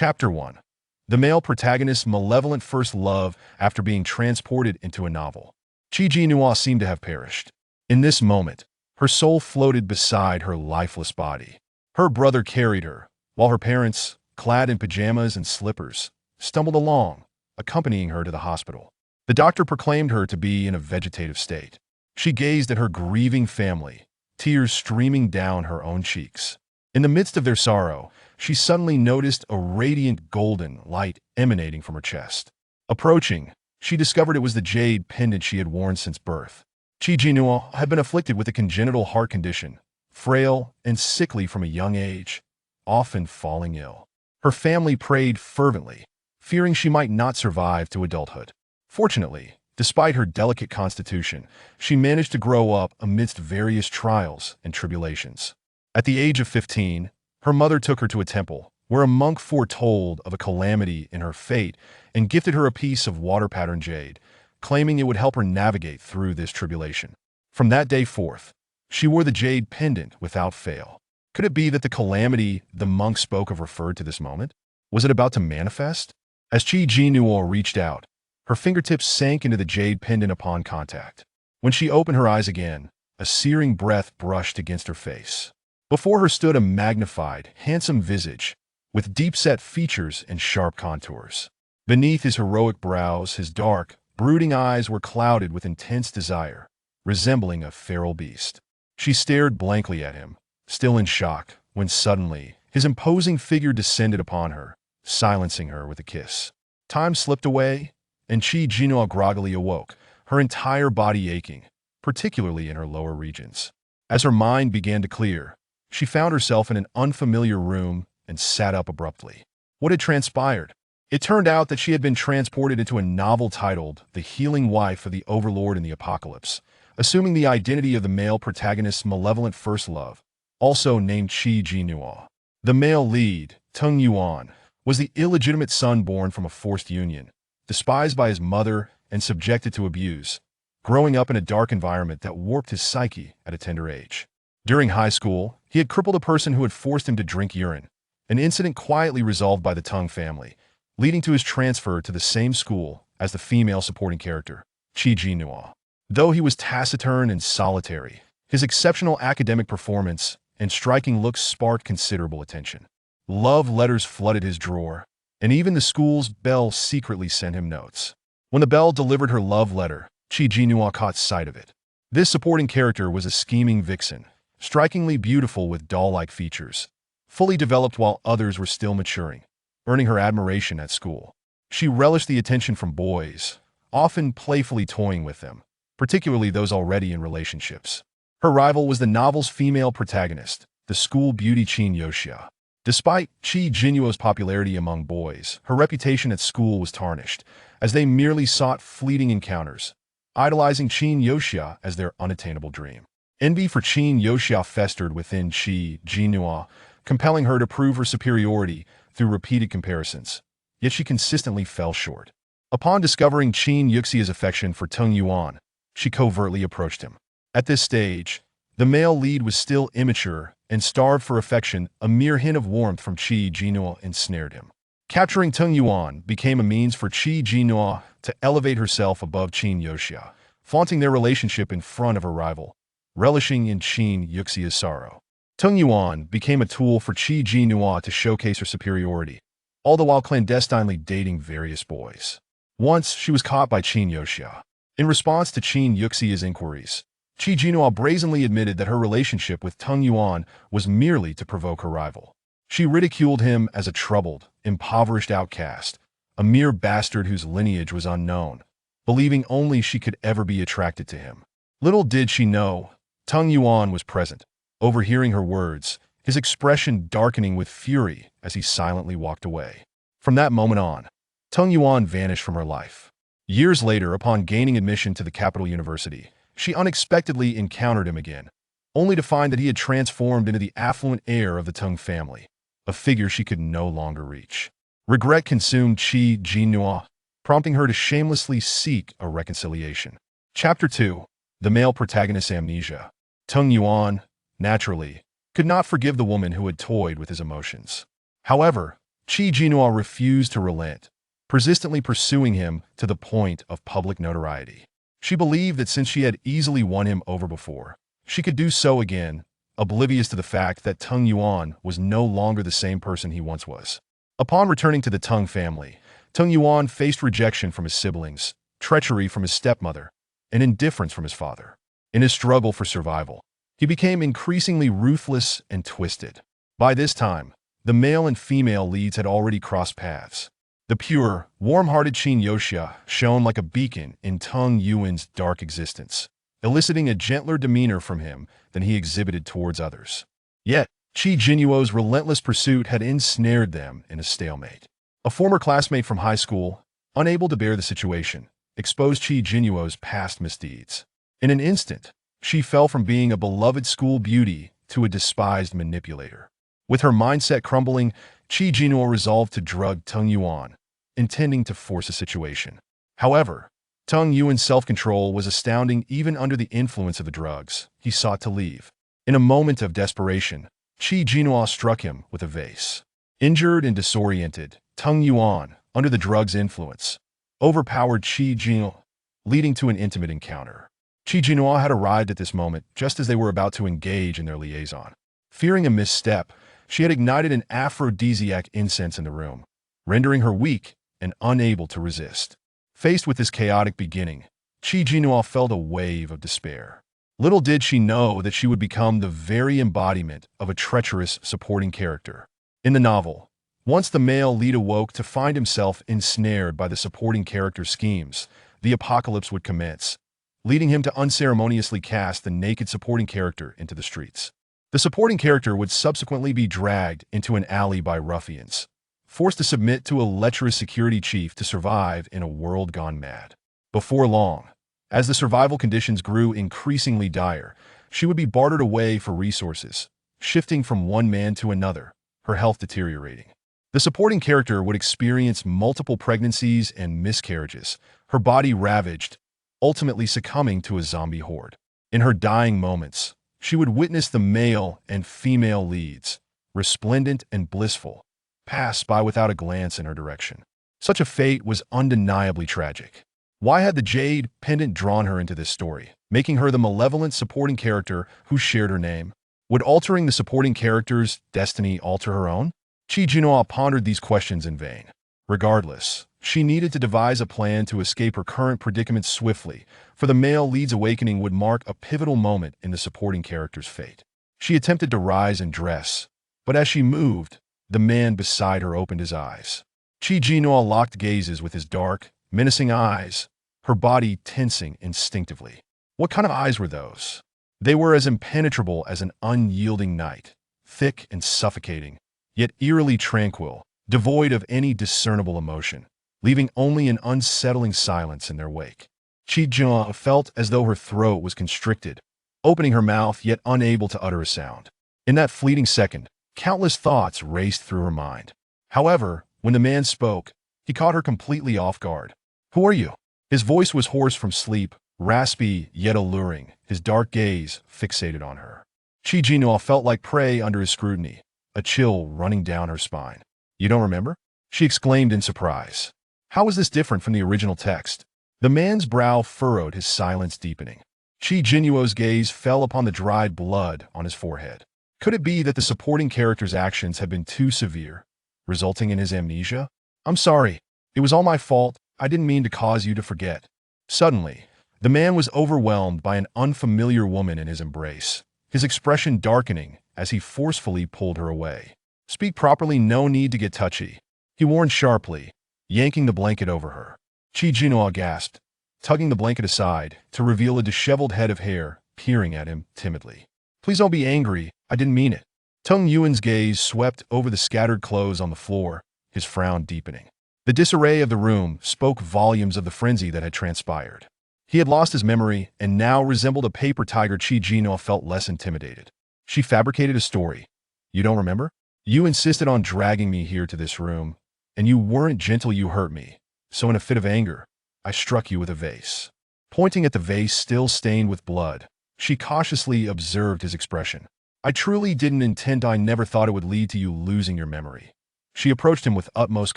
Chapter 1. The male protagonist's malevolent first love after being transported into a novel. Chi Ji-nua seemed to have perished. In this moment, her soul floated beside her lifeless body. Her brother carried her, while her parents, clad in pajamas and slippers, stumbled along, accompanying her to the hospital. The doctor proclaimed her to be in a vegetative state. She gazed at her grieving family, tears streaming down her own cheeks. In the midst of their sorrow, she suddenly noticed a radiant golden light emanating from her chest. Approaching, she discovered it was the jade pendant she had worn since birth. Chi Ji-nua had been afflicted with a congenital heart condition, frail and sickly from a young age, often falling ill. Her family prayed fervently, fearing she might not survive to adulthood. Fortunately, despite her delicate constitution, she managed to grow up amidst various trials and tribulations. At the age of 15, her mother took her to a temple, where a monk foretold of a calamity in her fate and gifted her a piece of water-patterned jade, claiming it would help her navigate through this tribulation. From that day forth, she wore the jade pendant without fail. Could it be that the calamity the monk spoke of referred to this moment? Was it about to manifest? As Chi Ji-nua reached out, her fingertips sank into the jade pendant upon contact. When she opened her eyes again, a searing breath brushed against her face. Before her stood a magnified, handsome visage, with deep-set features and sharp contours. Beneath his heroic brows, his dark, brooding eyes were clouded with intense desire, resembling a feral beast. She stared blankly at him, still in shock, when suddenly, his imposing figure descended upon her, silencing her with a kiss. Time slipped away, and Chi Ji-nua groggily awoke, her entire body aching, particularly in her lower regions. As her mind began to clear, she found herself in an unfamiliar room and sat up abruptly. What had transpired? It turned out that she had been transported into a novel titled The Healing Wife of the Overlord in the Apocalypse, assuming the identity of the male protagonist's malevolent first love, also named Chi Ji-nua. The male lead, Tung Yuan, was the illegitimate son born from a forced union, despised by his mother and subjected to abuse, growing up in a dark environment that warped his psyche at a tender age. During high school, he had crippled a person who had forced him to drink urine, an incident quietly resolved by the Tung family, leading to his transfer to the same school as the female supporting character, Chi Ji-nua. Though he was taciturn and solitary, his exceptional academic performance and striking looks sparked considerable attention. Love letters flooded his drawer, and even the school's belle secretly sent him notes. When the belle delivered her love letter, Chi Ji-nua caught sight of it. This supporting character was a scheming vixen, strikingly beautiful with doll-like features, fully developed while others were still maturing, earning her admiration at school. She relished the attention from boys, often playfully toying with them, particularly those already in relationships. Her rival was the novel's female protagonist, the school beauty Qin Yoxia. Despite Chi Ji-nua's popularity among boys, her reputation at school was tarnished, as they merely sought fleeting encounters, idolizing Qin Yoxia as their unattainable dream. Envy for Qin Yoxia festered within Chi Ji-nua, compelling her to prove her superiority through repeated comparisons, yet she consistently fell short. Upon discovering Qin Yoxia's affection for Tung Yuan, she covertly approached him. At this stage, the male lead was still immature and starved for affection. A mere hint of warmth from Chi Ji-nua ensnared him. Capturing Tung Yuan became a means for Chi Ji-nua to elevate herself above Qin Yoxia, flaunting their relationship in front of her rival, relishing in Qin Yoxia's sorrow. Tung Yuan became a tool for Chi Ji-nua to showcase her superiority, all the while clandestinely dating various boys. Once, she was caught by Qin Yoxia. In response to Qin Yoxia's inquiries, Chi Ji-nua brazenly admitted that her relationship with Tung Yuan was merely to provoke her rival. She ridiculed him as a troubled, impoverished outcast, a mere bastard whose lineage was unknown, believing only she could ever be attracted to him. Little did she know, Tung Yuan was present, overhearing her words, his expression darkening with fury as he silently walked away. From that moment on, Tung Yuan vanished from her life. Years later, upon gaining admission to the capital university, she unexpectedly encountered him again, only to find that he had transformed into the affluent heir of the Tung family, a figure she could no longer reach. Regret consumed Chi Ji-nua, prompting her to shamelessly seek a reconciliation. Chapter 2. The male protagonist's amnesia. Tung Yuan, naturally, could not forgive the woman who had toyed with his emotions. However, Chi Jinhua refused to relent, persistently pursuing him to the point of public notoriety. She believed that since she had easily won him over before, she could do so again, oblivious to the fact that Tung Yuan was no longer the same person he once was. Upon returning to the Tung family, Tung Yuan faced rejection from his siblings, treachery from his stepmother, and indifference from his father. In his struggle for survival, he became increasingly ruthless and twisted. By this time, the male and female leads had already crossed paths. The pure, warm-hearted Qin Yoxia shone like a beacon in Tung Yuan's dark existence, eliciting a gentler demeanor from him than he exhibited towards others. Yet, Qi Jinyuo's relentless pursuit had ensnared them in a stalemate. A former classmate from high school, unable to bear the situation, exposed Qi Jinyuo's past misdeeds. In an instant, she fell from being a beloved school beauty to a despised manipulator. With her mindset crumbling, Qi Jinyuo resolved to drug Tung Yuan, intending to force a situation. However, Tung Yuan's self-control was astounding even under the influence of the drugs he sought to leave. In a moment of desperation, Qi Jinyuo struck him with a vase. Injured and disoriented, Tung Yuan, under the drug's influence, overpowered Qi Jinyuo, leading to an intimate encounter. Qi Jinyuo had arrived at this moment just as they were about to engage in their liaison. Fearing a misstep, she had ignited an aphrodisiac incense in the room, rendering her weak and unable to resist. Faced with this chaotic beginning, Qi Jinyuo felt a wave of despair. Little did she know that she would become the very embodiment of a treacherous supporting character. In the novel, once the male lead awoke to find himself ensnared by the supporting character's schemes, the apocalypse would commence, leading him to unceremoniously cast the naked supporting character into the streets. The supporting character would subsequently be dragged into an alley by ruffians, forced to submit to a lecherous security chief to survive in a world gone mad. Before long, as the survival conditions grew increasingly dire, she would be bartered away for resources, shifting from one man to another, her health deteriorating. The supporting character would experience multiple pregnancies and miscarriages, her body ravaged, ultimately succumbing to a zombie horde. In her dying moments, she would witness the male and female leads, resplendent and blissful, pass by without a glance in her direction. Such a fate was undeniably tragic. Why had the Jade pendant drawn her into this story, making her the malevolent supporting character who shared her name? Would altering the supporting character's destiny alter her own? Qi Jinyuo pondered these questions in vain. Regardless, she needed to devise a plan to escape her current predicament swiftly, for the male lead's awakening would mark a pivotal moment in the supporting character's fate. She attempted to rise and dress, but as she moved, the man beside her opened his eyes. Qi Jinyuo locked gazes with his dark, menacing eyes, her body tensing instinctively. What kind of eyes were those? They were as impenetrable as an unyielding night, thick and suffocating, yet eerily tranquil, devoid of any discernible emotion, leaving only an unsettling silence in their wake. Qi Jinyuo felt as though her throat was constricted, opening her mouth yet unable to utter a sound. In that fleeting second, countless thoughts raced through her mind. However, when the man spoke, he caught her completely off guard. "Who are you?" His voice was hoarse from sleep, raspy yet alluring, his dark gaze fixated on her. Qi Jinyuo felt like prey under his scrutiny, a chill running down her spine. "You don't remember?" she exclaimed in surprise. How was this different from the original text? The man's brow furrowed, his silence deepening. Qi Jinyuo's gaze fell upon the dried blood on his forehead. Could it be that the supporting character's actions had been too severe, resulting in his amnesia? "I'm sorry. It was all my fault. I didn't mean to cause you to forget." Suddenly, the man was overwhelmed by an unfamiliar woman in his embrace, his expression darkening as he forcefully pulled her away. "Speak properly, no need to get touchy," he warned sharply, yanking the blanket over her. Qi Jinyuo gasped, tugging the blanket aside to reveal a disheveled head of hair peering at him timidly. "Please don't be angry. I didn't mean it." Tung Yuan's gaze swept over the scattered clothes on the floor, his frown deepening. The disarray of the room spoke volumes of the frenzy that had transpired. He had lost his memory and now resembled a paper tiger. Qi Jinyuo felt less intimidated. She fabricated a story. "You don't remember? You insisted on dragging me here to this room, and you weren't gentle, you hurt me. So in a fit of anger, I struck you with a vase." Pointing at the vase still stained with blood, she cautiously observed his expression. "I truly didn't intend. I never thought it would lead to you losing your memory." She approached him with utmost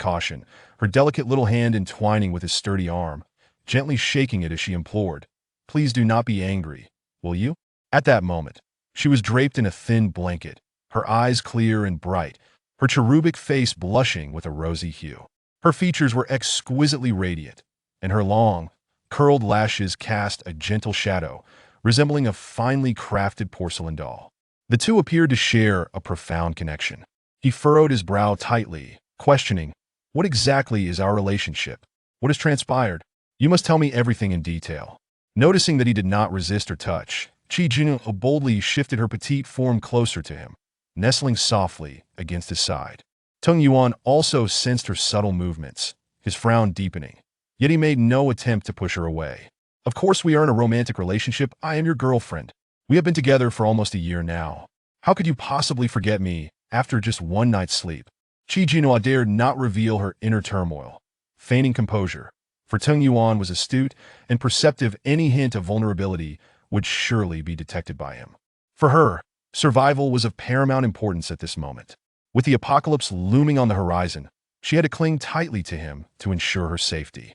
caution, her delicate little hand entwining with his sturdy arm, gently shaking it as she implored, "Please do not be angry, will you?" At that moment, she was draped in a thin blanket, her eyes clear and bright, her cherubic face blushing with a rosy hue. Her features were exquisitely radiant, and her long, curled lashes cast a gentle shadow, resembling a finely crafted porcelain doll. The two appeared to share a profound connection. He furrowed his brow tightly, questioning, "What exactly is our relationship? What has transpired? You must tell me everything in detail." Noticing that he did not resist her touch, Qi Jinhua boldly shifted her petite form closer to him, nestling softly against his side. Tung Yuan also sensed her subtle movements, his frown deepening, yet he made no attempt to push her away. "Of course we are in a romantic relationship. I am your girlfriend. We have been together for almost a year now. How could you possibly forget me after just one night's sleep?" Qi Jinhua dared not reveal her inner turmoil, feigning composure, for Tung Yuan was astute and perceptive. Any hint of vulnerability would surely be detected by him. For her, survival was of paramount importance at this moment. With the apocalypse looming on the horizon, she had to cling tightly to him to ensure her safety.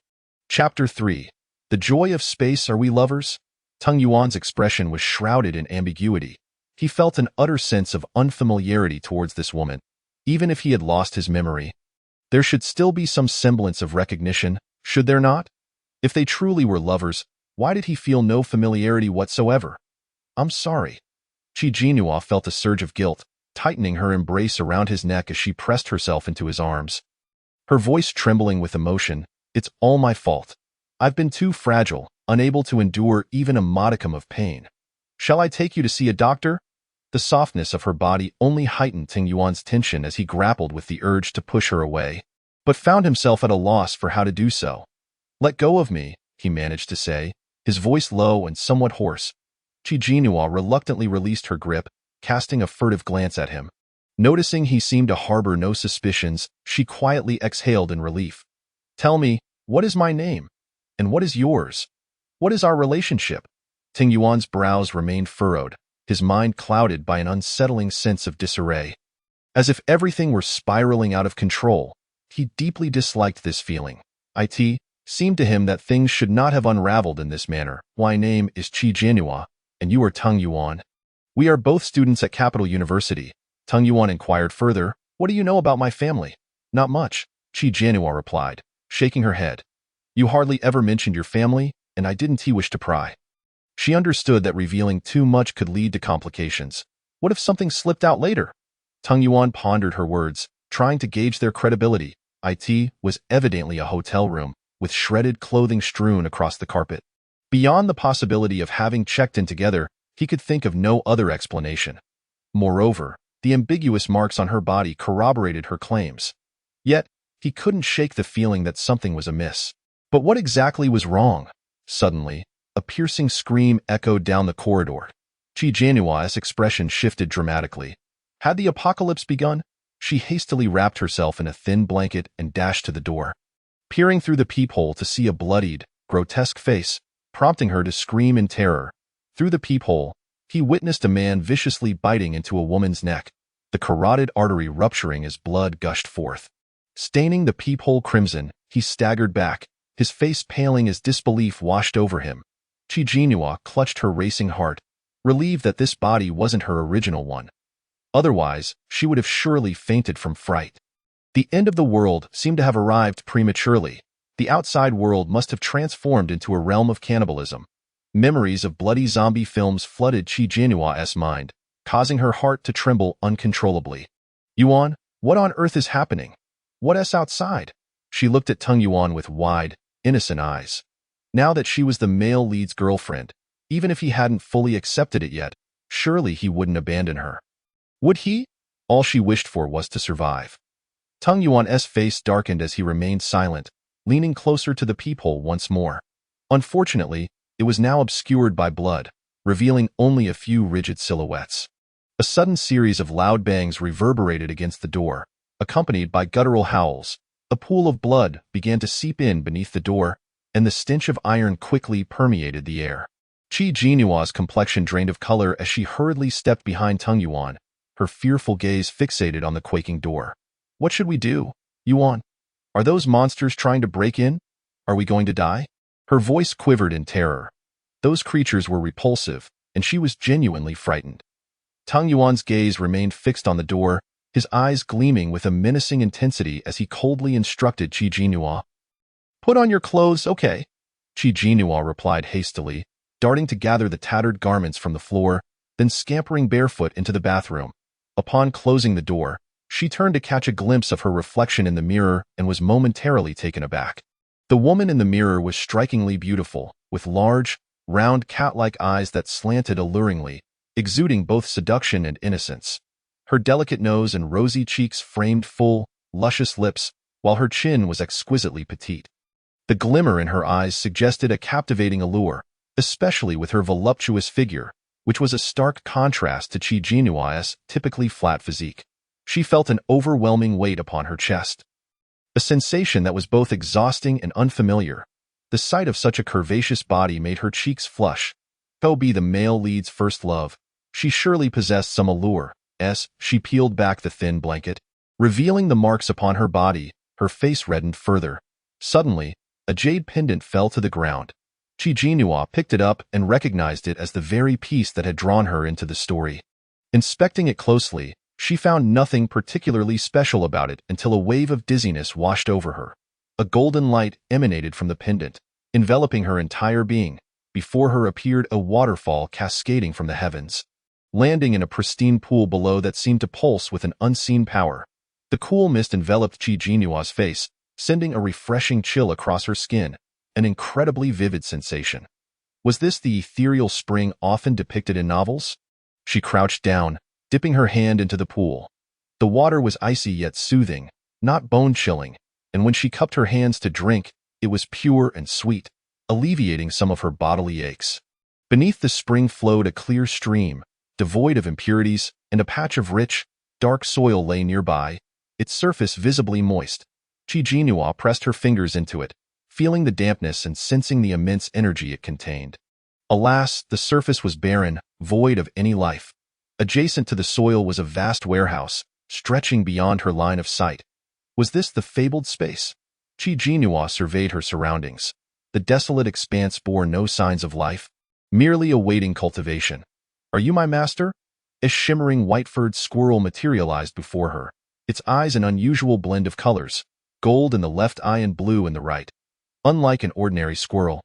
Chapter 3. The Joy of Space. Are we lovers? Tung Yuan's expression was shrouded in ambiguity. He felt an utter sense of unfamiliarity towards this woman. Even if he had lost his memory, there should still be some semblance of recognition, should there not? If they truly were lovers, why did he feel no familiarity whatsoever? "I'm sorry." Qi Jinhua felt a surge of guilt, tightening her embrace around his neck as she pressed herself into his arms. Her voice trembling with emotion, "It's all my fault. I've been too fragile, unable to endure even a modicum of pain. Shall I take you to see a doctor?" The softness of her body only heightened Tung Yuan's tension as he grappled with the urge to push her away, but found himself at a loss for how to do so. "Let go of me," he managed to say, his voice low and somewhat hoarse. Qi Jinhua reluctantly released her grip, casting a furtive glance at him. Noticing he seemed to harbor no suspicions, she quietly exhaled in relief. "Tell me, what is my name? And what is yours? What is our relationship?" Tung Yuan's brows remained furrowed, his mind clouded by an unsettling sense of disarray. As if everything were spiraling out of control, he deeply disliked this feeling. It seemed to him that things should not have unraveled in this manner. "My name is Qi Jinhua, and you are Tung Yuan. We are both students at Capital University." Tung Yuan inquired further, "What do you know about my family?" "Not much," Qi Jinhua replied, shaking her head. "You hardly ever mentioned your family, and I didn't wish to pry." She understood that revealing too much could lead to complications. What if something slipped out later? Tung Yuan pondered her words, trying to gauge their credibility. It was evidently a hotel room, with shredded clothing strewn across the carpet. Beyond the possibility of having checked in together, he could think of no other explanation. Moreover, the ambiguous marks on her body corroborated her claims. Yet, he couldn't shake the feeling that something was amiss. But what exactly was wrong? Suddenly, a piercing scream echoed down the corridor. Qi Jinua's expression shifted dramatically. Had the apocalypse begun? She hastily wrapped herself in a thin blanket and dashed to the door, peering through the peephole to see a bloodied, grotesque face, prompting her to scream in terror. Through the peephole, he witnessed a man viciously biting into a woman's neck, the carotid artery rupturing as blood gushed forth. Staining the peephole crimson, he staggered back, his face paling as disbelief washed over him. Qi Jinhua clutched her racing heart, relieved that this body wasn't her original one. Otherwise, she would have surely fainted from fright. The end of the world seemed to have arrived prematurely. The outside world must have transformed into a realm of cannibalism. Memories of bloody zombie films flooded Qi Jinua's mind, causing her heart to tremble uncontrollably. "Yuan, what on earth is happening? What's outside?" She looked at Tung Yuan with wide, innocent eyes. Now that she was the male lead's girlfriend, even if he hadn't fully accepted it yet, surely he wouldn't abandon her. Would he? All she wished for was to survive. Tung Yuan's face darkened as he remained silent, leaning closer to the peephole once more. Unfortunately, it was now obscured by blood, revealing only a few rigid silhouettes. A sudden series of loud bangs reverberated against the door, accompanied by guttural howls. A pool of blood began to seep in beneath the door, and the stench of iron quickly permeated the air. Qi Jinua's complexion drained of color as she hurriedly stepped behind Tung Yuan, her fearful gaze fixated on the quaking door. What should we do? Yuan, are those monsters trying to break in? Are we going to die? Her voice quivered in terror. Those creatures were repulsive, and she was genuinely frightened. Tang Yuan's gaze remained fixed on the door, his eyes gleaming with a menacing intensity as he coldly instructed Qi Jinhua. Put on your clothes, okay? Qi Jinhua replied hastily, darting to gather the tattered garments from the floor, then scampering barefoot into the bathroom. Upon closing the door, she turned to catch a glimpse of her reflection in the mirror and was momentarily taken aback. The woman in the mirror was strikingly beautiful, with large, round cat-like eyes that slanted alluringly, exuding both seduction and innocence. Her delicate nose and rosy cheeks framed full, luscious lips, while her chin was exquisitely petite. The glimmer in her eyes suggested a captivating allure, especially with her voluptuous figure, which was a stark contrast to Qi Jinhua's typically flat physique. She felt an overwhelming weight upon her chest, a sensation that was both exhausting and unfamiliar. The sight of such a curvaceous body made her cheeks flush. Though be the male lead's first love, she surely possessed some allure. As she peeled back the thin blanket, revealing the marks upon her body, her face reddened further. Suddenly, a jade pendant fell to the ground. Qi Jinhua picked it up and recognized it as the very piece that had drawn her into the story. Inspecting it closely, she found nothing particularly special about it until a wave of dizziness washed over her. A golden light emanated from the pendant, enveloping her entire being. Before her appeared a waterfall cascading from the heavens, landing in a pristine pool below that seemed to pulse with an unseen power. The cool mist enveloped Qi Jinhua's face, sending a refreshing chill across her skin, an incredibly vivid sensation. Was this the ethereal spring often depicted in novels? She crouched down, dipping her hand into the pool. The water was icy yet soothing, not bone-chilling, and when she cupped her hands to drink, it was pure and sweet, alleviating some of her bodily aches. Beneath the spring flowed a clear stream, devoid of impurities, and a patch of rich, dark soil lay nearby, its surface visibly moist. Qi Jinhua pressed her fingers into it, feeling the dampness and sensing the immense energy it contained. Alas, the surface was barren, void of any life. Adjacent to the soil was a vast warehouse, stretching beyond her line of sight. Was this the fabled space? Qi Jinhua surveyed her surroundings. The desolate expanse bore no signs of life, merely awaiting cultivation. Are you my master? A shimmering white-furred squirrel materialized before her, its eyes an unusual blend of colors, gold in the left eye and blue in the right. Unlike an ordinary squirrel,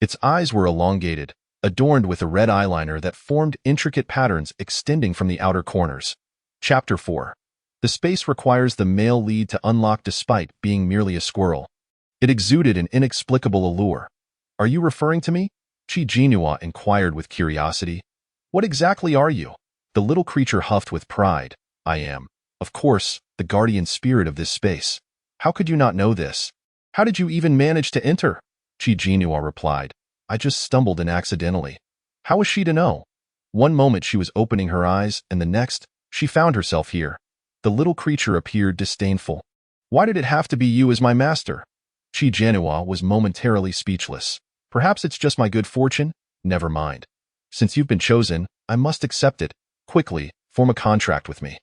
its eyes were elongated, adorned with a red eyeliner that formed intricate patterns extending from the outer corners. Chapter 4. The space requires the male lead to unlock despite being merely a squirrel. It exuded an inexplicable allure. Are you referring to me? Qi Jinhua inquired with curiosity. What exactly are you? The little creature huffed with pride. I am, of course, the guardian spirit of this space. How could you not know this? How did you even manage to enter? Qi Jinhua replied. I just stumbled in accidentally. How was she to know? One moment she was opening her eyes, and the next, she found herself here. The little creature appeared disdainful. Why did it have to be you as my master? Qi Jinhua was momentarily speechless. Perhaps it's just my good fortune? Never mind. Since you've been chosen, I must accept it. Quickly, form a contract with me.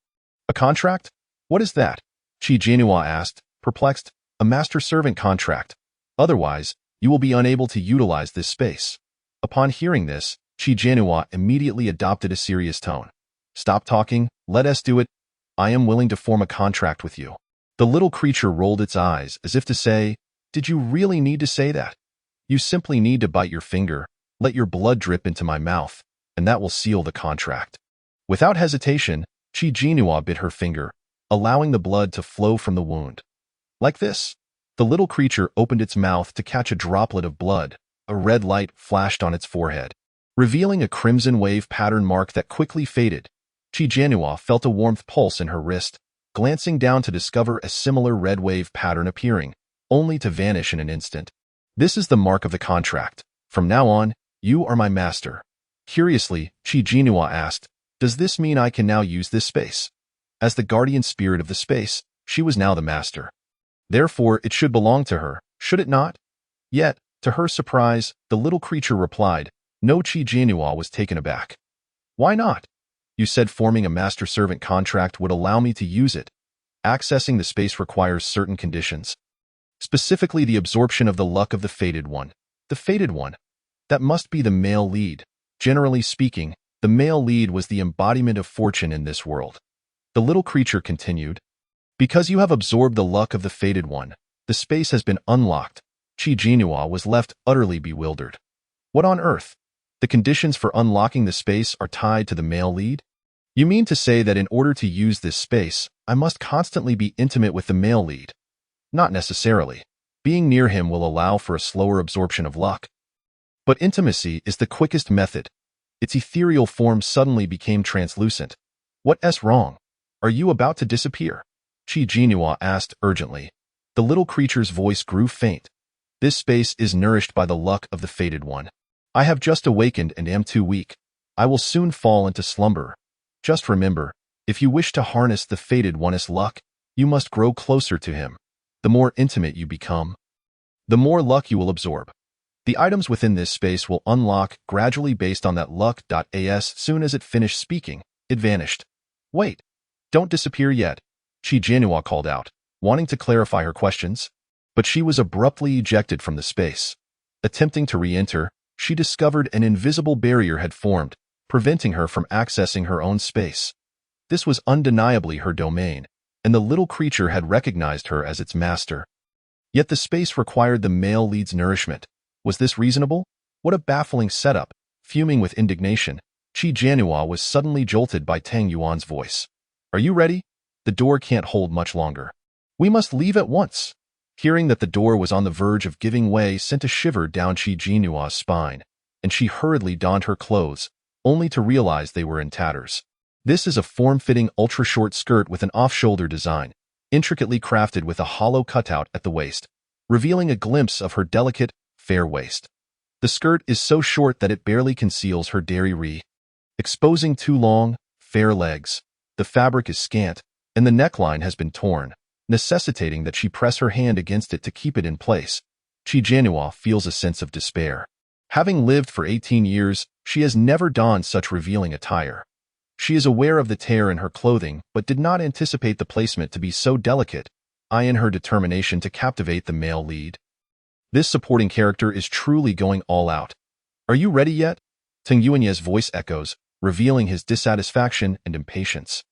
A contract? What is that? Qi Jinhua asked, perplexed. A master-servant contract. Otherwise, you will be unable to utilize this space. Upon hearing this, Qi Jinhua immediately adopted a serious tone. Stop talking, let us do it. I am willing to form a contract with you. The little creature rolled its eyes as if to say, did you really need to say that? You simply need to bite your finger, let your blood drip into my mouth, and that will seal the contract. Without hesitation, Qi Jinhua bit her finger, allowing the blood to flow from the wound. Like this. The little creature opened its mouth to catch a droplet of blood. A red light flashed on its forehead, revealing a crimson wave pattern mark that quickly faded. Qi Jinhua felt a warmth pulse in her wrist, glancing down to discover a similar red wave pattern appearing, only to vanish in an instant. This is the mark of the contract. From now on, you are my master. Curiously, Qi Jinhua asked, does this mean I can now use this space? As the guardian spirit of the space, she was now the master. Therefore, it should belong to her, should it not? Yet, to her surprise, the little creature replied. No. Qi Jinhua was taken aback. Why not? You said forming a master-servant contract would allow me to use it. Accessing the space requires certain conditions, specifically the absorption of the luck of the Fated One. The Fated One. That must be the male lead. Generally speaking, the male lead was the embodiment of fortune in this world. The little creature continued. Because you have absorbed the luck of the Fated One, the space has been unlocked. Qi Jinhua was left utterly bewildered. What on earth? The conditions for unlocking the space are tied to the male lead? You mean to say that in order to use this space, I must constantly be intimate with the male lead? Not necessarily. Being near him will allow for a slower absorption of luck. But intimacy is the quickest method. Its ethereal form suddenly became translucent. What's wrong? Are you about to disappear? Qi Jinhua asked urgently. The little creature's voice grew faint. This space is nourished by the luck of the Fated One. I have just awakened and am too weak. I will soon fall into slumber. Just remember, if you wish to harness the Fated One's luck, you must grow closer to him. The more intimate you become, the more luck you will absorb. The items within this space will unlock gradually based on that luck. As soon as it finished speaking, it vanished. Wait, don't disappear yet, Qi Jinhua called out, wanting to clarify her questions. But she was abruptly ejected from the space. Attempting to re-enter, she discovered an invisible barrier had formed, preventing her from accessing her own space. This was undeniably her domain, and the little creature had recognized her as its master. Yet the space required the male lead's nourishment. Was this reasonable? What a baffling setup. Fuming with indignation, Qi Jinhua was suddenly jolted by Tang Yuan's voice. Are you ready? The door can't hold much longer. We must leave at once. Hearing that the door was on the verge of giving way sent a shiver down Qi Jinhua's spine, and she hurriedly donned her clothes, only to realize they were in tatters. This is a form-fitting ultra-short skirt with an off-shoulder design, intricately crafted with a hollow cutout at the waist, revealing a glimpse of her delicate, fair waist. The skirt is so short that it barely conceals her dairy exposing two long, fair legs. The fabric is scant, and the neckline has been torn, necessitating that she press her hand against it to keep it in place. Qi Jinhua feels a sense of despair. Having lived for 18 years, she has never donned such revealing attire. She is aware of the tear in her clothing, but did not anticipate the placement to be so delicate, in her determination to captivate the male lead. This supporting character is truly going all out. Are you ready yet? Tang Yuanye's voice echoes, revealing his dissatisfaction and impatience.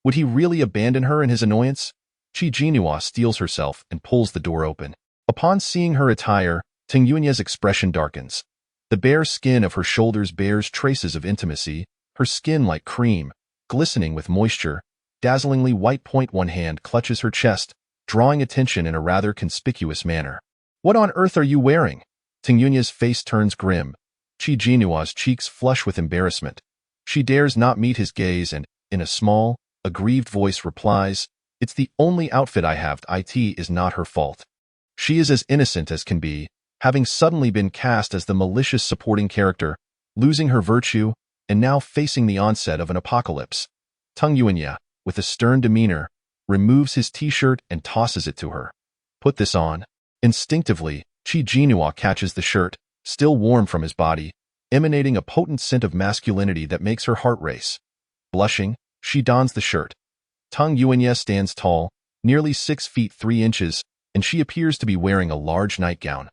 Would he really abandon her in his annoyance? Qi Jinhua steels herself and pulls the door open. Upon seeing her attire, Tang Yuanye's expression darkens. The bare skin of her shoulders bears traces of intimacy, her skin like cream, glistening with moisture, dazzlingly white. One hand clutches her chest, drawing attention in a rather conspicuous manner. What on earth are you wearing? Tang Yuanye's face turns grim. Qi Jinhua's cheeks flush with embarrassment. She dares not meet his gaze and, in a small, aggrieved voice replies, It's the only outfit I have. It is not her fault. She is as innocent as can be, having suddenly been cast as the malicious supporting character, losing her virtue, and now facing the onset of an apocalypse. Tang Yuanye, with a stern demeanor, removes his t-shirt and tosses it to her. Put this on. Instinctively, Qi Jinhua catches the shirt, still warm from his body, emanating a potent scent of masculinity that makes her heart race. Blushing, she dons the shirt. Tang Yuanye stands tall, nearly 6 feet 3 inches, and she appears to be wearing a large nightgown,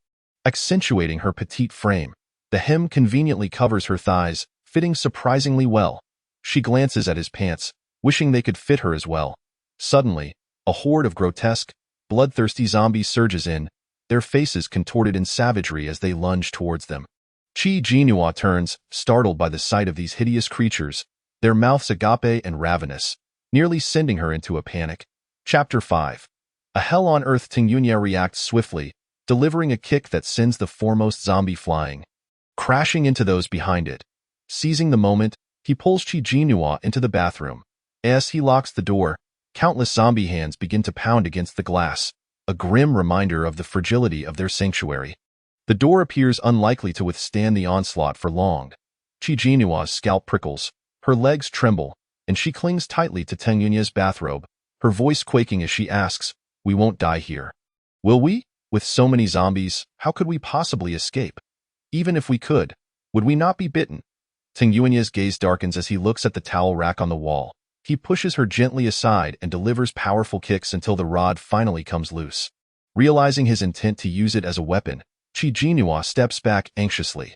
accentuating her petite frame. The hem conveniently covers her thighs, fitting surprisingly well. She glances at his pants, wishing they could fit her as well. Suddenly, a horde of grotesque, bloodthirsty zombies surges in, their faces contorted in savagery as they lunge towards them. Qi Jinhua turns, startled by the sight of these hideous creatures, their mouths agape and ravenous, nearly sending her into a panic. Chapter 5. A hell on earth. Tang Yuanye reacts swiftly, delivering a kick that sends the foremost zombie flying, crashing into those behind it. Seizing the moment, he pulls Qi Jinhua into the bathroom. As he locks the door, countless zombie hands begin to pound against the glass, a grim reminder of the fragility of their sanctuary. The door appears unlikely to withstand the onslaught for long. Qi Jinhua's scalp prickles, her legs tremble, and she clings tightly to Tang Yuanye's bathrobe, her voice quaking as she asks, "We won't die here, will we? With so many zombies, how could we possibly escape? Even if we could, would we not be bitten?" Tang Yuanye's gaze darkens as he looks at the towel rack on the wall. He pushes her gently aside and delivers powerful kicks until the rod finally comes loose. Realizing his intent to use it as a weapon, Chi Jinhua steps back anxiously.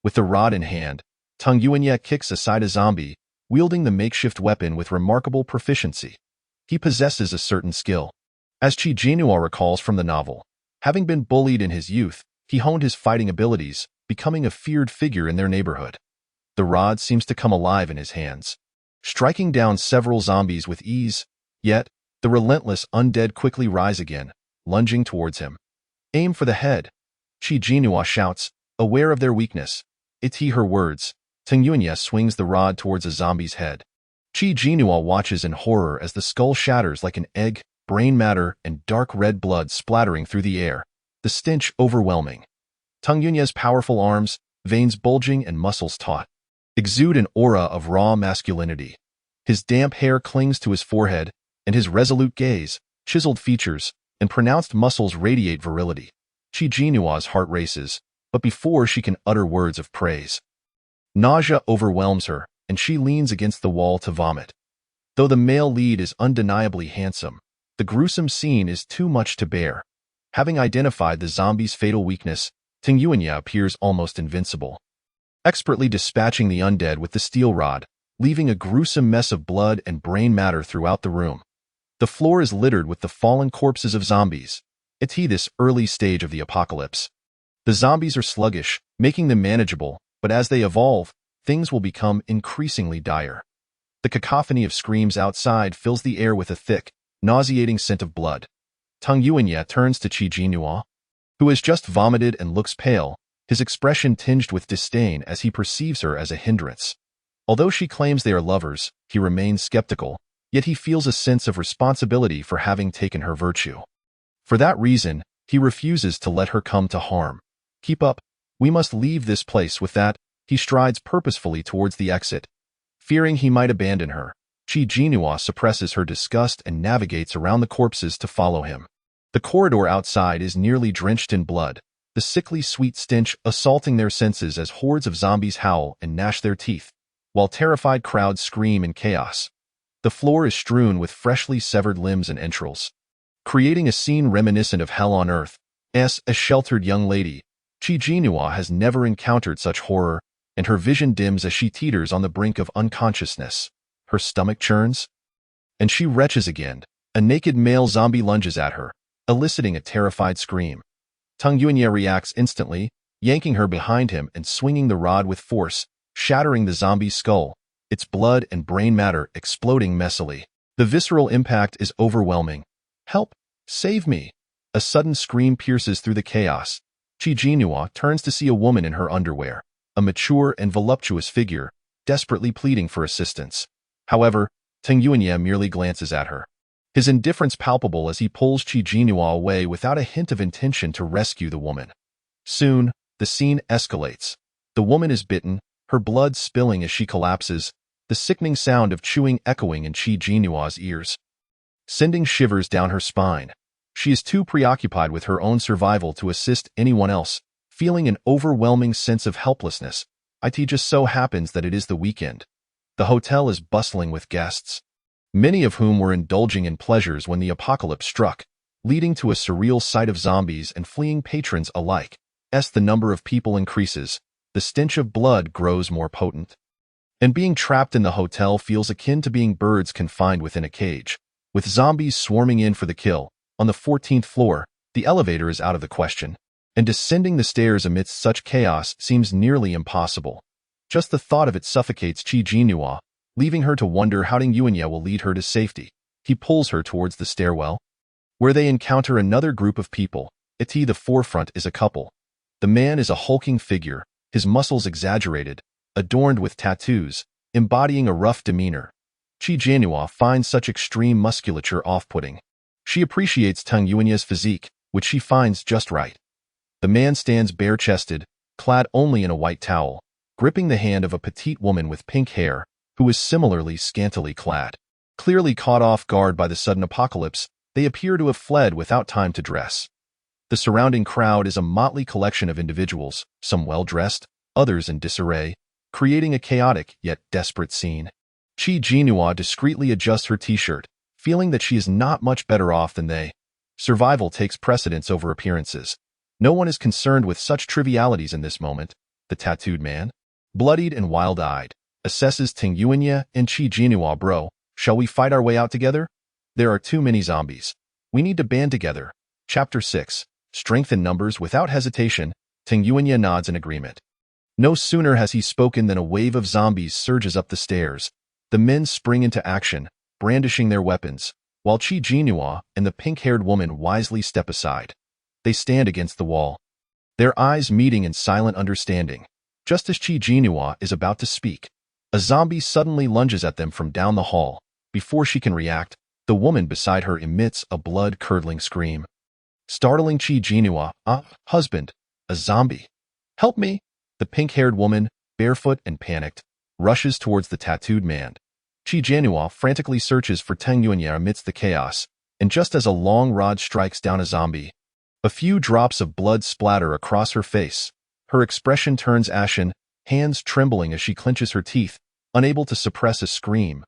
With the rod in hand, Tang Yuanye kicks aside a zombie, wielding the makeshift weapon with remarkable proficiency. He possesses a certain skill. As Chi Jinhua recalls from the novel, having been bullied in his youth, he honed his fighting abilities, becoming a feared figure in their neighborhood. The rod seems to come alive in his hands, striking down several zombies with ease, yet the relentless undead quickly rise again, lunging towards him. Aim for the head, Chi Jinhua shouts, aware of their weakness. It's her words. Tang Yuanye swings the rod towards a zombie's head. Chi Jinhua watches in horror as the skull shatters like an egg, brain matter and dark red blood splattering through the air, the stench overwhelming. Tang Yuanye's powerful arms, veins bulging and muscles taut, exude an aura of raw masculinity. His damp hair clings to his forehead, and his resolute gaze, chiseled features, and pronounced muscles radiate virility. Chi Jinua's heart races, but before she can utter words of praise, nausea overwhelms her, and she leans against the wall to vomit. Though the male lead is undeniably handsome, the gruesome scene is too much to bear. Having identified the zombie's fatal weakness, Tang Yuanye appears almost invincible, expertly dispatching the undead with the steel rod, leaving a gruesome mess of blood and brain matter throughout the room. The floor is littered with the fallen corpses of zombies. It's this early stage of the apocalypse. The zombies are sluggish, making them manageable, but as they evolve, things will become increasingly dire. The cacophony of screams outside fills the air with a thick, nauseating scent of blood. Tang Yuanye turns to Chi Jinhua, who has just vomited and looks pale, his expression tinged with disdain as he perceives her as a hindrance. Although she claims they are lovers, he remains skeptical, yet he feels a sense of responsibility for having taken her virtue. For that reason, he refuses to let her come to harm. Keep up. We must leave this place. With that, he strides purposefully towards the exit. Fearing he might abandon her, Chi Jinhua suppresses her disgust and navigates around the corpses to follow him. The corridor outside is nearly drenched in blood, the sickly sweet stench assaulting their senses as hordes of zombies howl and gnash their teeth, while terrified crowds scream in chaos. The floor is strewn with freshly severed limbs and entrails, creating a scene reminiscent of hell on earth. As a sheltered young lady, Chi Jinhua has never encountered such horror, and her vision dims as she teeters on the brink of unconsciousness. Her stomach churns, and she retches again. A naked male zombie lunges at her, eliciting a terrified scream. Tang Yuanye reacts instantly, yanking her behind him and swinging the rod with force, shattering the zombie's skull, its blood and brain matter exploding messily. The visceral impact is overwhelming. Help! Save me! A sudden scream pierces through the chaos. Chi Jinhua turns to see a woman in her underwear, a mature and voluptuous figure, desperately pleading for assistance. However, Tang Yuanye merely glances at her, his indifference palpable as he pulls Chi Jinhua away without a hint of intention to rescue the woman. Soon, the scene escalates. The woman is bitten, her blood spilling as she collapses, the sickening sound of chewing echoing in Chi Jinhua's ears, sending shivers down her spine. She is too preoccupied with her own survival to assist anyone else, feeling an overwhelming sense of helplessness. It just so happens that it is the weekend. The hotel is bustling with guests, many of whom were indulging in pleasures when the apocalypse struck, leading to a surreal sight of zombies and fleeing patrons alike. As the number of people increases, the stench of blood grows more potent, and being trapped in the hotel feels akin to being birds confined within a cage. With zombies swarming in for the kill, on the 14th floor, the elevator is out of the question, and descending the stairs amidst such chaos seems nearly impossible. Just the thought of it suffocates Chi Jinhua, leaving her to wonder how Tang Yuanye will lead her to safety. He pulls her towards the stairwell, where they encounter another group of people. At the forefront is a couple. The man is a hulking figure, his muscles exaggerated, adorned with tattoos, embodying a rough demeanor. Chi Jinhua finds such extreme musculature off-putting. She appreciates Tang Yuanye's physique, which she finds just right. The man stands bare-chested, clad only in a white towel, gripping the hand of a petite woman with pink hair, who is similarly scantily clad. Clearly caught off guard by the sudden apocalypse, they appear to have fled without time to dress. The surrounding crowd is a motley collection of individuals, some well-dressed, others in disarray, creating a chaotic yet desperate scene. Chi Jinhua discreetly adjusts her t-shirt, feeling that she is not much better off than they. Survival takes precedence over appearances. No one is concerned with such trivialities in this moment. The tattooed man, bloodied and wild-eyed, assesses Ting Yuanya and Chi Jinhua. Bro, shall we fight our way out together? There are too many zombies. We need to band together. Chapter 6. Strength in numbers. Without hesitation, Ting Yuanya nods in agreement. No sooner has he spoken than a wave of zombies surges up the stairs. The men spring into action, brandishing their weapons, while Chi Jinhua and the pink-haired woman wisely step aside. They stand against the wall, their eyes meeting in silent understanding. Just as Chi Jinhua is about to speak, a zombie suddenly lunges at them from down the hall. Before she can react, the woman beside her emits a blood-curdling scream, startling Chi Jinhua. Husband, a zombie. Help me! The pink-haired woman, barefoot and panicked, rushes towards the tattooed man. Chi Jinhua frantically searches for Ting Yuanya amidst the chaos, and just as a long rod strikes down a zombie, a few drops of blood splatter across her face. Her expression turns ashen, hands trembling as she clenches her teeth, unable to suppress a scream.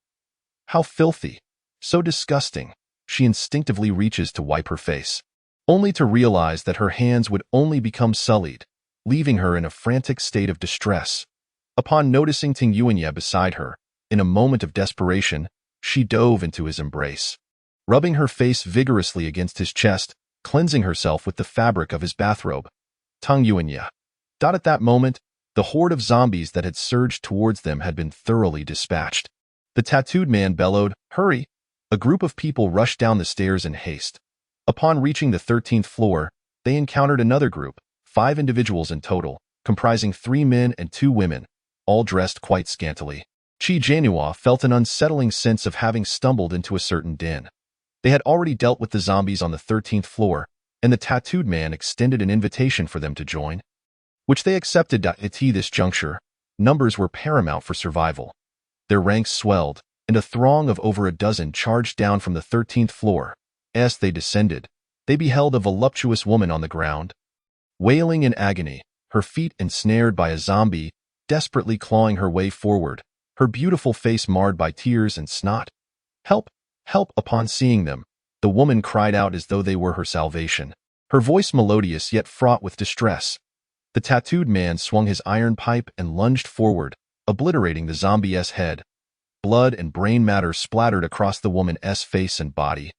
How filthy! So disgusting! She instinctively reaches to wipe her face, only to realize that her hands would only become sullied, leaving her in a frantic state of distress. Upon noticing Ting Yuanya beside her, in a moment of desperation, she dove into his embrace, rubbing her face vigorously against his chest, cleansing herself with the fabric of his bathrobe. Ting Yuanya. At that moment, the horde of zombies that had surged towards them had been thoroughly dispatched. The tattooed man bellowed, "Hurry!" A group of people rushed down the stairs in haste. Upon reaching the 13th floor, they encountered another group, 5 individuals in total, comprising 3 men and 2 women, all dressed quite scantily. Chi Jinhua felt an unsettling sense of having stumbled into a certain den. They had already dealt with the zombies on the 13th floor, and the tattooed man extended an invitation for them to join, which they accepted. At this juncture, numbers were paramount for survival. Their ranks swelled, and a throng of over a dozen charged down from the 13th floor. As they descended, they beheld a voluptuous woman on the ground, wailing in agony, her feet ensnared by a zombie, desperately clawing her way forward, her beautiful face marred by tears and snot. "Help! Help!" Upon seeing them, the woman cried out as though they were her salvation, her voice melodious yet fraught with distress. The tattooed man swung his iron pipe and lunged forward, obliterating the zombie's head. Blood and brain matter splattered across the woman's face and body,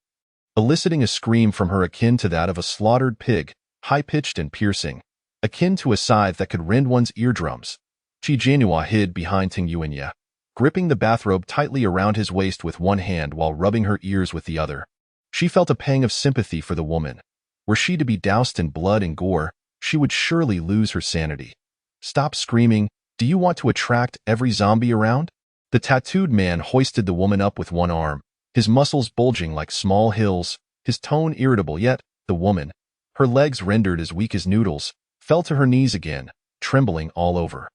eliciting a scream from her akin to that of a slaughtered pig, high-pitched and piercing, akin to a scythe that could rend one's eardrums. Chi Jinhua hid behind Ting Yuanya, gripping the bathrobe tightly around his waist with one hand while rubbing her ears with the other. She felt a pang of sympathy for the woman. Were she to be doused in blood and gore, she would surely lose her sanity. "Stop screaming. Do you want to attract every zombie around?" The tattooed man hoisted the woman up with one arm, his muscles bulging like small hills, his tone irritable. Yet the woman, her legs rendered as weak as noodles, fell to her knees again, trembling all over.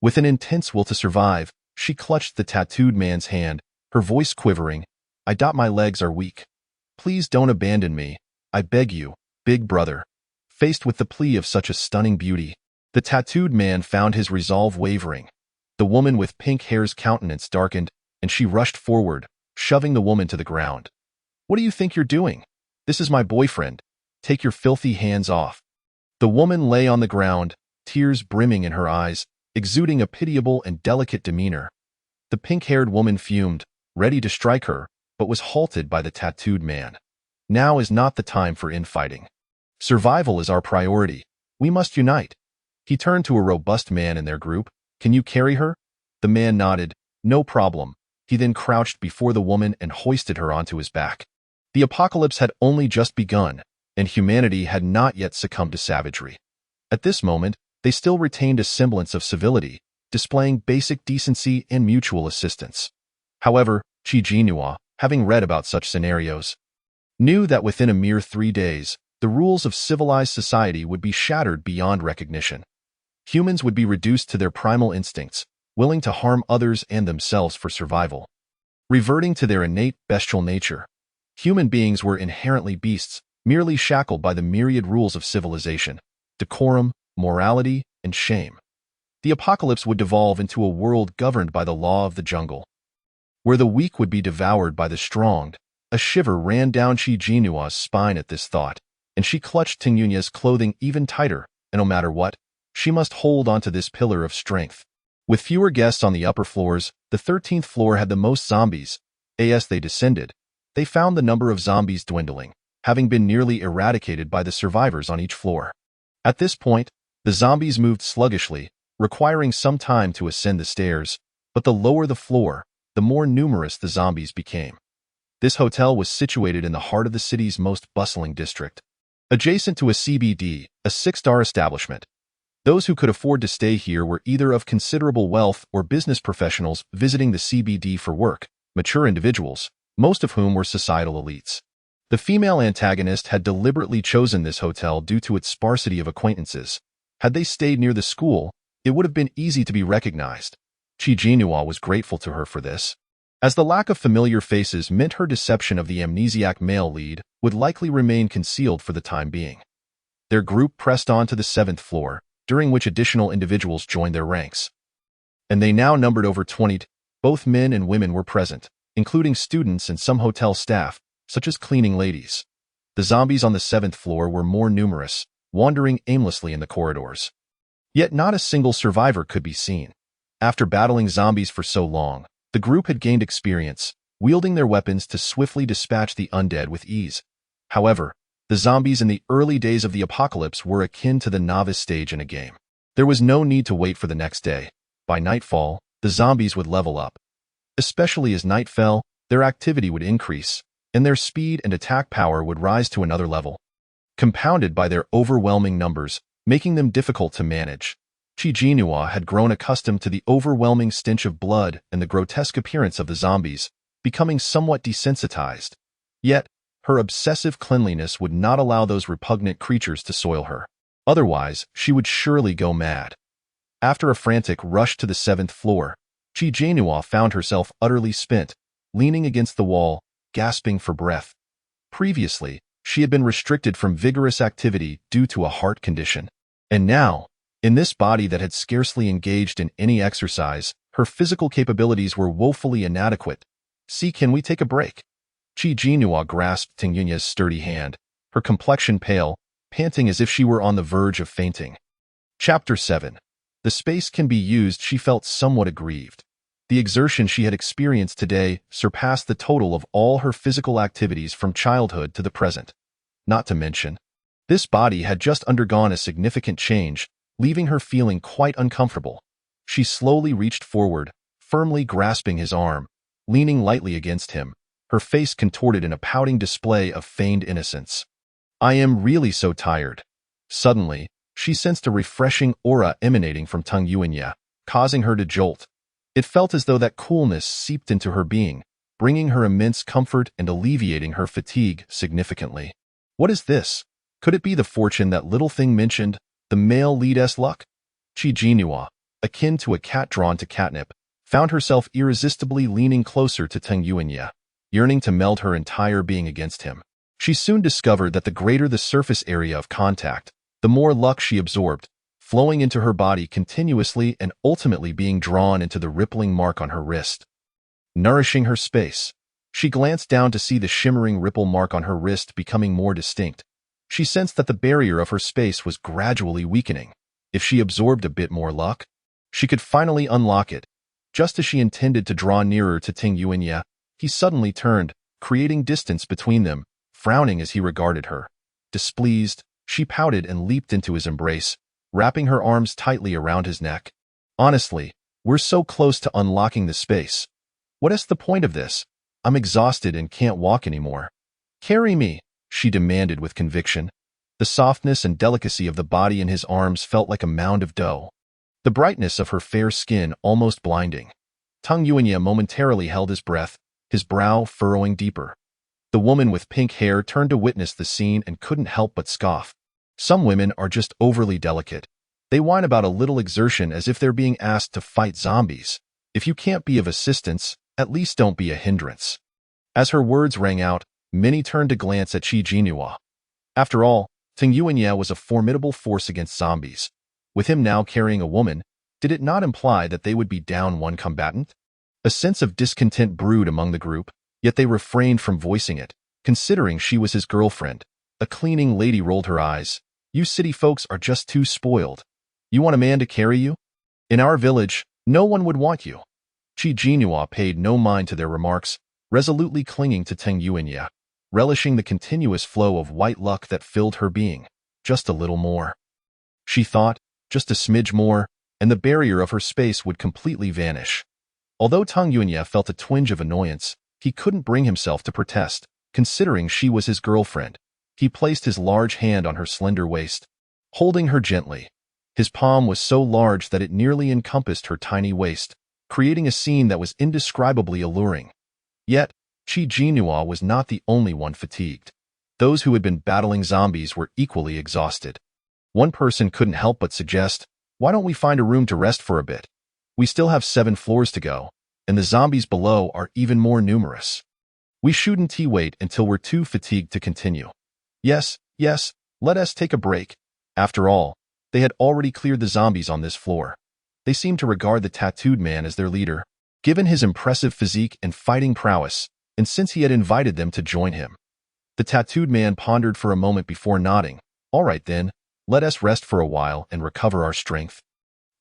With an intense will to survive, she clutched the tattooed man's hand, her voice quivering. My legs are weak. Please don't abandon me. I beg you, big brother." Faced with the plea of such a stunning beauty, the tattooed man found his resolve wavering. The woman with pink hair's countenance darkened, and she rushed forward, shoving the woman to the ground. "What do you think you're doing? This is my boyfriend. Take your filthy hands off." The woman lay on the ground, tears brimming in her eyes, exuding a pitiable and delicate demeanor. The pink-haired woman fumed, ready to strike her, but was halted by the tattooed man. "Now is not the time for infighting. Survival is our priority. We must unite." He turned to a robust man in their group. "Can you carry her?" The man nodded. "No problem." He then crouched before the woman and hoisted her onto his back. The apocalypse had only just begun, and humanity had not yet succumbed to savagery. At this moment, they still retained a semblance of civility, displaying basic decency and mutual assistance. However, Chi Jinhua, having read about such scenarios, knew that within a mere 3 days, the rules of civilized society would be shattered beyond recognition. Humans would be reduced to their primal instincts, willing to harm others and themselves for survival. Reverting to their innate bestial nature, human beings were inherently beasts, merely shackled by the myriad rules of civilization, decorum, morality, and shame. The apocalypse would devolve into a world governed by the law of the jungle. where the weak would be devoured by the strong. A shiver ran down Chi Jinua's spine at this thought, and she clutched Ting Yunya's clothing even tighter, and no matter what, she must hold onto this pillar of strength. With fewer guests on the upper floors, the 13th floor had the most zombies. As they descended, they found the number of zombies dwindling, having been nearly eradicated by the survivors on each floor. At this point, the zombies moved sluggishly, requiring some time to ascend the stairs, but the lower the floor, the more numerous the zombies became. This hotel was situated in the heart of the city's most bustling district, adjacent to a CBD, a six-star establishment. Those who could afford to stay here were either of considerable wealth or business professionals visiting the CBD for work, mature individuals, most of whom were societal elites. The female antagonist had deliberately chosen this hotel due to its sparsity of acquaintances. Had they stayed near the school, it would have been easy to be recognized. Chi Jinhua was grateful to her for this, as the lack of familiar faces meant her deception of the amnesiac male lead would likely remain concealed for the time being. Their group pressed on to the 7th floor, during which additional individuals joined their ranks. And they now numbered over 20. Both men and women were present, including students and some hotel staff, such as cleaning ladies. The zombies on the 7th floor were more numerous, wandering aimlessly in the corridors. Yet not a single survivor could be seen. After battling zombies for so long, the group had gained experience, wielding their weapons to swiftly dispatch the undead with ease. However, the zombies in the early days of the apocalypse were akin to the novice stage in a game. There was no need to wait for the next day. By nightfall, the zombies would level up. Especially as night fell, their activity would increase, and their speed and attack power would rise to another level, compounded by their overwhelming numbers, making them difficult to manage. Chi Jinhua had grown accustomed to the overwhelming stench of blood and the grotesque appearance of the zombies, becoming somewhat desensitized. Yet, her obsessive cleanliness would not allow those repugnant creatures to soil her. Otherwise, she would surely go mad. After a frantic rush to the 7th floor, Chi Jinhua found herself utterly spent, leaning against the wall, gasping for breath. Previously, she had been restricted from vigorous activity due to a heart condition. And now, in this body that had scarcely engaged in any exercise, her physical capabilities were woefully inadequate. "See, can we take a break?" Chi Jinhua grasped Ting Yunya's sturdy hand, her complexion pale, panting as if she were on the verge of fainting. Chapter 7. The space can be used. She felt somewhat aggrieved. The exertion she had experienced today surpassed the total of all her physical activities from childhood to the present. Not to mention, this body had just undergone a significant change, leaving her feeling quite uncomfortable. She slowly reached forward, firmly grasping his arm, leaning lightly against him, her face contorted in a pouting display of feigned innocence. "I am really so tired." Suddenly, she sensed a refreshing aura emanating from Tung Yuanya, causing her to jolt. It felt as though that coolness seeped into her being, bringing her immense comfort and alleviating her fatigue significantly. What is this? Could it be the fortune that little thing mentioned, the male lead's luck? Chi Jinhua, akin to a cat drawn to catnip, found herself irresistibly leaning closer to Tung Yuanya, yearning to meld her entire being against him. She soon discovered that the greater the surface area of contact, the more luck she absorbed, flowing into her body continuously and ultimately being drawn into the rippling mark on her wrist, nourishing her space. She glanced down to see the shimmering ripple mark on her wrist becoming more distinct. She sensed that the barrier of her space was gradually weakening. If she absorbed a bit more luck, she could finally unlock it. Just as she intended to draw nearer to Ting Yuanya, he suddenly turned, creating distance between them, frowning as he regarded her. Displeased, she pouted and leaped into his embrace, wrapping her arms tightly around his neck. "Honestly, we're so close to unlocking the space. What is the point of this? I'm exhausted and can't walk anymore." "Carry me," she demanded with conviction. The softness and delicacy of the body in his arms felt like a mound of dough, the brightness of her fair skin almost blinding. Tung Yuanya momentarily held his breath, his brow furrowing deeper. The woman with pink hair turned to witness the scene and couldn't help but scoff. Some women are just overly delicate. They whine about a little exertion as if they're being asked to fight zombies. If you can't be of assistance, at least don't be a hindrance. As her words rang out, many turned to glance at Chi Jinhua. After all, Tung Yuanya was a formidable force against zombies. With him now carrying a woman, did it not imply that they would be down one combatant? A sense of discontent brewed among the group, yet they refrained from voicing it, considering she was his girlfriend. A cleaning lady rolled her eyes. You city folks are just too spoiled. You want a man to carry you? In our village, no one would want you. Chi Jinhua paid no mind to their remarks, resolutely clinging to Teng Yuanya, relishing the continuous flow of white luck that filled her being. Just a little more. She thought, just a smidge more, and the barrier of her space would completely vanish. Although Teng Yuanya felt a twinge of annoyance, he couldn't bring himself to protest, considering she was his girlfriend. He placed his large hand on her slender waist, holding her gently. His palm was so large that it nearly encompassed her tiny waist, creating a scene that was indescribably alluring. Yet, Chi Jinhua was not the only one fatigued. Those who had been battling zombies were equally exhausted. One person couldn't help but suggest, why don't we find a room to rest for a bit? We still have 7 floors to go, and the zombies below are even more numerous. We shouldn't wait until we're too fatigued to continue. Yes, let us take a break. After all, they had already cleared the zombies on this floor. They seemed to regard the tattooed man as their leader, given his impressive physique and fighting prowess, and since he had invited them to join him. The tattooed man pondered for a moment before nodding. All right then, let us rest for a while and recover our strength.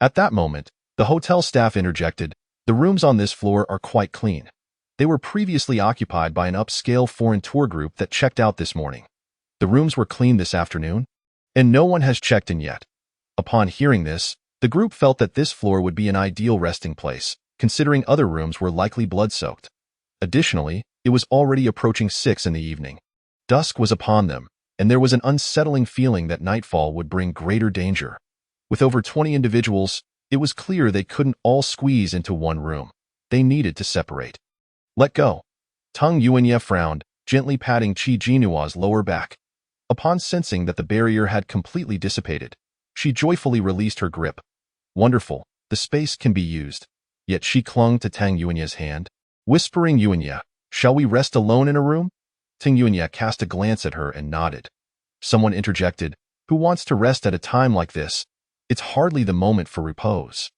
At that moment, the hotel staff interjected, the rooms on this floor are quite clean. They were previously occupied by an upscale foreign tour group that checked out this morning. The rooms were cleaned this afternoon, and no one has checked in yet. Upon hearing this, the group felt that this floor would be an ideal resting place, considering other rooms were likely blood-soaked. Additionally, it was already approaching 6 in the evening. Dusk was upon them, and there was an unsettling feeling that nightfall would bring greater danger. With over 20 individuals, it was clear they couldn't all squeeze into one room. They needed to separate. Let go. Teng Yuanya frowned, gently patting Chi Jinua's lower back. Upon sensing that the barrier had completely dissipated, she joyfully released her grip. Wonderful, the space can be used. Yet she clung to Teng Yuanya's hand, whispering, Yuanya, shall we rest alone in a room? Teng Yuanya cast a glance at her and nodded. Someone interjected, who wants to rest at a time like this? It's hardly the moment for repose.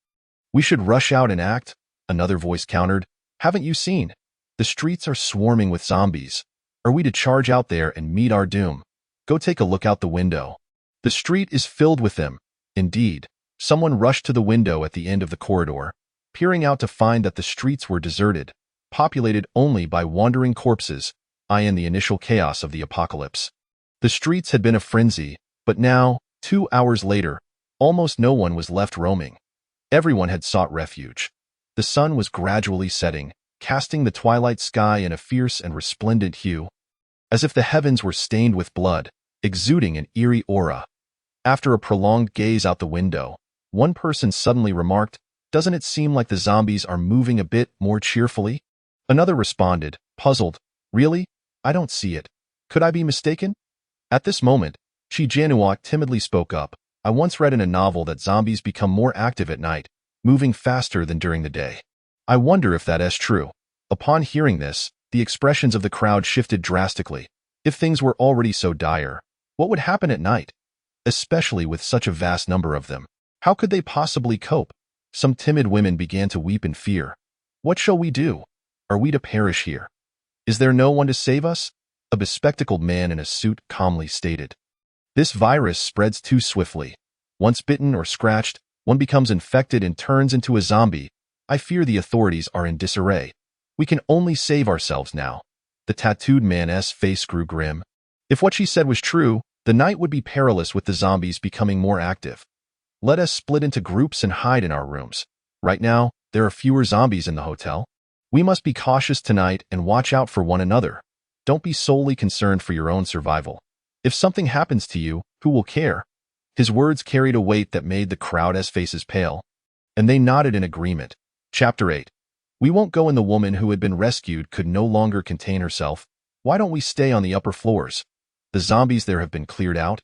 We should rush out and act, another voice countered. Haven't you seen? The streets are swarming with zombies. Are we to charge out there and meet our doom? Go take a look out the window. The street is filled with them. Indeed, someone rushed to the window at the end of the corridor, peering out to find that the streets were deserted, populated only by wandering corpses, in the initial chaos of the apocalypse. The streets had been a frenzy, but now, 2 hours later, almost no one was left roaming. Everyone had sought refuge. The sun was gradually setting, casting the twilight sky in a fierce and resplendent hue, as if the heavens were stained with blood, exuding an eerie aura. After a prolonged gaze out the window, one person suddenly remarked, doesn't it seem like the zombies are moving a bit more cheerfully? Another responded, puzzled, really? I don't see it. Could I be mistaken? At this moment, Chi Jinhua timidly spoke up. I once read in a novel that zombies become more active at night, moving faster than during the day. I wonder if that is true. Upon hearing this, the expressions of the crowd shifted drastically. If things were already so dire, what would happen at night? Especially with such a vast number of them. How could they possibly cope? Some timid women began to weep in fear. What shall we do? Are we to perish here? Is there no one to save us? A bespectacled man in a suit calmly stated. This virus spreads too swiftly. Once bitten or scratched, one becomes infected and turns into a zombie. I fear the authorities are in disarray. We can only save ourselves now. The tattooed man's face grew grim. If what she said was true, the night would be perilous with the zombies becoming more active. Let us split into groups and hide in our rooms. Right now, there are fewer zombies in the hotel. We must be cautious tonight and watch out for one another. Don't be solely concerned for your own survival. If something happens to you, who will care? His words carried a weight that made the crowd's faces pale, and they nodded in agreement. Chapter 8. We won't go in. The woman who had been rescued could no longer contain herself. Why don't we stay on the upper floors? The zombies there have been cleared out,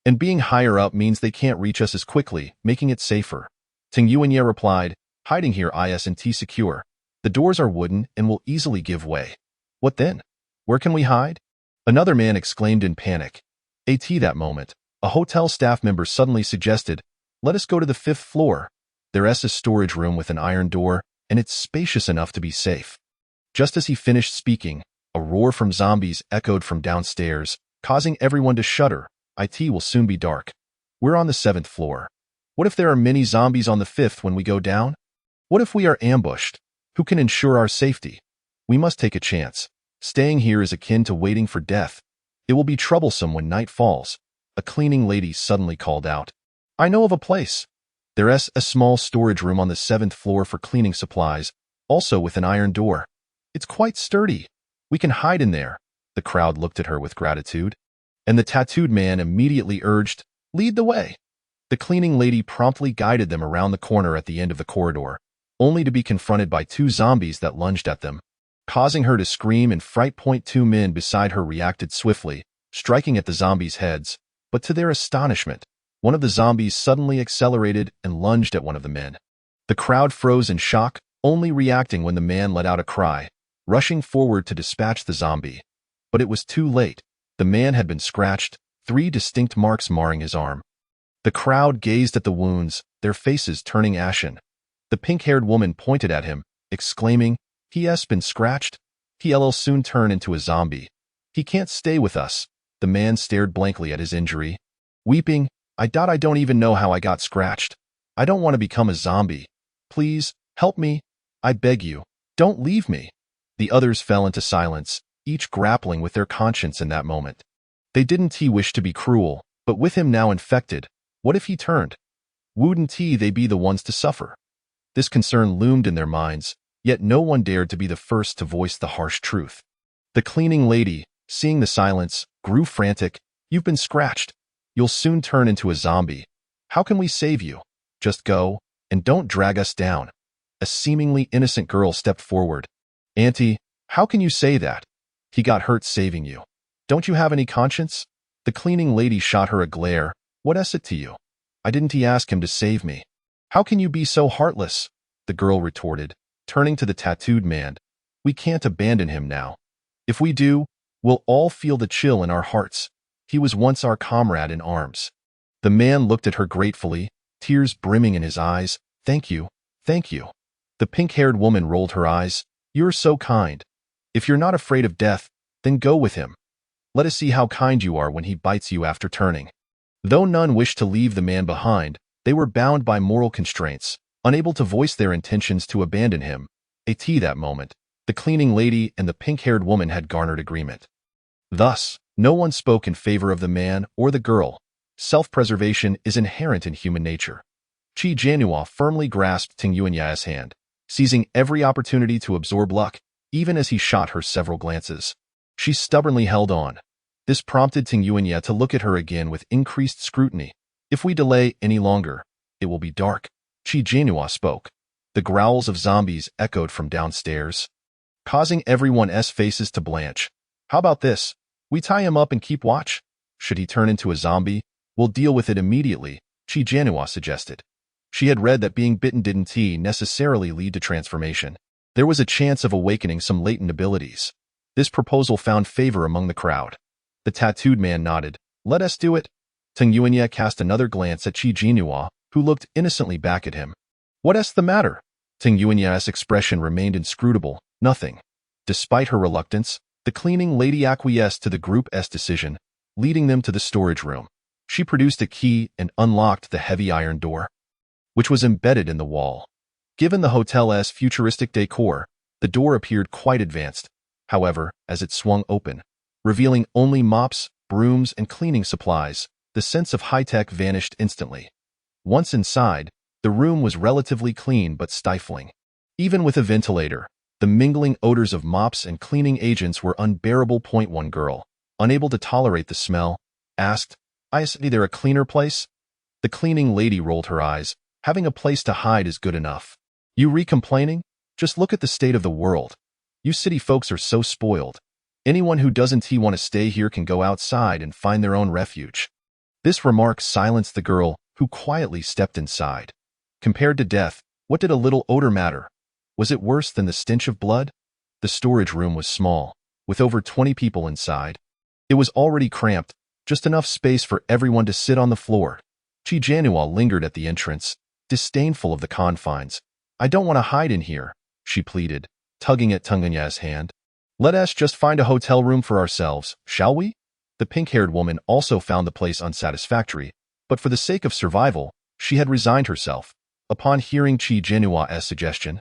and being higher up means they can't reach us as quickly, making it safer. Teng Yuanya replied, hiding here isn't secure. The doors are wooden and will easily give way. What then? Where can we hide? Another man exclaimed in panic. At that moment, a hotel staff member suddenly suggested, let us go to the 5th floor. There is a storage room with an iron door, and it's spacious enough to be safe. Just as he finished speaking, a roar from zombies echoed from downstairs, causing everyone to shudder. It will soon be dark. We're on the 7th floor. What if there are many zombies on the 5th when we go down? What if we are ambushed? Who can ensure our safety? We must take a chance. Staying here is akin to waiting for death. It will be troublesome when night falls. A cleaning lady suddenly called out. I know of a place. There's a small storage room on the 7th floor for cleaning supplies, also with an iron door. It's quite sturdy. We can hide in there. The crowd looked at her with gratitude, and the tattooed man immediately urged, lead the way. The cleaning lady promptly guided them around the corner at the end of the corridor, only to be confronted by 2 zombies that lunged at them, causing her to scream in fright. 2 men beside her reacted swiftly, striking at the zombies' heads, but to their astonishment, one of the zombies suddenly accelerated and lunged at one of the men. The crowd froze in shock, only reacting when the man let out a cry, rushing forward to dispatch the zombie. But it was too late. The man had been scratched, 3 distinct marks marring his arm. The crowd gazed at the wounds, their faces turning ashen. The pink-haired woman pointed at him, exclaiming, He's been scratched? He'll soon turn into a zombie. He can't stay with us. The man stared blankly at his injury, weeping, I don't even know how I got scratched. I don't want to become a zombie. Please, help me. I beg you. Don't leave me. The others fell into silence, each grappling with their conscience in that moment. They didn't wish to be cruel, but with him now infected, what if he turned? Wouldn't they be the ones to suffer? This concern loomed in their minds, yet no one dared to be the first to voice the harsh truth. The cleaning lady, seeing the silence, grew frantic. You've been scratched. You'll soon turn into a zombie. How can we save you? Just go, and don't drag us down. A seemingly innocent girl stepped forward. Auntie, how can you say that? He got hurt saving you. Don't you have any conscience? The cleaning lady shot her a glare. What's it to you? I didn't ask him to save me. How can you be so heartless? The girl retorted, turning to the tattooed man. We can't abandon him now. If we do, we'll all feel the chill in our hearts. He was once our comrade in arms. The man looked at her gratefully, tears brimming in his eyes. Thank you, thank you. The pink-haired woman rolled her eyes. You're so kind. If you're not afraid of death, then go with him. Let us see how kind you are when he bites you after turning. Though none wished to leave the man behind, they were bound by moral constraints, unable to voice their intentions to abandon him. That moment, the cleaning lady and the pink-haired woman had garnered agreement. Thus, no one spoke in favor of the man or the girl. Self-preservation is inherent in human nature. Qi Jianhua firmly grasped Ting Yuanya's hand, seizing every opportunity to absorb luck, even as he shot her several glances. She stubbornly held on. This prompted Ting Yuanya to look at her again with increased scrutiny. If we delay any longer, it will be dark. Qi Jianhua spoke. The growls of zombies echoed from downstairs, causing everyone's faces to blanch. How about this? We tie him up and keep watch? Should he turn into a zombie, we'll deal with it immediately, Qi Jianhua suggested. She had read that being bitten didn't necessarily lead to transformation. There was a chance of awakening some latent abilities. This proposal found favor among the crowd. The tattooed man nodded. Let us do it. Ting Yuanya cast another glance at Qi Jianhua, who looked innocently back at him. What's the matter? Ting Yuanya's expression remained inscrutable. Nothing. Despite her reluctance, the cleaning lady acquiesced to the group's decision, leading them to the storage room. She produced a key and unlocked the heavy iron door, which was embedded in the wall. Given the hotel's futuristic decor, the door appeared quite advanced. However, as it swung open, revealing only mops, brooms, and cleaning supplies, the sense of high-tech vanished instantly. Once inside, the room was relatively clean but stifling. Even with a ventilator, the mingling odors of mops and cleaning agents were unbearable. One girl, unable to tolerate the smell, asked, Is there a cleaner place? The cleaning lady rolled her eyes. Having a place to hide is good enough. You complaining? Just look at the state of the world. You city folks are so spoiled. Anyone who doesn't want to stay here can go outside and find their own refuge. This remark silenced the girl, who quietly stepped inside. Compared to death, what did a little odor matter? Was it worse than the stench of blood? The storage room was small, with over 20 people inside. It was already cramped, just enough space for everyone to sit on the floor. Qi Jianhua lingered at the entrance, disdainful of the confines. I don't want to hide in here. she pleaded, tugging at Teng Yunya's hand. Let us just find a hotel room for ourselves, shall we? The pink-haired woman also found the place unsatisfactory, but for the sake of survival, she had resigned herself. Upon hearing Qi Jinua's suggestion,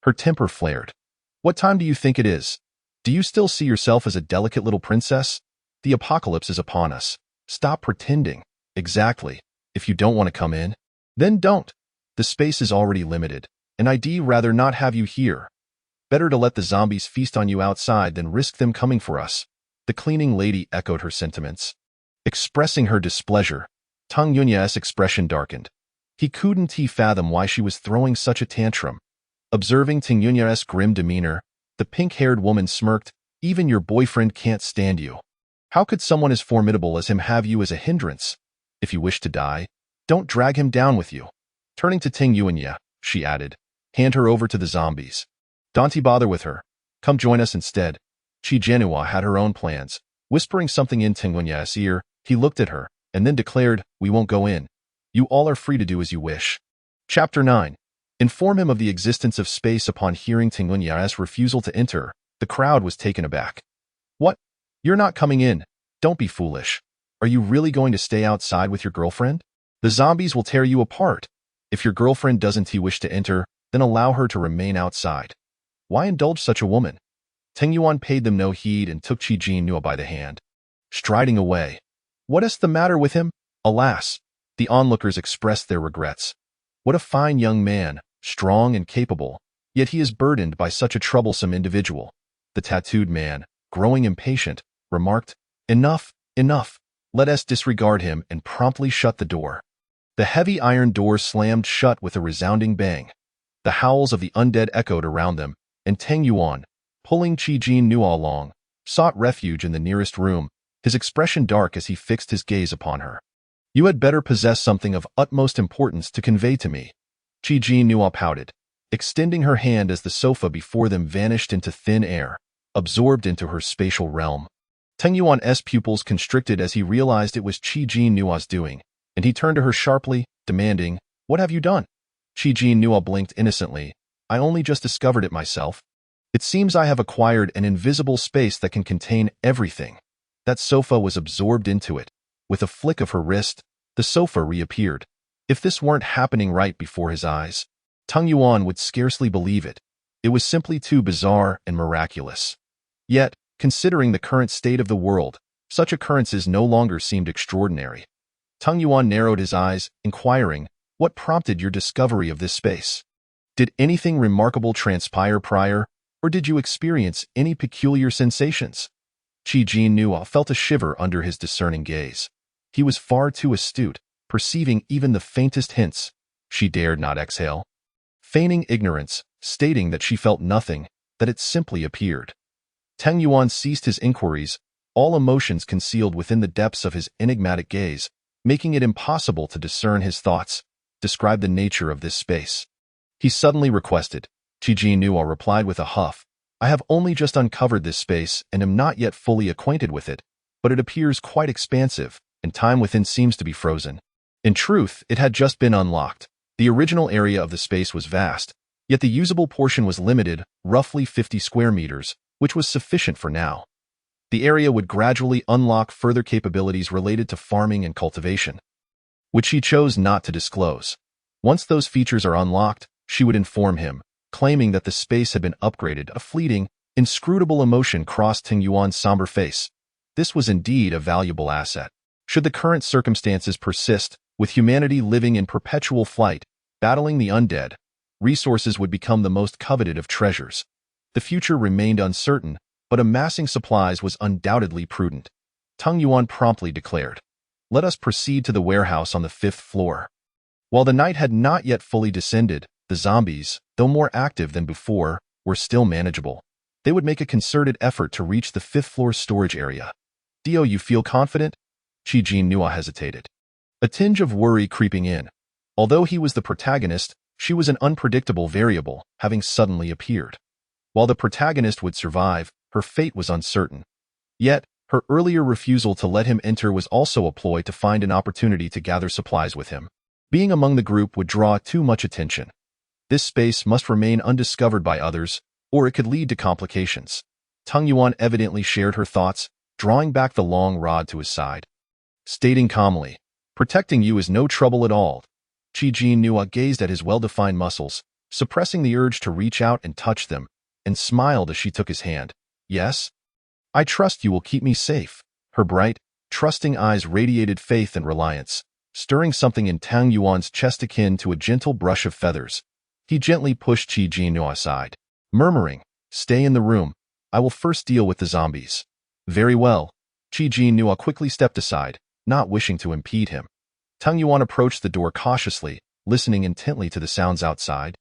her temper flared. What time do you think it is? Do you still see yourself as a delicate little princess? The apocalypse is upon us. Stop pretending. Exactly. If you don't want to come in, then don't. The space is already limited, and I'd rather not have you here. Better to let the zombies feast on you outside than risk them coming for us. The cleaning lady echoed her sentiments. Expressing her displeasure, Teng Yunya's expression darkened. He couldn't fathom why she was throwing such a tantrum. Observing Teng Yunya's grim demeanor, the pink-haired woman smirked. Even your boyfriend can't stand you. How could someone as formidable as him have you as a hindrance? If you wish to die, don't drag him down with you. Turning to Teng Yunya, she added, hand her over to the zombies. Don't bother with her. Come join us instead. Qi Jinua had her own plans. Whispering something in Teng Yunya's ear, he looked at her, and then declared, we won't go in. You all are free to do as you wish. Chapter 9. Inform him of the existence of space. Upon hearing Teng Yunya's refusal to enter, the crowd was taken aback. What? You're not coming in. Don't be foolish. Are you really going to stay outside with your girlfriend? The zombies will tear you apart. If your girlfriend doesn't wish to enter, then allow her to remain outside. Why indulge such a woman? Teng Yuan paid them no heed and took Qi Jinua by the hand, striding away. What is the matter with him? Alas, the onlookers expressed their regrets. What a fine young man, strong and capable, yet he is burdened by such a troublesome individual. The tattooed man, growing impatient, remarked, Enough, enough. Let us disregard him, and promptly shut the door. The heavy iron door slammed shut with a resounding bang. The howls of the undead echoed around them, and Teng Yuan, pulling Qi Jinua along, sought refuge in the nearest room, his expression dark as he fixed his gaze upon her. You had better possess something of utmost importance to convey to me. Qi Jinua pouted, extending her hand as the sofa before them vanished into thin air, absorbed into her spatial realm. Teng Yuan's pupils constricted as he realized it was Qi Jinua's doing, and he turned to her sharply, demanding, What have you done? Qi Jinua blinked innocently. I only just discovered it myself. It seems I have acquired an invisible space that can contain everything. That sofa was absorbed into it. With a flick of her wrist, the sofa reappeared. If this weren't happening right before his eyes, Teng Yuan would scarcely believe it. It was simply too bizarre and miraculous. Yet, considering the current state of the world, such occurrences no longer seemed extraordinary. Teng Yuan narrowed his eyes, inquiring, What prompted your discovery of this space? Did anything remarkable transpire prior, or did you experience any peculiar sensations? Qi Jinua felt a shiver under his discerning gaze. He was far too astute, perceiving even the faintest hints. She dared not exhale, feigning ignorance, stating that she felt nothing, that it simply appeared. Teng Yuan ceased his inquiries, all emotions concealed within the depths of his enigmatic gaze, making it impossible to discern his thoughts, describe the nature of this space. He suddenly requested. Qi Jinua replied with a huff, I have only just uncovered this space and am not yet fully acquainted with it, but it appears quite expansive, and time within seems to be frozen. In truth, it had just been unlocked. The original area of the space was vast, yet the usable portion was limited, roughly 50 square meters, which was sufficient for now. The area would gradually unlock further capabilities related to farming and cultivation, which she chose not to disclose. Once those features are unlocked, she would inform him, claiming that the space had been upgraded. A fleeting, inscrutable emotion crossed Teng Yuan's somber face. This was indeed a valuable asset. Should the current circumstances persist, with humanity living in perpetual flight, battling the undead, resources would become the most coveted of treasures. The future remained uncertain, but amassing supplies was undoubtedly prudent. Teng Yuan promptly declared, Let us proceed to the warehouse on the 5th floor. While the night had not yet fully descended, the zombies, though more active than before, were still manageable. They would make a concerted effort to reach the 5th floor storage area. Dio, you feel confident? Qi Jinua hesitated, a tinge of worry creeping in. Although he was the protagonist, she was an unpredictable variable, having suddenly appeared. While the protagonist would survive, her fate was uncertain. Yet, her earlier refusal to let him enter was also a ploy to find an opportunity to gather supplies with him. Being among the group would draw too much attention. This space must remain undiscovered by others, or it could lead to complications. Tung Yuan evidently shared her thoughts, drawing back the long rod to his side. Stating calmly, "Protecting you is no trouble at all." Qi Jin Nua gazed at his well-defined muscles, suppressing the urge to reach out and touch them, and smiled as she took his hand. "Yes? I trust you will keep me safe." Her bright, trusting eyes radiated faith and reliance, stirring something in Tung Yuan's chest akin to a gentle brush of feathers. He gently pushed Qi Jin Nua aside, murmuring, "Stay in the room. I will first deal with the zombies." "Very well." Qi Jin Nua quickly stepped aside, not wishing to impede him. Tung Yuan approached the door cautiously, listening intently to the sounds outside.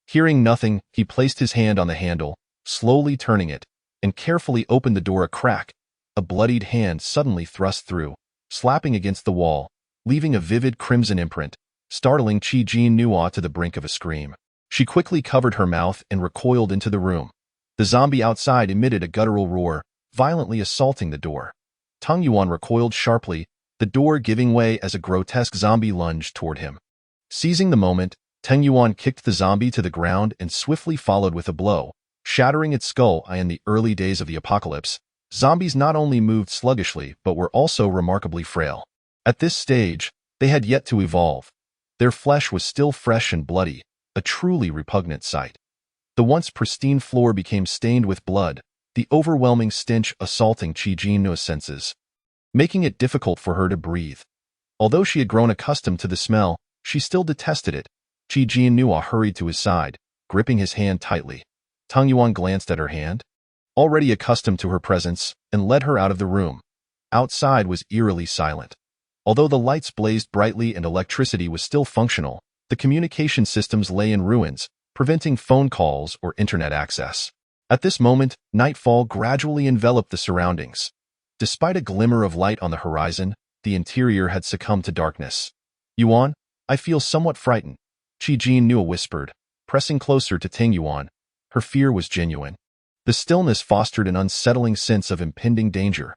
Hearing nothing, he placed his hand on the handle, slowly turning it, and carefully opened the door a crack. A bloodied hand suddenly thrust through, slapping against the wall, leaving a vivid crimson imprint, startling Qi Jin Nua to the brink of a scream. She quickly covered her mouth and recoiled into the room. The zombie outside emitted a guttural roar, violently assaulting the door. Tung Yuan recoiled sharply, the door giving way as a grotesque zombie lunged toward him. Seizing the moment, Tung Yuan kicked the zombie to the ground and swiftly followed with a blow, shattering its skull. In the early days of the apocalypse, zombies not only moved sluggishly but were also remarkably frail. At this stage, they had yet to evolve. Their flesh was still fresh and bloody, a truly repugnant sight. The once pristine floor became stained with blood, the overwhelming stench assaulting Qi Jin Nua's senses, making it difficult for her to breathe. Although she had grown accustomed to the smell, she still detested it. Qi Jin Nua hurried to his side, gripping his hand tightly. Tung Yuan glanced at her hand, already accustomed to her presence, and led her out of the room. Outside was eerily silent. Although the lights blazed brightly and electricity was still functional, the communication systems lay in ruins, preventing phone calls or internet access. At this moment, nightfall gradually enveloped the surroundings. Despite a glimmer of light on the horizon, the interior had succumbed to darkness. "Yuan, I feel somewhat frightened," Qi Jin Nua whispered, pressing closer to Tung Yuan. Her fear was genuine. The stillness fostered an unsettling sense of impending danger.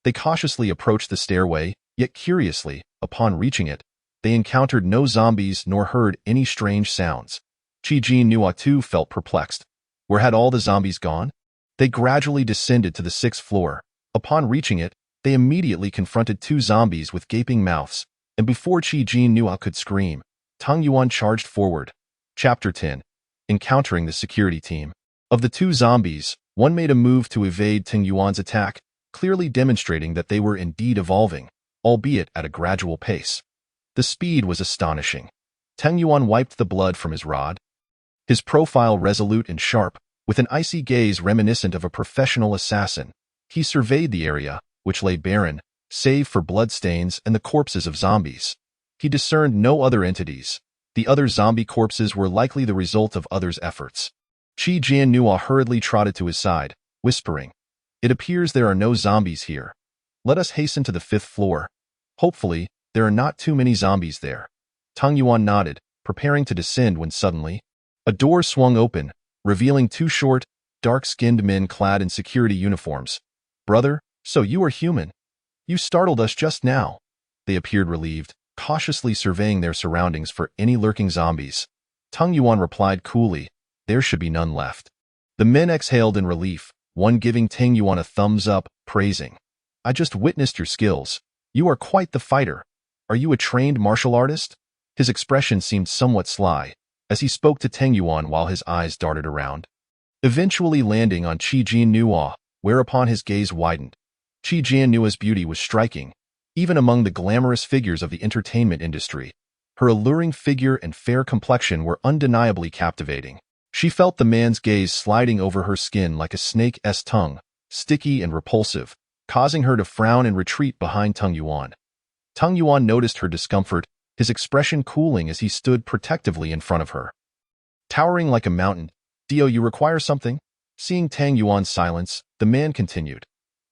They cautiously approached the stairway, yet curiously, upon reaching it, they encountered no zombies nor heard any strange sounds. Qi Jin Nua too felt perplexed. Where had all the zombies gone? They gradually descended to the 6th floor. Upon reaching it, they immediately confronted 2 zombies with gaping mouths, and before Qi Jin Nua could scream, Tung Yuan charged forward. Chapter 10. Encountering the security team. Of the 2 zombies, one made a move to evade Tung Yuan's attack, clearly demonstrating that they were indeed evolving, albeit at a gradual pace. The speed was astonishing. Tung Yuan wiped the blood from his rod. His profile resolute and sharp, with an icy gaze reminiscent of a professional assassin, he surveyed the area, which lay barren, save for bloodstains and the corpses of zombies. He discerned no other entities. The other zombie corpses were likely the result of others' efforts. Qi Jin Nua hurriedly trotted to his side, whispering, "It appears there are no zombies here. Let us hasten to the 5th floor. Hopefully, there are not too many zombies there." Tung Yuan nodded, preparing to descend when suddenly, a door swung open, revealing 2 short, dark-skinned men clad in security uniforms. "Brother, so you are human. You startled us just now." They appeared relieved, cautiously surveying their surroundings for any lurking zombies. Tung Yuan replied coolly, "There should be none left." The men exhaled in relief, one giving Tung Yuan a thumbs up, praising, "I just witnessed your skills. You are quite the fighter. Are you a trained martial artist?" His expression seemed somewhat sly, as he spoke to Tung Yuan while his eyes darted around, eventually landing on Qi Jin Nua, whereupon his gaze widened. Qi Jin Nua's beauty was striking, even among the glamorous figures of the entertainment industry. Her alluring figure and fair complexion were undeniably captivating. She felt the man's gaze sliding over her skin like a snake's tongue, sticky and repulsive, causing her to frown and retreat behind Tung Yuan. Tung Yuan noticed her discomfort, his expression cooling as he stood protectively in front of her. Towering like a mountain, "Do you require something?" Seeing Tung Yuan's silence, the man continued,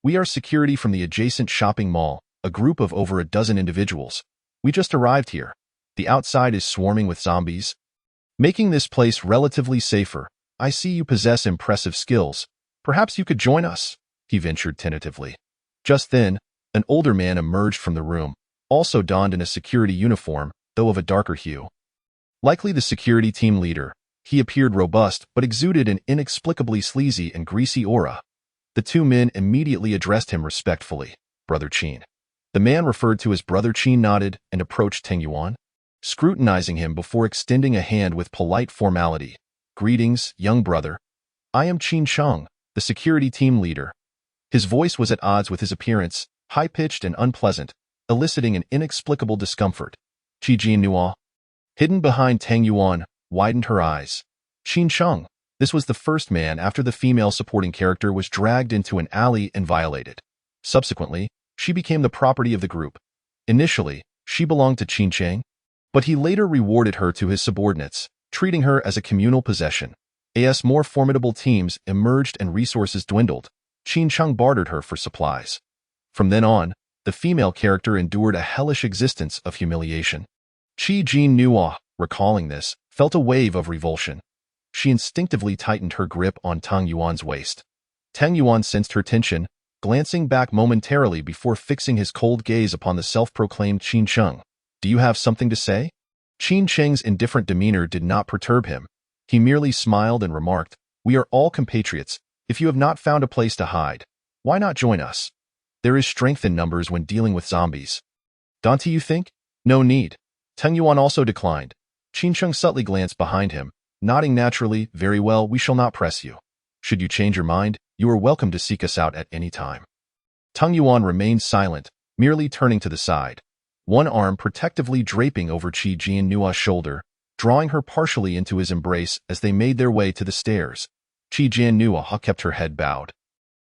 "We are security from the adjacent shopping mall, a group of over a dozen individuals. We just arrived here. The outside is swarming with zombies, making this place relatively safer. I see you possess impressive skills. Perhaps you could join us," he ventured tentatively. Just then, an older man emerged from the room, also donned in a security uniform, though of a darker hue. Likely the security team leader, He appeared robust, but exuded an inexplicably sleazy and greasy aura. The two men immediately addressed him respectfully. Brother Qin. The man referred to as Brother Qin nodded and approached Teng Yuan, scrutinizing him before extending a hand with polite formality. Greetings, young brother. I am Qin Sheng, the security team leader. His voice was at odds with his appearance, high-pitched and unpleasant, eliciting an inexplicable discomfort. Qi Nua, hidden behind Teng Yuan, widened her eyes. Qin Sheng. This was the first man after the female supporting character was dragged into an alley and violated. Subsequently, she became the property of the group. Initially, she belonged to Qin Cheng, but he later rewarded her to his subordinates, treating her as a communal possession. As more formidable teams emerged and resources dwindled, Qin Sheng bartered her for supplies. From then on, the female character endured a hellish existence of humiliation. Qi Nua, recalling this, felt a wave of revulsion. She instinctively tightened her grip on Teng Yuan's waist. Teng Yuan sensed her tension, glancing back momentarily before fixing his cold gaze upon the self-proclaimed Qin Sheng. Do you have something to say? Qin Sheng's indifferent demeanor did not perturb him. He merely smiled and remarked, We are all compatriots. If you have not found a place to hide, why not join us? There is strength in numbers when dealing with zombies. Dante, you think? No need. Teng Yuan also declined. Qin Sheng subtly glanced behind him, nodding naturally. Very well, we shall not press you. Should you change your mind, you are welcome to seek us out at any time. Teng Yuan remained silent, merely turning to the side, one arm protectively draping over Qi Nua's shoulder, drawing her partially into his embrace as they made their way to the stairs. Qi Nua kept her head bowed.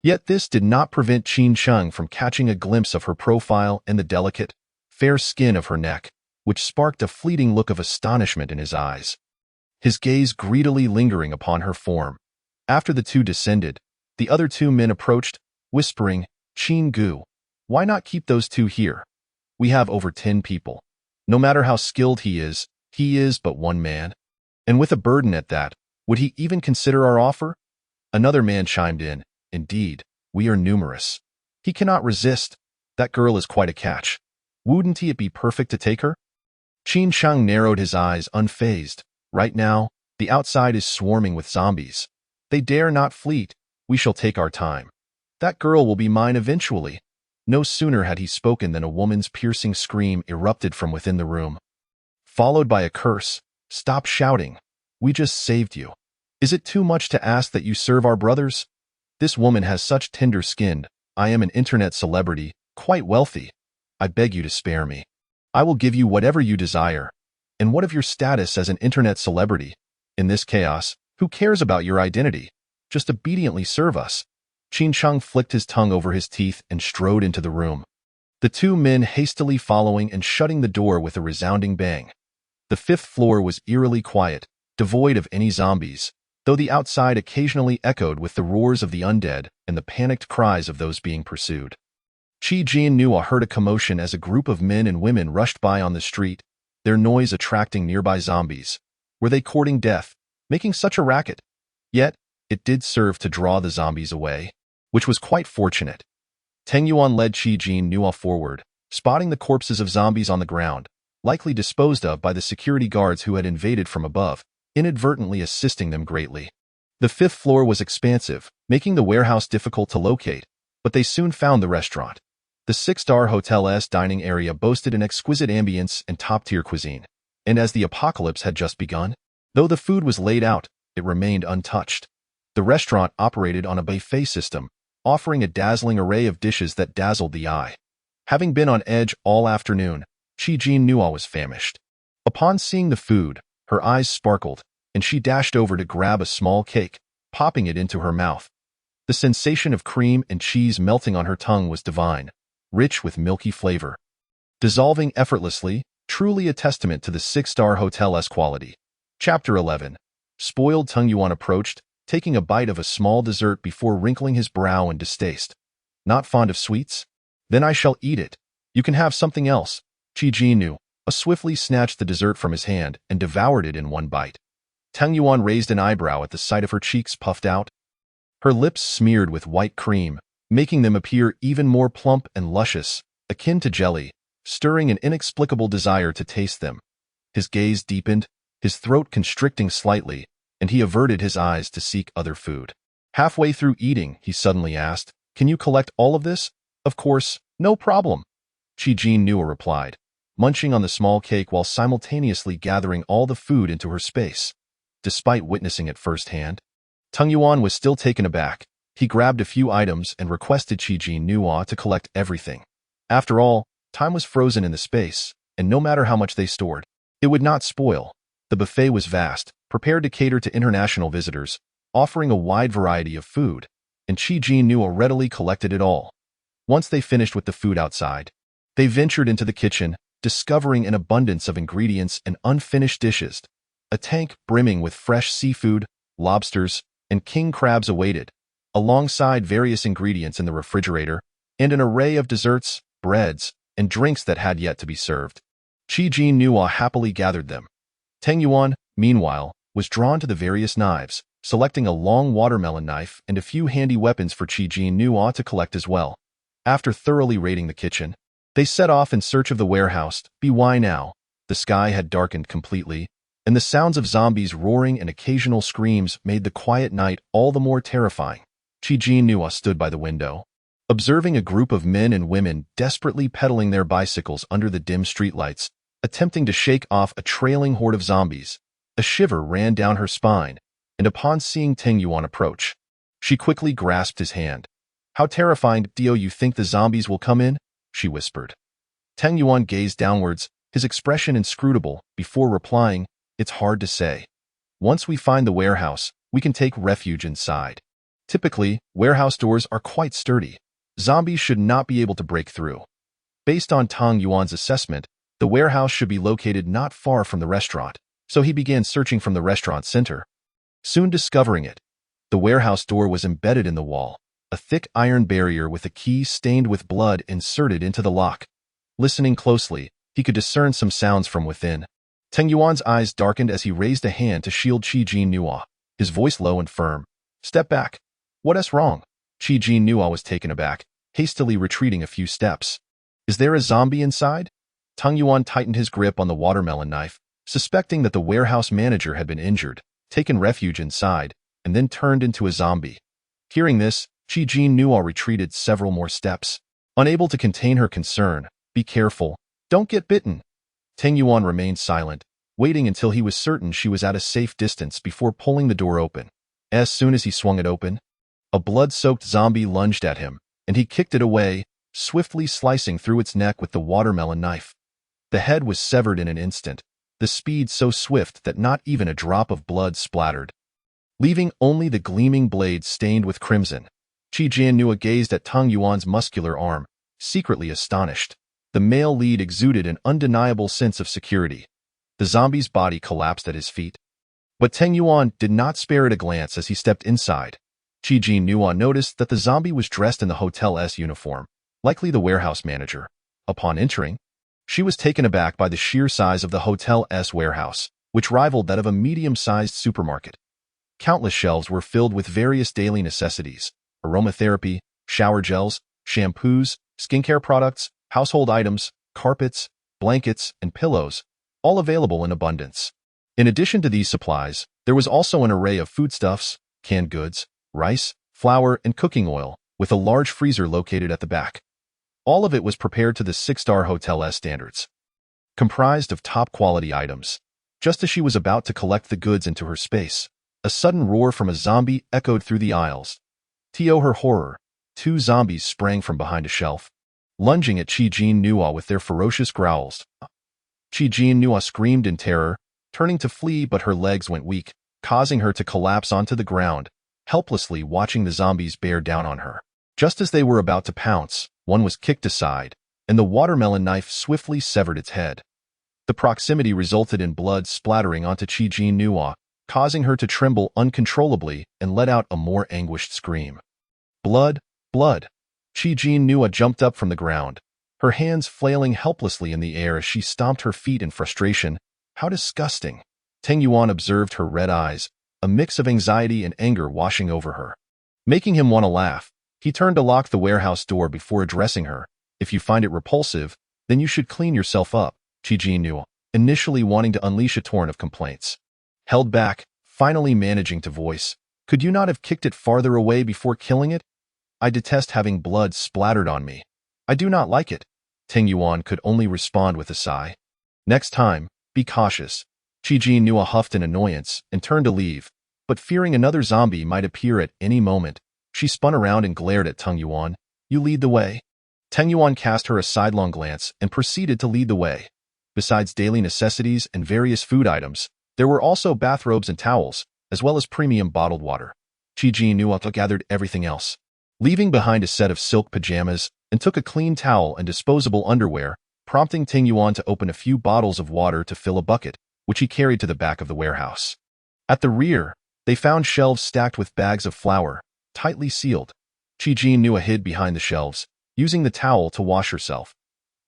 Yet this did not prevent Qin Sheng from catching a glimpse of her profile and the delicate, fair skin of her neck, which sparked a fleeting look of astonishment in his eyes. His gaze greedily lingering upon her form. After the two descended, the other two men approached, whispering, Qin Gu, why not keep those two here? We have over 10 people. No matter how skilled he is but one man. And with a burden at that, would he even consider our offer? Another man chimed in, Indeed, we are numerous. He cannot resist. That girl is quite a catch. Wouldn't it be perfect to take her? Qin Sheng narrowed his eyes, unfazed. Right now, the outside is swarming with zombies. They dare not flee. We shall take our time. That girl will be mine eventually. No sooner had he spoken than a woman's piercing scream erupted from within the room, followed by a curse. Stop shouting. We just saved you. Is it too much to ask that you serve our brothers? This woman has such tender skin. I am an internet celebrity, quite wealthy. I beg you to spare me. I will give you whatever you desire. And what of your status as an internet celebrity? In this chaos, who cares about your identity? Just obediently serve us. Qin Sheng flicked his tongue over his teeth and strode into the room, the two men hastily following and shutting the door with a resounding bang. The 5th floor was eerily quiet, devoid of any zombies, though the outside occasionally echoed with the roars of the undead and the panicked cries of those being pursued. Qi Nua heard a commotion as a group of men and women rushed by on the street, their noise attracting nearby zombies. Were they courting death, making such a racket? Yet, it did serve to draw the zombies away, which was quite fortunate. Teng Yuan led Qi Nua forward, spotting the corpses of zombies on the ground, likely disposed of by the security guards who had invaded from above, inadvertently assisting them greatly. The 5th floor was expansive, making the warehouse difficult to locate, but they soon found the restaurant. The 6-star hotel's dining area boasted an exquisite ambience and top-tier cuisine, and as the apocalypse had just begun, though the food was laid out, it remained untouched. The restaurant operated on a buffet system, offering a dazzling array of dishes that dazzled the eye. Having been on edge all afternoon, Qi Nua was famished. Upon seeing the food, her eyes sparkled, and she dashed over to grab a small cake, popping it into her mouth. The sensation of cream and cheese melting on her tongue was divine, rich with milky flavor, dissolving effortlessly, truly a testament to the 6-star hotel's quality. Chapter 11. Spoiled Teng Yuan approached, taking a bite of a small dessert before wrinkling his brow in distaste. Not fond of sweets? Then I shall eat it. You can have something else. Qi Jinu swiftly snatched the dessert from his hand and devoured it in one bite. Teng Yuan raised an eyebrow at the sight of her cheeks puffed out, her lips smeared with white cream, making them appear even more plump and luscious, akin to jelly, stirring an inexplicable desire to taste them. His gaze deepened, his throat constricting slightly, and he averted his eyes to seek other food. Halfway through eating, he suddenly asked, "Can you collect all of this?" "Of course, no problem," Qi Nua replied, munching on the small cake while simultaneously gathering all the food into her space. Despite witnessing it firsthand, Tung Yuan was still taken aback. He grabbed a few items and requested Qi Nua to collect everything. After all, time was frozen in the space, and no matter how much they stored, it would not spoil. The buffet was vast, prepared to cater to international visitors, offering a wide variety of food, and Qi Nua readily collected it all. Once they finished with the food outside, they ventured into the kitchen, discovering an abundance of ingredients and unfinished dishes. A tank brimming with fresh seafood, lobsters, and king crabs awaited, alongside various ingredients in the refrigerator, and an array of desserts, breads, and drinks that had yet to be served. Qi Nua happily gathered them. Teng Yuan, meanwhile, was drawn to the various knives, selecting a long watermelon knife and a few handy weapons for Qi Nua to collect as well. After thoroughly raiding the kitchen, they set off in search of the warehouse. By now, the sky had darkened completely, and the sounds of zombies roaring and occasional screams made the quiet night all the more terrifying. Qi Nua stood by the window, observing a group of men and women desperately pedaling their bicycles under the dim streetlights, attempting to shake off a trailing horde of zombies. A shiver ran down her spine, and upon seeing Teng Yuan approach, she quickly grasped his hand. "How terrifying do you think the zombies will come in?" she whispered. Teng Yuan gazed downwards, his expression inscrutable, before replying, "It's hard to say. Once we find the warehouse, we can take refuge inside. Typically, warehouse doors are quite sturdy. Zombies should not be able to break through." Based on Teng Yuan's assessment, the warehouse should be located not far from the restaurant, so he began searching from the restaurant center. Soon discovering it, the warehouse door was embedded in the wall, a thick iron barrier with a key stained with blood inserted into the lock. Listening closely, he could discern some sounds from within. Teng Yuan's eyes darkened as he raised a hand to shield Qi Nua, his voice low and firm. "Step back. What's wrong?" Qi Nua was taken aback, hastily retreating a few steps. "Is there a zombie inside?" Teng Yuan tightened his grip on the watermelon knife, suspecting that the warehouse manager had been injured, taken refuge inside, and then turned into a zombie. Hearing this, Qi Nua retreated several more steps. Unable to contain her concern, "Be careful. Don't get bitten." Teng Yuan remained silent, waiting until he was certain she was at a safe distance before pulling the door open. As soon as he swung it open, a blood-soaked zombie lunged at him, and he kicked it away, swiftly slicing through its neck with the watermelon knife. The head was severed in an instant, the speed so swift that not even a drop of blood splattered, leaving only the gleaming blade stained with crimson. Qi Nua gazed at Teng Yuan's muscular arm, secretly astonished. The male lead exuded an undeniable sense of security. The zombie's body collapsed at his feet, but Teng Yuan did not spare it a glance as he stepped inside. Qi Nua noticed that the zombie was dressed in the hotel's uniform, likely the warehouse manager. Upon entering, she was taken aback by the sheer size of the hotel's warehouse, which rivaled that of a medium-sized supermarket. Countless shelves were filled with various daily necessities: aromatherapy, shower gels, shampoos, skincare products, household items, carpets, blankets, and pillows, all available in abundance. In addition to these supplies, there was also an array of foodstuffs, canned goods, rice, flour, and cooking oil, with a large freezer located at the back. All of it was prepared to the six-star hotel's standards, comprised of top-quality items. Just as she was about to collect the goods into her space, a sudden roar from a zombie echoed through the aisles. To her horror, two zombies sprang from behind a shelf, lunging at Qi Nua with their ferocious growls. Qi Nua screamed in terror, turning to flee, but her legs went weak, causing her to collapse onto the ground, helplessly watching the zombies bear down on her. Just as they were about to pounce, one was kicked aside, and the watermelon knife swiftly severed its head. The proximity resulted in blood splattering onto Qi Nua, causing her to tremble uncontrollably and let out a more anguished scream. "Blood! Blood!" Qi Nua jumped up from the ground, her hands flailing helplessly in the air as she stomped her feet in frustration. "How disgusting!" Teng Yuan observed her red eyes, a mix of anxiety and anger washing over her. Making him want to laugh, he turned to lock the warehouse door before addressing her. "If you find it repulsive, then you should clean yourself up." Qi Nua, initially wanting to unleash a torrent of complaints, held back, finally managing to voice, "Could you not have kicked it farther away before killing it? I detest having blood splattered on me. I do not like it." Ting Yuan could only respond with a sigh. "Next time, be cautious." Qi Nua huffed in annoyance and turned to leave, but fearing another zombie might appear at any moment, she spun around and glared at Teng Yuan. "You lead the way." Teng Yuan cast her a sidelong glance and proceeded to lead the way. Besides daily necessities and various food items, there were also bathrobes and towels, as well as premium bottled water. Qi Nua gathered everything else, leaving behind a set of silk pajamas, and took a clean towel and disposable underwear, prompting Ting Yuan to open a few bottles of water to fill a bucket, which he carried to the back of the warehouse. At the rear, they found shelves stacked with bags of flour, tightly sealed. Qi Nua hid behind the shelves, using the towel to wash herself.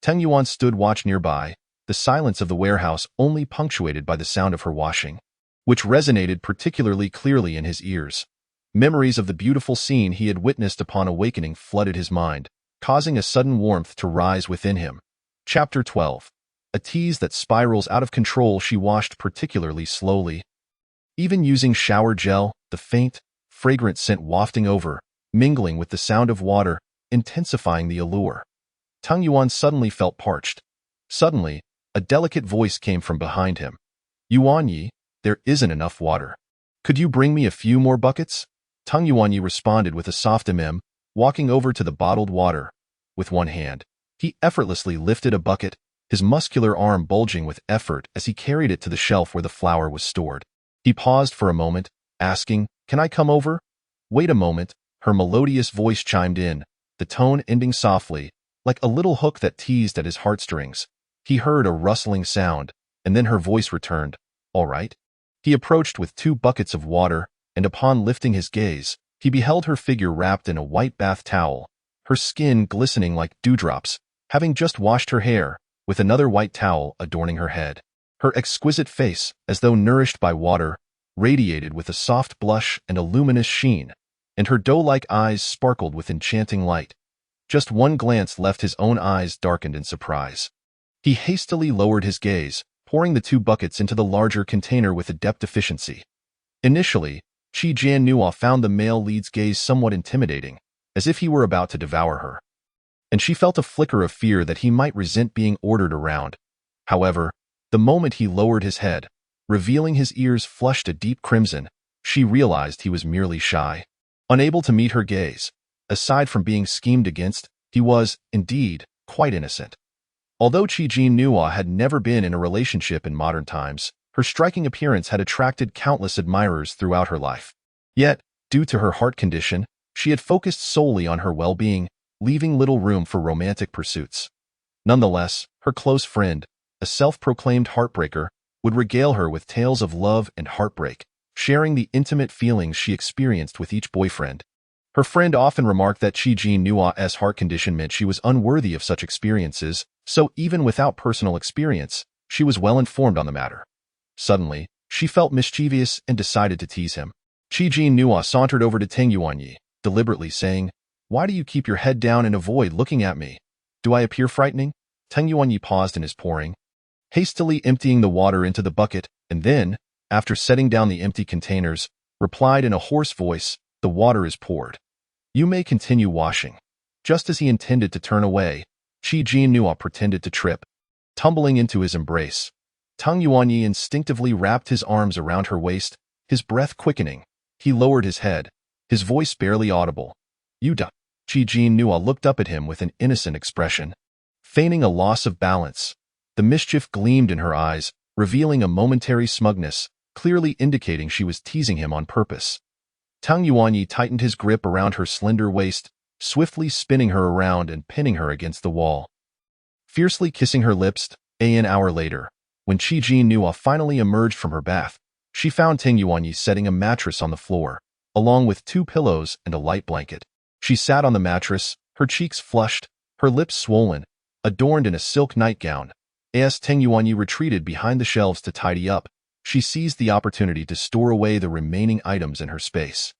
Teng Yuan stood watch nearby, the silence of the warehouse only punctuated by the sound of her washing, which resonated particularly clearly in his ears. Memories of the beautiful scene he had witnessed upon awakening flooded his mind, causing a sudden warmth to rise within him. Chapter 12. A tease that spirals out of control. She washed particularly slowly, even using shower gel, the faint, fragrant scent wafting over, mingling with the sound of water, intensifying the allure. Teng Yuan suddenly felt parched. Suddenly, a delicate voice came from behind him. "Yuan Yi, there isn't enough water. Could you bring me a few more buckets?" Teng Yuan Yi responded with a soft walking over to the bottled water. With one hand, he effortlessly lifted a bucket, his muscular arm bulging with effort as he carried it to the shelf where the flour was stored. He paused for a moment, asking, "Can I come over?" "Wait a moment," her melodious voice chimed in, the tone ending softly, like a little hook that teased at his heartstrings. He heard a rustling sound, and then her voice returned. "All right." He approached with 2 buckets of water, and upon lifting his gaze, he beheld her figure wrapped in a white bath towel, her skin glistening like dewdrops, having just washed her hair, with another white towel adorning her head. Her exquisite face, as though nourished by water, radiated with a soft blush and a luminous sheen, and her doe-like eyes sparkled with enchanting light. Just one glance left his own eyes darkened in surprise. He hastily lowered his gaze, pouring the 2 buckets into the larger container with adept efficiency. Initially, Qi Nua found the male lead's gaze somewhat intimidating, as if he were about to devour her. And she felt a flicker of fear that he might resent being ordered around. However, the moment he lowered his head, revealing his ears flushed a deep crimson, she realized he was merely shy. Unable to meet her gaze, aside from being schemed against, he was, indeed, quite innocent. Although Qi Nua had never been in a relationship in modern times, her striking appearance had attracted countless admirers throughout her life. Yet, due to her heart condition, she had focused solely on her well-being, leaving little room for romantic pursuits. Nonetheless, her close friend, a self-proclaimed heartbreaker, would regale her with tales of love and heartbreak, sharing the intimate feelings she experienced with each boyfriend. Her friend often remarked that Qi Nua's heart condition meant she was unworthy of such experiences, so even without personal experience, she was well informed on the matter. Suddenly, she felt mischievous and decided to tease him. Qi Nua sauntered over to Teng Yuan Yi, deliberately saying, "Why do you keep your head down and avoid looking at me? Do I appear frightening?" Teng Yuan Yi paused in his pouring, hastily emptying the water into the bucket, and then, after setting down the empty containers, replied in a hoarse voice, "The water is poured. You may continue washing." Just as he intended to turn away, Qi Nua pretended to trip, tumbling into his embrace. Teng Yuan Yi instinctively wrapped his arms around her waist, his breath quickening. He lowered his head, his voice barely audible. "You da." Qi Nua looked up at him with an innocent expression, feigning a loss of balance. The mischief gleamed in her eyes, revealing a momentary smugness, clearly indicating she was teasing him on purpose. Teng Yuan Yi tightened his grip around her slender waist, swiftly spinning her around and pinning her against the wall. Fiercely kissing her lips, an hour later, when Qi Nua finally emerged from her bath, she found Teng Yuan Yi setting a mattress on the floor, along with 2 pillows and a light blanket. She sat on the mattress, her cheeks flushed, her lips swollen, adorned in a silk nightgown. As Teng Yuan Yi retreated behind the shelves to tidy up, she seized the opportunity to store away the remaining items in her space.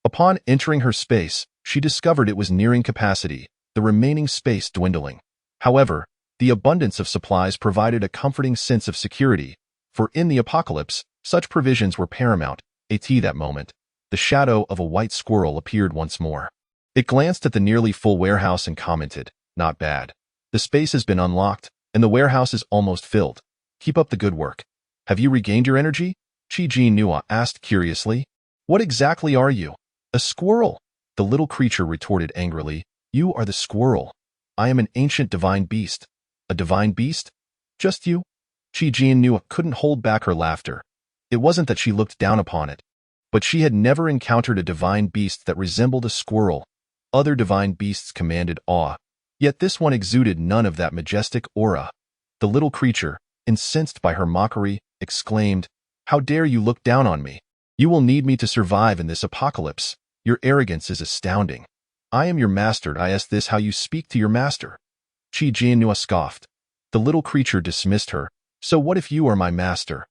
Upon entering her space, she discovered it was nearing capacity, the remaining space dwindling. However, the abundance of supplies provided a comforting sense of security, for in the apocalypse, such provisions were paramount, That moment, the shadow of a white squirrel appeared once more. It glanced at the nearly full warehouse and commented, "Not bad. The space has been unlocked, and the warehouse is almost filled. Keep up the good work. Have you regained your energy?" Chi-Jin Nua asked curiously. "What exactly are you?" "A squirrel," the little creature retorted angrily. "You are the squirrel. I am an ancient divine beast." "A divine beast? Just you?" Chi-Jin Nua couldn't hold back her laughter. It wasn't that she looked down upon it, but she had never encountered a divine beast that resembled a squirrel. Other divine beasts commanded awe, yet this one exuded none of that majestic aura. The little creature, incensed by her mockery, exclaimed, "How dare you look down on me? You will need me to survive in this apocalypse. Your arrogance is astounding. I am your master. Is this how you speak to your master?" Chi-Jin Nua scoffed. The little creature dismissed her. "So what if you are my master?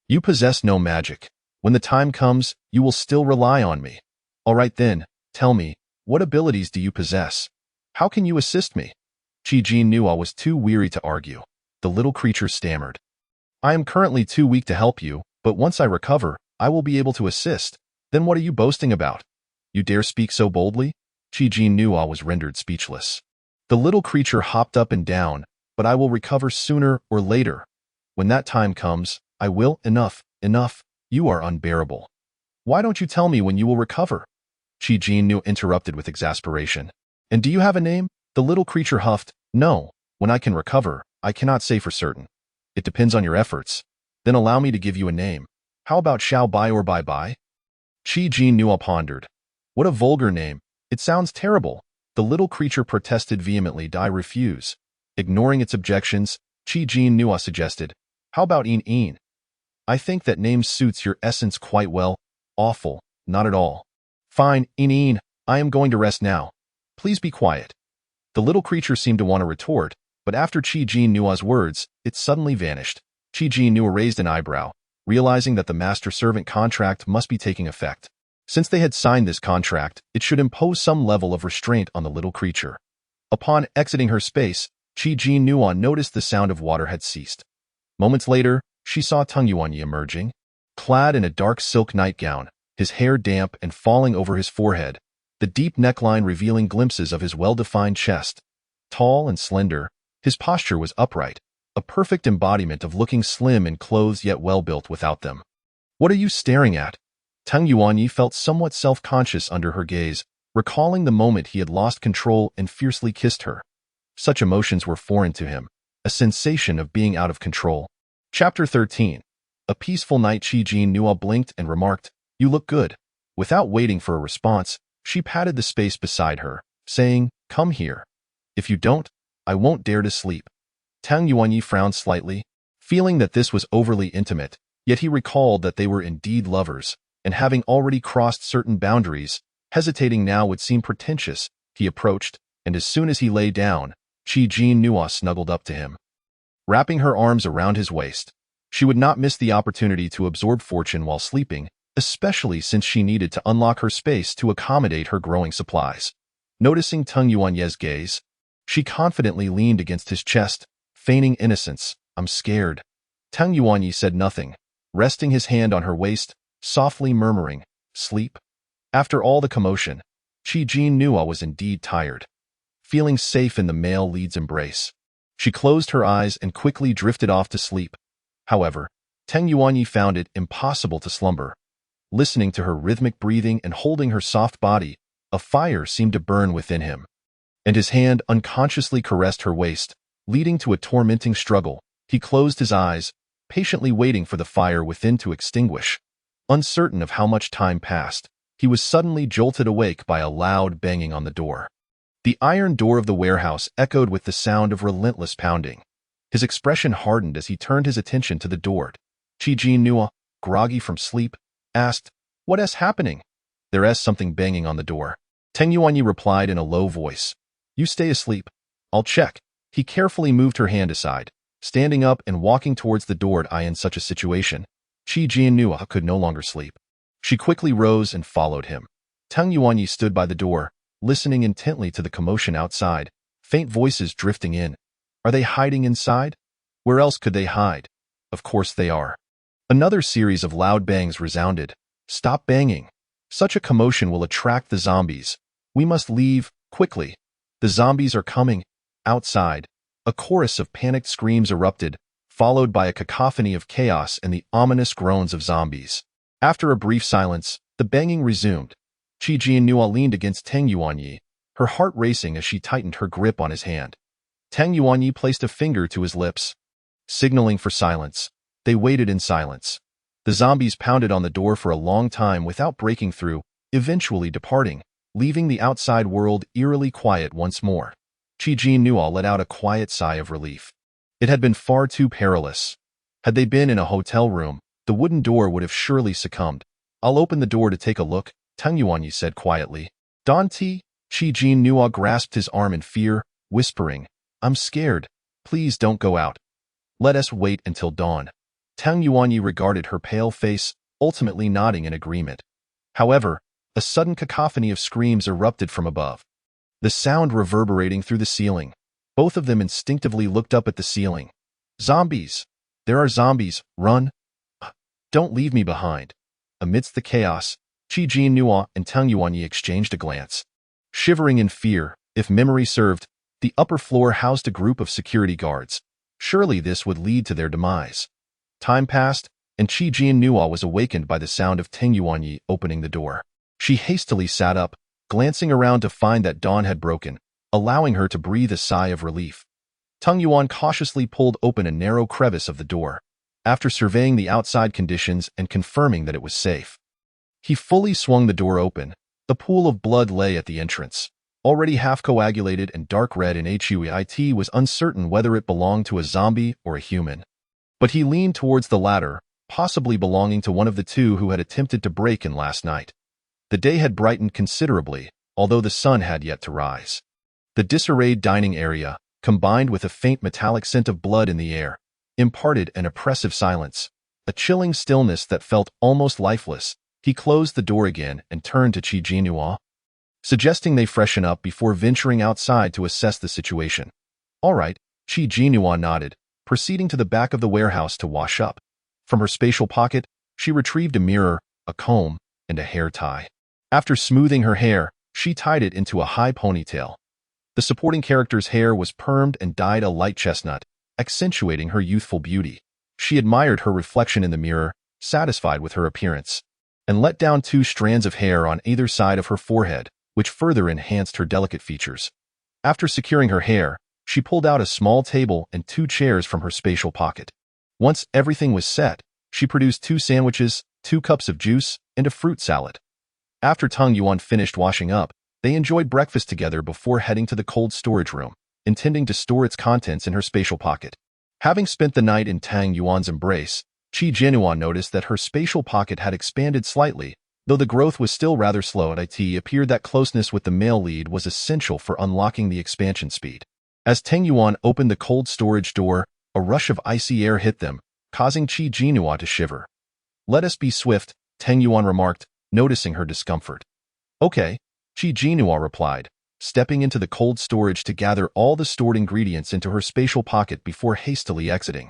You possess no magic. When the time comes, you will still rely on me. All right then, tell me, what abilities do you possess? How can you assist me?" Chi-Jin Nua was too weary to argue. The little creature stammered, "I am currently too weak to help you, but once I recover, I will be able to assist. Then what are you boasting about? You dare speak so boldly?" Chi-Jin Nua was rendered speechless. The little creature hopped up and down, "But I will recover sooner or later. When that time comes, I will. Enough, enough. You are unbearable. Why don't you tell me when you will recover?" Chi-Jin Nua interrupted with exasperation. "And do you have a name?" The little creature huffed. "No. When I can recover, I cannot say for certain. It depends on your efforts. Then allow me to give you a name. How about Xiao Bai or Bai Bai?" Chi-Jin Nua pondered. "What a vulgar name. It sounds terrible." The little creature protested vehemently. "I refuse." Ignoring its objections, Chi-Jin Nua suggested, "How about Een? I think that name suits your essence quite well." "Awful. Not at all." "Fine, Een. I am going to rest now. Please be quiet." The little creature seemed to want to retort, but after Chi-Jin Nua's words, it suddenly vanished. Chi-Jin Nua raised an eyebrow, realizing that the master-servant contract must be taking effect. Since they had signed this contract, it should impose some level of restraint on the little creature. Upon exiting her space, Chi-Jin Nua noticed the sound of water had ceased. Moments later, she saw Tung Yuanyi emerging. Clad in a dark silk nightgown, his hair damp and falling over his forehead, the deep neckline revealing glimpses of his well-defined chest. Tall and slender, his posture was upright, a perfect embodiment of looking slim in clothes yet well-built without them. "What are you staring at?" Tung Yuanyi felt somewhat self-conscious under her gaze, recalling the moment he had lost control and fiercely kissed her. Such emotions were foreign to him, a sensation of being out of control. Chapter 13. A peaceful night. Chi-Jin Nua blinked and remarked, "You look good." Without waiting for a response, she patted the space beside her, saying, "Come here. If you don't, I won't dare to sleep." Tung Yuanyi frowned slightly, feeling that this was overly intimate, yet he recalled that they were indeed lovers, and having already crossed certain boundaries, hesitating now would seem pretentious. He approached, and as soon as he lay down, Chi-Jin Nua snuggled up to him, wrapping her arms around his waist. She would not miss the opportunity to absorb fortune while sleeping, especially since she needed to unlock her space to accommodate her growing supplies. Noticing Tung Yuanyi's gaze, she confidently leaned against his chest, feigning innocence. "I'm scared." Tung Yuanyi said nothing, resting his hand on her waist, softly murmuring, "Sleep." After all the commotion, Chi-Jin Nua was indeed tired. Feeling safe in the male lead's embrace, she closed her eyes and quickly drifted off to sleep. However, Tung Yuanyi found it impossible to slumber. Listening to her rhythmic breathing and holding her soft body, a fire seemed to burn within him, and his hand unconsciously caressed her waist, leading to a tormenting struggle. He closed his eyes, patiently waiting for the fire within to extinguish. Uncertain of how much time passed, he was suddenly jolted awake by a loud banging on the door. The iron door of the warehouse echoed with the sound of relentless pounding. His expression hardened as he turned his attention to the door. Chi-Jin Nua, groggy from sleep, asked, "What is happening?" "There is something banging on the door." Tung Yuanyi replied in a low voice. "You stay asleep. I'll check." He carefully moved her hand aside, standing up and walking towards the door. In such a situation, Chi-Jin Nua could no longer sleep. She quickly rose and followed him. Tung Yuanyi stood by the door, listening intently to the commotion outside, faint voices drifting in. Are they hiding inside? Where else could they hide? Of course they are. Another series of loud bangs resounded, Stop banging. Such a commotion will attract the zombies. We must leave, quickly. The zombies are coming. Outside, a chorus of panicked screams erupted, followed by a cacophony of chaos and the ominous groans of zombies. After a brief silence, the banging resumed. Qi Jianhua leaned against Teng Yuanyi, her heart racing as she tightened her grip on his hand. Teng Yuanyi placed a finger to his lips, signaling for silence. They waited in silence. The zombies pounded on the door for a long time without breaking through, eventually departing, leaving the outside world eerily quiet once more. Qi Jianhua let out a quiet sigh of relief. It had been far too perilous. Had they been in a hotel room, the wooden door would have surely succumbed. I'll open the door to take a look, Teng Yuanyi said quietly. Qi Jianhua grasped his arm in fear, whispering, I'm scared. Please don't go out. Let us wait until dawn. Teng Yuanyi regarded her pale face, ultimately nodding in agreement. However, a sudden cacophony of screams erupted from above, the sound reverberating through the ceiling. Both of them instinctively looked up at the ceiling. Zombies! There are zombies! Run! Don't leave me behind! Amidst the chaos, Qi Jianhua and Teng Yuanyi exchanged a glance. Shivering in fear, if memory served, the upper floor housed a group of security guards. Surely this would lead to their demise. Time passed, and Qi Jianhua was awakened by the sound of Teng Yuanyi opening the door. She hastily sat up, glancing around to find that dawn had broken, allowing her to breathe a sigh of relief. Teng Yuan cautiously pulled open a narrow crevice of the door, after surveying the outside conditions and confirming that it was safe. He fully swung the door open. The pool of blood lay at the entrance. Already half coagulated and dark red in HUIT was uncertain whether it belonged to a zombie or a human. But he leaned towards the latter, possibly belonging to one of the two who had attempted to break in last night. The day had brightened considerably, although the sun had yet to rise. The disarrayed dining area, combined with a faint metallic scent of blood in the air, imparted an oppressive silence, a chilling stillness that felt almost lifeless. He closed the door again and turned to Qi Jianhua, suggesting they freshen up before venturing outside to assess the situation. All right, Qi Jianhua nodded, proceeding to the back of the warehouse to wash up. From her spatial pocket, she retrieved a mirror, a comb, and a hair tie. After smoothing her hair, she tied it into a high ponytail. The supporting character's hair was permed and dyed a light chestnut, accentuating her youthful beauty. She admired her reflection in the mirror, satisfied with her appearance, and let down 2 strands of hair on either side of her forehead, which further enhanced her delicate features. After securing her hair, she pulled out a small table and 2 chairs from her spatial pocket. Once everything was set, she produced 2 sandwiches, 2 cups of juice, and a fruit salad. After Teng Yuan finished washing up, they enjoyed breakfast together before heading to the cold storage room, intending to store its contents in her spatial pocket. Having spent the night in Teng Yuan's embrace, Qi Jianhua noticed that her spatial pocket had expanded slightly, though the growth was still rather slow. It appeared that closeness with the male lead was essential for unlocking the expansion speed. As Teng Yuan opened the cold storage door, a rush of icy air hit them, causing Qi Jianhua to shiver. Let us be swift, Teng Yuan remarked, noticing her discomfort. Okay, Qi Jianhua replied, stepping into the cold storage to gather all the stored ingredients into her spatial pocket before hastily exiting.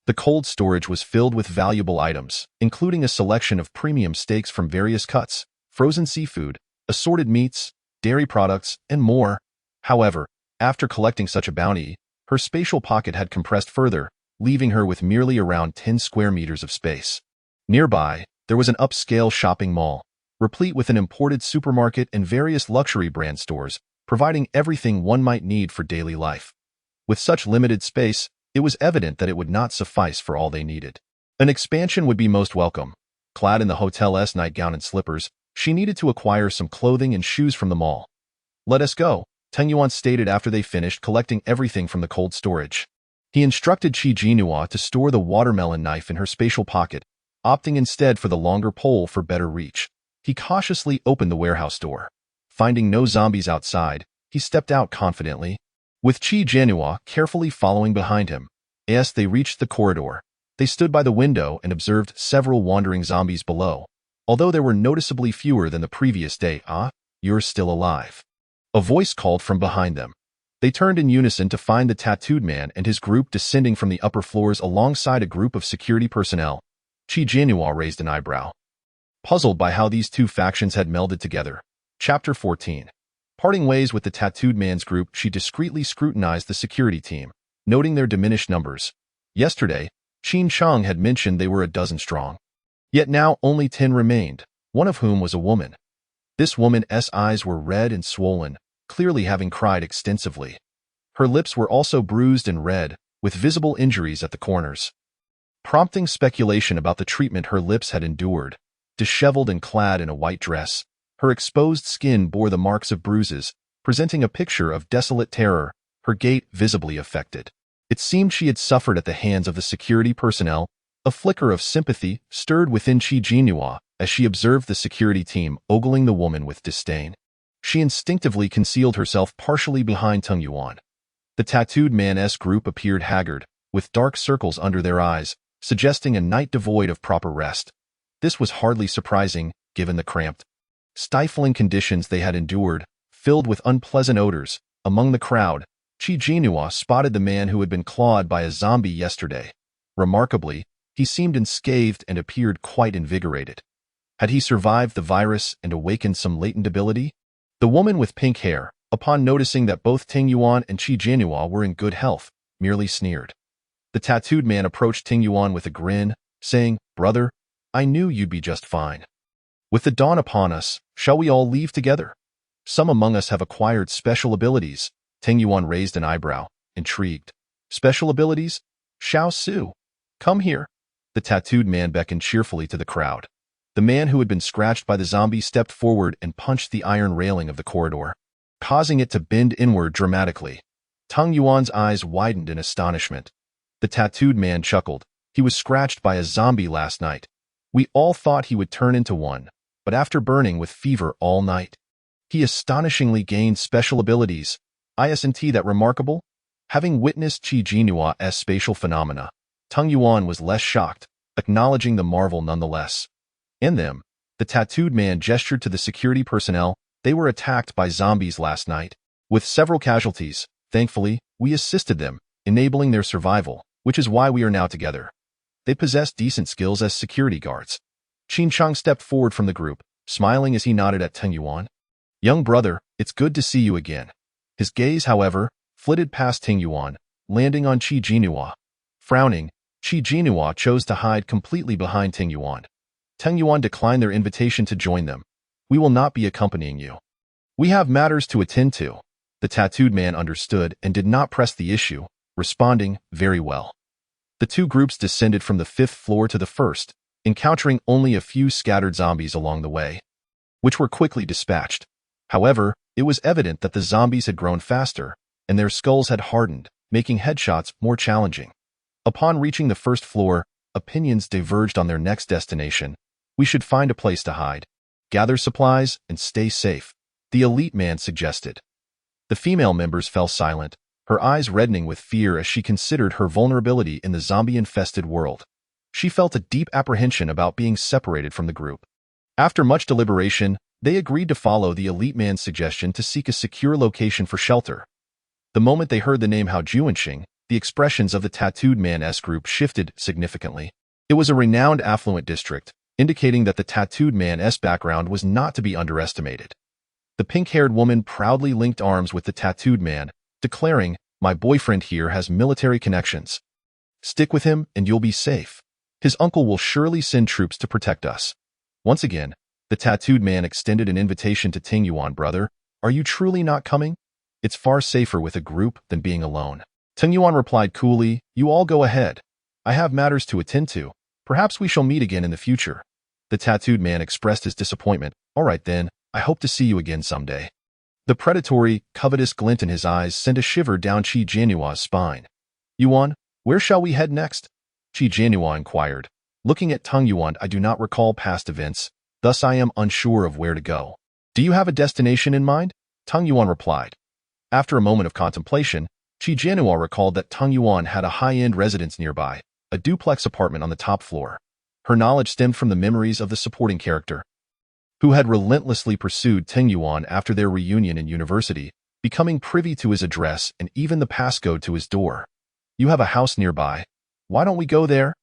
The cold storage was filled with valuable items, including a selection of premium steaks from various cuts, frozen seafood, assorted meats, dairy products, and more. However, after collecting such a bounty, her spatial pocket had compressed further, leaving her with merely around 10 square meters of space. Nearby, there was an upscale shopping mall, replete with an imported supermarket and various luxury brand stores, providing everything one might need for daily life. With such limited space, it was evident that it would not suffice for all they needed. An expansion would be most welcome. Clad in the hotel's nightgown and slippers, she needed to acquire some clothing and shoes from the mall. Let us go, Teng Yuan stated after they finished collecting everything from the cold storage. He instructed Qi Jianhua to store the watermelon knife in her spatial pocket, opting instead for the longer pole for better reach. He cautiously opened the warehouse door. Finding no zombies outside, he stepped out confidently, with Qi Jianhua carefully following behind him. As they reached the corridor, they stood by the window and observed several wandering zombies below. Although there were noticeably fewer than the previous day, you're still alive. A voice called from behind them. They turned in unison to find the tattooed man and his group descending from the upper floors alongside a group of security personnel. Qi Jianhua raised an eyebrow. puzzled by how these two factions had melded together. Chapter 14. Parting ways with the tattooed man's group, she discreetly scrutinized the security team, noting their diminished numbers. Yesterday, Qin Cheng had mentioned they were a dozen strong. Yet now only 10 remained, one of whom was a woman. This woman's eyes were red and swollen, clearly having cried extensively. Her lips were also bruised and red, with visible injuries at the corners, prompting speculation about the treatment her lips had endured. Disheveled and clad in a white dress, her exposed skin bore the marks of bruises, presenting a picture of desolate terror, her gait visibly affected. It seemed she had suffered at the hands of the security personnel. A flicker of sympathy stirred within Qi Jinhua as she observed the security team ogling the woman with disdain. She instinctively concealed herself partially behind Teng Yuan. The tattooed man's group appeared haggard, with dark circles under their eyes, suggesting a night devoid of proper rest. This was hardly surprising, given the cramped, stifling conditions they had endured, filled with unpleasant odors. Among the crowd, Qi Jinhua spotted the man who had been clawed by a zombie yesterday. Remarkably, he seemed unscathed and appeared quite invigorated. Had he survived the virus and awakened some latent ability? The woman with pink hair, upon noticing that both Teng Yuan and Qi Jinhua were in good health, merely sneered. The tattooed man approached Teng Yuan with a grin, saying, "Brother, I knew you'd be just fine. With the dawn upon us, shall we all leave together? Some among us have acquired special abilities." Teng Yuan raised an eyebrow, intrigued. "Special abilities? Xiao Su, come here." The tattooed man beckoned cheerfully to the crowd. The man who had been scratched by the zombie stepped forward and punched the iron railing of the corridor, causing it to bend inward dramatically. Teng Yuan's eyes widened in astonishment. The tattooed man chuckled. "He was scratched by a zombie last night. We all thought he would turn into one, but after burning with fever all night, he astonishingly gained special abilities. Isn't that remarkable?" Having witnessed Qi Jinhua's spatial phenomena, Teng Yuan was less shocked, acknowledging the marvel nonetheless. In them, the tattooed man gestured to the security personnel. "They were attacked by zombies last night, with several casualties. Thankfully, we assisted them, enabling their survival, which is why we are now together. They possess decent skills as security guards." Qin Cheng stepped forward from the group, smiling as he nodded at Teng Yuan. "Young brother, it's good to see you again." His gaze, however, flitted past Teng Yuan, landing on Qi Jinhua. Frowning, Qi Jinhua chose to hide completely behind Teng Yuan. Teng Yuan declined their invitation to join them. "We will not be accompanying you. We have matters to attend to." The tattooed man understood and did not press the issue, responding, "Very well." The two groups descended from the 5th floor to the 1st, encountering only a few scattered zombies along the way, which were quickly dispatched. However, it was evident that the zombies had grown faster, and their skulls had hardened, making headshots more challenging. Upon reaching the 1st floor, opinions diverged on their next destination. "We should find a place to hide, gather supplies, and stay safe," the elite man suggested. The female members fell silent, her eyes reddening with fear as she considered her vulnerability in the zombie-infested world. She felt a deep apprehension about being separated from the group. After much deliberation, they agreed to follow the elite man's suggestion to seek a secure location for shelter. The moment they heard the name Hao Juanxing, the expressions of the tattooed man's group shifted significantly. It was a renowned affluent district, indicating that the tattooed man's background was not to be underestimated. The pink-haired woman proudly linked arms with the tattooed man, declaring, "My boyfriend here has military connections. Stick with him and you'll be safe. His uncle will surely send troops to protect us." Once again, the tattooed man extended an invitation to Teng Yuan. "Brother, are you truly not coming? It's far safer with a group than being alone." Teng Yuan replied coolly, "You all go ahead. I have matters to attend to. Perhaps we shall meet again in the future." The tattooed man expressed his disappointment. "All right then, I hope to see you again someday." The predatory, covetous glint in his eyes sent a shiver down Qi Jinhua's spine. "Yuan, where shall we head next?" Qi Jinhua inquired. Looking at Teng Yuan, "I do not recall past events, thus I am unsure of where to go." "Do you have a destination in mind?" Teng Yuan replied. After a moment of contemplation, Qi Jinhua recalled that Teng Yuan had a high-end residence nearby, a duplex apartment on the top floor. Her knowledge stemmed from the memories of the supporting character, who had relentlessly pursued Teng Yuan after their reunion in university, becoming privy to his address and even the passcode to his door. "You have a house nearby. Why don't we go there?"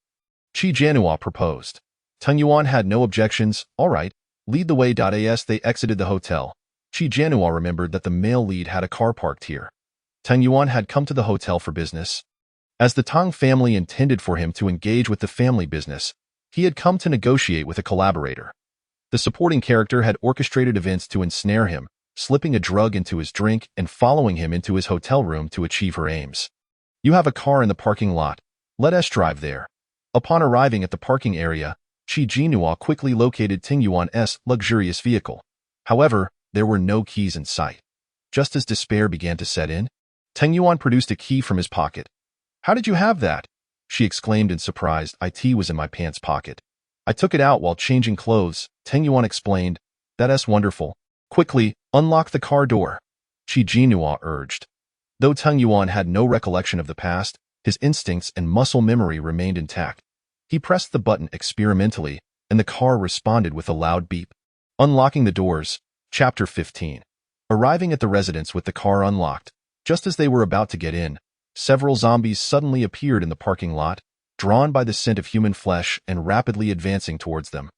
Qi Jinhua proposed. Tung Yuan had no objections. All right, lead the way. As they exited the hotel, Qi Jianhua remembered that the male lead had a car parked here. Tung Yuan had come to the hotel for business. As the Tang family intended for him to engage with the family business, he had come to negotiate with a collaborator. The supporting character had orchestrated events to ensnare him, slipping a drug into his drink and following him into his hotel room to achieve her aims. You have a car in the parking lot. Let us drive there. Upon arriving at the parking area, Qi Jianhua quickly located Tung Yuan's luxurious vehicle. However, there were no keys in sight. Just as despair began to set in, Tung Yuan produced a key from his pocket. "How did you have that?" she exclaimed in surprise. "It was in my pants pocket. I took it out while changing clothes," Tung Yuan explained. "That's wonderful. Quickly, unlock the car door," Qi Jianhua urged. Though Tung Yuan had no recollection of the past, his instincts and muscle memory remained intact. He pressed the button experimentally, and the car responded with a loud beep. Unlocking the doors. Chapter 15. Arriving at the residence with the car unlocked, just as they were about to get in, several zombies suddenly appeared in the parking lot, drawn by the scent of human flesh and rapidly advancing towards them.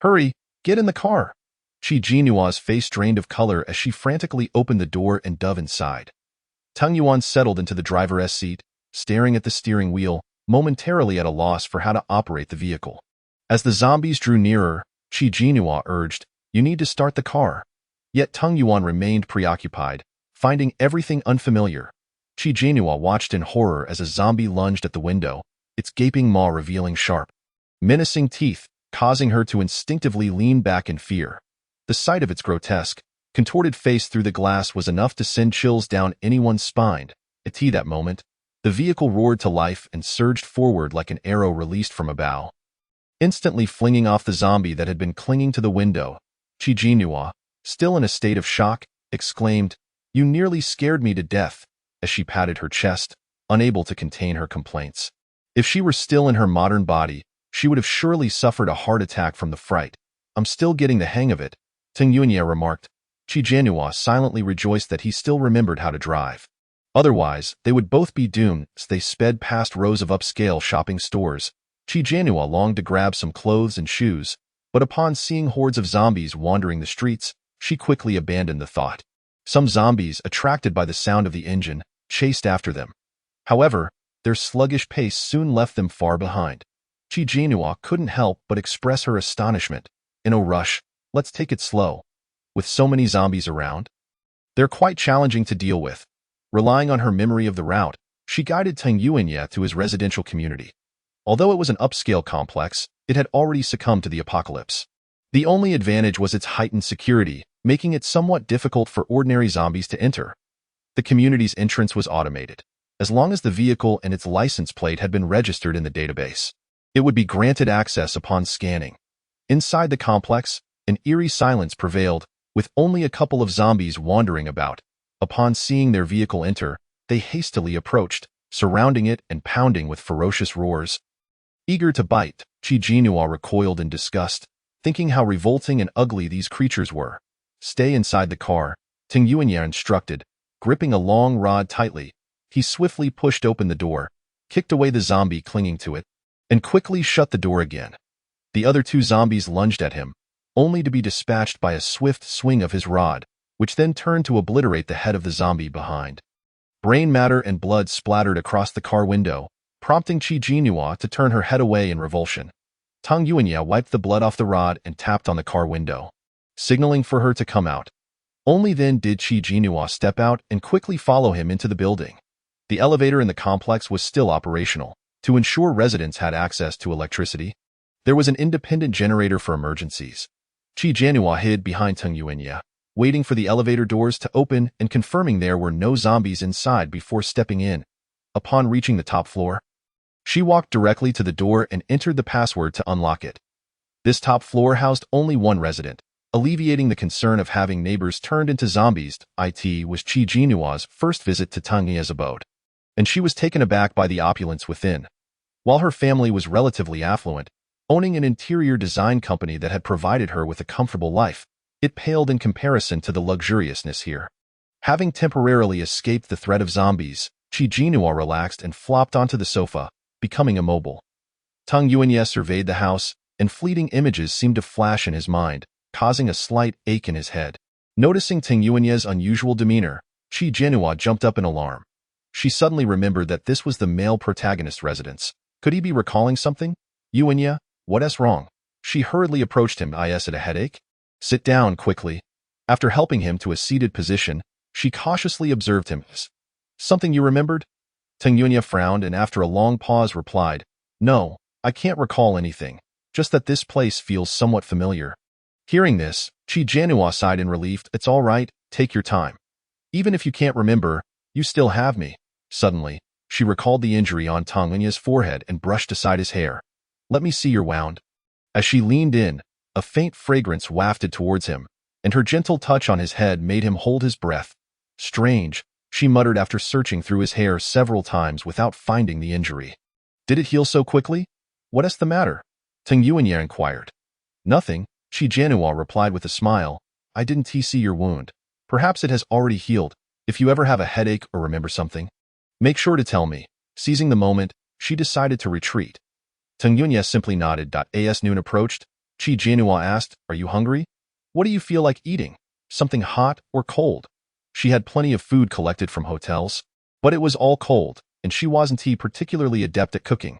"Hurry, get in the car!" Qi Jianhua's face drained of color as she frantically opened the door and dove inside. Tung Yuan settled into the driver's seat, staring at the steering wheel, momentarily at a loss for how to operate the vehicle. As the zombies drew nearer, Qi Jianhua urged, "You need to start the car." Yet Tung Yuan remained preoccupied, finding everything unfamiliar. Qi Jianhua watched in horror as a zombie lunged at the window, its gaping maw revealing sharp, menacing teeth, causing her to instinctively lean back in fear. The sight of its grotesque, contorted face through the glass was enough to send chills down anyone's spine. At that moment, the vehicle roared to life and surged forward like an arrow released from a bow. Instantly flinging off the zombie that had been clinging to the window, Qi Jianhua, still in a state of shock, exclaimed, "You nearly scared me to death," as she patted her chest, unable to contain her complaints. If she were still in her modern body, she would have surely suffered a heart attack from the fright. "I'm still getting the hang of it," Tung Yuan remarked. Qi Jianhua silently rejoiced that he still remembered how to drive. Otherwise, they would both be doomed. As they sped past rows of upscale shopping stores, Qi Jianhua longed to grab some clothes and shoes, but upon seeing hordes of zombies wandering the streets, she quickly abandoned the thought. Some zombies, attracted by the sound of the engine, chased after them. However, their sluggish pace soon left them far behind. Qi Jianhua couldn't help but express her astonishment. "In a rush, let's take it slow. With so many zombies around, they're quite challenging to deal with." Relying on her memory of the route, she guided Tung Yuan to his residential community. Although it was an upscale complex, it had already succumbed to the apocalypse. The only advantage was its heightened security, making it somewhat difficult for ordinary zombies to enter. The community's entrance was automated. As long as the vehicle and its license plate had been registered in the database, it would be granted access upon scanning. Inside the complex, an eerie silence prevailed, with only a couple of zombies wandering about. Upon seeing their vehicle enter, they hastily approached, surrounding it and pounding with ferocious roars. Eager to bite, Qi Jianhua recoiled in disgust, thinking how revolting and ugly these creatures were. "Stay inside the car," Tung Yuan instructed. Gripping a long rod tightly, he swiftly pushed open the door, kicked away the zombie clinging to it, and quickly shut the door again. The other two zombies lunged at him, only to be dispatched by a swift swing of his rod, which then turned to obliterate the head of the zombie behind. Brain matter and blood splattered across the car window, prompting Qi Jianhua to turn her head away in revulsion. Tung Yuan wiped the blood off the rod and tapped on the car window, signaling for her to come out. Only then did Qi Jianhua step out and quickly follow him into the building. The elevator in the complex was still operational, to ensure residents had access to electricity. There was an independent generator for emergencies. Qi Jianhua hid behind Tung Yuan, waiting for the elevator doors to open and confirming there were no zombies inside before stepping in. Upon reaching the top floor, she walked directly to the door and entered the password to unlock it. This top floor housed only one resident, alleviating the concern of having neighbors turned into zombies. It was Qi Jianhua's first visit to Tung Yuan's abode, and she was taken aback by the opulence within. While her family was relatively affluent, owning an interior design company that had provided her with a comfortable life, it paled in comparison to the luxuriousness here. Having temporarily escaped the threat of zombies, Qi Jianhua relaxed and flopped onto the sofa, becoming immobile. Tung Yuan surveyed the house, and fleeting images seemed to flash in his mind, causing a slight ache in his head. Noticing Ting Yuanye's unusual demeanor, Qi Jianhua jumped up in alarm. She suddenly remembered that this was the male protagonist's residence. Could he be recalling something? Yuanye, what's wrong? She hurriedly approached him. Is it a headache? Sit down quickly. After helping him to a seated position, she cautiously observed him. Something you remembered? Ting Yuanye frowned and after a long pause replied, No, I can't recall anything, just that this place feels somewhat familiar. Hearing this, Qi Jianhua sighed in relief. It's all right, take your time. Even if you can't remember, you still have me. Suddenly, she recalled the injury on Tang Yunye's forehead and brushed aside his hair. Let me see your wound. As she leaned in, a faint fragrance wafted towards him, and her gentle touch on his head made him hold his breath. Strange, she muttered after searching through his hair several times without finding the injury. Did it heal so quickly? What's the matter? Ting Yuanye inquired. Nothing, Qi Jianhua replied with a smile. I didn't see your wound. Perhaps it has already healed. If you ever have a headache or remember something, make sure to tell me. Seizing the moment, she decided to retreat. Ting Yuanye simply nodded. As noon approached, Qi Jianhua asked, Are you hungry? What do you feel like eating? Something hot or cold? She had plenty of food collected from hotels, but it was all cold, and she wasn't particularly adept at cooking.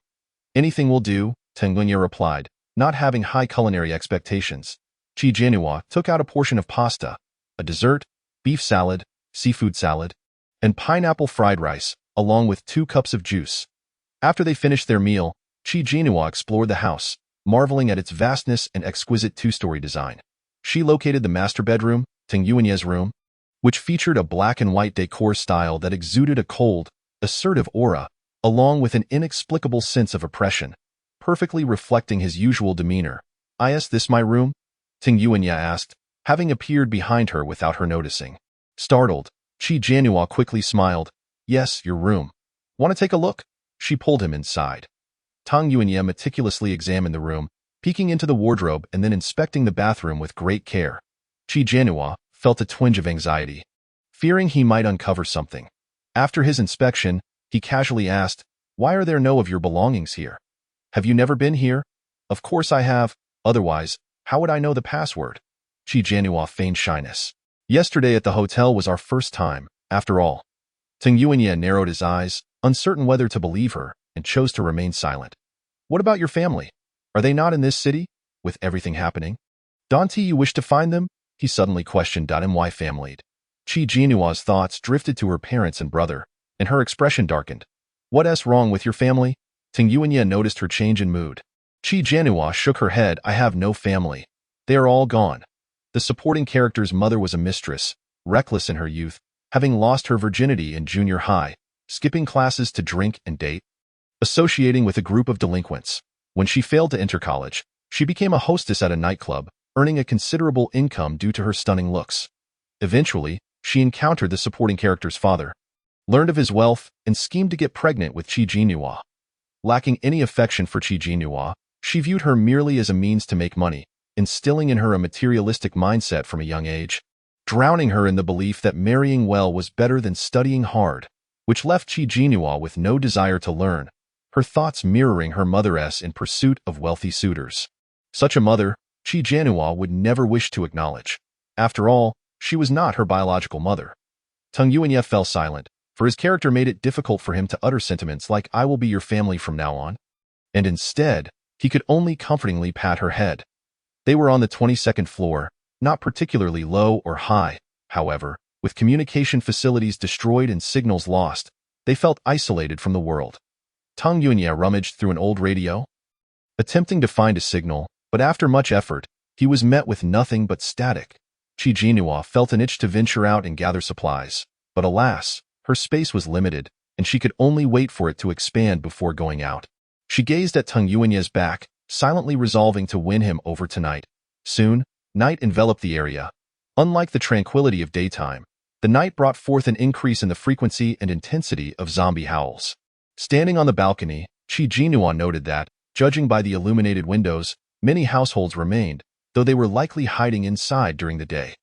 Anything will do, Ting Yuanye replied, not having high culinary expectations. Qi Jianhua took out a portion of pasta, a dessert, beef salad, seafood salad, and pineapple fried rice, along with 2 cups of juice. After they finished their meal, Qi Jianhua explored the house, marveling at its vastness and exquisite 2-story design. She located the master bedroom, Ting Yuanye's room, which featured a black and white decor style that exuded a cold, assertive aura, along with an inexplicable sense of oppression, perfectly reflecting his usual demeanor. Is this my room? Ting Yuanye asked, having appeared behind her without her noticing. Startled, Qi Jianhua quickly smiled. Yes, your room. Want to take a look? She pulled him inside. Tang Yuanye meticulously examined the room, peeking into the wardrobe and then inspecting the bathroom with great care. Qi Jianhua felt a twinge of anxiety, fearing he might uncover something. After his inspection, he casually asked, Why are there no of your belongings here? Have you never been here? Of course I have, otherwise, how would I know the password? Qi Jianhua feigned shyness. Yesterday at the hotel was our first time, after all. Ting Yuanye narrowed his eyes, uncertain whether to believe her, and chose to remain silent. What about your family? Are they not in this city, with everything happening? Don't you wish to find them? He suddenly questioned. My family. Qi Jianhua's thoughts drifted to her parents and brother, and her expression darkened. What's wrong with your family? Ting Yuanye noticed her change in mood. Qi Jianhua shook her head. I have no family. They are all gone. The supporting character's mother was a mistress, reckless in her youth, having lost her virginity in junior high, skipping classes to drink and date, associating with a group of delinquents. When she failed to enter college, she became a hostess at a nightclub, earning a considerable income due to her stunning looks. Eventually, she encountered the supporting character's father, learned of his wealth, and schemed to get pregnant with Qi Jianhua. Lacking any affection for Qi Jianhua, she viewed her merely as a means to make money, instilling in her a materialistic mindset from a young age, drowning her in the belief that marrying well was better than studying hard, which left Qi Jianhua with no desire to learn, her thoughts mirroring her mother's in pursuit of wealthy suitors. Such a mother, Qi Jianhua would never wish to acknowledge. After all, she was not her biological mother. Ting Yuanye fell silent, for his character made it difficult for him to utter sentiments like I will be your family from now on. And instead, he could only comfortingly pat her head. They were on the 22nd floor, not particularly low or high, however, with communication facilities destroyed and signals lost, they felt isolated from the world. Ting Yuanye rummaged through an old radio, attempting to find a signal, but after much effort, he was met with nothing but static. Qi Jianhua felt an itch to venture out and gather supplies, but alas, her space was limited, and she could only wait for it to expand before going out. She gazed at Ting Yuanye's back, silently resolving to win him over tonight. Soon, night enveloped the area. Unlike the tranquility of daytime, the night brought forth an increase in the frequency and intensity of zombie howls. Standing on the balcony, Qi Jianhua noted that, judging by the illuminated windows, many households remained, though they were likely hiding inside during the day.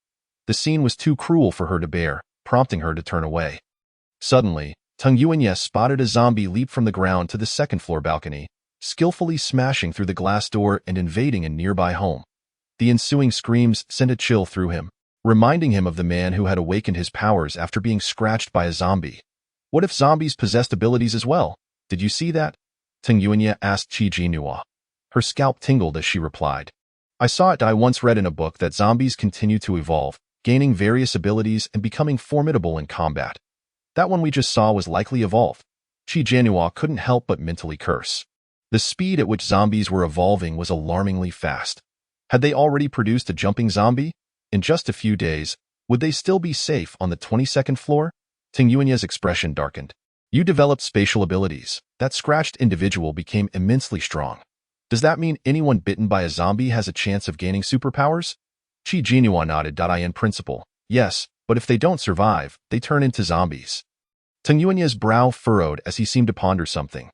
The scene was too cruel for her to bear, prompting her to turn away. Suddenly, Ting Yuanye spotted a zombie leap from the ground to the second-floor balcony. skillfully smashing through the glass door and invading a nearby home. The ensuing screams sent a chill through him, reminding him of the man who had awakened his powers after being scratched by a zombie. What if zombies possessed abilities as well? Did you see that? Ting Yuanya asked Qi Jinhua. Her scalp tingled as she replied. I saw it. I once read in a book that zombies continue to evolve, gaining various abilities and becoming formidable in combat. That one we just saw was likely evolved. Qi Jinhua couldn't help but mentally curse. The speed at which zombies were evolving was alarmingly fast. Had they already produced a jumping zombie? In just a few days, would they still be safe on the 22nd floor? Ting Yuanya's expression darkened. You developed spatial abilities. That scratched individual became immensely strong. Does that mean anyone bitten by a zombie has a chance of gaining superpowers? Qi Jinhua nodded. In principle, yes, but if they don't survive, they turn into zombies. Ting Yuanya's brow furrowed as he seemed to ponder something.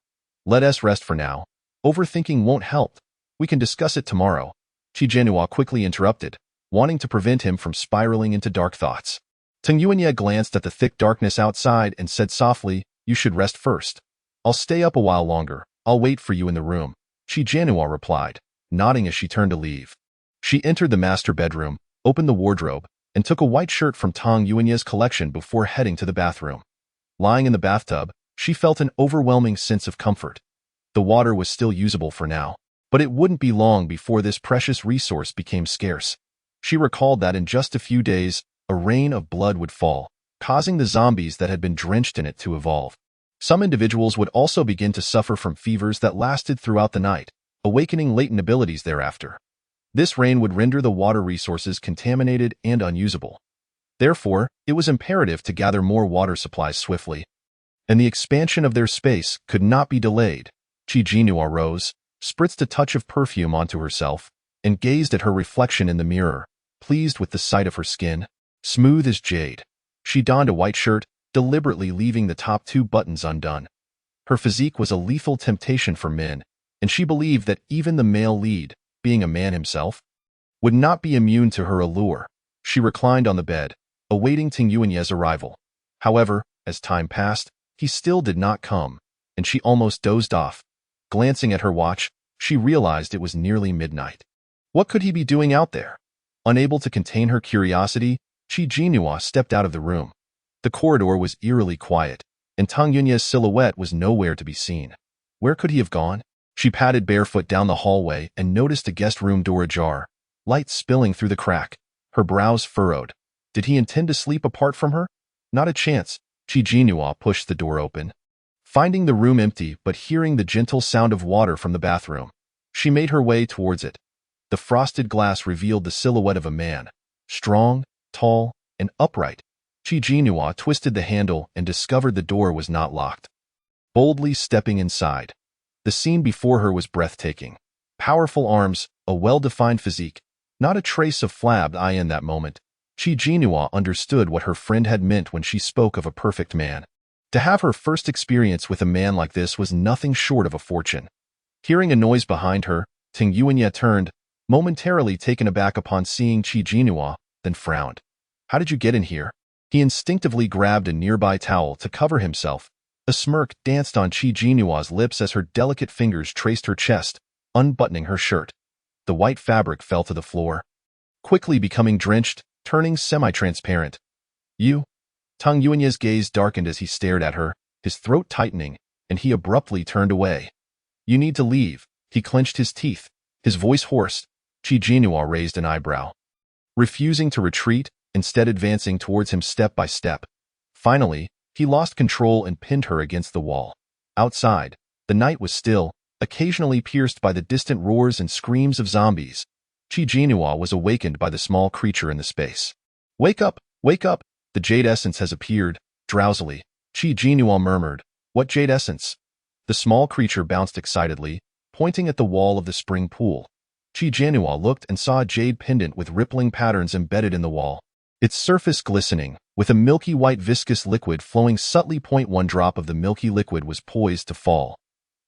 Let us rest for now. Overthinking won't help. We can discuss it tomorrow. Qi Jinhua quickly interrupted, wanting to prevent him from spiraling into dark thoughts. Ting Yuanya glanced at the thick darkness outside and said softly, You should rest first. I'll stay up a while longer. I'll wait for you in the room. Qi Jinhua replied, nodding as she turned to leave. She entered the master bedroom, opened the wardrobe, and took a white shirt from Ting Yuanya's collection before heading to the bathroom. Lying in the bathtub, she felt an overwhelming sense of comfort. The water was still usable for now, but it wouldn't be long before this precious resource became scarce. She recalled that in just a few days, a rain of blood would fall, causing the zombies that had been drenched in it to evolve. Some individuals would also begin to suffer from fevers that lasted throughout the night, awakening latent abilities thereafter. This rain would render the water resources contaminated and unusable. Therefore, it was imperative to gather more water supplies swiftly, and the expansion of their space could not be delayed. Qi Jinhua rose, spritzed a touch of perfume onto herself, and gazed at her reflection in the mirror, pleased with the sight of her skin, smooth as jade. She donned a white shirt, deliberately leaving the top 2 buttons undone. Her physique was a lethal temptation for men, and she believed that even the male lead, being a man himself, would not be immune to her allure. She reclined on the bed, awaiting Ting Yuanya's arrival. However, as time passed, he still did not come, and she almost dozed off. Glancing at her watch, she realized it was nearly midnight. What could he be doing out there? Unable to contain her curiosity, Qi Jinhua stepped out of the room. The corridor was eerily quiet, and Ting Yuanya's silhouette was nowhere to be seen. Where could he have gone? She padded barefoot down the hallway and noticed a guest room door ajar, light spilling through the crack. Her brows furrowed. Did he intend to sleep apart from her? Not a chance. Qi Jinhua pushed the door open. Finding the room empty but hearing the gentle sound of water from the bathroom, she made her way towards it. The frosted glass revealed the silhouette of a man, strong, tall, and upright. Qi Jinhua twisted the handle and discovered the door was not locked. Boldly stepping inside, the scene before her was breathtaking. Powerful arms, a well-defined physique, not a trace of flabbed eye in that moment. Qi Jinhua understood what her friend had meant when she spoke of a perfect man. To have her first experience with a man like this was nothing short of a fortune. Hearing a noise behind her, Ting Yuanya turned, momentarily taken aback upon seeing Qi Jinhua, then frowned. How did you get in here? He instinctively grabbed a nearby towel to cover himself. A smirk danced on Qi Jinhua's lips as her delicate fingers traced her chest, unbuttoning her shirt. The white fabric fell to the floor, quickly becoming drenched, turning semi-transparent. You? Ting Yuanya's gaze darkened as he stared at her, his throat tightening, and he abruptly turned away. You need to leave. He clenched his teeth, his voice hoarse. Qi Jinhua raised an eyebrow, refusing to retreat, instead advancing towards him step by step. Finally, he lost control and pinned her against the wall. Outside, the night was still, occasionally pierced by the distant roars and screams of zombies. Qi Jinhua was awakened by the small creature in the space. Wake up! Wake up! The jade essence has appeared. Drowsily, Qi Jinhua murmured, What jade essence? The small creature bounced excitedly, pointing at the wall of the spring pool. Qi Jinhua looked and saw a jade pendant with rippling patterns embedded in the wall, its surface glistening, with a milky white viscous liquid flowing subtly. 1 drop of the milky liquid was poised to fall.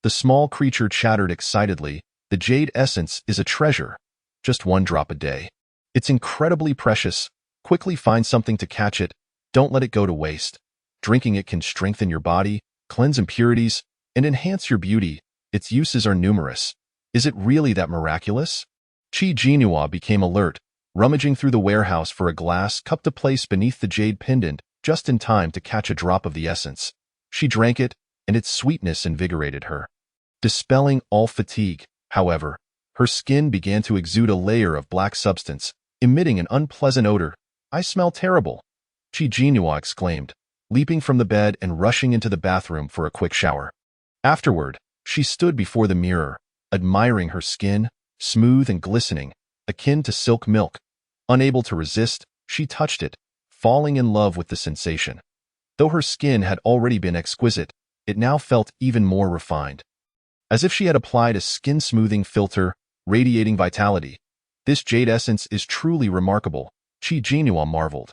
The small creature chattered excitedly, The jade essence is a treasure. Just 1 drop a day. It's incredibly precious. Quickly find something to catch it. Don't let it go to waste. Drinking it can strengthen your body, cleanse impurities, and enhance your beauty. Its uses are numerous. Is it really that miraculous? Qi Jinhua became alert, rummaging through the warehouse for a glass cup to place beneath the jade pendant, just in time to catch a drop of the essence. She drank it, and its sweetness invigorated her. Dispelling all fatigue, however, her skin began to exude a layer of black substance, emitting an unpleasant odor. "I smell terrible," Qi Jinhua exclaimed, leaping from the bed and rushing into the bathroom for a quick shower. Afterward, she stood before the mirror, admiring her skin, smooth and glistening, akin to silk milk. Unable to resist, she touched it, falling in love with the sensation. Though her skin had already been exquisite, it now felt even more refined. As if she had applied a skin-smoothing filter, radiating vitality. "This jade essence is truly remarkable," Qi Jinhua marveled.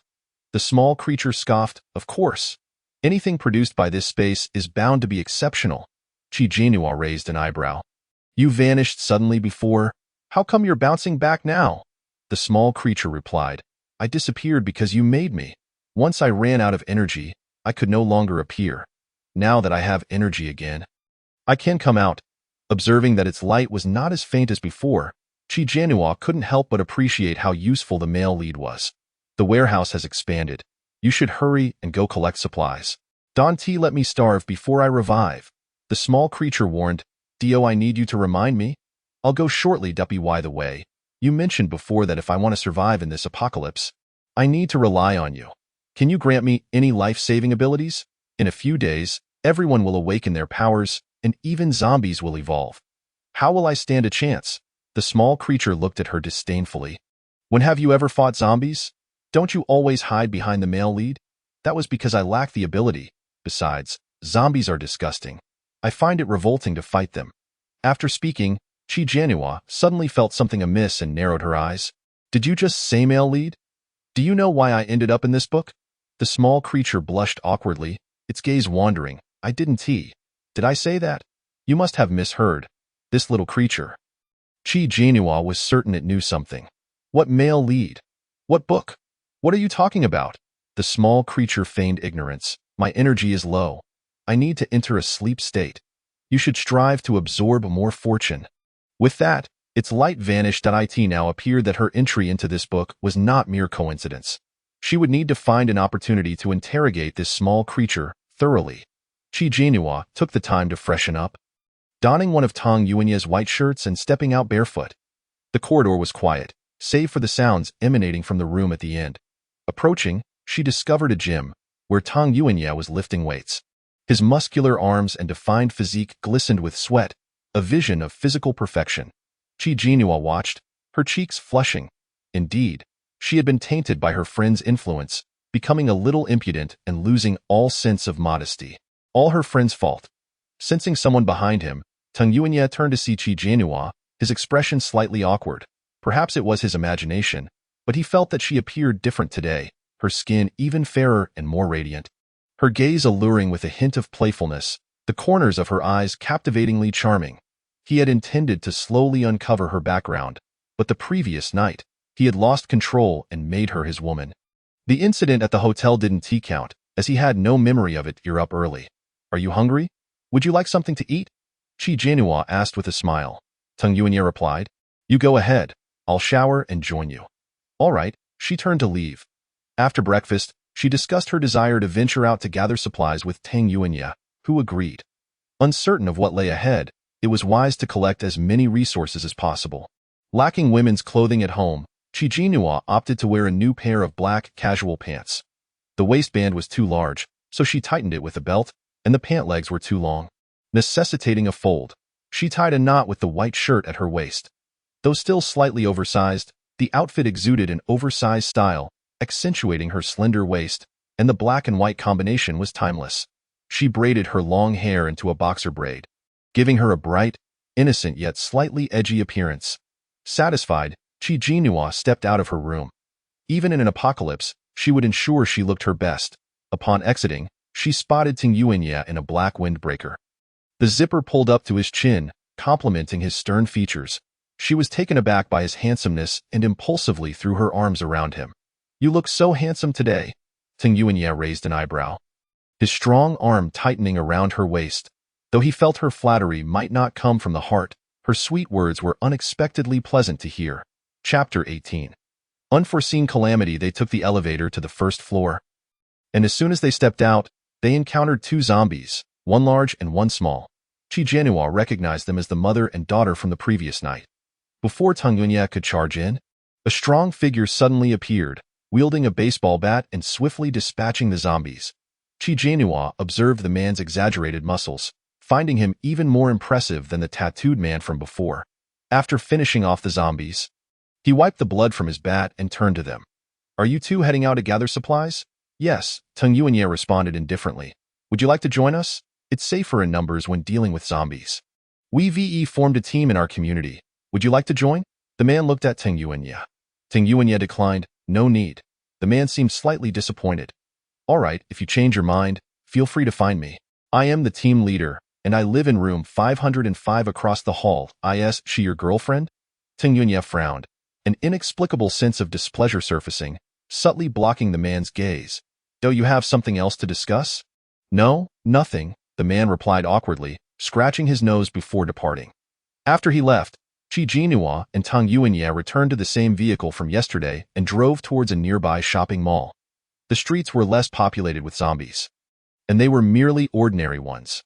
The small creature scoffed, "Of course. Anything produced by this space is bound to be exceptional." Qi Jinhua raised an eyebrow. "You vanished suddenly before. How come you're bouncing back now?" The small creature replied, "I disappeared because you made me. Once I ran out of energy, I could no longer appear. Now that I have energy again, I can come out." Observing that its light was not as faint as before, Qi Jinhua couldn't help but appreciate how useful the male lead was. "The warehouse has expanded. You should hurry and go collect supplies. Don't let me starve before I revive," the small creature warned. "Dio, I need you to remind me. I'll go shortly. By the way, you mentioned before that if I want to survive in this apocalypse, I need to rely on you. Can you grant me any life-saving abilities? In a few days, everyone will awaken their powers, and even zombies will evolve. How will I stand a chance?" The small creature looked at her disdainfully. "When have you ever fought zombies? Don't you always hide behind the male lead?" "That was because I lack the ability. Besides, zombies are disgusting. I find it revolting to fight them." After speaking, Qi Jinhua suddenly felt something amiss and narrowed her eyes. "Did you just say male lead? Do you know why I ended up in this book?" The small creature blushed awkwardly, its gaze wandering. "I didn't. Did I say that? You must have misheard. This little creature." Qi Jinhua was certain it knew something. "What male lead? What book? What are you talking about?" The small creature feigned ignorance. "My energy is low. I need to enter a sleep state. You should strive to absorb more fortune." With that, its light vanished. It now appeared that her entry into this book was not mere coincidence. She would need to find an opportunity to interrogate this small creature thoroughly. Qi Jinhua took the time to freshen up, donning one of Tang Yuanye's white shirts and stepping out barefoot. The corridor was quiet, save for the sounds emanating from the room at the end. Approaching, she discovered a gym, where Tang Yuanye was lifting weights. His muscular arms and defined physique glistened with sweat, a vision of physical perfection. Qi Jinhua watched, her cheeks flushing. Indeed, she had been tainted by her friend's influence, becoming a little impudent and losing all sense of modesty. All her friend's fault. Sensing someone behind him, Tang Yuanye turned to see Qi Jinhua, his expression slightly awkward. Perhaps it was his imagination, but he felt that she appeared different today, her skin even fairer and more radiant. Her gaze alluring with a hint of playfulness, the corners of her eyes captivatingly charming. He had intended to slowly uncover her background, but the previous night, he had lost control and made her his woman. The incident at the hotel didn't count, as he had no memory of it. "You're up early. Are you hungry? Would you like something to eat?" Qi Jinhua asked with a smile. Tang Yuanye replied, "You go ahead. I'll shower and join you." All right, she turned to leave. After breakfast, she discussed her desire to venture out to gather supplies with Tang Yuanye, who agreed. Uncertain of what lay ahead, it was wise to collect as many resources as possible. Lacking women's clothing at home, Qi Jinhua opted to wear a new pair of black casual pants. The waistband was too large, so she tightened it with a belt, and the pant legs were too long, necessitating a fold. She tied a knot with the white shirt at her waist. Though still slightly oversized, the outfit exuded an oversized style, accentuating her slender waist, and the black and white combination was timeless. She braided her long hair into a boxer braid, giving her a bright, innocent yet slightly edgy appearance. Satisfied, Qi Jinhua stepped out of her room. Even in an apocalypse, she would ensure she looked her best. Upon exiting, she spotted Tang Yuanye in a black windbreaker. The zipper pulled up to his chin, complementing his stern features. She was taken aback by his handsomeness and impulsively threw her arms around him. "You look so handsome today." Tang Yuanye raised an eyebrow, his strong arm tightening around her waist. Though he felt her flattery might not come from the heart, her sweet words were unexpectedly pleasant to hear. Chapter 18. Unforeseen calamity. They took the elevator to the first floor. And as soon as they stepped out, they encountered two zombies, one large and one small. Chi Jianhua recognized them as the mother and daughter from the previous night. Before Tang Yunya could charge in, a strong figure suddenly appeared, wielding a baseball bat and swiftly dispatching the zombies. Chi Jianhua observed the man's exaggerated muscles, finding him even more impressive than the tattooed man from before. After finishing off the zombies, he wiped the blood from his bat and turned to them. "Are you two heading out to gather supplies?" "Yes," Tang Yuanya responded indifferently. "Would you like to join us? It's safer in numbers when dealing with zombies. We formed a team in our community. Would you like to join?" The man looked at Tang Yuanya. Tang Yuanya declined. "No need." The man seemed slightly disappointed. "All right, if you change your mind, feel free to find me. I am the team leader, and I live in room 505 across the hall. Is she your girlfriend?" Tang Yuanya frowned, an inexplicable sense of displeasure surfacing, subtly blocking the man's gaze. "Do you have something else to discuss?" "No, nothing," the man replied awkwardly, scratching his nose before departing. After he left, Chi Jianhua and Tang Yuanya returned to the same vehicle from yesterday and drove towards a nearby shopping mall. The streets were less populated with zombies, and they were merely ordinary ones.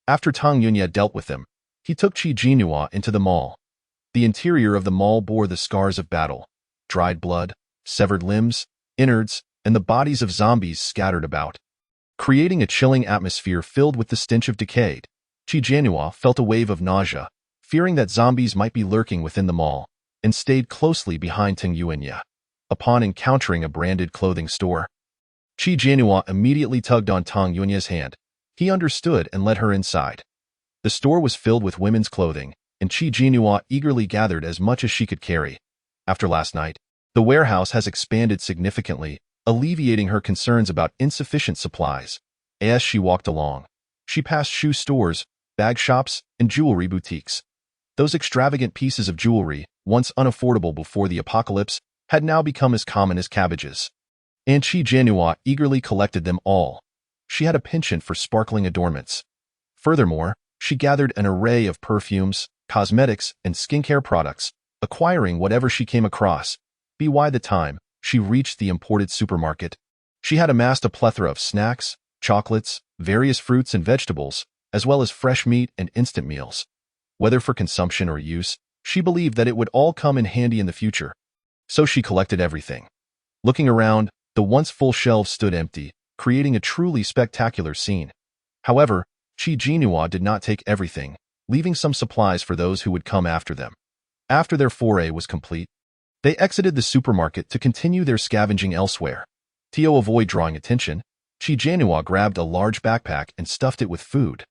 After Tang Yuanya dealt with them, he took Chi Jianhua into the mall. The interior of the mall bore the scars of battle, dried blood, severed limbs, innards, and the bodies of zombies scattered about, creating a chilling atmosphere filled with the stench of decay. Chi Jianhua felt a wave of nausea, fearing that zombies might be lurking within the mall, and stayed closely behind Tang Yuanya. Upon encountering a branded clothing store, Chi Jianhua immediately tugged on Tang Yuanya's hand. He understood and led her inside. The store was filled with women's clothing, and Chi Jianhua eagerly gathered as much as she could carry. After last night, the warehouse has expanded significantly, alleviating her concerns about insufficient supplies. As she walked along, she passed shoe stores, bag shops, and jewelry boutiques. Those extravagant pieces of jewelry, once unaffordable before the apocalypse, had now become as common as cabbages. And Chi Jianhua eagerly collected them all. She had a penchant for sparkling adornments. Furthermore, she gathered an array of perfumes, cosmetics, and skincare products, acquiring whatever she came across. By the time she reached the imported supermarket, she had amassed a plethora of snacks, chocolates, various fruits and vegetables, as well as fresh meat and instant meals. Whether for consumption or use, she believed that it would all come in handy in the future. So she collected everything. Looking around, the once full shelves stood empty, creating a truly spectacular scene. However, Chi Jianhua did not take everything, leaving some supplies for those who would come after them. After their foray was complete, they exited the supermarket to continue their scavenging elsewhere. To avoid drawing attention, Chi Jianhua grabbed a large backpack and stuffed it with food.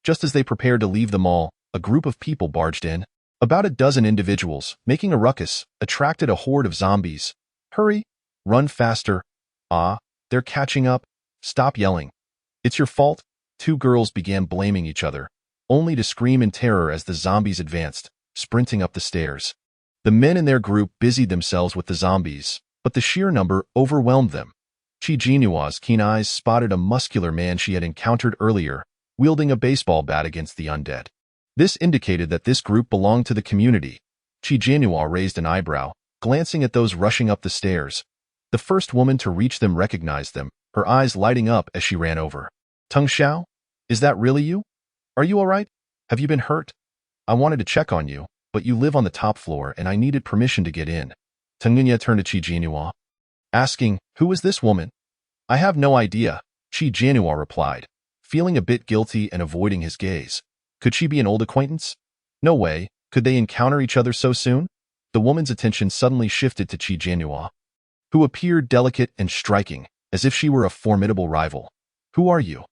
Just as they prepared to leave the mall, a group of people barged in. About a dozen individuals, making a ruckus, attracted a horde of zombies. "Hurry! Run faster! Ah, they're catching up! Stop yelling! It's your fault!" Two girls began blaming each other, only to scream in terror as the zombies advanced, sprinting up the stairs. The men in their group busied themselves with the zombies, but the sheer number overwhelmed them. Chi Jianhua's keen eyes spotted a muscular man she had encountered earlier, wielding a baseball bat against the undead. This indicated that this group belonged to the community. Chi Jianhua raised an eyebrow, glancing at those rushing up the stairs. The first woman to reach them recognized them, her eyes lighting up as she ran over. "Teng Xiao? Is that really you? Are you all right? Have you been hurt? I wanted to check on you, but you live on the top floor and I needed permission to get in." Tang Yuanya turned to Chi Jianhua, asking, "Who is this woman?" "I have no idea," Chi Jianhua replied, feeling a bit guilty and avoiding his gaze. Could she be an old acquaintance? No way. Could they encounter each other so soon? The woman's attention suddenly shifted to Chi Jianhua, who appeared delicate and striking, as if she were a formidable rival. "Who are you?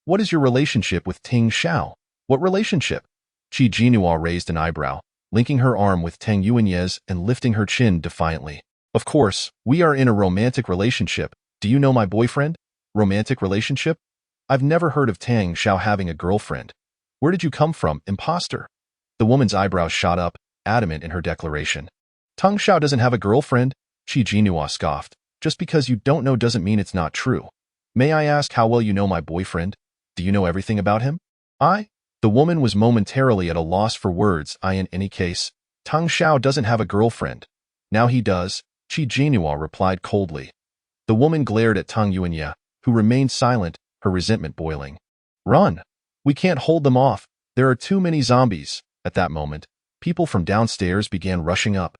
What is your relationship with Teng Xiao?" "What relationship?" Chi Jianhua raised an eyebrow, linking her arm with Tang Yuanya's and lifting her chin defiantly. "Of course, we are in a romantic relationship. Do you know my boyfriend?" "Romantic relationship? I've never heard of Teng Xiao having a girlfriend. Where did you come from, imposter?" The woman's eyebrows shot up, adamant in her declaration. "Teng Xiao doesn't have a girlfriend," Chi Jianhua scoffed. "Just because you don't know doesn't mean it's not true. May I ask how well you know my boyfriend? Do you know everything about him?" The woman was momentarily at a loss for words. In any case, Tang Xiao doesn't have a girlfriend. Now he does, Qi Jinhua replied coldly. The woman glared at Tang Yuanya, who remained silent, her resentment boiling. Run! We can't hold them off. There are too many zombies. At that moment, people from downstairs began rushing up.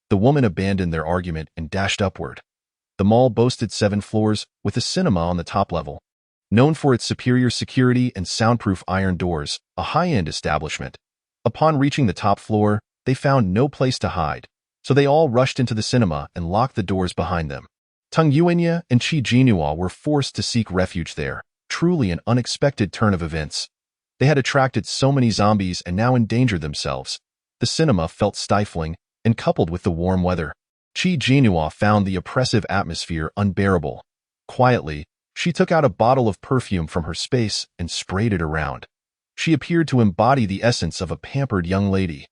The woman abandoned their argument and dashed upward. The mall boasted 7 floors, with a cinema on the top level. Known for its superior security and soundproof iron doors, a high-end establishment. Upon reaching the top floor, they found no place to hide, so they all rushed into the cinema and locked the doors behind them. Tang Yuanya and Qi Jinhua were forced to seek refuge there, truly an unexpected turn of events. They had attracted so many zombies and now endangered themselves. The cinema felt stifling, and coupled with the warm weather, Qi Jinhua found the oppressive atmosphere unbearable. Quietly, she took out a bottle of perfume from her space and sprayed it around. She appeared to embody the essence of a pampered young lady.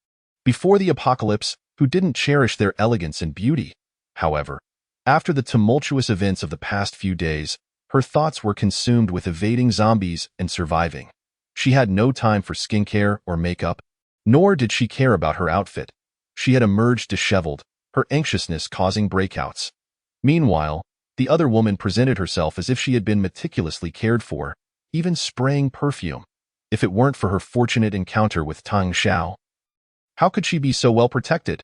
Before the apocalypse, who didn't cherish their elegance and beauty. However, after the tumultuous events of the past few days, her thoughts were consumed with evading zombies and surviving. She had no time for skincare or makeup, nor did she care about her outfit. She had emerged disheveled, her anxiousness causing breakouts. Meanwhile, the other woman presented herself as if she had been meticulously cared for, even spraying perfume. If it weren't for her fortunate encounter with Tang Xiao, how could she be so well protected?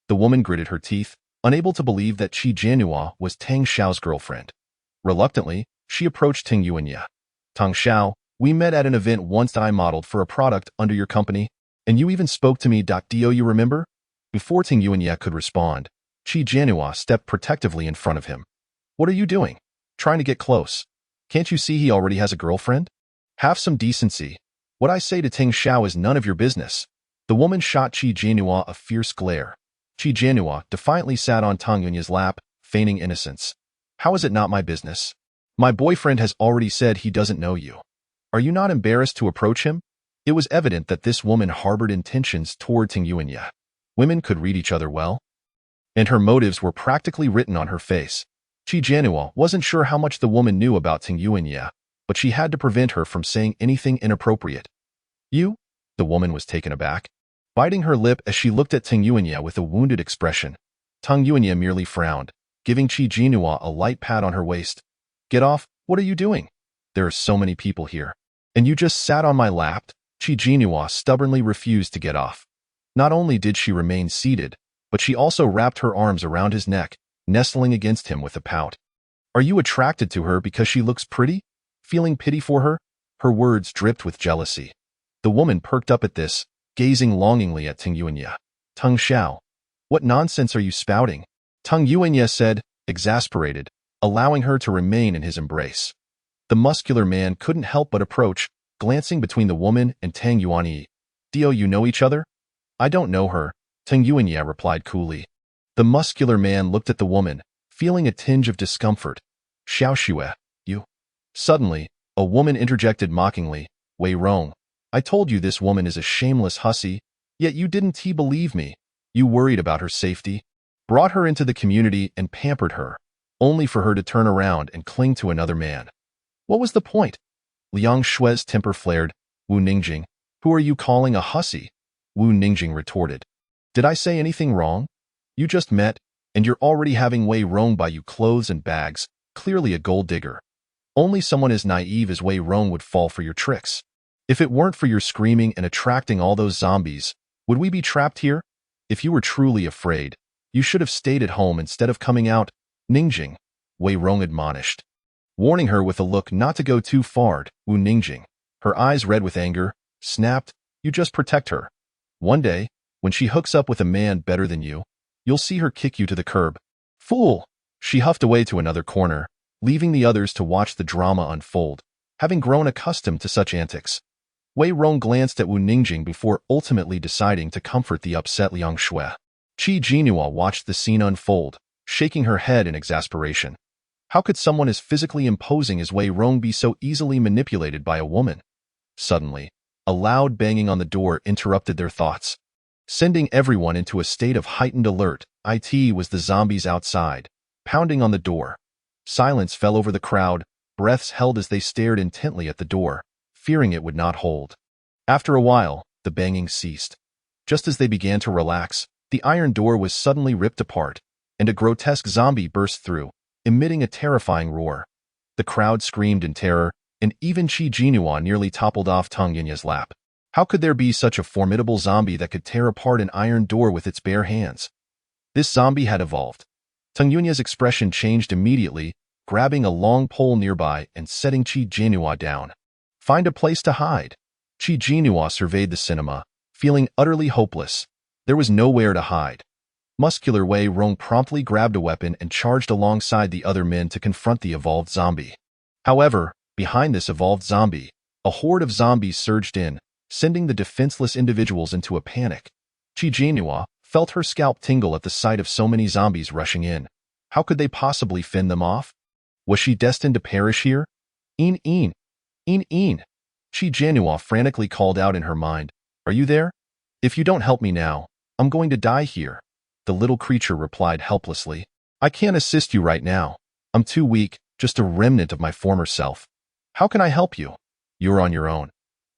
The woman gritted her teeth, unable to believe that Qi Jinhua was Tang Xiao's girlfriend. Reluctantly, she approached Tang Yuanya. Tang Xiao, we met at an event once. I modeled for a product under your company, and you even spoke to me. Do you remember? Before Tang Yuanya could respond, Qi Jinhua stepped protectively in front of him. What are you doing? Trying to get close. Can't you see he already has a girlfriend? Have some decency. What I say to Tang Xiao is none of your business. The woman shot Qi Jinhua a fierce glare. Qi Jinhua defiantly sat on Tang Yuanya's lap, feigning innocence. How is it not my business? My boyfriend has already said he doesn't know you. Are you not embarrassed to approach him? It was evident that this woman harbored intentions toward Tang Yuanya. Women could read each other well, and her motives were practically written on her face. Qi Jinhua wasn't sure how much the woman knew about Tang Yuanya, but she had to prevent her from saying anything inappropriate. You? The woman was taken aback, biting her lip as she looked at Tang Yuanya with a wounded expression. Tang Yuanya merely frowned, giving Qi Jinhua a light pat on her waist. Get off, what are you doing? There are so many people here. And you just sat on my lap? Qi Jinhua stubbornly refused to get off. Not only did she remain seated, but she also wrapped her arms around his neck, nestling against him with a pout. Are you attracted to her because she looks pretty? Feeling pity for her? Her words dripped with jealousy. The woman perked up at this, gazing longingly at Tang Yuanya. Tang Xiao, what nonsense are you spouting? Tang Yuanya said, exasperated, allowing her to remain in his embrace. The muscular man couldn't help but approach, glancing between the woman and Tang Yuanya. Do you know each other? I don't know her, Tang Yuanya replied coolly. The muscular man looked at the woman, feeling a tinge of discomfort. Xiao Xue, you. Suddenly, a woman interjected mockingly, Wei Rong. I told you this woman is a shameless hussy, yet you didn't believe me. You worried about her safety, brought her into the community and pampered her, only for her to turn around and cling to another man. What was the point? Liang Xue's temper flared. Wu Ningjing, who are you calling a hussy? Wu Ningjing retorted. Did I say anything wrong? You just met, and you're already having Wei Rong buy you clothes and bags, clearly a gold digger. Only someone as naive as Wei Rong would fall for your tricks. If it weren't for your screaming and attracting all those zombies, would we be trapped here? If you were truly afraid, you should have stayed at home instead of coming out. Ningjing, Wei Rong admonished, warning her with a look not to go too far. Wu Ningjing, her eyes red with anger, snapped, you just protect her. One day, when she hooks up with a man better than you, you'll see her kick you to the curb. Fool! She huffed away to another corner, leaving the others to watch the drama unfold, having grown accustomed to such antics. Wei Rong glanced at Wu Ningjing before ultimately deciding to comfort the upset Liang Xue. Qi Jinhua watched the scene unfold, shaking her head in exasperation. How could someone as physically imposing as Wei Rong be so easily manipulated by a woman? Suddenly, a loud banging on the door interrupted their thoughts, sending everyone into a state of heightened alert. It was the zombies outside, pounding on the door. Silence fell over the crowd, breaths held as they stared intently at the door, fearing it would not hold. After a while, the banging ceased. Just as they began to relax, the iron door was suddenly ripped apart, and a grotesque zombie burst through, emitting a terrifying roar. The crowd screamed in terror, and even Chi Jinhua nearly toppled off Tang Yunya's lap. How could there be such a formidable zombie that could tear apart an iron door with its bare hands? This zombie had evolved. Tang Yunya's expression changed immediately, grabbing a long pole nearby and setting Chi Jinhua down. Find a place to hide. Chi Jinhua surveyed the cinema, feeling utterly hopeless. There was nowhere to hide. Muscular Wei Rong promptly grabbed a weapon and charged alongside the other men to confront the evolved zombie. However, behind this evolved zombie, a horde of zombies surged in, sending the defenseless individuals into a panic. Chi Jinhua felt her scalp tingle at the sight of so many zombies rushing in. How could they possibly fend them off? Was she destined to perish here? Een. Chi Jinhua frantically called out in her mind, "Are you there? If you don't help me now, I'm going to die here." The little creature replied helplessly, "I can't assist you right now. I'm too weak, just a remnant of my former self. How can I help you? You're on your own."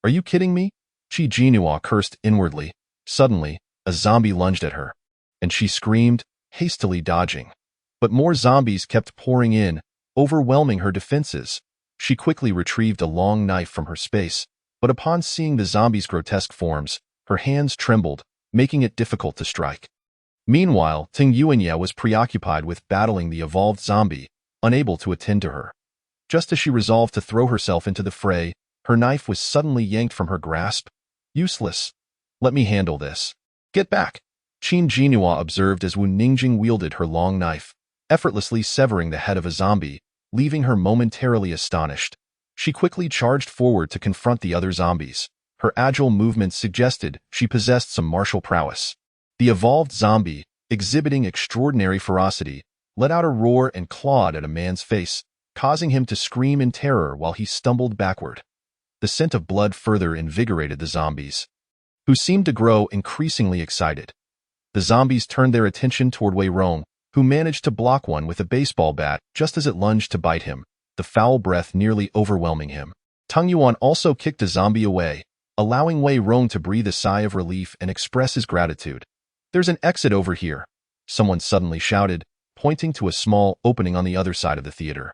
"Are you kidding me?" Chi Jinhua cursed inwardly. Suddenly, a zombie lunged at her, and she screamed, hastily dodging. But more zombies kept pouring in, overwhelming her defenses. She quickly retrieved a long knife from her space, but upon seeing the zombies' grotesque forms, her hands trembled, making it difficult to strike. Meanwhile, Tang Yuanya was preoccupied with battling the evolved zombie, unable to attend to her. Just as she resolved to throw herself into the fray, her knife was suddenly yanked from her grasp. "Useless. Let me handle this." "Get back," Qin Jinhua observed as Wu Ningjing wielded her long knife, effortlessly severing the head of a zombie, leaving her momentarily astonished. She quickly charged forward to confront the other zombies. Her agile movements suggested she possessed some martial prowess. The evolved zombie, exhibiting extraordinary ferocity, let out a roar and clawed at a man's face, causing him to scream in terror while he stumbled backward. The scent of blood further invigorated the zombies, who seemed to grow increasingly excited. The zombies turned their attention toward Wei Rong, who managed to block one with a baseball bat just as it lunged to bite him, the foul breath nearly overwhelming him. Tang Yuan also kicked a zombie away, allowing Wei Rong to breathe a sigh of relief and express his gratitude. "There's an exit over here," someone suddenly shouted, pointing to a small opening on the other side of the theater.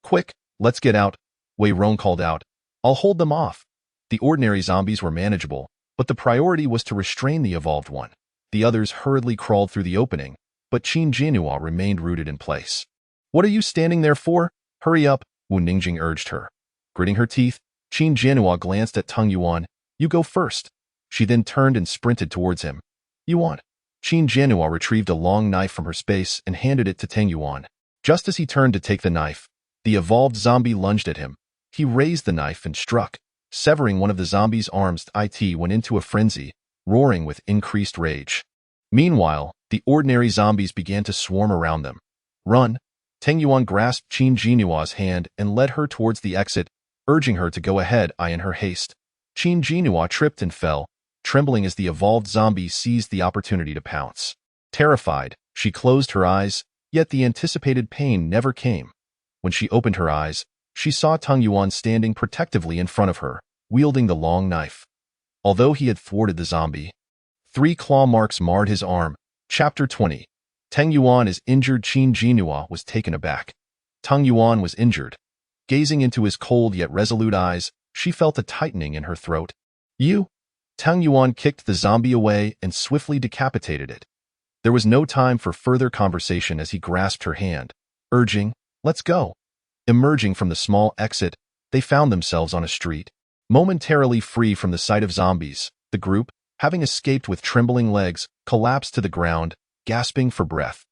"Quick, let's get out," Wei Rong called out. "I'll hold them off." The ordinary zombies were manageable, but the priority was to restrain the evolved one. The others hurriedly crawled through the opening, but Qin Jinhua remained rooted in place. "What are you standing there for? Hurry up," Wu Ningjing urged her. Gritting her teeth, Qin Jinhua glanced at Tang Yuan. "You go first." She then turned and sprinted towards him. "You want?" Qin Jinhua retrieved a long knife from her space and handed it to Tang Yuan. Just as he turned to take the knife, the evolved zombie lunged at him. He raised the knife and struck, severing one of the zombie's arms. It went into a frenzy, roaring with increased rage. Meanwhile, the ordinary zombies began to swarm around them. "Run!" Tang Yuan grasped Qin Jinhua's hand and led her towards the exit, urging her to go ahead. In her haste, Qin Jinhua tripped and fell, trembling as the evolved zombie seized the opportunity to pounce. Terrified, she closed her eyes, yet the anticipated pain never came. When she opened her eyes, she saw Tang Yuan standing protectively in front of her, wielding the long knife. Although he had thwarted the zombie, 3 claw marks marred his arm. Chapter 20. Tang Yuan is injured. Qin Jinhua was taken aback. Tang Yuan was injured. Gazing into his cold yet resolute eyes, she felt a tightening in her throat. "You?" Tang Yuan kicked the zombie away and swiftly decapitated it. There was no time for further conversation as he grasped her hand, urging, "Let's go." Emerging from the small exit, they found themselves on a street. Momentarily free from the sight of zombies, the group, having escaped with trembling legs, collapsed to the ground, gasping for breath.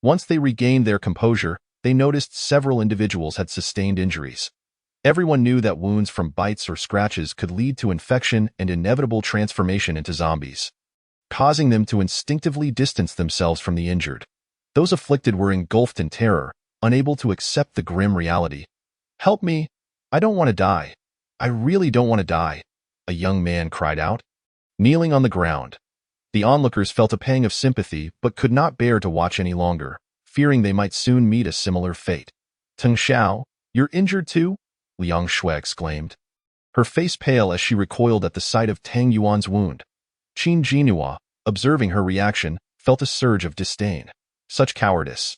Once they regained their composure, they noticed several individuals had sustained injuries. Everyone knew that wounds from bites or scratches could lead to infection and inevitable transformation into zombies, causing them to instinctively distance themselves from the injured. Those afflicted were engulfed in terror, unable to accept the grim reality. "Help me! I don't want to die. I really don't want to die," a young man cried out. Kneeling on the ground, the onlookers felt a pang of sympathy but could not bear to watch any longer, fearing they might soon meet a similar fate. "Teng Xiao, you're injured too?" Liang Shui exclaimed. her face pale as she recoiled at the sight of Tang Yuan's wound. Qin Jinhua, observing her reaction, felt a surge of disdain. Such cowardice.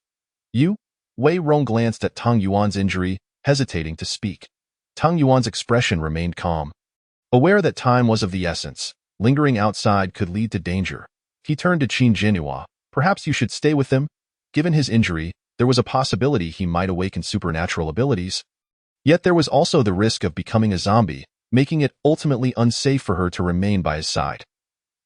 You? Wei Rong glanced at Tang Yuan's injury, hesitating to speak. Tang Yuan's expression remained calm. Aware that time was of the essence, lingering outside could lead to danger, he turned to Qin Jinhua. Perhaps you should stay with them? Given his injury, there was a possibility he might awaken supernatural abilities. Yet there was also the risk of becoming a zombie, making it ultimately unsafe for her to remain by his side.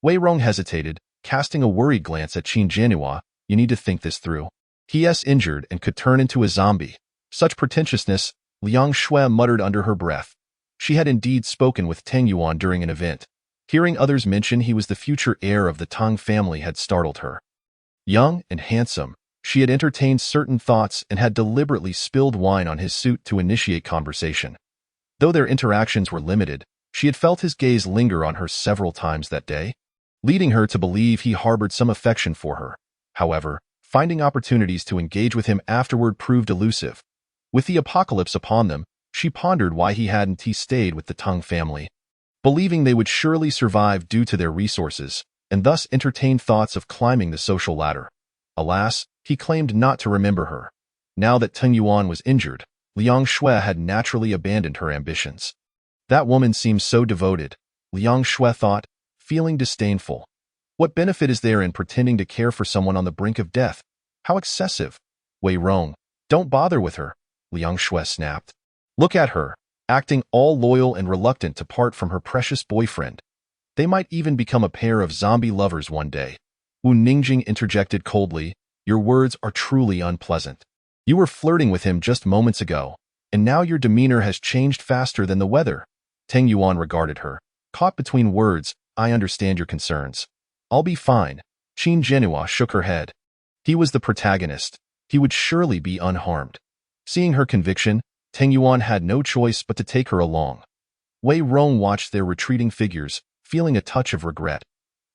Wei Rong hesitated, casting a worried glance at Qin Jinhua. You need to think this through. He is injured and could turn into a zombie. Such pretentiousness, Liang Shui muttered under her breath. She had indeed spoken with Tang Yuan during an event. Hearing others mention he was the future heir of the Tang family had startled her. Young and handsome, she had entertained certain thoughts and had deliberately spilled wine on his suit to initiate conversation. Though their interactions were limited, she had felt his gaze linger on her several times that day, leading her to believe he harbored some affection for her. However, finding opportunities to engage with him afterward proved elusive. With the apocalypse upon them, she pondered why he hadn't stayed with the Tang family, believing they would surely survive due to their resources, and thus entertained thoughts of climbing the social ladder. Alas, he claimed not to remember her. Now that Tang Yuan was injured, Liang Shui had naturally abandoned her ambitions. That woman seems so devoted, Liang Shui thought, feeling disdainful. What benefit is there in pretending to care for someone on the brink of death? How excessive. Wei Rong, don't bother with her, Liang Shui snapped. Look at her, acting all loyal and reluctant to part from her precious boyfriend. They might even become a pair of zombie lovers one day. Wu Ningjing interjected coldly, your words are truly unpleasant. You were flirting with him just moments ago, and now your demeanor has changed faster than the weather. Tang Yuan regarded her, caught between words. I understand your concerns. I'll be fine. Qin Jinhua shook her head. He was the protagonist. He would surely be unharmed. Seeing her conviction, Tang Yuan had no choice but to take her along. Wei Rong watched their retreating figures, feeling a touch of regret.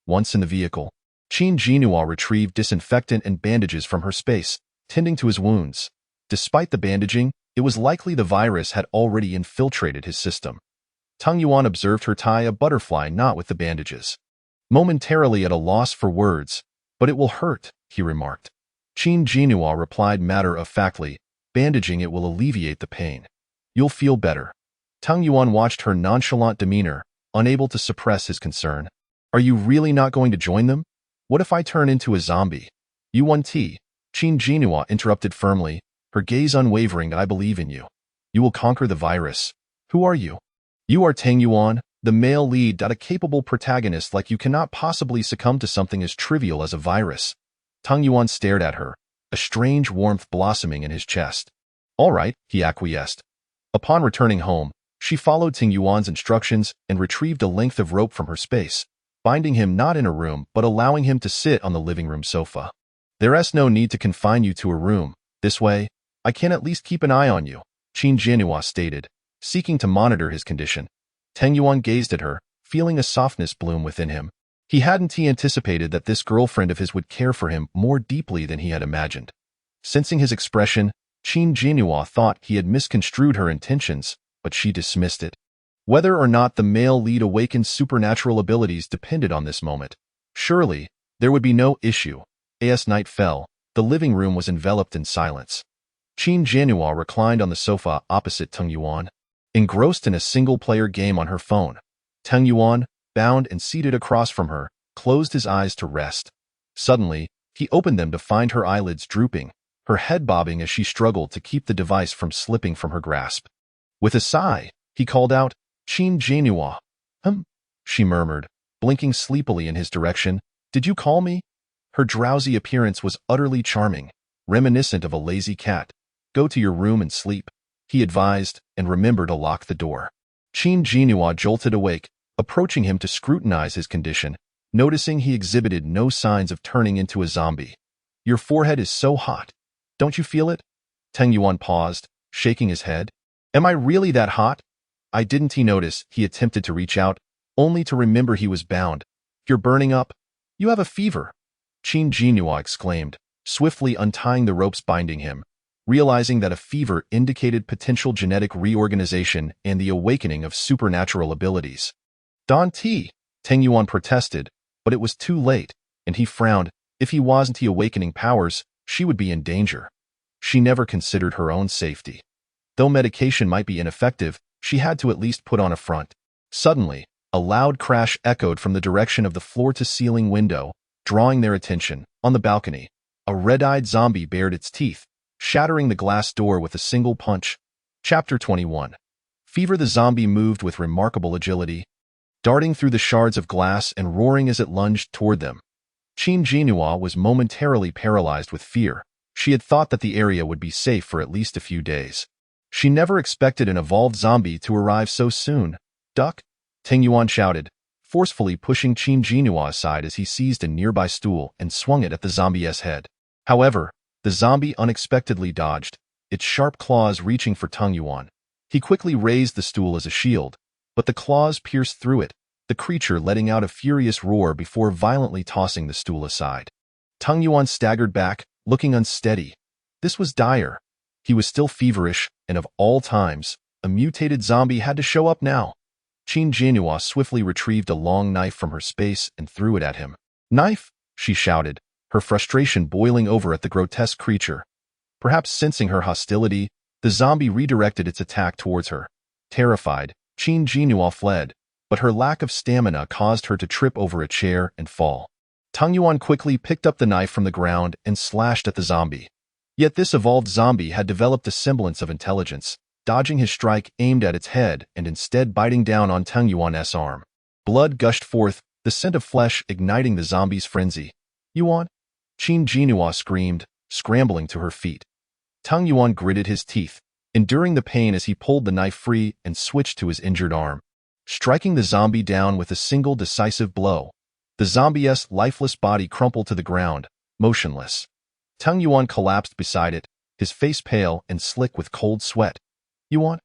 Once in the vehicle, Qin Jinhua retrieved disinfectant and bandages from her space, tending to his wounds. Despite the bandaging, it was likely the virus had already infiltrated his system. Tang Yuan observed her tie a butterfly knot with the bandages. Momentarily at a loss for words, but it will hurt, he remarked. Qin Jinhua replied matter-of-factly, bandaging it will alleviate the pain. You'll feel better. Tang Yuan watched her nonchalant demeanor, unable to suppress his concern. Are you really not going to join them? What if I turn into a zombie? Qin Jinhua interrupted firmly, her gaze unwavering. I believe in you. You will conquer the virus. Who are you? You are Tang Yuan, the male lead. A capable protagonist like you cannot possibly succumb to something as trivial as a virus. Tang Yuan stared at her, a strange warmth blossoming in his chest. All right, he acquiesced. Upon returning home, she followed Tang Yuan's instructions and retrieved a length of rope from her space, binding him not in a room but allowing him to sit on the living room sofa. There's no need to confine you to a room. This way, I can at least keep an eye on you, Qin Jinhua stated, seeking to monitor his condition. Tang Yuan gazed at her, feeling a softness bloom within him. He hadn't anticipated that this girlfriend of his would care for him more deeply than he had imagined. Sensing his expression, Qin Jinhua thought he had misconstrued her intentions, but she dismissed it. Whether or not the male lead awakened supernatural abilities depended on this moment. Surely, there would be no issue. As night fell, the living room was enveloped in silence. Qin Jinhua reclined on the sofa opposite Tang Yuan, engrossed in a single-player game on her phone. Tang Yuan, bound and seated across from her, closed his eyes to rest. Suddenly, he opened them to find her eyelids drooping, her head bobbing as she struggled to keep the device from slipping from her grasp. With a sigh, he called out, Qin Jinhua. She murmured, blinking sleepily in his direction. Did you call me? Her drowsy appearance was utterly charming, reminiscent of a lazy cat. Go to your room and sleep, he advised, and remember to lock the door. Qin Jinhua jolted awake, approaching him to scrutinize his condition, noticing he exhibited no signs of turning into a zombie. Your forehead is so hot. Don't you feel it? Tang Yuan paused, shaking his head. Am I really that hot? I didn't he notice. He attempted to reach out, only to remember he was bound. You're burning up. You have a fever. Qin Jinhua exclaimed, swiftly untying the ropes binding him. realizing that a fever indicated potential genetic reorganization and the awakening of supernatural abilities. Don T. Teng Yuan protested, but it was too late, and he frowned. If he wasn't awakening powers, she would be in danger. She never considered her own safety. Though medication might be ineffective, she had to at least put on a front. Suddenly, a loud crash echoed from the direction of the floor-to-ceiling window, drawing their attention. On the balcony, a red-eyed zombie bared its teeth, shattering the glass door with a single punch. Chapter 21. Fever. The zombie moved with remarkable agility, darting through the shards of glass and roaring as it lunged toward them. Qin Jinhua was momentarily paralyzed with fear. She had thought that the area would be safe for at least a few days. She never expected an evolved zombie to arrive so soon. Duck! Teng Yuan shouted, forcefully pushing Qin Jinhua aside as he seized a nearby stool and swung it at the zombie's head. However, the zombie unexpectedly dodged, its sharp claws reaching for Teng Yuan. He quickly raised the stool as a shield, but the claws pierced through it, the creature letting out a furious roar before violently tossing the stool aside. Teng Yuan staggered back, looking unsteady. This was dire. He was still feverish, and of all times, a mutated zombie had to show up now. Qin Jinhua swiftly retrieved a long knife from her space and threw it at him. Knife! She shouted, her frustration boiling over at the grotesque creature. Perhaps sensing her hostility, the zombie redirected its attack towards her. Terrified, Qin Jinhua fled, but her lack of stamina caused her to trip over a chair and fall. Teng Yuan quickly picked up the knife from the ground and slashed at the zombie. Yet this evolved zombie had developed a semblance of intelligence, dodging his strike aimed at its head and instead biting down on Teng Yuan's arm. Blood gushed forth, the scent of flesh igniting the zombie's frenzy. Yuan! Qin Jinhua screamed, scrambling to her feet. Teng Yuan gritted his teeth, enduring the pain as he pulled the knife free and switched to his injured arm, striking the zombie down with a single decisive blow. The zombie's lifeless body crumpled to the ground, motionless. Teng Yuan collapsed beside it, his face pale and slick with cold sweat. Yuan?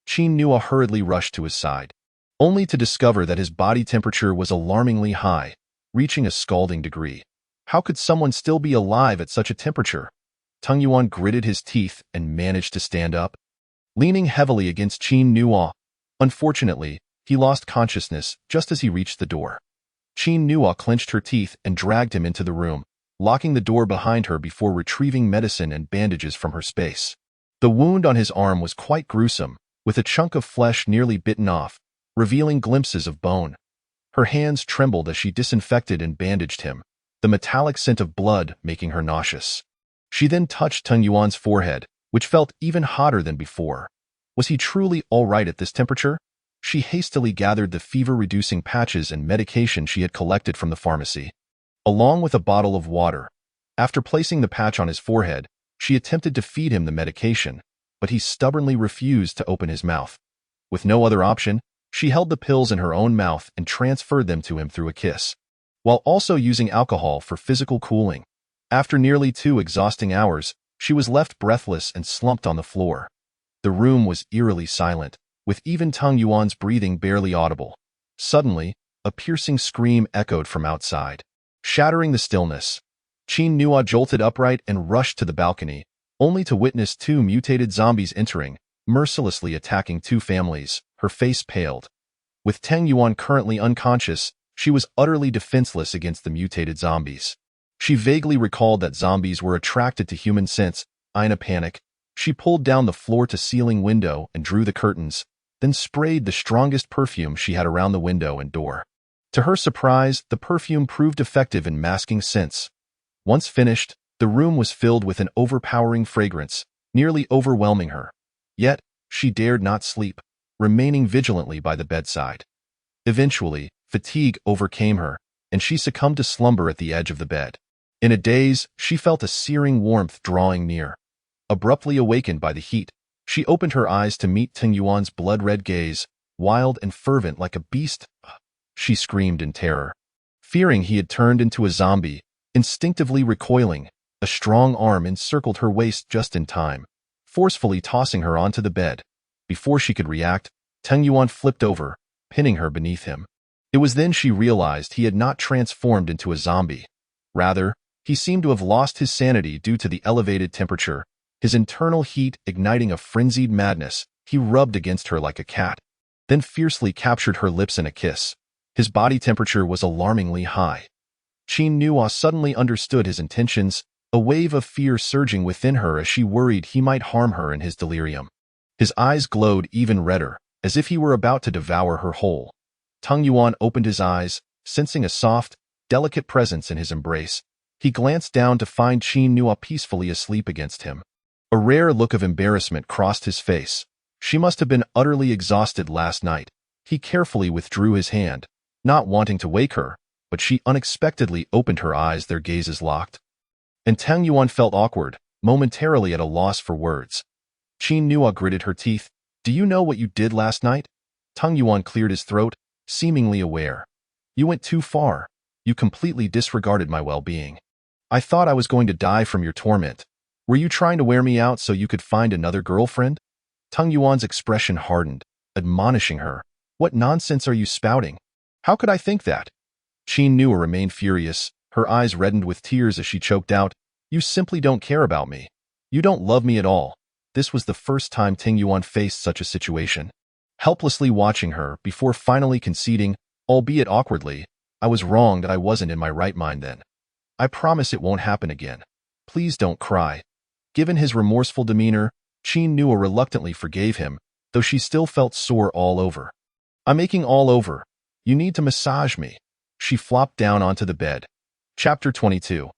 Qin Nua hurriedly rushed to his side, only to discover that his body temperature was alarmingly high, reaching a scalding degree. How could someone still be alive at such a temperature? Teng Yuan gritted his teeth and managed to stand up, leaning heavily against Qin Nua. Unfortunately, he lost consciousness just as he reached the door. Qin Nua clenched her teeth and dragged him into the room, locking the door behind her before retrieving medicine and bandages from her space. The wound on his arm was quite gruesome, with a chunk of flesh nearly bitten off, revealing glimpses of bone. Her hands trembled as she disinfected and bandaged him, the metallic scent of blood making her nauseous. She then touched Teng Yuan's forehead, which felt even hotter than before. Was he truly all right at this temperature? She hastily gathered the fever-reducing patches and medication she had collected from the pharmacy, along with a bottle of water. After placing the patch on his forehead, she attempted to feed him the medication, but he stubbornly refused to open his mouth. With no other option, she held the pills in her own mouth and transferred them to him through a kiss, while also using alcohol for physical cooling. After nearly 2 exhausting hours, she was left breathless and slumped on the floor. The room was eerily silent, with even Teng Yuan's breathing barely audible. Suddenly, a piercing scream echoed from outside, shattering the stillness. Qin Nua jolted upright and rushed to the balcony, only to witness 2 mutated zombies entering, mercilessly attacking 2 families. Her face paled. With Teng Yuan currently unconscious, she was utterly defenseless against the mutated zombies. She vaguely recalled that zombies were attracted to human scents. In a panic, she pulled down the floor-to-ceiling window and drew the curtains, then sprayed the strongest perfume she had around the window and door. To her surprise, the perfume proved effective in masking scents. Once finished, the room was filled with an overpowering fragrance, nearly overwhelming her. Yet, she dared not sleep, remaining vigilantly by the bedside. Eventually, fatigue overcame her, and she succumbed to slumber at the edge of the bed. In a daze, she felt a searing warmth drawing near. Abruptly awakened by the heat, she opened her eyes to meet Teng Yuan's blood-red gaze, wild and fervent like a beast. She screamed in terror. Fearing he had turned into a zombie, instinctively recoiling, a strong arm encircled her waist just in time, forcefully tossing her onto the bed. Before she could react, Teng Yuan flipped over, pinning her beneath him. It was then she realized he had not transformed into a zombie. Rather, he seemed to have lost his sanity due to the elevated temperature, His internal heat igniting a frenzied madness, he rubbed against her like a cat, then fiercely captured her lips in a kiss. His body temperature was alarmingly high. Qin Nuo suddenly understood his intentions, a wave of fear surging within her as she worried he might harm her in his delirium. His eyes glowed even redder, as if he were about to devour her whole. Tung Yuan opened his eyes, sensing a soft, delicate presence in his embrace. He glanced down to find Qin Nuo peacefully asleep against him. A rare look of embarrassment crossed his face. She must have been utterly exhausted last night. He carefully withdrew his hand, not wanting to wake her, but she unexpectedly opened her eyes, their gazes locked. And Tung Yuan felt awkward, momentarily at a loss for words. Qin Nuo gritted her teeth. Do you know what you did last night? Tung Yuan cleared his throat, seemingly aware. You went too far. You completely disregarded my well-being. I thought I was going to die from your torment. Were you trying to wear me out so you could find another girlfriend? Tung Yuan's expression hardened, admonishing her. What nonsense are you spouting? How could I think that? Qin Nuo remained furious, her eyes reddened with tears as she choked out, You simply don't care about me. You don't love me at all. This was the first time Tung Yuan faced such a situation. Helplessly watching her before finally conceding, albeit awkwardly, I was wrong that I wasn't in my right mind then. I promise it won't happen again. Please don't cry. Given his remorseful demeanor, Qin Nuo reluctantly forgave him, though she still felt sore all over. I'm aching all over. You need to massage me. She flopped down onto the bed. Chapter 22.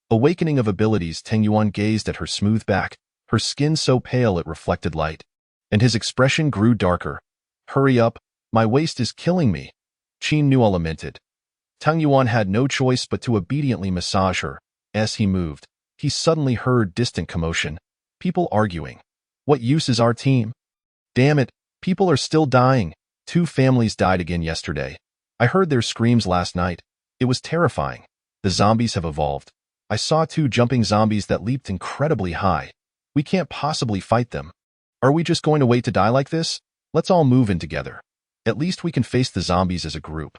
Awakening of Abilities. Tung Yuan gazed at her smooth back, her skin so pale it reflected light. And his expression grew darker. Hurry up, my waist is killing me. Qin Nuo lamented. Tung Yuan had no choice but to obediently massage her. As he moved, he suddenly heard distant commotion. People arguing. What use is our team? Damn it, people are still dying. 2 families died again yesterday. I heard their screams last night. It was terrifying. The zombies have evolved. I saw 2 jumping zombies that leaped incredibly high. We can't possibly fight them. Are we just going to wait to die like this? Let's all move in together. At least we can face the zombies as a group.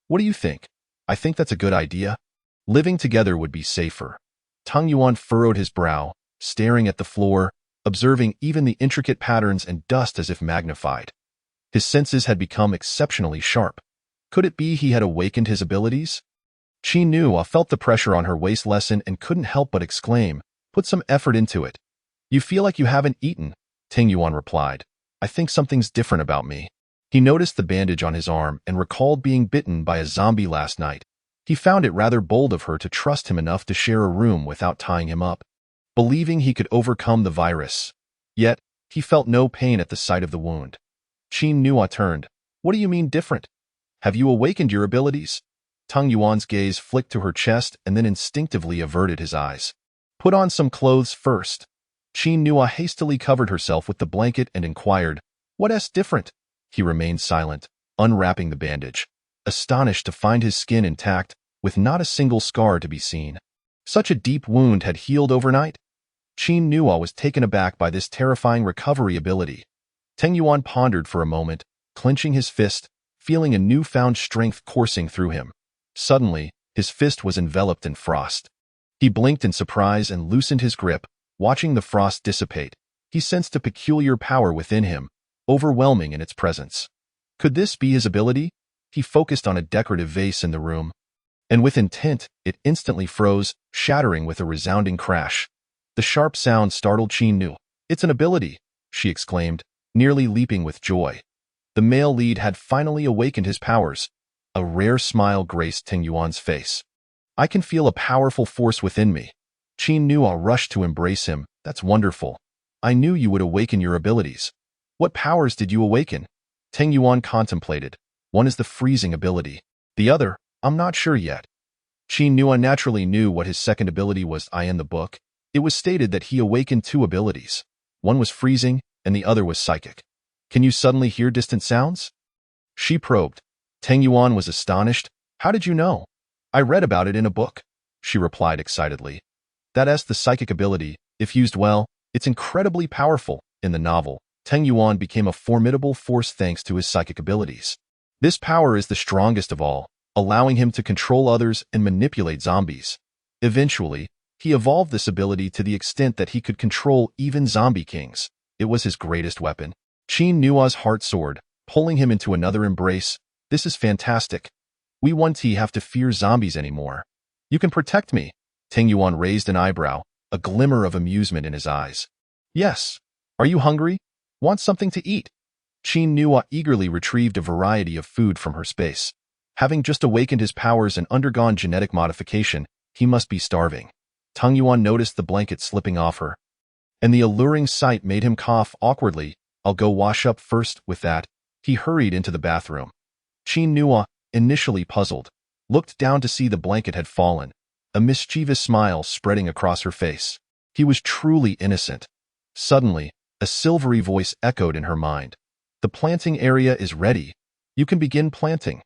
What do you think? I think that's a good idea. Living together would be safer. Tung Yuan furrowed his brow, staring at the floor, observing even the intricate patterns and dust as if magnified. His senses had become exceptionally sharp. Could it be he had awakened his abilities? Qin Nuo felt the pressure on her waist lessen and couldn't help but exclaim, Put some effort into it. You feel like you haven't eaten, Tung Yuan replied. I think something's different about me. He noticed the bandage on his arm and recalled being bitten by a zombie last night. He found it rather bold of her to trust him enough to share a room without tying him up, believing he could overcome the virus. Yet, he felt no pain at the sight of the wound. Qin Nuo turned. What do you mean different? Have you awakened your abilities? Tung Yuan's gaze flicked to her chest and then instinctively averted his eyes. Put on some clothes first. Qin Nuo hastily covered herself with the blanket and inquired, What's different? He remained silent, unwrapping the bandage, astonished to find his skin intact, with not a single scar to be seen. Such a deep wound had healed overnight? Qin Nuo was taken aback by this terrifying recovery ability. Tung Yuan pondered for a moment, clenching his fist, feeling a newfound strength coursing through him. Suddenly, his fist was enveloped in frost. He blinked in surprise and loosened his grip, watching the frost dissipate. He sensed a peculiar power within him, overwhelming in its presence. Could this be his ability? He focused on a decorative vase in the room, and with intent, it instantly froze, shattering with a resounding crash. The sharp sound startled Qin Nuo. It's an ability, she exclaimed, nearly leaping with joy. The male lead had finally awakened his powers. A rare smile graced Tung Yuan's face. I can feel a powerful force within me. Qin Nuo rushed to embrace him. That's wonderful. I knew you would awaken your abilities. What powers did you awaken? Tung Yuan contemplated. One is the freezing ability. The other, I'm not sure yet. Qin Nuo naturally knew what his second ability was. In the book, it was stated that he awakened 2 abilities. One was freezing, and the other was psychic. Can you suddenly hear distant sounds? She probed. Tung Yuan was astonished. How did you know? I read about it in a book, she replied excitedly. That's the psychic ability. If used well, it's incredibly powerful. In the novel, Tung Yuan became a formidable force thanks to his psychic abilities. This power is the strongest of all, allowing him to control others and manipulate zombies. Eventually, He evolved this ability to the extent that he could control even zombie kings. It was his greatest weapon. Qin Nua's heart soared, pulling him into another embrace. This is fantastic. We won't have to fear zombies anymore. You can protect me. Ting Yuan raised an eyebrow, a glimmer of amusement in his eyes. Yes. Are you hungry? Want something to eat? Qin Nua eagerly retrieved a variety of food from her space. Having just awakened his powers and undergone genetic modification, he must be starving. Ting Yuan noticed the blanket slipping off her, and the alluring sight made him cough awkwardly. I'll go wash up first. With that, he hurried into the bathroom. Qin Nua, initially puzzled, looked down to see the blanket had fallen, a mischievous smile spreading across her face. He was truly innocent. Suddenly, a silvery voice echoed in her mind. The planting area is ready. You can begin planting.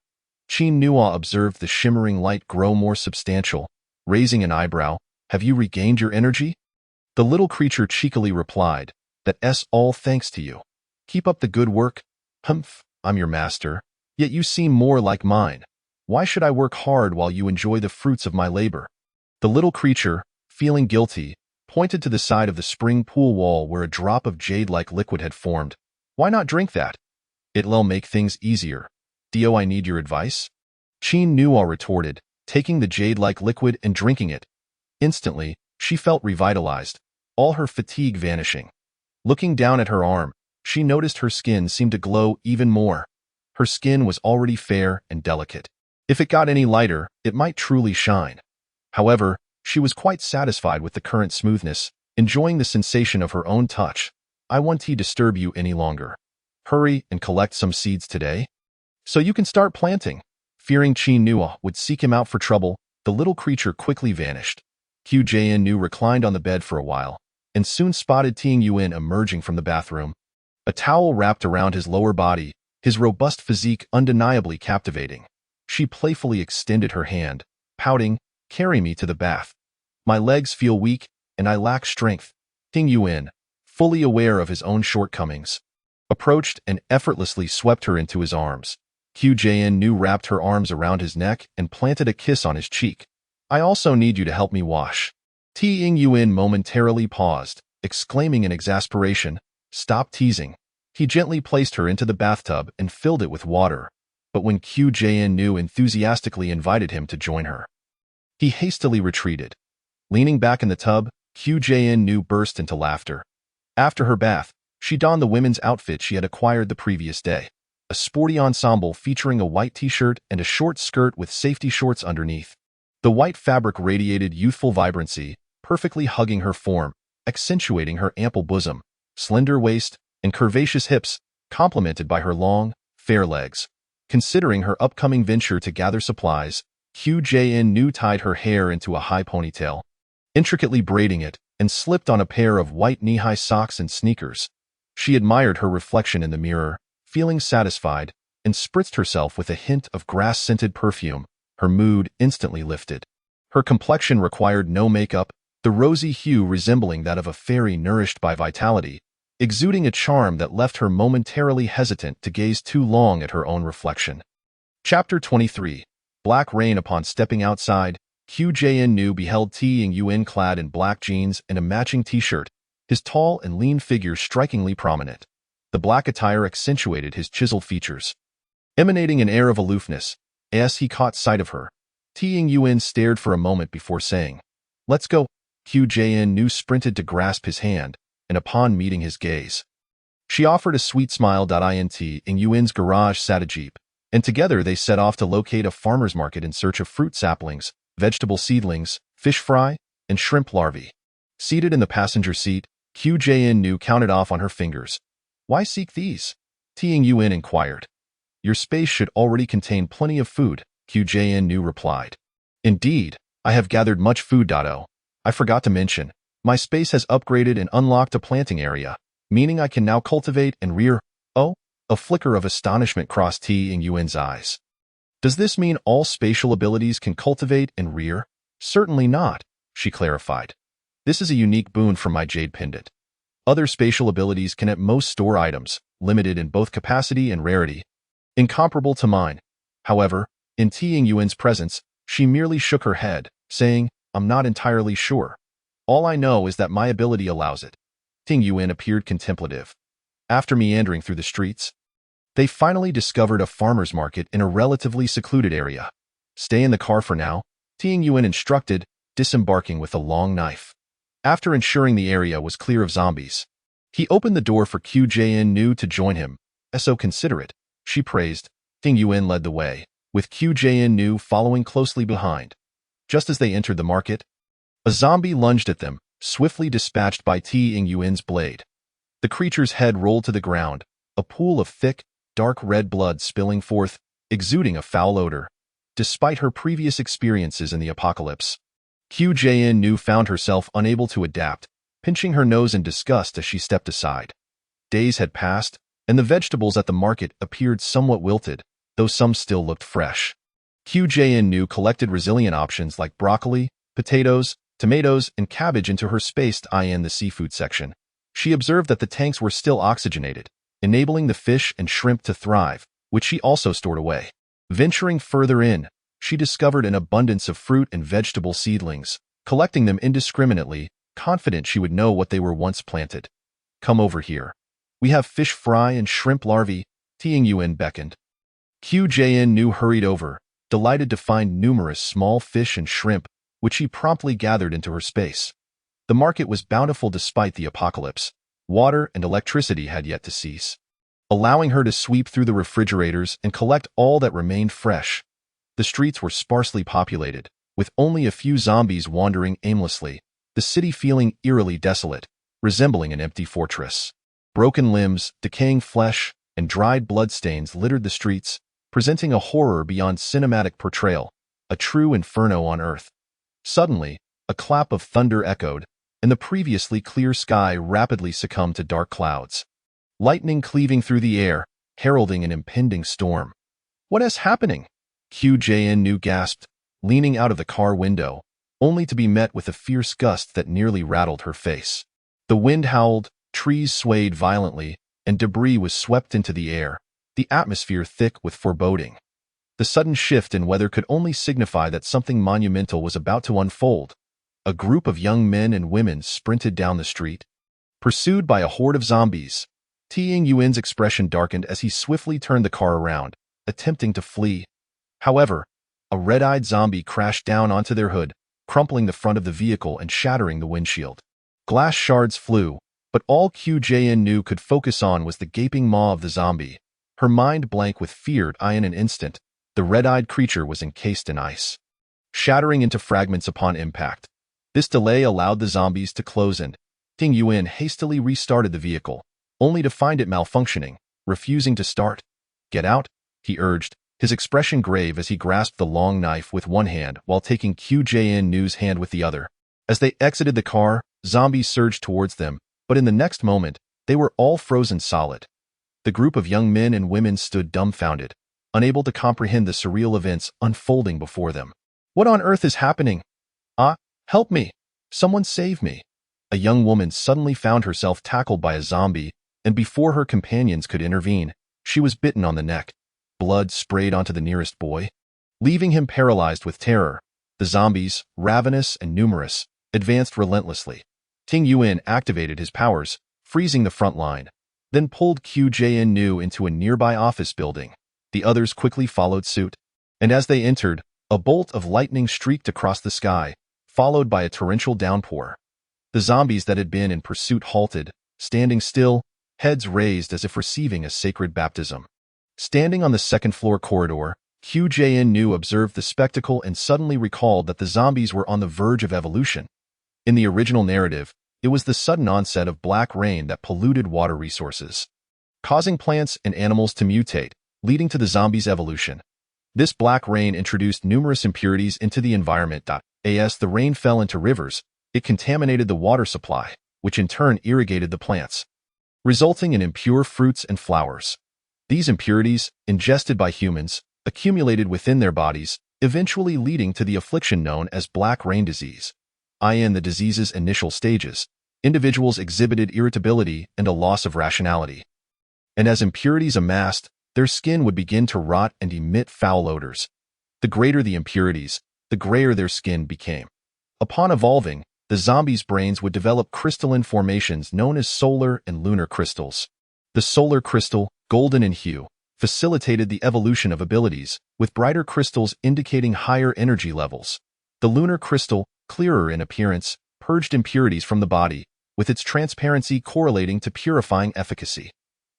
Qin Nua observed the shimmering light grow more substantial, raising an eyebrow. Have you regained your energy? The little creature cheekily replied, That's all thanks to you. Keep up the good work. Humph, I'm your master, yet you seem more like mine. Why should I work hard while you enjoy the fruits of my labor? The little creature, feeling guilty, pointed to the side of the spring pool wall where a drop of jade-like liquid had formed. Why not drink that? It'll make things easier. Dio, I need your advice? Qin Nua retorted, taking the jade-like liquid and drinking it. Instantly, she felt revitalized, all her fatigue vanishing. Looking down at her arm, she noticed her skin seemed to glow even more. Her skin was already fair and delicate. If it got any lighter, it might truly shine. However, she was quite satisfied with the current smoothness, enjoying the sensation of her own touch. I won't disturb you any longer. Hurry and collect some seeds today, so you can start planting. Fearing Qin Nua would seek him out for trouble, the little creature quickly vanished. Qin Nu reclined on the bed for a while, and soon spotted Ting Yuan emerging from the bathroom. A towel wrapped around his lower body, his robust physique undeniably captivating. She playfully extended her hand, pouting, Carry me to the bath. My legs feel weak, and I lack strength. Ting Yuan, fully aware of his own shortcomings, approached and effortlessly swept her into his arms. Qin Nu wrapped her arms around his neck and planted a kiss on his cheek. I also need you to help me wash. Ting Yuan momentarily paused, exclaiming in exasperation, Stop teasing. He gently placed her into the bathtub and filled it with water. But when Qin Nu enthusiastically invited him to join her, he hastily retreated. Leaning back in the tub, Qin Nu burst into laughter. After her bath, she donned the women's outfit she had acquired the previous day, a sporty ensemble featuring a white t-shirt and a short skirt with safety shorts underneath. The white fabric radiated youthful vibrancy, perfectly hugging her form, accentuating her ample bosom, slender waist, and curvaceous hips, complemented by her long, fair legs. Considering her upcoming venture to gather supplies, Qin Nu tied her hair into a high ponytail, intricately braiding it, and slipped on a pair of white knee-high socks and sneakers. She admired her reflection in the mirror, feeling satisfied, and spritzed herself with a hint of grass-scented perfume. Her mood instantly lifted. Her complexion required no makeup, the rosy hue resembling that of a fairy nourished by vitality, exuding a charm that left her momentarily hesitant to gaze too long at her own reflection. Chapter 23. Black rain. Upon stepping outside, Qin Nu beheld Ting Yuan clad in black jeans and a matching t-shirt, his tall and lean figure strikingly prominent. The black attire accentuated his chiseled features, emanating an air of aloofness. As he caught sight of her, Ting Yuan stared for a moment before saying, Let's go. Qin Nu sprinted to grasp his hand, and upon meeting his gaze, she offered a sweet smile. In Yuan's garage sat a jeep, and together they set off to locate a farmer's market in search of fruit saplings, vegetable seedlings, fish fry, and shrimp larvae. Seated in the passenger seat, Qin Nu counted off on her fingers. Why seek these? Ting Yuan inquired. Your space should already contain plenty of food, Qin Nu replied. Indeed, I have gathered much food. I forgot to mention, my space has upgraded and unlocked a planting area, meaning I can now cultivate and rear. Oh, a flicker of astonishment crossed Ting Yuan's eyes. Does this mean all spatial abilities can cultivate and rear? Certainly not, she clarified. This is a unique boon from my jade pendant. Other spatial abilities can at most store items, limited in both capacity and rarity, incomparable to mine. However, in Ting Yuan's presence, she merely shook her head, saying, I'm not entirely sure. All I know is that my ability allows it. Ting Yuan appeared contemplative. After meandering through the streets, they finally discovered a farmer's market in a relatively secluded area. Stay in the car for now, Ting Yuan instructed, disembarking with a long knife. After ensuring the area was clear of zombies, he opened the door for QJN to join him. So considerate, she praised. Ting Yuan led the way, with QJN following closely behind. Just as they entered the market, a zombie lunged at them, swiftly dispatched by Ting Yuan's blade. The creature's head rolled to the ground, a pool of thick, dark red blood spilling forth, exuding a foul odor. Despite her previous experiences in the apocalypse, QJN found herself unable to adapt, pinching her nose in disgust as she stepped aside. Days had passed, and the vegetables at the market appeared somewhat wilted, though some still looked fresh. QJN collected resilient options like broccoli, potatoes, tomatoes, and cabbage into her spaced in the seafood section. She observed that the tanks were still oxygenated, enabling the fish and shrimp to thrive, which she also stored away. Venturing further in, she discovered an abundance of fruit and vegetable seedlings, collecting them indiscriminately, confident she would know what they were once planted. Come over here. We have fish fry and shrimp larvae, Ting Yuan beckoned. QJN hurried over, delighted to find numerous small fish and shrimp, which she promptly gathered into her space. The market was bountiful despite the apocalypse. Water and electricity had yet to cease, allowing her to sweep through the refrigerators and collect all that remained fresh. The streets were sparsely populated, with only a few zombies wandering aimlessly, the city feeling eerily desolate, resembling an empty fortress. Broken limbs, decaying flesh, and dried bloodstains littered the streets, presenting a horror beyond cinematic portrayal, a true inferno on Earth. Suddenly, a clap of thunder echoed, and the previously clear sky rapidly succumbed to dark clouds. Lightning cleaving through the air, heralding an impending storm. What is happening? QJN gasped, leaning out of the car window, only to be met with a fierce gust that nearly rattled her face. The wind howled, trees swayed violently, and debris was swept into the air, the atmosphere thick with foreboding. The sudden shift in weather could only signify that something monumental was about to unfold. A group of young men and women sprinted down the street, pursued by a horde of zombies. Ting Yuan's expression darkened as he swiftly turned the car around, attempting to flee. However, a red-eyed zombie crashed down onto their hood, crumpling the front of the vehicle and shattering the windshield. Glass shards flew, but all QJN could focus on was the gaping maw of the zombie. Her mind blank with fear. In an instant, the red-eyed creature was encased in ice, shattering into fragments upon impact. This delay allowed the zombies to close in. Ting Yuan hastily restarted the vehicle, only to find it malfunctioning, refusing to start. Get out, he urged, his expression grave as he grasped the long knife with one hand while taking QJN's hand with the other. As they exited the car, zombies surged towards them, but in the next moment, they were all frozen solid. The group of young men and women stood dumbfounded, unable to comprehend the surreal events unfolding before them. What on earth is happening? Help me! Someone save me! A young woman suddenly found herself tackled by a zombie, and before her companions could intervene, she was bitten on the neck. Blood sprayed onto the nearest boy, leaving him paralyzed with terror. The zombies, ravenous and numerous, advanced relentlessly. Ting Yuan activated his powers, freezing the front line, then pulled QJN into a nearby office building. The others quickly followed suit, and as they entered, a bolt of lightning streaked across the sky, followed by a torrential downpour. The zombies that had been in pursuit halted, standing still, heads raised as if receiving a sacred baptism. Standing on the second-floor corridor, QJN observed the spectacle and suddenly recalled that the zombies were on the verge of evolution. In the original narrative, it was the sudden onset of black rain that polluted water resources, causing plants and animals to mutate, leading to the zombies' evolution. This black rain introduced numerous impurities into the environment. As the rain fell into rivers, it contaminated the water supply, which in turn irrigated the plants, resulting in impure fruits and flowers. These impurities, ingested by humans, accumulated within their bodies, eventually leading to the affliction known as black rain disease. In the disease's initial stages, individuals exhibited irritability and a loss of rationality. And as impurities amassed, their skin would begin to rot and emit foul odors. The greater the impurities, the grayer their skin became. Upon evolving, the zombies' brains would develop crystalline formations known as solar and lunar crystals. The solar crystal, golden in hue, facilitated the evolution of abilities, with brighter crystals indicating higher energy levels. The lunar crystal, clearer in appearance, purged impurities from the body, with its transparency correlating to purifying efficacy.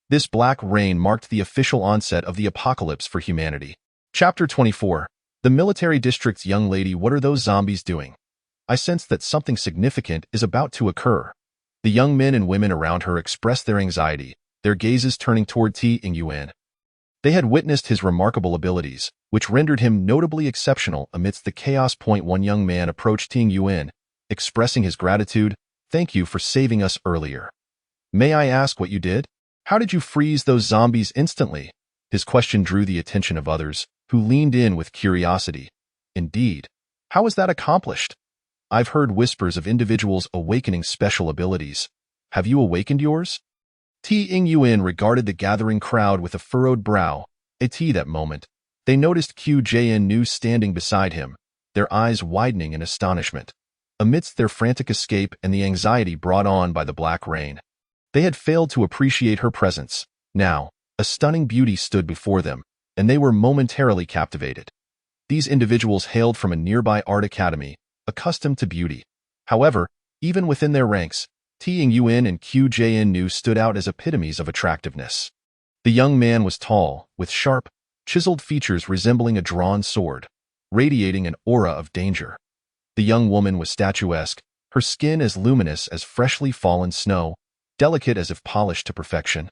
This black rain marked the official onset of the apocalypse for humanity. Chapter 24. The military district's young lady. What are those zombies doing? I sense that something significant is about to occur. The young men and women around her expressed their anxiety, their gazes turning toward Ting-Yuan. They had witnessed his remarkable abilities, which rendered him notably exceptional amidst the chaos. One young man approached Ting-Yuan, expressing his gratitude. Thank you for saving us earlier. May I ask what you did? How did you freeze those zombies instantly? His question drew the attention of others, who leaned in with curiosity. Indeed. How was that accomplished? I've heard whispers of individuals awakening special abilities. Have you awakened yours? Ting-Yuan regarded the gathering crowd with a furrowed brow. At that moment, they noticed Qu Jiannu standing beside him, their eyes widening in astonishment. Amidst their frantic escape and the anxiety brought on by the black rain, they had failed to appreciate her presence. Now, a stunning beauty stood before them, and they were momentarily captivated. These individuals hailed from a nearby art academy, accustomed to beauty. However, even within their ranks, Ting-Yuan and Qu Jiannu stood out as epitomes of attractiveness. The young man was tall, with sharp, chiseled features resembling a drawn sword, radiating an aura of danger. The young woman was statuesque, her skin as luminous as freshly fallen snow, delicate as if polished to perfection.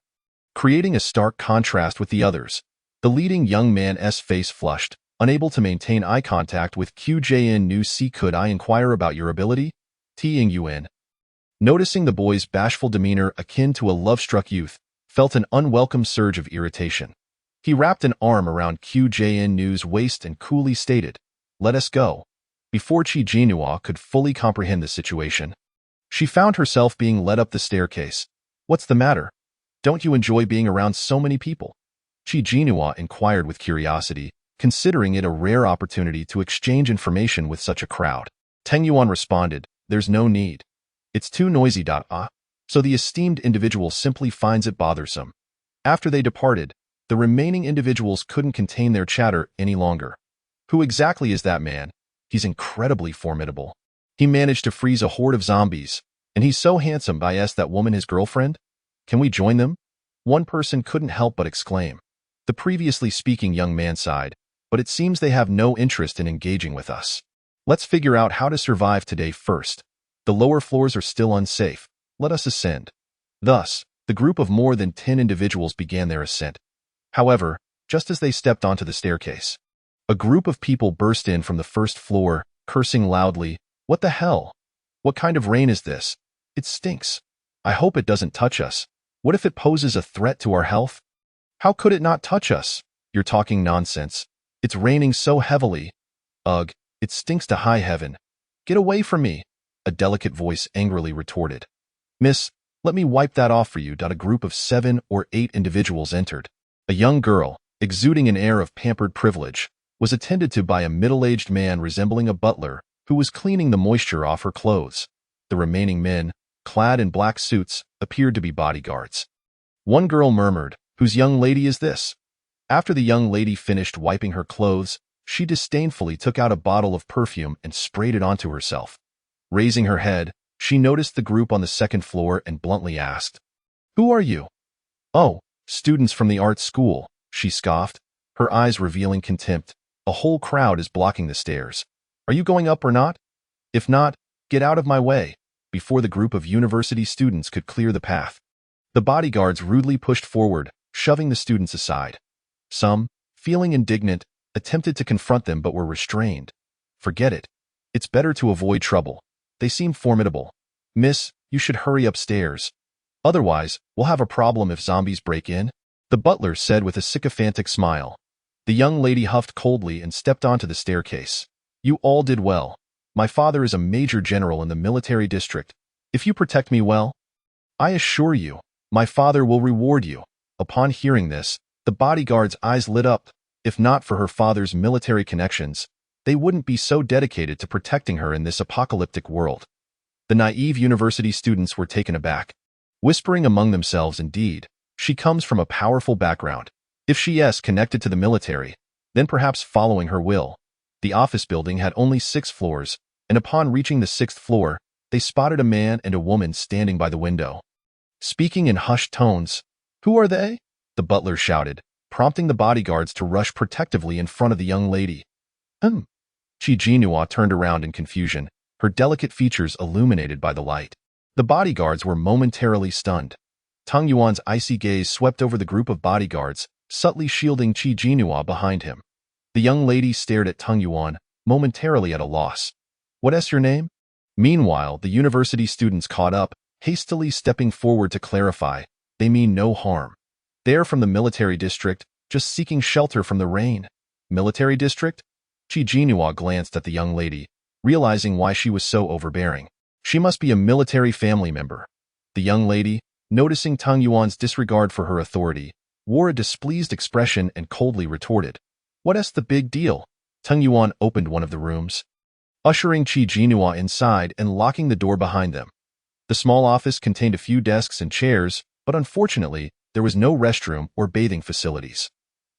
Creating a stark contrast with the others, the leading young man's face flushed, unable to maintain eye contact with Qu Jiannu. Could I inquire about your ability? Ting-Yuan, noticing the boy's bashful demeanor akin to a love-struck youth, felt an unwelcome surge of irritation. He wrapped an arm around Qu Jiannu's waist and coolly stated, "Let us go." Before Qi Jinhua could fully comprehend the situation, she found herself being led up the staircase. What's the matter? Don't you enjoy being around so many people? Qi Jinhua inquired with curiosity, considering it a rare opportunity to exchange information with such a crowd. Teng Yuan responded, "There's no need. It's too noisy. So the esteemed individual simply finds it bothersome." After they departed, the remaining individuals couldn't contain their chatter any longer. Who exactly is that man? He's incredibly formidable. He managed to freeze a horde of zombies, and he's so handsome. Is that woman his girlfriend? Can we join them? One person couldn't help but exclaim. The previously speaking young man sighed, but it seems they have no interest in engaging with us. Let's figure out how to survive today first. The lower floors are still unsafe. Let us ascend. Thus, the group of more than 10 individuals began their ascent. However, just as they stepped onto the staircase, a group of people burst in from the first floor, cursing loudly. What the hell? What kind of rain is this? It stinks. I hope it doesn't touch us. What if it poses a threat to our health? How could it not touch us? You're talking nonsense. It's raining so heavily. Ugh, it stinks to high heaven. Get away from me, a delicate voice angrily retorted. Miss, let me wipe that off for you. A group of 7 or 8 individuals entered. A young girl, exuding an air of pampered privilege, was attended to by a middle-aged man resembling a butler, who was cleaning the moisture off her clothes. The remaining men, clad in black suits, appeared to be bodyguards. One girl murmured, "Whose young lady is this?" After the young lady finished wiping her clothes, she disdainfully took out a bottle of perfume and sprayed it onto herself. Raising her head, she noticed the group on the second floor and bluntly asked, "Who are you?" "Oh, students from the art school," she scoffed, her eyes revealing contempt. "A whole crowd is blocking the stairs. Are you going up or not? If not, get out of my way." Before the group of university students could clear the path, the bodyguards rudely pushed forward, shoving the students aside. Some, feeling indignant, attempted to confront them but were restrained. "Forget it. It's better to avoid trouble. They seem formidable. Miss, you should hurry upstairs. Otherwise, we'll have a problem if zombies break in," the butler said with a sycophantic smile. The young lady huffed coldly and stepped onto the staircase. "You all did well. My father is a major general in the military district. If you protect me well, I assure you, my father will reward you." Upon hearing this, the bodyguard's eyes lit up. If not for her father's military connections, they wouldn't be so dedicated to protecting her in this apocalyptic world. The naive university students were taken aback, whispering among themselves, indeed, she comes from a powerful background. If she is connected to the military, then perhaps following her will. The office building had only 6 floors, and upon reaching the 6th floor, they spotted a man and a woman standing by the window. Speaking in hushed tones, "Who are they?" the butler shouted, prompting the bodyguards to rush protectively in front of the young lady. Chi Jinhua turned around in confusion, her delicate features illuminated by the light. The bodyguards were momentarily stunned. Tang Yuan's icy gaze swept over the group of bodyguards, subtly shielding Chi Jinhua behind him. The young lady stared at Tang Yuan, momentarily at a loss. "What is your name?" Meanwhile, the university students caught up, hastily stepping forward to clarify, "They mean no harm. They're from the military district, just seeking shelter from the rain." "Military district?" Chi Jinhua glanced at the young lady, realizing why she was so overbearing. She must be a military family member. The young lady, noticing Tang Yuan's disregard for her authority, wore a displeased expression and coldly retorted, "What is the big deal?" Tang Yuan opened one of the rooms, ushering Chi Jinhua inside and locking the door behind them. The small office contained a few desks and chairs, but unfortunately, there was no restroom or bathing facilities.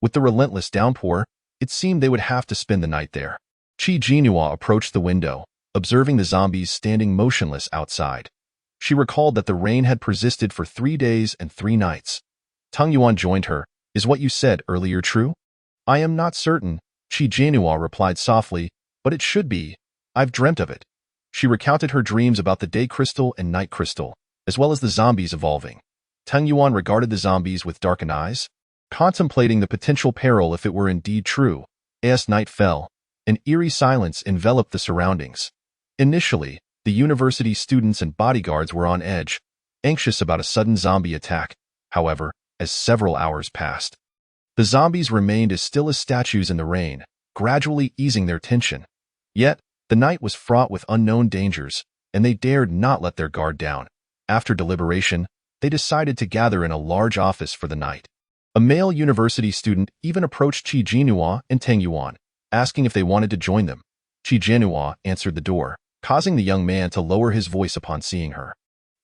With the relentless downpour, it seemed they would have to spend the night there. Chi Jinhua approached the window, observing the zombies standing motionless outside. She recalled that the rain had persisted for 3 days and 3 nights. Tang Yuan joined her. "Is what you said earlier true?" "I am not certain," Chi Jinhua replied softly, "but it should be. I've dreamt of it." She recounted her dreams about the day crystal and night crystal, as well as the zombies evolving. Tang Yuan regarded the zombies with darkened eyes, contemplating the potential peril if it were indeed true. As night fell, an eerie silence enveloped the surroundings. Initially, the university students and bodyguards were on edge, anxious about a sudden zombie attack. However, as several hours passed, the zombies remained as still as statues in the rain, gradually easing their tension. Yet, the night was fraught with unknown dangers, and they dared not let their guard down. After deliberation, they decided to gather in a large office for the night. A male university student even approached Chi Jinhua and Tang Yuan, asking if they wanted to join them. Chi Jinhua answered the door, causing the young man to lower his voice upon seeing her.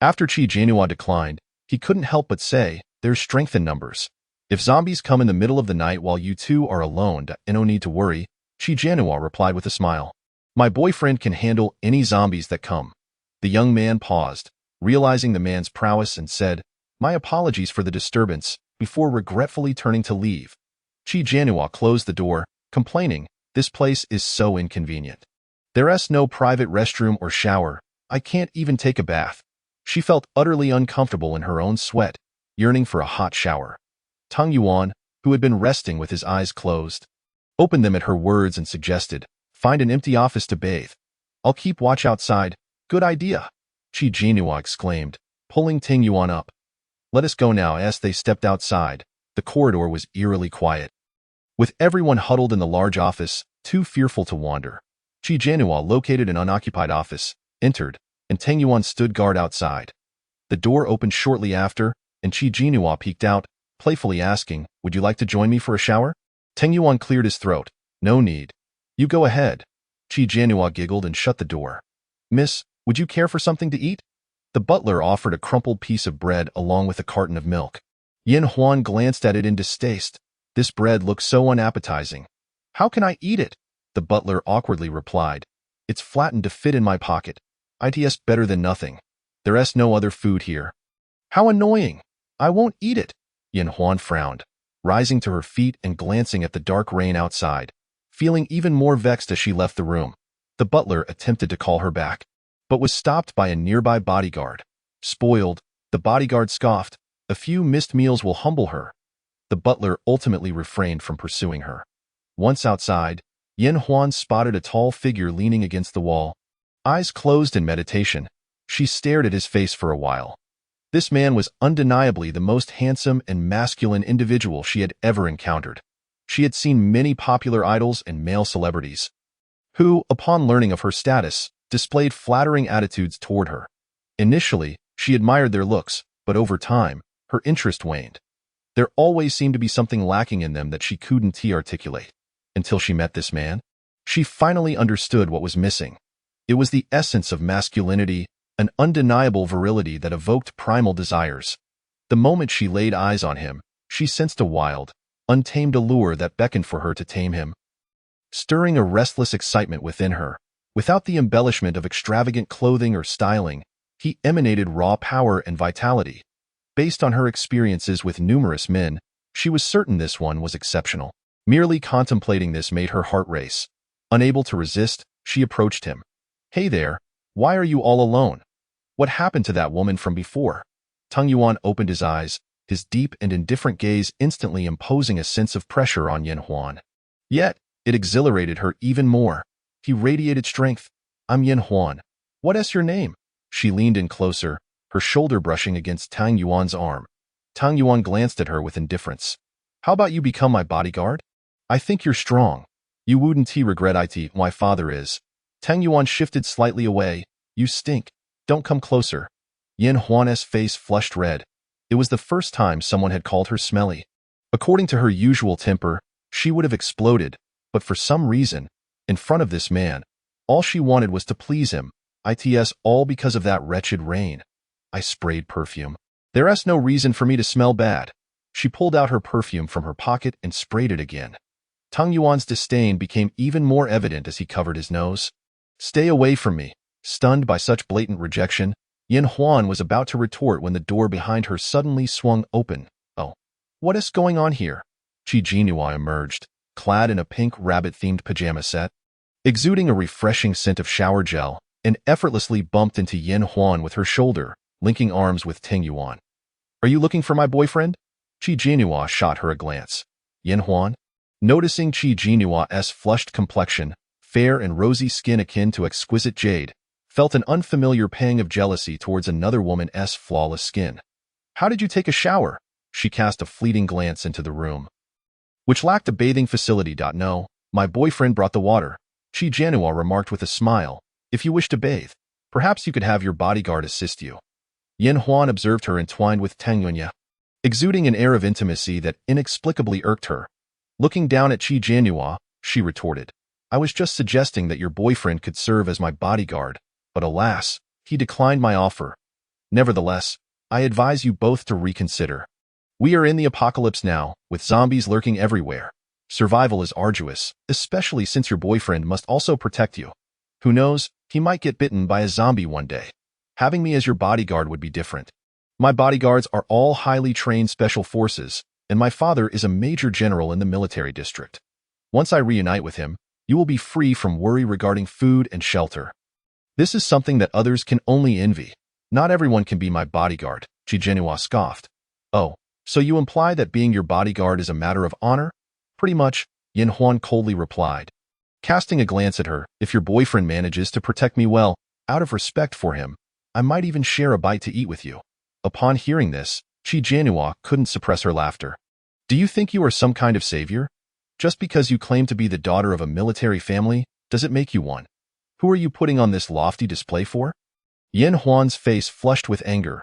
After Chi Jinhua declined, he couldn't help but say, "There's strength in numbers. If zombies come in the middle of the night while you two are alone, no need to worry," Chi Jinhua replied with a smile. "My boyfriend can handle any zombies that come." The young man paused, realizing the man's prowess, and said, "My apologies for the disturbance," before regretfully turning to leave. Chi Jinhua closed the door, complaining, "This place is so inconvenient. There's no private restroom or shower. I can't even take a bath." She felt utterly uncomfortable in her own sweat, yearning for a hot shower. Tang Yuan, who had been resting with his eyes closed, opened them at her words and suggested, "Find an empty office to bathe. I'll keep watch outside." "Good idea," Chi Jinhua exclaimed, pulling Tang Yuan up. "Let us go now." As they stepped outside, the corridor was eerily quiet, with everyone huddled in the large office, too fearful to wander. Chi Jinhua located an unoccupied office, entered, and Tang Yuan stood guard outside. The door opened shortly after, and Chi Jinhua peeked out, playfully asking, "Would you like to join me for a shower?" Tang Yuan cleared his throat. "No need. You go ahead." Chi Jinhua giggled and shut the door. "Miss, would you care for something to eat?" The butler offered a crumpled piece of bread along with a carton of milk. Yin Huan glanced at it in distaste. "This bread looks so unappetizing. How can I eat it?" The butler awkwardly replied, "It's flattened to fit in my pocket. It's better than nothing. There's no other food here." "How annoying. I won't eat it." Yin Huan frowned, rising to her feet and glancing at the dark rain outside, feeling even more vexed as she left the room. The butler attempted to call her back, but was stopped by a nearby bodyguard. Spoiled, the bodyguard scoffed, "A few missed meals will humble her." The butler ultimately refrained from pursuing her. Once outside, Yin Huan spotted a tall figure leaning against the wall. Eyes closed in meditation, she stared at his face for a while. This man was undeniably the most handsome and masculine individual she had ever encountered. She had seen many popular idols and male celebrities, who, upon learning of her status, displayed flattering attitudes toward her. Initially, she admired their looks, but over time, her interest waned. There always seemed to be something lacking in them that she couldn't articulate. Until she met this man, she finally understood what was missing. It was the essence of masculinity, an undeniable virility that evoked primal desires. The moment she laid eyes on him, she sensed a wild, untamed allure that beckoned for her to tame him, stirring a restless excitement within her. Without the embellishment of extravagant clothing or styling, he emanated raw power and vitality. Based on her experiences with numerous men, she was certain this one was exceptional. Merely contemplating this made her heart race. Unable to resist, she approached him. "Hey there, why are you all alone? What happened to that woman from before?" Tung Yuan opened his eyes, his deep and indifferent gaze instantly imposing a sense of pressure on Yin Huan. Yet, it exhilarated her even more. He radiated strength. "I'm Yin Huan. What is your name?" She leaned in closer, her shoulder brushing against Tang Yuan's arm. Tang Yuan glanced at her with indifference. "How about you become my bodyguard? I think you're strong. You wouldn't regret it. My father is." Tang Yuan shifted slightly away. "You stink. Don't come closer." Yin Huan's face flushed red. It was the first time someone had called her smelly. According to her usual temper, she would have exploded, but for some reason, in front of this man, all she wanted was to please him. It's all because of that wretched rain. I sprayed perfume. There's no reason for me to smell bad. She pulled out her perfume from her pocket and sprayed it again. Tung Yuan's disdain became even more evident as he covered his nose. "Stay away from me." Stunned by such blatant rejection, Yin Huan was about to retort when the door behind her suddenly swung open. "Oh, what is going on here?" Qi Jinhua emerged, clad in a pink rabbit-themed pajama set. Exuding a refreshing scent of shower gel, and effortlessly bumped into Yin Huan with her shoulder, linking arms with Ting Yuan. "Are you looking for my boyfriend?" Qi Jinhua shot her a glance. Yin Huan? Noticing Qi Jinhua's flushed complexion, fair and rosy skin akin to exquisite jade, felt an unfamiliar pang of jealousy towards another woman's flawless skin. "How did you take a shower?" She cast a fleeting glance into the room, which lacked a bathing facility. "No, my boyfriend brought the water," Qi Jinhua remarked with a smile. "If you wish to bathe, perhaps you could have your bodyguard assist you." Yin Huan observed her entwined with Tang Yuan, exuding an air of intimacy that inexplicably irked her. Looking down at Qi Jinhua, she retorted, "I was just suggesting that your boyfriend could serve as my bodyguard, but alas, he declined my offer. Nevertheless, I advise you both to reconsider. We are in the apocalypse now, with zombies lurking everywhere. Survival is arduous, especially since your boyfriend must also protect you. Who knows, he might get bitten by a zombie one day. Having me as your bodyguard would be different. My bodyguards are all highly trained special forces, and my father is a major general in the military district. Once I reunite with him, you will be free from worry regarding food and shelter. This is something that others can only envy. Not everyone can be my bodyguard," Qi Jinhua scoffed. "Oh, so you imply that being your bodyguard is a matter of honor?" "Pretty much," Yin Huan coldly replied. Casting a glance at her, "If your boyfriend manages to protect me well, out of respect for him, I might even share a bite to eat with you." Upon hearing this, Qi Jinhua couldn't suppress her laughter. "Do you think you are some kind of savior? Just because you claim to be the daughter of a military family, does it make you one? Who are you putting on this lofty display for?" Yin Huan's face flushed with anger.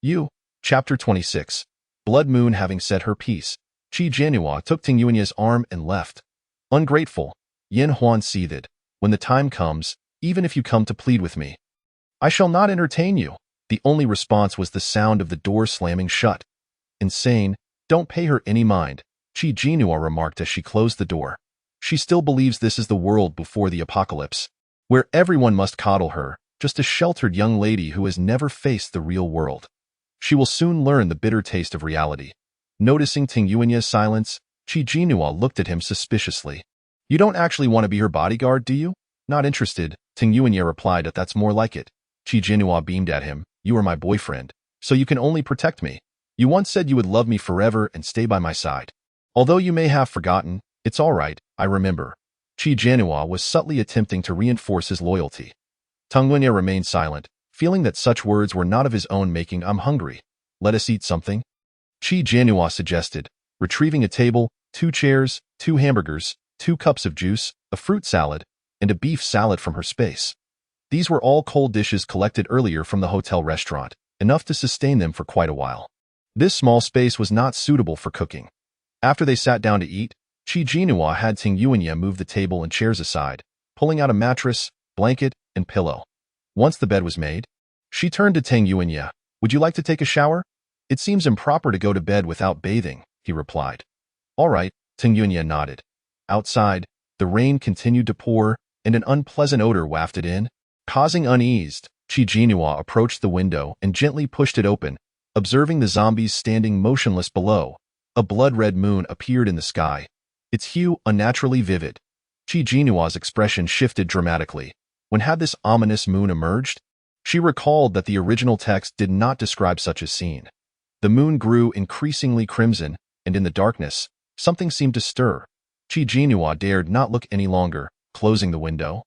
"You." Chapter 26. Blood Moon. Having said her piece, Qi Jinhua took Ting Yuan's arm and left. "Ungrateful," Yin Huan seethed. "When the time comes, even if you come to plead with me, I shall not entertain you." The only response was the sound of the door slamming shut. "Insane, don't pay her any mind," Qi Jinhua remarked as she closed the door. "She still believes this is the world before the apocalypse, where everyone must coddle her, just a sheltered young lady who has never faced the real world. She will soon learn the bitter taste of reality." Noticing Ting Yuan's silence, Qi Jinhua looked at him suspiciously. "You don't actually want to be her bodyguard, do you?" "Not interested," Ting Yuan replied. "That's more like it." Qi Jinhua beamed at him. "You are my boyfriend, so you can only protect me. You once said you would love me forever and stay by my side. Although you may have forgotten, it's all right, I remember." Qi Jinhua was subtly attempting to reinforce his loyalty. Tung Yuan remained silent, feeling that such words were not of his own making. "I'm hungry. Let us eat something," Qi Jinhua suggested, retrieving a table, 2 chairs, 2 hamburgers, 2 cups of juice, a fruit salad, and a beef salad from her space. These were all cold dishes collected earlier from the hotel restaurant, enough to sustain them for quite a while. This small space was not suitable for cooking. After they sat down to eat, Qi Jinhua had Ting Yuan move the table and chairs aside, pulling out a mattress, blanket, and pillow. Once the bed was made, She turned to Tang Yuanya. Would you like to take a shower? It seems improper to go to bed without bathing, he replied. All right, Tang Yuanya nodded. Outside, the rain continued to pour, and an unpleasant odor wafted in. Causing unease, Qi Jinhua approached the window and gently pushed it open, observing the zombies standing motionless below. A blood-red moon appeared in the sky, its hue unnaturally vivid. Qi Jinhua's expression shifted dramatically. When had this ominous moon emerged? She recalled that the original text did not describe such a scene. The moon grew increasingly crimson, and in the darkness, something seemed to stir. Qi Jinhua dared not look any longer, closing the window.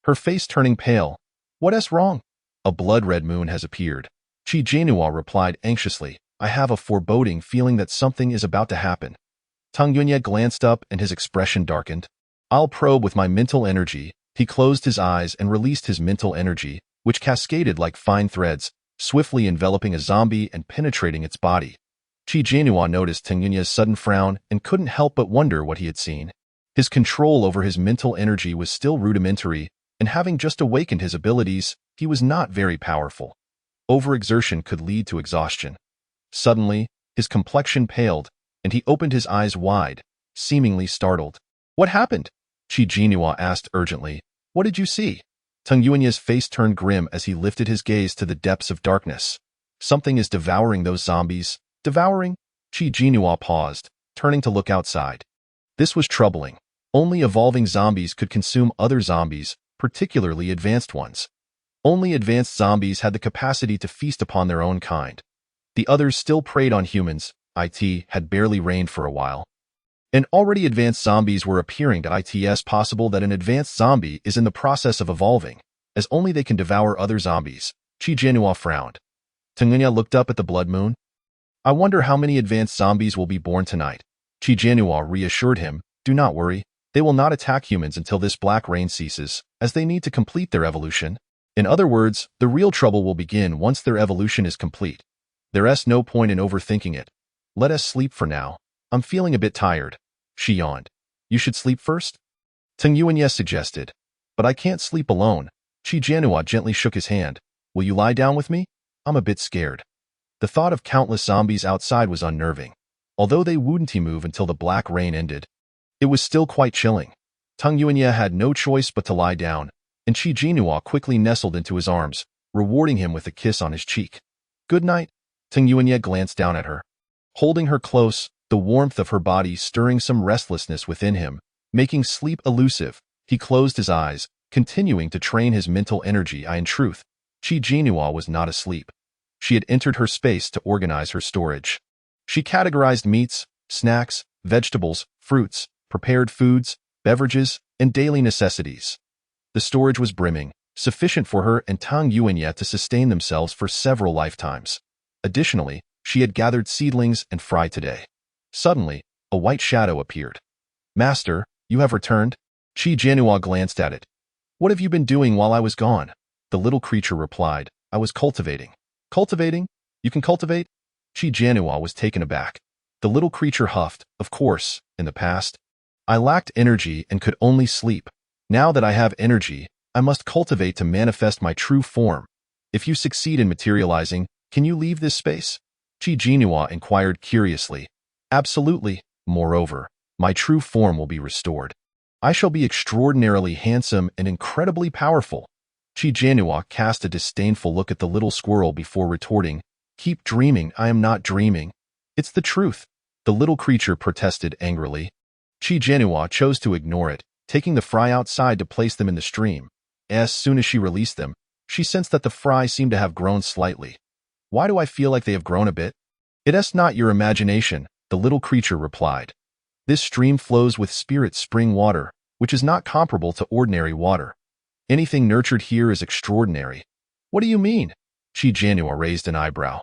Her face turning pale. What is wrong? A blood-red moon has appeared. Qi Jinhua replied anxiously. I have a foreboding feeling that something is about to happen. Tang Yuanya glanced up and his expression darkened. I'll probe with my mental energy. He closed his eyes and released his mental energy, which cascaded like fine threads, swiftly enveloping a zombie and penetrating its body. Qi Jinhua noticed Tang Yunya's sudden frown and couldn't help but wonder what he had seen. His control over his mental energy was still rudimentary, and having just awakened his abilities, he was not very powerful. Overexertion could lead to exhaustion. Suddenly, his complexion paled, and he opened his eyes wide, seemingly startled. What happened? Qi Jinhua asked urgently. What did you see? Tang Yuanya's face turned grim as he lifted his gaze to the depths of darkness. Something is devouring those zombies. Devouring? Qi Jinhua paused, turning to look outside. This was troubling. Only evolving zombies could consume other zombies, particularly advanced ones. Only advanced zombies had the capacity to feast upon their own kind. The others still preyed on humans. It had barely rained for a while. And already advanced zombies were appearing. It's possible that an advanced zombie is in the process of evolving, as only they can devour other zombies. Qi Jinhua frowned. Tang Yuanya looked up at the blood moon. I wonder how many advanced zombies will be born tonight. Qi Jinhua reassured him. Do not worry. They will not attack humans until this black rain ceases, as they need to complete their evolution. In other words, the real trouble will begin once their evolution is complete. There's no point in overthinking it. Let us sleep for now. I'm feeling a bit tired. She yawned. You should sleep first? Tang Yuanya suggested. But I can't sleep alone. Qi Jinhua gently shook his hand. Will you lie down with me? I'm a bit scared. The thought of countless zombies outside was unnerving. Although they wouldn't move until the black rain ended, it was still quite chilling. Tang Yuanya had no choice but to lie down, and Qi Jinhua quickly nestled into his arms, rewarding him with a kiss on his cheek. Good night. Tang Yuanya glanced down at her. Holding her close, the warmth of her body stirring some restlessness within him, making sleep elusive, he closed his eyes, continuing to train his mental energy. In truth, Qi Jinhua was not asleep. She had entered her space to organize her storage. She categorized meats, snacks, vegetables, fruits, prepared foods, beverages, and daily necessities. The storage was brimming, sufficient for her and Tang Yuanya to sustain themselves for several lifetimes. Additionally, she had gathered seedlings and fried today. Suddenly, a white shadow appeared. Master, you have returned? Qi Jinhua glanced at it. What have you been doing while I was gone? The little creature replied. I was cultivating. Cultivating? You can cultivate? Qi Jinhua was taken aback. The little creature huffed. Of course, in the past, I lacked energy and could only sleep. Now that I have energy, I must cultivate to manifest my true form. If you succeed in materializing, can you leave this space? Qi Jinhua inquired curiously. Absolutely. Moreover, my true form will be restored. I shall be extraordinarily handsome and incredibly powerful. Qi Jinhua cast a disdainful look at the little squirrel before retorting, Keep dreaming. I am not dreaming. It's the truth. The little creature protested angrily. Qi Jinhua chose to ignore it, taking the fry outside to place them in the stream. As soon as she released them, she sensed that the fry seemed to have grown slightly. Why do I feel like they have grown a bit? It's not your imagination, the little creature replied. This stream flows with spirit spring water, which is not comparable to ordinary water. Anything nurtured here is extraordinary. What do you mean? Qi Jinhua raised an eyebrow.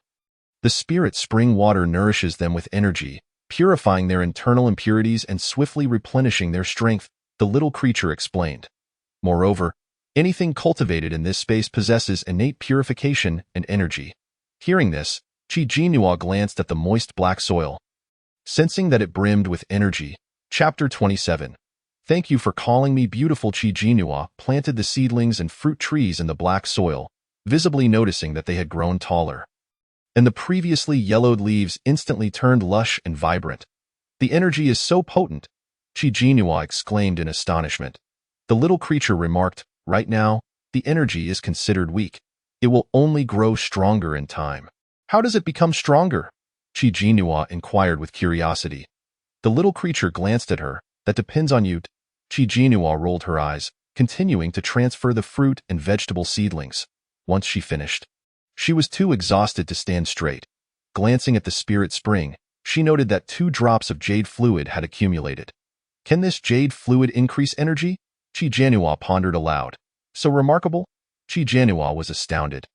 The spirit spring water nourishes them with energy, purifying their internal impurities and swiftly replenishing their strength, the little creature explained. Moreover, anything cultivated in this space possesses innate purification and energy. Hearing this, Qi Jinhua glanced at the moist black soil. Sensing that it brimmed with energy, Chapter 27. Thank you for calling me beautiful. Qi Jinhua planted the seedlings and fruit trees in the black soil, visibly noticing that they had grown taller. And the previously yellowed leaves instantly turned lush and vibrant. The energy is so potent, Qi Jinhua exclaimed in astonishment. The little creature remarked, right now, the energy is considered weak. It will only grow stronger in time. How does it become stronger? Qi Jinhua inquired with curiosity. The little creature glanced at her. That depends on you. Qi Jinhua rolled her eyes, continuing to transfer the fruit and vegetable seedlings. Once she finished, she was too exhausted to stand straight. Glancing at the spirit spring, she noted that 2 drops of jade fluid had accumulated. Can this jade fluid increase energy? Qi Jinhua pondered aloud. So remarkable? Qi Jinhua was astounded.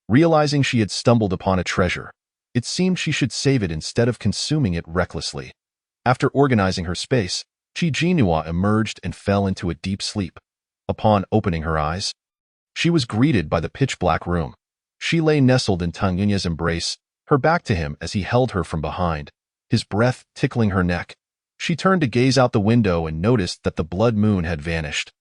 Realizing she had stumbled upon a treasure, it seemed she should save it instead of consuming it recklessly. After organizing her space, Qi Jinhua emerged and fell into a deep sleep. Upon opening her eyes, she was greeted by the pitch-black room. She lay nestled in Tang Yunya's embrace, her back to him as he held her from behind, his breath tickling her neck. She turned to gaze out the window and noticed that the blood moon had vanished.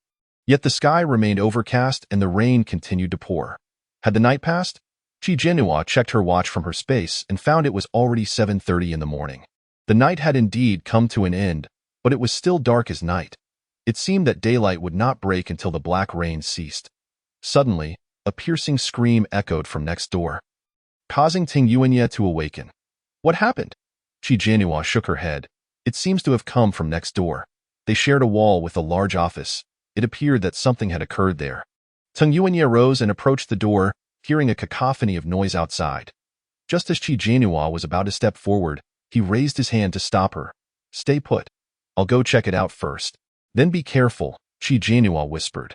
Yet the sky remained overcast and the rain continued to pour. Had the night passed? Qi Jinhua checked her watch from her space and found it was already 7:30 in the morning. The night had indeed come to an end, but it was still dark as night. It seemed that daylight would not break until the black rain ceased. Suddenly, a piercing scream echoed from next door, causing Ting Yuanya to awaken. What happened? Qi Jinhua shook her head. It seems to have come from next door. They shared a wall with a large office. It appeared that something had occurred there. Ting Yuanya rose and approached the door, hearing a cacophony of noise outside. Just as Qi Jinhua was about to step forward, he raised his hand to stop her. Stay put. I'll go check it out first. Then be careful, Qi Jinhua whispered.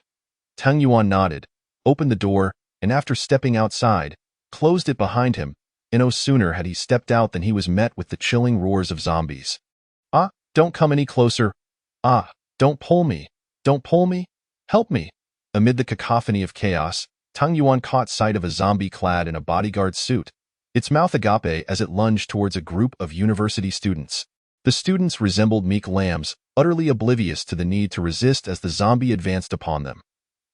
Tang Yuan nodded, opened the door, and after stepping outside, closed it behind him, and no sooner had he stepped out than he was met with the chilling roars of zombies. Ah, don't come any closer. Ah, don't pull me. Don't pull me. Help me. Amid the cacophony of chaos, Tang Yuan caught sight of a zombie clad in a bodyguard suit, its mouth agape as it lunged towards a group of university students. The students resembled meek lambs, utterly oblivious to the need to resist as the zombie advanced upon them.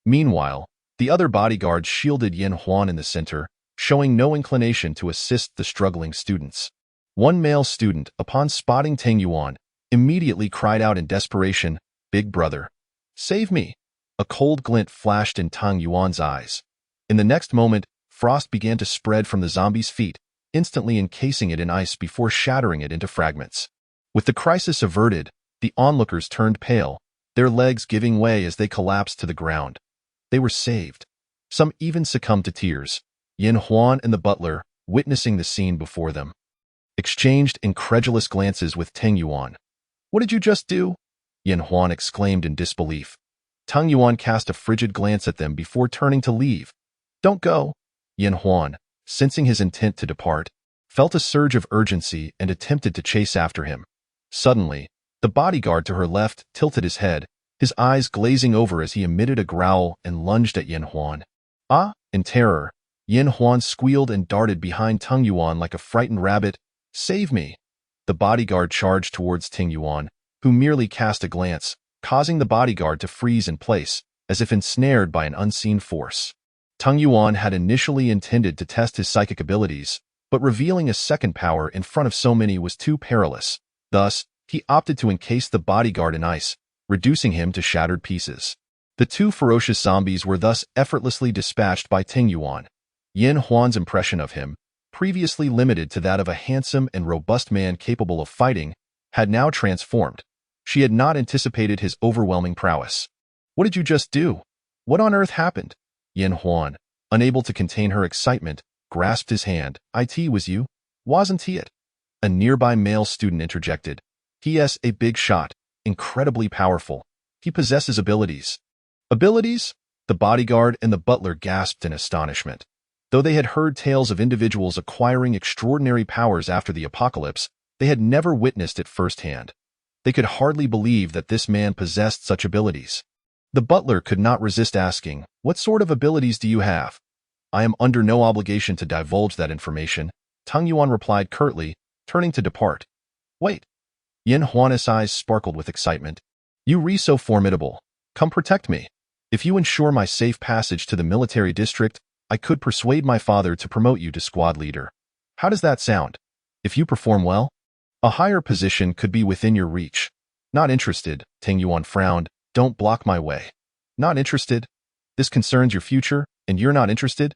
Meanwhile, the other bodyguards shielded Yin Huan in the center, showing no inclination to assist the struggling students. One male student, upon spotting Tang Yuan, immediately cried out in desperation, "Big brother, save me!" A cold glint flashed in Tang Yuan's eyes. In the next moment, frost began to spread from the zombie's feet, instantly encasing it in ice before shattering it into fragments. With the crisis averted, the onlookers turned pale, their legs giving way as they collapsed to the ground. They were saved. Some even succumbed to tears. Yin Huan and the butler, witnessing the scene before them, exchanged incredulous glances with Tang Yuan. What did you just do? Yin Huan exclaimed in disbelief. Tang Yuan cast a frigid glance at them before turning to leave. Don't go. Yin Huan, sensing his intent to depart, felt a surge of urgency and attempted to chase after him. Suddenly, the bodyguard to her left tilted his head, his eyes glazing over as he emitted a growl and lunged at Yin Huan. Ah! In terror, Yin Huan squealed and darted behind Tang Yuan like a frightened rabbit. Save me! The bodyguard charged towards Ting Yuan, who merely cast a glance, causing the bodyguard to freeze in place, as if ensnared by an unseen force. Tang Yuan had initially intended to test his psychic abilities, but revealing a second power in front of so many was too perilous. Thus, he opted to encase the bodyguard in ice, reducing him to shattered pieces. The 2 ferocious zombies were thus effortlessly dispatched by Ting Yuan. Yin Huan's impression of him, previously limited to that of a handsome and robust man capable of fighting, had now transformed. She had not anticipated his overwhelming prowess. What did you just do? What on earth happened? Yin Huan, unable to contain her excitement, grasped his hand. It was you? Wasn't he it? A nearby male student interjected. He.s. a big shot, incredibly powerful. He possesses abilities. Abilities? The bodyguard and the butler gasped in astonishment. Though they had heard tales of individuals acquiring extraordinary powers after the apocalypse, they had never witnessed it firsthand. They could hardly believe that this man possessed such abilities. The butler could not resist asking, "What sort of abilities do you have?" "I am under no obligation to divulge that information," Tang Yuan replied curtly, turning to depart. "Wait." Yin Huan's eyes sparkled with excitement. "You re so formidable. Come protect me. If you ensure my safe passage to the military district, I could persuade my father to promote you to squad leader. How does that sound? If you perform well, a higher position could be within your reach. Not interested, Tang Yuan frowned. Don't block my way. Not interested? This concerns your future, and you're not interested?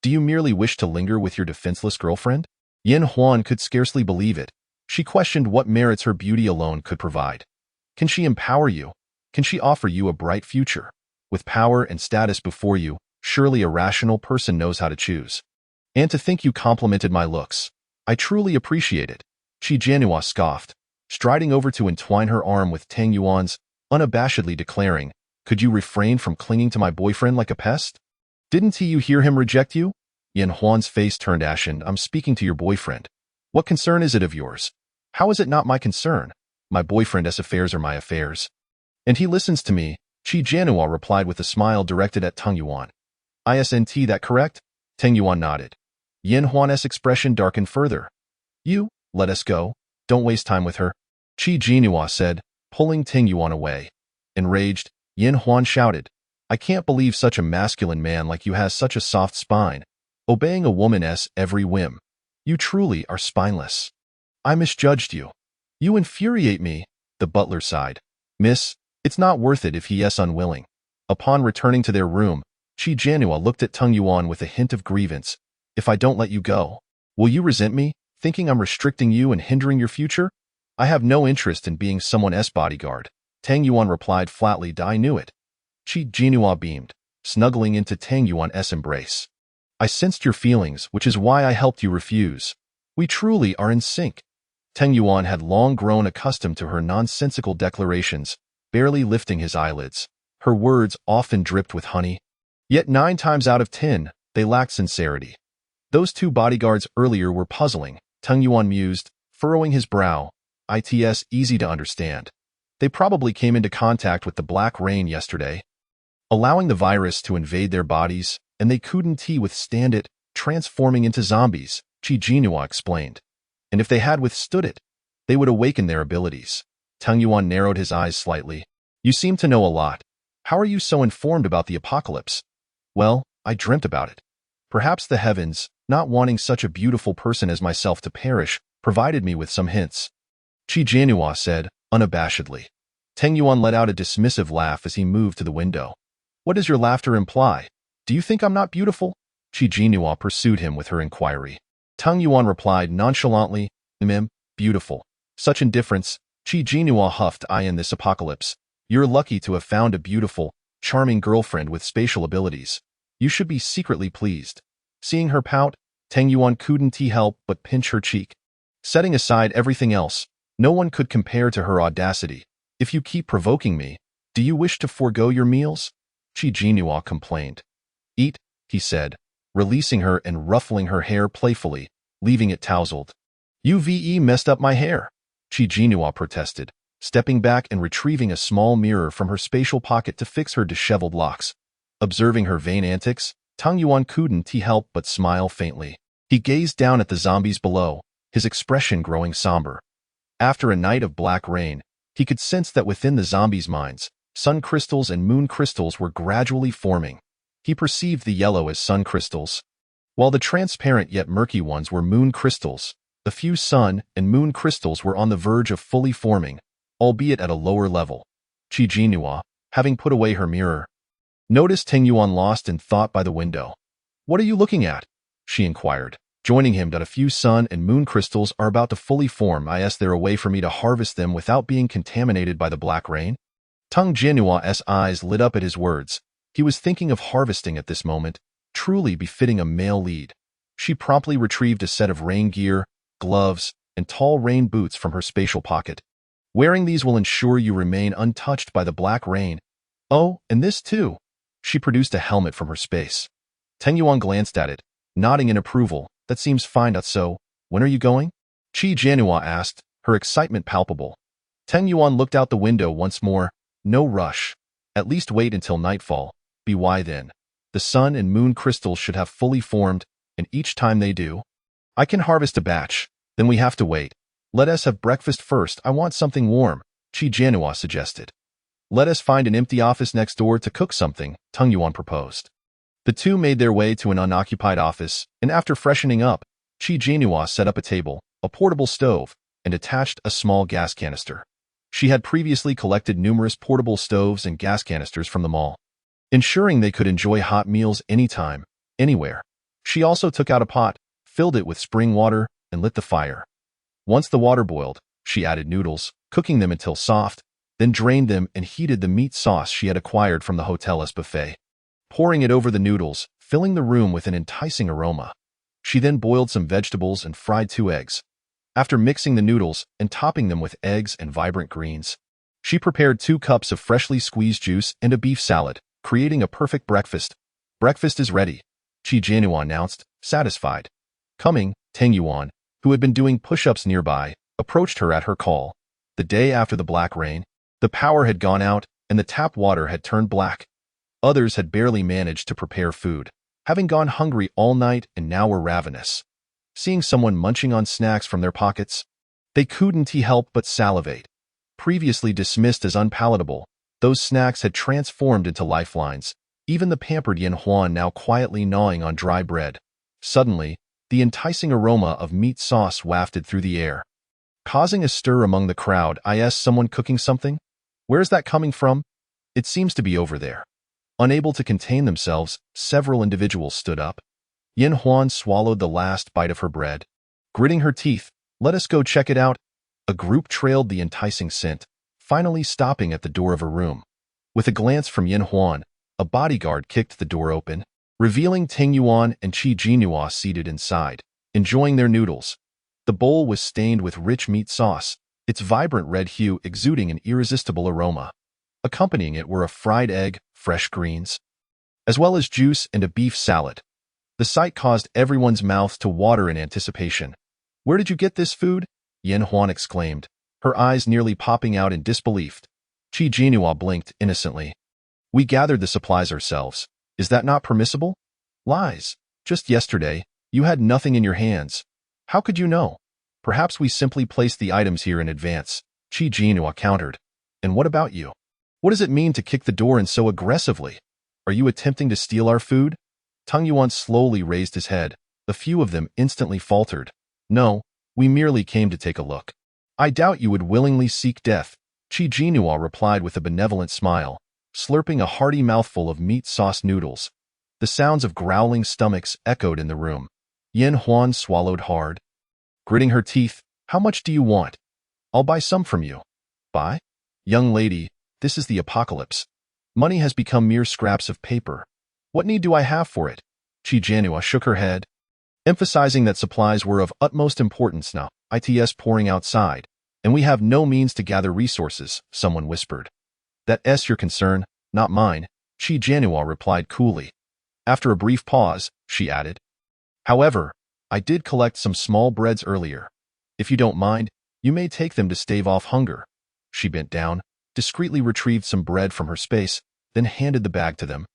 Do you merely wish to linger with your defenseless girlfriend? Yin Huan could scarcely believe it. She questioned what merits her beauty alone could provide. Can she empower you? Can she offer you a bright future? With power and status before you, surely a rational person knows how to choose. And to think you complimented my looks. I truly appreciate it. Qi Jianhua scoffed, striding over to entwine her arm with Tang Yuan's, unabashedly declaring, could you refrain from clinging to my boyfriend like a pest? Didn't you hear him reject you? Yin Huan's face turned ashen. I'm speaking to your boyfriend. What concern is it of yours? How is it not my concern? My boyfriend's affairs are my affairs. And he listens to me, Qi Jianhua replied with a smile directed at Tang Yuan. Isn't that correct? Tang Yuan nodded. Yin Huan's expression darkened further. You, let us go. Don't waste time with her. Qi Jianhua said, pulling Tang Yuan away. Enraged, Yin Huan shouted, I can't believe such a masculine man like you has such a soft spine, obeying a woman's every whim. You truly are spineless. I misjudged you. You infuriate me, the butler sighed. Miss, it's not worth it if he is unwilling. Upon returning to their room, Qi Jianhua looked at Tang Yuan with a hint of grievance. If I don't let you go, will you resent me, thinking I'm restricting you and hindering your future? I have no interest in being someone's bodyguard. Tang Yuan replied flatly. I knew it. Qi Jianhua beamed, snuggling into Tang Yuan's embrace. I sensed your feelings, which is why I helped you refuse. We truly are in sync. Tang Yuan had long grown accustomed to her nonsensical declarations, barely lifting his eyelids. Her words often dripped with honey. Yet 9 times out of 10, they lacked sincerity. Those 2 bodyguards earlier were puzzling, Tang Yuan mused, furrowing his brow. It's easy to understand. They probably came into contact with the Black Rain yesterday, allowing the virus to invade their bodies, and they couldn't withstand it, transforming into zombies, Qi Jianhua explained. And if they had withstood it, they would awaken their abilities. Tang Yuan narrowed his eyes slightly. You seem to know a lot. How are you so informed about the apocalypse? Well, I dreamt about it. Perhaps the heavens, not wanting such a beautiful person as myself to perish, provided me with some hints. Qi Jianhua said, unabashedly. Tang Yuan let out a dismissive laugh as he moved to the window. What does your laughter imply? Do you think I'm not beautiful? Qi Jianhua pursued him with her inquiry. Tang Yuan replied nonchalantly, beautiful. Such indifference, Qi Jianhua huffed. In this apocalypse, you're lucky to have found a beautiful, charming girlfriend with spatial abilities. You should be secretly pleased. Seeing her pout, Tang Yuan couldn't help but pinch her cheek. Setting aside everything else, no one could compare to her audacity. If you keep provoking me, do you wish to forego your meals? Qi Jianhua complained. Eat, he said, releasing her and ruffling her hair playfully, leaving it tousled. You've messed up my hair, Qi Jianhua protested, stepping back and retrieving a small mirror from her spatial pocket to fix her disheveled locks. Observing her vain antics, Tang Yuan couldn't help but smile faintly. He gazed down at the zombies below, his expression growing somber. After a night of black rain, he could sense that within the zombies' minds, sun crystals and moon crystals were gradually forming. He perceived the yellow as sun crystals, while the transparent yet murky ones were moon crystals. The few sun and moon crystals were on the verge of fully forming, albeit at a lower level. Qi Jianhua, having put away her mirror, noticed Tang Yuan lost in thought by the window. What are you looking at? She inquired, joining him. That a few sun and moon crystals are about to fully form. Is there a way for me to harvest them without being contaminated by the black rain? Tang Jianhua's eyes lit up at his words. He was thinking of harvesting at this moment, truly befitting a male lead. She promptly retrieved a set of rain gear, gloves, and tall rain boots from her spatial pocket. Wearing these will ensure you remain untouched by the black rain. Oh, and this too. She produced a helmet from her space. Tang Yuan glanced at it, nodding in approval. That seems fine. So, when are you going? Qi Jianhua asked, her excitement palpable. Tang Yuan looked out the window once more. No rush. At least wait until nightfall. Why then? The sun and moon crystals should have fully formed, and each time they do, I can harvest a batch. Then we have to wait. Let us have breakfast first. I want something warm, Qi Jianhua suggested. Let us find an empty office next door to cook something, Tang Yuan proposed. The two made their way to an unoccupied office, and after freshening up, Qi Jinhua set up a table, a portable stove, and attached a small gas canister. She had previously collected numerous portable stoves and gas canisters from the mall, ensuring they could enjoy hot meals anytime, anywhere. She also took out a pot, filled it with spring water, and lit the fire. Once the water boiled, she added noodles, cooking them until soft, then drained them and heated the meat sauce she had acquired from the hotel's buffet, pouring it over the noodles, filling the room with an enticing aroma. She then boiled some vegetables and fried 2 eggs. After mixing the noodles and topping them with eggs and vibrant greens, she prepared 2 cups of freshly squeezed juice and a beef salad, creating a perfect breakfast. Breakfast is ready, Qi Jinhua announced, satisfied. Coming, Tang Yuan, who had been doing push-ups nearby, approached her at her call. The day after the black rain, the power had gone out and the tap water had turned black. Others had barely managed to prepare food, having gone hungry all night and now were ravenous. Seeing someone munching on snacks from their pockets, they couldn't help but salivate. Previously dismissed as unpalatable, those snacks had transformed into lifelines, even the pampered Yin Huan now quietly gnawing on dry bread. Suddenly, the enticing aroma of meat sauce wafted through the air, causing a stir among the crowd. Is someone cooking something? Where's that coming from? It seems to be over there. Unable to contain themselves, several individuals stood up. Yin Huan swallowed the last bite of her bread. Gritting her teeth, "Let us go check it out." A group trailed the enticing scent, finally stopping at the door of a room. With a glance from Yin Huan, a bodyguard kicked the door open, revealing Tang Yuan and Qi Jinhua seated inside, enjoying their noodles. The bowl was stained with rich meat sauce, its vibrant red hue exuding an irresistible aroma. Accompanying it were a fried egg, fresh greens, as well as juice and a beef salad. The sight caused everyone's mouths to water in anticipation. "Where did you get this food?" Yin Huan exclaimed, her eyes nearly popping out in disbelief. Qi Jinhua blinked innocently. "We gathered the supplies ourselves. Is that not permissible?" "Lies. Just yesterday, you had nothing in your hands. How could you know?" "Perhaps we simply placed the items here in advance," Qi Jinhua countered. "And what about you? What does it mean to kick the door in so aggressively? Are you attempting to steal our food?" Tang Yuan slowly raised his head. A few of them instantly faltered. "No, we merely came to take a look." "I doubt you would willingly seek death," Qi Jinhua replied with a benevolent smile, slurping a hearty mouthful of meat sauce noodles. The sounds of growling stomachs echoed in the room. Yin Huan swallowed hard. Gritting her teeth, "How much do you want? I'll buy some from you." "Buy? Young lady, this is the apocalypse. Money has become mere scraps of paper. What need do I have for it?" Qi Jinhua shook her head, emphasizing that supplies were of utmost importance now. "It's pouring outside, and we have no means to gather resources," someone whispered. "That's your concern, not mine," Qi Jinhua replied coolly. After a brief pause, she added, "However, I did collect some small breads earlier. If you don't mind, you may take them to stave off hunger." She bent down, discreetly retrieved some bread from her space, then handed the bag to them,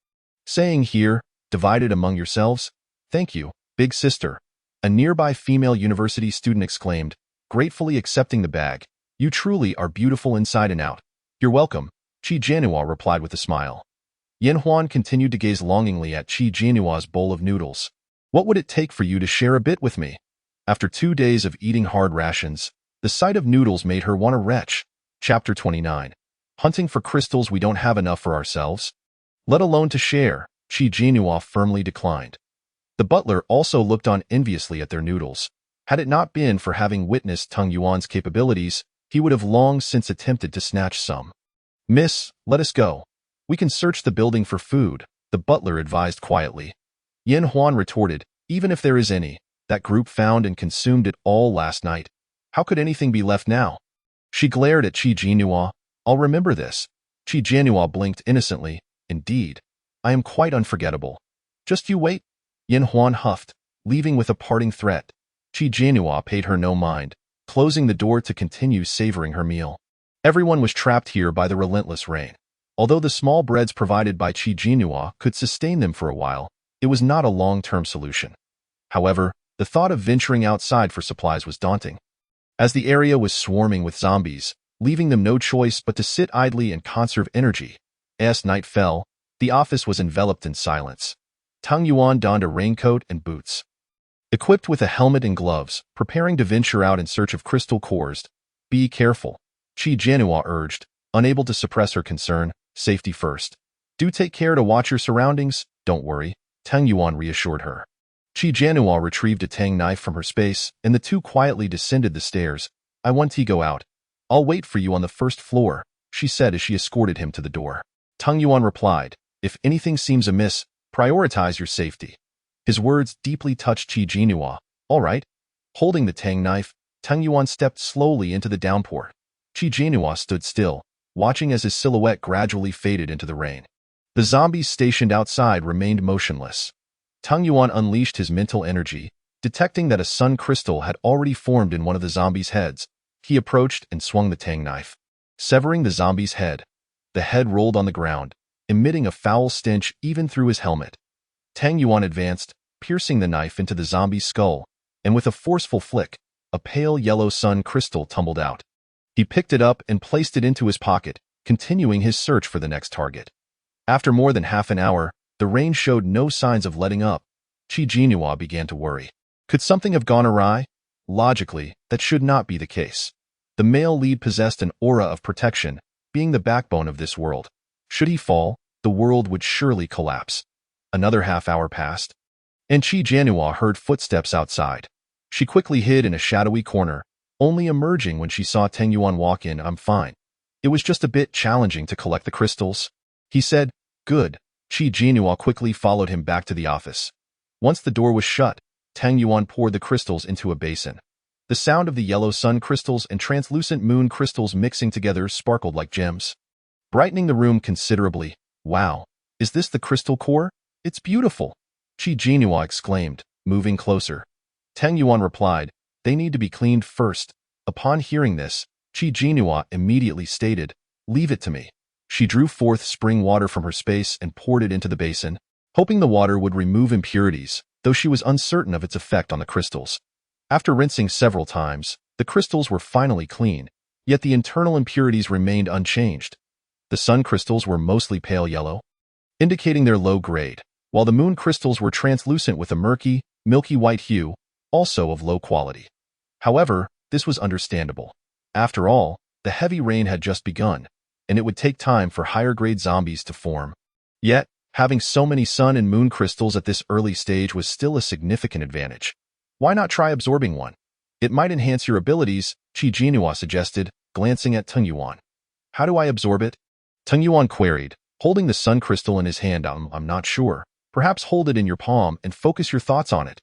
saying, "Here, divide it among yourselves." "Thank you, big sister," a nearby female university student exclaimed, gratefully accepting the bag. "You truly are beautiful inside and out." "You're welcome," Qi Jinhua replied with a smile. Yin Huan continued to gaze longingly at Qi Jinhua's bowl of noodles. "What would it take for you to share a bit with me?" After 2 days of eating hard rations, the sight of noodles made her want to retch. Chapter 29. Hunting for crystals. "We don't have enough for ourselves, let alone to share," Qi Jinhua firmly declined. The butler also looked on enviously at their noodles. Had it not been for having witnessed Tang Yuan's capabilities, he would have long since attempted to snatch some. "Miss, let us go. We can search the building for food," the butler advised quietly. Yin Huan retorted, "Even if there is any, that group found and consumed it all last night. How could anything be left now?" She glared at Qi Jinhua. "I'll remember this." Qi Jinhua blinked innocently. "Indeed, I am quite unforgettable. Just you wait." Yin Huan huffed, leaving with a parting threat. Qi Jinhua paid her no mind, closing the door to continue savoring her meal. Everyone was trapped here by the relentless rain. Although the small breads provided by Qi Jinhua could sustain them for a while, it was not a long-term solution. However, the thought of venturing outside for supplies was daunting, as the area was swarming with zombies, leaving them no choice but to sit idly and conserve energy. As night fell, the office was enveloped in silence. Tang Yuan donned a raincoat and boots. Equipped with a helmet and gloves, preparing to venture out in search of crystal cores. Be careful, Qi Jianhua urged, unable to suppress her concern. Safety first. Do take care to watch your surroundings. Don't worry, Tang Yuan reassured her. Qi Jianhua retrieved a tang knife from her space, and the two quietly descended the stairs. I want to go out. I'll wait for you on the first floor, she said as she escorted him to the door. Tang Yuan replied, if anything seems amiss, prioritize your safety. His words deeply touched Qi Jianhua. All right. Holding the tang knife, Tang Yuan stepped slowly into the downpour. Qi Jianhua stood still, watching as his silhouette gradually faded into the rain. The zombies stationed outside remained motionless. Tang Yuan unleashed his mental energy, detecting that a sun crystal had already formed in one of the zombies' heads. He approached and swung the tang knife, severing the zombie's head. The head rolled on the ground, emitting a foul stench even through his helmet. Tang Yuan advanced, piercing the knife into the zombie's skull, and with a forceful flick, a pale yellow sun crystal tumbled out. He picked it up and placed it into his pocket, continuing his search for the next target. After more than half an hour, the rain showed no signs of letting up. Qi Jianhua began to worry. Could something have gone awry? Logically, that should not be the case. The male lead possessed an aura of protection, being the backbone of this world. Should he fall, the world would surely collapse. Another half-hour passed, and Qi Jianhua heard footsteps outside. She quickly hid in a shadowy corner, only emerging when she saw Tang Yuan walk in. I'm fine. It was just a bit challenging to collect the crystals, he said. Good. Qi Jianhua quickly followed him back to the office. Once the door was shut, Tang Yuan poured the crystals into a basin. The sound of the yellow sun crystals and translucent moon crystals mixing together sparkled like gems, brightening the room considerably. Wow, is this the crystal core? It's beautiful, Qi Jianhua exclaimed, moving closer. Tang Yuan replied, they need to be cleaned first. Upon hearing this, Qi Jianhua immediately stated, leave it to me. She drew forth spring water from her space and poured it into the basin, hoping the water would remove impurities, though she was uncertain of its effect on the crystals. After rinsing several times, the crystals were finally clean, yet the internal impurities remained unchanged. The sun crystals were mostly pale yellow, indicating their low grade, while the moon crystals were translucent with a murky, milky white hue, also of low quality. However, this was understandable. After all, the heavy rain had just begun, and it would take time for higher-grade zombies to form. Yet, having so many sun and moon crystals at this early stage was still a significant advantage. Why not try absorbing one? It might enhance your abilities, Qi Jianhua suggested, glancing at Tang Yuan. How do I absorb it? Tang Yuan queried, holding the sun crystal in his hand. I'm not sure. Perhaps hold it in your palm and focus your thoughts on it.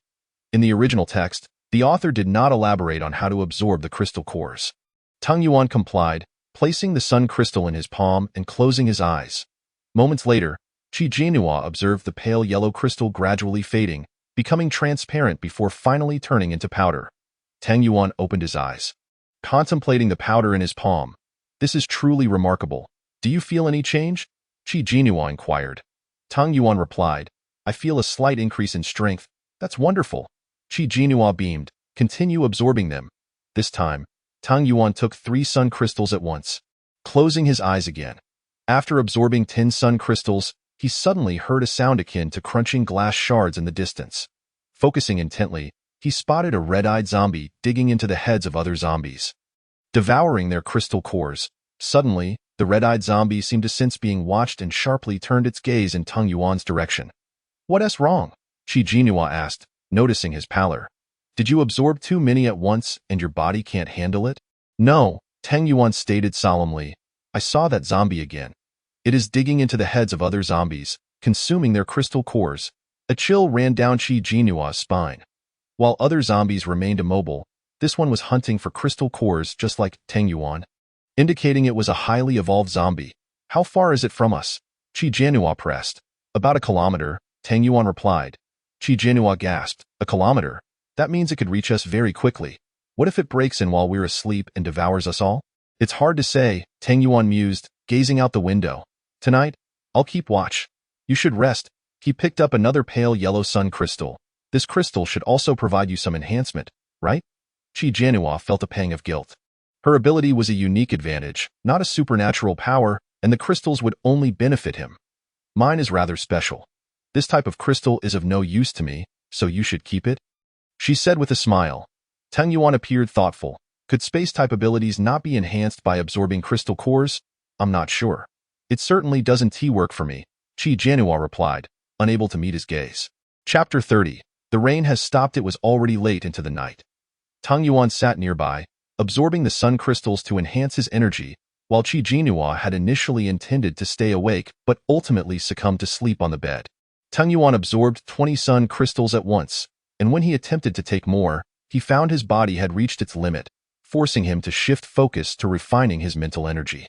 In the original text, the author did not elaborate on how to absorb the crystal cores. Tang Yuan complied, placing the sun crystal in his palm and closing his eyes. Moments later, Qi Jianhua observed the pale yellow crystal gradually fading, becoming transparent before finally turning into powder. Tang Yuan opened his eyes, contemplating the powder in his palm. This is truly remarkable. Do you feel any change? Qi Jianhua inquired. Tang Yuan replied, I feel a slight increase in strength. That's wonderful. Qi Jianhua beamed. Continue absorbing them. This time, Tang Yuan took 3 sun crystals at once, closing his eyes again. After absorbing 10 sun crystals, he suddenly heard a sound akin to crunching glass shards in the distance. Focusing intently, he spotted a red-eyed zombie digging into the heads of other zombies, devouring their crystal cores. Suddenly, the red-eyed zombie seemed to sense being watched and sharply turned its gaze in Tang Yuan's direction. What's wrong? Qi Jianhua asked, noticing his pallor. Did you absorb too many at once and your body can't handle it? No, Tang Yuan stated solemnly. I saw that zombie again. It is digging into the heads of other zombies, consuming their crystal cores. A chill ran down Qi Jianhua's spine. While other zombies remained immobile, this one was hunting for crystal cores just like Tang Yuan, indicating it was a highly evolved zombie. How far is it from us? Qi Jianhua pressed. About a kilometer, Tang Yuan replied. Qi Jianhua gasped. A kilometer? That means it could reach us very quickly. What if it breaks in while we're asleep and devours us all? It's hard to say, Tang Yuan mused, gazing out the window. Tonight, I'll keep watch. You should rest. He picked up another pale yellow sun crystal. This crystal should also provide you some enhancement, right? Qi Jianhua felt a pang of guilt. Her ability was a unique advantage, not a supernatural power, and the crystals would only benefit him. Mine is rather special. This type of crystal is of no use to me, so you should keep it? She said with a smile. Tang Yuan appeared thoughtful. Could space-type abilities not be enhanced by absorbing crystal cores? I'm not sure. It certainly doesn't work for me, Qi Jianhua replied, unable to meet his gaze. Chapter 30. The rain has stopped. It was already late into the night. Tang Yuan sat nearby, absorbing the sun crystals to enhance his energy, while Qi Jianhua had initially intended to stay awake but ultimately succumbed to sleep on the bed. Tang Yuan absorbed 20 sun crystals at once, and when he attempted to take more, he found his body had reached its limit, forcing him to shift focus to refining his mental energy.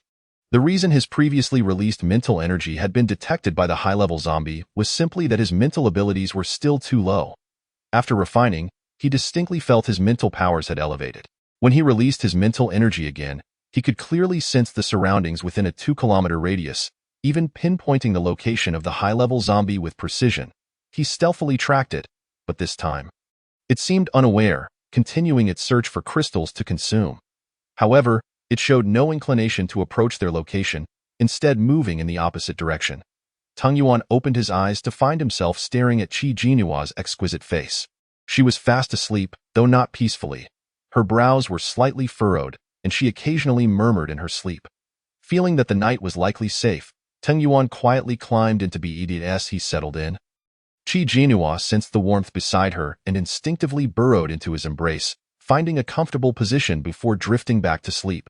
The reason his previously released mental energy had been detected by the high-level zombie was simply that his mental abilities were still too low. After refining, he distinctly felt his mental powers had elevated. When he released his mental energy again, he could clearly sense the surroundings within a 2-kilometer radius, even pinpointing the location of the high-level zombie with precision. He stealthily tracked it, but this time, it seemed unaware, continuing its search for crystals to consume. However, it showed no inclination to approach their location, instead moving in the opposite direction. Tang Yuan opened his eyes to find himself staring at Qi Jianhua's exquisite face. She was fast asleep, though not peacefully. Her brows were slightly furrowed, and she occasionally murmured in her sleep. Feeling that the night was likely safe, Tang Yuan quietly climbed into bed as he settled in. Qi Jianhua sensed the warmth beside her and instinctively burrowed into his embrace, finding a comfortable position before drifting back to sleep.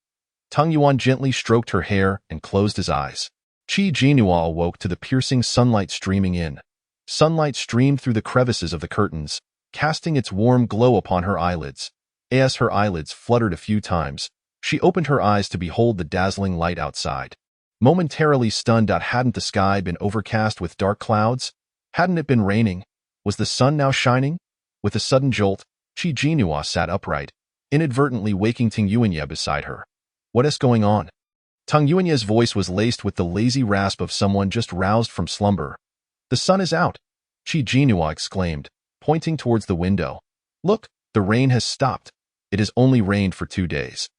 Tang Yuan gently stroked her hair and closed his eyes. Qi Jianhua awoke to the piercing sunlight streaming in. Sunlight streamed through the crevices of the curtains, casting its warm glow upon her eyelids. As her eyelids fluttered a few times, she opened her eyes to behold the dazzling light outside. Momentarily stunned, hadn't the sky been overcast with dark clouds? Hadn't it been raining? Was the sun now shining? With a sudden jolt, Qi Jianhua sat upright, inadvertently waking Tang Yuanya beside her. What is going on? Tang Yuanya's voice was laced with the lazy rasp of someone just roused from slumber. The sun is out, Qi Jianhua exclaimed, pointing towards the window. Look, the rain has stopped. It has only rained for 2 days.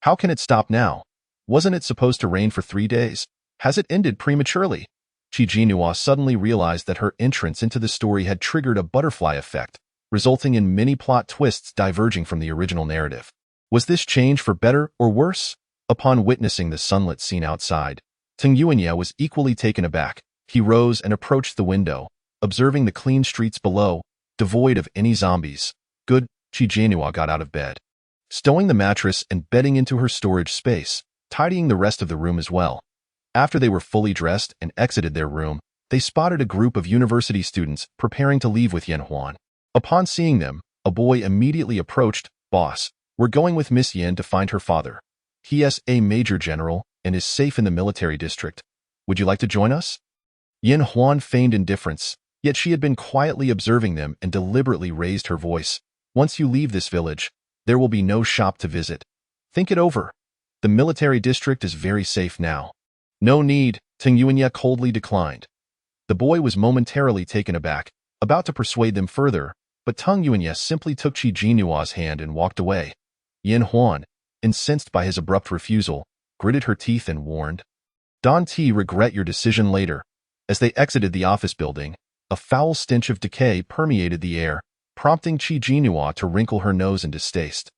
How can it stop now? Wasn't it supposed to rain for 3 days? Has it ended prematurely? Qi Jianhua suddenly realized that her entrance into the story had triggered a butterfly effect, resulting in many plot twists diverging from the original narrative. Was this change for better or worse? Upon witnessing the sunlit scene outside, Tang Yuanya was equally taken aback. He rose and approached the window, observing the clean streets below, devoid of any zombies. Good, Qi Jianhua got out of bed. Stowing the mattress and bedding into her storage space, tidying the rest of the room as well. After they were fully dressed and exited their room, they spotted a group of university students preparing to leave with Yan Huan. Upon seeing them, a boy immediately approached. Boss, we're going with Miss Yin to find her father. He is a major general and is safe in the military district. Would you like to join us? Yan Huan feigned indifference, yet she had been quietly observing them and deliberately raised her voice. Once you leave this village, there will be no shop to visit. Think it over. The military district is very safe now. No need, Tang Yuanya coldly declined. The boy was momentarily taken aback, about to persuade them further, but Tang Yuanya simply took Qi Jianhua's hand and walked away. Yan Huan, incensed by his abrupt refusal, gritted her teeth and warned, Don't regret your decision later. As they exited the office building, a foul stench of decay permeated the air, prompting Qi Jianhua to wrinkle her nose in distaste.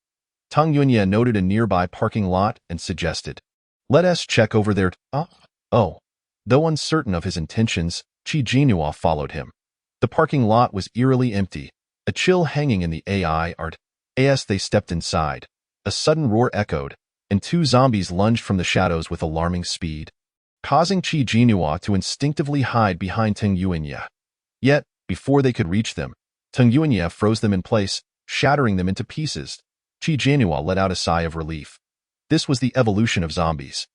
Tang Yuanya noted a nearby parking lot and suggested, Let us check over there. Oh. Though uncertain of his intentions, Qi Jianhua followed him. The parking lot was eerily empty, a chill hanging in the air. As they stepped inside, a sudden roar echoed, and 2 zombies lunged from the shadows with alarming speed, causing Qi Jianhua to instinctively hide behind Tang Yuanya. Yet, before they could reach them, Tang Yuanya froze them in place, shattering them into pieces. Qi Jianhua let out a sigh of relief. This was the evolution of zombies.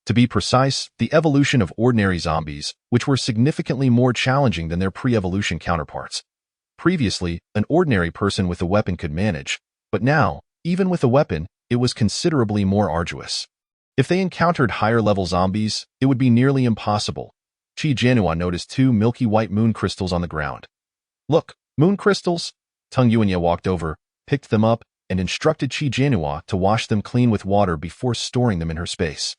To be precise, the evolution of ordinary zombies, which were significantly more challenging than their pre-evolution counterparts. Previously, an ordinary person with a weapon could manage, but now, even with a weapon, it was considerably more arduous. If they encountered higher-level zombies, it would be nearly impossible. Qi Jianhua noticed 2 milky white moon crystals on the ground. Look, moon crystals? Tang Yuanya walked over, picked them up, and instructed Qi Jianhua to wash them clean with water before storing them in her space.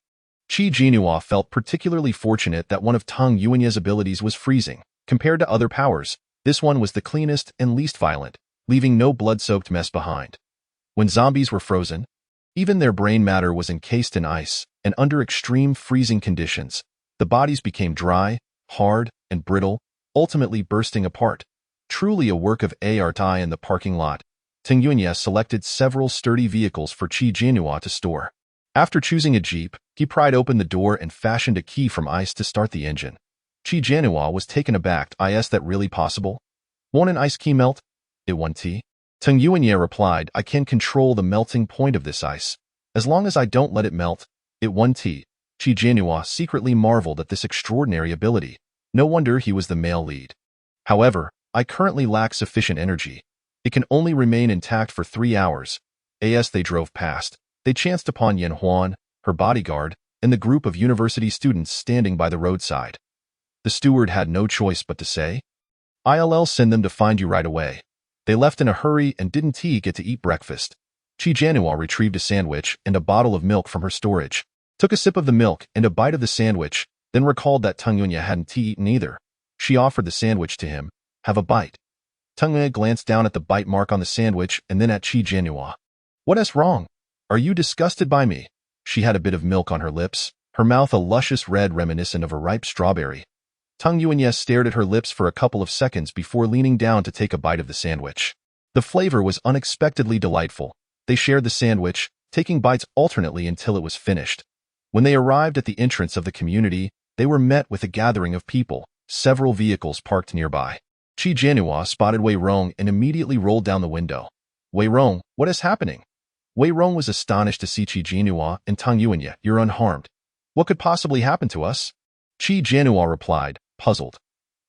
Qi Jianhua felt particularly fortunate that one of Tang Yuanya's abilities was freezing, Compared to other powers, this one was the cleanest and least violent, leaving no blood-soaked mess behind. When zombies were frozen, even their brain matter was encased in ice, and under extreme freezing conditions, the bodies became dry, hard, and brittle, ultimately bursting apart. Truly a work of art. In the parking lot, Teng Yuanya selected several sturdy vehicles for Qi Jianhua to store. After choosing a jeep, he pried open the door and fashioned a key from ice to start the engine. Qi Jianhua was taken aback. Is that really possible? Won't an ice key melt? It won't. Teng Yuanya replied, I can control the melting point of this ice. As long as I don't let it melt, it won't. Qi Jianhua secretly marveled at this extraordinary ability. No wonder he was the male lead. However, I currently lack sufficient energy. It can only remain intact for 3 hours. As they drove past, they chanced upon Yan Huan, her bodyguard, and the group of university students standing by the roadside. The steward had no choice but to say, I'll send them to find you right away. They left in a hurry and didn't get to eat breakfast. Qi Jianhua retrieved a sandwich and a bottle of milk from her storage, took a sip of the milk and a bite of the sandwich, then recalled that Teng Yuanya hadn't eaten either. She offered the sandwich to him. Have a bite. Teng Yuanya glanced down at the bite mark on the sandwich and then at Qi Jianhua. What's wrong? Are you disgusted by me? She had a bit of milk on her lips, her mouth a luscious red reminiscent of a ripe strawberry. Teng Yuanya stared at her lips for a couple of seconds before leaning down to take a bite of the sandwich. The flavor was unexpectedly delightful. They shared the sandwich, taking bites alternately until it was finished. When they arrived at the entrance of the community, they were met with a gathering of people, several vehicles parked nearby. Qi Jianhua spotted Wei Rong and immediately rolled down the window. Wei Rong, what is happening? Wei Rong was astonished to see Qi Jianhua and Teng Yuanya. You're unharmed. What could possibly happen to us? Qi Jianhua replied, puzzled.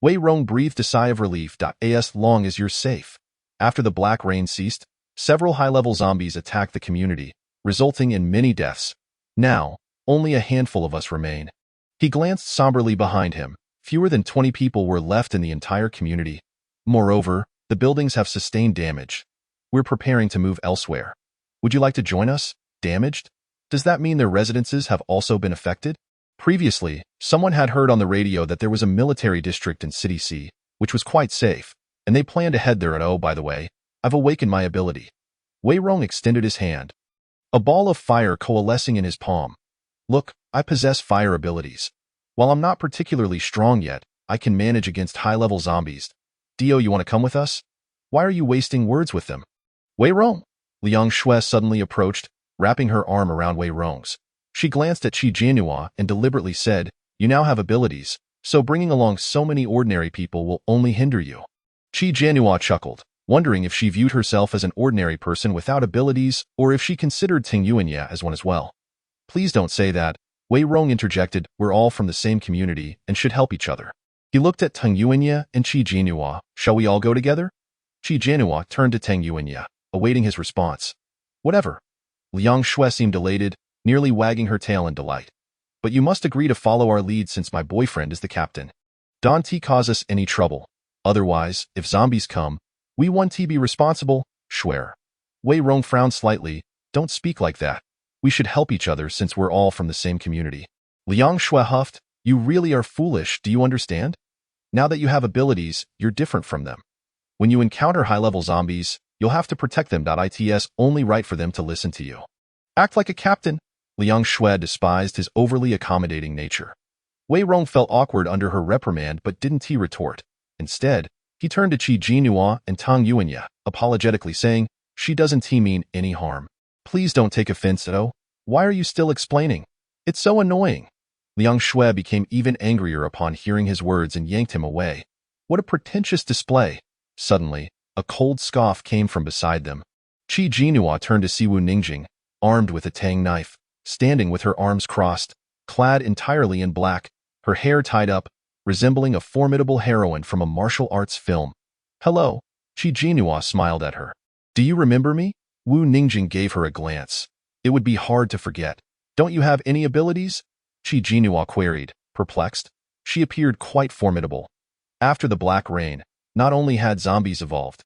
Wei Rong breathed a sigh of relief. As long as you're safe. After the black rain ceased, several high-level zombies attacked the community, resulting in many deaths. Now, only a handful of us remain. He glanced somberly behind him. Fewer than 20 people were left in the entire community. Moreover, the buildings have sustained damage. We're preparing to move elsewhere. Would you like to join us? Damaged? Does that mean their residences have also been affected? Previously, someone had heard on the radio that there was a military district in City C, which was quite safe, and they planned to head there. Oh, by the way, I've awakened my ability. Wei Rong extended his hand. A ball of fire coalescing in his palm. Look, I possess fire abilities. While I'm not particularly strong yet, I can manage against high-level zombies. Dio, you want to come with us? Why are you wasting words with them? Wei Rong. Liang Shui suddenly approached, wrapping her arm around Wei Rong's. She glanced at Qi Jianhua and deliberately said, you now have abilities, so bringing along so many ordinary people will only hinder you. Qi Jianhua chuckled, wondering if she viewed herself as an ordinary person without abilities or if she considered Teng Yuanya as one as well. Please don't say that. Wei Rong interjected, we're all from the same community and should help each other. He looked at Teng Yuanya and Qi Jianhua. Shall we all go together? Qi Jianhua turned to Teng Yuanya, awaiting his response. Whatever. Liang Shui seemed elated, nearly wagging her tail in delight. But you must agree to follow our lead since my boyfriend is the captain. Don't cause us any trouble. Otherwise, if zombies come, we won't be responsible. Swear. Wei Rong frowned slightly. Don't speak like that. We should help each other since we're all from the same community. Liang Shui huffed, you really are foolish, do you understand? Now that you have abilities, you're different from them. When you encounter high-level zombies, you'll have to protect them. It's only right for them to listen to you. Act like a captain. Liang Shui despised his overly accommodating nature. Wei Rong felt awkward under her reprimand but didn't retort. Instead, he turned to Qi Jianhua and Teng Yuanya, apologetically saying, she doesn't mean any harm. Please don't take offense, though. Why are you still explaining? It's so annoying. Liang Shui became even angrier upon hearing his words and yanked him away. What a pretentious display. Suddenly, a cold scoff came from beside them. Qi Jianhua turned to see Wu Ningjing, armed with a tang knife, standing with her arms crossed, clad entirely in black, her hair tied up, resembling a formidable heroine from a martial arts film. Hello. Qi Jianhua smiled at her. Do you remember me? Wu Ningjing gave her a glance. It would be hard to forget. Don't you have any abilities? Qi Jianhua queried, perplexed. She appeared quite formidable. After the Black Rain, not only had zombies evolved,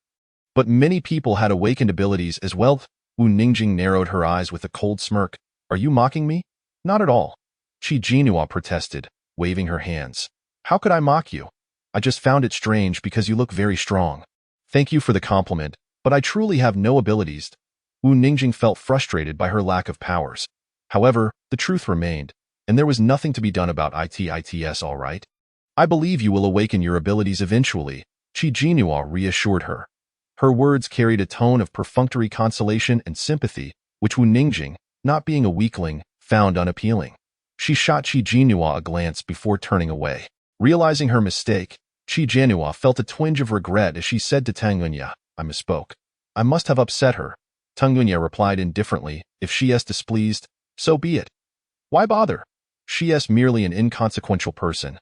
but many people had awakened abilities as well. Wu Ningjing narrowed her eyes with a cold smirk. Are you mocking me? Not at all. Qi Jianhua protested, waving her hands. How could I mock you? I just found it strange because you look very strong. Thank you for the compliment, but I truly have no abilities. Wu Ningjing felt frustrated by her lack of powers. However, the truth remained, and there was nothing to be done about its all right. I believe you will awaken your abilities eventually, Qi Jinhua reassured her. Her words carried a tone of perfunctory consolation and sympathy, which Wu Ningjing, not being a weakling, found unappealing. She shot Qi Jinhua a glance before turning away. Realizing her mistake, Qi Jinhua felt a twinge of regret as she said to Tang Yunya, I misspoke. I must have upset her. Tang Yunya replied indifferently, if she is displeased, so be it. Why bother? She is merely an inconsequential person.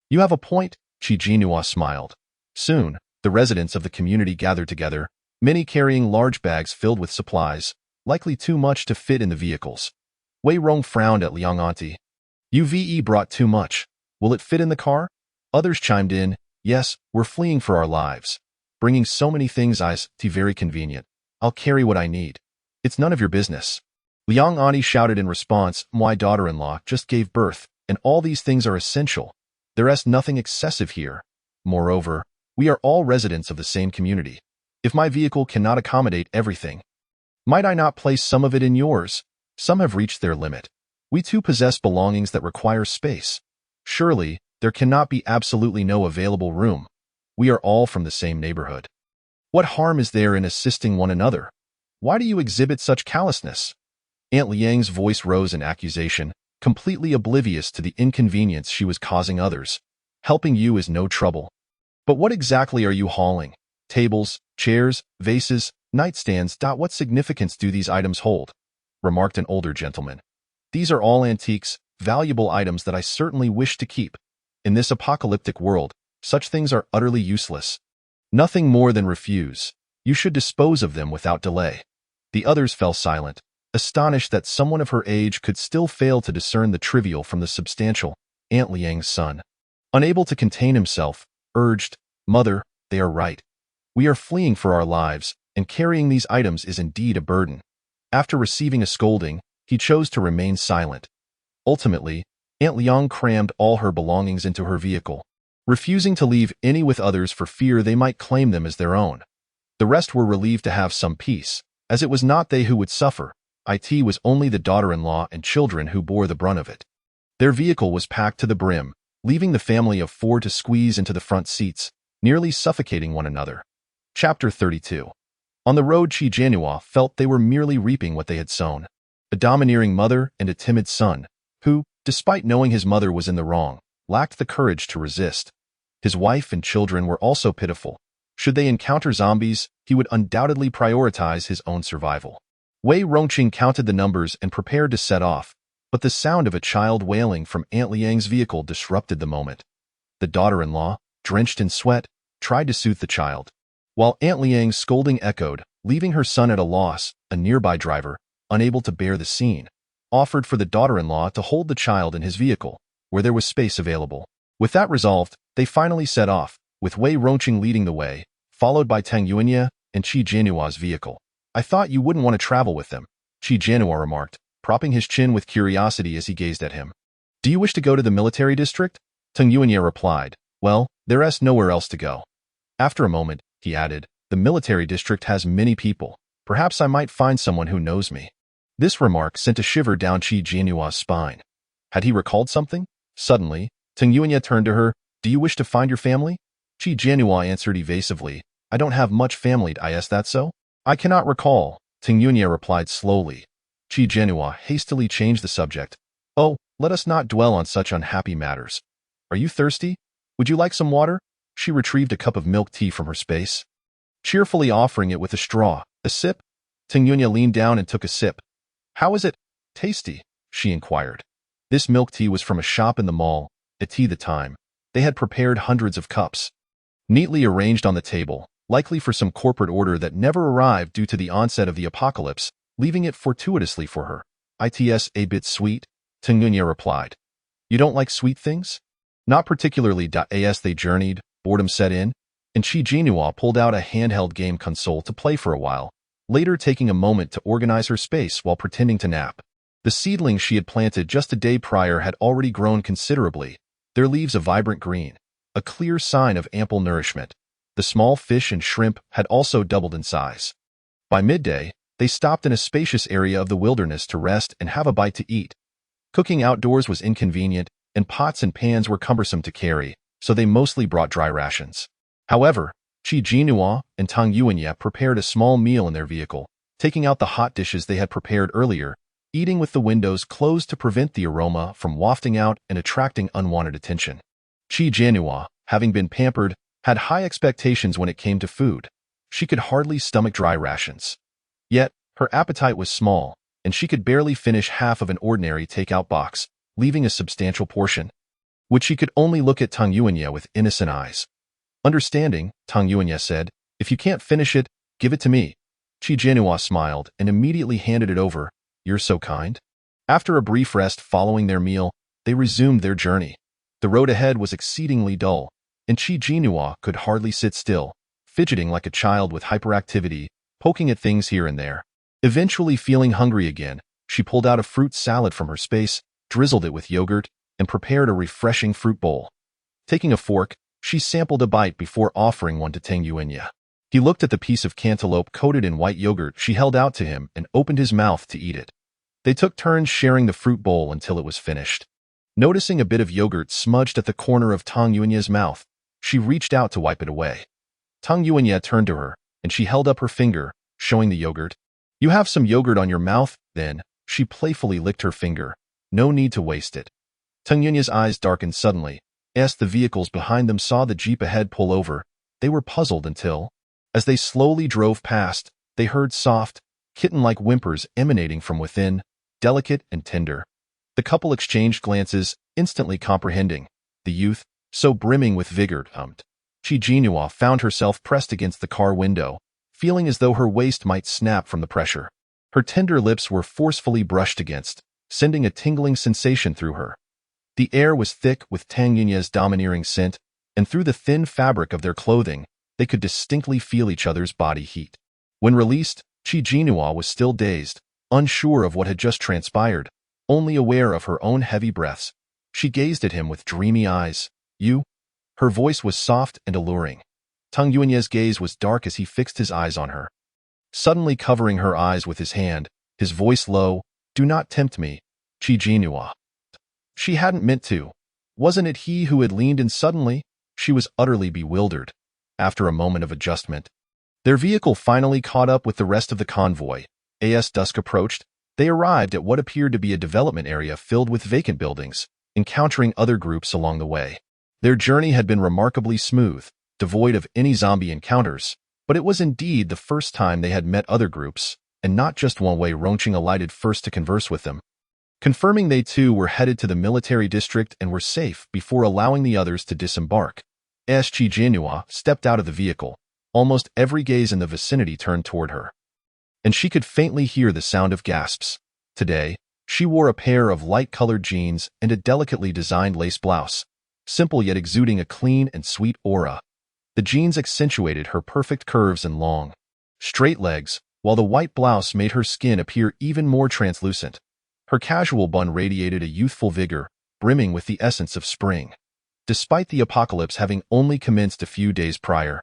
You have a point, Qi Jinhua smiled. Soon, the residents of the community gathered together, many carrying large bags filled with supplies, likely too much to fit in the vehicles. Wei Rong frowned at Liang Auntie. UVE brought too much. Will it fit in the car? Others chimed in, yes, we're fleeing for our lives. Bringing so many things is very convenient. I'll carry what I need. It's none of your business. Liang Auntie shouted in response, my daughter-in-law just gave birth, and all these things are essential. There is nothing excessive here. Moreover, we are all residents of the same community. If my vehicle cannot accommodate everything, might I not place some of it in yours? Some have reached their limit. We too possess belongings that require space. Surely, there cannot be absolutely no available room. We are all from the same neighborhood. What harm is there in assisting one another? Why do you exhibit such callousness? Aunt Liang's voice rose in accusation, completely oblivious to the inconvenience she was causing others. Helping you is no trouble. But what exactly are you hauling? Tables, chairs, vases, nightstands. What significance do these items hold? Remarked an older gentleman. These are all antiques, valuable items that I certainly wish to keep. In this apocalyptic world, such things are utterly useless. Nothing more than refuse. You should dispose of them without delay. The others fell silent, astonished that someone of her age could still fail to discern the trivial from the substantial. Aunt Liang's son, unable to contain himself, urged, Mother, they are right. We are fleeing for our lives, and carrying these items is indeed a burden. After receiving a scolding, he chose to remain silent. Ultimately, Aunt Liang crammed all her belongings into her vehicle, refusing to leave any with others for fear they might claim them as their own. The rest were relieved to have some peace, as it was not they who would suffer. It was only the daughter-in-law and children who bore the brunt of it. Their vehicle was packed to the brim, leaving the family of 4 to squeeze into the front seats, nearly suffocating one another. Chapter 32. On the road, Qi Jinhua felt they were merely reaping what they had sown. A domineering mother and a timid son, who, despite knowing his mother was in the wrong, lacked the courage to resist. His wife and children were also pitiful. Should they encounter zombies, he would undoubtedly prioritize his own survival. Wei Rongqing counted the numbers and prepared to set off, but the sound of a child wailing from Aunt Liang's vehicle disrupted the moment. The daughter-in-law, drenched in sweat, tried to soothe the child. While Aunt Liang's scolding echoed, leaving her son at a loss, a nearby driver, unable to bear the scene, offered for the daughter-in-law to hold the child in his vehicle, where there was space available. With that resolved, they finally set off, with Wei Rongqing leading the way, followed by Tang Yunya and Qi Jinhua's vehicle. I thought you wouldn't want to travel with them, Qi Jinhua remarked, propping his chin with curiosity as he gazed at him. Do you wish to go to the military district? Tang Yunya replied, well, there is nowhere else to go. After a moment, he added, the military district has many people. Perhaps I might find someone who knows me. This remark sent a shiver down Qi Jinhua's spine. Had he recalled something? Suddenly, Tang Yunya turned to her, do you wish to find your family? Qi Jinhua answered evasively, I don't have much family, is that so? I cannot recall, Tang Yunya replied slowly. Qi Jinhua hastily changed the subject. Oh, let us not dwell on such unhappy matters. Are you thirsty? Would you like some water? She retrieved a cup of milk tea from her space, cheerfully offering it with a straw. A sip? Tang Yunya leaned down and took a sip. How is it? Tasty, she inquired. This milk tea was from a shop in the mall, at Tea the Time. They had prepared hundreds of cups, neatly arranged on the table, likely for some corporate order that never arrived due to the onset of the apocalypse, leaving it fortuitously for her. It's a bit sweet, Tang Yunya replied. You don't like sweet things? Not particularly. As they journeyed, boredom set in, and Qi Jinhua pulled out a handheld game console to play for a while, later taking a moment to organize her space while pretending to nap. The seedlings she had planted just a day prior had already grown considerably, their leaves a vibrant green. a clear sign of ample nourishment. The small fish and shrimp had also doubled in size. By midday, they stopped in a spacious area of the wilderness to rest and have a bite to eat. Cooking outdoors was inconvenient, and pots and pans were cumbersome to carry, so they mostly brought dry rations. However, Qi Jinhua and Tang Yuanye prepared a small meal in their vehicle, taking out the hot dishes they had prepared earlier, eating with the windows closed to prevent the aroma from wafting out and attracting unwanted attention. Qi Jinhua, having been pampered, had high expectations when it came to food. She could hardly stomach dry rations. Yet, her appetite was small, and she could barely finish half of an ordinary takeout box, leaving a substantial portion, which she could only look at Tang Yuanye with innocent eyes. Understanding, Tang Yuanye said, "If you can't finish it, give it to me." Qi Jinhua smiled and immediately handed it over. "You're so kind." After a brief rest following their meal, they resumed their journey. The road ahead was exceedingly dull, and Qi Jinhua could hardly sit still, fidgeting like a child with hyperactivity, poking at things here and there. Eventually feeling hungry again, she pulled out a fruit salad from her space, drizzled it with yogurt, and prepared a refreshing fruit bowl. Taking a fork, she sampled a bite before offering one to Tang Yuanye. He looked at the piece of cantaloupe coated in white yogurt she held out to him and opened his mouth to eat it. They took turns sharing the fruit bowl until it was finished. Noticing a bit of yogurt smudged at the corner of Tang Yuanye's mouth, she reached out to wipe it away. Tang Yuanye turned to her, and she held up her finger, showing the yogurt. "You have some yogurt on your mouth, then." She playfully licked her finger. "No need to waste it." Tang Yuanye's eyes darkened suddenly, as the vehicles behind them saw the jeep ahead pull over. They were puzzled until, as they slowly drove past, they heard soft, kitten-like whimpers emanating from within, delicate and tender. The couple exchanged glances, instantly comprehending. The youth, so brimming with vigor, hummed. Qi Jinhua found herself pressed against the car window, feeling as though her waist might snap from the pressure. Her tender lips were forcefully brushed against, sending a tingling sensation through her. The air was thick with Tang Yuanye's domineering scent, and through the thin fabric of their clothing, they could distinctly feel each other's body heat. When released, Qi Jinhua was still dazed, unsure of what had just transpired, only aware of her own heavy breaths. She gazed at him with dreamy eyes. "You?" Her voice was soft and alluring. Tang Yuanye's gaze was dark as he fixed his eyes on her. Suddenly covering her eyes with his hand, his voice low, "Do not tempt me, Qi Jinhua." She hadn't meant to. Wasn't it he who had leaned in suddenly? She was utterly bewildered. After a moment of adjustment, their vehicle finally caught up with the rest of the convoy. As dusk approached, they arrived at what appeared to be a development area filled with vacant buildings, encountering other groups along the way. Their journey had been remarkably smooth, devoid of any zombie encounters, but it was indeed the first time they had met other groups, and not just one way. Rongqing alighted first to converse with them, confirming they too were headed to the military district and were safe before allowing the others to disembark. As Qi Jinhua stepped out of the vehicle, almost every gaze in the vicinity turned toward her, and she could faintly hear the sound of gasps. Today, she wore a pair of light-colored jeans and a delicately designed lace blouse, simple yet exuding a clean and sweet aura. The jeans accentuated her perfect curves and long, straight legs, while the white blouse made her skin appear even more translucent. Her casual bun radiated a youthful vigor, brimming with the essence of spring. Despite the apocalypse having only commenced a few days prior,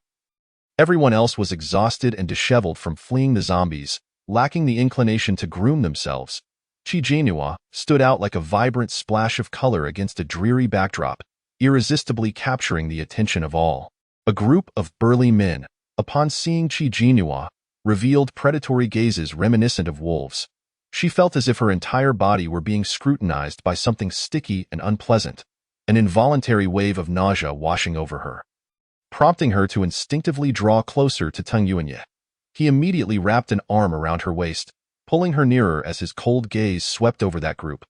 everyone else was exhausted and disheveled from fleeing the zombies, lacking the inclination to groom themselves. Qi Jinhua stood out like a vibrant splash of color against a dreary backdrop, irresistibly capturing the attention of all. A group of burly men, upon seeing Qi Jinhua, revealed predatory gazes reminiscent of wolves. She felt as if her entire body were being scrutinized by something sticky and unpleasant, an involuntary wave of nausea washing over her, prompting her to instinctively draw closer to Tang Yuanye. He immediately wrapped an arm around her waist, pulling her nearer as his cold gaze swept over that group.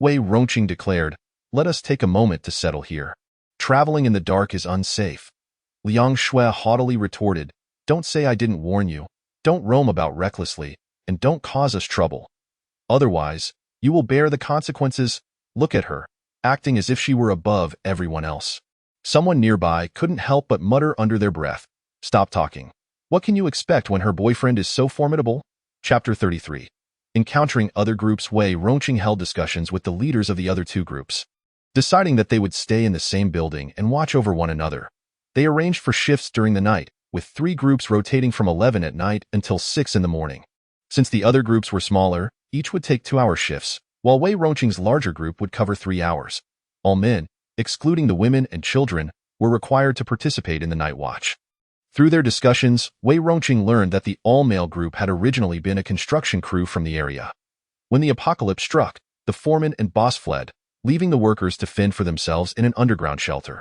Wei Rongqing declared, "Let us take a moment to settle here. Traveling in the dark is unsafe." Liang Shui haughtily retorted, "Don't say I didn't warn you. Don't roam about recklessly, and don't cause us trouble. Otherwise, you will bear the consequences." Look at her, acting as if she were above everyone else. Someone nearby couldn't help but mutter under their breath, "Stop talking. What can you expect when her boyfriend is so formidable?" Chapter 33. Encountering other groups. Wei Rongqing held discussions with the leaders of the other two groups. Deciding that they would stay in the same building and watch over one another, they arranged for shifts during the night, with 3 groups rotating from 11 at night until 6 in the morning. Since the other groups were smaller, each would take 2-hour shifts, while Wei Rongqing's larger group would cover 3 hours. All men, excluding the women and children, were required to participate in the night watch. Through their discussions, Wei Rongqing learned that the all-male group had originally been a construction crew from the area. When the apocalypse struck, the foreman and boss fled, leaving the workers to fend for themselves in an underground shelter.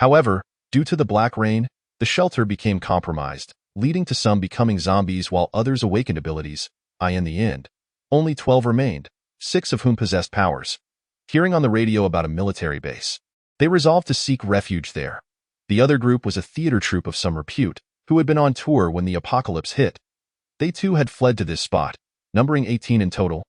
However, due to the black rain, the shelter became compromised, leading to some becoming zombies while others awakened abilities. In the end, only 12 remained, 6 of whom possessed powers. Hearing on the radio about a military base, they resolved to seek refuge there. The other group was a theater troupe of some repute, who had been on tour when the apocalypse hit. They too had fled to this spot, numbering 18 in total,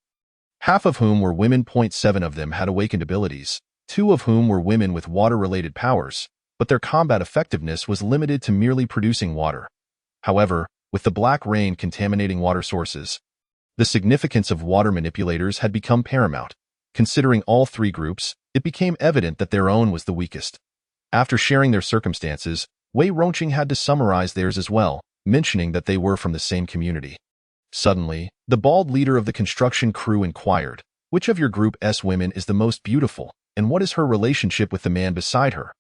half of whom were women. 7 of them had awakened abilities, 2 of whom were women with water-related powers, but their combat effectiveness was limited to merely producing water. However, with the black rain contaminating water sources, the significance of water manipulators had become paramount. Considering all 3 groups, it became evident that their own was the weakest. After sharing their circumstances, Wei Rongqing had to summarize theirs as well, mentioning that they were from the same community. Suddenly, the bald leader of the construction crew inquired, "Which of your group's women is the most beautiful, and what is her relationship with the man beside her?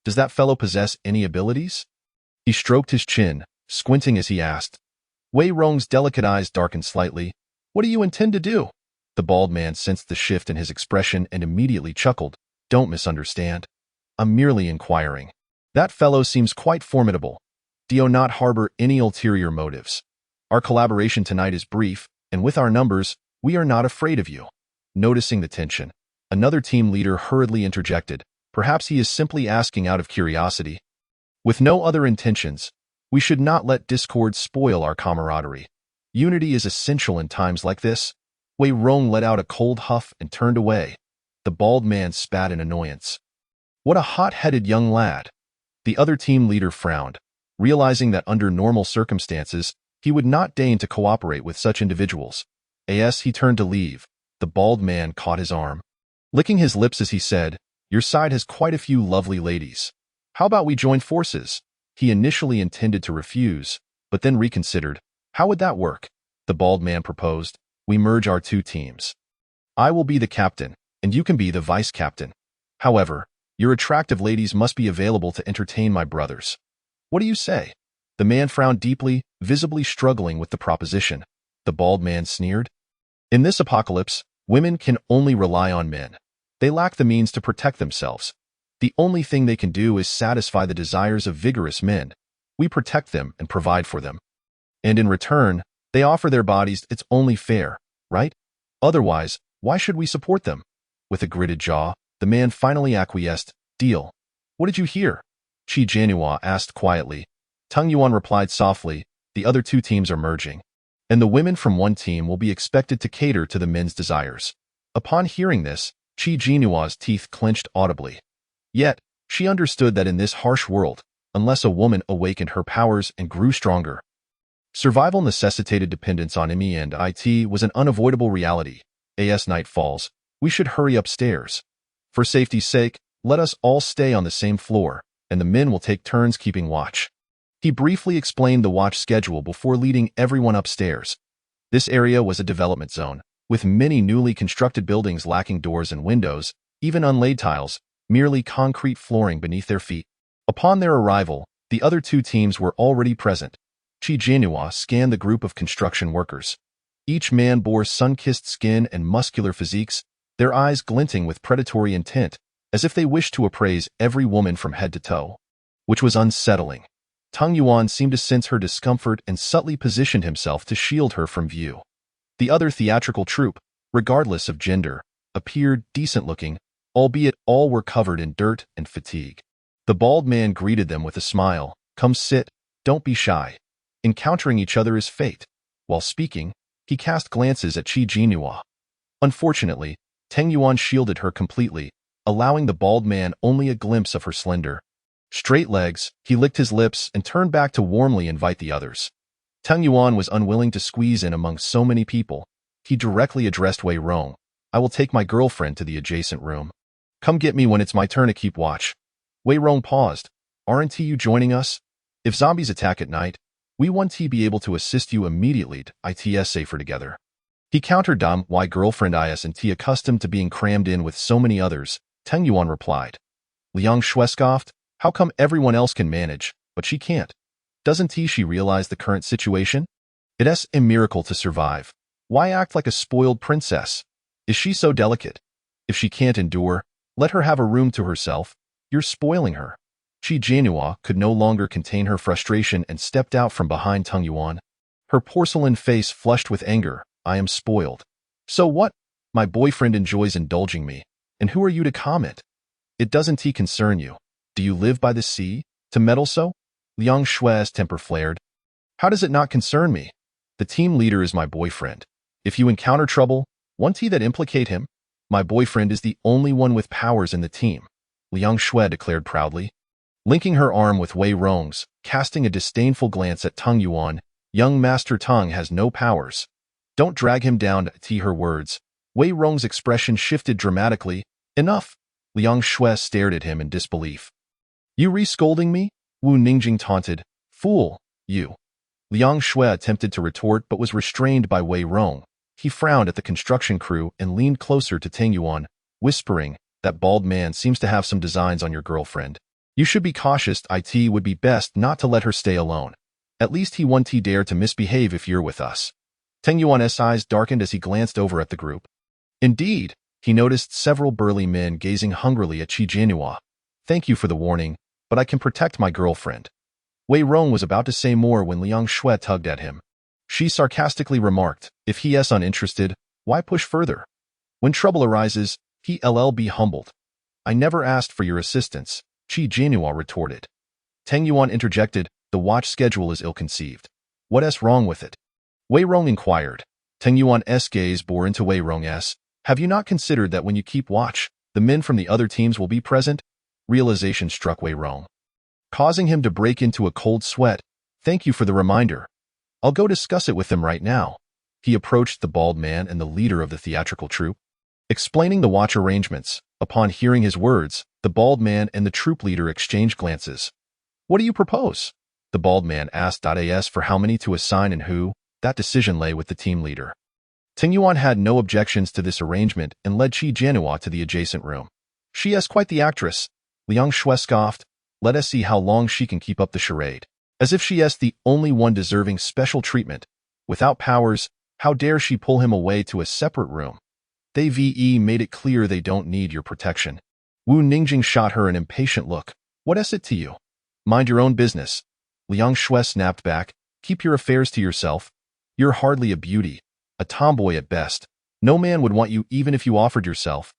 Does that fellow possess any abilities?" He stroked his chin, squinting as he asked. Wei Rong's delicate eyes darkened slightly. "What do you intend to do?" The bald man sensed the shift in his expression and immediately chuckled. "Don't misunderstand. I'm merely inquiring. That fellow seems quite formidable. Do you not harbor any ulterior motives? Our collaboration tonight is brief, and with our numbers, we are not afraid of you." Noticing the tension, another team leader hurriedly interjected. "Perhaps he is simply asking out of curiosity. With no other intentions, we should not let discord spoil our camaraderie. Unity is essential in times like this." Wei Rong let out a cold huff and turned away. The bald man spat in annoyance. "What a hot-headed young lad." The other team leader frowned, realizing that under normal circumstances, he would not deign to cooperate with such individuals. As he turned to leave, the bald man caught his arm, licking his lips as he said, "Your side has quite a few lovely ladies. How about we join forces?" He initially intended to refuse, but then reconsidered. "How would that work?" The bald man proposed. "We merge our 2 teams. I will be the captain, and you can be the vice-captain. However, your attractive ladies must be available to entertain my brothers. What do you say?" The man frowned deeply, visibly struggling with the proposition. The bald man sneered. "In this apocalypse, women can only rely on men. They lack the means to protect themselves. The only thing they can do is satisfy the desires of vigorous men. We protect them and provide for them. And in return, they offer their bodies. It's only fair, right? Otherwise, why should we support them?" With a gritted jaw, the man finally acquiesced. "Deal." "What did you hear?" Qi Jianhua asked quietly. Tung Yuan replied softly, "The other 2 teams are merging, and the women from one team will be expected to cater to the men's desires." Upon hearing this, Qi Jianhua's teeth clenched audibly. Yet, she understood that in this harsh world, unless a woman awakened her powers and grew stronger, survival necessitated dependence on me and it was an unavoidable reality. As night falls, we should hurry upstairs. For safety's sake, let us all stay on the same floor, and the men will take turns keeping watch. He briefly explained the watch schedule before leading everyone upstairs. This area was a development zone, with many newly constructed buildings lacking doors and windows, even unlaid tiles, merely concrete flooring beneath their feet. Upon their arrival, the other 2 teams were already present. Qi Jianhua scanned the group of construction workers. Each man bore sun-kissed skin and muscular physiques, their eyes glinting with predatory intent, as if they wished to appraise every woman from head to toe, which was unsettling. Tung Yuan seemed to sense her discomfort and subtly positioned himself to shield her from view. The other theatrical troupe, regardless of gender, appeared decent-looking, albeit all were covered in dirt and fatigue. The bald man greeted them with a smile. "Come sit, don't be shy. Encountering each other is fate." While speaking, he cast glances at Qi Jianhua. Unfortunately, Teng Yuan shielded her completely, allowing the bald man only a glimpse of her slender, straight legs. He licked his lips and turned back to warmly invite the others. Teng Yuan was unwilling to squeeze in among so many people. He directly addressed Wei Rong. "I will take my girlfriend to the adjacent room." Come get me when it's my turn to keep watch. Wei Rong paused. Aren't you joining us? If zombies attack at night, we want to be able to assist you immediately to it's safer together. He countered why girlfriend isn't accustomed to being crammed in with so many others. Teng Yuan replied. Liang Shui scoffed. How come everyone else can manage, but she can't? Doesn't she realize the current situation? It's a miracle to survive. Why act like a spoiled princess? Is she so delicate? If she can't endure, let her have a room to herself. You're spoiling her. Qi Jianhua could no longer contain her frustration and stepped out from behind Teng Yuan. Her porcelain face flushed with anger. I am spoiled. So what? My boyfriend enjoys indulging me. And who are you to comment? It doesn't concern you. Do you live by the sea? To meddle so? Liang Shui's temper flared. How does it not concern me? The team leader is my boyfriend. If you encounter trouble, want that implicate him? My boyfriend is the only one with powers in the team, Liang Shui declared proudly. Linking her arm with Wei Rong's, casting a disdainful glance at Teng Yuan, young Master Teng has no powers. Don't drag him down to her words. Wei Rong's expression shifted dramatically. Enough. Liang Shui stared at him in disbelief. You re-scolding me? Wu Ningjing taunted. Fool, you. Liang Shui attempted to retort but was restrained by Wei Rong. He frowned at the construction crew and leaned closer to Teng Yuan, whispering, that bald man seems to have some designs on your girlfriend. You should be cautious. It would be best not to let her stay alone. At least he won't dare to misbehave if you're with us. Teng Yuan's eyes darkened as he glanced over at the group. Indeed, he noticed several burly men gazing hungrily at Qi Jianhua. Thank you for the warning, but I can protect my girlfriend. Wei Rong was about to say more when Liang Shui tugged at him. She sarcastically remarked, if he is uninterested, why push further? When trouble arises, he'll be humbled. I never asked for your assistance, Qi Jianhua retorted. Teng Yuan interjected, the watch schedule is ill-conceived. What's wrong with it? Wei Rong inquired. Teng Yuan's gaze bore into Wei Rong's. Have you not considered that when you keep watch, the men from the other teams will be present? Realization struck Wei Rong, causing him to break into a cold sweat. Thank you for the reminder. I'll go discuss it with them right now. He approached the bald man and the leader of the theatrical troupe, explaining the watch arrangements. Upon hearing his words, the bald man and the troupe leader exchanged glances. What do you propose? The bald man asked. As for how many to assign and who, that decision lay with the team leader. Teng Yuan had no objections to this arrangement and led Qi Jianhua to the adjacent room. She is quite the actress, Liang Shui scoffed. Let us see how long she can keep up the charade. As if she is the only one deserving special treatment. Without powers, how dare she pull him away to a separate room? They made it clear they don't need your protection. Wu Ningjing shot her an impatient look. What is it to you? Mind your own business. Liang Shui snapped back. Keep your affairs to yourself. You're hardly a beauty. A tomboy at best. No man would want you even if you offered yourself.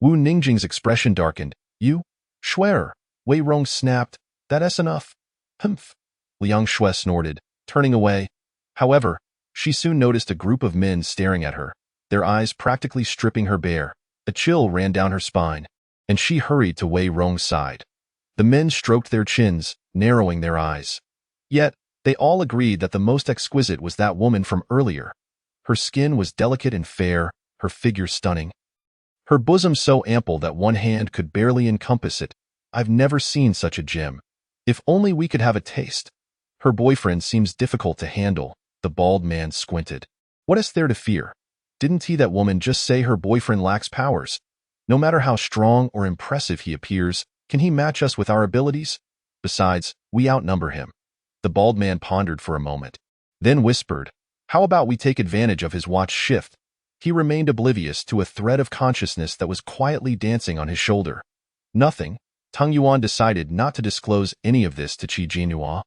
Wu Ningjing's expression darkened. You? Swear. Wei Rong snapped. That's enough. Humph. Liang Shui snorted, turning away. However, she soon noticed a group of men staring at her, their eyes practically stripping her bare. A chill ran down her spine, and she hurried to Wei Rong's side. The men stroked their chins, narrowing their eyes. Yet, they all agreed that the most exquisite was that woman from earlier. Her skin was delicate and fair, her figure stunning. Her bosom so ample that one hand could barely encompass it. I've never seen such a gem. If only we could have a taste. Her boyfriend seems difficult to handle. The bald man squinted. What is there to fear? Didn't that woman just say her boyfriend lacks powers? No matter how strong or impressive he appears, can he match us with our abilities? Besides, we outnumber him. The bald man pondered for a moment, then whispered, how about we take advantage of his watch shift? He remained oblivious to a thread of consciousness that was quietly dancing on his shoulder. Nothing. Teng Yuan decided not to disclose any of this to Qi Jianhua.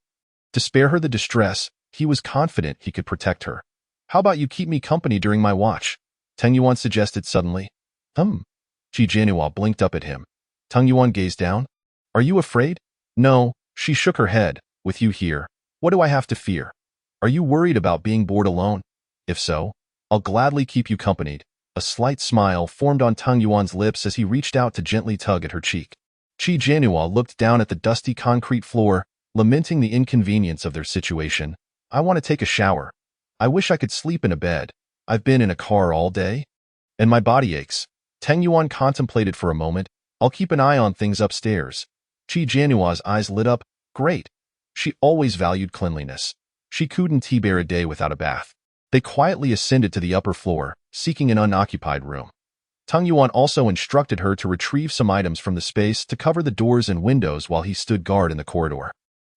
To spare her the distress, he was confident he could protect her. How about you keep me company during my watch? Teng Yuan suggested suddenly. Qi Jianhua blinked up at him. Teng Yuan gazed down. Are you afraid? No, she shook her head. With you here, what do I have to fear? Are you worried about being bored alone? If so, I'll gladly keep you companied. A slight smile formed on Teng Yuan's lips as he reached out to gently tug at her cheek. Qi Jianhua looked down at the dusty concrete floor, lamenting the inconvenience of their situation. I want to take a shower. I wish I could sleep in a bed. I've been in a car all day, and my body aches. Teng Yuan contemplated for a moment. I'll keep an eye on things upstairs. Qi Jianua's eyes lit up. Great. She always valued cleanliness. She couldn't bear a day without a bath. They quietly ascended to the upper floor, seeking an unoccupied room. Tung Yuan also instructed her to retrieve some items from the space to cover the doors and windows while he stood guard in the corridor.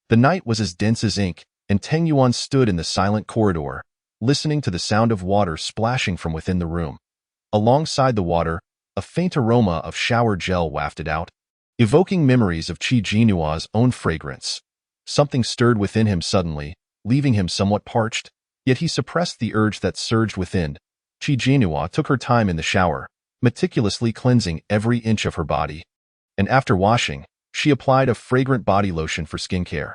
The night was as dense as ink, and Tang Yuan stood in the silent corridor, listening to the sound of water splashing from within the room. Alongside the water, a faint aroma of shower gel wafted out, evoking memories of Qi Jianua's own fragrance. Something stirred within him suddenly, leaving him somewhat parched, yet he suppressed the urge that surged within. Qi Jianua took her time in the shower, meticulously cleansing every inch of her body. And after washing, she applied a fragrant body lotion for skincare.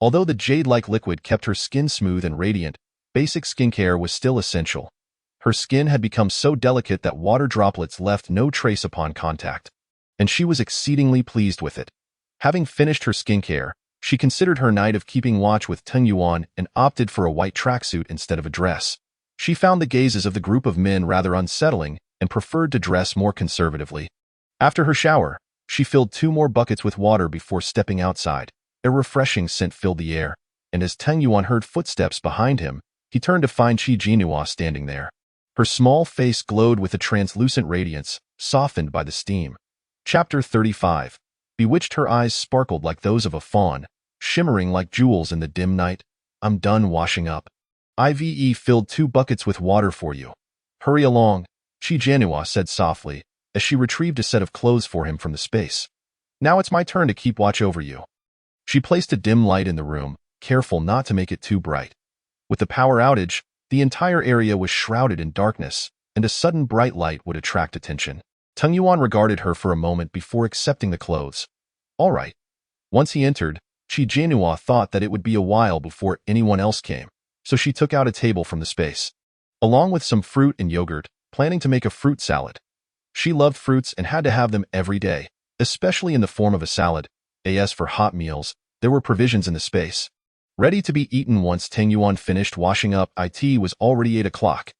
Although the jade-like liquid kept her skin smooth and radiant, basic skincare was still essential. Her skin had become so delicate that water droplets left no trace upon contact, and she was exceedingly pleased with it. Having finished her skincare, she considered her night of keeping watch with Tang Yuan and opted for a white tracksuit instead of a dress. She found the gazes of the group of men rather unsettling and preferred to dress more conservatively. After her shower, she filled 2 more buckets with water before stepping outside. A refreshing scent filled the air, and as Tang Yuan heard footsteps behind him, he turned to find Qi Jianua standing there. Her small face glowed with a translucent radiance, softened by the steam. Chapter 35. Bewitched, her eyes sparkled like those of a fawn, shimmering like jewels in the dim night. I'm done washing up. Ive filled 2 buckets with water for you. Hurry along, Qi Jianua said softly, as she retrieved a set of clothes for him from the space. Now it's my turn to keep watch over you. She placed a dim light in the room, careful not to make it too bright. With the power outage, the entire area was shrouded in darkness, and a sudden bright light would attract attention. Tung Yuan regarded her for a moment before accepting the clothes. All right. Once he entered, Qi Jianua thought that it would be a while before anyone else came, so she took out a table from the space, along with some fruit and yogurt, planning to make a fruit salad. She loved fruits and had to have them every day, especially in the form of a salad. As for hot meals, there were provisions in the space, ready to be eaten once Tang Yuan finished washing up. It was already 8 o'clock.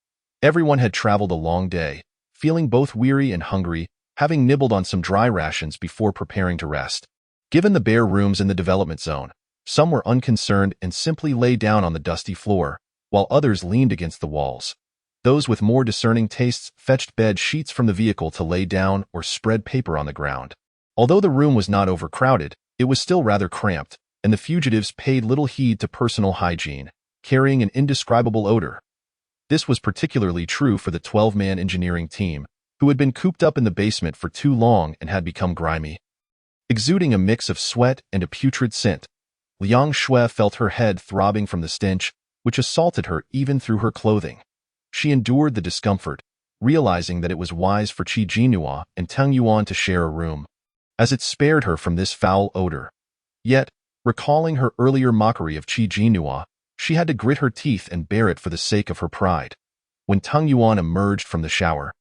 Everyone had traveled a long day, feeling both weary and hungry, having nibbled on some dry rations before preparing to rest. Given the bare rooms in the development zone, some were unconcerned and simply lay down on the dusty floor, while others leaned against the walls. Those with more discerning tastes fetched bed sheets from the vehicle to lay down or spread paper on the ground. Although the room was not overcrowded, it was still rather cramped, and the fugitives paid little heed to personal hygiene, carrying an indescribable odor. This was particularly true for the 12-man engineering team, who had been cooped up in the basement for too long and had become grimy. Exuding a mix of sweat and a putrid scent, Liang Shui felt her head throbbing from the stench, which assaulted her even through her clothing. She endured the discomfort, realizing that it was wise for Qi Jianua and Tang Yuan to share a room, as it spared her from this foul odor. Yet, recalling her earlier mockery of Qi Jianua, she had to grit her teeth and bear it for the sake of her pride. When Tang Yuan emerged from the shower,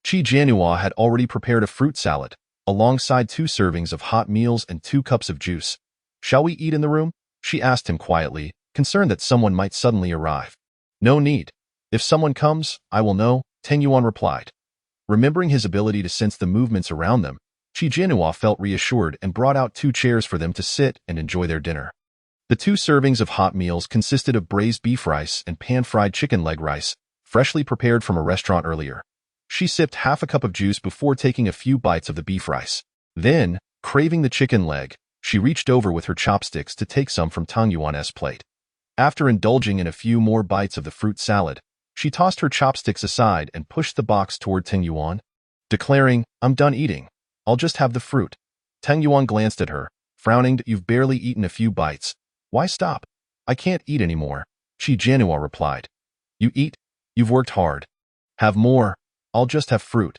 Qi Jianua had already prepared a fruit salad, alongside 2 servings of hot meals and 2 cups of juice. Shall we eat in the room? She asked him quietly, concerned that someone might suddenly arrive. No need. If someone comes, I will know, Tang Yuan replied. Remembering his ability to sense the movements around them, Qi Jianua felt reassured and brought out 2 chairs for them to sit and enjoy their dinner. The 2 servings of hot meals consisted of braised beef rice and pan-fried chicken leg rice, freshly prepared from a restaurant earlier. She sipped half a cup of juice before taking a few bites of the beef rice. Then, craving the chicken leg, she reached over with her chopsticks to take some from Tang Yuan's plate. After indulging in a few more bites of the fruit salad, she tossed her chopsticks aside and pushed the box toward Tang Yuan, declaring, I'm done eating. I'll just have the fruit. Tang Yuan glanced at her, frowning. You've barely eaten a few bites. Why stop? I can't eat anymore, Qi Jianua replied. You eat? You've worked hard. Have more. I'll just have fruit.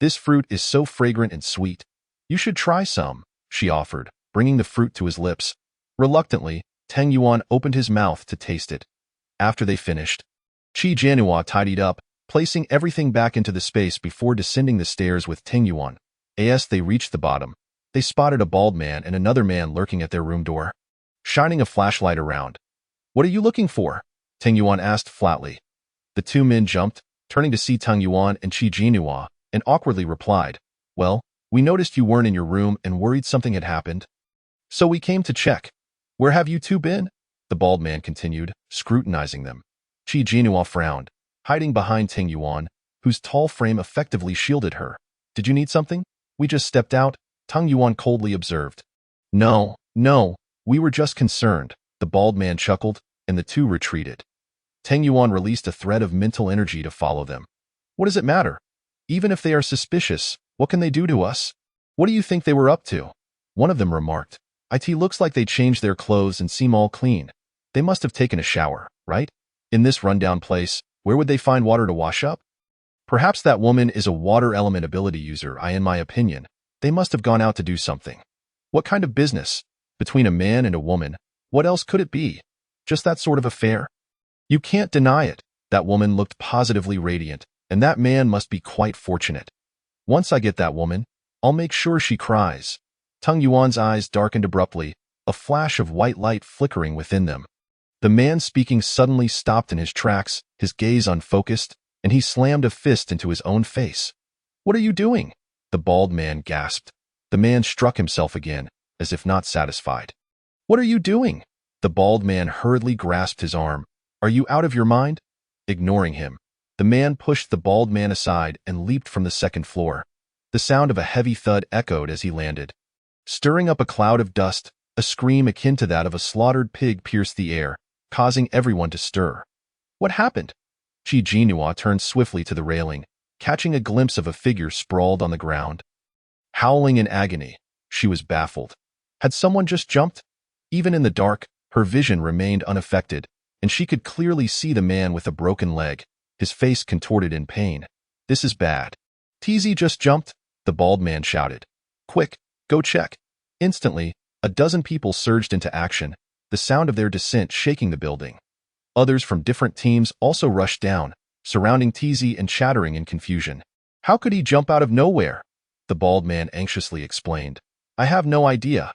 This fruit is so fragrant and sweet. You should try some, she offered, bringing the fruit to his lips. Reluctantly, Tang Yuan opened his mouth to taste it. After they finished, Qi Jianua tidied up, placing everything back into the space before descending the stairs with Tang Yuan. As they reached the bottom, they spotted a bald man and another man lurking at their room door, shining a flashlight around. What are you looking for? Tang Yuan asked flatly. The 2 men jumped, turning to see Tang Yuan and Qi Jianua, and awkwardly replied, Well, We noticed you weren't in your room and worried something had happened. So we came to check. Where have you two been? The bald man continued, scrutinizing them. Qi Jinhua frowned, hiding behind Ting Yuan, whose tall frame effectively shielded her. Did you need something? We just stepped out, Tang Yuan coldly observed. No, we were just concerned, the bald man chuckled, and the two retreated. Tang Yuan released a thread of mental energy to follow them. What does it matter? Even if they are suspicious, what can they do to us? What do you think they were up to? One of them remarked. It looks like they changed their clothes and seem all clean. They must have taken a shower, right? In this rundown place, where would they find water to wash up? Perhaps that woman is a water element ability user. In my opinion, they must have gone out to do something. What kind of business? Between a man and a woman, what else could it be? Just that sort of affair? You can't deny it. That woman looked positively radiant, and that man must be quite fortunate. Once I get that woman, I'll make sure she cries. Tang Yuan's eyes darkened abruptly, a flash of white light flickering within them. The man speaking suddenly stopped in his tracks, his gaze unfocused, and he slammed a fist into his own face. What are you doing? The bald man gasped. The man struck himself again, as if not satisfied. What are you doing? The bald man hurriedly grasped his arm. Are you out of your mind? Ignoring him, the man pushed the bald man aside and leaped from the second floor. The sound of a heavy thud echoed as he landed. Stirring up a cloud of dust, a scream akin to that of a slaughtered pig pierced the air, causing everyone to stir. What happened? Qi Jinhua turned swiftly to the railing, catching a glimpse of a figure sprawled on the ground. Howling in agony, she was baffled. Had someone just jumped? Even in the dark, her vision remained unaffected, and she could clearly see the man with a broken leg, his face contorted in pain. This is bad. TZ just jumped, the bald man shouted. Quick, go check. Instantly, a dozen people surged into action, the sound of their descent shaking the building. Others from different teams also rushed down, surrounding TZ and chattering in confusion. How could he jump out of nowhere? The bald man anxiously explained. I have no idea.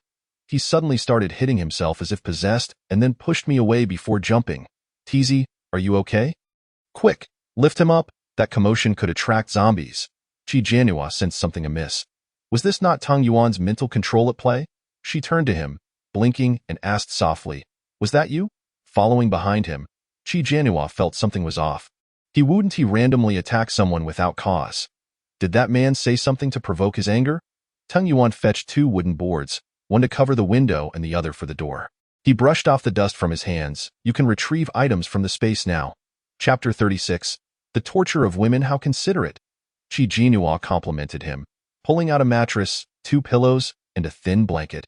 He suddenly started hitting himself as if possessed and then pushed me away before jumping. TZ, are you okay? Quick, lift him up. That commotion could attract zombies. Qi Jinhua sensed something amiss. Was this not Tang Yuan's mental control at play? She turned to him, blinking, and asked softly, Was that you? Following behind him, Qi Jinhua felt something was off. Wouldn't he randomly attack someone without cause? Did that man say something to provoke his anger? Tang Yuan fetched 2 wooden boards, one to cover the window and the other for the door. He brushed off the dust from his hands. You can retrieve items from the space now. Chapter 36. The Torture of Women. How considerate. Qi Jinhua complimented him, pulling out a mattress, 2 pillows, and a thin blanket.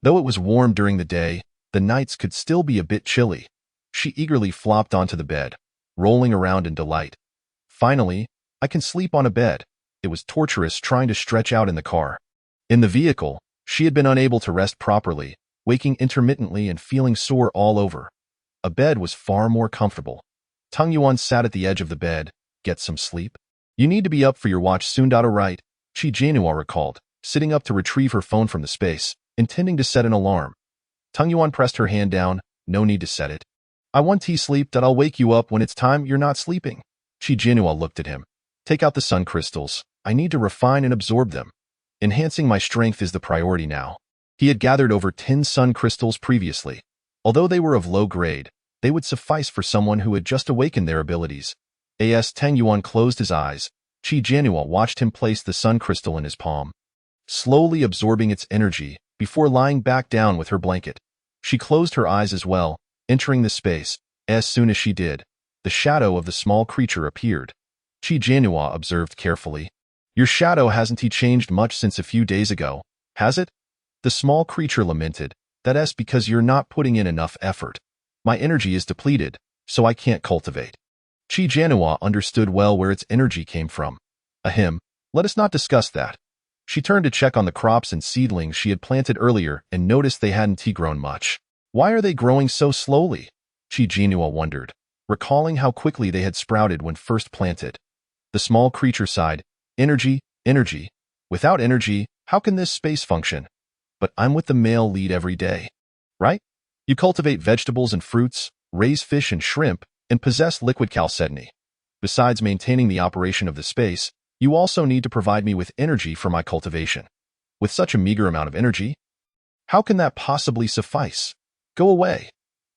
Though it was warm during the day, the nights could still be a bit chilly. She eagerly flopped onto the bed, rolling around in delight. Finally, I can sleep on a bed. It was torturous trying to stretch out in the car. In the vehicle, she had been unable to rest properly, waking intermittently and feeling sore all over. A bed was far more comfortable. Tang Yuan sat at the edge of the bed. Get some sleep? You need to be up for your watch soon. Right, Qi Jinhua recalled, sitting up to retrieve her phone from the space, intending to set an alarm. Tang Yuan pressed her hand down. No need to set it. I want sleep. I'll wake you up when it's time. You're not sleeping. Qi Jinhua looked at him. Take out the sun crystals. I need to refine and absorb them. Enhancing my strength is the priority now. He had gathered over 10 sun crystals previously. Although they were of low grade, they would suffice for someone who had just awakened their abilities. Tang Yuan closed his eyes. Qi Jinhua watched him place the sun crystal in his palm, slowly absorbing its energy before lying back down with her blanket. She closed her eyes as well, entering the space. As soon as she did, the shadow of the small creature appeared. Qi Jinhua observed carefully. Your shadow hasn't changed much since a few days ago, has it? The small creature lamented. That's because you're not putting in enough effort. My energy is depleted, so I can't cultivate. Qi Jinhua understood well where its energy came from. Ahem, let us not discuss that. She turned to check on the crops and seedlings she had planted earlier and noticed they hadn't grown much. Why are they growing so slowly? Qi Jinhua wondered, recalling how quickly they had sprouted when first planted. The small creature sighed. Energy. Without energy, how can this space function? But I'm with the male lead every day. Right? You cultivate vegetables and fruits, raise fish and shrimp, and possess liquid chalcedony. Besides maintaining the operation of the space, You also need to provide me with energy for my cultivation. With such a meager amount of energy? How can that possibly suffice? Go away.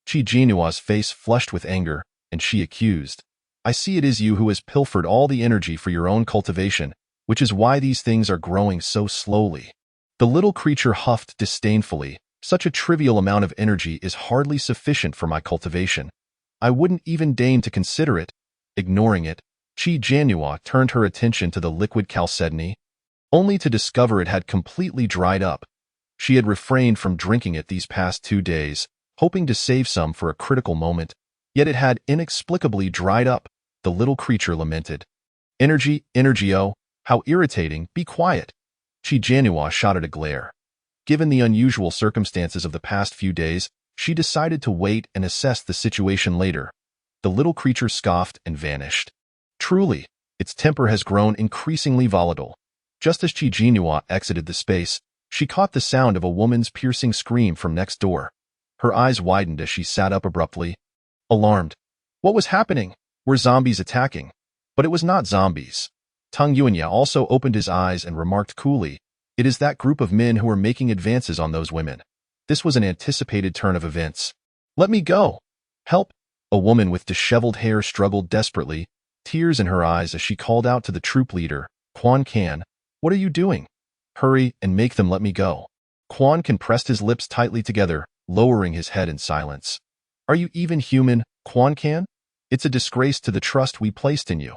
Qi Jinua's face flushed with anger, and she accused. I see it is you who has pilfered all the energy for your own cultivation, which is why these things are growing so slowly. The little creature huffed disdainfully. Such a trivial amount of energy is hardly sufficient for my cultivation. I wouldn't even deign to consider it. Ignoring it, Qi Jianhua turned her attention to the liquid chalcedony, only to discover it had completely dried up. She had refrained from drinking it these past 2 days, hoping to save some for a critical moment, yet it had inexplicably dried up, the little creature lamented. Energy, oh, how irritating, be quiet. Qi Jianhua shot at a glare. Given the unusual circumstances of the past few days, she decided to wait and assess the situation later. The little creature scoffed and vanished. Truly, its temper has grown increasingly volatile. Just as Qi Jianhua exited the space, she caught the sound of a woman's piercing scream from next door. Her eyes widened as she sat up abruptly. Alarmed. What was happening? Were zombies attacking? But it was not zombies. Tang Yuanya also opened his eyes and remarked coolly, it is that group of men who are making advances on those women. This was an anticipated turn of events. Let me go. Help. A woman with disheveled hair struggled desperately, tears in her eyes as she called out to the troop leader, Quan Can. What are you doing? Hurry and make them let me go. Quan Can pressed his lips tightly together, lowering his head in silence. Are you even human, Quan Can? It's a disgrace to the trust we placed in you.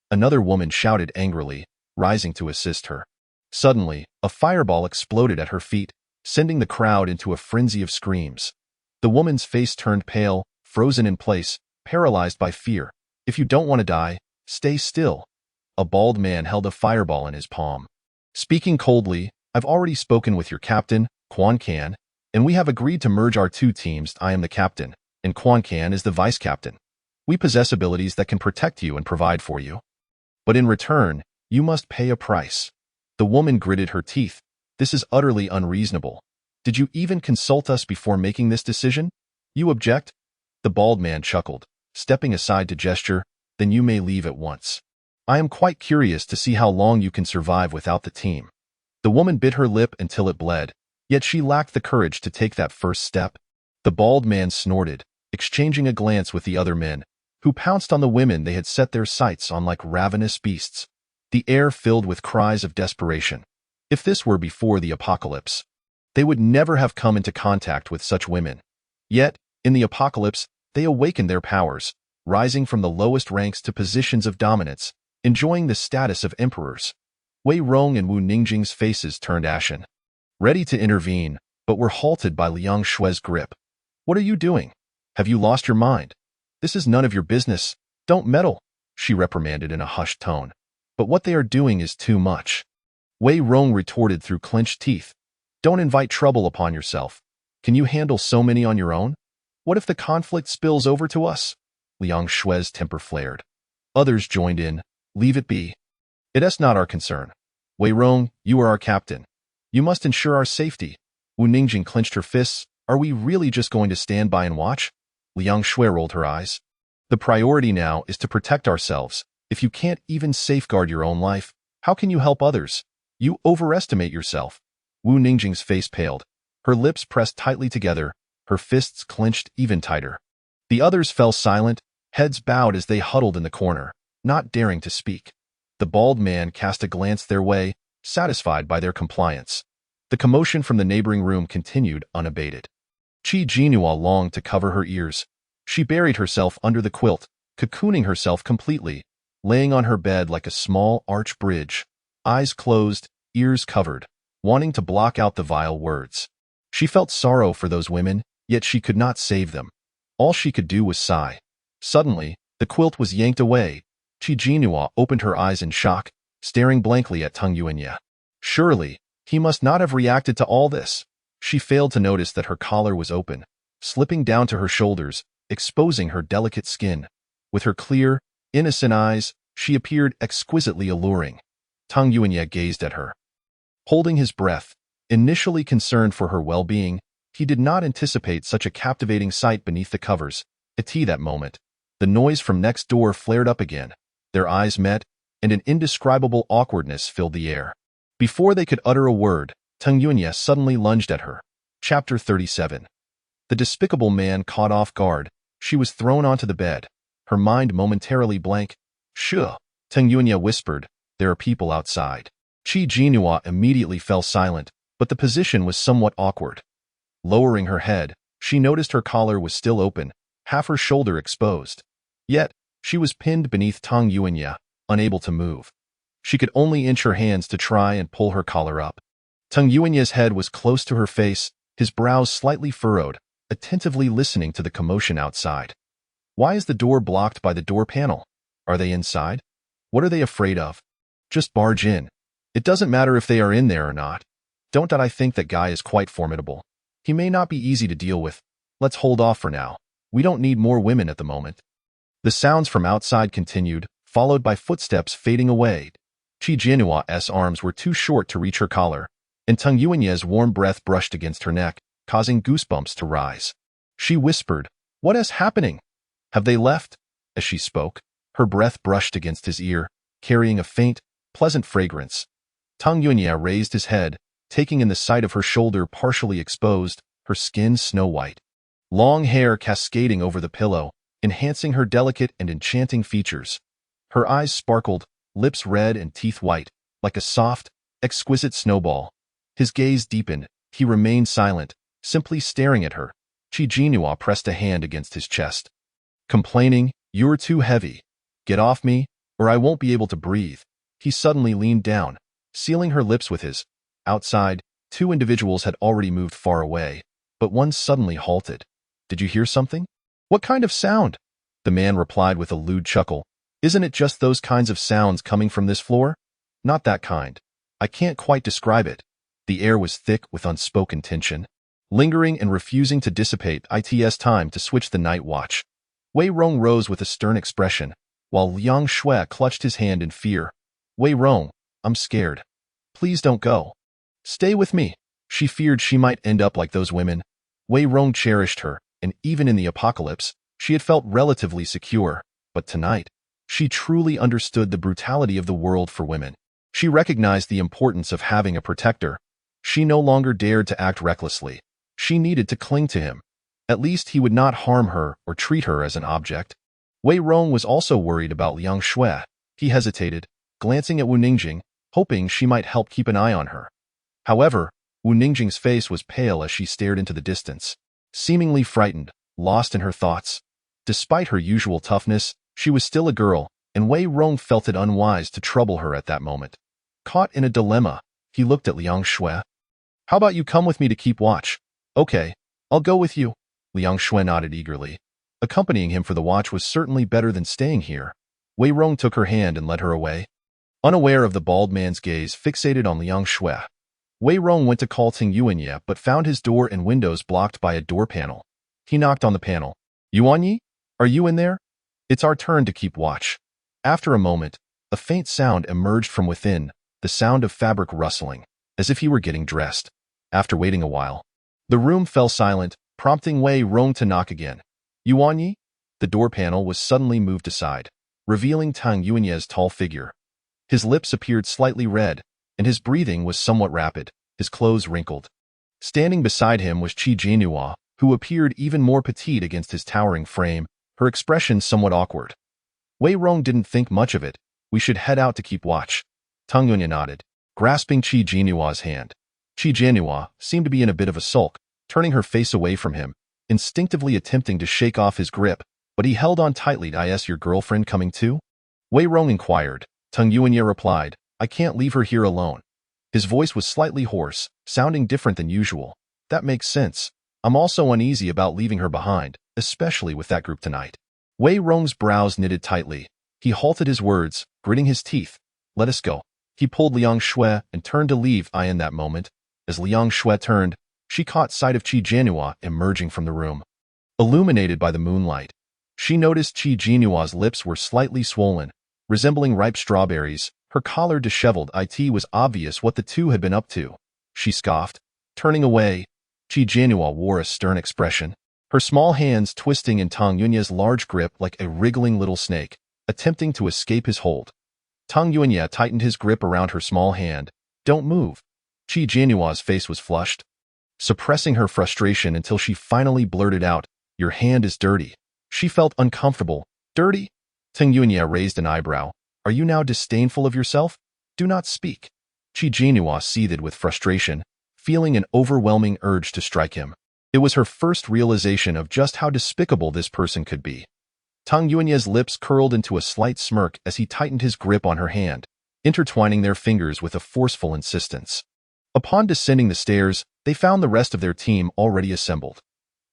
Another woman shouted angrily, rising to assist her. Suddenly, a fireball exploded at her feet, sending the crowd into a frenzy of screams. The woman's face turned pale, frozen in place, paralyzed by fear. If you don't want to die, stay still. A bald man held a fireball in his palm. Speaking coldly, I've already spoken with your captain, Quan Can, and we have agreed to merge our 2 teams. I am the captain, and Quan Can is the vice-captain. We possess abilities that can protect you and provide for you. But in return, you must pay a price. The woman gritted her teeth. This is utterly unreasonable. Did you even consult us before making this decision? You object? The bald man chuckled, stepping aside to gesture, then you may leave at once. I am quite curious to see how long you can survive without the team. The woman bit her lip until it bled, yet she lacked the courage to take that first step. The bald man snorted, exchanging a glance with the other men, who pounced on the women they had set their sights on like ravenous beasts. The air filled with cries of desperation. If this were before the apocalypse, they would never have come into contact with such women. Yet, in the apocalypse, they awakened their powers, rising from the lowest ranks to positions of dominance, enjoying the status of emperors. Wei Rong and Wu Ningjing's faces turned ashen, ready to intervene, but were halted by Liang Shue's grip. What are you doing? Have you lost your mind? This is none of your business. Don't meddle, she reprimanded in a hushed tone. But what they are doing is too much. Wei Rong retorted through clenched teeth. Don't invite trouble upon yourself. Can you handle so many on your own? What if the conflict spills over to us? Liang Shue's temper flared. Others joined in. Leave it be. It is not our concern. Wei Rong, you are our captain. You must ensure our safety. Wu Ningjing clenched her fists. Are we really just going to stand by and watch? Liang Shui rolled her eyes. The priority now is to protect ourselves. If you can't even safeguard your own life, how can you help others? You overestimate yourself. Wu Ningjing's face paled. Her lips pressed tightly together, her fists clenched even tighter. The others fell silent, heads bowed as they huddled in the corner, not daring to speak. The bald man cast a glance their way, satisfied by their compliance. The commotion from the neighboring room continued unabated. Qi Jianhua longed to cover her ears. She buried herself under the quilt, cocooning herself completely, laying on her bed like a small arch bridge, eyes closed, ears covered, wanting to block out the vile words. She felt sorrow for those women, yet she could not save them. All she could do was sigh. Suddenly, the quilt was yanked away. Qi Jianhua opened her eyes in shock, staring blankly at Tang Yuanya. Surely, he must not have reacted to all this. She failed to notice that her collar was open, slipping down to her shoulders, exposing her delicate skin. With her clear, innocent eyes, she appeared exquisitely alluring. Tang Yuanya gazed at her, holding his breath. Initially concerned for her well-being, he did not anticipate such a captivating sight beneath the covers. At that moment, the noise from next door flared up again. Their eyes met, and an indescribable awkwardness filled the air. Before they could utter a word, Tang Yunya suddenly lunged at her. Chapter 37. The despicable man caught off guard. She was thrown onto the bed, her mind momentarily blank. "Shh," Tang Yunya whispered, "there are people outside." Qi Jinhua immediately fell silent, but the position was somewhat awkward. Lowering her head, she noticed her collar was still open, half her shoulder exposed. Yet, she was pinned beneath Tang Yunya, unable to move. She could only inch her hands to try and pull her collar up. Tang Yunya's head was close to her face, his brows slightly furrowed, attentively listening to the commotion outside. Why is the door blocked by the door panel? Are they inside? What are they afraid of? Just barge in. It doesn't matter if they are in there or not. Don't I think that guy is quite formidable. He may not be easy to deal with. Let's hold off for now. We don't need more women at the moment. The sounds from outside continued, followed by footsteps fading away. Qi Jinhua's arms were too short to reach her collar, and Tang Yunya's warm breath brushed against her neck, causing goosebumps to rise. She whispered, "What is happening? Have they left?" As she spoke, her breath brushed against his ear, carrying a faint, pleasant fragrance. Tang Yunya raised his head, taking in the sight of her shoulder partially exposed, her skin snow-white. Long hair cascading over the pillow, enhancing her delicate and enchanting features. Her eyes sparkled, lips red and teeth white, like a soft, exquisite snowball. His gaze deepened. He remained silent, simply staring at her. Qi Jinhua pressed a hand against his chest. Complaining, "You're too heavy. Get off me, or I won't be able to breathe." He suddenly leaned down, sealing her lips with his. Outside, two individuals had already moved far away, but one suddenly halted. "Did you hear something?" "What kind of sound?" The man replied with a lewd chuckle. "Isn't it just those kinds of sounds coming from this floor?" "Not that kind. I can't quite describe it." The air was thick with unspoken tension, lingering and refusing to dissipate. It's time to switch the night watch. Wei Rong rose with a stern expression, while Liang Shui clutched his hand in fear. "Wei Rong, I'm scared. Please don't go. Stay with me." She feared she might end up like those women. Wei Rong cherished her, and even in the apocalypse, she had felt relatively secure. But tonight, she truly understood the brutality of the world for women. She recognized the importance of having a protector. She no longer dared to act recklessly. She needed to cling to him. At least he would not harm her or treat her as an object. Wei Rong was also worried about Liang Shui. He hesitated, glancing at Wu Ningjing, hoping she might help keep an eye on her. However, Wu Ningjing's face was pale as she stared into the distance, seemingly frightened, lost in her thoughts. Despite her usual toughness, she was still a girl, and Wei Rong felt it unwise to trouble her at that moment. Caught in a dilemma, he looked at Liang Shui. "How about you come with me to keep watch?" "Okay, I'll go with you." Liang Shui nodded eagerly. Accompanying him for the watch was certainly better than staying here. Wei Rong took her hand and led her away. Unaware of the bald man's gaze fixated on Liang Shui, Wei Rong went to call Tang Yuanya but found his door and windows blocked by a door panel. He knocked on the panel. "Yuanyi, are you in there? It's our turn to keep watch." After a moment, a faint sound emerged from within, the sound of fabric rustling, as if he were getting dressed. After waiting a while, the room fell silent, prompting Wei Rong to knock again. "Yuanyi?" The door panel was suddenly moved aside, revealing Tang Yuanya's tall figure. His lips appeared slightly red, and his breathing was somewhat rapid, his clothes wrinkled. Standing beside him was Qi Jinhua, who appeared even more petite against his towering frame, her expression somewhat awkward. Wei Rong didn't think much of it. "We should head out to keep watch." Tang Yuanya nodded, grasping Qi Jinhua's hand. Qi Jinhua seemed to be in a bit of a sulk, turning her face away from him, instinctively attempting to shake off his grip, but he held on tightly. "Is your girlfriend coming too?" Wei Rong inquired. Tang Yuanya replied, "I can't leave her here alone." His voice was slightly hoarse, sounding different than usual. "That makes sense. I'm also uneasy about leaving her behind, especially with that group tonight." Wei Rong's brows knitted tightly. He halted his words, gritting his teeth. "Let us go." He pulled Liang Shui and turned to leave. In that moment, as Liang Shui turned, she caught sight of Qi Jinhua emerging from the room. Illuminated by the moonlight, she noticed Qi Jinhua's lips were slightly swollen, resembling ripe strawberries. Her collar disheveled. It was obvious what the two had been up to. She scoffed, turning away. Qi Jinhua wore a stern expression, her small hands twisting in Tang Yunya's large grip like a wriggling little snake, attempting to escape his hold. Tang Yuanya tightened his grip around her small hand. Don't move. Qi Jianyua's face was flushed, suppressing her frustration until she finally blurted out, your hand is dirty. She felt uncomfortable. Dirty? Tang Yuanya raised an eyebrow. Are you now disdainful of yourself? Do not speak. Qi Jianyua seethed with frustration, feeling an overwhelming urge to strike him. It was her first realization of just how despicable this person could be. Tang Yuanya's lips curled into a slight smirk as he tightened his grip on her hand, intertwining their fingers with a forceful insistence. Upon descending the stairs, they found the rest of their team already assembled.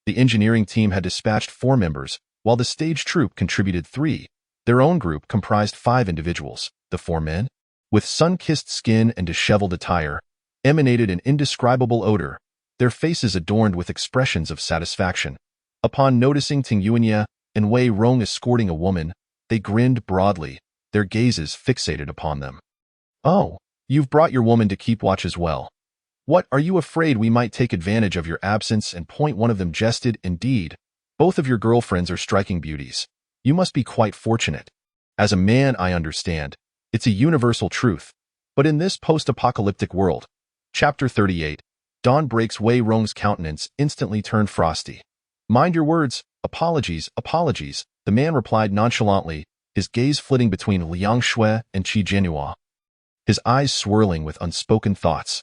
The engineering team had dispatched 4 members, while the stage troupe contributed 3. Their own group comprised 5 individuals. The 4 men, with sun-kissed skin and disheveled attire, emanated an indescribable odor, their faces adorned with expressions of satisfaction. Upon noticing Tang Yuanya and Wei Rong escorting a woman, they grinned broadly, their gazes fixated upon them. Oh, you've brought your woman to keep watch as well. What, are you afraid we might take advantage of your absence and point? One of them jested. Indeed, both of your girlfriends are striking beauties. You must be quite fortunate. As a man, I understand. It's a universal truth. But in this post-apocalyptic world, Chapter 38, dawn breaks. Wei Rong's countenance instantly turned frosty. Mind your words. Apologies, apologies, the man replied nonchalantly, his gaze flitting between Liang Shui and Qi Jianyua, his eyes swirling with unspoken thoughts.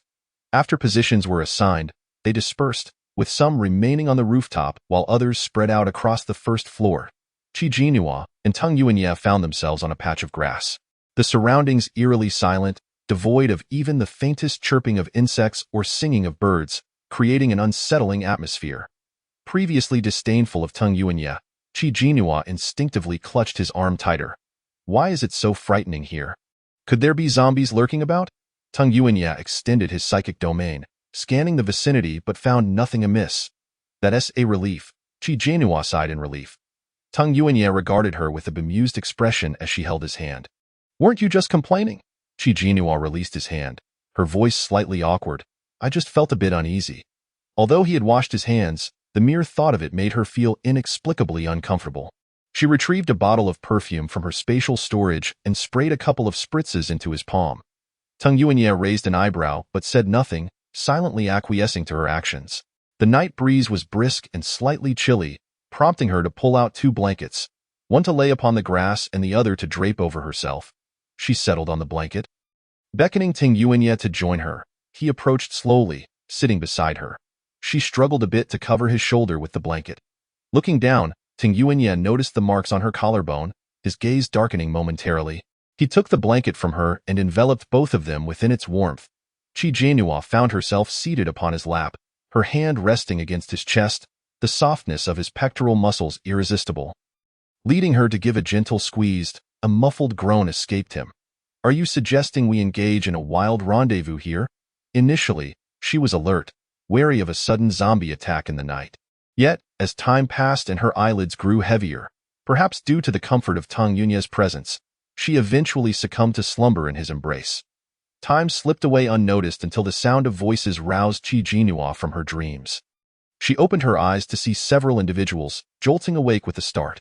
After positions were assigned, they dispersed, with some remaining on the rooftop while others spread out across the first floor. Qi Jianyua and Tang Yuanya found themselves on a patch of grass. The surroundings eerily silent, devoid of even the faintest chirping of insects or singing of birds, creating an unsettling atmosphere. Previously disdainful of Tang Yuanya, Qi Jianyua instinctively clutched his arm tighter. Why is it so frightening here? Could there be zombies lurking about? Tang Yuanya extended his psychic domain, scanning the vicinity but found nothing amiss. That's a relief. Qi Jianyua sighed in relief. Tang Yuanya regarded her with a bemused expression as she held his hand. Weren't you just complaining? Qi Jianyua released his hand, her voice slightly awkward. I just felt a bit uneasy. Although he had washed his hands, the mere thought of it made her feel inexplicably uncomfortable. She retrieved a bottle of perfume from her spatial storage and sprayed a couple of spritzes into his palm. Tang Yuanya raised an eyebrow but said nothing, silently acquiescing to her actions. The night breeze was brisk and slightly chilly, prompting her to pull out 2 blankets, one to lay upon the grass and the other to drape over herself. She settled on the blanket. Beckoning Tang Yuanya to join her, he approached slowly, sitting beside her. She struggled a bit to cover his shoulder with the blanket. Looking down, Tang Yuanya noticed the marks on her collarbone, his gaze darkening momentarily. He took the blanket from her and enveloped both of them within its warmth. Qi Jianyua found herself seated upon his lap, her hand resting against his chest, the softness of his pectoral muscles irresistible. Leading her to give a gentle squeeze, a muffled groan escaped him. Are you suggesting we engage in a wild rendezvous here? Initially, she was alert, wary of a sudden zombie attack in the night. Yet, as time passed and her eyelids grew heavier, perhaps due to the comfort of Tang Yuanya's presence, she eventually succumbed to slumber in his embrace. Time slipped away unnoticed until the sound of voices roused Qi Jianyua from her dreams. She opened her eyes to see several individuals, jolting awake with a start.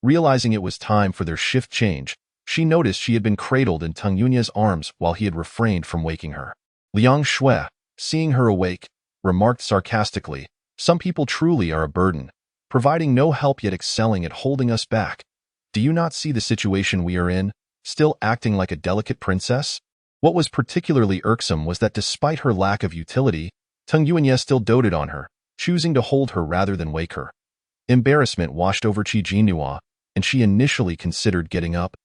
Realizing it was time for their shift change, she noticed she had been cradled in Tang Yuanya's arms while he had refrained from waking her. Liang Shui, seeing her awake, remarked sarcastically, some people truly are a burden, providing no help yet excelling at holding us back. Do you not see the situation we are in, still acting like a delicate princess? What was particularly irksome was that despite her lack of utility, Tang Yuanya still doted on her, choosing to hold her rather than wake her. Embarrassment washed over Qi Jianyua, and she initially considered getting up.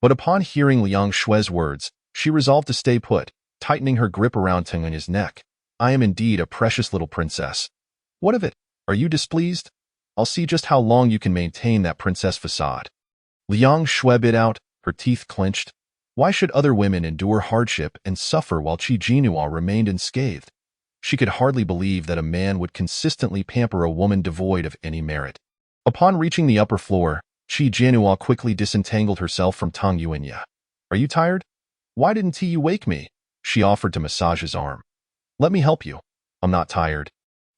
But upon hearing Liang Shui's words, she resolved to stay put, tightening her grip around Tang Yunya's neck. I am indeed a precious little princess. What of it? Are you displeased? I'll see just how long you can maintain that princess facade. Liang Shui bit out, her teeth clenched. Why should other women endure hardship and suffer while Qi Jianyua remained unscathed? She could hardly believe that a man would consistently pamper a woman devoid of any merit. Upon reaching the upper floor, Qi Jianyua quickly disentangled herself from Tang Yuanya. Are you tired? Why didn't you wake me? She offered to massage his arm. Let me help you. I'm not tired.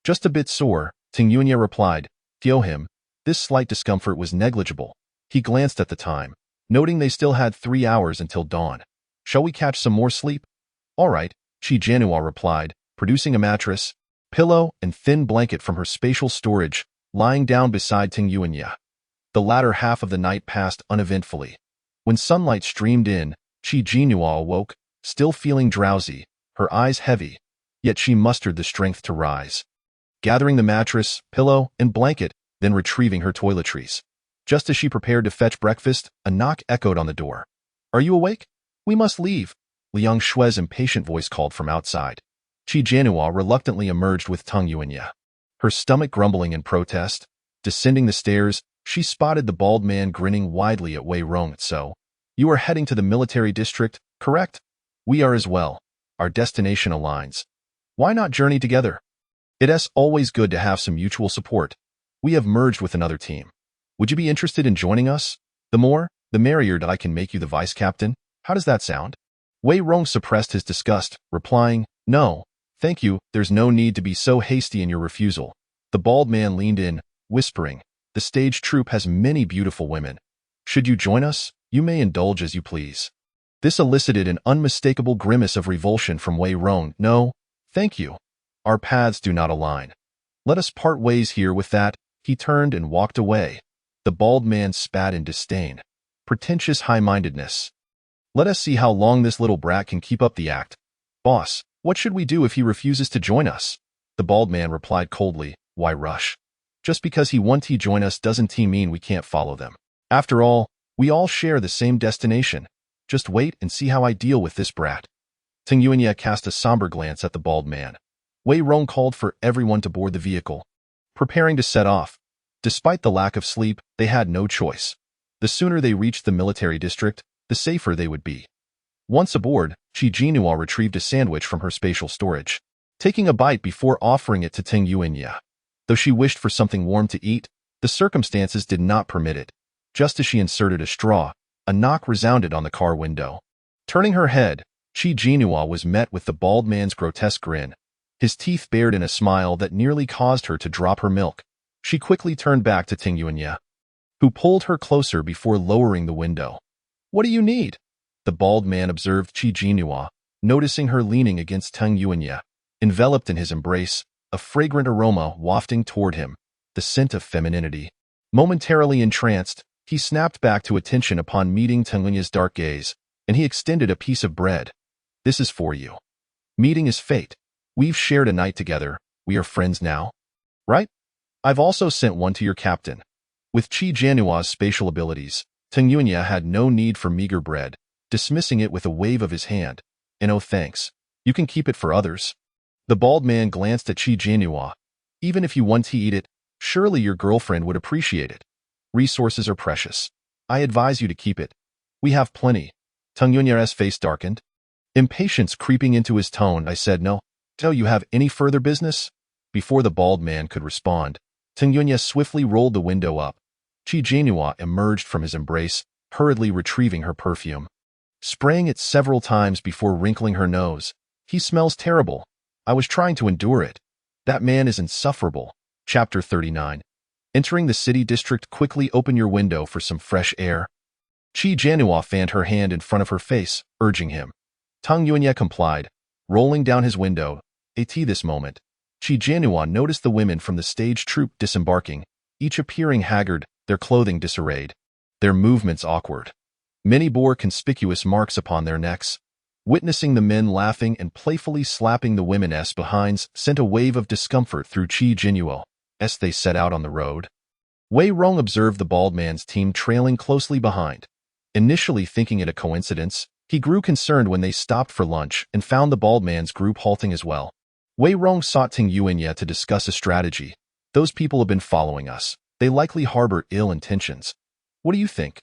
Just a bit sore, Tang Yuanya replied. Feel him. This slight discomfort was negligible. He glanced at the time. noting they still had 3 hours until dawn. Shall we catch some more sleep? All right, Chi Janua replied, producing a mattress, pillow, and thin blanket from her spatial storage, lying down beside Ting Yuanya. The latter half of the night passed uneventfully. When sunlight streamed in, Chi Jinhua awoke, still feeling drowsy, her eyes heavy, yet she mustered the strength to rise. Gathering the mattress, pillow, and blanket, then retrieving her toiletries. Just as she prepared to fetch breakfast, a knock echoed on the door. "Are you awake? We must leave," Liang Shui's impatient voice called from outside. Chi Janua reluctantly emerged with Tung Yuanya. Her stomach grumbling in protest. Descending the stairs, she spotted the bald man grinning widely at Wei Rong. "So, you are heading to the military district, correct? We are as well. Our destination aligns. Why not journey together? It's always good to have some mutual support. We have merged with another team. Would you be interested in joining us? The more, the merrier that I can make you the vice captain. How does that sound?" Wei Rong suppressed his disgust, replying, "No, thank you, there's no need to be so hasty in your refusal." The bald man leaned in, whispering, "The stage troupe has many beautiful women. Should you join us, you may indulge as you please." This elicited an unmistakable grimace of revulsion from Wei Rong. "No, thank you. Our paths do not align. Let us part ways here." With that, he turned and walked away. The bald man spat in disdain. Pretentious high-mindedness. "Let us see how long this little brat can keep up the act. Boss, what should we do if he refuses to join us?" The bald man replied coldly, "Why rush? Just because he won't join us doesn't mean we can't follow them. After all, we all share the same destination. Just wait and see how I deal with this brat." Ting Yuanya cast a somber glance at the bald man. Wei Rong called for everyone to board the vehicle, preparing to set off. Despite the lack of sleep, they had no choice. The sooner they reached the military district, the safer they would be. Once aboard, Chi Jinhua retrieved a sandwich from her spatial storage, taking a bite before offering it to Ting Yuanya. Though she wished for something warm to eat, the circumstances did not permit it. Just as she inserted a straw, a knock resounded on the car window. Turning her head, Chi Jinhua was met with the bald man's grotesque grin, his teeth bared in a smile that nearly caused her to drop her milk. She quickly turned back to Ting Yuanya, who pulled her closer before lowering the window. "What do you need?" The bald man observed Chi Jinhua, noticing her leaning against Ting Yuanya, enveloped in his embrace, a fragrant aroma wafting toward him, the scent of femininity. Momentarily entranced, he snapped back to attention upon meeting Ting Yunya's dark gaze, and he extended a piece of bread. "This is for you. Meeting is fate. We've shared a night together. We are friends now. Right? I've also sent one to your captain." With Chi Janua's spatial abilities, Ting Yuanya had no need for meager bread, dismissing it with a wave of his hand. "And oh thanks, you can keep it for others." The bald man glanced at Chi Janua. "Even if you want to eat it, surely your girlfriend would appreciate it. Resources are precious. I advise you to keep it. We have plenty." Ting Yunya's face darkened, impatience creeping into his tone. "I said no. Do you have any further business?" Before the bald man could respond, Ting Yuanya swiftly rolled the window up. Chi Janua emerged from his embrace, hurriedly retrieving her perfume, spraying it several times before wrinkling her nose. "He smells terrible. I was trying to endure it. That man is insufferable." Chapter 39. Entering the city district. "Quickly open your window for some fresh air." Chi Janua fanned her hand in front of her face, urging him. Ting Yuanya complied, rolling down his window. At this moment, Chi Janua noticed the women from the stage troupe disembarking, each appearing haggard, their clothing disarrayed, their movements awkward. Many bore conspicuous marks upon their necks. Witnessing the men laughing and playfully slapping the women's behinds sent a wave of discomfort through Chi Jinhua as they set out on the road. Wei Rong observed the bald man's team trailing closely behind. Initially thinking it a coincidence, he grew concerned when they stopped for lunch and found the bald man's group halting as well. Wei Rong sought Ting Yuanya to discuss a strategy. "Those people have been following us. They likely harbor ill intentions. What do you think?"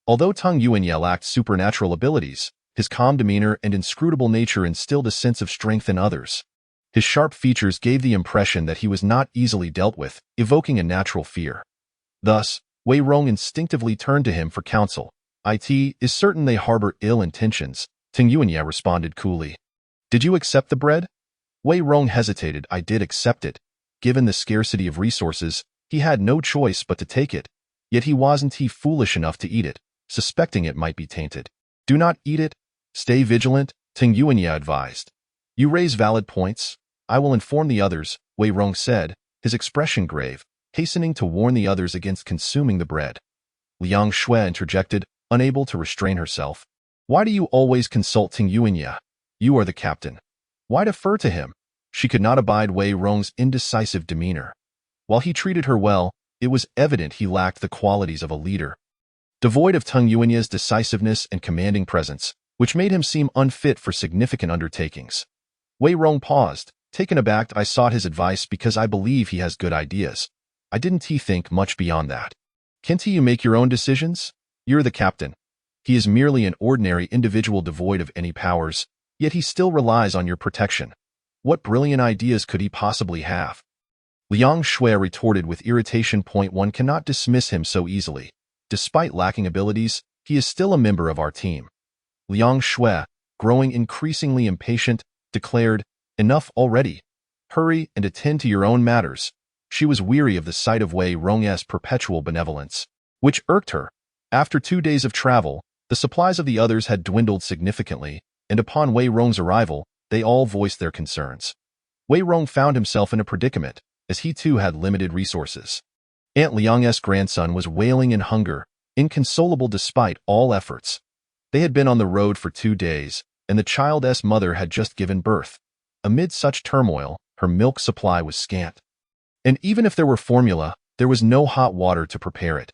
Although Ting Yuanya lacked supernatural abilities, his calm demeanor and inscrutable nature instilled a sense of strength in others. His sharp features gave the impression that he was not easily dealt with, evoking a natural fear. Thus, Wei Rong instinctively turned to him for counsel. "It is certain they harbor ill intentions," Ting Yuanya responded coolly. "Did you accept the bread?" Wei Rong hesitated. "I did accept it. Given the scarcity of resources, he had no choice but to take it. Yet he wasn't foolish enough to eat it. suspecting it might be tainted. Do not eat it. Stay vigilant, Ting Yuanya advised. You raise valid points. I will inform the others, Wei Rong said, his expression grave, hastening to warn the others against consuming the bread. Liang Shui interjected, unable to restrain herself. Why do you always consult Ting Yuanya? You are the captain. Why defer to him? She could not abide Wei Rong's indecisive demeanor. While he treated her well, it was evident he lacked the qualities of a leader. Devoid of Ting Yuanya's decisiveness and commanding presence, which made him seem unfit for significant undertakings. Wei Rong paused. Taken aback, I sought his advice because I believe he has good ideas. I didn't think much beyond that. Can't you make your own decisions? You're the captain. He is merely an ordinary individual devoid of any powers, yet he still relies on your protection. What brilliant ideas could he possibly have? Liang Shui retorted with irritation. One cannot dismiss him so easily. Despite lacking abilities, he is still a member of our team. Liang Shui, growing increasingly impatient, declared, Enough already. Hurry and attend to your own matters. She was weary of the sight of Wei Rong's perpetual benevolence, which irked her. After 2 days of travel, the supplies of the others had dwindled significantly, and upon Wei Rong's arrival, they all voiced their concerns. Wei Rong found himself in a predicament, as he too had limited resources. Aunt Liang's grandson was wailing in hunger, inconsolable despite all efforts. They had been on the road for 2 days, and the child's mother had just given birth. Amid such turmoil, her milk supply was scant. And even if there were formula, there was no hot water to prepare it.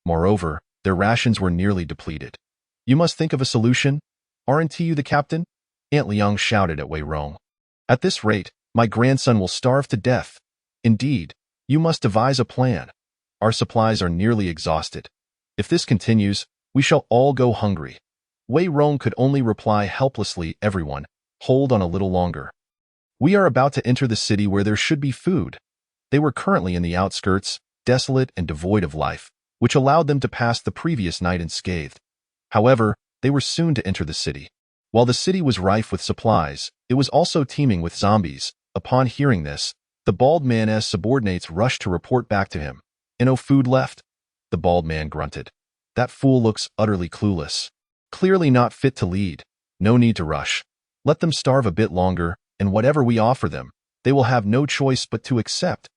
Moreover, their rations were nearly depleted. You must think of a solution. Aren't you the captain? Aunt Liang shouted at Wei Rong. At this rate, my grandson will starve to death. Indeed, you must devise a plan. Our supplies are nearly exhausted. If this continues, we shall all go hungry. Wei Rong could only reply helplessly, everyone, hold on a little longer. We are about to enter the city where there should be food. They were currently in the outskirts, desolate and devoid of life, which allowed them to pass the previous night unscathed. However, they were soon to enter the city. While the city was rife with supplies, it was also teeming with zombies. Upon hearing this, the bald man's subordinates rushed to report back to him. No food left? The bald man grunted. That fool looks utterly clueless. Clearly not fit to lead. No need to rush. Let them starve a bit longer, and whatever we offer them, they will have no choice but to accept.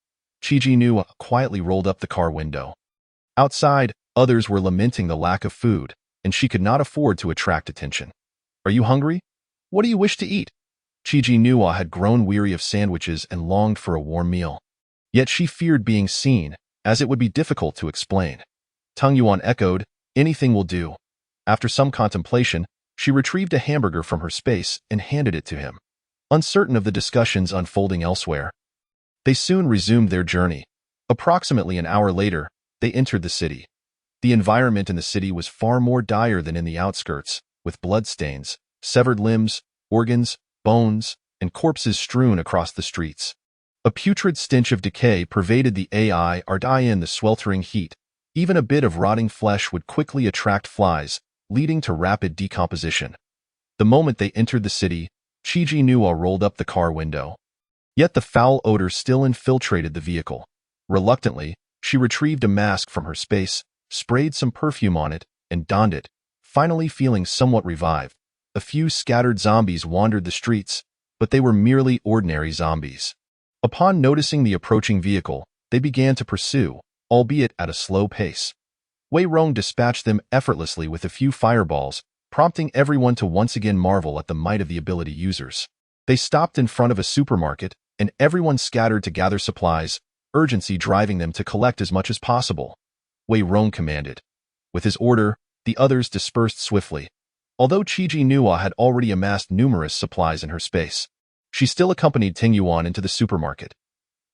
Chiji Nua quietly rolled up the car window. Outside, others were lamenting the lack of food, and she could not afford to attract attention. Are you hungry? What do you wish to eat? Chiji Nua had grown weary of sandwiches and longed for a warm meal. Yet she feared being seen, as it would be difficult to explain. Tung Yuan echoed, anything will do. After some contemplation, she retrieved a hamburger from her space and handed it to him. Uncertain of the discussions unfolding elsewhere, they soon resumed their journey. Approximately an hour later, they entered the city. The environment in the city was far more dire than in the outskirts, with bloodstains, severed limbs, organs, bones, and corpses strewn across the streets. A putrid stench of decay pervaded the area in the sweltering heat. Even a bit of rotting flesh would quickly attract flies, leading to rapid decomposition. The moment they entered the city, Chiji Nua rolled up the car window. Yet the foul odor still infiltrated the vehicle. Reluctantly, she retrieved a mask from her space, sprayed some perfume on it, and donned it, finally feeling somewhat revived. A few scattered zombies wandered the streets, but they were merely ordinary zombies. Upon noticing the approaching vehicle, they began to pursue, albeit at a slow pace. Wei Rong dispatched them effortlessly with a few fireballs, prompting everyone to once again marvel at the might of the ability users. They stopped in front of a supermarket, and everyone scattered to gather supplies, urgency driving them to collect as much as possible. Wei Rong commanded. With his order, the others dispersed swiftly. Although Chiji Nua had already amassed numerous supplies in her space, she still accompanied Ting Yuan into the supermarket.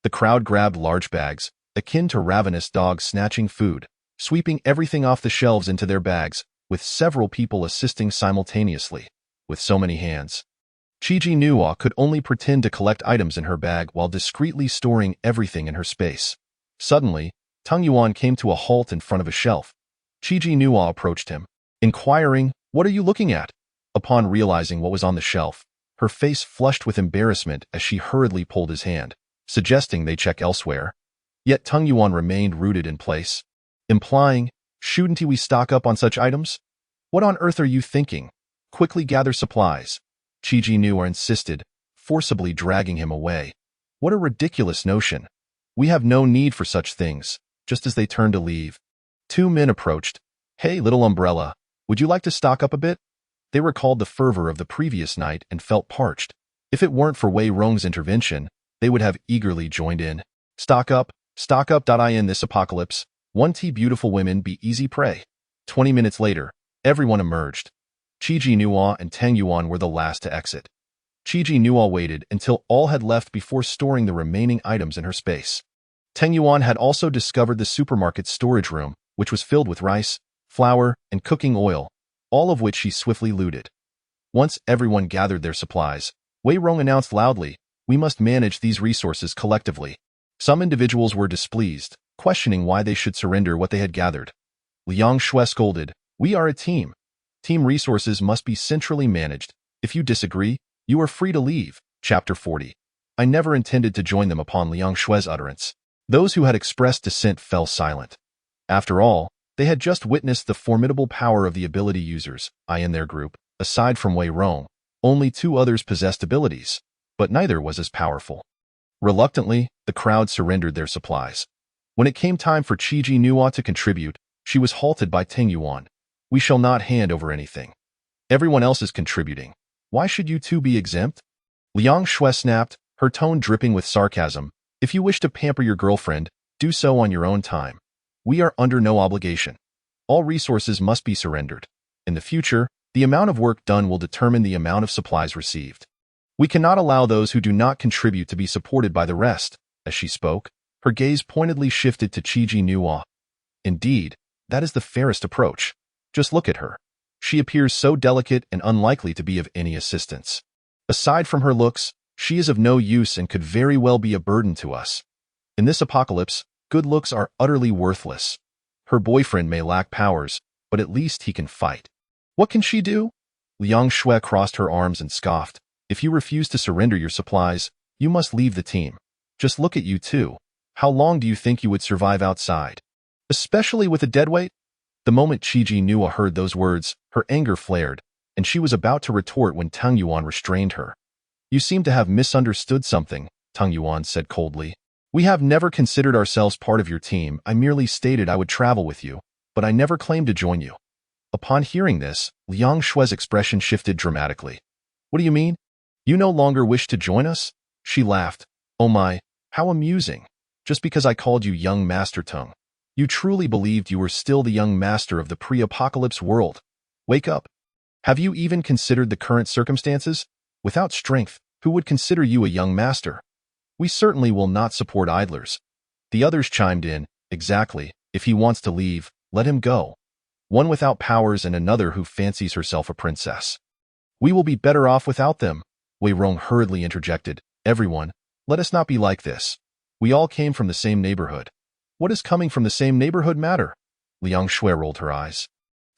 The crowd grabbed large bags, akin to ravenous dogs snatching food, sweeping everything off the shelves into their bags, with several people assisting simultaneously. With so many hands, Chiji Nua could only pretend to collect items in her bag while discreetly storing everything in her space. Suddenly, Tung Yuan came to a halt in front of a shelf. Chiji Nua approached him, inquiring, "What are you looking at?" Upon realizing what was on the shelf, her face flushed with embarrassment as she hurriedly pulled his hand, suggesting they check elsewhere. Yet Tung Yuan remained rooted in place, implying, Shouldn't we stock up on such items? What on earth are you thinking? Quickly gather supplies. Chi-Ji Nua insisted, forcibly dragging him away. What a ridiculous notion. We have no need for such things. Just as they turned to leave, two men approached. Hey, little umbrella, would you like to stock up a bit? They recalled the fervor of the previous night and felt parched. If it weren't for Wei Rong's intervention, they would have eagerly joined in. Stock up. In this apocalypse, won't beautiful women be easy prey? 20 minutes later, everyone emerged. Chi-Ji Nua and Tang Yuan were the last to exit. Chi-Ji Nua waited until all had left before storing the remaining items in her space. Tang Yuan had also discovered the supermarket's storage room, which was filled with rice, flour, and cooking oil, all of which she swiftly looted. Once everyone gathered their supplies, Wei Rong announced loudly, "We must manage these resources collectively." Some individuals were displeased, questioning why they should surrender what they had gathered. Liang Shui scolded, "We are a team. Team resources must be centrally managed. If you disagree, you are free to leave." Chapter 40. I never intended to join them upon Liang Shui's utterance. Those who had expressed dissent fell silent. After all, they had just witnessed the formidable power of the ability users. In their group, aside from Wei Rong, only two others possessed abilities, but neither was as powerful. Reluctantly, the crowd surrendered their supplies. When it came time for Chi-Ji Nua to contribute, she was halted by Tang Yuan. "We shall not hand over anything. Everyone else is contributing. Why should you two be exempt?" Liang Shui snapped, her tone dripping with sarcasm. "If you wish to pamper your girlfriend, do so on your own time. We are under no obligation. All resources must be surrendered. In the future, the amount of work done will determine the amount of supplies received. We cannot allow those who do not contribute to be supported by the rest." As she spoke, her gaze pointedly shifted to Chi-Ji Nua. "Indeed, that is the fairest approach. Just look at her. She appears so delicate and unlikely to be of any assistance. Aside from her looks, she is of no use and could very well be a burden to us. In this apocalypse, good looks are utterly worthless. Her boyfriend may lack powers, but at least he can fight. What can she do?" Liang Shui crossed her arms and scoffed. "If you refuse to surrender your supplies, you must leave the team. Just look at you two. How long do you think you would survive outside? Especially with a deadweight?" The moment Chi-Ji Nua heard those words, her anger flared, and she was about to retort when Tang Yuan restrained her. "You seem to have misunderstood something," Tang Yuan said coldly. "We have never considered ourselves part of your team. I merely stated I would travel with you, but I never claimed to join you." Upon hearing this, Liang Shui's expression shifted dramatically. "What do you mean? You no longer wish to join us?" She laughed. "Oh my, how amusing. Just because I called you young Master Tung. You truly believed you were still the young master of the pre-apocalypse world. Wake up. Have you even considered the current circumstances? Without strength, who would consider you a young master? We certainly will not support idlers." The others chimed in, "Exactly. If he wants to leave, let him go. One without powers and another who fancies herself a princess. We will be better off without them." Wei Rong hurriedly interjected, "Everyone, let us not be like this. We all came from the same neighborhood. What does coming from the same neighborhood matter?" Liang Shui rolled her eyes.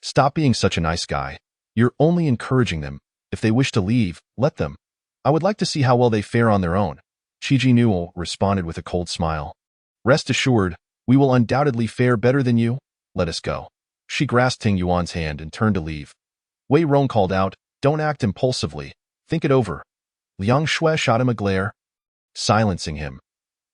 "Stop being such a nice guy. You're only encouraging them. If they wish to leave, let them. I would like to see how well they fare on their own." Chi-Ji Nua responded with a cold smile. "Rest assured, we will undoubtedly fare better than you. Let us go." She grasped Tang Yuan's hand and turned to leave. Wei Rong called out, "Don't act impulsively. Think it over." Liang Shui shot him a glare, silencing him.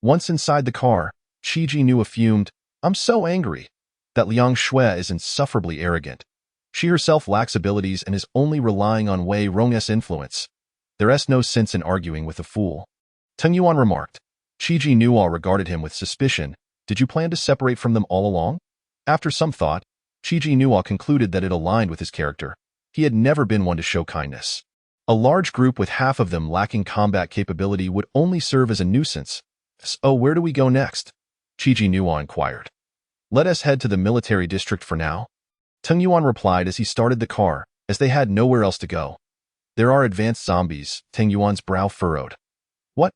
Once inside the car, Chi-Ji Nua fumed, "I'm so angry. That Liang Shui is insufferably arrogant. She herself lacks abilities and is only relying on Wei Rong's influence. There's no sense in arguing with a fool." Tang Yuan remarked. Chi-Ji Nua regarded him with suspicion. "Did you plan to separate from them all along?" After some thought, Chi-Ji Nua concluded that it aligned with his character. He had never been one to show kindness. A large group with half of them lacking combat capability would only serve as a nuisance. "So where do we go next?" Chi-Ji Nua inquired. "Let us head to the military district for now," Tang Yuan replied as he started the car, as they had nowhere else to go. "There are advanced zombies," Tang Yuan's brow furrowed. "What?"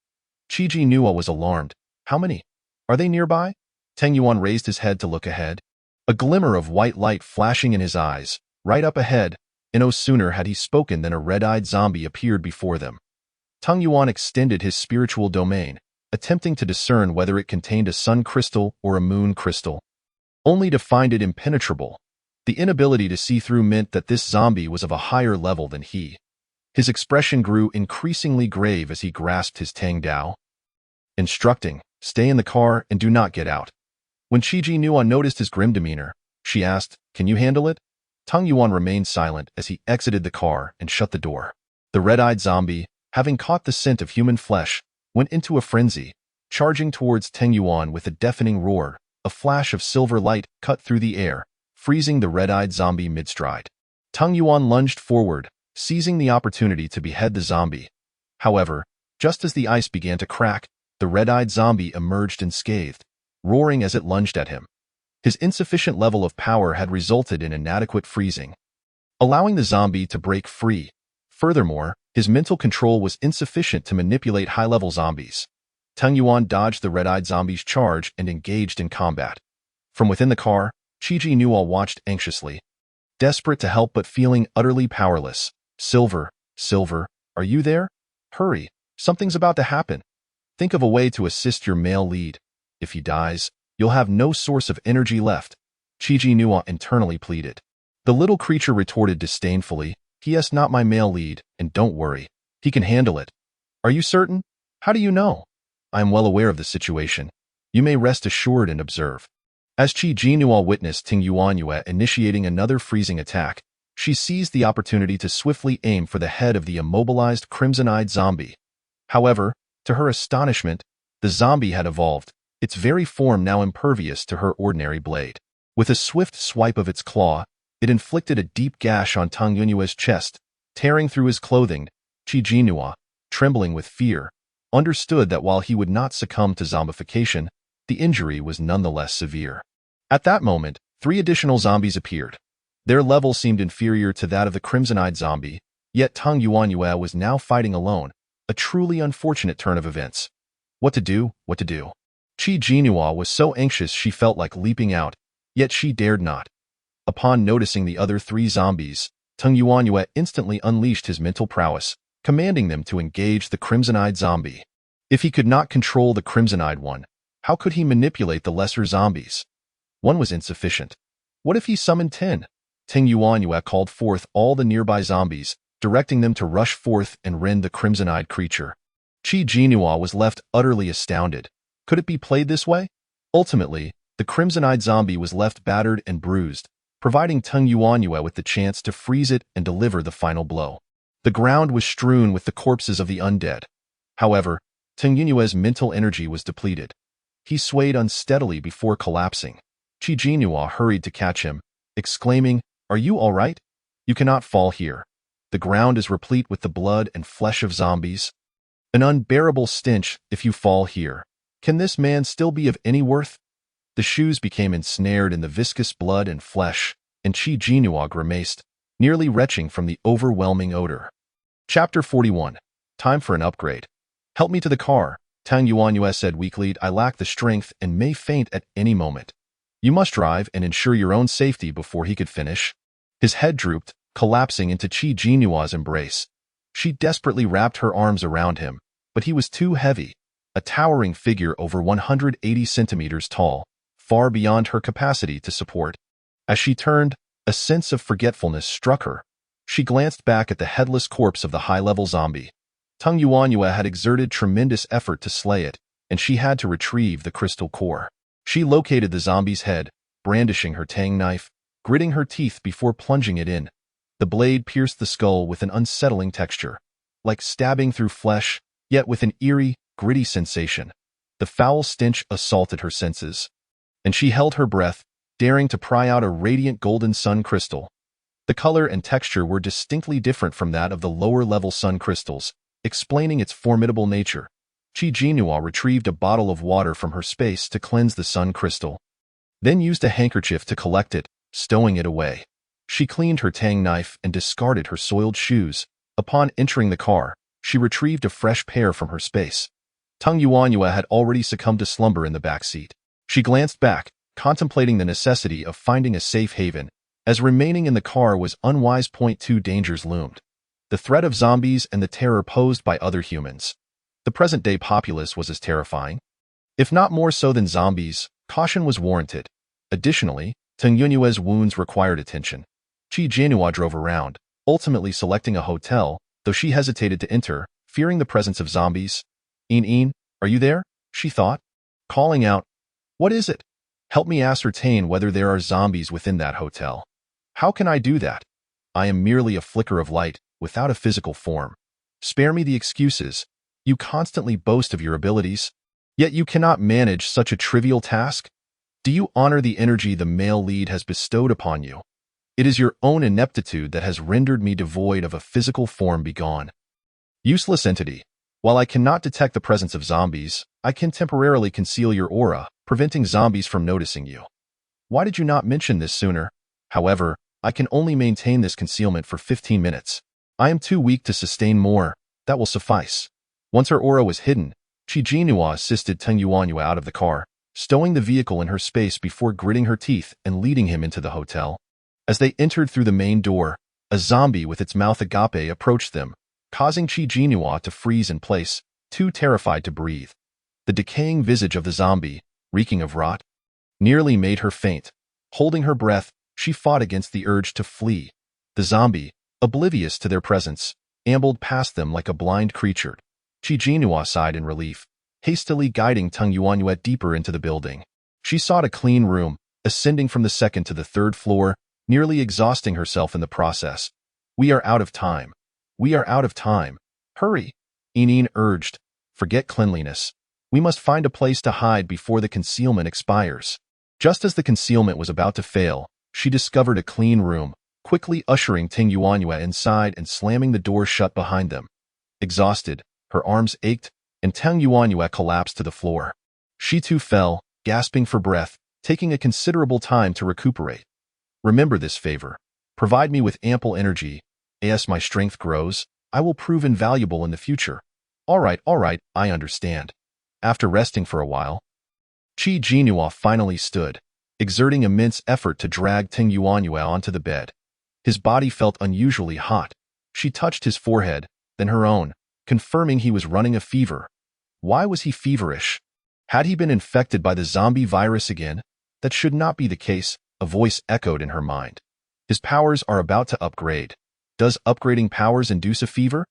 Chi-Ji Nua was alarmed. "How many? Are they nearby?" Tang Yuan raised his head to look ahead. A glimmer of white light flashing in his eyes, right up ahead, and no sooner had he spoken than a red-eyed zombie appeared before them. Tang Yuan extended his spiritual domain, attempting to discern whether it contained a sun crystal or a moon crystal. only to find it impenetrable. The inability to see through meant that this zombie was of a higher level than he. His expression grew increasingly grave as he grasped his Tang Dao, instructing, "Stay in the car and do not get out." When Qi Nuan noticed his grim demeanor, she asked, "Can you handle it?" Tang Yuan remained silent as he exited the car and shut the door. The red-eyed zombie, having caught the scent of human flesh, went into a frenzy, charging towards Tang Yuan with a deafening roar. A flash of silver light cut through the air, freezing the red-eyed zombie mid-stride. Tang Yuan lunged forward, seizing the opportunity to behead the zombie. However, just as the ice began to crack, the red-eyed zombie emerged unscathed, roaring as it lunged at him. His insufficient level of power had resulted in inadequate freezing, allowing the zombie to break free. Furthermore, his mental control was insufficient to manipulate high-level zombies. Tang Yuan dodged the red-eyed zombie's charge and engaged in combat. From within the car, Qi Nuan watched anxiously, desperate to help but feeling utterly powerless. "Silver, Silver, are you there? Hurry, something's about to happen. Think of a way to assist your male lead. If he dies, you'll have no source of energy left," Qi Nuan internally pleaded. The little creature retorted disdainfully, "He is not my male lead, and don't worry, he can handle it." "Are you certain? How do you know?" "I am well aware of the situation. You may rest assured and observe." As Qi Nuan witnessed Ting Yuanyue initiating another freezing attack, she seized the opportunity to swiftly aim for the head of the immobilized crimson-eyed zombie. However, to her astonishment, the zombie had evolved, its very form now impervious to her ordinary blade. With a swift swipe of its claw, it inflicted a deep gash on Tang Yuanyue's chest, tearing through his clothing. Qi Nuan, trembling with fear, understood that while he would not succumb to zombification, the injury was nonetheless severe. At that moment, 3 additional zombies appeared. Their level seemed inferior to that of the crimson-eyed zombie, yet Tang Yuanyue was now fighting alone, a truly unfortunate turn of events. What to do? What to do? Qi Nuan was so anxious she felt like leaping out, yet she dared not. Upon noticing the other 3 zombies, Tang Yuanyue instantly unleashed his mental prowess, commanding them to engage the crimson-eyed zombie. If he could not control the crimson-eyed one, how could he manipulate the lesser zombies? 1 was insufficient. What if he summoned 10? Tang Yuanyue called forth all the nearby zombies, directing them to rush forth and rend the crimson-eyed creature. Qi Nuan was left utterly astounded. Could it be played this way? Ultimately, the crimson-eyed zombie was left battered and bruised, providing Tang Yuanyue with the chance to freeze it and deliver the final blow. The ground was strewn with the corpses of the undead. However, Tang Yuanyue's mental energy was depleted. He swayed unsteadily before collapsing. Qi Nuan hurried to catch him, exclaiming, "Are you all right? You cannot fall here. The ground is replete with the blood and flesh of zombies. An unbearable stench if you fall here. Can this man still be of any worth?" The shoes became ensnared in the viscous blood and flesh, and Qi Nuan grimaced, nearly retching from the overwhelming odor. Chapter 41. Time for an upgrade. "Help me to the car," Tang Yuanyue said weakly. "I lack the strength and may faint at any moment." "You must drive and ensure your own safety." Before he could finish, his head drooped, collapsing into Qi Nuan's embrace. She desperately wrapped her arms around him, but he was too heavy, a towering figure over 180 centimeters tall, far beyond her capacity to support. As she turned, a sense of forgetfulness struck her. She glanced back at the headless corpse of the high-level zombie. Tang Yuanyue had exerted tremendous effort to slay it, and she had to retrieve the crystal core. She located the zombie's head, brandishing her Tang knife, gritting her teeth before plunging it in. The blade pierced the skull with an unsettling texture, like stabbing through flesh, yet with an eerie, gritty sensation. The foul stench assaulted her senses, and she held her breath, daring to pry out a radiant golden sun crystal. The color and texture were distinctly different from that of the lower-level sun crystals, explaining its formidable nature. Qi Nuan retrieved a bottle of water from her space to cleanse the sun crystal, then used a handkerchief to collect it, stowing it away. She cleaned her Tang knife and discarded her soiled shoes. Upon entering the car, she retrieved a fresh pair from her space. Tang Yuanyue had already succumbed to slumber in the back seat. She glanced back, contemplating the necessity of finding a safe haven, as remaining in the car was unwise. 2 dangers loomed: the threat of zombies and the terror posed by other humans. The present-day populace was as terrifying, if not more so than zombies. Caution was warranted. Additionally, Teng Yunyue's wounds required attention. Qi Jianhua drove around, ultimately selecting a hotel, though she hesitated to enter, fearing the presence of zombies. "Een, are you there?" she thought, calling out, "What is it? Help me ascertain whether there are zombies within that hotel." "How can I do that? I am merely a flicker of light, without a physical form. Spare me the excuses. You constantly boast of your abilities, yet you cannot manage such a trivial task. Do you honor the energy the male lead has bestowed upon you? It is your own ineptitude that has rendered me devoid of a physical form. Begone. Useless entity. While I cannot detect the presence of zombies, I can temporarily conceal your aura, preventing zombies from noticing you. Why did you not mention this sooner? However, I can only maintain this concealment for 15 minutes. I am too weak to sustain more. That will suffice." Once her aura was hidden, Qi Jianhua assisted Teng Yuanyue out of the car, stowing the vehicle in her space before gritting her teeth and leading him into the hotel. As they entered through the main door, a zombie with its mouth agape approached them, causing Qi Jianhua to freeze in place, too terrified to breathe. The decaying visage of the zombie, reeking of rot, nearly made her faint. Holding her breath, she fought against the urge to flee. The zombie, oblivious to their presence, ambled past them like a blind creature. Qi Jianhua sighed in relief, hastily guiding Teng Yuanyue deeper into the building. She sought a clean room, ascending from the second to the third floor, nearly exhausting herself in the process. "We are out of time. We are out of time. Hurry," Een urged. "Forget cleanliness. We must find a place to hide before the concealment expires." Just as the concealment was about to fail, she discovered a clean room, quickly ushering Teng Yuanyue inside and slamming the door shut behind them. Exhausted, her arms ached, and Teng Yuanyue collapsed to the floor. She too fell, gasping for breath, taking a considerable time to recuperate. "Remember this favor. Provide me with ample energy. As my strength grows, I will prove invaluable in the future." All right, I understand." After resting for a while, Qi Jianhua finally stood, exerting immense effort to drag Teng Yuanyue onto the bed. His body felt unusually hot. She touched his forehead, then her own, confirming he was running a fever. Why was he feverish? Had he been infected by the zombie virus again? That should not be the case, a voice echoed in her mind. His powers are about to upgrade. Does upgrading powers induce a fever?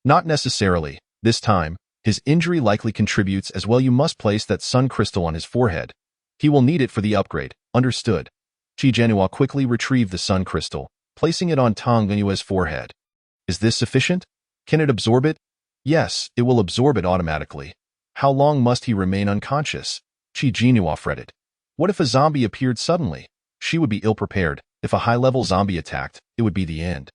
Not necessarily. This time, his injury likely contributes as well. You must place that sun crystal on his forehead. He will need it for the upgrade. Understood. Qi Jianhua quickly retrieved the sun crystal, placing it on Teng Yuanyue's forehead. Is this sufficient? Can it absorb it? Yes, it will absorb it automatically. How long must he remain unconscious? Qi Jianhua fretted. What if a zombie appeared suddenly? She would be ill-prepared. If a high-level zombie attacked, it would be the end.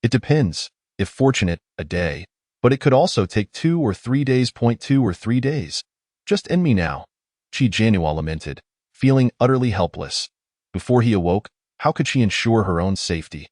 It depends. If fortunate, a day. But it could also take 2 or 3 days. 2 or 3 days. Just end me now. Qi Jianhua lamented, feeling utterly helpless. Before he awoke, how could she ensure her own safety?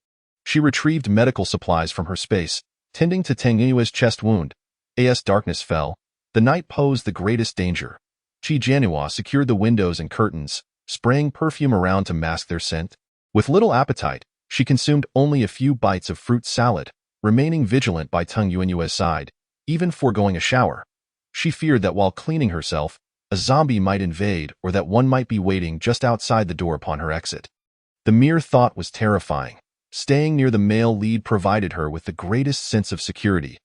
She retrieved medical supplies from her space, tending to Teng Yuanyue's chest wound. As darkness fell, the night posed the greatest danger. Qi Jianhua secured the windows and curtains, spraying perfume around to mask their scent. With little appetite, she consumed only a few bites of fruit salad, remaining vigilant by Teng Yuanyue's side, even foregoing a shower. She feared that while cleaning herself, a zombie might invade or that one might be waiting just outside the door upon her exit. The mere thought was terrifying. Staying near the male lead provided her with the greatest sense of security.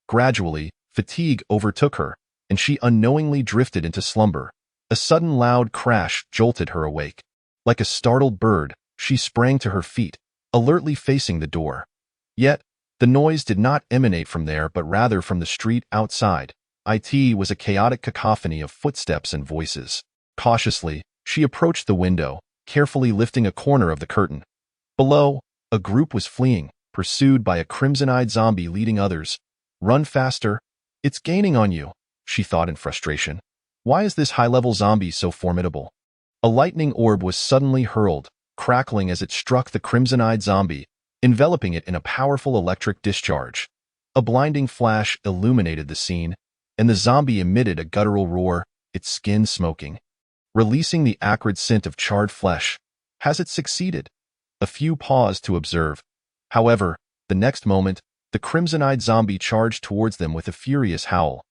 Gradually, fatigue overtook her, and she unknowingly drifted into slumber. A sudden loud crash jolted her awake. Like a startled bird, she sprang to her feet, alertly facing the door. Yet, the noise did not emanate from there but rather from the street outside. It was a chaotic cacophony of footsteps and voices. Cautiously, she approached the window, carefully lifting a corner of the curtain. Below, a group was fleeing, pursued by a crimson-eyed zombie leading others. "Run faster. It's gaining on you," she thought in frustration. Why is this high-level zombie so formidable? A lightning orb was suddenly hurled, crackling as it struck the crimson-eyed zombie, enveloping it in a powerful electric discharge. A blinding flash illuminated the scene, and the zombie emitted a guttural roar, its skin smoking, releasing the acrid scent of charred flesh. Has it succeeded? A few paused to observe. However, the next moment, the crimson-eyed zombie charged towards them with a furious howl.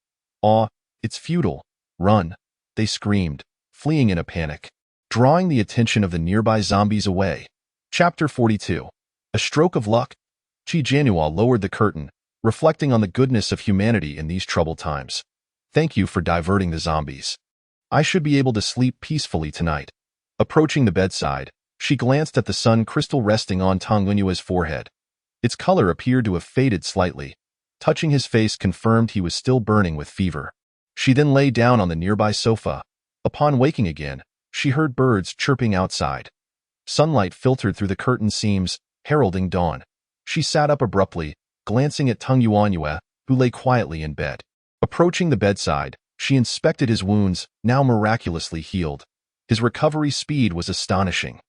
"It's futile. Run!" they screamed, fleeing in a panic. drawing the attention of the nearby zombies away. Chapter 42. A Stroke of Luck. Chi Jianhua lowered the curtain, reflecting on the goodness of humanity in these troubled times. Thank you for diverting the zombies. I should be able to sleep peacefully tonight. Approaching the bedside, she glanced at the sun crystal resting on Tang Yuanyue's forehead. Its color appeared to have faded slightly. Touching his face confirmed he was still burning with fever. She then lay down on the nearby sofa. Upon waking again, she heard birds chirping outside. Sunlight filtered through the curtain seams, heralding dawn. She sat up abruptly, glancing at Tang Yuanyue, who lay quietly in bed. Approaching the bedside, she inspected his wounds, now miraculously healed. His recovery speed was astonishing.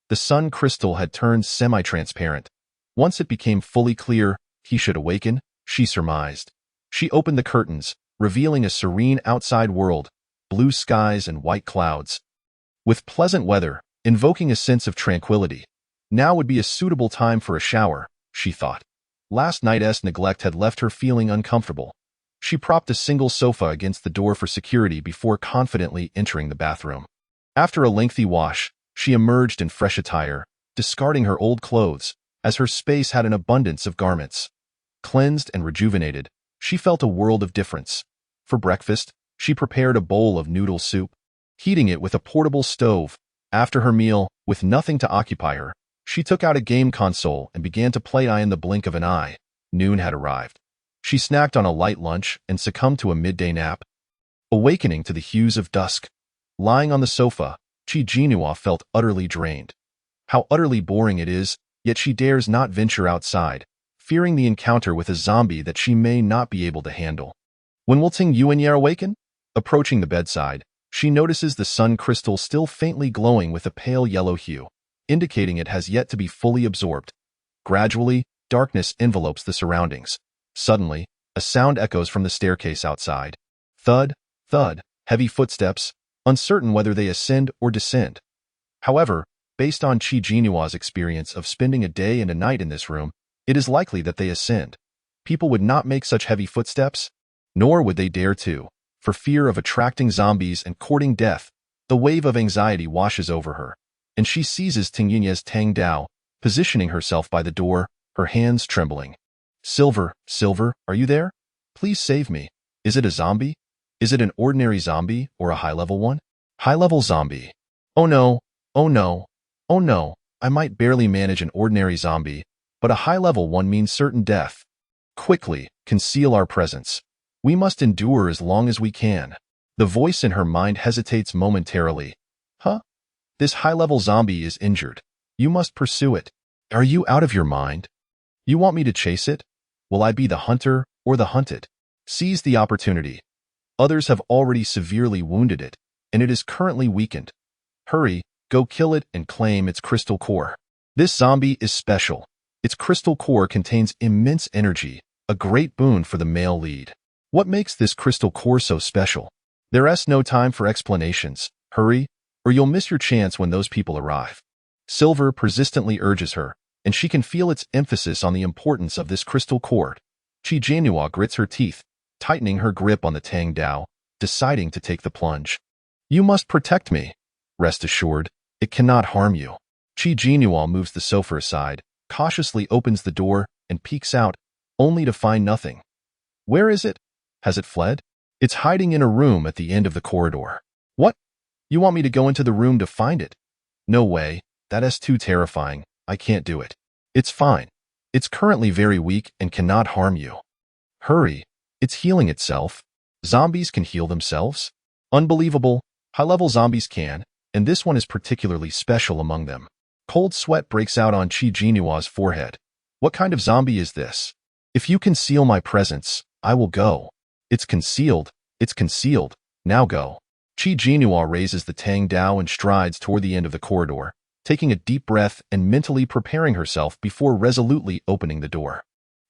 The sun crystal had turned semi-transparent. Once it became fully clear, he should awaken, she surmised. She opened the curtains, revealing a serene outside world, blue skies and white clouds. With pleasant weather, invoking a sense of tranquility. Now would be a suitable time for a shower, she thought. Last night's neglect had left her feeling uncomfortable. She propped a single sofa against the door for security before confidently entering the bathroom. After a lengthy wash, she emerged in fresh attire, discarding her old clothes, as her space had an abundance of garments. Cleansed and rejuvenated, she felt a world of difference. For breakfast, she prepared a bowl of noodle soup, heating it with a portable stove. After her meal, with nothing to occupy her, she took out a game console and began to play in the blink of an eye. Noon had arrived. She snacked on a light lunch and succumbed to a midday nap. Awakening to the hues of dusk. Lying on the sofa, Chi Jianhua felt utterly drained. How utterly boring it is, yet she dares not venture outside, fearing the encounter with a zombie that she may not be able to handle. When will Tang Yuanyue awaken? Approaching the bedside, she notices the sun crystal still faintly glowing with a pale yellow hue, indicating it has yet to be fully absorbed. Gradually, darkness envelopes the surroundings. Suddenly, a sound echoes from the staircase outside. Thud, thud, heavy footsteps, uncertain whether they ascend or descend. However, based on Chi Jianhua's experience of spending a day and a night in this room, it is likely that they ascend. People would not make such heavy footsteps, nor would they dare to, for fear of attracting zombies and courting death. The wave of anxiety washes over her, and she seizes Tang Yuanyue's Tang Dao, positioning herself by the door, her hands trembling. Silver, Silver, are you there? Please save me. Is it a zombie? Is it an ordinary zombie or a high-level one? High-level zombie. Oh no, oh no, oh no, I might barely manage an ordinary zombie, but a high-level one means certain death. Quickly, conceal our presence. We must endure as long as we can. The voice in her mind hesitates momentarily. Huh? This high-level zombie is injured. You must pursue it. Are you out of your mind? You want me to chase it? Will I be the hunter or the hunted? Seize the opportunity. Others have already severely wounded it, and it is currently weakened. Hurry, go kill it and claim its crystal core. This zombie is special. Its crystal core contains immense energy, a great boon for the male lead. What makes this crystal core so special? There's no time for explanations. Hurry, or you'll miss your chance when those people arrive. Silver persistently urges her, and she can feel its emphasis on the importance of this crystal core. Chi Jianhua grits her teeth, tightening her grip on the Tang Dao, deciding to take the plunge. You must protect me. Rest assured, it cannot harm you. Chi Jianhua moves the sofa aside, cautiously opens the door, and peeks out, only to find nothing. Where is it? Has it fled? It's hiding in a room at the end of the corridor. What? You want me to go into the room to find it? No way, that's too terrifying. I can't do it. It's fine. It's currently very weak and cannot harm you. Hurry, it's healing itself. Zombies can heal themselves? Unbelievable, high-level zombies can, and this one is particularly special among them. Cold sweat breaks out on Chi Jianhua's forehead. What kind of zombie is this? If you conceal my presence, I will go. It's concealed, now go. Chi Jianhua raises the Tang Dao and strides toward the end of the corridor, taking a deep breath and mentally preparing herself before resolutely opening the door.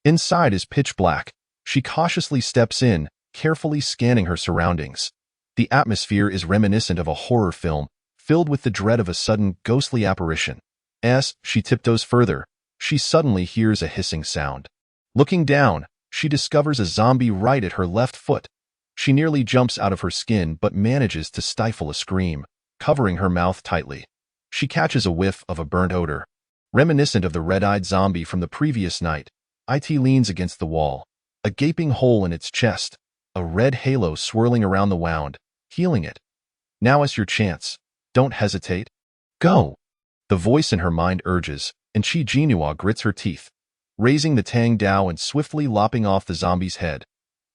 Inside is pitch black. She cautiously steps in, carefully scanning her surroundings. The atmosphere is reminiscent of a horror film, filled with the dread of a sudden ghostly apparition. As she tiptoes further, she suddenly hears a hissing sound. Looking down, she discovers a zombie right at her left foot. She nearly jumps out of her skin but manages to stifle a scream. covering her mouth tightly. She catches a whiff of a burnt odor, reminiscent of the red-eyed zombie from the previous night. It leans against the wall, a gaping hole in its chest, a red halo swirling around the wound, healing it. Now is your chance. Don't hesitate. Go! The voice in her mind urges, and Qi Jinhua grits her teeth, raising the Tang Dao and swiftly lopping off the zombie's head.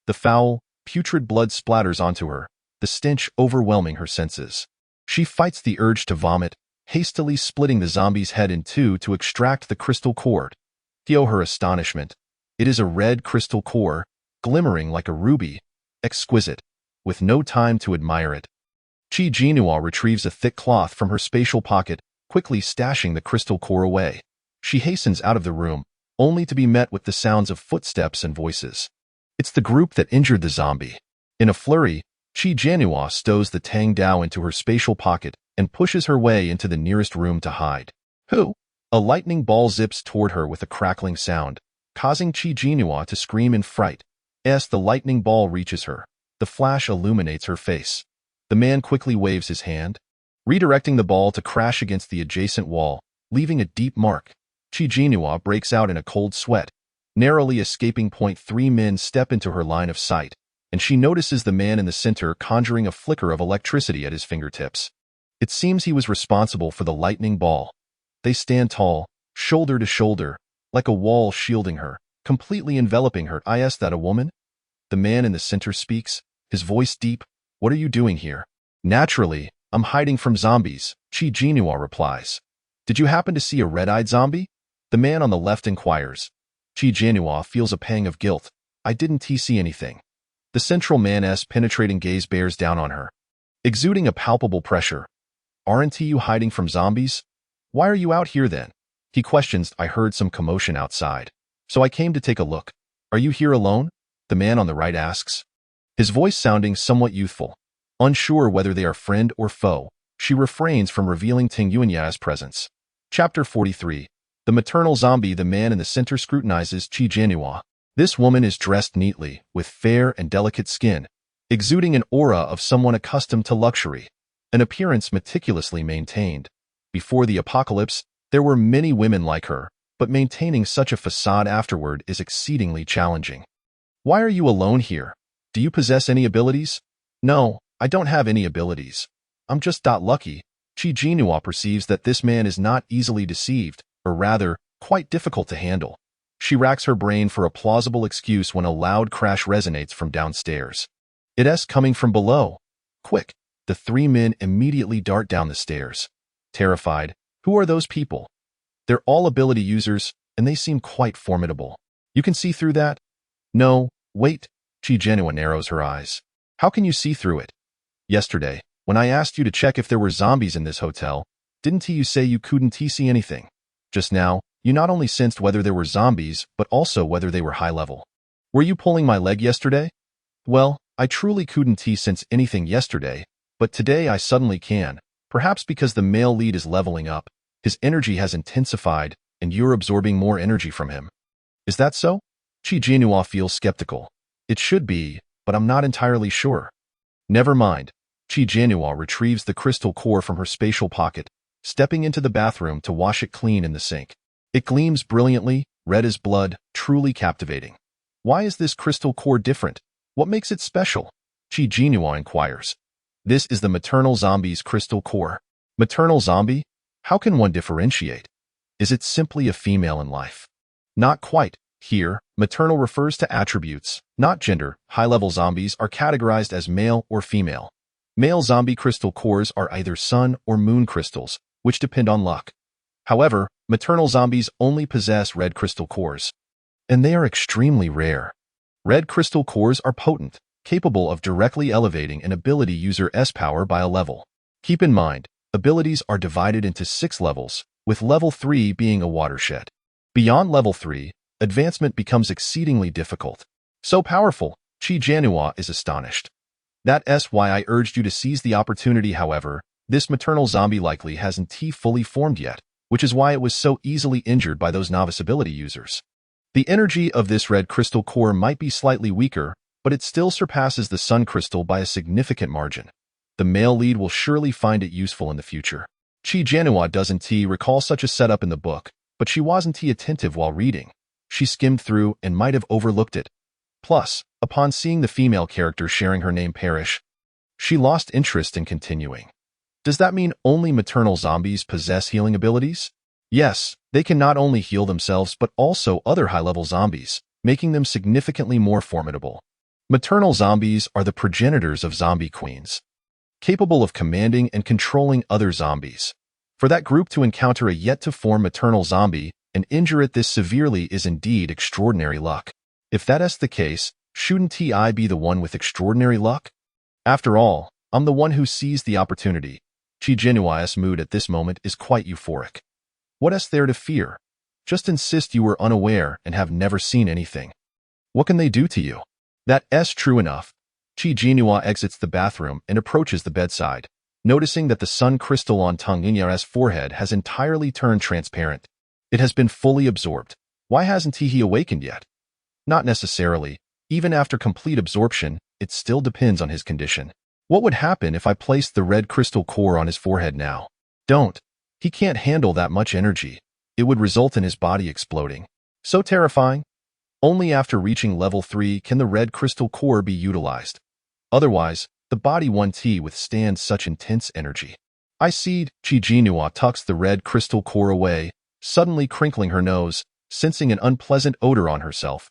The foul, putrid blood splatters onto her, the stench overwhelming her senses. She fights the urge to vomit, hastily splitting the zombie's head in two to extract the crystal core. To her astonishment, it is a red crystal core, glimmering like a ruby, exquisite. With no time to admire it, Qi Jinhua retrieves a thick cloth from her spatial pocket, quickly stashing the crystal core away. She hastens out of the room, only to be met with the sounds of footsteps and voices. It's the group that injured the zombie. In a flurry, Qi Jinhua stows the Tang Dao into her spatial pocket and pushes her way into the nearest room to hide. Who? A lightning ball zips toward her with a crackling sound, causing Qi Jinhua to scream in fright. As the lightning ball reaches her, the flash illuminates her face. The man quickly waves his hand, redirecting the ball to crash against the adjacent wall, leaving a deep mark. Qi Jinhua breaks out in a cold sweat, narrowly escaping. 3 men step into her line of sight, and she notices the man in the center conjuring a flicker of electricity at his fingertips. It seems he was responsible for the lightning ball. They stand tall, shoulder to shoulder, like a wall shielding her, completely enveloping her. Is that a woman? The man in the center speaks, his voice deep. What are you doing here? Naturally, I'm hiding from zombies, Qi Jinhua replies. Did you happen to see a red-eyed zombie? The man on the left inquires. Qi Jinhua feels a pang of guilt. I didn't see anything. The central man's penetrating gaze bears down on her, exuding a palpable pressure. Aren't you hiding from zombies? Why are you out here then? He questions. I heard some commotion outside, so I came to take a look. Are you here alone? The man on the right asks, his voice sounding somewhat youthful. Unsure whether they are friend or foe, she refrains from revealing Ting Yuanya's presence. Chapter 43. The maternal zombie. The man in the center scrutinizes Qi Jinhua. This woman is dressed neatly, with fair and delicate skin, exuding an aura of someone accustomed to luxury, an appearance meticulously maintained. Before the apocalypse, there were many women like her, but maintaining such a facade afterward is exceedingly challenging. Why are you alone here? Do you possess any abilities? No, I don't have any abilities. I'm just lucky. Qi Jinhua perceives that this man is not easily deceived, or rather, quite difficult to handle. She racks her brain for a plausible excuse when a loud crash resonates from downstairs. It's coming from below. Quick! The 3 men immediately dart down the stairs. Terrified, who are those people? They're all ability users, and they seem quite formidable. You can see through that? No, wait. Qi Jinhua narrows her eyes. How can you see through it? Yesterday, when I asked you to check if there were zombies in this hotel, didn't you say you couldn't see anything? Just now, you not only sensed whether there were zombies, but also whether they were high level. Were you pulling my leg yesterday? Well, I truly couldn't sense anything yesterday, but today I suddenly can, perhaps because the male lead is leveling up, his energy has intensified, and you're absorbing more energy from him. Is that so? Qi Jinhua feels skeptical. It should be, but I'm not entirely sure. Never mind. Qi Jinhua retrieves the crystal core from her spatial pocket, stepping into the bathroom to wash it clean in the sink. It gleams brilliantly, red as blood, truly captivating. Why is this crystal core different? What makes it special? Qi Jinhua inquires. This is the maternal zombie's crystal core. Maternal zombie? How can one differentiate? Is it simply a female in life? Not quite. Here, maternal refers to attributes, not gender. High-level zombies are categorized as male or female. Male zombie crystal cores are either sun or moon crystals, which depend on luck. However, maternal zombies only possess red crystal cores, and they are extremely rare. Red crystal cores are potent, capable of directly elevating an ability user's power by a level. Keep in mind, abilities are divided into 6 levels, with level 3 being a watershed. Beyond level 3, advancement becomes exceedingly difficult. So powerful, Qi Jinhua is astonished. That's why I urged you to seize the opportunity. However, this maternal zombie likely hasn't fully formed yet, which is why it was so easily injured by those novice ability users. The energy of this red crystal core might be slightly weaker, but it still surpasses the sun crystal by a significant margin. The male lead will surely find it useful in the future. Chi Janua doesn't recall such a setup in the book, but she wasn't attentive while reading. She skimmed through and might have overlooked it. Plus, upon seeing the female character sharing her name perish, she lost interest in continuing. Does that mean only maternal zombies possess healing abilities? Yes, they can not only heal themselves but also other high-level zombies, making them significantly more formidable. Maternal zombies are the progenitors of zombie queens, capable of commanding and controlling other zombies. For that group to encounter a yet-to-form maternal zombie and injure it this severely is indeed extraordinary luck. If that is the case, shouldn't I be the one with extraordinary luck? After all, I'm the one who seized the opportunity. Chi Janua's mood at this moment is quite euphoric. What is there to fear? Just insist you were unaware and have never seen anything. What can they do to you? That's true enough. Chi Jinhua exits the bathroom and approaches the bedside, noticing that the sun crystal on Tang Yunya's forehead has entirely turned transparent. It has been fully absorbed. Why hasn't he awakened yet? Not necessarily. Even after complete absorption, it still depends on his condition. What would happen if I placed the red crystal core on his forehead now? Don't. He can't handle that much energy. It would result in his body exploding. So terrifying. Only after reaching level 3 can the red crystal core be utilized. Otherwise, the body won't withstand such intense energy. I see. Chi Jinhua tucks the red crystal core away, suddenly crinkling her nose, sensing an unpleasant odor on herself.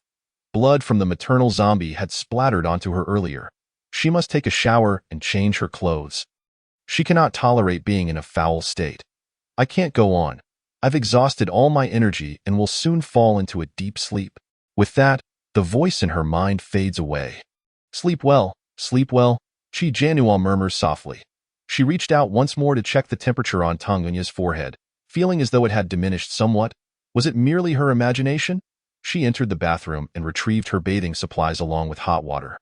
Blood from the maternal zombie had splattered onto her earlier. She must take a shower and change her clothes. She cannot tolerate being in a foul state. I can't go on. I've exhausted all my energy and will soon fall into a deep sleep. With that, the voice in her mind fades away. Sleep well, Chi Janua murmurs softly. She reached out once more to check the temperature on Tang Yunya's forehead, feeling as though it had diminished somewhat. Was it merely her imagination? She entered the bathroom and retrieved her bathing supplies along with hot water.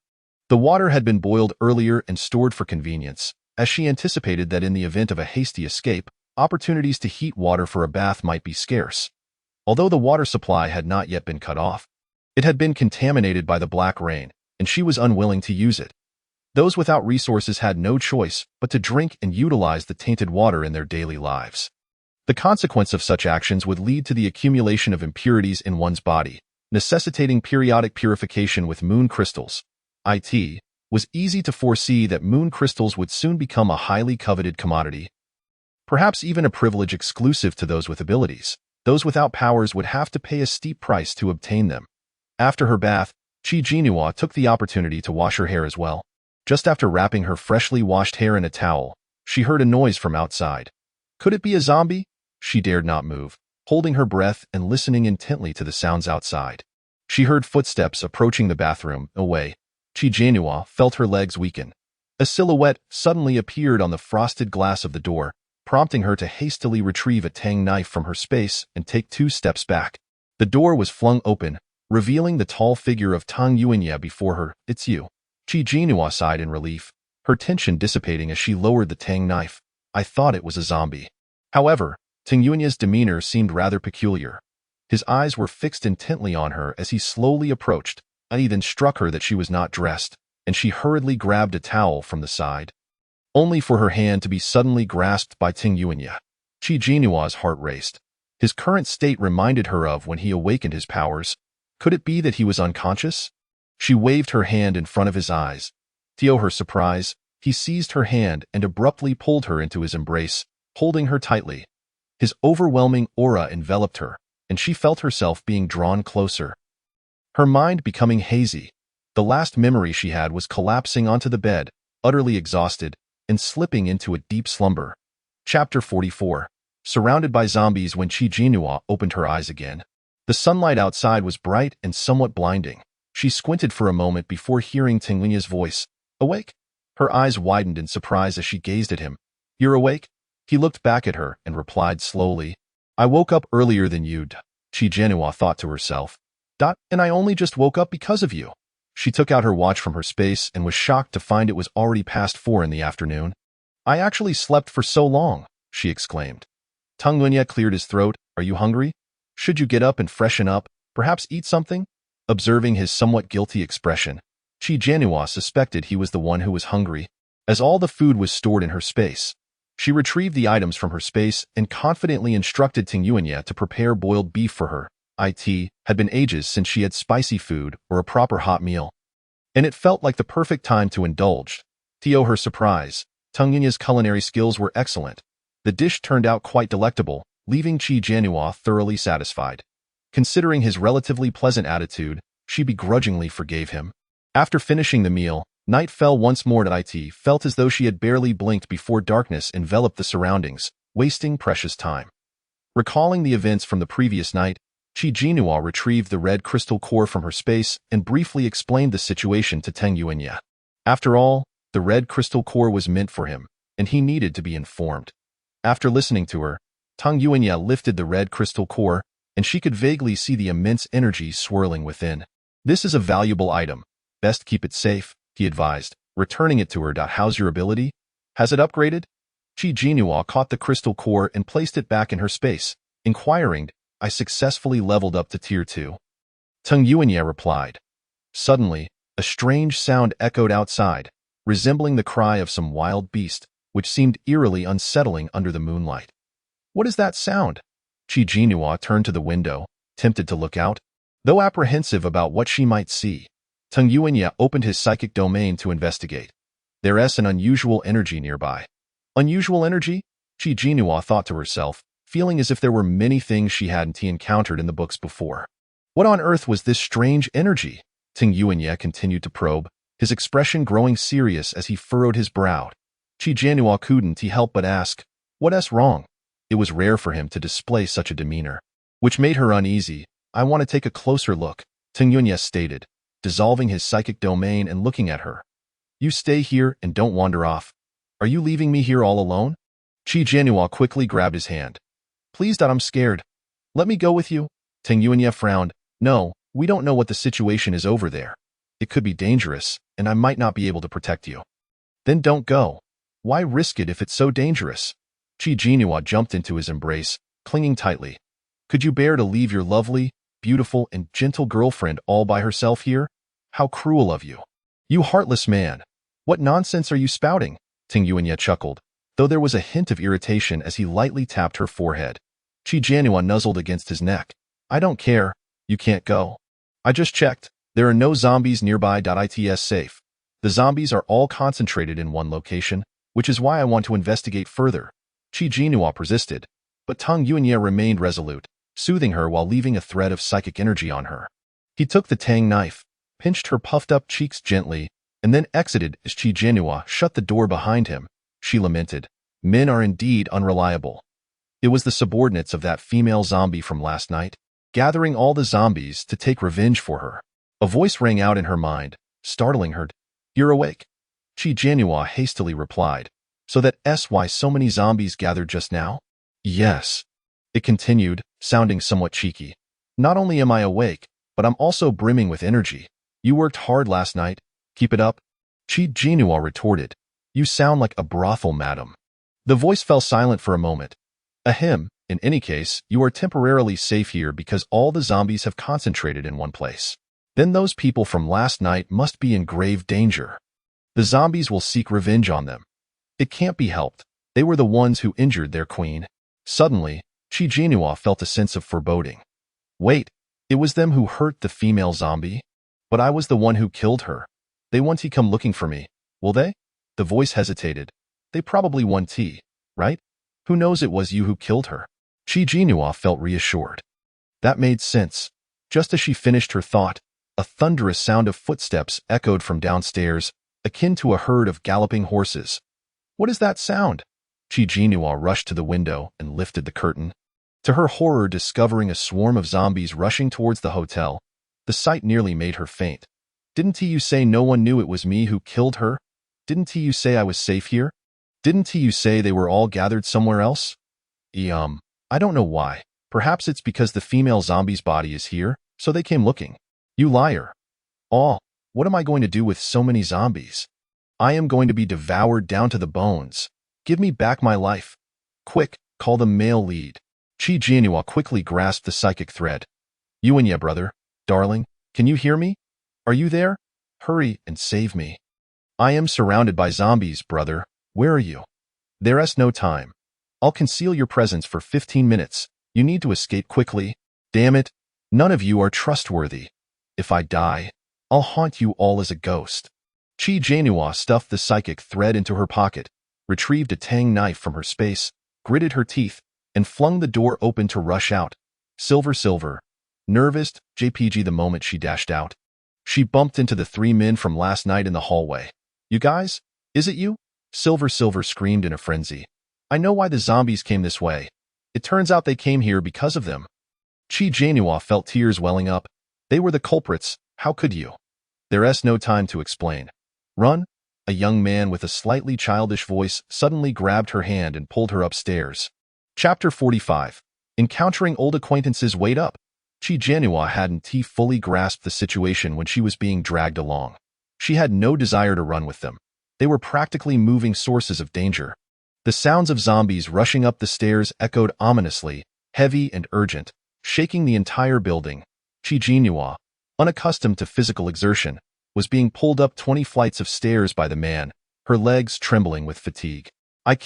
The water had been boiled earlier and stored for convenience, as she anticipated that in the event of a hasty escape, opportunities to heat water for a bath might be scarce. Although the water supply had not yet been cut off, it had been contaminated by the black rain, and she was unwilling to use it. Those without resources had no choice but to drink and utilize the tainted water in their daily lives. The consequence of such actions would lead to the accumulation of impurities in one's body, necessitating periodic purification with moon crystals. It was easy to foresee that moon crystals would soon become a highly coveted commodity, perhaps even a privilege exclusive to those with abilities. Those without powers would have to pay a steep price to obtain them. After her bath, Chi Jinhua took the opportunity to wash her hair as well. Just after wrapping her freshly washed hair in a towel, she heard a noise from outside. Could it be a zombie? She dared not move, holding her breath and listening intently to the sounds outside. She heard footsteps approaching the bathroom. Away. Chi Jinhua felt her legs weaken. A silhouette suddenly appeared on the frosted glass of the door, prompting her to hastily retrieve a tang knife from her space and take 2 steps back. The door was flung open, revealing the tall figure of Tang Yunya before her. It's you. Chi Jinhua sighed in relief, her tension dissipating as she lowered the tang knife. I thought it was a zombie. However, Tang Yunya's demeanor seemed rather peculiar. His eyes were fixed intently on her as he slowly approached. He then struck her that she was not dressed, and she hurriedly grabbed a towel from the side, only for her hand to be suddenly grasped by Tang Yunya. Chi Jinua's heart raced. His current state reminded her of when he awakened his powers. Could it be that he was unconscious? She waved her hand in front of his eyes. To her surprise, he seized her hand and abruptly pulled her into his embrace, holding her tightly. His overwhelming aura enveloped her, and she felt herself being drawn closer. Her mind becoming hazy. The last memory she had was collapsing onto the bed, utterly exhausted, and slipping into a deep slumber. Chapter 44. Surrounded by zombies. When Chi Jinhua opened her eyes again, the sunlight outside was bright and somewhat blinding. She squinted for a moment before hearing Tang Yunya's voice. Awake? Her eyes widened in surprise as she gazed at him. You're awake? He looked back at her and replied slowly. I woke up earlier than you, Chi Jinhua thought to herself. And I only just woke up because of you. She took out her watch from her space and was shocked to find it was already past 4 in the afternoon. I actually slept for so long, she exclaimed. Tang Yunya cleared his throat. Are you hungry? Should you get up and freshen up, perhaps eat something? Observing his somewhat guilty expression, Chi Jinhua suspected he was the one who was hungry. As all the food was stored in her space, she retrieved the items from her space and confidently instructed Ting Yuanya to prepare boiled beef for her. It had been ages since she had spicy food or a proper hot meal, and it felt like the perfect time to indulge. To her surprise, Tang Yunya's culinary skills were excellent. The dish turned out quite delectable, leaving Qi Jianhua thoroughly satisfied. Considering his relatively pleasant attitude, she begrudgingly forgave him. After finishing the meal, night fell once more, and It felt as though she had barely blinked before darkness enveloped the surroundings, wasting precious time. Recalling the events from the previous night, Qi Jianhua retrieved the red crystal core from her space and briefly explained the situation to Tang Yuanya. After all, the red crystal core was meant for him, and he needed to be informed. After listening to her, Tang Yuanya lifted the red crystal core, and she could vaguely see the immense energy swirling within. This is a valuable item. Best keep it safe, he advised, returning it to her. How's your ability? Has it upgraded? Qi Jianhua caught the crystal core and placed it back in her space, inquiring, I successfully leveled up to Tier 2. Tang Yuanya replied. Suddenly, a strange sound echoed outside, resembling the cry of some wild beast, which seemed eerily unsettling under the moonlight. What is that sound? Qi Jianhua turned to the window, tempted to look out. Though apprehensive about what she might see, Tang Yuanya opened his psychic domain to investigate. There's an unusual energy nearby. Unusual energy? Qi Jianhua thought to herself, feeling as if there were many things she hadn't encountered in the books before. What on earth was this strange energy? Tang Yuanya continued to probe, his expression growing serious as he furrowed his brow. Qi Jianhua couldn't help but ask, what's wrong? It was rare for him to display such a demeanor, which made her uneasy. I want to take a closer look, Tang Yuanya stated, dissolving his psychic domain and looking at her. You stay here and don't wander off. Are you leaving me here all alone? Qi Jianhua quickly grabbed his hand. Please, I'm scared. Let me go with you. Tang Yuanya frowned. No, we don't know what the situation is over there. It could be dangerous, and I might not be able to protect you. Then don't go. Why risk it if it's so dangerous? Qi Jianhua jumped into his embrace, clinging tightly. Could you bear to leave your lovely, beautiful, and gentle girlfriend all by herself here? How cruel of you. You heartless man. What nonsense are you spouting? Tang Yuanya chuckled, though there was a hint of irritation as he lightly tapped her forehead. Qi Jianhua nuzzled against his neck. I don't care. You can't go. I just checked. There are no zombies nearby. It's safe. The zombies are all concentrated in one location, which is why I want to investigate further. Qi Jianhua persisted, but Tang Yuanya remained resolute, soothing her while leaving a thread of psychic energy on her. He took the tang knife, pinched her puffed-up cheeks gently, and then exited as Qi Jianhua shut the door behind him. She lamented, men are indeed unreliable. It was the subordinates of that female zombie from last night, gathering all the zombies to take revenge for her. A voice rang out in her mind, startling her. You're awake? Qi Jianhua hastily replied. So that's why so many zombies gathered just now? Yes. It continued, sounding somewhat cheeky. Not only am I awake, but I'm also brimming with energy. You worked hard last night. Keep it up. Qi Jianhua retorted. You sound like a brothel, madam. The voice fell silent for a moment. Ahem, in any case, you are temporarily safe here because all the zombies have concentrated in one place. Then those people from last night must be in grave danger. The zombies will seek revenge on them. It can't be helped. They were the ones who injured their queen. Suddenly, Qi Jianhua felt a sense of foreboding. Wait, it was them who hurt the female zombie? But I was the one who killed her. They won't come looking for me, will they? The voice hesitated. They probably won't, right? Who knows it was you who killed her? Qi Jianhua felt reassured. That made sense. Just as she finished her thought, a thunderous sound of footsteps echoed from downstairs, akin to a herd of galloping horses. What is that sound? Qi Jianhua rushed to the window and lifted the curtain. To her horror, discovering a swarm of zombies rushing towards the hotel, the sight nearly made her faint. Didn't you say no one knew it was me who killed her? Didn't you say I was safe here? Didn't you say they were all gathered somewhere else? I don't know why. Perhaps it's because the female zombie's body is here, so they came looking. You liar. Oh, what am I going to do with so many zombies? I am going to be devoured down to the bones. Give me back my life. Quick, call the male lead. Qi Jianhua quickly grasped the psychic thread. Yuanya, brother, darling, can you hear me? Are you there? Hurry and save me. I am surrounded by zombies, brother. Where are you? There's no time. I'll conceal your presence for 15 minutes. You need to escape quickly. Damn it. None of you are trustworthy. If I die, I'll haunt you all as a ghost. Chi Janua stuffed the psychic thread into her pocket, retrieved a tang knife from her space, gritted her teeth, and flung the door open to rush out. Silver. Nervous, JPG the moment she dashed out. She bumped into the 3 men from last night in the hallway. You guys? Is it you? Silver screamed in a frenzy. I know why the zombies came this way. It turns out they came here because of them. Chi Janua felt tears welling up. They were the culprits. How could you? There's no time to explain. Run! A young man with a slightly childish voice suddenly grabbed her hand and pulled her upstairs. Chapter 45. Encountering old acquaintances. Wait up! Chi Janua hadn't fully grasped the situation when she was being dragged along. She had no desire to run with them. They were practically moving sources of danger. The sounds of zombies rushing up the stairs echoed ominously, heavy and urgent, shaking the entire building. Chi Janua, unaccustomed to physical exertion, was being pulled up 20 flights of stairs by the man, her legs trembling with fatigue. I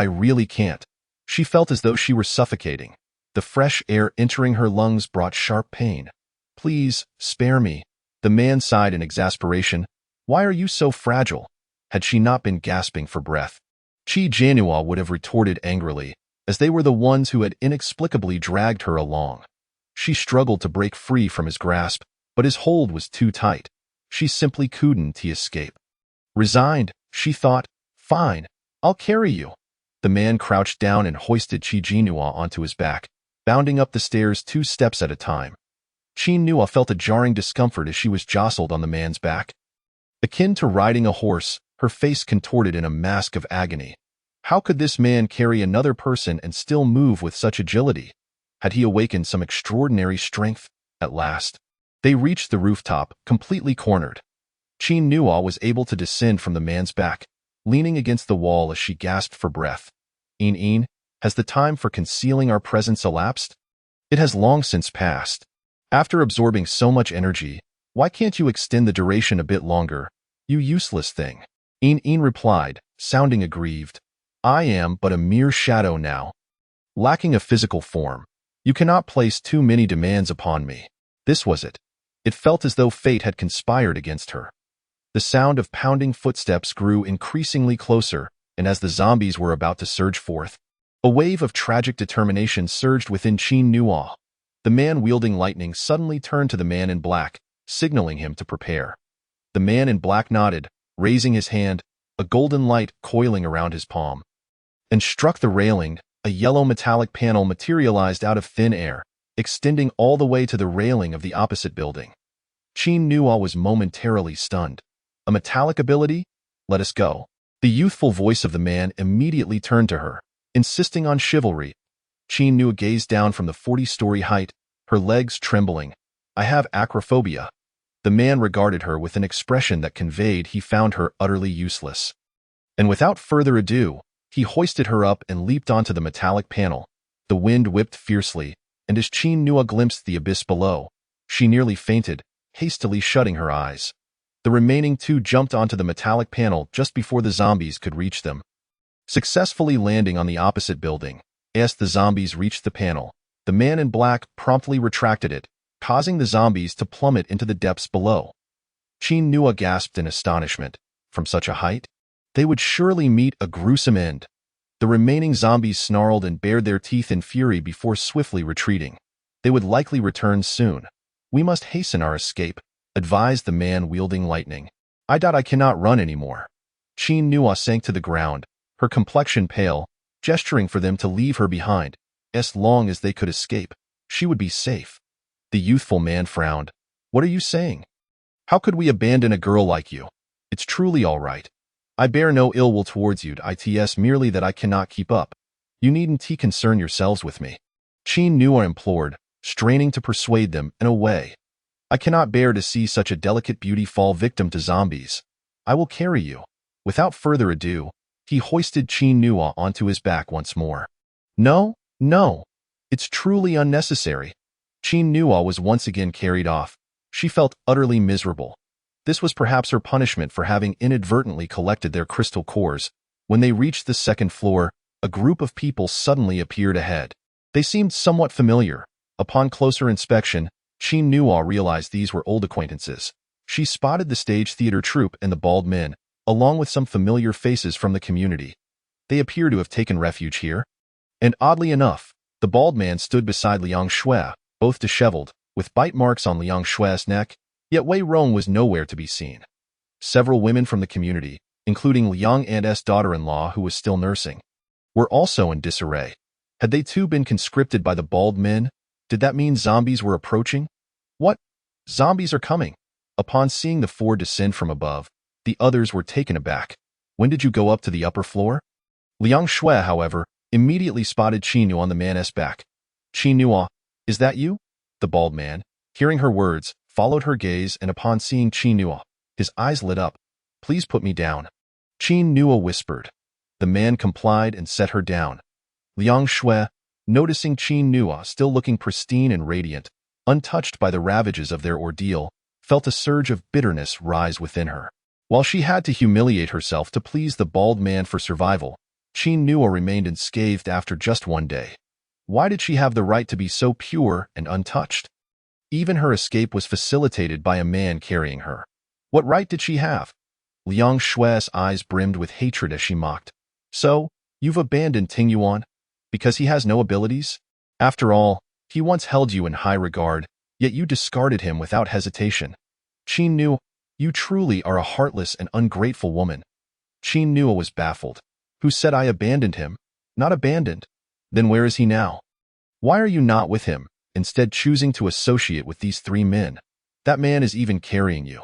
really can't. She felt as though she were suffocating. The fresh air entering her lungs brought sharp pain. Please, spare me. The man sighed in exasperation. Why are you so fragile? Had she not been gasping for breath? Chi Janua would have retorted angrily, as they were the ones who had inexplicably dragged her along. She struggled to break free from his grasp, but his hold was too tight. She simply couldn't escape. Resigned, she thought, fine, I'll carry you. The man crouched down and hoisted Chi Janua onto his back, bounding up the stairs 2 steps at a time. Chi Janua felt a jarring discomfort as she was jostled on the man's back. Akin to riding a horse, her face contorted in a mask of agony. How could this man carry another person and still move with such agility? Had he awakened some extraordinary strength? At last, they reached the rooftop, completely cornered. Chi Janua was able to descend from the man's back, leaning against the wall as she gasped for breath. Een, has the time for concealing our presence elapsed? It has long since passed. After absorbing so much energy, why can't you extend the duration a bit longer, you useless thing? Een replied, sounding aggrieved. I am but a mere shadow now. Lacking a physical form, you cannot place too many demands upon me. This was it. It felt as though fate had conspired against her. The sound of pounding footsteps grew increasingly closer, and as the zombies were about to surge forth, a wave of tragic determination surged within Chi Janua. The man wielding lightning suddenly turned to the man in black, signaling him to prepare. The man in black nodded, raising his hand, a golden light coiling around his palm, and struck the railing. A yellow metallic panel materialized out of thin air, extending all the way to the railing of the opposite building. Chi Janua was momentarily stunned. A metallic ability? Let us go. The youthful voice of the man immediately turned to her, insisting on chivalry. Chi Janua gazed down from the 40-story height, her legs trembling. I have acrophobia. The man regarded her with an expression that conveyed he found her utterly useless. And without further ado, he hoisted her up and leaped onto the metallic panel. The wind whipped fiercely, and as Chi Janua glimpsed the abyss below, she nearly fainted, hastily shutting her eyes. The remaining 2 jumped onto the metallic panel just before the zombies could reach them. Successfully landing on the opposite building, as the zombies reached the panel, the man in black promptly retracted it, causing the zombies to plummet into the depths below. Chi Janua gasped in astonishment. From such a height, they would surely meet a gruesome end. The remaining zombies snarled and bared their teeth in fury before swiftly retreating. They would likely return soon. We must hasten our escape, advised the man wielding lightning. I cannot run anymore. Chi Janua sank to the ground, her complexion pale, gesturing for them to leave her behind. As long as they could escape, she would be safe. The youthful man frowned. What are you saying? How could we abandon a girl like you? It's truly all right. I bear no ill will towards you, it's merely that I cannot keep up. You needn't concern yourselves with me. Chi Janua implored, straining to persuade them in a way. I cannot bear to see such a delicate beauty fall victim to zombies. I will carry you. Without further ado, he hoisted Chi Janua onto his back once more. No, it's truly unnecessary. Chi Janua was once again carried off. She felt utterly miserable. This was perhaps her punishment for having inadvertently collected their crystal cores. When they reached the second floor, a group of people suddenly appeared ahead. They seemed somewhat familiar. Upon closer inspection, Qin Nuo realized these were old acquaintances. She spotted the stage theater troupe and the bald men, along with some familiar faces from the community. They appear to have taken refuge here. And oddly enough, the bald man stood beside Liang Shui, both disheveled, with bite marks on Liang Shui's neck, yet Wei Rong was nowhere to be seen. Several women from the community, including Liang An's daughter-in-law who was still nursing, were also in disarray. Had they too been conscripted by the bald men? Did that mean zombies were approaching? What? Zombies are coming. Upon seeing the four descend from above, the others were taken aback. When did you go up to the upper floor? Liang Shui, however, immediately spotted Qin Nuo on the man's back. Qin Nuo, is that you? The bald man, hearing her words, followed her gaze, and upon seeing Qin Nuo, his eyes lit up. Please put me down. Qin Nuo whispered. The man complied and set her down. Liang Shui, noticing Qin Nuo still looking pristine and radiant, untouched by the ravages of their ordeal, felt a surge of bitterness rise within her. While she had to humiliate herself to please the bald man for survival, Qin Nuo remained unscathed after just one day. Why did she have the right to be so pure and untouched? Even her escape was facilitated by a man carrying her. What right did she have? Liang Shui's eyes brimmed with hatred as she mocked. So, you've abandoned Ting Yuan? Because he has no abilities? After all, he once held you in high regard, yet you discarded him without hesitation. Qin Nuo, you truly are a heartless and ungrateful woman. Qin Nuo was baffled. Who said I abandoned him? Not abandoned. Then where is he now? Why are you not with him, instead choosing to associate with these three men? That man is even carrying you.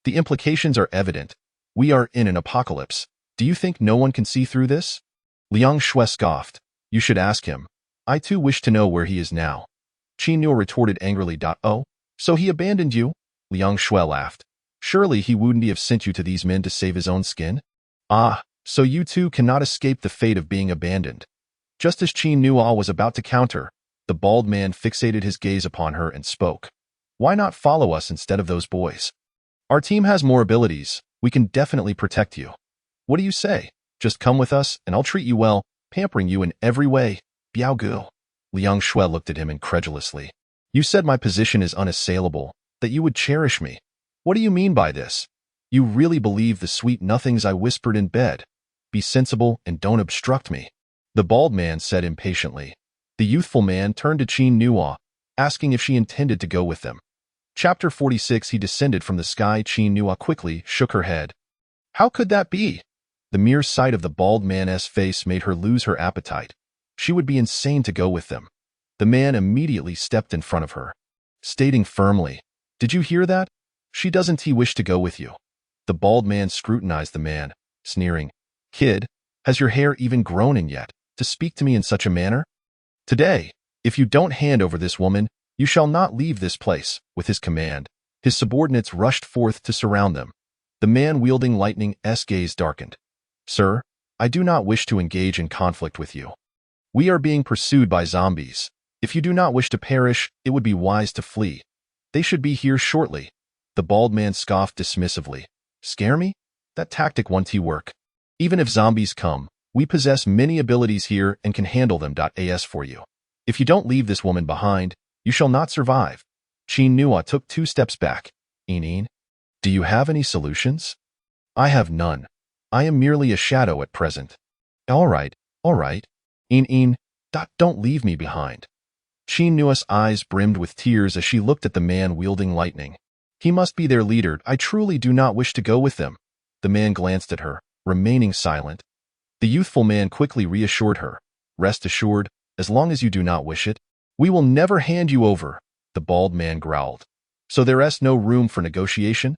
The implications are evident. We are in an apocalypse. Do you think no one can see through this? Liang Shui scoffed. You should ask him. I too wish to know where he is now. Qin Nuo retorted angrily. Oh, so he abandoned you? Liang Shui laughed. Surely he wouldn't have sent you to these men to save his own skin? Ah, so you too cannot escape the fate of being abandoned. Just as Qin Nuo was about to counter, the bald man fixated his gaze upon her and spoke. Why not follow us instead of those boys? Our team has more abilities. We can definitely protect you. What do you say? Just come with us and I'll treat you well, pampering you in every way. Biao Gu. Liang Shui looked at him incredulously. You said my position is unassailable, that you would cherish me. What do you mean by this? You really believe the sweet nothings I whispered in bed? Be sensible and don't obstruct me. The bald man said impatiently. The youthful man turned to Qin Nuo, asking if she intended to go with them. Chapter 46. He descended from the sky. Qin Nuo quickly shook her head. How could that be? The mere sight of the bald man's face made her lose her appetite. She would be insane to go with them. The man immediately stepped in front of her, stating firmly, Did you hear that? She doesn't wish to go with you. The bald man scrutinized the man, sneering. Kid, has your hair even grown in yet, to speak to me in such a manner? Today, if you don't hand over this woman, you shall not leave this place. With his command, his subordinates rushed forth to surround them. The man wielding lightning's gaze darkened. Sir, I do not wish to engage in conflict with you. We are being pursued by zombies. If you do not wish to perish, it would be wise to flee. They should be here shortly. The bald man scoffed dismissively. Scare me? That tactic won't work. Even if zombies come, we possess many abilities here and can handle them. As for you, if you don't leave this woman behind, you shall not survive. Qin Nuo took 2 steps back. In, do you have any solutions? I have none. I am merely a shadow at present. All right. In, don't leave me behind. Qin Nuo's eyes brimmed with tears as she looked at the man wielding lightning. He must be their leader. I truly do not wish to go with them. The man glanced at her, remaining silent. The youthful man quickly reassured her. Rest assured, as long as you do not wish it, we will never hand you over. The bald man growled. So there is no room for negotiation?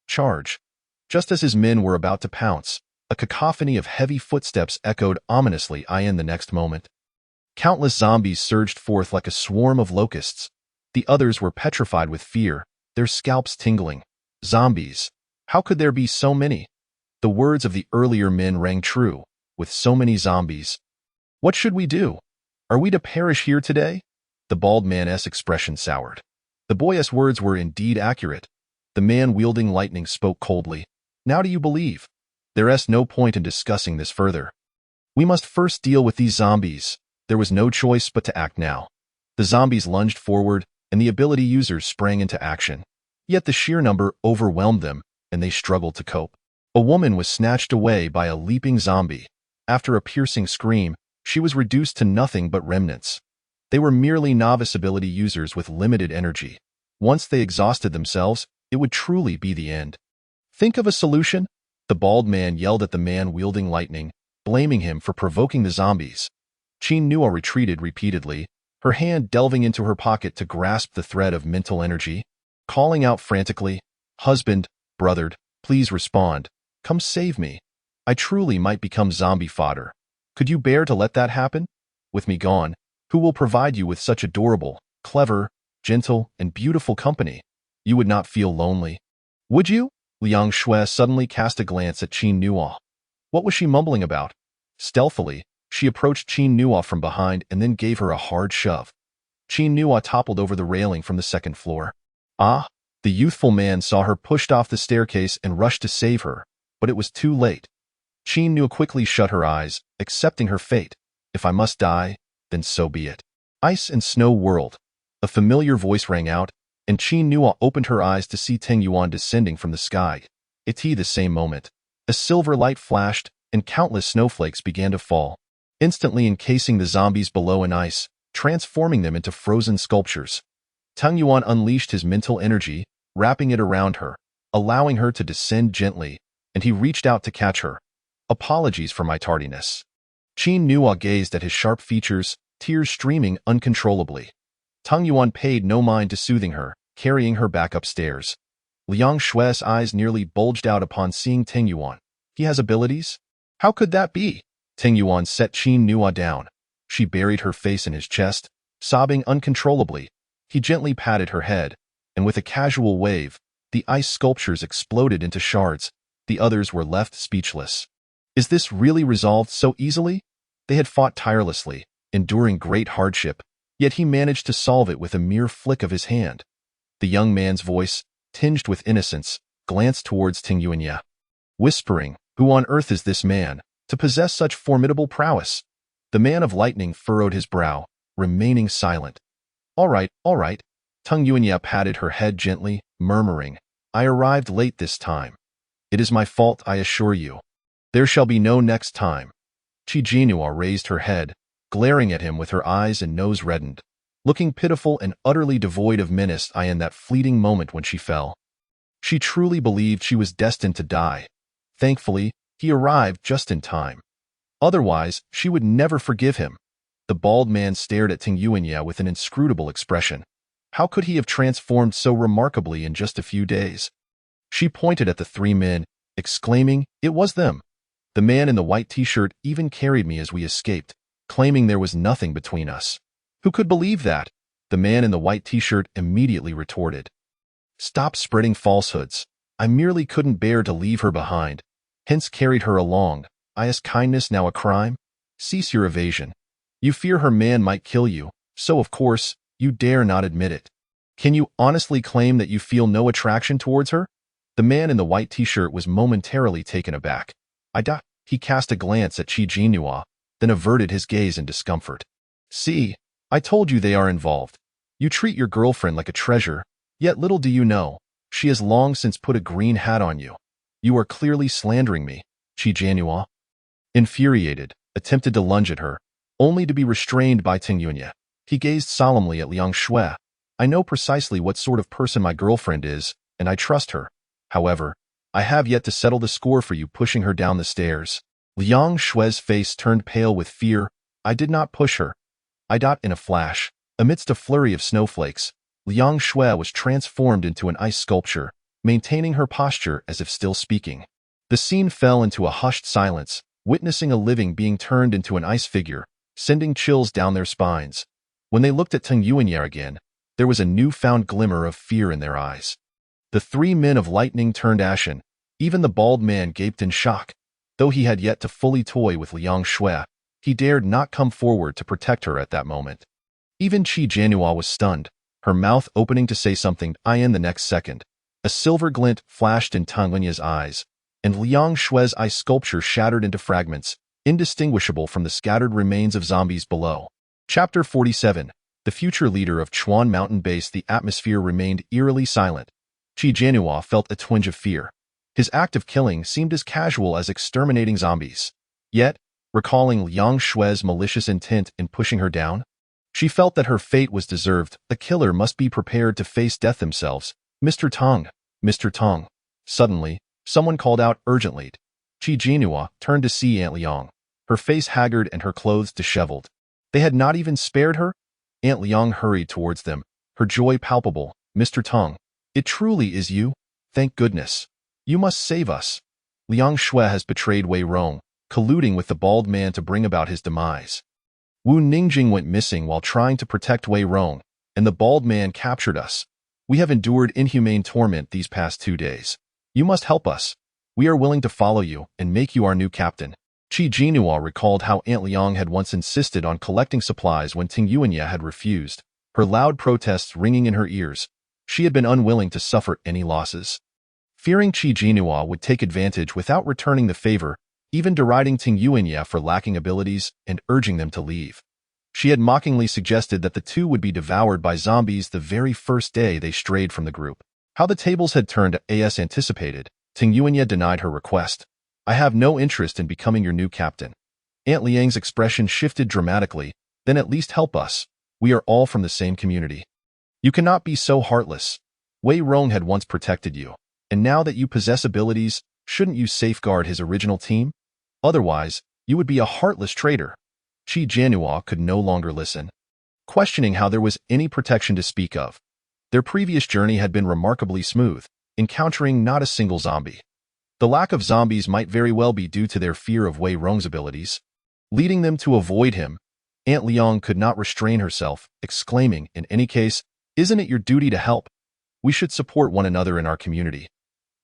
Charge. Just as his men were about to pounce, a cacophony of heavy footsteps echoed ominously in the next moment. Countless zombies surged forth like a swarm of locusts. The others were petrified with fear, their scalps tingling. Zombies. How could there be so many? The words of the earlier men rang true. With so many zombies. What should we do? Are we to perish here today? The bald man's expression soured. The boy's words were indeed accurate. The man wielding lightning spoke coldly. Now do you believe? There's no point in discussing this further. We must first deal with these zombies. There was no choice but to act now. The zombies lunged forward, and the ability users sprang into action. Yet the sheer number overwhelmed them, and they struggled to cope. A woman was snatched away by a leaping zombie. After a piercing scream, she was reduced to nothing but remnants. They were merely novice ability users with limited energy. Once they exhausted themselves, it would truly be the end. Think of a solution? The bald man yelled at the man wielding lightning, blaming him for provoking the zombies. Qin Nuo retreated repeatedly, her hand delving into her pocket to grasp the thread of mental energy, calling out frantically, "Husband, brother, please respond. Come save me. I truly might become zombie fodder. Could you bear to let that happen? With me gone, who will provide you with such adorable, clever, gentle, and beautiful company? You would not feel lonely. Would you?" Liang Shui suddenly cast a glance at Qin Nuo. What was she mumbling about? Stealthily, she approached Qin Nuo from behind and then gave her a hard shove. Qin Nuo toppled over the railing from the second floor. Ah! The youthful man saw her pushed off the staircase and rushed to save her, but it was too late. Qin Nuo quickly shut her eyes, accepting her fate. If I must die, then so be it. Ice and snow whirled. A familiar voice rang out, and Qin Nuo opened her eyes to see Ting Yuan descending from the sky. At the same moment, a silver light flashed, and countless snowflakes began to fall, instantly encasing the zombies below in ice, transforming them into frozen sculptures. Ting Yuan unleashed his mental energy, wrapping it around her, allowing her to descend gently, and he reached out to catch her. Apologies for my tardiness. Qin Nuo gazed at his sharp features, tears streaming uncontrollably. Ting Yuan paid no mind to soothing her, carrying her back upstairs. Liang Shui's eyes nearly bulged out upon seeing Ting Yuan. He has abilities? How could that be? Ting Yuan set Qin Nuo down. She buried her face in his chest, sobbing uncontrollably. He gently patted her head, and with a casual wave, the ice sculptures exploded into shards. The others were left speechless. Is this really resolved so easily? They had fought tirelessly, enduring great hardship, yet he managed to solve it with a mere flick of his hand. The young man's voice, tinged with innocence, glanced towards Ting Yuan, whispering, "Who on earth is this man, to possess such formidable prowess?" The man of lightning furrowed his brow, remaining silent. All right. Ting Yuan patted her head gently, murmuring, "I arrived late this time. It is my fault, I assure you. There shall be no next time." Qi Jinhua raised her head, glaring at him with her eyes and nose reddened, looking pitiful and utterly devoid of menace in that fleeting moment when she fell. She truly believed she was destined to die. Thankfully, he arrived just in time. Otherwise, she would never forgive him. The bald man stared at Ting Yuan with an inscrutable expression. How could he have transformed so remarkably in just a few days? She pointed at the three men, exclaiming, "It was them." The man in the white t-shirt even carried me as we escaped, claiming there was nothing between us. Who could believe that? The man in the white t-shirt immediately retorted. Stop spreading falsehoods. I merely couldn't bear to leave her behind, hence carried her along. Is kindness now a crime? Cease your evasion. You fear her man might kill you, so of course, you dare not admit it. Can you honestly claim that you feel no attraction towards her? The man in the white t-shirt was momentarily taken aback. He cast a glance at Qi Jinhua, then averted his gaze in discomfort. See, I told you they are involved. You treat your girlfriend like a treasure, yet little do you know, she has long since put a green hat on you. You are clearly slandering me, Qi Jinhua. Infuriated, attempted to lunge at her, only to be restrained by Ting Yuan. He gazed solemnly at Liang Shui. I know precisely what sort of person my girlfriend is, and I trust her. However, I have yet to settle the score for you pushing her down the stairs. Liang Shui's face turned pale with fear. I did not push her. In a flash, amidst a flurry of snowflakes, Liang Shui was transformed into an ice sculpture, maintaining her posture as if still speaking. The scene fell into a hushed silence, witnessing a living being turned into an ice figure, sending chills down their spines. When they looked at Ting Yuan again, there was a newfound glimmer of fear in their eyes. The three men of lightning turned ashen. Even the bald man gaped in shock. Though he had yet to fully toy with Liang Shui, he dared not come forward to protect her at that moment. Even Qi Jinhua was stunned, her mouth opening to say something in the next second. A silver glint flashed in Tang Wenya's eyes, and Liang Shue's ice sculpture shattered into fragments, indistinguishable from the scattered remains of zombies below. Chapter 47. The future leader of Chuan Mountain Base. The atmosphere remained eerily silent. Qi Jianhua felt a twinge of fear. His act of killing seemed as casual as exterminating zombies. Yet, recalling Liang Shue's malicious intent in pushing her down, she felt that her fate was deserved. A killer must be prepared to face death themselves. Mr. Tong, Mr. Tong. Suddenly, someone called out urgently. Qi Jianhua turned to see Aunt Liang, her face haggard and her clothes disheveled. They had not even spared her? Aunt Liang hurried towards them, her joy palpable. Mr. Tong, it truly is you? Thank goodness. You must save us. Liang Shui has betrayed Wei Rong, colluding with the bald man to bring about his demise. Wu Ningjing went missing while trying to protect Wei Rong, and the bald man captured us. We have endured inhumane torment these past 2 days. You must help us. We are willing to follow you and make you our new captain. Qi Jianhua recalled how Aunt Liang had once insisted on collecting supplies when Ting Yuanya had refused, her loud protests ringing in her ears. She had been unwilling to suffer any losses. Fearing Qi Jianhua would take advantage without returning the favor, even deriding Ting Yuanya for lacking abilities and urging them to leave. She had mockingly suggested that the two would be devoured by zombies the very first day they strayed from the group. How the tables had turned as anticipated, Ting Yuanya denied her request. I have no interest in becoming your new captain. Aunt Liang's expression shifted dramatically. Then at least help us. We are all from the same community. You cannot be so heartless. Wei Rong had once protected you, and now that you possess abilities, shouldn't you safeguard his original team? Otherwise, you would be a heartless traitor. Qi Jianhua could no longer listen, questioning how there was any protection to speak of. Their previous journey had been remarkably smooth, encountering not a single zombie. The lack of zombies might very well be due to their fear of Wei Rong's abilities, leading them to avoid him. Aunt Liang could not restrain herself, exclaiming, in any case, isn't it your duty to help? We should support one another in our community.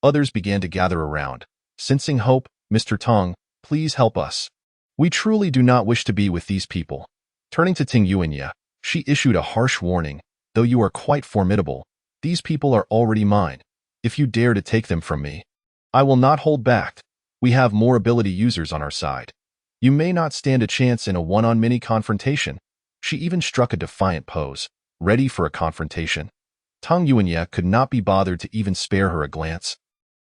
Others began to gather around, sensing hope. Mr. Tong, please help us. We truly do not wish to be with these people. Turning to Ting Yuanya, she issued a harsh warning. Though you are quite formidable, these people are already mine. If you dare to take them from me, I will not hold back. We have more ability users on our side. You may not stand a chance in a one-on-many confrontation. She even struck a defiant pose, ready for a confrontation. Tang Yuanya could not be bothered to even spare her a glance.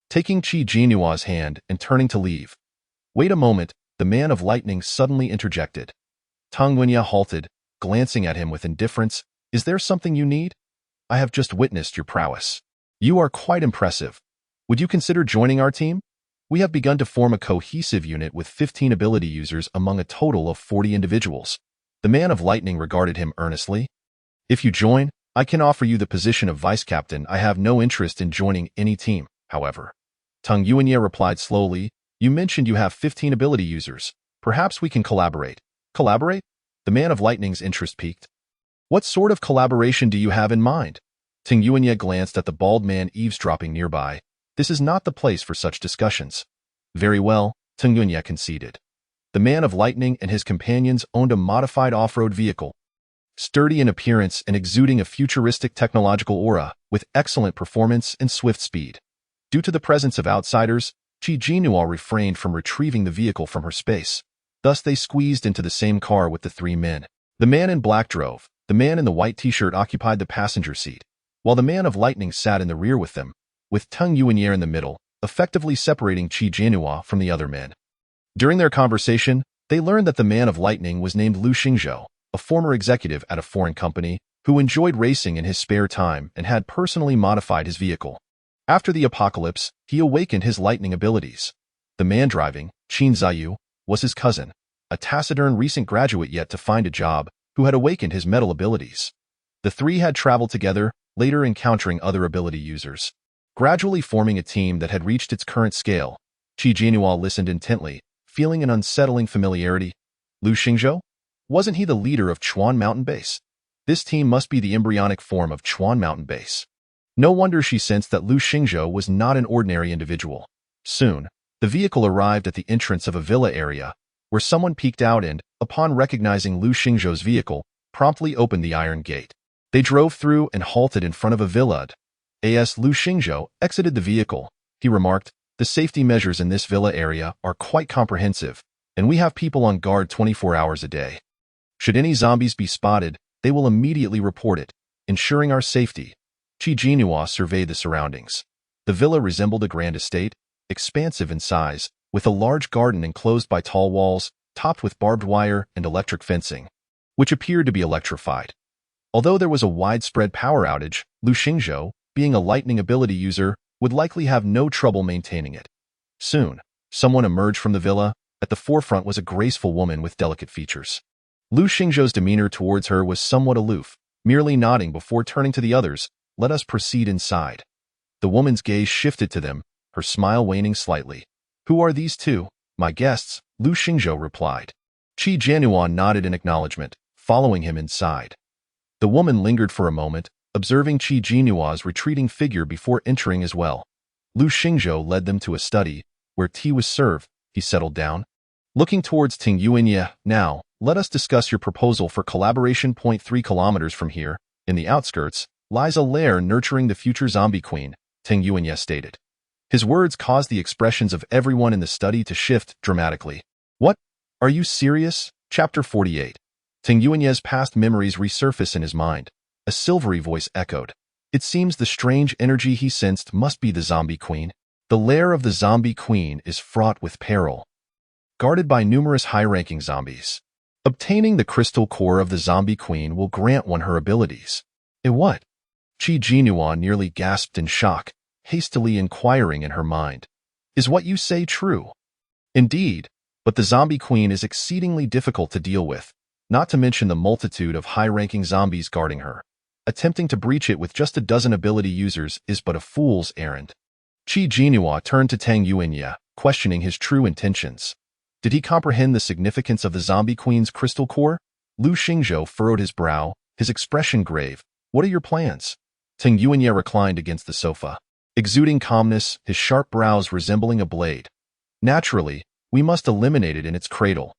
Taking Qi Jianhua's hand and turning to leave. Wait a moment, the man of lightning suddenly interjected. Tang Yuanya halted, glancing at him with indifference. Is there something you need? I have just witnessed your prowess. You are quite impressive. Would you consider joining our team? We have begun to form a cohesive unit with 15 ability users among a total of 40 individuals. The man of lightning regarded him earnestly. If you join, I can offer you the position of vice captain. I have no interest in joining any team, however. Tang Yuanya replied slowly. You mentioned you have 15 ability users. Perhaps we can collaborate. Collaborate? The man of lightning's interest piqued. What sort of collaboration do you have in mind? Ting Yuanya glanced at the bald man eavesdropping nearby. This is not the place for such discussions. Very well, Ting Yuanya conceded. The man of lightning and his companions owned a modified off-road vehicle, sturdy in appearance and exuding a futuristic technological aura, with excellent performance and swift speed. Due to the presence of outsiders, Qi Jianhua refrained from retrieving the vehicle from her space. Thus they squeezed into the same car with the three men. The man in black drove. The man in the white t-shirt occupied the passenger seat, while the man of lightning sat in the rear with them, with Tang Yuanya in the middle, effectively separating Qi Jianhua from the other men. During their conversation, they learned that the man of lightning was named Lu Xingzhou, a former executive at a foreign company, who enjoyed racing in his spare time and had personally modified his vehicle. After the apocalypse, he awakened his lightning abilities. The man driving, Qin Ziyu, was his cousin, a taciturn recent graduate yet to find a job, who had awakened his metal abilities. The three had traveled together, later encountering other ability users, gradually forming a team that had reached its current scale. Qi Jianhua listened intently, feeling an unsettling familiarity. Lu Xingzhou? Wasn't he the leader of Chuan Mountain Base? This team must be the embryonic form of Chuan Mountain Base. No wonder she sensed that Lu Xingzhou was not an ordinary individual. Soon, the vehicle arrived at the entrance of a villa area, where someone peeked out and, upon recognizing Lu Xingzhou's vehicle, promptly opened the iron gate. They drove through and halted in front of a villa. As Lu Xingzhou exited the vehicle, he remarked, "The safety measures in this villa area are quite comprehensive, and we have people on guard 24 hours a day. Should any zombies be spotted, they will immediately report it, ensuring our safety." Qi Jinhua surveyed the surroundings. The villa resembled a grand estate, expansive in size, with a large garden enclosed by tall walls, topped with barbed wire and electric fencing, which appeared to be electrified. Although there was a widespread power outage, Lu Xingzhou, being a lightning ability user, would likely have no trouble maintaining it. Soon, someone emerged from the villa. At the forefront was a graceful woman with delicate features. Lu Xingzhou's demeanor towards her was somewhat aloof, merely nodding before turning to the others. "Let us proceed inside." The woman's gaze shifted to them, her smile waning slightly. "Who are these two?" "My guests," Lu Xingzhou replied. Qi Jianhuan nodded in acknowledgement, following him inside. The woman lingered for a moment, observing Qi Jinhua's retreating figure before entering as well. Lu Xingzhou led them to a study, where tea was served. He settled down. Looking towards Ting Yuanya, "Now, let us discuss your proposal for collaboration. 3 kilometers from here, in the outskirts, lies a lair nurturing the future zombie queen," Ting Yuanya stated. His words caused the expressions of everyone in the study to shift dramatically. "What? Are you serious?" Chapter 48. Ting Yuanya's past memories resurface in his mind. A silvery voice echoed. It seems the strange energy he sensed must be the zombie queen. The lair of the zombie queen is fraught with peril, guarded by numerous high-ranking zombies. Obtaining the crystal core of the zombie queen will grant one her abilities. What? Qi Jinhuan nearly gasped in shock, hastily inquiring in her mind. "Is what you say true?" "Indeed, but the zombie queen is exceedingly difficult to deal with, not to mention the multitude of high-ranking zombies guarding her. Attempting to breach it with just a dozen ability users is but a fool's errand." Qi Jinhua turned to Tang Yuanya, questioning his true intentions. Did he comprehend the significance of the zombie queen's crystal core? Lu Xingzhou furrowed his brow, his expression grave. "What are your plans?" Tang Yuanya reclined against the sofa, exuding calmness, his sharp brows resembling a blade. "Naturally, we must eliminate it in its cradle."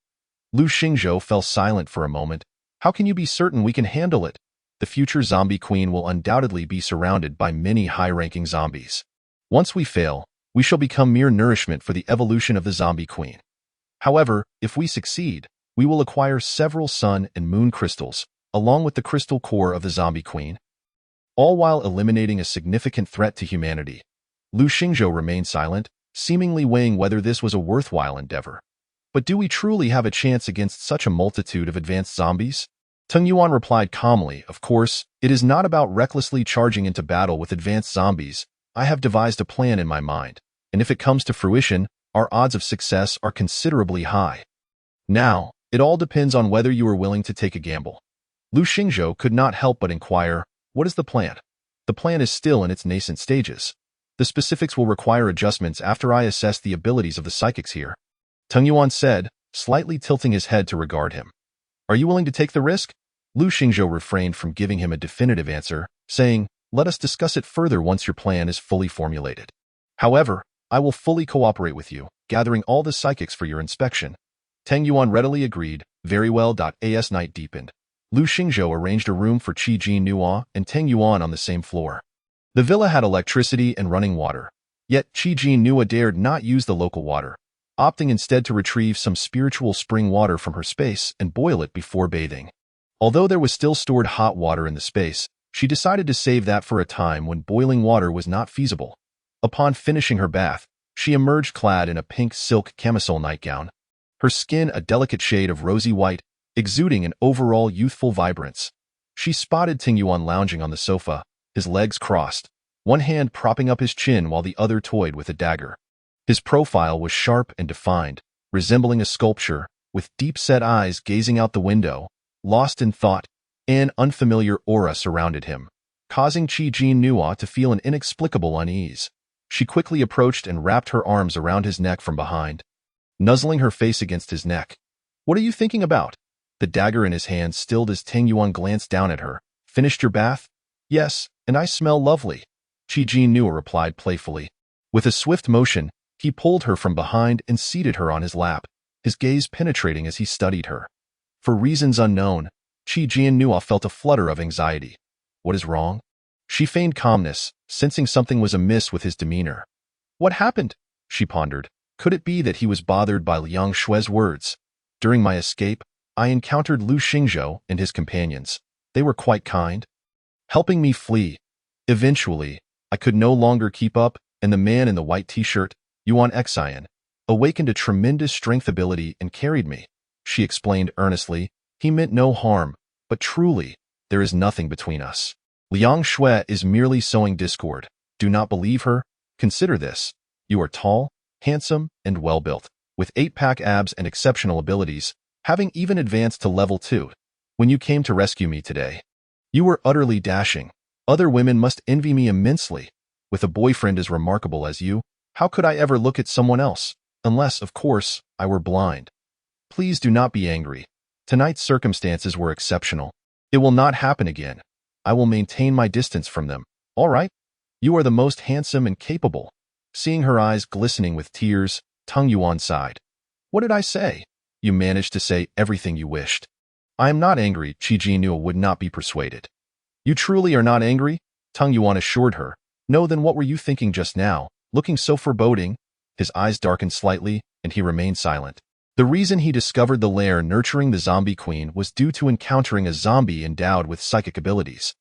Lu Xingzhou fell silent for a moment. "How can you be certain we can handle it? The future zombie queen will undoubtedly be surrounded by many high-ranking zombies. Once we fail, we shall become mere nourishment for the evolution of the zombie queen. However, if we succeed, we will acquire several sun and moon crystals, along with the crystal core of the zombie queen, all while eliminating a significant threat to humanity." Lu Xingzhou remained silent, seemingly weighing whether this was a worthwhile endeavor. "But do we truly have a chance against such a multitude of advanced zombies?" Tang Yuan replied calmly, "Of course, it is not about recklessly charging into battle with advanced zombies. I have devised a plan in my mind, and if it comes to fruition, our odds of success are considerably high. Now, it all depends on whether you are willing to take a gamble." Lu Xingzhou could not help but inquire, "What is the plan?" "The plan is still in its nascent stages. The specifics will require adjustments after I assess the abilities of the psychics here," Tang Yuan said, slightly tilting his head to regard him. "Are you willing to take the risk?" Lu Xingzhou refrained from giving him a definitive answer, saying, "Let us discuss it further once your plan is fully formulated. However, I will fully cooperate with you, gathering all the psychics for your inspection." Tang Yuan readily agreed. "Very well." As night deepened, Lu Xingzhou arranged a room for Qi Jinhua and Tang Yuan on the same floor. The villa had electricity and running water, yet Qi Jinhua dared not use the local water, opting instead to retrieve some spiritual spring water from her space and boil it before bathing. Although there was still stored hot water in the space, she decided to save that for a time when boiling water was not feasible. Upon finishing her bath, she emerged clad in a pink silk camisole nightgown, her skin a delicate shade of rosy white, exuding an overall youthful vibrance. She spotted Ting Yuan lounging on the sofa, his legs crossed, one hand propping up his chin while the other toyed with a dagger. His profile was sharp and defined, resembling a sculpture, with deep-set eyes gazing out the window. Lost in thought, an unfamiliar aura surrounded him, causing Qi Jinhua to feel an inexplicable unease. She quickly approached and wrapped her arms around his neck from behind, nuzzling her face against his neck. "What are you thinking about?" The dagger in his hand stilled as Tang Yuan glanced down at her. "Finished your bath?" "Yes, and I smell lovely," Qi Jinhua replied playfully. With a swift motion, he pulled her from behind and seated her on his lap, his gaze penetrating as he studied her. For reasons unknown, Qi Jinhua felt a flutter of anxiety. "What is wrong?" She feigned calmness, sensing something was amiss with his demeanor. What happened? She pondered. Could it be that he was bothered by Liang Shue's words? During my escape, I encountered Lu Xingzhou and his companions. They were quite kind, helping me flee. Eventually, I could no longer keep up, and the man in the white t-shirt, Yuan Xian, awakened a tremendous strength ability and carried me. She explained earnestly, he meant no harm, but truly, there is nothing between us. Liang Shui is merely sowing discord. Do not believe her? Consider this. You are tall, handsome, and well-built, with 8-pack abs and exceptional abilities, having even advanced to level 2. When you came to rescue me today, you were utterly dashing. Other women must envy me immensely. With a boyfriend as remarkable as you, how could I ever look at someone else? Unless, of course, I were blind. Please do not be angry. Tonight's circumstances were exceptional. It will not happen again. I will maintain my distance from them. All right? You are the most handsome and capable. Seeing her eyes glistening with tears, Tung Yuan sighed. What did I say? You managed to say everything you wished. I am not angry, Qi Jinhua would not be persuaded. You truly are not angry? Tung Yuan assured her. No, then what were you thinking just now, looking so foreboding? His eyes darkened slightly, and he remained silent. The reason he discovered the lair nurturing the zombie queen was due to encountering a zombie endowed with psychic abilities.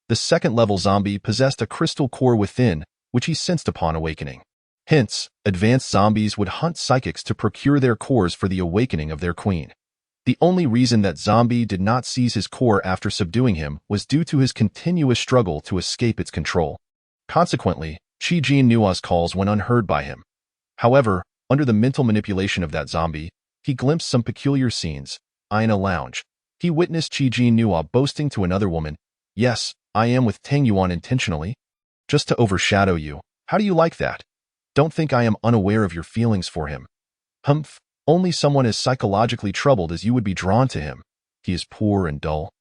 The second-level zombie possessed a crystal core within, which he sensed upon awakening. Hence, advanced zombies would hunt psychics to procure their cores for the awakening of their queen. The only reason that zombie did not seize his core after subduing him was due to his continuous struggle to escape its control. Consequently, Qi Jinua's calls went unheard by him. However, under the mental manipulation of that zombie, he glimpsed some peculiar scenes. In a lounge, he witnessed Qi Jinhua boasting to another woman, "Yes, I am with Tang Yuan intentionally. Just to overshadow you. How do you like that? Don't think I am unaware of your feelings for him. Humph, only someone as psychologically troubled as you would be drawn to him. He is poor and dull.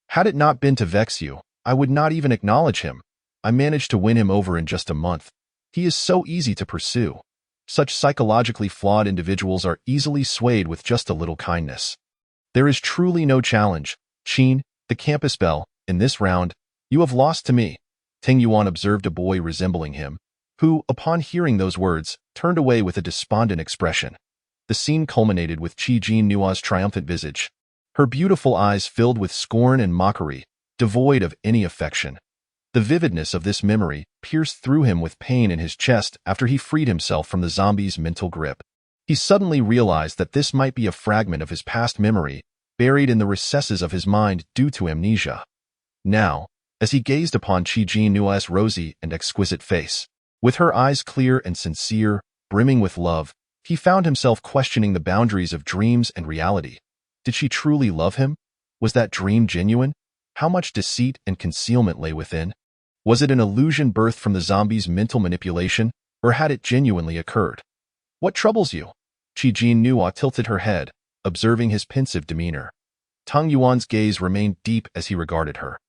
Had it not been to vex you, I would not even acknowledge him. I managed to win him over in just a month. He is so easy to pursue. Such psychologically flawed individuals are easily swayed with just a little kindness. There is truly no challenge. Qin, the campus belle, in this round, you have lost to me." Tang Yuan observed a boy resembling him, who, upon hearing those words, turned away with a despondent expression. The scene culminated with Qi Jinua's triumphant visage. Her beautiful eyes filled with scorn and mockery, devoid of any affection. The vividness of this memory pierced through him with pain in his chest after he freed himself from the zombie's mental grip. He suddenly realized that this might be a fragment of his past memory, buried in the recesses of his mind due to amnesia. Now, as he gazed upon Qi Jinua's rosy and exquisite face, with her eyes clear and sincere, brimming with love, he found himself questioning the boundaries of dreams and reality. Did she truly love him? Was that dream genuine? How much deceit and concealment lay within? Was it an illusion birthed from the zombie's mental manipulation, or had it genuinely occurred? What troubles you? Qi Jinhua tilted her head, observing his pensive demeanor. Tung Yuan's gaze remained deep as he regarded her,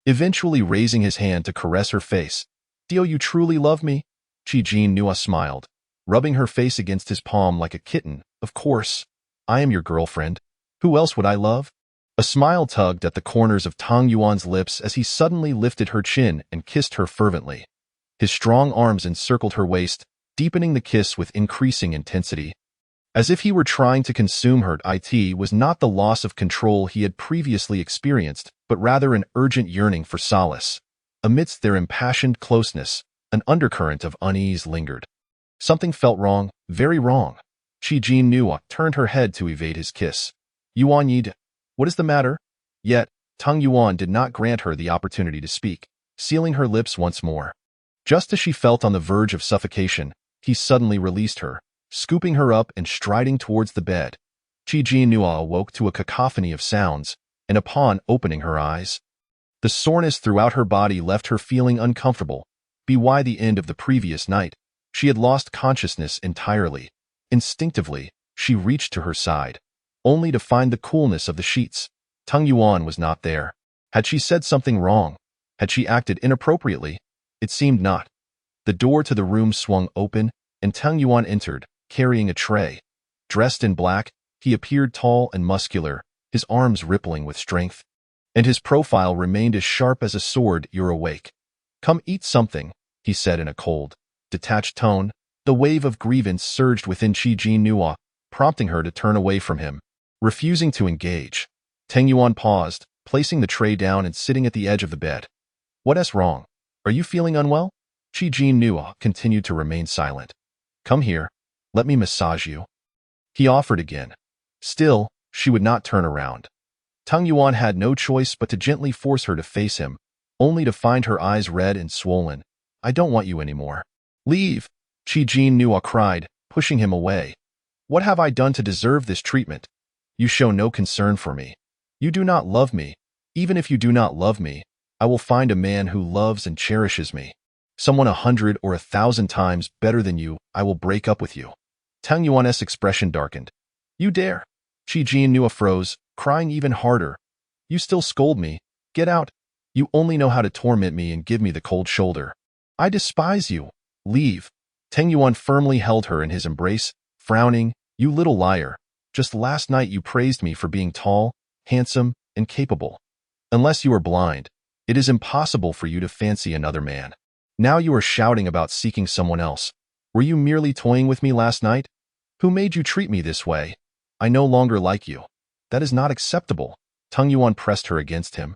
eventually raising his hand to caress her face. "Do you truly love me?" Qi Jinhua smiled, rubbing her face against his palm like a kitten. "Of course. I am your girlfriend. Who else would I love?" A smile tugged at the corners of Tung Yuan's lips as he suddenly lifted her chin and kissed her fervently. His strong arms encircled her waist, deepening the kiss with increasing intensity. As if he were trying to consume her, it was not the loss of control he had previously experienced, but rather an urgent yearning for solace. Amidst their impassioned closeness, an undercurrent of unease lingered. Something felt wrong, very wrong. Qi Jinhua turned her head to evade his kiss. "Yuan Yi, what is the matter?" Yet, Tung Yuan did not grant her the opportunity to speak, sealing her lips once more. Just as she felt on the verge of suffocation, he suddenly released her, scooping her up and striding towards the bed. Qi Jinhua awoke to a cacophony of sounds, and upon opening her eyes, the soreness throughout her body left her feeling uncomfortable. By the end of the previous night, she had lost consciousness entirely. Instinctively, she reached to her side, only to find the coolness of the sheets. Tung Yuan was not there. Had she said something wrong? Had she acted inappropriately? It seemed not. The door to the room swung open, and Tung Yuan entered, carrying a tray. Dressed in black, he appeared tall and muscular, his arms rippling with strength, and his profile remained as sharp as a sword. "You're awake." Come eat something, he said in a cold, detached tone. The wave of grievance surged within Qi Jinhua, prompting her to turn away from him. Refusing to engage, Tang Yuan paused, placing the tray down and sitting at the edge of the bed. What's wrong? Are you feeling unwell? Qi Jinhua continued to remain silent. Come here. Let me massage you. He offered again. Still, she would not turn around. Tang Yuan had no choice but to gently force her to face him, only to find her eyes red and swollen. I don't want you anymore. Leave, Qi Jinhua cried, pushing him away. What have I done to deserve this treatment? You show no concern for me. You do not love me. Even if you do not love me, I will find a man who loves and cherishes me. Someone 100 or 1,000 times better than you. I will break up with you. Tang Yuan's expression darkened. You dare? Qi Jinhua froze, crying even harder. You still scold me. Get out. You only know how to torment me and give me the cold shoulder. I despise you. Leave. Tang Yuan firmly held her in his embrace, frowning. You little liar. Just last night you praised me for being tall, handsome, and capable. Unless you are blind, it is impossible for you to fancy another man. Now you are shouting about seeking someone else. Were you merely toying with me last night? Who made you treat me this way? I no longer like you. That is not acceptable. Tang Yuan pressed her against him,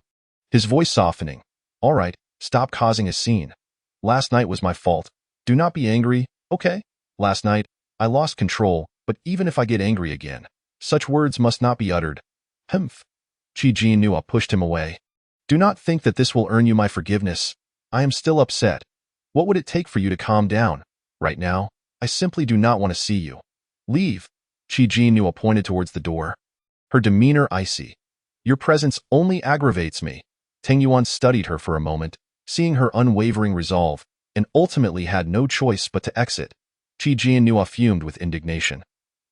his voice softening. All right, stop causing a scene. Last night was my fault. Do not be angry, okay? Last night, I lost control, but even if I get angry again, such words must not be uttered. Humph. Qi Jinhua pushed him away. Do not think that this will earn you my forgiveness. I am still upset. What would it take for you to calm down? Right now, I simply do not want to see you. Leave. Qi Jinhua pointed towards the door, her demeanor icy. Your presence only aggravates me. Tang Yuan studied her for a moment, seeing her unwavering resolve, and ultimately had no choice but to exit. Qi Jinhua fumed with indignation.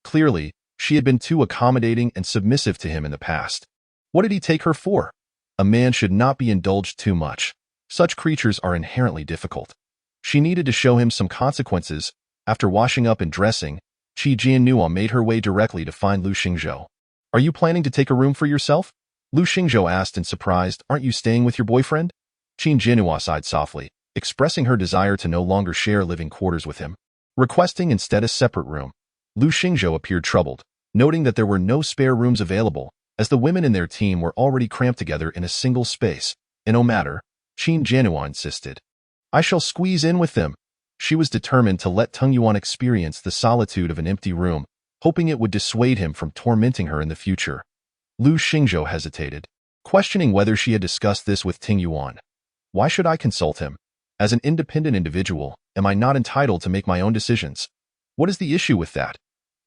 Clearly, she had been too accommodating and submissive to him in the past. What did he take her for? A man should not be indulged too much. Such creatures are inherently difficult. She needed to show him some consequences. After washing up and dressing, Qi Jinhua made her way directly to find Lu Xingzhou. Are you planning to take a room for yourself? Lu Xingzhou asked in surprise. Aren't you staying with your boyfriend? Qi Jinhua sighed softly, expressing her desire to no longer share living quarters with him, requesting instead a separate room. Lu Xingzhou appeared troubled, noting that there were no spare rooms available, as the women in their team were already cramped together in a single space. No matter, Qi Jinhua insisted. I shall squeeze in with them. She was determined to let Tang Yuan experience the solitude of an empty room, hoping it would dissuade him from tormenting her in the future. Lu Xingzhou hesitated, questioning whether she had discussed this with Tang Yuan. Why should I consult him? As an independent individual, am I not entitled to make my own decisions? What is the issue with that?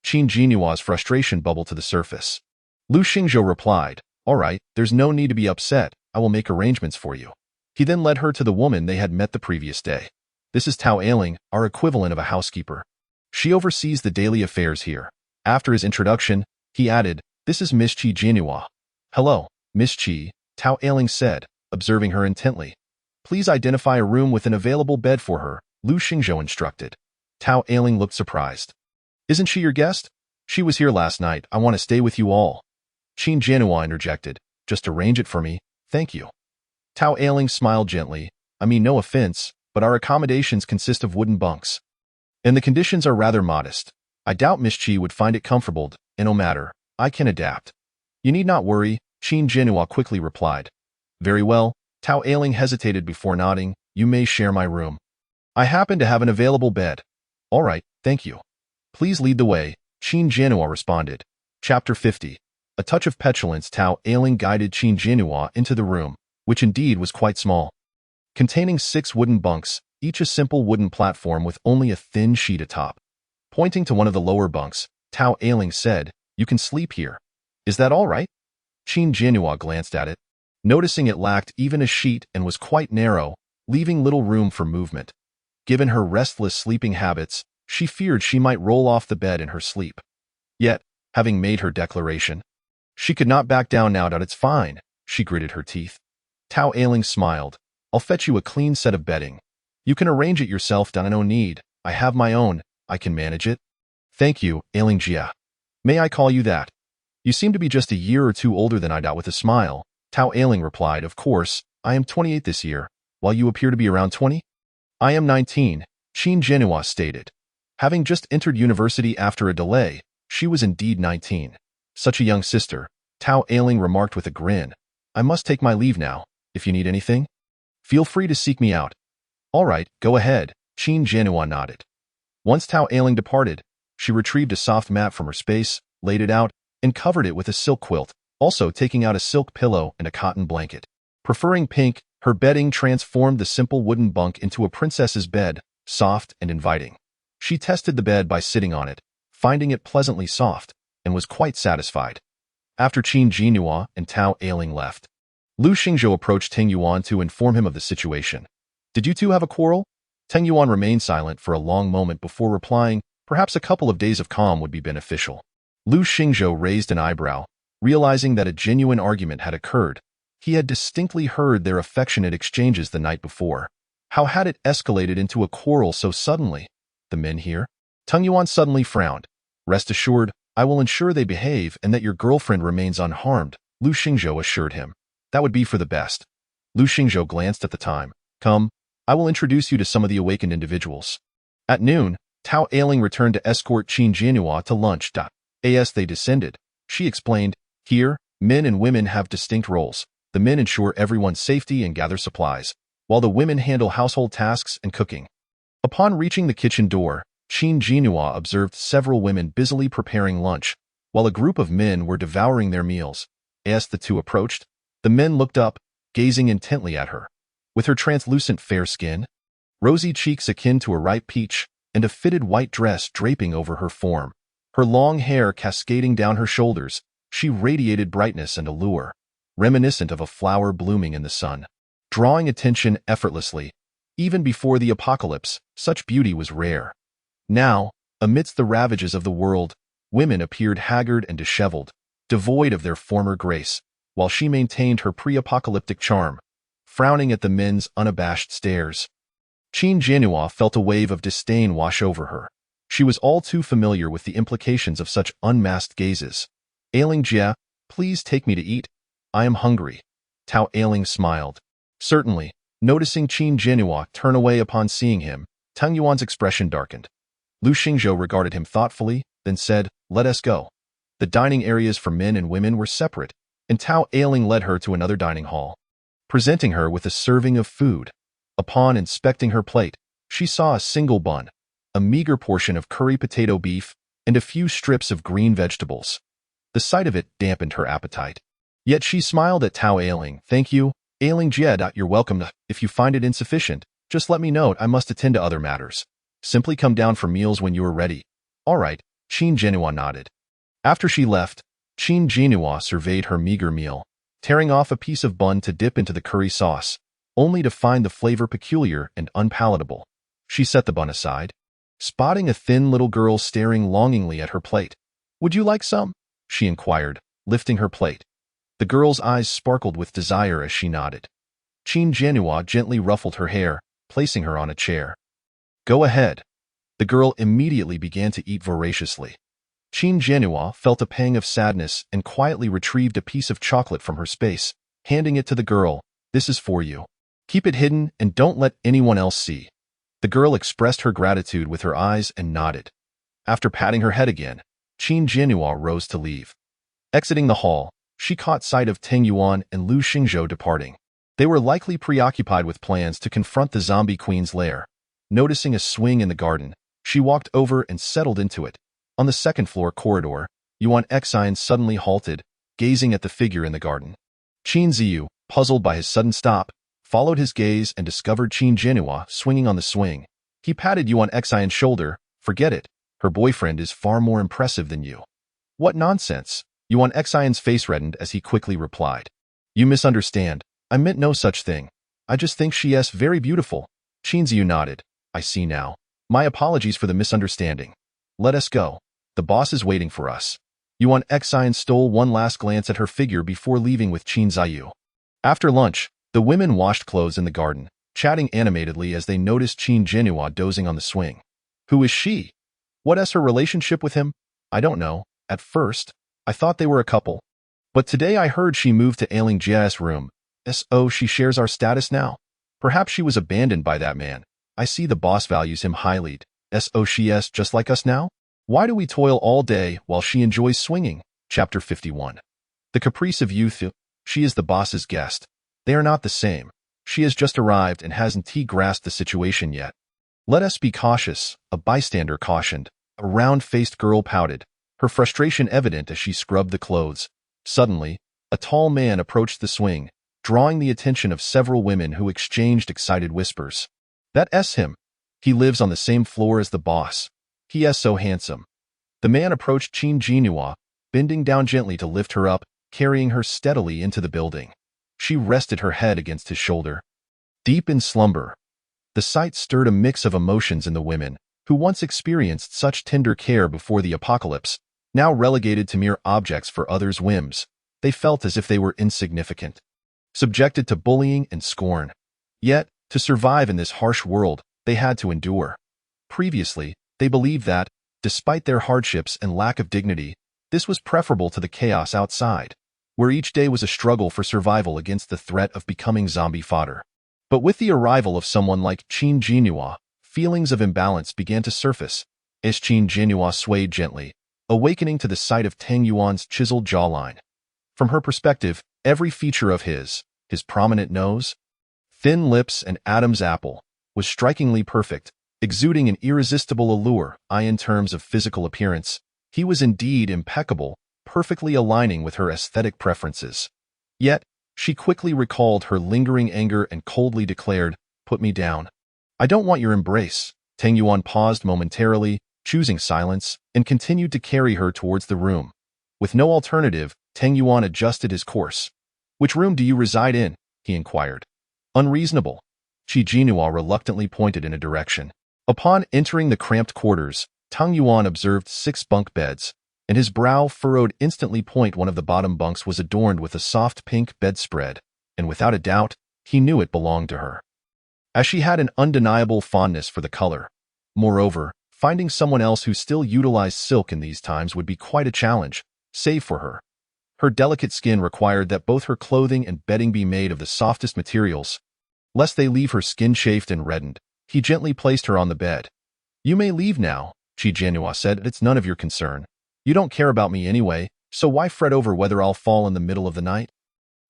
Qi Jinhua's frustration bubbled to the surface. Lu Xingzhou replied, All right, there's no need to be upset. I will make arrangements for you. He then led her to the woman they had met the previous day. This is Tao Ailing, our equivalent of a housekeeper. She oversees the daily affairs here. After his introduction, he added, This is Miss Qi Jinhua. Hello, Miss Qi, Tao Ailing said, observing her intently. Please identify a room with an available bed for her, Lu Xingzhou instructed. Tao Ailing looked surprised. Isn't she your guest? She was here last night. I want to stay with you all. Qi Jinhua interjected. Just arrange it for me, thank you. Tao Ailing smiled gently. I mean no offense, but our accommodations consist of wooden bunks. And the conditions are rather modest. I doubt Miss Qi would find it comfortable, and no matter, I can adapt. You need not worry, Qi Jinhua quickly replied. Very well, Tao Ailing hesitated before nodding. You may share my room. I happen to have an available bed. All right, thank you. Please lead the way, Qi Jinhua responded. Chapter 50. A touch of petulance. Tao Ailing guided Qi Jinhua into the room, which indeed was quite small. Containing 6 wooden bunks, each a simple wooden platform with only a thin sheet atop. Pointing to one of the lower bunks, Tao Ailing said, You can sleep here. Is that all right? Qi Jinhua glanced at it, noticing it lacked even a sheet and was quite narrow, leaving little room for movement. Given her restless sleeping habits, she feared she might roll off the bed in her sleep. Yet, having made her declaration, she could not back down now. It's fine, she gritted her teeth. Tao Ailing smiled. I'll fetch you a clean set of bedding. You can arrange it yourself. No need. I have my own. I can manage it. Thank you, Ailing Jia. May I call you that? You seem to be just a year or two older than I. With a smile, Tao Ailing replied, Of course, I am 28 this year. while you appear to be around 20? I am 19, Qin Jianhua stated. Having just entered university after a delay, she was indeed 19. Such a young sister, Tao Ailing remarked with a grin. I must take my leave now. If you need anything, feel free to seek me out. All right, go ahead, Qin Jianhua nodded. Once Tao Ailing departed, she retrieved a soft mat from her space, laid it out, and covered it with a silk quilt, also taking out a silk pillow and a cotton blanket. Preferring pink, her bedding transformed the simple wooden bunk into a princess's bed, soft and inviting. She tested the bed by sitting on it, finding it pleasantly soft, and was quite satisfied. After Qin Jianhua and Tao Ailing left, Lu Xingzhou approached Teng Yuan to inform him of the situation. Did you two have a quarrel? Teng Yuan remained silent for a long moment before replying, perhaps a couple of days of calm would be beneficial. Lu Xingzhou raised an eyebrow, realizing that a genuine argument had occurred. He had distinctly heard their affectionate exchanges the night before. How had it escalated into a quarrel so suddenly? The men here? Teng Yuan suddenly frowned. Rest assured, I will ensure they behave and that your girlfriend remains unharmed, Lu Xingzhou assured him. That would be for the best. Lu Xingzhou glanced at the time. Come, I will introduce you to some of the awakened individuals. At noon, Tao Ailing returned to escort Qin Jianhua to lunch. As they descended, she explained, here, men and women have distinct roles. The men ensure everyone's safety and gather supplies, while the women handle household tasks and cooking. Upon reaching the kitchen door, Qin Jianhua observed several women busily preparing lunch, while a group of men were devouring their meals. As the two approached, the men looked up, gazing intently at her. With her translucent fair skin, rosy cheeks akin to a ripe peach, and a fitted white dress draping over her form, her long hair cascading down her shoulders, she radiated brightness and allure, reminiscent of a flower blooming in the sun. Drawing attention effortlessly, even before the apocalypse, such beauty was rare. Now, amidst the ravages of the world, women appeared haggard and disheveled, devoid of their former grace, while she maintained her pre-apocalyptic charm, frowning at the men's unabashed stares. Qin Jianhua felt a wave of disdain wash over her. She was all too familiar with the implications of such unmasked gazes. Ailing Jia, please take me to eat. I am hungry. Tao Ailing smiled. Certainly, noticing Qin Jianhua turn away upon seeing him, Teng Yuan's expression darkened. Lu Xingzhou regarded him thoughtfully, then said, let us go. The dining areas for men and women were separate, and Tao Ailing led her to another dining hall, presenting her with a serving of food. Upon inspecting her plate, she saw a single bun, a meager portion of curry potato beef, and a few strips of green vegetables. The sight of it dampened her appetite. Yet she smiled at Tao Ailing. Thank you, Ailing Jia. You're welcome. If you find it insufficient, just let me know. I must attend to other matters. Simply come down for meals when you are ready. All right, Qin Jianhua nodded. After she left, Qin Jianhua surveyed her meager meal, tearing off a piece of bun to dip into the curry sauce, only to find the flavor peculiar and unpalatable. She set the bun aside, spotting a thin little girl staring longingly at her plate. Would you like some? She inquired, lifting her plate. The girl's eyes sparkled with desire as she nodded. Qin Jianhua gently ruffled her hair, placing her on a chair. Go ahead. The girl immediately began to eat voraciously. Qin Jianhua felt a pang of sadness and quietly retrieved a piece of chocolate from her space, handing it to the girl. This is for you. Keep it hidden and don't let anyone else see. The girl expressed her gratitude with her eyes and nodded. After patting her head again, Qin Jianhua rose to leave. Exiting the hall, she caught sight of Teng Yuan and Lu Xingzhou departing. They were likely preoccupied with plans to confront the zombie queen's lair. Noticing a swing in the garden, she walked over and settled into it. On the second-floor corridor, Yuan Exine suddenly halted, gazing at the figure in the garden. Qin Ziyu, puzzled by his sudden stop, followed his gaze and discovered Qin Jianhua swinging on the swing. He patted Yuan Exine's shoulder. Forget it. Her boyfriend is far more impressive than you. What nonsense. Yuan Exine's face reddened as he quickly replied. You misunderstand. I meant no such thing. I just think she is very beautiful. Qin Ziyu nodded. I see now. My apologies for the misunderstanding. Let us go. The boss is waiting for us. Yuan Exine stole one last glance at her figure before leaving with Qin Ziyu. After lunch, the women washed clothes in the garden, chatting animatedly as they noticed Qin Jianhua dozing on the swing. Who is she? What is her relationship with him? I don't know. At first, I thought they were a couple. But today I heard she moved to Ailing Jia's room. So she shares our status now. Perhaps she was abandoned by that man. I see the boss values him highly. So she is just like us now? Why do we toil all day while she enjoys swinging? Chapter 51. The caprice of youth. She is the boss's guest. They are not the same. She has just arrived and hasn't grasped the situation yet. Let us be cautious, a bystander cautioned. A round-faced girl pouted, her frustration evident as she scrubbed the clothes. Suddenly, a tall man approached the swing, drawing the attention of several women who exchanged excited whispers. That's him. He lives on the same floor as the boss. He is so handsome. The man approached Qin Jinhua, bending down gently to lift her up, carrying her steadily into the building. She rested her head against his shoulder. Deep in slumber, the sight stirred a mix of emotions in the women, who once experienced such tender care before the apocalypse, now relegated to mere objects for others' whims. They felt as if they were insignificant, subjected to bullying and scorn. Yet, to survive in this harsh world, they had to endure. Previously, they believed that, despite their hardships and lack of dignity, this was preferable to the chaos outside, where each day was a struggle for survival against the threat of becoming zombie fodder. But with the arrival of someone like Qin Jinhua, feelings of imbalance began to surface, as Qin Jinhua swayed gently, awakening to the sight of Tang Yuan's chiseled jawline. From her perspective, every feature of his prominent nose, thin lips and Adam's apple, was strikingly perfect, exuding an irresistible allure. In terms of physical appearance, he was indeed impeccable, perfectly aligning with her aesthetic preferences. Yet, she quickly recalled her lingering anger and coldly declared, "Put me down. I don't want your embrace." Tang Yuan paused momentarily, choosing silence, and continued to carry her towards the room. With no alternative, Tang Yuan adjusted his course. "Which room do you reside in?" he inquired. "Unreasonable." Qin Jinhua reluctantly pointed in a direction. Upon entering the cramped quarters, Tang Yuan observed 6 bunk beds, and his brow furrowed instantly. One of the bottom bunks was adorned with a soft pink bedspread, and without a doubt, he knew it belonged to her, as she had an undeniable fondness for the color. Moreover, finding someone else who still utilized silk in these times would be quite a challenge, save for her. Her delicate skin required that both her clothing and bedding be made of the softest materials, lest they leave her skin chafed and reddened. He gently placed her on the bed. "You may leave now," Qin Jinhua said. "It's none of your concern. You don't care about me anyway, so why fret over whether I'll fall in the middle of the night?"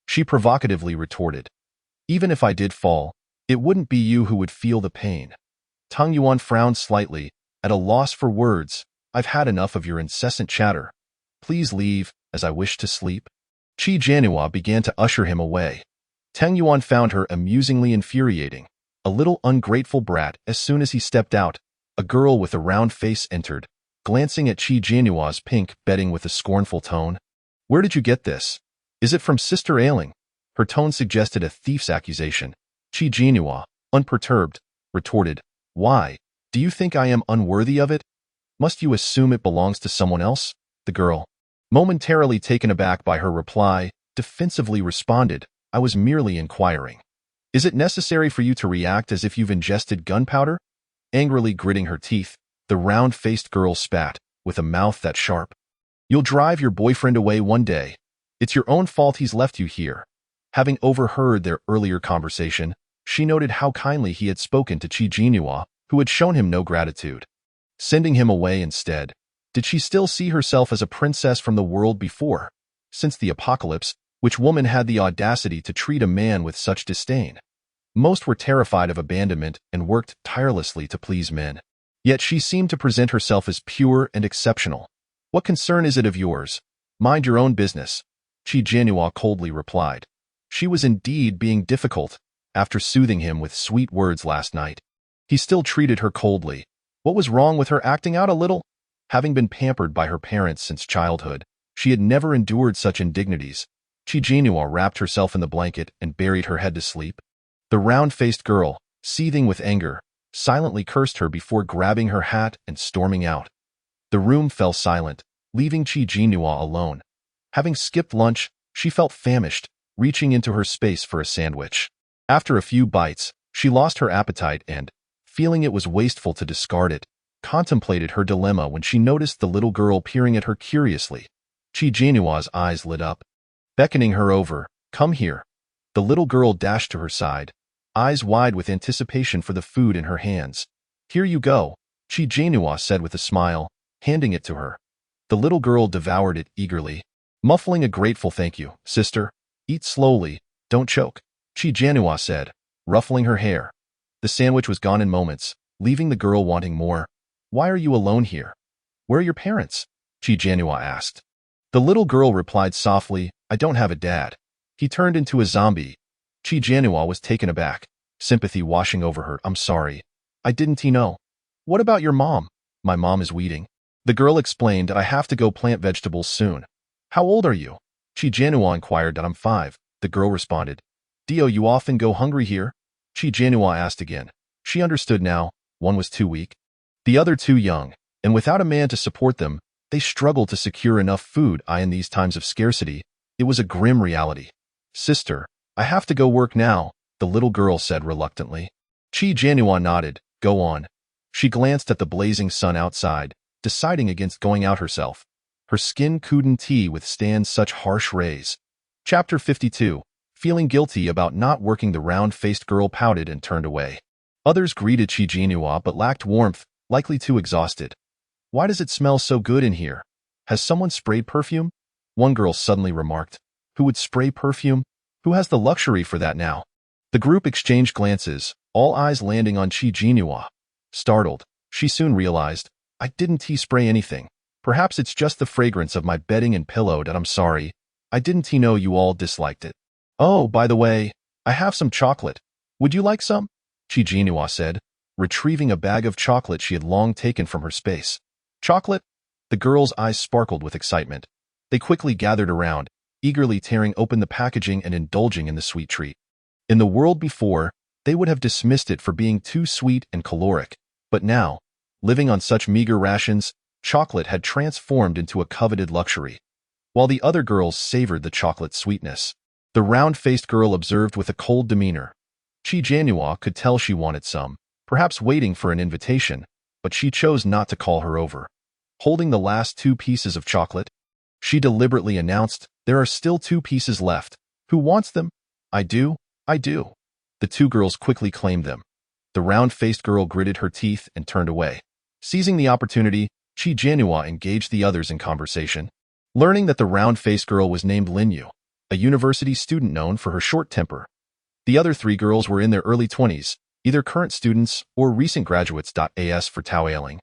She provocatively retorted. "Even if I did fall, it wouldn't be you who would feel the pain." Tang Yuan frowned slightly, at a loss for words. "I've had enough of your incessant chatter. Please leave, as I wish to sleep." Qin Jinhua began to usher him away. Tang Yuan found her amusingly infuriating. A little ungrateful brat. As soon as he stepped out, a girl with a round face entered, glancing at Qin Jinhua's pink bedding with a scornful tone. "Where did you get this? Is it from Sister Ailing?" Her tone suggested a thief's accusation. Qin Jinhua, unperturbed, retorted, "Why? Do you think I am unworthy of it? Must you assume it belongs to someone else?" The girl, momentarily taken aback by her reply, defensively responded, "I was merely inquiring. Is it necessary for you to react as if you've ingested gunpowder?" Angrily gritting her teeth, the round-faced girl spat, with a mouth that sharp. "You'll drive your boyfriend away one day. It's your own fault he's left you here." Having overheard their earlier conversation, she noted how kindly he had spoken to Qin Jinhua, who had shown him no gratitude, sending him away instead. Did she still see herself as a princess from the world before? Since the apocalypse, which woman had the audacity to treat a man with such disdain? Most were terrified of abandonment and worked tirelessly to please men. Yet she seemed to present herself as pure and exceptional. "What concern is it of yours? Mind your own business," Qin Jinhua coldly replied. She was indeed being difficult. After soothing him with sweet words last night, he still treated her coldly. What was wrong with her acting out a little? Having been pampered by her parents since childhood, she had never endured such indignities. Qin Jinhua wrapped herself in the blanket and buried her head to sleep. The round-faced girl, seething with anger, silently cursed her before grabbing her hat and storming out. The room fell silent, leaving Qin Jinhua alone. Having skipped lunch, she felt famished, reaching into her space for a sandwich. After a few bites, she lost her appetite and, feeling it was wasteful to discard it, contemplated her dilemma when she noticed the little girl peering at her curiously. Qin Jinhua's eyes lit up. Beckoning her over, "Come here." The little girl dashed to her side, eyes wide with anticipation for the food in her hands. "Here you go," Chi Jianhua said with a smile, handing it to her. The little girl devoured it eagerly, muffling a grateful "Thank you, sister. Eat slowly, don't choke," Chi Jianhua said, ruffling her hair. The sandwich was gone in moments, leaving the girl wanting more. "Why are you alone here? Where are your parents?" Chi Jianhua asked. The little girl replied softly, "I don't have a dad. He turned into a zombie." Chi Jianhua was taken aback, sympathy washing over her. "I'm sorry. I didn't know." "What about your mom?" "My mom is weeding." The girl explained, "I have to go plant vegetables soon." "How old are you?" Chi Jianhua inquired. "I'm 5. The girl responded. "Do you often go hungry here?" Chi Jianhua asked again. She understood now. One was too weak, the other too young, and without a man to support them, they struggled to secure enough food. In these times of scarcity, it was a grim reality. "Sister, I have to go work now," the little girl said reluctantly. Chi Jianhua nodded. "Go on." She glanced at the blazing sun outside, deciding against going out herself. Her skin couldn't withstand such harsh rays. Chapter 52. Feeling guilty about not working, the round-faced girl pouted and turned away. Others greeted Chi Jianhua but lacked warmth, likely too exhausted. "Why does it smell so good in here? Has someone sprayed perfume?" One girl suddenly remarked. "Who would spray perfume? Who has the luxury for that now?" The group exchanged glances, all eyes landing on Chi Jianhua. Startled, she soon realized, "I didn't spray anything. Perhaps it's just the fragrance of my bedding and pillow that I'm sorry. I didn't know you all disliked it. Oh, by the way, I have some chocolate. Would you like some?" Chi Jianhua said, retrieving a bag of chocolate she had long taken from her space. "Chocolate?" The girls' eyes sparkled with excitement. They quickly gathered around, eagerly tearing open the packaging and indulging in the sweet treat. In the world before, they would have dismissed it for being too sweet and caloric, but now, living on such meager rations, chocolate had transformed into a coveted luxury. While the other girls savored the chocolate sweetness, the round-faced girl observed with a cold demeanor. Chi Jianhua could tell she wanted some, perhaps waiting for an invitation, but she chose not to call her over. Holding the last 2 pieces of chocolate, she deliberately announced, "There are still 2 pieces left. Who wants them?" I do. The 2 girls quickly claimed them. The round-faced girl gritted her teeth and turned away. Seizing the opportunity, Chi Jianhua engaged the others in conversation. Learning that the round-faced girl was named Lin Yu, a university student known for her short temper. The other 3 girls were in their early 20s, either current students or recent graduates. As for Tao Ailing,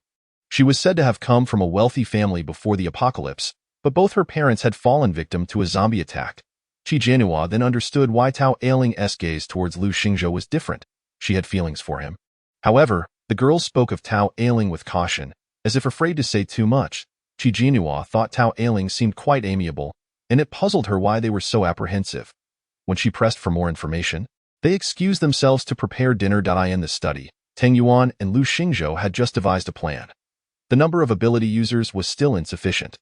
she was said to have come from a wealthy family before the apocalypse, but both her parents had fallen victim to a zombie attack. Chi Jianhua then understood why Tao Ailing's gaze towards Lu Xingzhou was different. She had feelings for him. However, the girls spoke of Tao Ailing with caution, as if afraid to say too much. Chi Jianhua thought Tao Ailing seemed quite amiable, and it puzzled her why they were so apprehensive. When she pressed for more information, they excused themselves to prepare dinner. In the study, Tang Yuan and Lu Xingzhou had just devised a plan. The number of ability users was still insufficient.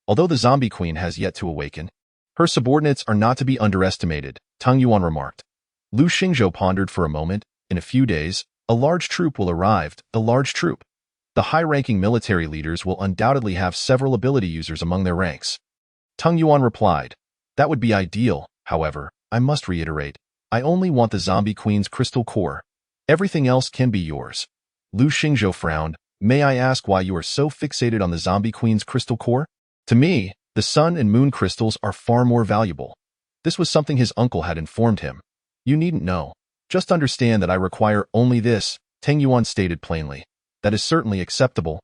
Although the zombie queen has yet to awaken, her subordinates are not to be underestimated, Tang Yuan remarked. Lu Xingzhou pondered for a moment. In a few days, a large troop will arrive. A large troop. The high-ranking military leaders will undoubtedly have several ability users among their ranks. Tang Yuan replied, "That would be ideal. However, I must reiterate, I only want the zombie queen's crystal core. Everything else can be yours." Lu Xingzhou frowned. "May I ask why you are so fixated on the zombie queen's crystal core?" "To me, the sun and moon crystals are far more valuable." This was something his uncle had informed him. "You needn't know. Just understand that I require only this," Tang Yuan stated plainly. "That is certainly acceptable."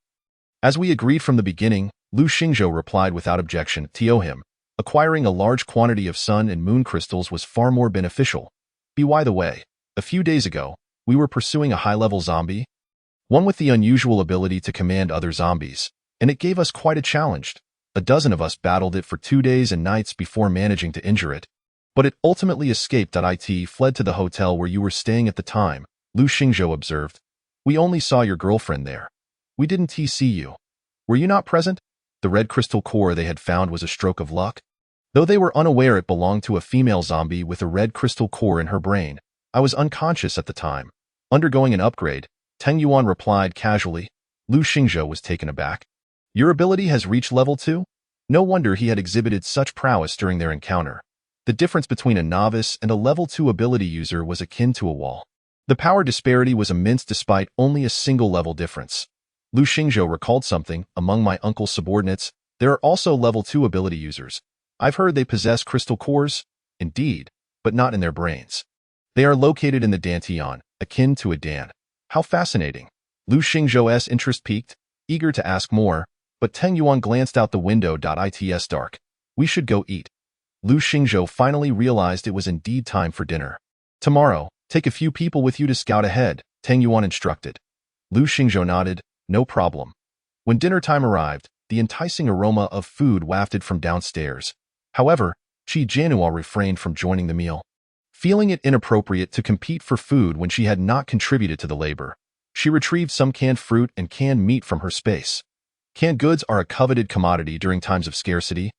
"As we agreed from the beginning," Lu Xingzhou replied without objection. "To him, acquiring a large quantity of sun and moon crystals was far more beneficial. By the way, a few days ago, we were pursuing a high-level zombie, one with the unusual ability to command other zombies, and it gave us quite a challenge. A dozen of us battled it for 2 days and nights before managing to injure it. But it ultimately escaped. It fled to the hotel where you were staying at the time," Lu Xingzhou observed. "We only saw your girlfriend there. We didn't see you. Were you not present?" The red crystal core they had found was a stroke of luck. Though they were unaware it belonged to a female zombie with a red crystal core in her brain. "I was unconscious at the time, undergoing an upgrade," Tang Yuan replied casually. Lu Xingzhou was taken aback. "Your ability has reached level 2? No wonder he had exhibited such prowess during their encounter. The difference between a novice and a level 2 ability user was akin to a wall. The power disparity was immense despite only a single level difference. Lu Xingzhou recalled something. Among my uncle's subordinates, there are also level 2 ability users. I've heard they possess crystal cores. Indeed, but not in their brains. They are located in the Dantian, akin to a Dan. How fascinating. Lu Xingzhou's interest peaked, eager to ask more, but Teng Yuan glanced out the window. It's dark. We should go eat. Lu Xingzhou finally realized it was indeed time for dinner. Tomorrow, take a few people with you to scout ahead, Teng Yuan instructed. Lu Xingzhou nodded, no problem. When dinner time arrived, the enticing aroma of food wafted from downstairs. However, Qi Jianhua refrained from joining the meal. Feeling it inappropriate to compete for food when she had not contributed to the labor, she retrieved some canned fruit and canned meat from her space. Canned goods are a coveted commodity during times of scarcity.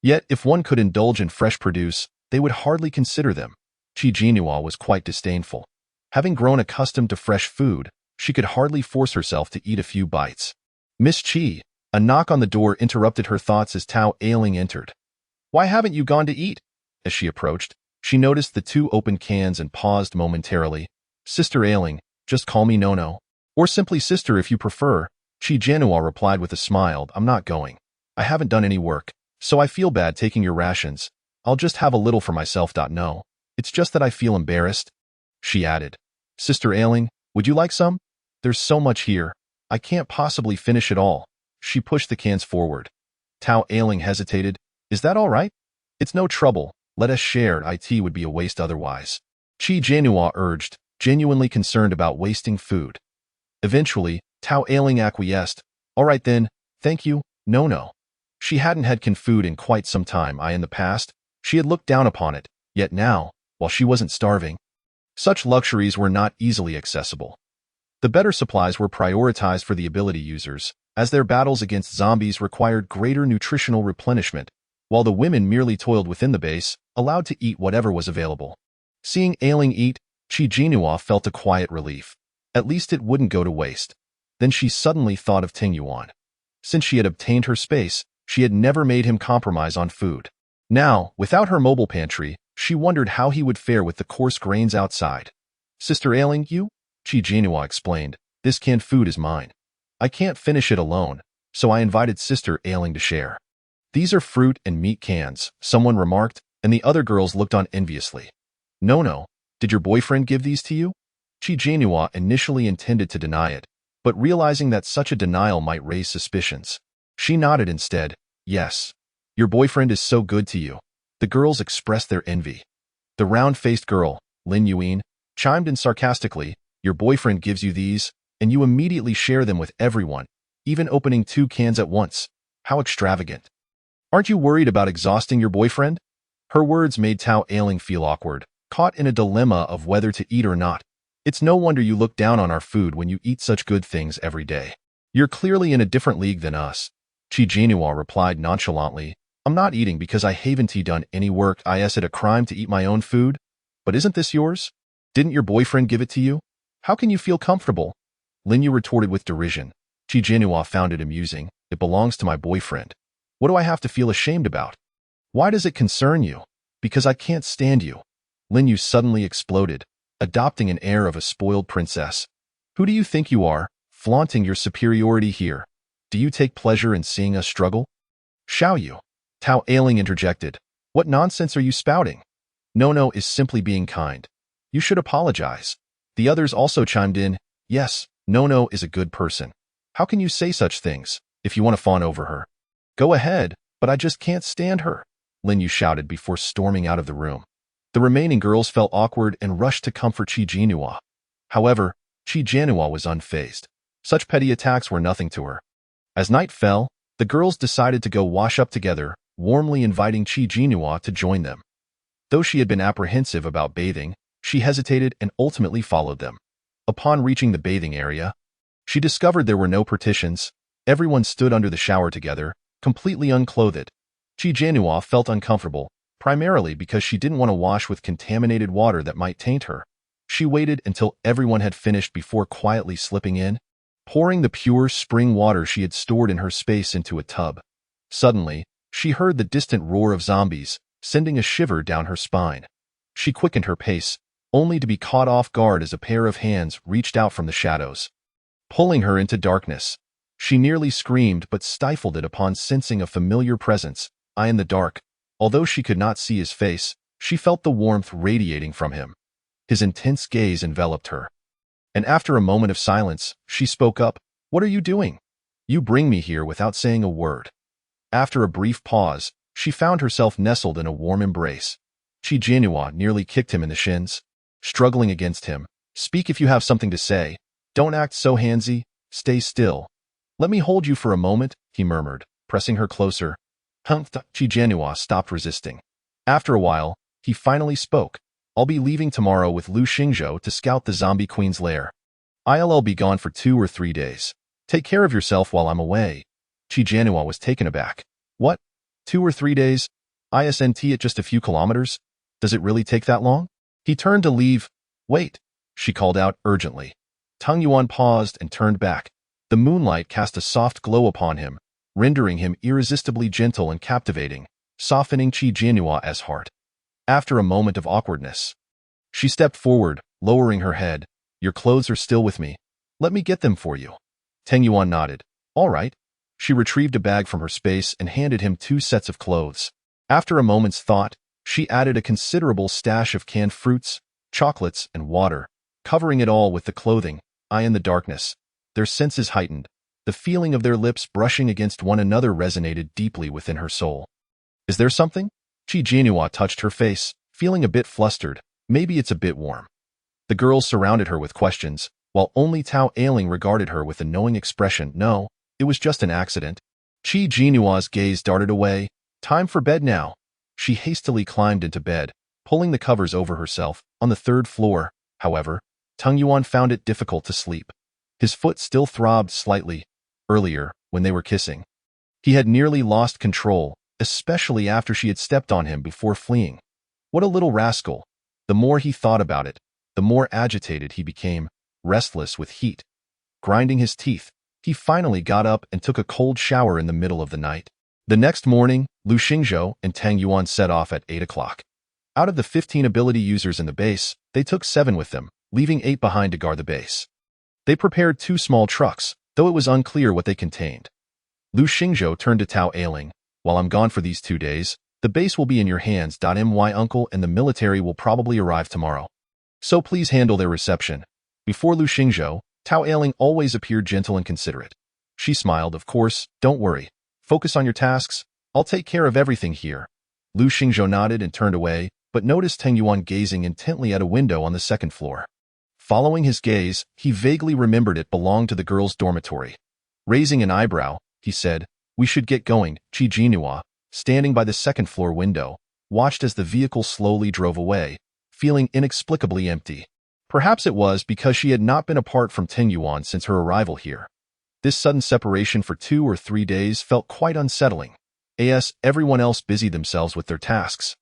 Yet, if one could indulge in fresh produce, they would hardly consider them. Qi Jianhua was quite disdainful. Having grown accustomed to fresh food, she could hardly force herself to eat a few bites. Miss Qi, a knock on the door interrupted her thoughts as Tao Ailing entered. Why haven't you gone to eat? As she approached, she noticed the 2 open cans and paused momentarily. Sister Ailing, just call me Nono. Or simply sister if you prefer, Qi Jianhua replied with a smile. I'm not going. I haven't done any work, so I feel bad taking your rations. I'll just have a little for myself. No, it's just that I feel embarrassed. She added. Sister Ailing, would you like some? There's so much here. I can't possibly finish it all. She pushed the cans forward. Tao Ailing hesitated. Is that all right? It's no trouble. Let us share. It would be a waste otherwise. Qi Jianhua urged, genuinely concerned about wasting food. Eventually, Tao Ailing acquiesced. All right then, thank you, no. She hadn't had canned food in quite some time. In the past, she had looked down upon it, yet now, while she wasn't starving, such luxuries were not easily accessible. The better supplies were prioritized for the ability users, as their battles against zombies required greater nutritional replenishment, while the women merely toiled within the base, allowed to eat whatever was available. Seeing Ailing eat, Qi Jianhua felt a quiet relief. At least it wouldn't go to waste. Then she suddenly thought of Teng Yuan. Since she had obtained her space, she had never made him compromise on food. Now, without her mobile pantry, she wondered how he would fare with the coarse grains outside. Sister Ailing, you? Qi Jianhua explained. This canned food is mine. I can't finish it alone, so I invited Sister Ailing to share. These are fruit and meat cans, someone remarked, and the other girls looked on enviously. No, did your boyfriend give these to you? Qi Jianhua initially intended to deny it, but realizing that such a denial might raise suspicions, she nodded instead. Yes. Your boyfriend is so good to you. The girls expressed their envy. The round-faced girl, Lin Yuan, chimed in sarcastically. Your boyfriend gives you these, and you immediately share them with everyone, even opening 2 cans at once. How extravagant. Aren't you worried about exhausting your boyfriend? Her words made Tao Ailing feel awkward, caught in a dilemma of whether to eat or not. It's no wonder you look down on our food when you eat such good things every day. You're clearly in a different league than us. Qi Jianhua replied nonchalantly. I'm not eating because I haven't done any work. Is it a crime to eat my own food? But isn't this yours? Didn't your boyfriend give it to you? How can you feel comfortable? Lin Yu retorted with derision. Qi Jianhua found it amusing. It belongs to my boyfriend. What do I have to feel ashamed about? Why does it concern you? Because I can't stand you. Lin Yu suddenly exploded, adopting an air of a spoiled princess. Who do you think you are, flaunting your superiority here? Do you take pleasure in seeing us struggle? Xiao Yu. Tao Ailing interjected. What nonsense are you spouting? No is simply being kind. You should apologize. The others also chimed in. Yes, No is a good person. How can you say such things, if you want to fawn over her? Go ahead, but I just can't stand her, Lin Yu shouted before storming out of the room. The remaining girls felt awkward and rushed to comfort Qi Jianhua. However, Qi Jianhua was unfazed. Such petty attacks were nothing to her. As night fell, the girls decided to go wash up together, warmly inviting Qi Jianhua to join them. Though she had been apprehensive about bathing, she hesitated and ultimately followed them. Upon reaching the bathing area, she discovered there were no partitions. Everyone stood under the shower together, completely unclothed. Qi Jianhua felt uncomfortable, primarily because she didn't want to wash with contaminated water that might taint her. She waited until everyone had finished before quietly slipping in, pouring the pure spring water she had stored in her space into a tub. Suddenly, she heard the distant roar of zombies, sending a shiver down her spine. She quickened her pace, only to be caught off guard as a pair of hands reached out from the shadows, pulling her into darkness. She nearly screamed but stifled it upon sensing a familiar presence, eye in the dark. Although she could not see his face, she felt the warmth radiating from him. His intense gaze enveloped her. And after a moment of silence, she spoke up, "What are you doing? You bring me here without saying a word." After a brief pause, she found herself nestled in a warm embrace. Qi Jianhua nearly kicked him in the shins, struggling against him. "Speak if you have something to say. Don't act so handsy. Stay still. Let me hold you for a moment," he murmured, pressing her closer. Qi Jianhua stopped resisting. After a while, he finally spoke. "I'll be leaving tomorrow with Lu Xingzhou to scout the zombie queen's lair. I'll be gone for 2 or 3 days. Take care of yourself while I'm away." Qi Jianhua was taken aback. "What? 2 or 3 days? Isn't it just a few kilometers? Does it really take that long?" He turned to leave. "Wait," she called out urgently. Tang Yuan paused and turned back. The moonlight cast a soft glow upon him, rendering him irresistibly gentle and captivating, softening Qi Jianhua's heart. After a moment of awkwardness, she stepped forward, lowering her head. "Your clothes are still with me. Let me get them for you." Tang Yuan nodded. "All right." She retrieved a bag from her space and handed him 2 sets of clothes. After a moment's thought, she added a considerable stash of canned fruits, chocolates, and water, covering it all with the clothing. Eye in the darkness, their senses heightened. The feeling of their lips brushing against one another resonated deeply within her soul. "Is there something?" Qi Jianhua touched her face, feeling a bit flustered. "Maybe it's a bit warm." The girls surrounded her with questions, while only Tao Ailing regarded her with a knowing expression. "No, it was just an accident." Qi Jianhua's gaze darted away. "Time for bed now." She hastily climbed into bed, pulling the covers over herself. On the 3rd floor, however, Tang Yuan found it difficult to sleep. His foot still throbbed slightly. Earlier, when they were kissing, he had nearly lost control, especially after she had stepped on him before fleeing. What a little rascal! The more he thought about it, the more agitated he became, restless with heat. Grinding his teeth, he finally got up and took a cold shower in the middle of the night. The next morning, Lu Xingzhou and Tang Yuan set off at 8 o'clock. Out of the 15 ability users in the base, they took 7 with them, leaving 8 behind to guard the base. They prepared 2 small trucks, though it was unclear what they contained. Lu Xingzhou turned to Tao Ailing. "While I'm gone for these 2 days, the base will be in your hands. My uncle and the military will probably arrive tomorrow. So please handle their reception." Before Lu Xingzhou, Tao Ailing always appeared gentle and considerate. She smiled. "Of course, don't worry. Focus on your tasks. I'll take care of everything here." Lu Xingzhou nodded and turned away, but noticed Tang Yuan gazing intently at a window on the 2nd floor. Following his gaze, he vaguely remembered it belonged to the girls' dormitory. Raising an eyebrow, he said, "We should get going." Qi Jianhua, standing by the 2nd floor window, watched as the vehicle slowly drove away, feeling inexplicably empty. Perhaps it was because she had not been apart from Tang Yuan since her arrival here. This sudden separation for 2 or 3 days felt quite unsettling. As everyone else busied themselves with their tasks,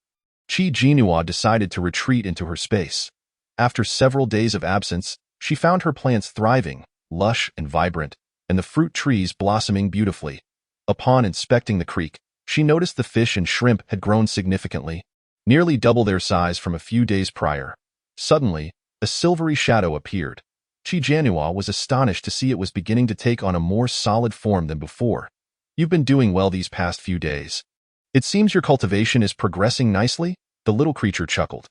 Qi Jianhua decided to retreat into her space. After several days of absence, she found her plants thriving, lush and vibrant, and the fruit trees blossoming beautifully. Upon inspecting the creek, she noticed the fish and shrimp had grown significantly, nearly double their size from a few days prior. Suddenly, a silvery shadow appeared. Qi Jianhua was astonished to see it was beginning to take on a more solid form than before. "You've been doing well these past few days. It seems your cultivation is progressing nicely," the little creature chuckled.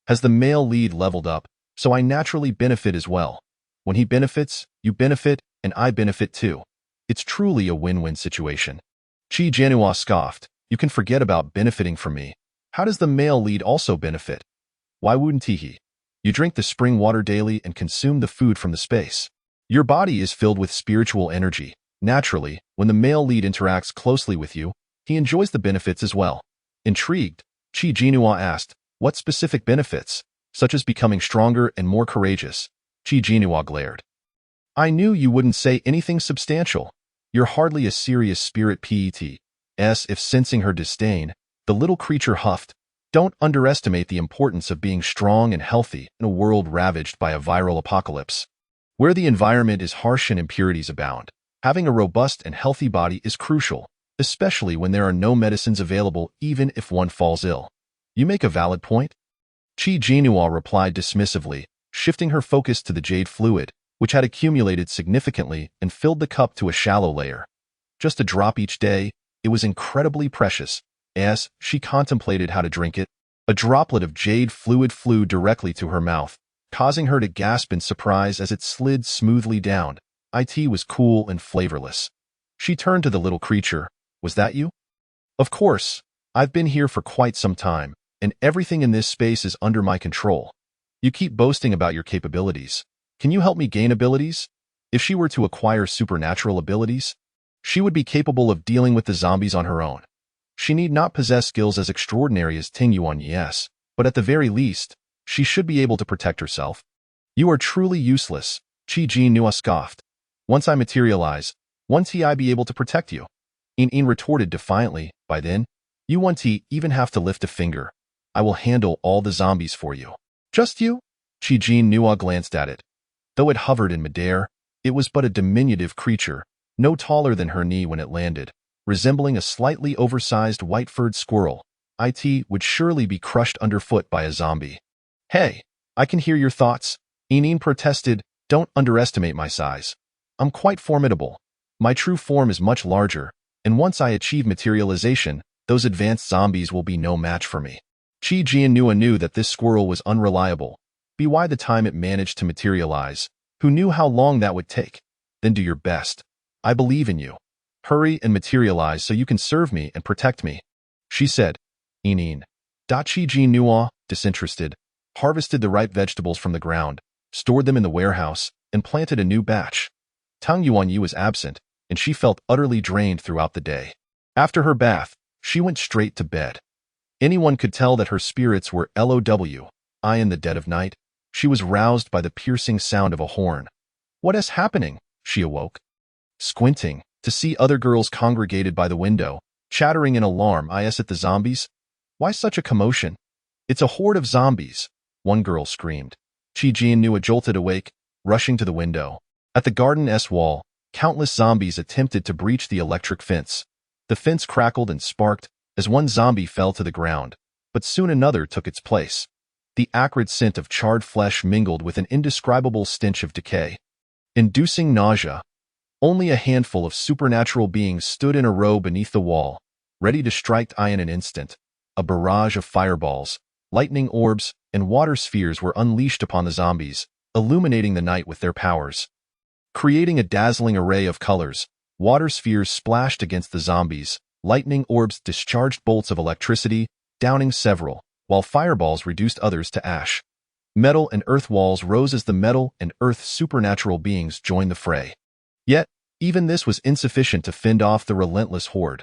"Has the male lead leveled up, so I naturally benefit as well. When he benefits, you benefit, and I benefit too. It's truly a win-win situation." Qi Jianhua scoffed. "You can forget about benefiting from me. How does the male lead also benefit? Why wouldn't he? You drink the spring water daily and consume the food from the space. Your body is filled with spiritual energy. Naturally, when the male lead interacts closely with you, he enjoys the benefits as well." Intrigued, Qi Jianhua asked, "What specific benefits, such as becoming stronger and more courageous?" Qi Jianhua glared. "I knew you wouldn't say anything substantial. You're hardly a serious spirit pet. As if sensing her disdain, the little creature huffed. "Don't underestimate the importance of being strong and healthy in a world ravaged by a viral apocalypse. Where the environment is harsh and impurities abound, having a robust and healthy body is crucial, especially when there are no medicines available even if one falls ill." "You make a valid point." Chi Jinhua replied dismissively, shifting her focus to the jade fluid, which had accumulated significantly and filled the cup to a shallow layer. Just a drop each day, it was incredibly precious. As she contemplated how to drink it, a droplet of jade fluid flew directly to her mouth, causing her to gasp in surprise as it slid smoothly down. It was cool and flavorless. She turned to the little creature. Was that you? Of course. I've been here for quite some time, and everything in this space is under my control. You keep boasting about your capabilities. Can you help me gain abilities? If she were to acquire supernatural abilities, she would be capable of dealing with the zombies on her own. She need not possess skills as extraordinary as Ting Yuan, yes, but at the very least, she should be able to protect herself. You are truly useless, Chi Jinhua scoffed. Once I materialize, won't I be able to protect you? In retorted defiantly. By then, you won't even have to lift a finger. I will handle all the zombies for you. Just you? Chi Jinhua glanced at it. Though it hovered in midair, it was but a diminutive creature, no taller than her knee when it landed, resembling a slightly oversized white-furred squirrel. It would surely be crushed underfoot by a zombie. Hey, I can hear your thoughts. In protested. Don't underestimate my size. I'm quite formidable. My true form is much larger, and once I achieve materialization, those advanced zombies will be no match for me. Chi Jinhua knew that this squirrel was unreliable. By the time it managed to materialize, who knew how long that would take? Then do your best. I believe in you. Hurry and materialize so you can serve me and protect me, she said. Chi Jinhua, disinterested, harvested the ripe vegetables from the ground, stored them in the warehouse, and planted a new batch. Tang Yuanyi was absent, and she felt utterly drained throughout the day. After her bath, she went straight to bed. Anyone could tell that her spirits were low. In the dead of night, she was roused by the piercing sound of a horn. What is happening? She awoke. Squinting, to see other girls congregated by the window, chattering in alarm at the zombies. Why such a commotion? It's a horde of zombies, one girl screamed. Chi Jinhua jolted awake, rushing to the window. At the garden's wall, countless zombies attempted to breach the electric fence. The fence crackled and sparked as one zombie fell to the ground, but soon another took its place. The acrid scent of charred flesh mingled with an indescribable stench of decay, inducing nausea. Only a handful of supernatural beings stood in a row beneath the wall, ready to strike in an instant. A barrage of fireballs, lightning orbs, and water spheres were unleashed upon the zombies, illuminating the night with their powers. Creating a dazzling array of colors, water spheres splashed against the zombies, lightning orbs discharged bolts of electricity, downing several, while fireballs reduced others to ash. Metal and earth walls rose as the metal and earth supernatural beings joined the fray. Yet, even this was insufficient to fend off the relentless horde.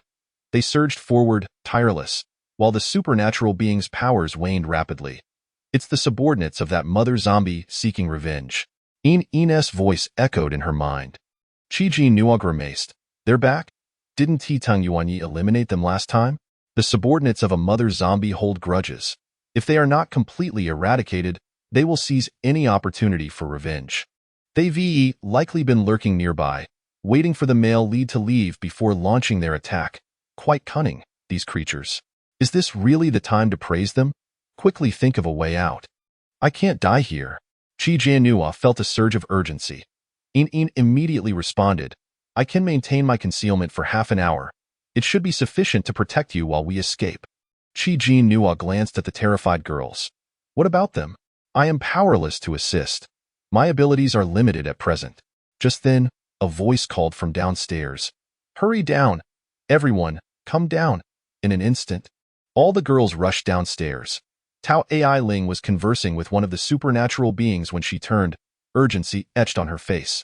They surged forward, tireless, while the supernatural beings' powers waned rapidly. It's the subordinates of that mother zombie seeking revenge. In's voice echoed in her mind. Chi Jinhua grimaced. They're back? Didn't Tang Yuanyi eliminate them last time? The subordinates of a mother zombie hold grudges. If they are not completely eradicated, they will seize any opportunity for revenge. They've likely been lurking nearby, waiting for the male lead to leave before launching their attack. Quite cunning, these creatures. Is this really the time to praise them? Quickly think of a way out. I can't die here. Chi Jinhua felt a surge of urgency. In immediately responded. I can maintain my concealment for half an hour. It should be sufficient to protect you while we escape. Chi Jinhua glanced at the terrified girls. What about them? I am powerless to assist. My abilities are limited at present. Just then, a voice called from downstairs. Hurry down. Everyone, come down. In an instant, all the girls rushed downstairs. Tao Ai Ling was conversing with one of the supernatural beings when she turned, urgency etched on her face.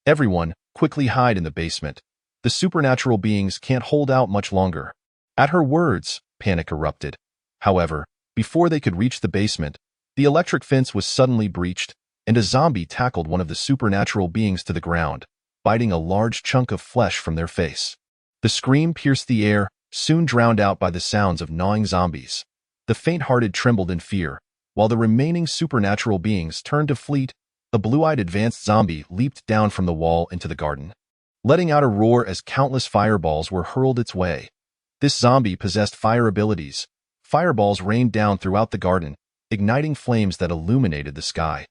Everyone, quickly hide in the basement. The supernatural beings can't hold out much longer. At her words, panic erupted. However, before they could reach the basement, the electric fence was suddenly breached, and a zombie tackled one of the supernatural beings to the ground, biting a large chunk of flesh from their face. The scream pierced the air, soon drowned out by the sounds of gnawing zombies. The faint-hearted trembled in fear, while the remaining supernatural beings turned to flee. A blue-eyed advanced zombie leaped down from the wall into the garden, letting out a roar as countless fireballs were hurled its way. This zombie possessed fire abilities. Fireballs rained down throughout the garden, igniting flames that illuminated the sky.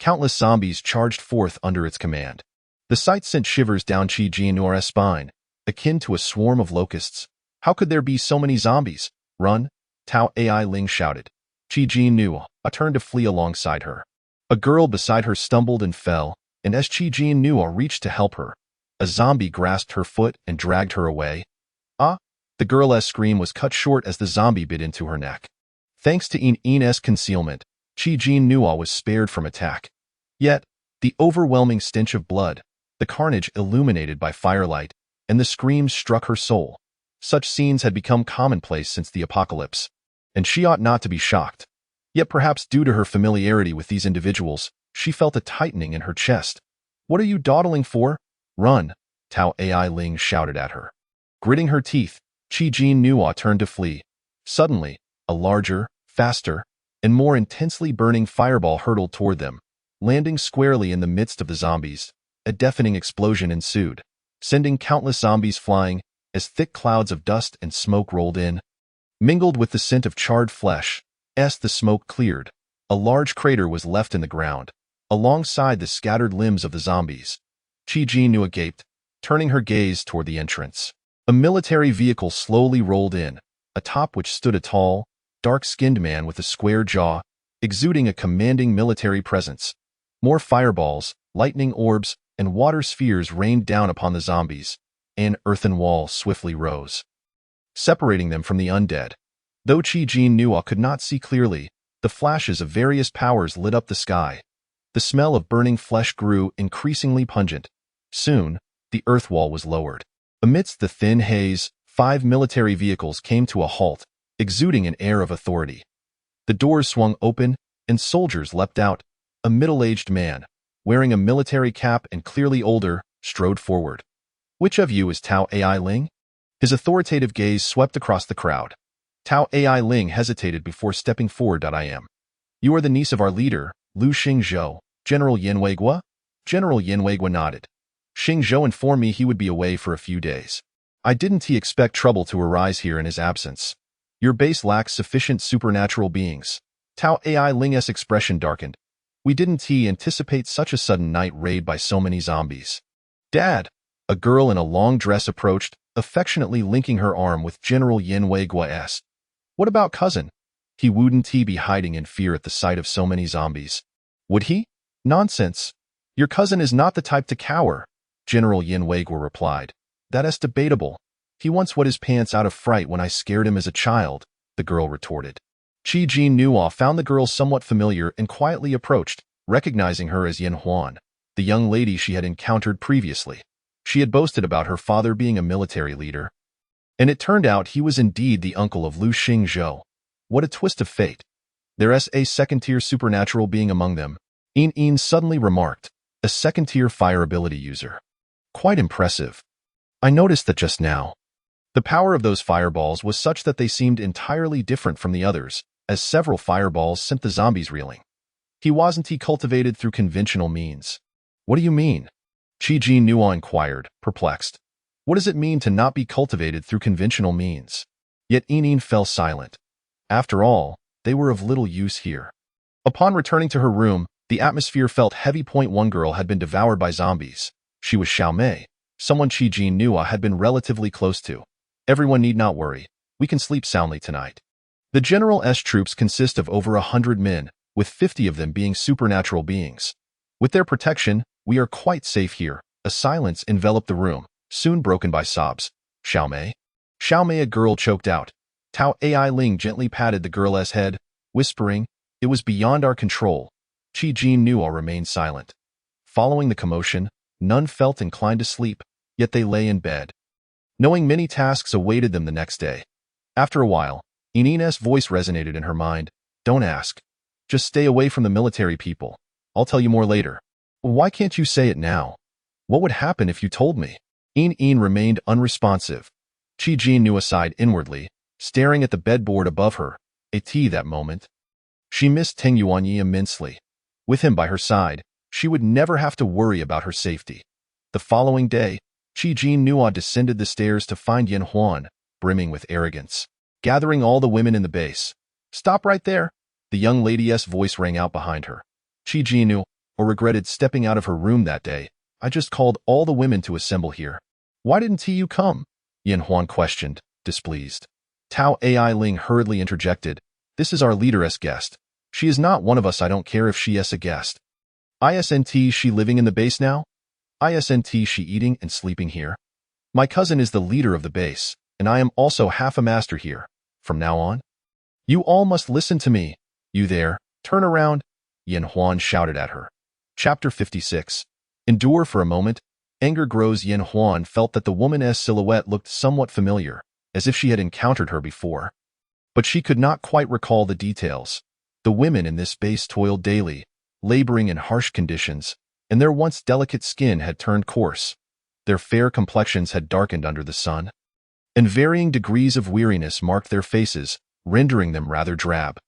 Countless zombies charged forth under its command. The sight sent shivers down Qi Jinnua's spine, akin to a swarm of locusts. How could there be so many zombies? Run! Tao Ai Ling shouted. Qi Jinnua turned to flee alongside her. A girl beside her stumbled and fell, and as Qi Jinnua reached to help her, a zombie grasped her foot and dragged her away. Ah! The girl's scream was cut short as the zombie bit into her neck. Thanks to In's concealment, Qi Jinnua was spared from attack. Yet, the overwhelming stench of blood, the carnage illuminated by firelight, and the screams struck her soul. Such scenes had become commonplace since the apocalypse, and she ought not to be shocked. Yet perhaps due to her familiarity with these individuals, she felt a tightening in her chest. What are you dawdling for? Run! Tao Ai Ling shouted at her. Gritting her teeth, Qi Jinnua turned to flee. Suddenly, a larger, faster, and more intensely burning fireball hurtled toward them, landing squarely in the midst of the zombies. A deafening explosion ensued, sending countless zombies flying as thick clouds of dust and smoke rolled in. Mingled with the scent of charred flesh, as the smoke cleared, a large crater was left in the ground, alongside the scattered limbs of the zombies. Qi Jinnua gaped, turning her gaze toward the entrance. A military vehicle slowly rolled in, atop which stood a tall, dark-skinned man with a square jaw, exuding a commanding military presence. More fireballs, lightning orbs, and water spheres rained down upon the zombies. An earthen wall swiftly rose, separating them from the undead. Though Qi Jinnua could not see clearly, the flashes of various powers lit up the sky. The smell of burning flesh grew increasingly pungent. Soon, the earth wall was lowered. Amidst the thin haze, 5 military vehicles came to a halt, exuding an air of authority. The doors swung open, and soldiers leapt out. A middle-aged man, wearing a military cap and clearly older, strode forward. Which of you is Tao Ai Ling? His authoritative gaze swept across the crowd. Tao Ai Ling hesitated before stepping forward. I am. You are the niece of our leader, Lu Xingzhou, General Yin Weigua? General Yin Weigua nodded. Xingzhou informed me he would be away for a few days. Didn't he expect trouble to arise here in his absence? Your base lacks sufficient supernatural beings. Tao Ai Ling's expression darkened. We didn't anticipate such a sudden night raid by so many zombies. Dad! A girl in a long dress approached, affectionately linking her arm with General Yin Weigua's. What about cousin? He wouldn't be hiding in fear at the sight of so many zombies. Would he? Nonsense. Your cousin is not the type to cower, General Yin Weigua replied. That is debatable. He once wet his pants out of fright when I scared him as a child, the girl retorted. Qi Jinnua found the girl somewhat familiar and quietly approached, recognizing her as Yin Huan, the young lady she had encountered previously. She had boasted about her father being a military leader, and it turned out he was indeed the uncle of Lu Xingzhou. What a twist of fate. There's a second-tier supernatural being among them, Yin suddenly remarked, a second-tier fire ability user. Quite impressive. I noticed that just now. The power of those fireballs was such that they seemed entirely different from the others, as several fireballs sent the zombies reeling. Wasn't he cultivated through conventional means? What do you mean? Qi Jinnua inquired, perplexed. What does it mean to not be cultivated through conventional means? Yet Yin fell silent. After all, they were of little use here. Upon returning to her room, the atmosphere felt heavy. One girl had been devoured by zombies. She was Xiaomei, someone Qi Jinnua had been relatively close to. Everyone need not worry. We can sleep soundly tonight. The General's troops consist of over 100 men, with 50 of them being supernatural beings. With their protection, we are quite safe here. A silence enveloped the room, soon broken by sobs. Xiaomei? Xiaomei, a girl choked out. Tao Ai Ling gently patted the girl's head, whispering, it was beyond our control. Qi Jinnua remained silent. Following the commotion, none felt inclined to sleep, yet they lay in bed, knowing many tasks awaited them the next day. After a while, Yin's voice resonated in her mind. Don't ask. Just stay away from the military people. I'll tell you more later. Why can't you say it now? What would happen if you told me? Yin remained unresponsive. Qi Jinnua sighed inwardly, staring at the bedboard above her. That moment. She missed Teng Yuanyi immensely. With him by her side, she would never have to worry about her safety. The following day, Qi Jinnua descended the stairs to find Yin Huan, brimming with arrogance, gathering all the women in the base. Stop right there. The The young lady's voice rang out behind her. Qi Jinnu, or regretted stepping out of her room that day. I just called all the women to assemble here. Why didn't you come? Yin Huan questioned, displeased. Tao Ai Ling hurriedly interjected. This is our leader's guest. She is not one of us. I don't care if she is a guest. Isn't she living in the base now? Isn't she eating and sleeping here? My cousin is the leader of the base, and I am also half a master here. From now on, you all must listen to me. You there, turn around, Yin Huan shouted at her. Chapter 56. Endure for a moment. Anger grows. Yin Huan felt that the woman's silhouette looked somewhat familiar, as if she had encountered her before. But she could not quite recall the details. The women in this base toiled daily, laboring in harsh conditions, and their once delicate skin had turned coarse. Their fair complexions had darkened under the sun, and varying degrees of weariness marked their faces, rendering them rather drab.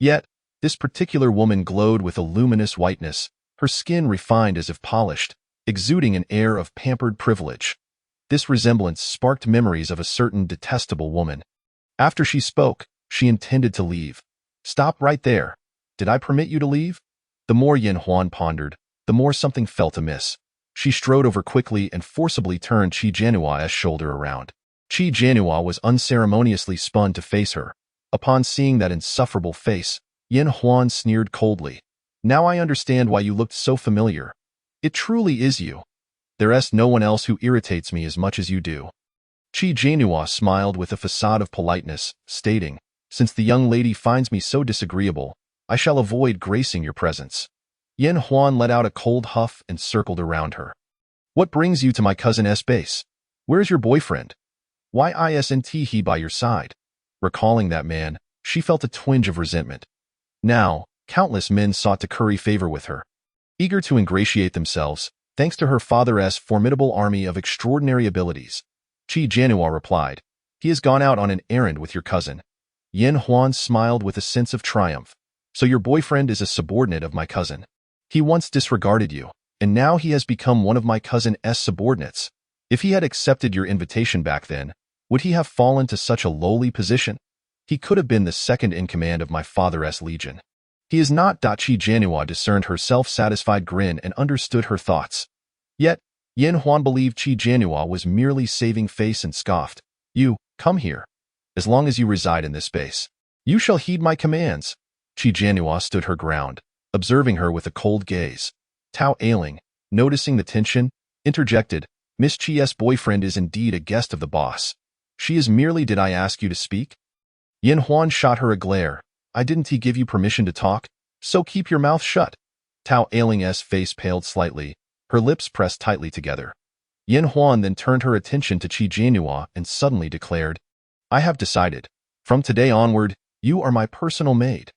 Yet, this particular woman glowed with a luminous whiteness, her skin refined as if polished, exuding an air of pampered privilege. This resemblance sparked memories of a certain detestable woman. After she spoke, she intended to leave. Stop right there. Did I permit you to leave? The more Yin Huan pondered, the more something felt amiss. She strode over quickly and forcibly turned Qi Jianhua's shoulder around. Qi Jianhua was unceremoniously spun to face her. Upon seeing that insufferable face, Yin Huan sneered coldly. Now I understand why you looked so familiar. It truly is you. There's no one else who irritates me as much as you do. Qi Jianhua smiled with a facade of politeness, stating, Since the young lady finds me so disagreeable, I shall avoid gracing your presence. Yin Huan let out a cold huff and circled around her. What brings you to my cousin's base? Where's your boyfriend? Why isn't he by your side? Recalling that man, she felt a twinge of resentment. Now, countless men sought to curry favor with her. Eager to ingratiate themselves, thanks to her father's formidable army of extraordinary abilities, Qi Jianhua replied, He has gone out on an errand with your cousin. Yin Huan smiled with a sense of triumph. So your boyfriend is a subordinate of my cousin. He once disregarded you, and now he has become one of my cousin's subordinates. If he had accepted your invitation back then, would he have fallen to such a lowly position? He could have been the second in command of my father's legion. He is not. Qi Jianhua discerned her self-satisfied grin and understood her thoughts. Yet, Yin Huan believed Qi Jianhua was merely saving face and scoffed. You, come here. As long as you reside in this base, you shall heed my commands. Qi Jianhua stood her ground, observing her with a cold gaze. Tao Ailing, noticing the tension, interjected, Miss Qi's boyfriend is indeed a guest of the boss. She is merely. Did I ask you to speak? Yin Huan shot her a glare. Didn't he give you permission to talk? So keep your mouth shut. Tao Ailing's face paled slightly, her lips pressed tightly together. Yin Huan then turned her attention to Qi Jianhua and suddenly declared, I have decided. From today onward, you are my personal maid.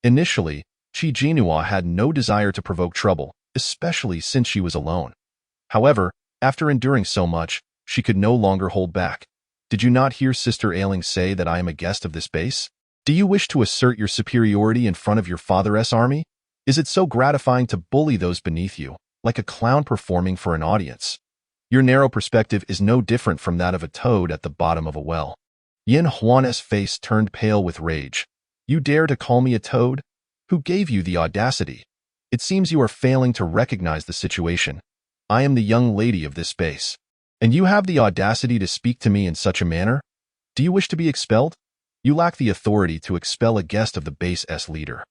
Initially, Qi Jianhua had no desire to provoke trouble, especially since she was alone. However, after enduring so much, she could no longer hold back. Did you not hear Sister Ailing say that I am a guest of this base? Do you wish to assert your superiority in front of your father's army? Is it so gratifying to bully those beneath you, like a clown performing for an audience? Your narrow perspective is no different from that of a toad at the bottom of a well. Yin Huan's face turned pale with rage. You dare to call me a toad? Who gave you the audacity? It seems you are failing to recognize the situation. I am the young lady of this base, and you have the audacity to speak to me in such a manner? Do you wish to be expelled? You lack the authority to expel a guest of the base's leader.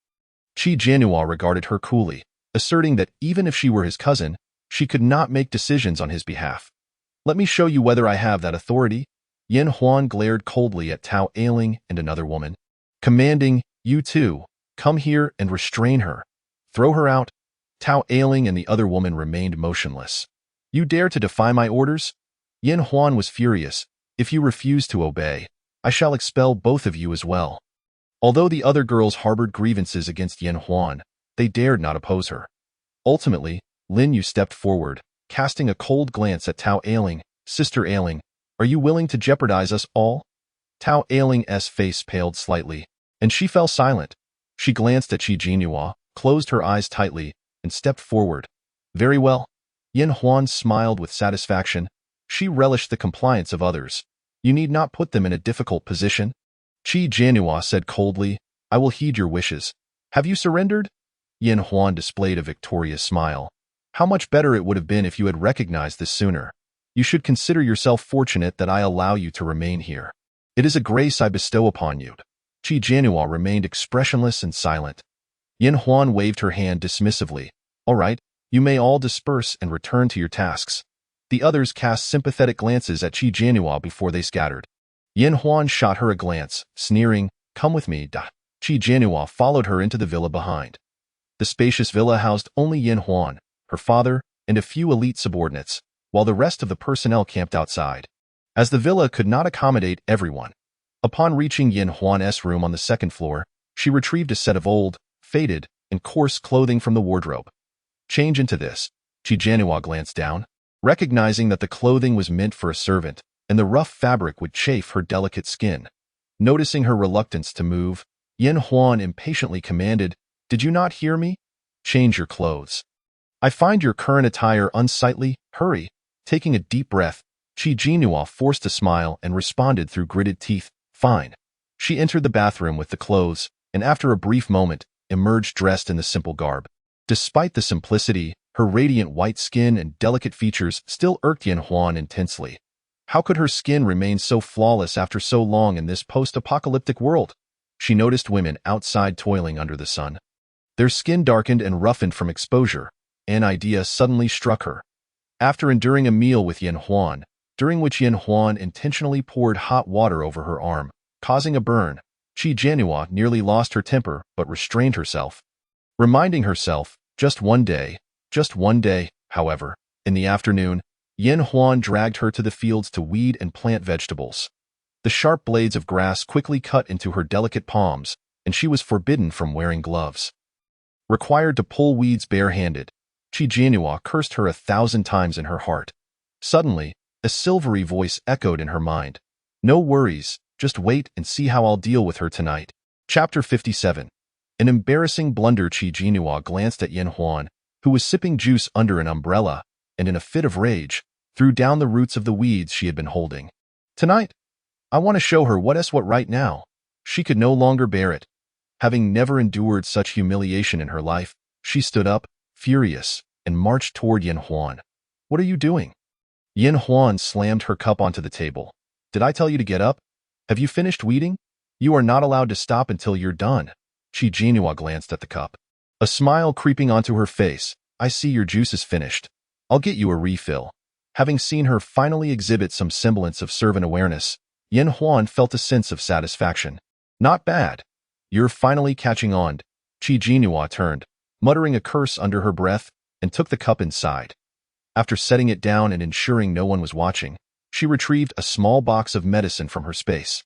Qi Jianhua regarded her coolly, asserting that even if she were his cousin, she could not make decisions on his behalf. Let me show you whether I have that authority. Yin Huan glared coldly at Tao Ailing and another woman, commanding, You two, come here and restrain her. Throw her out. Tao Ailing and the other woman remained motionless. You dare to defy my orders? Yin Huan was furious. If you refuse to obey, I shall expel both of you as well. Although the other girls harbored grievances against Yin Huan, they dared not oppose her. Ultimately, Lin Yu stepped forward, casting a cold glance at Tao Ailing. Sister Ailing, are you willing to jeopardize us all? Tao Ailing's face paled slightly, and she fell silent. She glanced at Qi Jianhua, closed her eyes tightly, and stepped forward. Very well. Yin Huan smiled with satisfaction. She relished the compliance of others. You need not put them in a difficult position. Qi Jianhua said coldly, I will heed your wishes. Have you surrendered? Yin Huan displayed a victorious smile. How much better it would have been if you had recognized this sooner. You should consider yourself fortunate that I allow you to remain here. It is a grace I bestow upon you. Qi Jianhua remained expressionless and silent. Yin Huan waved her hand dismissively. All right, you may all disperse and return to your tasks. The others cast sympathetic glances at Qi Jianhua before they scattered. Yin Huan shot her a glance, sneering, "Come with me, da." Qi Jianhua followed her into the villa behind. The spacious villa housed only Yin Huan, her father, and a few elite subordinates, while the rest of the personnel camped outside. As the villa could not accommodate everyone, upon reaching Yin Huan's room on the second floor, she retrieved a set of old, faded, and coarse clothing from the wardrobe. Change into this. Qi Jianhua glanced down, recognizing that the clothing was meant for a servant, and the rough fabric would chafe her delicate skin. Noticing her reluctance to move, Yin Huan impatiently commanded, "Did you not hear me? Change your clothes. I find your current attire unsightly. Hurry." Taking a deep breath, Qi Jianhua forced a smile and responded through gritted teeth, "Fine." She entered the bathroom with the clothes, and after a brief moment, emerged dressed in the simple garb. Despite the simplicity, her radiant white skin and delicate features still irked Yin Huan intensely. How could her skin remain so flawless after so long in this post-apocalyptic world? She noticed women outside toiling under the sun. Their skin darkened and roughened from exposure. An idea suddenly struck her. After enduring a meal with Yin Huan, during which Yin Huan intentionally poured hot water over her arm, causing a burn, Qi Jianhua nearly lost her temper but restrained herself. Reminding herself, just one day, however, in the afternoon, Yin Huan dragged her to the fields to weed and plant vegetables. The sharp blades of grass quickly cut into her delicate palms, and she was forbidden from wearing gloves. Required to pull weeds barehanded, Qi Jianhua cursed her 1,000 times in her heart. Suddenly, a silvery voice echoed in her mind. "No worries, just wait and see how I'll deal with her tonight." Chapter 57. An embarrassing blunder. Qi Jianhua glanced at Yin Huan, who was sipping juice under an umbrella, and in a fit of rage, threw down the roots of the weeds she had been holding. "Tonight, I want to show her what's what right now." She could no longer bear it. Having never endured such humiliation in her life, she stood up, furious, and marched toward Yin Huan. "What are you doing?" Yin Huan slammed her cup onto the table. "Did I tell you to get up? Have you finished weeding? You are not allowed to stop until you're done." Qi Jianhua glanced at the cup. A smile creeping onto her face. "I see your juice is finished. I'll get you a refill." Having seen her finally exhibit some semblance of servant awareness, Yin Huan felt a sense of satisfaction. "Not bad. You're finally catching on." Qi Jianhua turned, muttering a curse under her breath, and took the cup inside. After setting it down and ensuring no one was watching, she retrieved a small box of medicine from her space,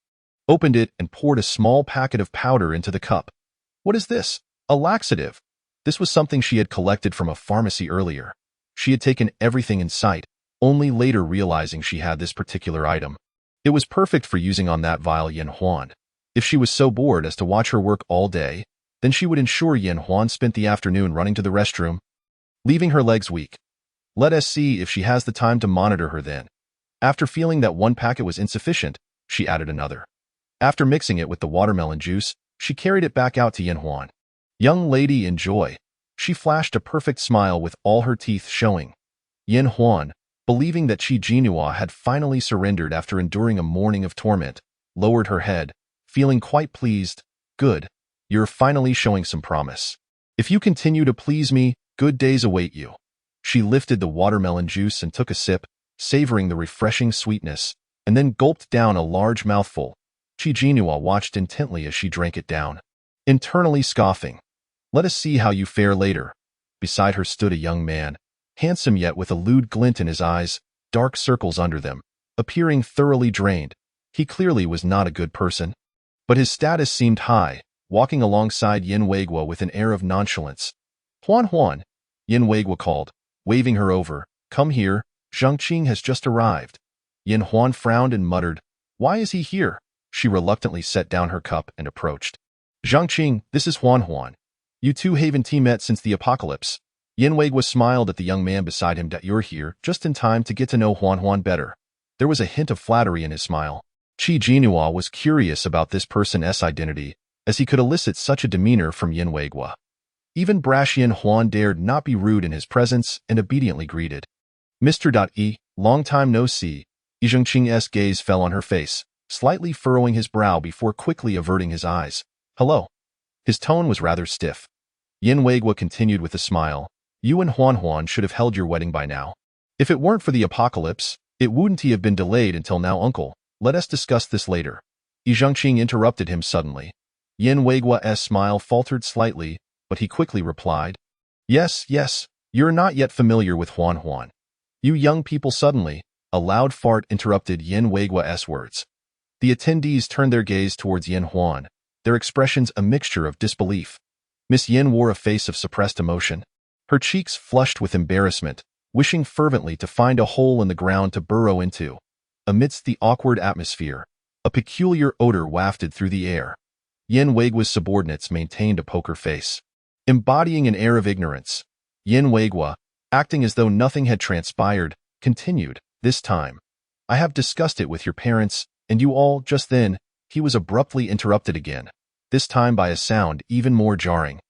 opened it, and poured a small packet of powder into the cup. "What is this? A laxative?" This was something she had collected from a pharmacy earlier. She had taken everything in sight, only later realizing she had this particular item. It was perfect for using on that vile Yin Huan. If she was so bored as to watch her work all day, then she would ensure Yin Huan spent the afternoon running to the restroom, leaving her legs weak. Let us see if she has the time to monitor her then. After feeling that one packet was insufficient, she added another. After mixing it with the watermelon juice, she carried it back out to Yin Huan. "Young lady, enjoy." She flashed a perfect smile with all her teeth showing. Yin Huan, believing that Qi Jianhua had finally surrendered after enduring a morning of torment, lowered her head, feeling quite pleased. "Good. You're finally showing some promise. If you continue to please me, good days await you." She lifted the watermelon juice and took a sip, savoring the refreshing sweetness, and then gulped down a large mouthful. Qi Jianhua watched intently as she drank it down, internally scoffing. "Let us see how you fare later." Beside her stood a young man, handsome yet with a lewd glint in his eyes, dark circles under them, appearing thoroughly drained. He clearly was not a good person, but his status seemed high, walking alongside Yin Weiguo with an air of nonchalance. "Huan Huan," Yin Weiguo called, waving her over. "Come here, Zhang Qing has just arrived." Yin Huan frowned and muttered, "Why is he here?" She reluctantly set down her cup and approached. "Zhang Qing, this is Huan Huan. You two haven't met since the apocalypse." Yin Weiguo smiled at the young man beside him. "You're here just in time to get to know Huan Huan better." There was a hint of flattery in his smile. Qi Jianhua was curious about this person's identity, as he could elicit such a demeanor from Yin Weiguo. Even brash Yin Huan dared not be rude in his presence and obediently greeted. Mr. E, long time no see. Yi Zhengqing's gaze fell on her face, slightly furrowing his brow before quickly averting his eyes. Hello. His tone was rather stiff. Yin Weiguo continued with a smile. You and Huan should have held your wedding by now. If it weren't for the apocalypse, it wouldn't have been delayed until now, uncle. Let us discuss this later. Yi Zhengqing interrupted him suddenly. Yin Weiguo's smile faltered slightly, but he quickly replied. Yes, you're not yet familiar with Huan. You young people suddenly. A loud fart interrupted Yin Weiguo's words. The attendees turned their gaze towards Yin Huan, their expressions a mixture of disbelief. Miss Yin wore a face of suppressed emotion. Her cheeks flushed with embarrassment, wishing fervently to find a hole in the ground to burrow into. Amidst the awkward atmosphere, a peculiar odor wafted through the air. Yin Weiguo's subordinates maintained a poker face. Embodying an air of ignorance, Yin Weiguo, acting as though nothing had transpired, continued, This time, I have discussed it with your parents, and you all. Just then, he was abruptly interrupted again, this time by a sound even more jarring,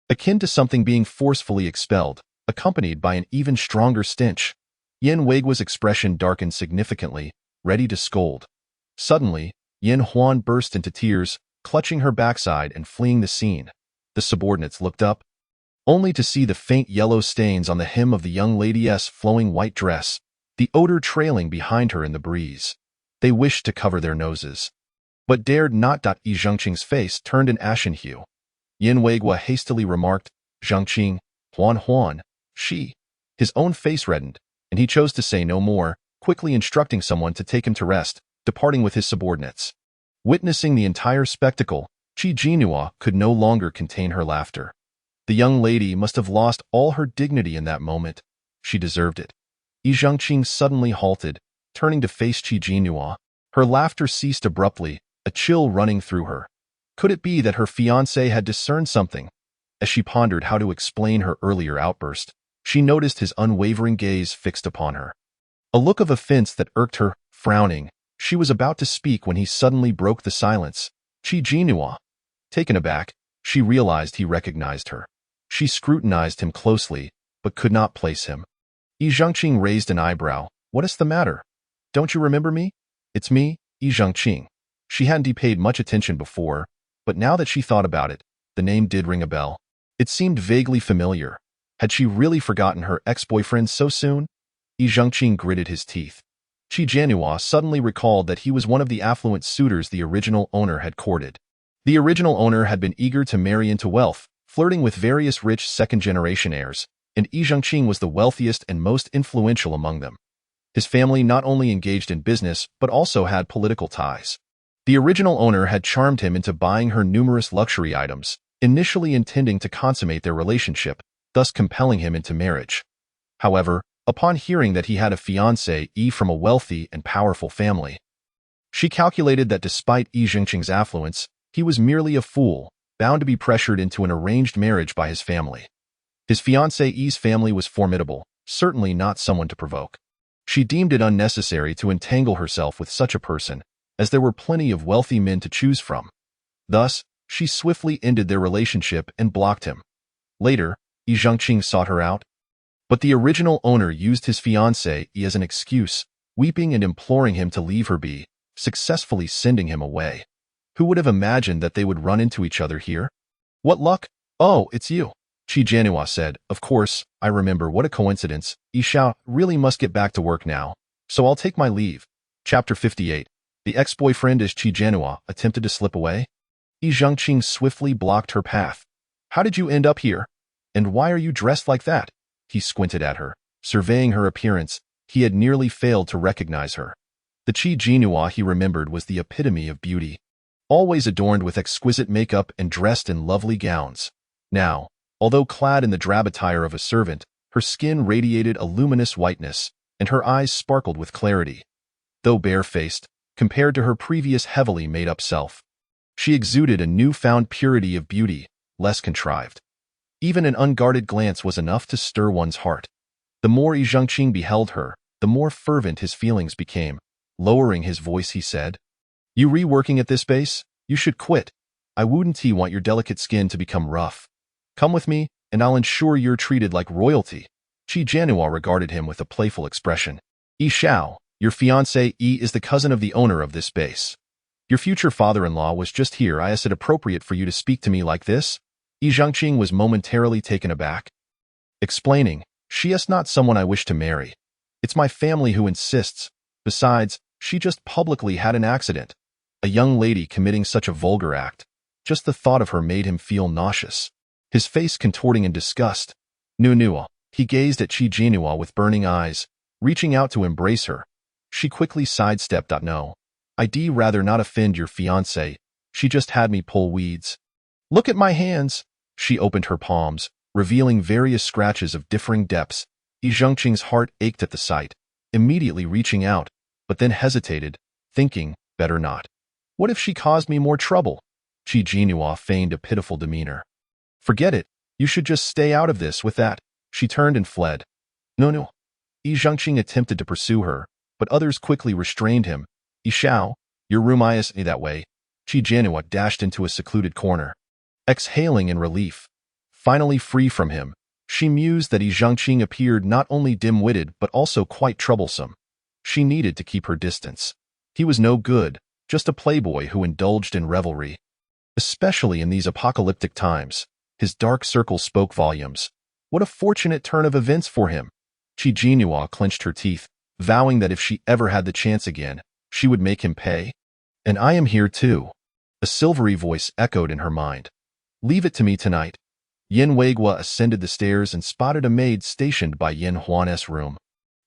akin to something being forcefully expelled, accompanied by an even stronger stench. Yin Weiguo's expression darkened significantly, ready to scold. Suddenly, Yin Huan burst into tears, clutching her backside and fleeing the scene. The subordinates looked up, only to see the faint yellow stains on the hem of the young lady's flowing white dress, the odor trailing behind her in the breeze. They wished to cover their noses, but dared not. Yi Zhengqing's face turned an ashen hue. Yin Weiguo hastily remarked, Zhengqing, Huan, she. His own face reddened, and he chose to say no more, quickly instructing someone to take him to rest, departing with his subordinates. Witnessing the entire spectacle, Qi Jinhua could no longer contain her laughter. The young lady must have lost all her dignity in that moment. She deserved it. Yi Zhengqing suddenly halted, turning to face Qi Jinhua. Her laughter ceased abruptly, a chill running through her. Could it be that her fiancé had discerned something? As she pondered how to explain her earlier outburst, she noticed his unwavering gaze fixed upon her. A look of offense that irked her. Frowning, she was about to speak when he suddenly broke the silence. Qi Jinhua. Taken aback, she realized he recognized her. She scrutinized him closely, but could not place him. Yi Zhengqing raised an eyebrow. What is the matter? Don't you remember me? It's me, Yi Zhengqing. She hadn't paid much attention before, but now that she thought about it, the name did ring a bell. It seemed vaguely familiar. Had she really forgotten her ex-boyfriend so soon? Yi Zhengqing gritted his teeth. Qi Jinhua suddenly recalled that he was one of the affluent suitors the original owner had courted. The original owner had been eager to marry into wealth, flirting with various rich second-generation heirs, and Yi Zhengqing was the wealthiest and most influential among them. His family not only engaged in business, but also had political ties. The original owner had charmed him into buying her numerous luxury items, initially intending to consummate their relationship, thus compelling him into marriage. However, upon hearing that he had a fiancée from a wealthy and powerful family, she calculated that despite Yi Zhengqing's affluence, he was merely a fool, bound to be pressured into an arranged marriage by his family. His fiancée's family was formidable, certainly not someone to provoke. She deemed it unnecessary to entangle herself with such a person, as there were plenty of wealthy men to choose from. Thus, she swiftly ended their relationship and blocked him. Later, Yi Zhengqing sought her out, but the original owner used his fiancée as an excuse, weeping and imploring him to leave her be, successfully sending him away. Who would have imagined that they would run into each other here? What luck? Oh, it's you, Qi Jinhua said. Of course, I remember. What a coincidence. Yi Xiao really must get back to work now, so I'll take my leave. Chapter 58. The ex-boyfriend as Qi Jinhua attempted to slip away. Yi Zhengqing swiftly blocked her path. How did you end up here? And why are you dressed like that? He squinted at her, surveying her appearance. He had nearly failed to recognize her. The Qi Jinhua he remembered was the epitome of beauty, always adorned with exquisite makeup and dressed in lovely gowns. Now, although clad in the drab attire of a servant, her skin radiated a luminous whiteness, and her eyes sparkled with clarity. Though bare-faced, compared to her previous heavily made-up self, she exuded a newfound purity of beauty, less contrived. Even an unguarded glance was enough to stir one's heart. The more Yi Zhengqing beheld her, the more fervent his feelings became. Lowering his voice, he said, You reworking at this base? You should quit. I wouldn't want your delicate skin to become rough. Come with me, and I'll ensure you're treated like royalty. Qi Jianhua regarded him with a playful expression. Yi Xiao, your fiancé Yi is the cousin of the owner of this base. Your future father-in-law was just here. Is it appropriate for you to speak to me like this? Yi Zhangqing was momentarily taken aback. Explaining, she is not someone I wish to marry. It's my family who insists. Besides, she just publicly had an accident. A young lady committing such a vulgar act. Just the thought of her made him feel nauseous. His face contorting in disgust. Nua. He gazed at Qi Jianhua with burning eyes, reaching out to embrace her. She quickly sidestepped. No. I'd rather not offend your fiancé. She just had me pull weeds. Look at my hands. She opened her palms, revealing various scratches of differing depths. Yi Zhangqing's heart ached at the sight, immediately reaching out, but then hesitated, thinking, better not. What if she caused me more trouble? Qi Jianhua feigned a pitiful demeanor. Forget it. You should just stay out of this with that. She turned and fled. No. Yi Zhangqing attempted to pursue her, but others quickly restrained him. Yi Xiao, your room is that way. Qi Jianhua dashed into a secluded corner. Exhaling in relief, finally free from him, she mused that Yi Zhangqing appeared not only dim-witted but also quite troublesome. She needed to keep her distance. He was no good, just a playboy who indulged in revelry. Especially in these apocalyptic times, his dark circle spoke volumes. What a fortunate turn of events for him. Qi Jianhua clenched her teeth, vowing that if she ever had the chance again, she would make him pay. And I am here too. A silvery voice echoed in her mind. Leave it to me tonight. Yin Weiguo ascended the stairs and spotted a maid stationed by Yin Huan's room.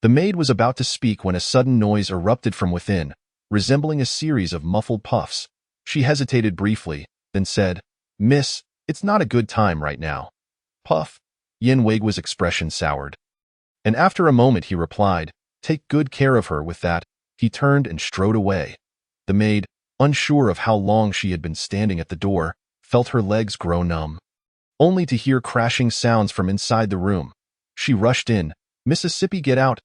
The maid was about to speak when a sudden noise erupted from within, resembling a series of muffled puffs. She hesitated briefly, then said, Miss, it's not a good time right now. Puff. Yin Weiguo's expression soured. And after a moment he replied, Take good care of her with that. He turned and strode away. The maid, unsure of how long she had been standing at the door, felt her legs grow numb. Only to hear crashing sounds from inside the room. She rushed in. Mississippi, get out.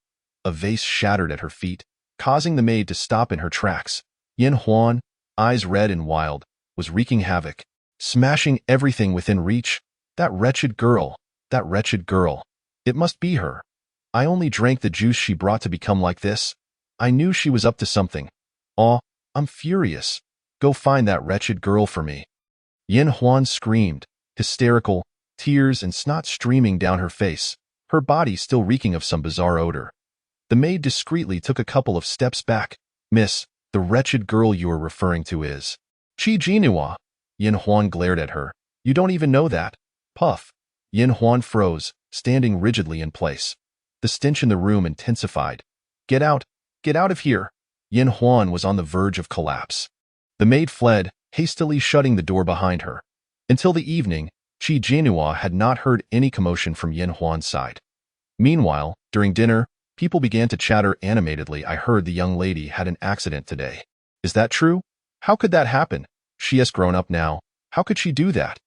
A vase shattered at her feet, causing the maid to stop in her tracks. Yin Huan, eyes red and wild, was wreaking havoc, smashing everything within reach. That wretched girl. It must be her. I only drank the juice she brought to become like this. I knew she was up to something. Oh, I'm furious. Go find that wretched girl for me. Yin Huan screamed, hysterical, tears and snot streaming down her face, her body still reeking of some bizarre odor. The maid discreetly took a couple of steps back. Miss, the wretched girl you are referring to is Qi Jianhua. Yin Huan glared at her. You don't even know that. Puff. Yin Huan froze, standing rigidly in place. The stench in the room intensified. Get out of here. Yin Huan was on the verge of collapse. The maid fled, hastily shutting the door behind her. Until the evening, Qi Jianhua had not heard any commotion from Yin Huan's side. Meanwhile, during dinner, people began to chatter animatedly. I heard the young lady had an accident today. Is that true? How could that happen? She has grown up now. How could she do that?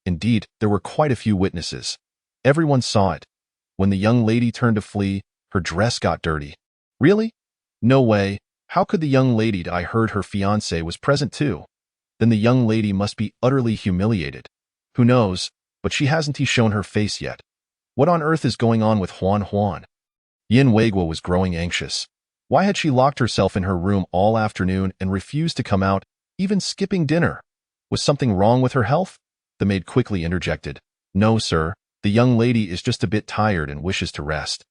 Indeed, there were quite a few witnesses. Everyone saw it. When the young lady turned to flee, her dress got dirty. Really? No way. How could the young lady? I heard her fiancé was present too. Then the young lady must be utterly humiliated. Who knows, but she hasn't shown her face yet. What on earth is going on with Huan? Yin Weiguo was growing anxious. Why had she locked herself in her room all afternoon and refused to come out, even skipping dinner? Was something wrong with her health? The maid quickly interjected. No, sir, the young lady is just a bit tired and wishes to rest.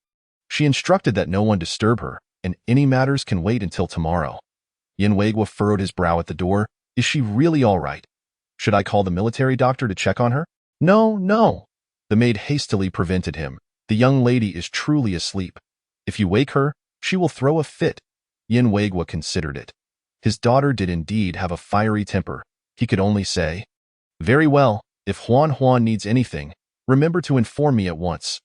She instructed that no one disturb her, and any matters can wait until tomorrow. Yin Weiguo furrowed his brow at the door. Is she really all right? Should I call the military doctor to check on her? No. The maid hastily prevented him. The young lady is truly asleep. If you wake her, she will throw a fit. Yin Weiguo considered it. His daughter did indeed have a fiery temper. He could only say, Very well, if Huan needs anything, remember to inform me at once.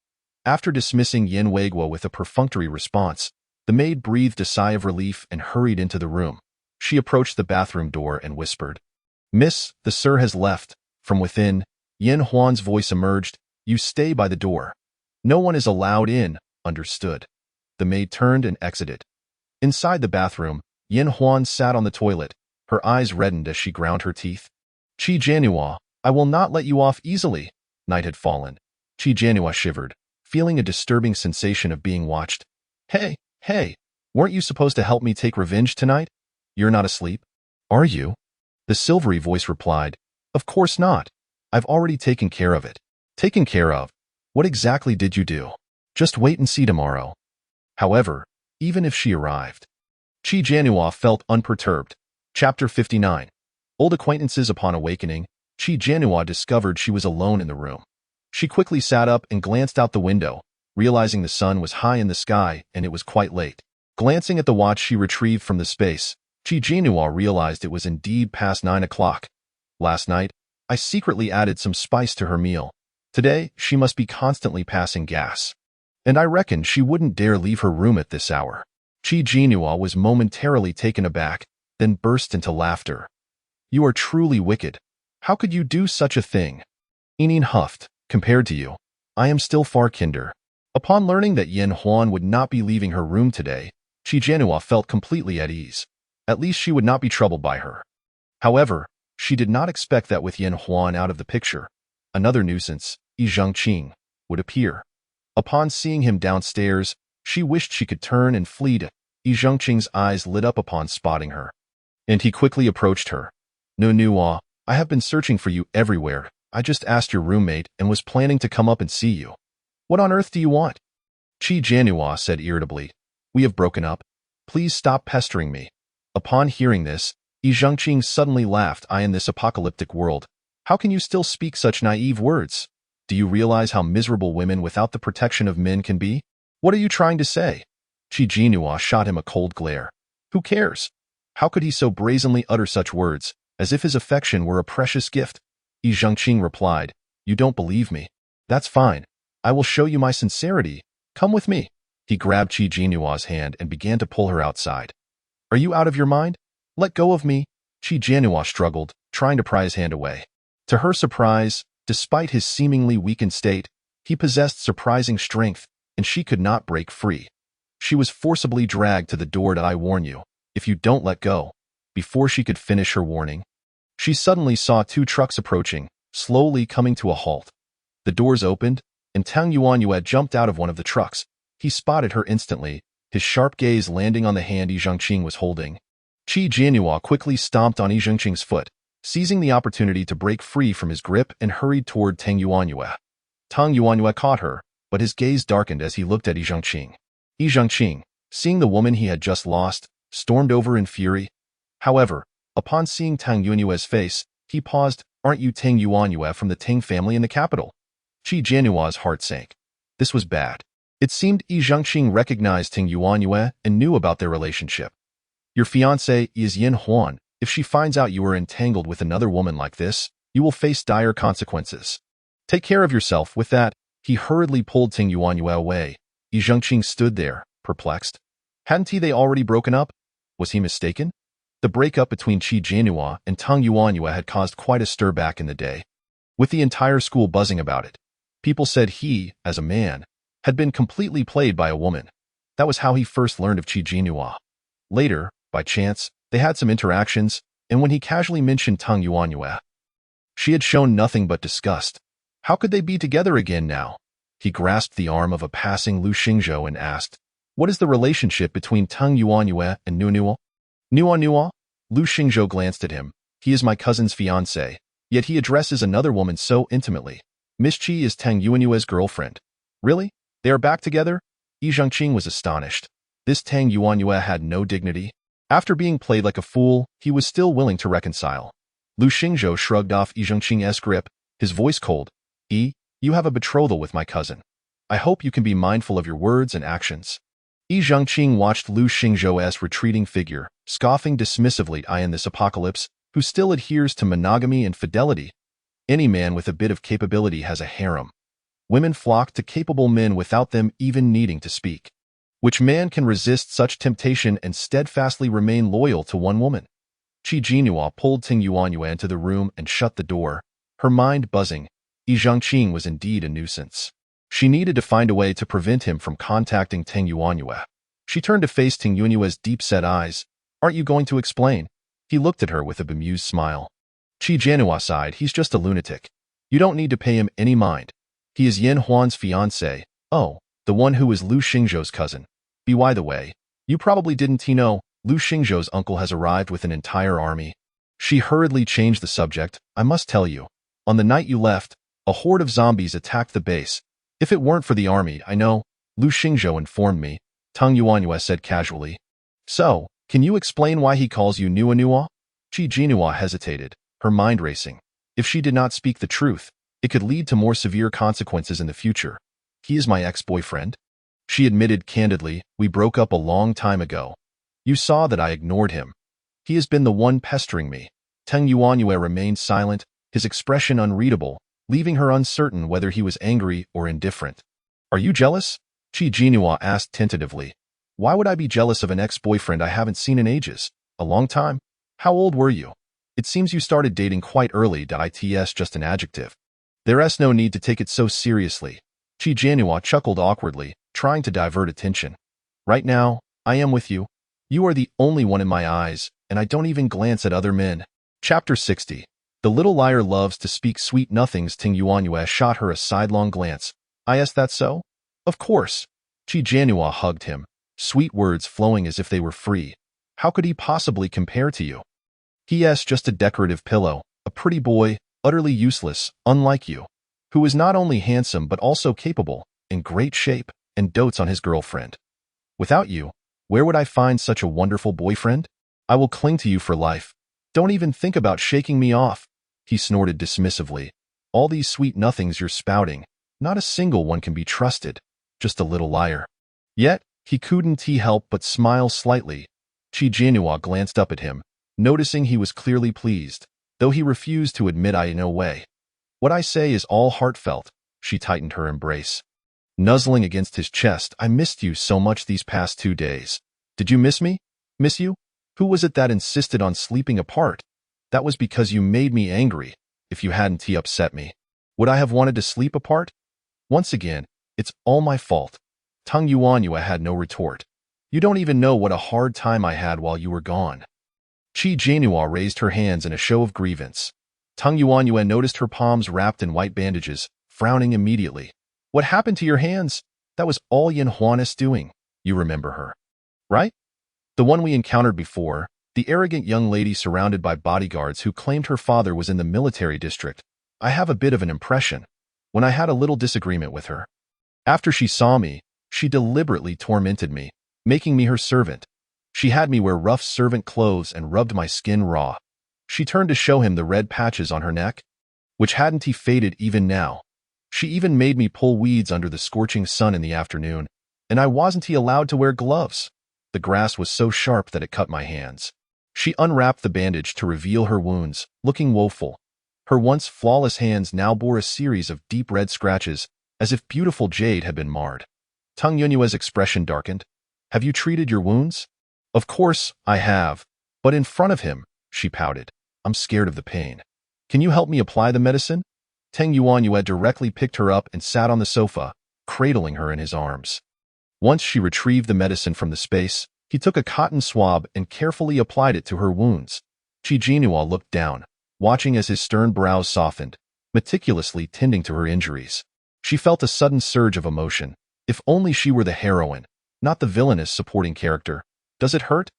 After dismissing Yin Weiguo with a perfunctory response, the maid breathed a sigh of relief and hurried into the room. She approached the bathroom door and whispered, Miss, the sir has left. From within, Yin Huan's voice emerged. You stay by the door. No one is allowed in, understood. The maid turned and exited. Inside the bathroom, Yin Huan sat on the toilet, her eyes reddened as she ground her teeth. Qi Jianhua, I will not let you off easily. Night had fallen. Qi Jianhua shivered, feeling a disturbing sensation of being watched. Hey, weren't you supposed to help me take revenge tonight? You're not asleep? Are you? The silvery voice replied, Of course not. I've already taken care of it. Taken care of? What exactly did you do? Just wait and see tomorrow. However, even if she arrived, Qi Jianhua felt unperturbed. Chapter 59. Old acquaintances. Upon awakening, Qi Jianhua discovered she was alone in the room. She quickly sat up and glanced out the window, realizing the sun was high in the sky and it was quite late. Glancing at the watch she retrieved from the space, Qi Jianhua realized it was indeed past 9 o'clock. Last night, I secretly added some spice to her meal. Today, she must be constantly passing gas. And I reckoned she wouldn't dare leave her room at this hour. Qi Jianhua was momentarily taken aback, then burst into laughter. You are truly wicked. How could you do such a thing? Yining huffed. Compared to you, I am still far kinder. Upon learning that Yin Huan would not be leaving her room today, Qi Jianhua felt completely at ease. At least she would not be troubled by her. However, she did not expect that with Yin Huan out of the picture, another nuisance, Yi Zhengqing, would appear. Upon seeing him downstairs, she wished she could turn and flee. Yi Zhengqing's eyes lit up upon spotting her, and he quickly approached her. No, I have been searching for you everywhere. I just asked your roommate and was planning to come up and see you. What on earth do you want? Qi Jianhua said irritably. We have broken up. Please stop pestering me. Upon hearing this, Yi Zhengqing suddenly laughed. In this apocalyptic world, how can you still speak such naive words? Do you realize how miserable women without the protection of men can be? What are you trying to say? Qi Jianhua shot him a cold glare. Who cares? How could he so brazenly utter such words, as if his affection were a precious gift? Yi Zhengqing replied, You don't believe me. That's fine. I will show you my sincerity. Come with me. He grabbed Qi Jianhua's hand and began to pull her outside. Are you out of your mind? Let go of me. Qi Jianhua struggled, trying to pry his hand away. To her surprise, despite his seemingly weakened state, he possessed surprising strength, and she could not break free. She was forcibly dragged to the door. I warn you, if you don't let go. Before she could finish her warning, she suddenly saw 2 trucks approaching, slowly coming to a halt. The doors opened, and Tang Yuanyue jumped out of one of the trucks. He spotted her instantly, his sharp gaze landing on the hand Yi Zhengqing was holding. Qi Jianhua quickly stomped on Yi Zhengqing's foot, seizing the opportunity to break free from his grip and hurried toward Tang Yuanyue. Tang Yuanyue caught her, but his gaze darkened as he looked at Yi Zhengqing. Yi Zhengqing, seeing the woman he had just lost, stormed over in fury. However, upon seeing Tang Yuanyue's face, he paused. Aren't you Tang Yuanyue from the Tang family in the capital? Qi Jianhua's heart sank. This was bad. It seemed Yi Zhengqing recognized Tang Yuanyue and knew about their relationship. Your fiancé is Yin Huan. If she finds out you are entangled with another woman like this, you will face dire consequences. Take care of yourself. With that, he hurriedly pulled Tang Yuanyue away. Yi Zhengqing stood there, perplexed. Hadn't they already broken up? Was he mistaken? The breakup between Qi Jianhua and Tang Yuanyue had caused quite a stir back in the day, with the entire school buzzing about it. People said he, as a man, had been completely played by a woman. That was how he first learned of Qi Jianhua. Later, by chance, they had some interactions, and when he casually mentioned Tang Yuanyue, she had shown nothing but disgust. How could they be together again now? He grasped the arm of a passing Lu Xingzhou and asked, What is the relationship between Tang Yuanyue and Nuo? Nuo? Lu Xingzhou glanced at him. He is my cousin's fiancé, yet he addresses another woman so intimately. Miss Qi is Tang Yuanyue's girlfriend. Really? They are back together? Yi Zhengqing was astonished. This Tang Yuanyue had no dignity. After being played like a fool, he was still willing to reconcile. Lu Xingzhou shrugged off Yi Zhengqing's grip, his voice cold. You have a betrothal with my cousin. I hope you can be mindful of your words and actions. Yi Zhengqing watched Lu Xingzhou's retreating figure, scoffing dismissively. In this apocalypse, who still adheres to monogamy and fidelity? Any man with a bit of capability has a harem. Women flock to capable men without them even needing to speak. Which man can resist such temptation and steadfastly remain loyal to one woman? Qi Jianhua pulled Tang Yuanyue into the room and shut the door, her mind buzzing. Yi Zhengqing was indeed a nuisance. She needed to find a way to prevent him from contacting Tang Yuanyue. She turned to face Tang Yuanyue's deep-set eyes. Aren't you going to explain? He looked at her with a bemused smile. Qi Jianhua sighed. He's just a lunatic. You don't need to pay him any mind. He is Yin Huan's fiancé. Oh, the one who is Lu Xingzhou's cousin. By the way, you probably didn't know, Lu Xingzhou's uncle has arrived with an entire army. She hurriedly changed the subject. I must tell you, on the night you left, a horde of zombies attacked the base. If it weren't for the army, I know, Lu Xingzhou informed me, Tang Yuanyue said casually. So, can you explain why he calls you Nuanua? Qi Jinhua hesitated, her mind racing. If she did not speak the truth, it could lead to more severe consequences in the future. He is my ex-boyfriend. She admitted candidly, we broke up a long time ago. You saw that I ignored him. He has been the one pestering me. Tang Yuanyue remained silent, his expression unreadable, leaving her uncertain whether he was angry or indifferent. Are you jealous? Qi Jinhua asked tentatively. Why would I be jealous of an ex-boyfriend I haven't seen in ages? A long time? How old were you? It seems you started dating quite early. It's just an adjective. There's no need to take it so seriously. Qi Jinhua chuckled awkwardly, trying to divert attention. Right now, I am with you. You are the only one in my eyes, and I don't even glance at other men. Chapter 60. The little liar loves to speak sweet nothings. Tang Yuanyue shot her a sidelong glance. Is that so? Of course. Qi Jinhua hugged him, sweet words flowing as if they were free. How could he possibly compare to you? He is just a decorative pillow, a pretty boy, utterly useless, unlike you, who is not only handsome but also capable, in great shape, and dotes on his girlfriend. Without you, where would I find such a wonderful boyfriend? I will cling to you for life. Don't even think about shaking me off, he snorted dismissively. All these sweet nothings you're spouting, not a single one can be trusted, just a little liar. Yet, he couldn't help but smile slightly. Qi Jinhua glanced up at him, noticing he was clearly pleased, though he refused to admit no way. What I say is all heartfelt. She tightened her embrace, nuzzling against his chest. I missed you so much these past 2 days. Did you miss me? Miss you? Who was it that insisted on sleeping apart? That was because you made me angry. If you hadn't upset me, would I have wanted to sleep apart? Once again, it's all my fault. Tang Yuanyue had no retort. You don't even know what a hard time I had while you were gone. Qi Jinhua raised her hands in a show of grievance. Tang Yuanyue noticed her palms wrapped in white bandages, frowning immediately. What happened to your hands? That was all Yin Huan is doing. You remember her, right? The one we encountered before, the arrogant young lady surrounded by bodyguards who claimed her father was in the military district. I have a bit of an impression. When I had a little disagreement with her. After she saw me, she deliberately tormented me, making me her servant. She had me wear rough servant clothes and rubbed my skin raw. She turned to show him the red patches on her neck, which hadn't faded even now. She even made me pull weeds under the scorching sun in the afternoon, and I wasn't allowed to wear gloves. The grass was so sharp that it cut my hands. She unwrapped the bandage to reveal her wounds, looking woeful. Her once flawless hands now bore a series of deep red scratches, as if beautiful jade had been marred. Tang Yuanyue's expression darkened. Have you treated your wounds? Of course, I have. But in front of him, she pouted. I'm scared of the pain. Can you help me apply the medicine? Tang Yuanyue directly picked her up and sat on the sofa, cradling her in his arms. Once she retrieved the medicine from the space, he took a cotton swab and carefully applied it to her wounds. Qi Jinhua looked down, watching as his stern brows softened, meticulously tending to her injuries. She felt a sudden surge of emotion. If only she were the heroine, not the villainous supporting character. Does it hurt?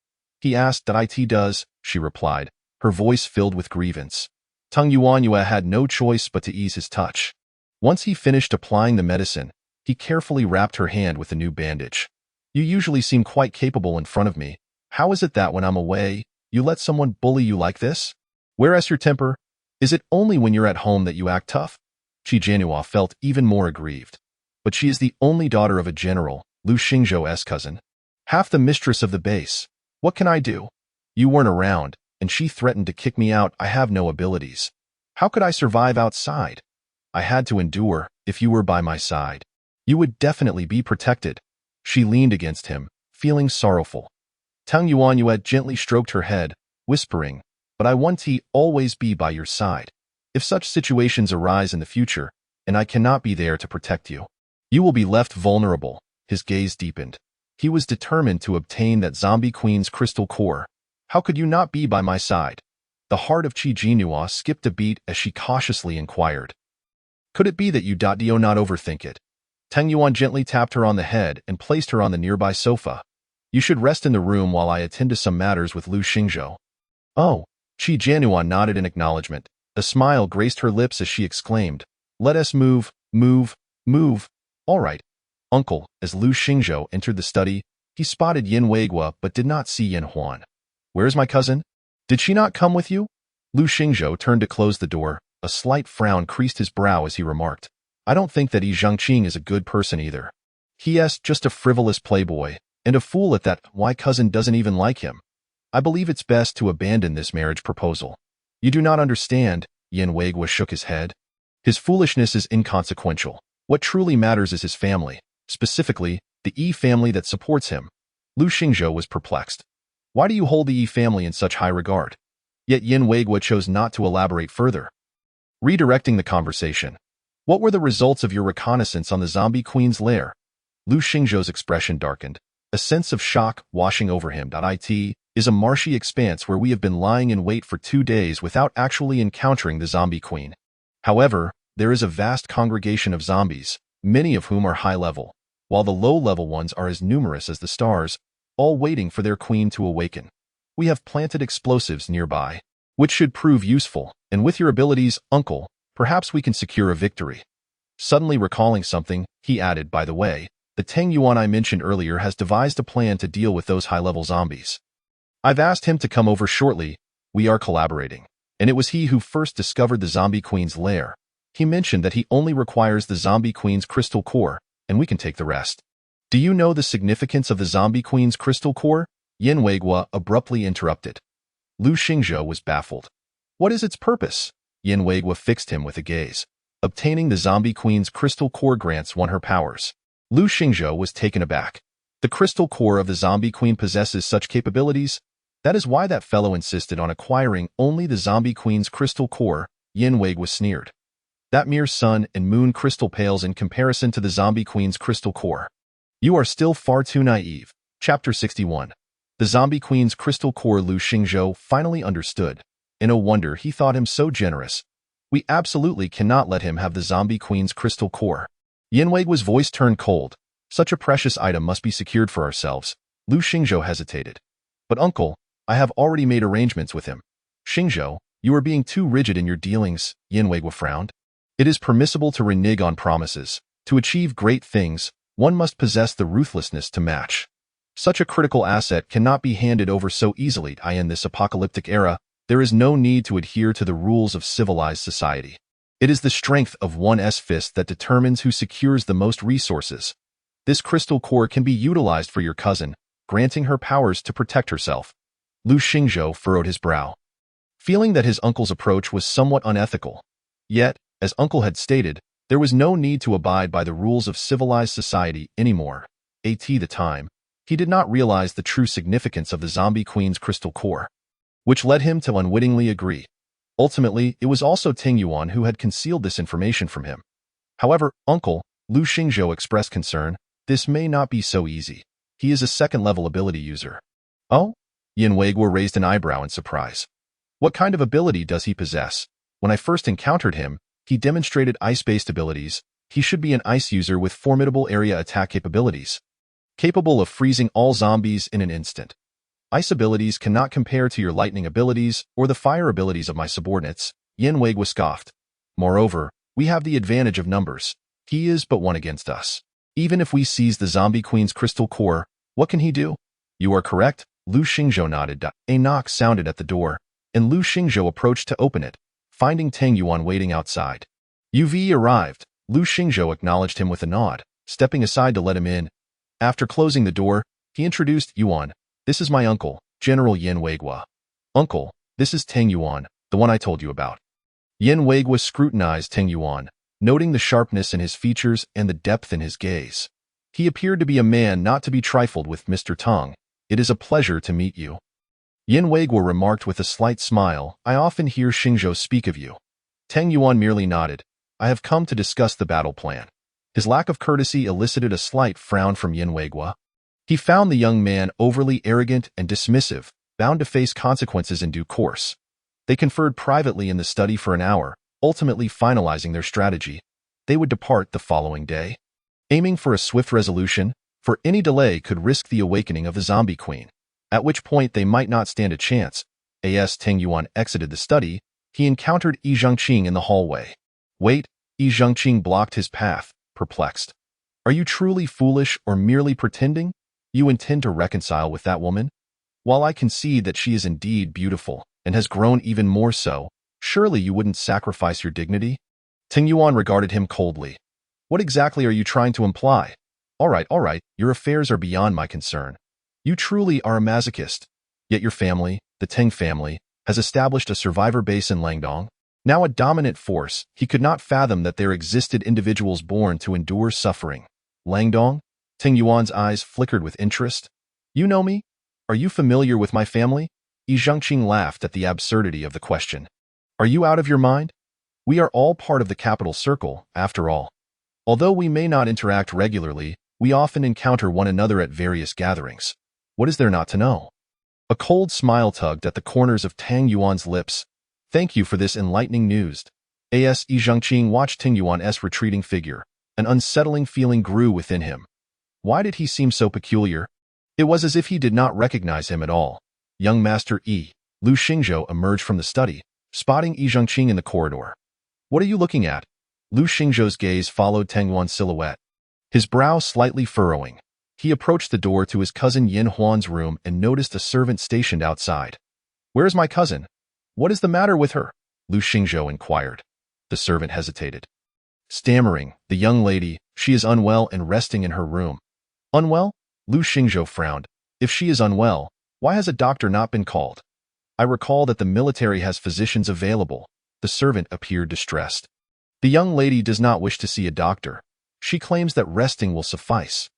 He asked. It does, she replied, her voice filled with grievance. Tang Yuanyue had no choice but to ease his touch. Once he finished applying the medicine, he carefully wrapped her hand with a new bandage. You usually seem quite capable in front of me. How is it that when I'm away, you let someone bully you like this? Whereas your temper? Is it only when you're at home that you act tough? Qi Jinhua felt even more aggrieved. But she is the only daughter of a general, Lu Xingzhou's cousin. Half the mistress of the base. What can I do? You weren't around, and she threatened to kick me out. I have no abilities. How could I survive outside? I had to endure. If you were by my side, you would definitely be protected. She leaned against him, feeling sorrowful. Tang Yuanyue gently stroked her head, whispering, but I want to always be by your side. If such situations arise in the future, and I cannot be there to protect you, you will be left vulnerable. His gaze deepened. He was determined to obtain that zombie queen's crystal core. How could you not be by my side? The heart of Qi Jinhua skipped a beat as she cautiously inquired. Could it be that you do not overthink it? Teng Yuan gently tapped her on the head and placed her on the nearby sofa. You should rest in the room while I attend to some matters with Lu Xingzhou. Oh, Qi Jinhua nodded in acknowledgement. A smile graced her lips as she exclaimed, Let us move, move, move. All right, uncle. As Lu Xingzhou entered the study, he spotted Yin Weiguo but did not see Yin Huan. Where is my cousin? Did she not come with you? Lu Xingzhou turned to close the door. A slight frown creased his brow as he remarked, I don't think that Yi Zhangqing is a good person either. He's just a frivolous playboy, and a fool at that. My cousin doesn't even like him. I believe it's best to abandon this marriage proposal. You do not understand, Yin Weiguo shook his head. His foolishness is inconsequential. What truly matters is his family, specifically, the Yi family that supports him. Lu Xingzhou was perplexed. Why do you hold the Yi family in such high regard? Yet Yin Weiguo chose not to elaborate further. Redirecting the conversation. What were the results of your reconnaissance on the zombie queen's lair? Lu Xingzhou's expression darkened. A sense of shock washing over him. It is a marshy expanse where we have been lying in wait for 2 days without actually encountering the zombie queen. However, there is a vast congregation of zombies, many of whom are high-level, while the low-level ones are as numerous as the stars, all waiting for their queen to awaken. We have planted explosives nearby, which should prove useful, and with your abilities, uncle, perhaps we can secure a victory. Suddenly recalling something, he added, by the way, the Teng Yuan I mentioned earlier has devised a plan to deal with those high-level zombies. I've asked him to come over shortly. We are collaborating, and it was he who first discovered the zombie queen's lair. He mentioned that he only requires the zombie queen's crystal core, and we can take the rest. Do you know the significance of the zombie queen's crystal core? Yin Weiguo abruptly interrupted. Lu Xingzhou was baffled. What is its purpose? Yin Weiguo fixed him with a gaze. Obtaining the zombie queen's crystal core grants one her powers. Lu Xingzhou was taken aback. The crystal core of the zombie queen possesses such capabilities? That is why that fellow insisted on acquiring only the zombie queen's crystal core, Yin Weiguo sneered. That mere sun and moon crystal pales in comparison to the zombie queen's crystal core. You are still far too naive. Chapter 61. The zombie queen's crystal core. Lu Xingzhou finally understood. And no wonder he thought him so generous. We absolutely cannot let him have the zombie queen's crystal core. Yin Weiguo's voice turned cold. Such a precious item must be secured for ourselves. Lu Xingzhou hesitated. But uncle, I have already made arrangements with him. Xingzhou, you are being too rigid in your dealings, Yin Weiguo frowned. It is permissible to renege on promises. To achieve great things, one must possess the ruthlessness to match. Such a critical asset cannot be handed over so easily. In this apocalyptic era, there is no need to adhere to the rules of civilized society. It is the strength of one's fist that determines who secures the most resources. This crystal core can be utilized for your cousin, granting her powers to protect herself. Lu Xingzhou furrowed his brow, feeling that his uncle's approach was somewhat unethical. Yet, as uncle had stated, there was no need to abide by the rules of civilized society anymore. At the time, he did not realize the true significance of the zombie queen's crystal core, which led him to unwittingly agree. Ultimately, it was also Teng Yuan who had concealed this information from him. However, uncle, Lu Xingzhou expressed concern, this may not be so easy. He is a second-level ability user. Oh? Yin Weiguo raised an eyebrow in surprise. What kind of ability does he possess? When I first encountered him, he demonstrated ice-based abilities. He should be an ice user with formidable area attack capabilities, capable of freezing all zombies in an instant. Ice abilities cannot compare to your lightning abilities or the fire abilities of my subordinates, Yin Weiguo scoffed. Moreover, we have the advantage of numbers. He is but one against us. Even if we seize the zombie queen's crystal core, what can he do? You are correct, Lu Xingzhou nodded. A knock sounded at the door, and Lu Xingzhou approached to open it, finding Teng Yuan waiting outside. You've arrived. Lu Xingzhou acknowledged him with a nod, stepping aside to let him in. After closing the door, he introduced Yuan. This is my uncle, General Yin Weiguo. Uncle, this is Teng Yuan, the one I told you about. Yin Weiguo scrutinized Teng Yuan, noting the sharpness in his features and the depth in his gaze. He appeared to be a man not to be trifled with. Mr. Tong, it is a pleasure to meet you. Yin Weiguo remarked with a slight smile, I often hear Xingzhou speak of you. Teng Yuan merely nodded. I have come to discuss the battle plan. His lack of courtesy elicited a slight frown from Yin Weiguo. He found the young man overly arrogant and dismissive, bound to face consequences in due course. They conferred privately in the study for an hour, ultimately finalizing their strategy. They would depart the following day, aiming for a swift resolution, for any delay could risk the awakening of the zombie queen, at which point they might not stand a chance. As Teng Yuan exited the study, he encountered Yi Zhangqing in the hallway. Wait, Yi Zhangqing blocked his path, perplexed. Are you truly foolish or merely pretending? You intend to reconcile with that woman? While I concede that she is indeed beautiful, and has grown even more so, surely you wouldn't sacrifice your dignity? Teng Yuan regarded him coldly. What exactly are you trying to imply? All right, your affairs are beyond my concern. You truly are a masochist. Yet your family, the Teng family, has established a survivor base in Langdong. Now a dominant force, he could not fathom that there existed individuals born to endure suffering. Langdong? Teng Yuan's eyes flickered with interest. You know me? Are you familiar with my family? Yi Zhangqing laughed at the absurdity of the question. Are you out of your mind? We are all part of the capital circle, after all. Although we may not interact regularly, we often encounter one another at various gatherings. What is there not to know? A cold smile tugged at the corners of Teng Yuan's lips. Thank you for this enlightening news. Yi Zhangqing watched Teng Yuan's retreating figure. An unsettling feeling grew within him. Why did he seem so peculiar? It was as if he did not recognize him at all. Young Master Yi, Lu Xingzhou emerged from the study, spotting Yi Zhangqing in the corridor. What are you looking at? Lu Xingzhou's gaze followed Teng Yuan's silhouette, his brow slightly furrowing. He approached the door to his cousin Yin Huan's room and noticed a servant stationed outside. Where is my cousin? What is the matter with her? Lu Xingzhou inquired. The servant hesitated. Stammering, the young lady, she is unwell and resting in her room. Unwell? Lu Xingzhou frowned. If she is unwell, why has a doctor not been called? I recall that the military has physicians available. The servant appeared distressed. The young lady does not wish to see a doctor. She claims that resting will suffice.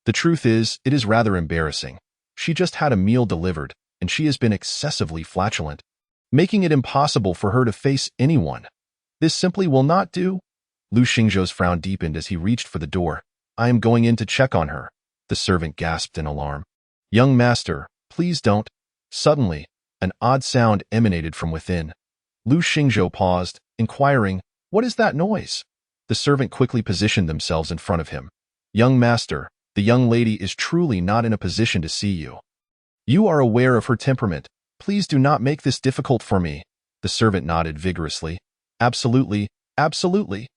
The truth is, it is rather embarrassing. She just had a meal delivered, and she has been excessively flatulent, making it impossible for her to face anyone. This simply will not do. Lu Xingzhou's frown deepened as he reached for the door. I am going in to check on her. The servant gasped in alarm. Young master, please don't. Suddenly, an odd sound emanated from within. Lu Xingzhou paused, inquiring, what is that noise? The servant quickly positioned themselves in front of him. Young master, the young lady is truly not in a position to see you. You are aware of her temperament. Please do not make this difficult for me. The servant nodded vigorously. Absolutely, absolutely.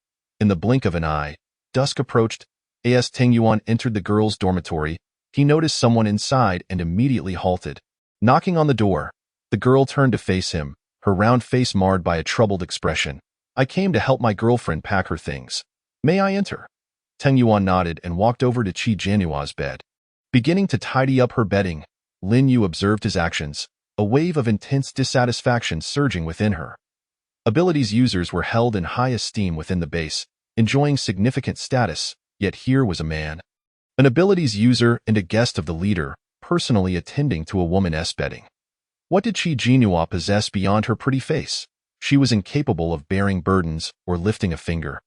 In the blink of an eye, dusk approached. As Teng Yuan entered the girls' dormitory, he noticed someone inside and immediately halted. Knocking on the door, the girl turned to face him, her round face marred by a troubled expression. I came to help my girlfriend pack her things. May I enter? Teng Yuan nodded and walked over to Qi Jianua's bed. Beginning to tidy up her bedding, Lin Yu observed his actions, a wave of intense dissatisfaction surging within her. Abilities users were held in high esteem within the base, enjoying significant status, yet here was a man, an abilities user and a guest of the leader, personally attending to a woman's bedding. What did Qi Jinhua possess beyond her pretty face? She was incapable of bearing burdens or lifting a finger.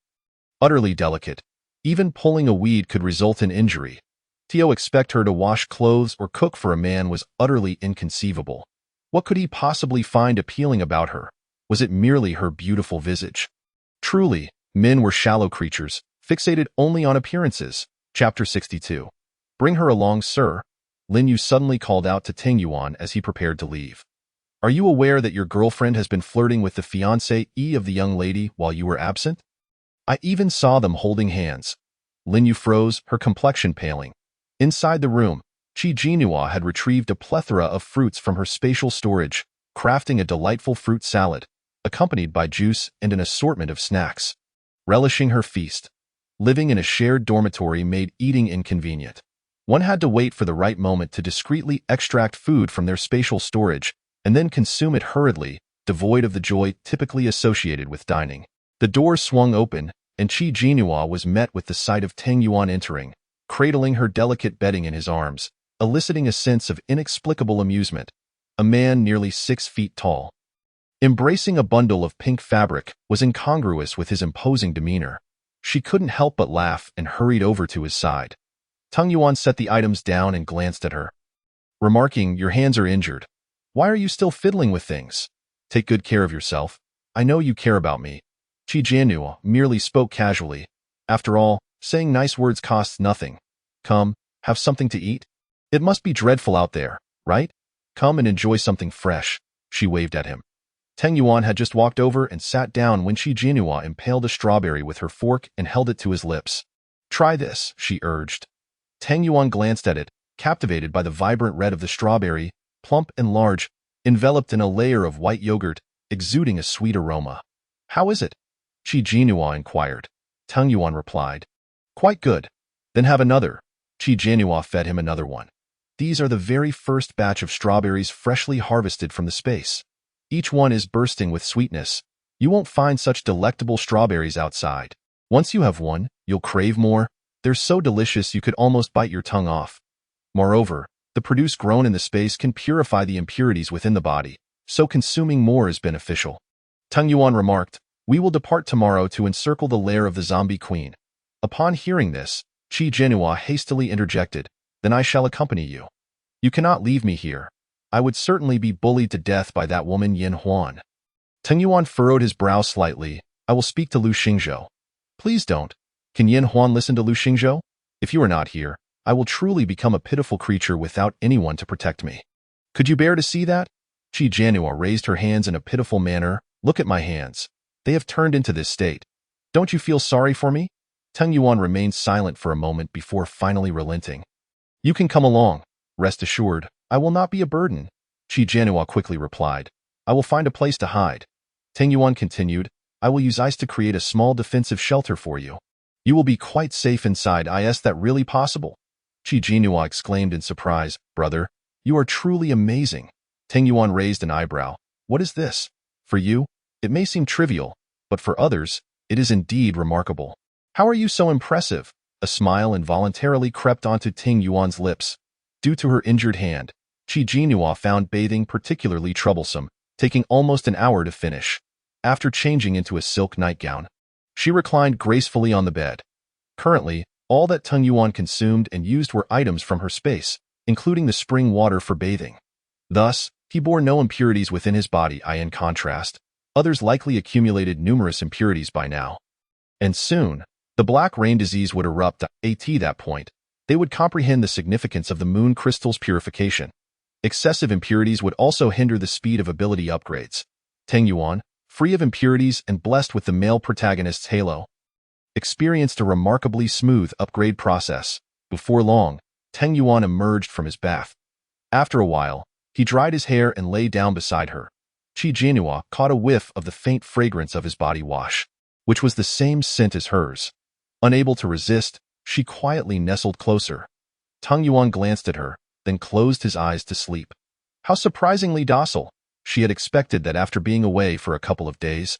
Utterly delicate. Even pulling a weed could result in injury. To expect her to wash clothes or cook for a man was utterly inconceivable. What could he possibly find appealing about her? Was it merely her beautiful visage? Truly, men were shallow creatures, fixated only on appearances. Chapter 62. Bring her along, sir. Lin Yu suddenly called out to Teng Yuan as he prepared to leave. Are you aware that your girlfriend has been flirting with the fiancé of the young lady while you were absent? I even saw them holding hands. Lin Yu froze, her complexion paling. Inside the room, Qi Jinhua had retrieved a plethora of fruits from her spatial storage, crafting a delightful fruit salad, accompanied by juice and an assortment of snacks. Relishing her feast, living in a shared dormitory made eating inconvenient. One had to wait for the right moment to discreetly extract food from their spatial storage and then consume it hurriedly, devoid of the joy typically associated with dining. The door swung open, and Qi Jinhua was met with the sight of Teng Yuan entering, cradling her delicate bedding in his arms, eliciting a sense of inexplicable amusement. A man nearly 6 feet tall, embracing a bundle of pink fabric, was incongruous with his imposing demeanor. She couldn't help but laugh and hurried over to his side. Teng Yuan set the items down and glanced at her, remarking, "Your hands are injured. Why are you still fiddling with things?" Take good care of yourself. I know you care about me. Qi Jianhua merely spoke casually. After all, saying nice words costs nothing. Come, have something to eat? It must be dreadful out there, right? Come and enjoy something fresh, she waved at him. Teng Yuan had just walked over and sat down when Qi Jianhua impaled a strawberry with her fork and held it to his lips. Try this, she urged. Teng Yuan glanced at it, captivated by the vibrant red of the strawberry, plump and large, enveloped in a layer of white yogurt, exuding a sweet aroma. How is it? Qi Jianhua inquired. Teng Yuan replied. Quite good. Then have another. Qi Jianhua fed him another one. These are the very first batch of strawberries freshly harvested from the space. Each one is bursting with sweetness. You won't find such delectable strawberries outside. Once you have one, you'll crave more. They're so delicious you could almost bite your tongue off. Moreover, the produce grown in the space can purify the impurities within the body, so consuming more is beneficial. Teng Yuan remarked, We will depart tomorrow to encircle the lair of the zombie queen. Upon hearing this, Qi Jianhua hastily interjected, Then I shall accompany you. You cannot leave me here. I would certainly be bullied to death by that woman Yin Huan. Teng Yuan furrowed his brow slightly. I will speak to Lu Xingzhou. Please don't. Can Yin Huan listen to Lu Xingzhou? If you are not here, I will truly become a pitiful creature without anyone to protect me. Could you bear to see that? Qi Jianhua raised her hands in a pitiful manner. Look at my hands. They have turned into this state. Don't you feel sorry for me? Teng Yuan remained silent for a moment before finally relenting. You can come along. Rest assured, I will not be a burden. Qi Jianhua quickly replied. I will find a place to hide. Teng Yuan continued. I will use ice to create a small defensive shelter for you. You will be quite safe inside. Is that really possible? Qi Jianhua exclaimed in surprise. Brother, you are truly amazing. Teng Yuan raised an eyebrow. What is this? For you, it may seem trivial, but for others, it is indeed remarkable. How are you so impressive? A smile involuntarily crept onto Teng Yuan's lips. Due to her injured hand, Qi Jianhua found bathing particularly troublesome, taking almost an hour to finish. After changing into a silk nightgown, she reclined gracefully on the bed. Currently, all that Teng Yuan consumed and used were items from her space, including the spring water for bathing. Thus, he bore no impurities within his body. In contrast, others likely accumulated numerous impurities by now. And soon, the black rain disease would erupt. At that point, they would comprehend the significance of the moon crystal's purification. Excessive impurities would also hinder the speed of ability upgrades. Teng Yuan, free of impurities and blessed with the male protagonist's halo, experienced a remarkably smooth upgrade process. Before long, Teng Yuan emerged from his bath. After a while, he dried his hair and lay down beside her. Qi Jianhua caught a whiff of the faint fragrance of his body wash, which was the same scent as hers. Unable to resist, she quietly nestled closer. Teng Yuan glanced at her, then closed his eyes to sleep. How surprisingly docile. She had expected that after being away for a couple of days,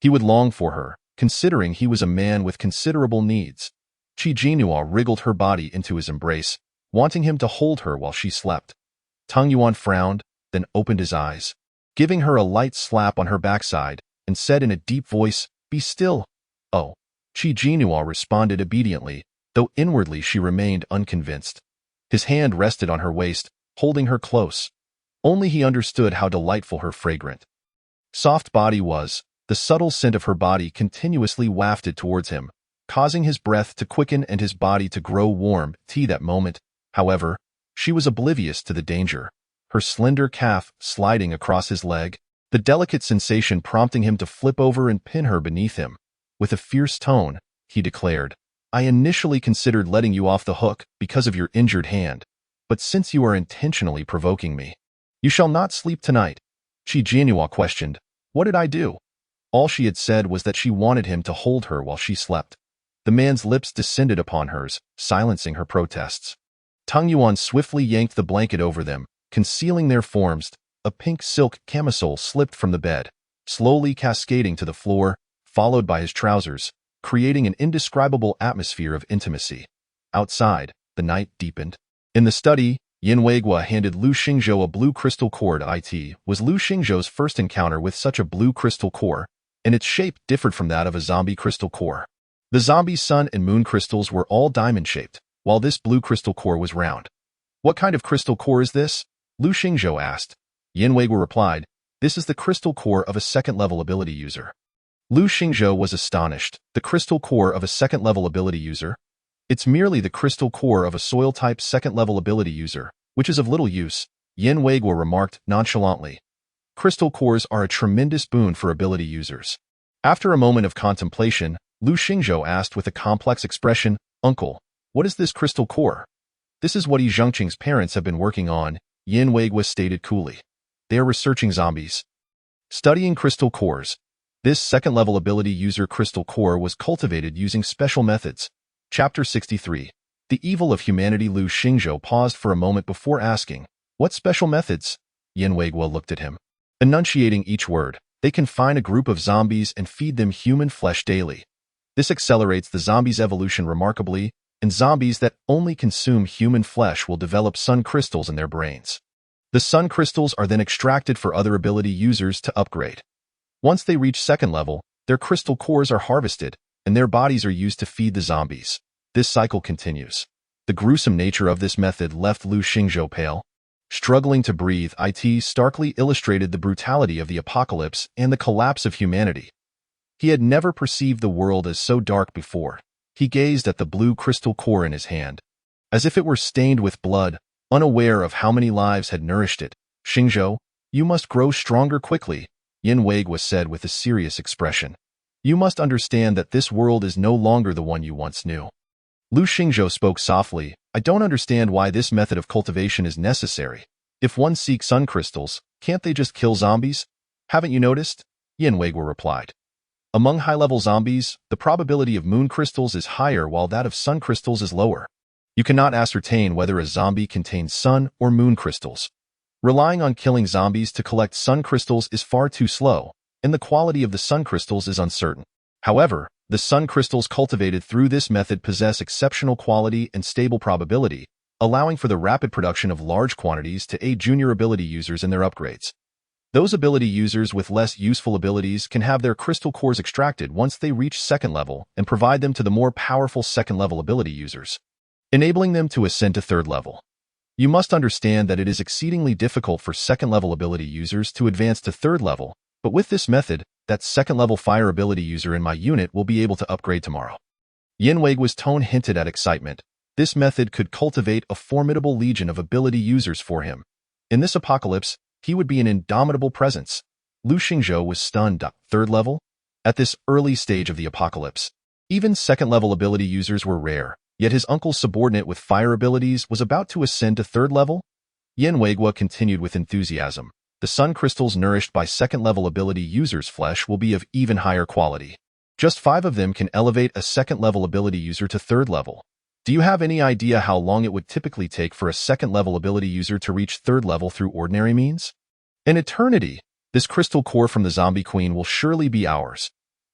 he would long for her, considering he was a man with considerable needs. Qi Jianhua wriggled her body into his embrace, wanting him to hold her while she slept. Teng Yuan frowned, then opened his eyes, giving her a light slap on her backside, and said in a deep voice, Be still. Oh. Qi Jianhua responded obediently, though inwardly she remained unconvinced. His hand rested on her waist, holding her close. Only he understood how delightful her fragrant, soft body was. The subtle scent of her body continuously wafted towards him, causing his breath to quicken and his body to grow warm. That moment, however, she was oblivious to the danger. Her slender calf sliding across his leg, the delicate sensation prompting him to flip over and pin her beneath him. With a fierce tone, he declared, I initially considered letting you off the hook because of your injured hand, but since you are intentionally provoking me, you shall not sleep tonight. Qi Jianhua questioned, What did I do? All she had said was that she wanted him to hold her while she slept. The man's lips descended upon hers, silencing her protests. Teng Yuan swiftly yanked the blanket over them, concealing their forms. A pink silk camisole slipped from the bed, slowly cascading to the floor, followed by his trousers, creating an indescribable atmosphere of intimacy. Outside, the night deepened. In the study, Yin Weigua handed Lu Xingzhou a blue crystal core. It was Lu Xingzhou's first encounter with such a blue crystal core, and its shape differed from that of a zombie crystal core. The zombie sun and moon crystals were all diamond-shaped, while this blue crystal core was round. What kind of crystal core is this? Lu Xingzhou asked. Yin Weigua replied, This is the crystal core of a second-level ability user. Lu Xingzhou was astonished. The crystal core of a second-level ability user? It's merely the crystal core of a soil-type second-level ability user, which is of little use, Yin Weiguo remarked nonchalantly. Crystal cores are a tremendous boon for ability users. After a moment of contemplation, Lu Xingzhou asked with a complex expression, Uncle, what is this crystal core? This is what Yi Zhengqing's parents have been working on, Yin Weiguo stated coolly. They are researching zombies. Studying crystal cores. This second-level ability user crystal core was cultivated using special methods. Chapter 63. The Evil of Humanity. Lu Xingzhou paused for a moment before asking, what special methods? Yin Weiguo looked at him. Enunciating each word, they confine a group of zombies and feed them human flesh daily. This accelerates the zombies' evolution remarkably, and zombies that only consume human flesh will develop sun crystals in their brains. The sun crystals are then extracted for other ability users to upgrade. Once they reach second level, their crystal cores are harvested, and their bodies are used to feed the zombies. This cycle continues. The gruesome nature of this method left Lu Xingzhou pale. Struggling to breathe, it starkly illustrated the brutality of the apocalypse and the collapse of humanity. He had never perceived the world as so dark before. He gazed at the blue crystal core in his hand, as if it were stained with blood, unaware of how many lives had nourished it. Xingzhou, you must grow stronger quickly, Yin Weiguo said with a serious expression. You must understand that this world is no longer the one you once knew. Lu Xingzhou spoke softly. I don't understand why this method of cultivation is necessary. If one seeks sun crystals, can't they just kill zombies? Haven't you noticed? Yin Weiguo replied. Among high-level zombies, the probability of moon crystals is higher while that of sun crystals is lower. You cannot ascertain whether a zombie contains sun or moon crystals. Relying on killing zombies to collect sun crystals is far too slow, and the quality of the sun crystals is uncertain. However, the sun crystals cultivated through this method possess exceptional quality and stable probability, allowing for the rapid production of large quantities to aid junior ability users in their upgrades. Those ability users with less useful abilities can have their crystal cores extracted once they reach second level and provide them to the more powerful second-level ability users, enabling them to ascend to third level. You must understand that it is exceedingly difficult for second-level ability users to advance to third level, but with this method, that second-level fire ability user in my unit will be able to upgrade tomorrow. Yin Weiguo's tone hinted at excitement. This method could cultivate a formidable legion of ability users for him. In this apocalypse, he would be an indomitable presence. Lu Xingzhou was stunned. Third level? At this early stage of the apocalypse, even second-level ability users were rare, yet his uncle's subordinate with fire abilities was about to ascend to third level? Yin Weiguo continued with enthusiasm. The sun crystals nourished by second-level ability users' flesh will be of even higher quality. Just 5 of them can elevate a second-level ability user to third level. Do you have any idea how long it would typically take for a second-level ability user to reach third level through ordinary means? An eternity. This crystal core from the zombie queen will surely be ours.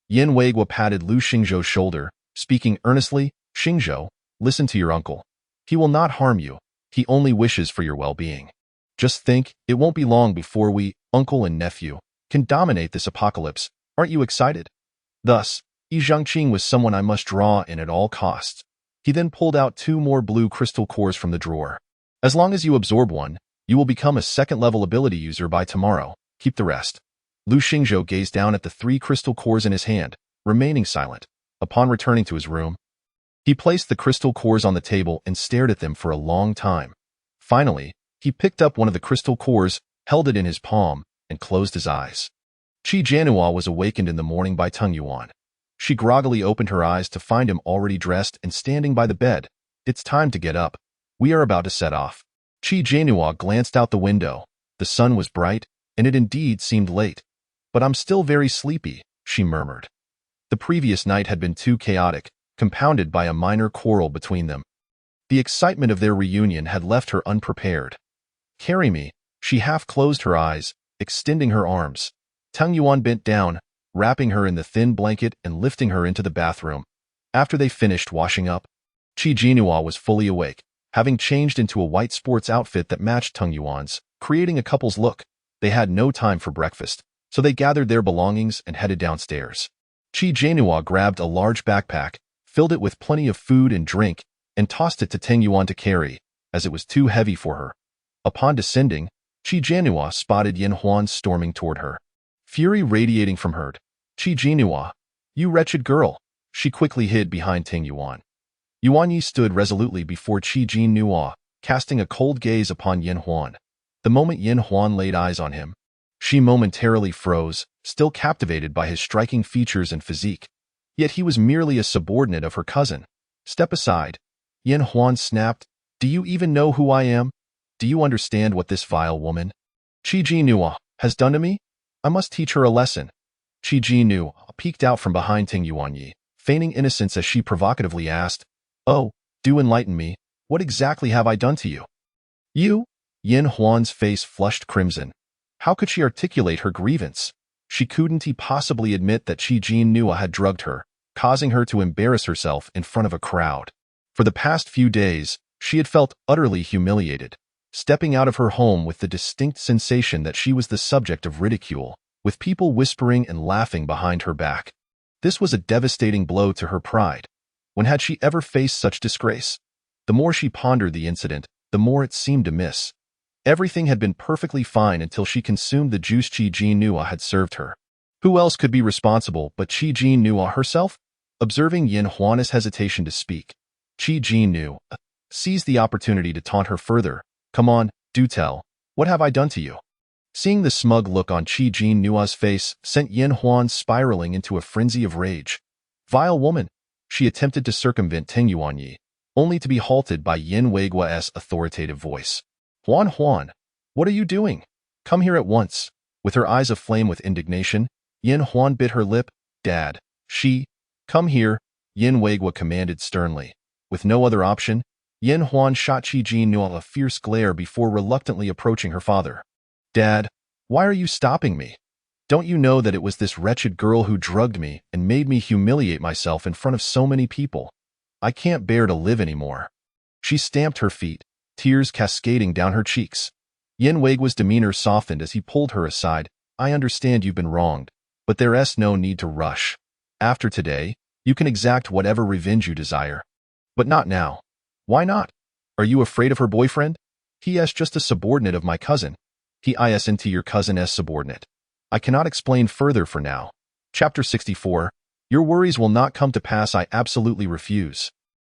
Yin Weiguo patted Lu Xingzhou's shoulder, speaking earnestly. Xingzhou, listen to your uncle. He will not harm you. He only wishes for your well-being. Just think, it won't be long before we, uncle and nephew, can dominate this apocalypse. Aren't you excited? Thus, Yi Zhengqing was someone I must draw in at all costs. He then pulled out 2 more blue crystal cores from the drawer. As long as you absorb one, you will become a second-level ability user by tomorrow. Keep the rest. Lu Xingzhou gazed down at the 3 crystal cores in his hand, remaining silent. Upon returning to his room, he placed the crystal cores on the table and stared at them for a long time. Finally, he picked up one of the crystal cores, held it in his palm, and closed his eyes. Qi Jianhua was awakened in the morning by Teng Yuan. She groggily opened her eyes to find him already dressed and standing by the bed. It's time to get up. We are about to set off. Qi Jianhua glanced out the window. The sun was bright, and it indeed seemed late. But I'm still very sleepy, she murmured. The previous night had been too chaotic, compounded by a minor quarrel between them. The excitement of their reunion had left her unprepared. Carry me. She half closed her eyes, extending her arms. Teng Yuan bent down, wrapping her in the thin blanket and lifting her into the bathroom. After they finished washing up, Qi Jianhua was fully awake, having changed into a white sports outfit that matched Teng Yuan's, creating a couple's look. They had no time for breakfast, so they gathered their belongings and headed downstairs. Qi Jianhua grabbed a large backpack, filled it with plenty of food and drink, and tossed it to Teng Yuan to carry, as it was too heavy for her. Upon descending, Qi Jianhua spotted Yin Huan storming toward her, fury radiating from her. Qi Jianhua, you wretched girl! She quickly hid behind Ting Yuan. Yuan Yi stood resolutely before Qi Jianhua, casting a cold gaze upon Yin Huan. The moment Yin Huan laid eyes on him, she momentarily froze, still captivated by his striking features and physique. Yet he was merely a subordinate of her cousin. Step aside. Yin Huan snapped. Do you even know who I am? Do you understand what this vile woman, Qi Jianhua, has done to me? I must teach her a lesson. Qi Jianhua peeked out from behind Ting Yuanyi, feigning innocence as she provocatively asked, Oh, do enlighten me. What exactly have I done to you? You? Yin Huan's face flushed crimson. How could she articulate her grievance? She couldn't possibly admit that Qi Jianhua had drugged her, causing her to embarrass herself in front of a crowd. For the past few days, she had felt utterly humiliated, stepping out of her home with the distinct sensation that she was the subject of ridicule, with people whispering and laughing behind her back. This was a devastating blow to her pride. When had she ever faced such disgrace? The more she pondered the incident, the more it seemed amiss. Everything had been perfectly fine until she consumed the juice Qi Jianhua had served her. Who else could be responsible but Qi Jianhua herself? Observing Yin Huan's hesitation to speak, Qi Jianhua seized the opportunity to taunt her further. Come on, do tell. What have I done to you? Seeing the smug look on Qi Jianhua's face sent Yin Huan spiraling into a frenzy of rage. Vile woman! She attempted to circumvent Ting Yuanyi, only to be halted by Yin Weigua's authoritative voice. Huan, what are you doing? Come here at once. With her eyes aflame with indignation, Yin Huan bit her lip. Dad, come here, Yin Weigua commanded sternly. With no other option, Yin Huan shot Qi Jianhua a fierce glare before reluctantly approaching her father. Dad, why are you stopping me? Don't you know that it was this wretched girl who drugged me and made me humiliate myself in front of so many people? I can't bear to live anymore. She stamped her feet, tears cascading down her cheeks. Yin Weigua's demeanor softened as he pulled her aside. I understand you've been wronged, but there's no need to rush. After today, you can exact whatever revenge you desire. But not now. Why not? Are you afraid of her boyfriend? He is just a subordinate of my cousin. He is into your cousin's subordinate. I cannot explain further for now. Chapter 64. Your worries will not come to pass. I absolutely refuse.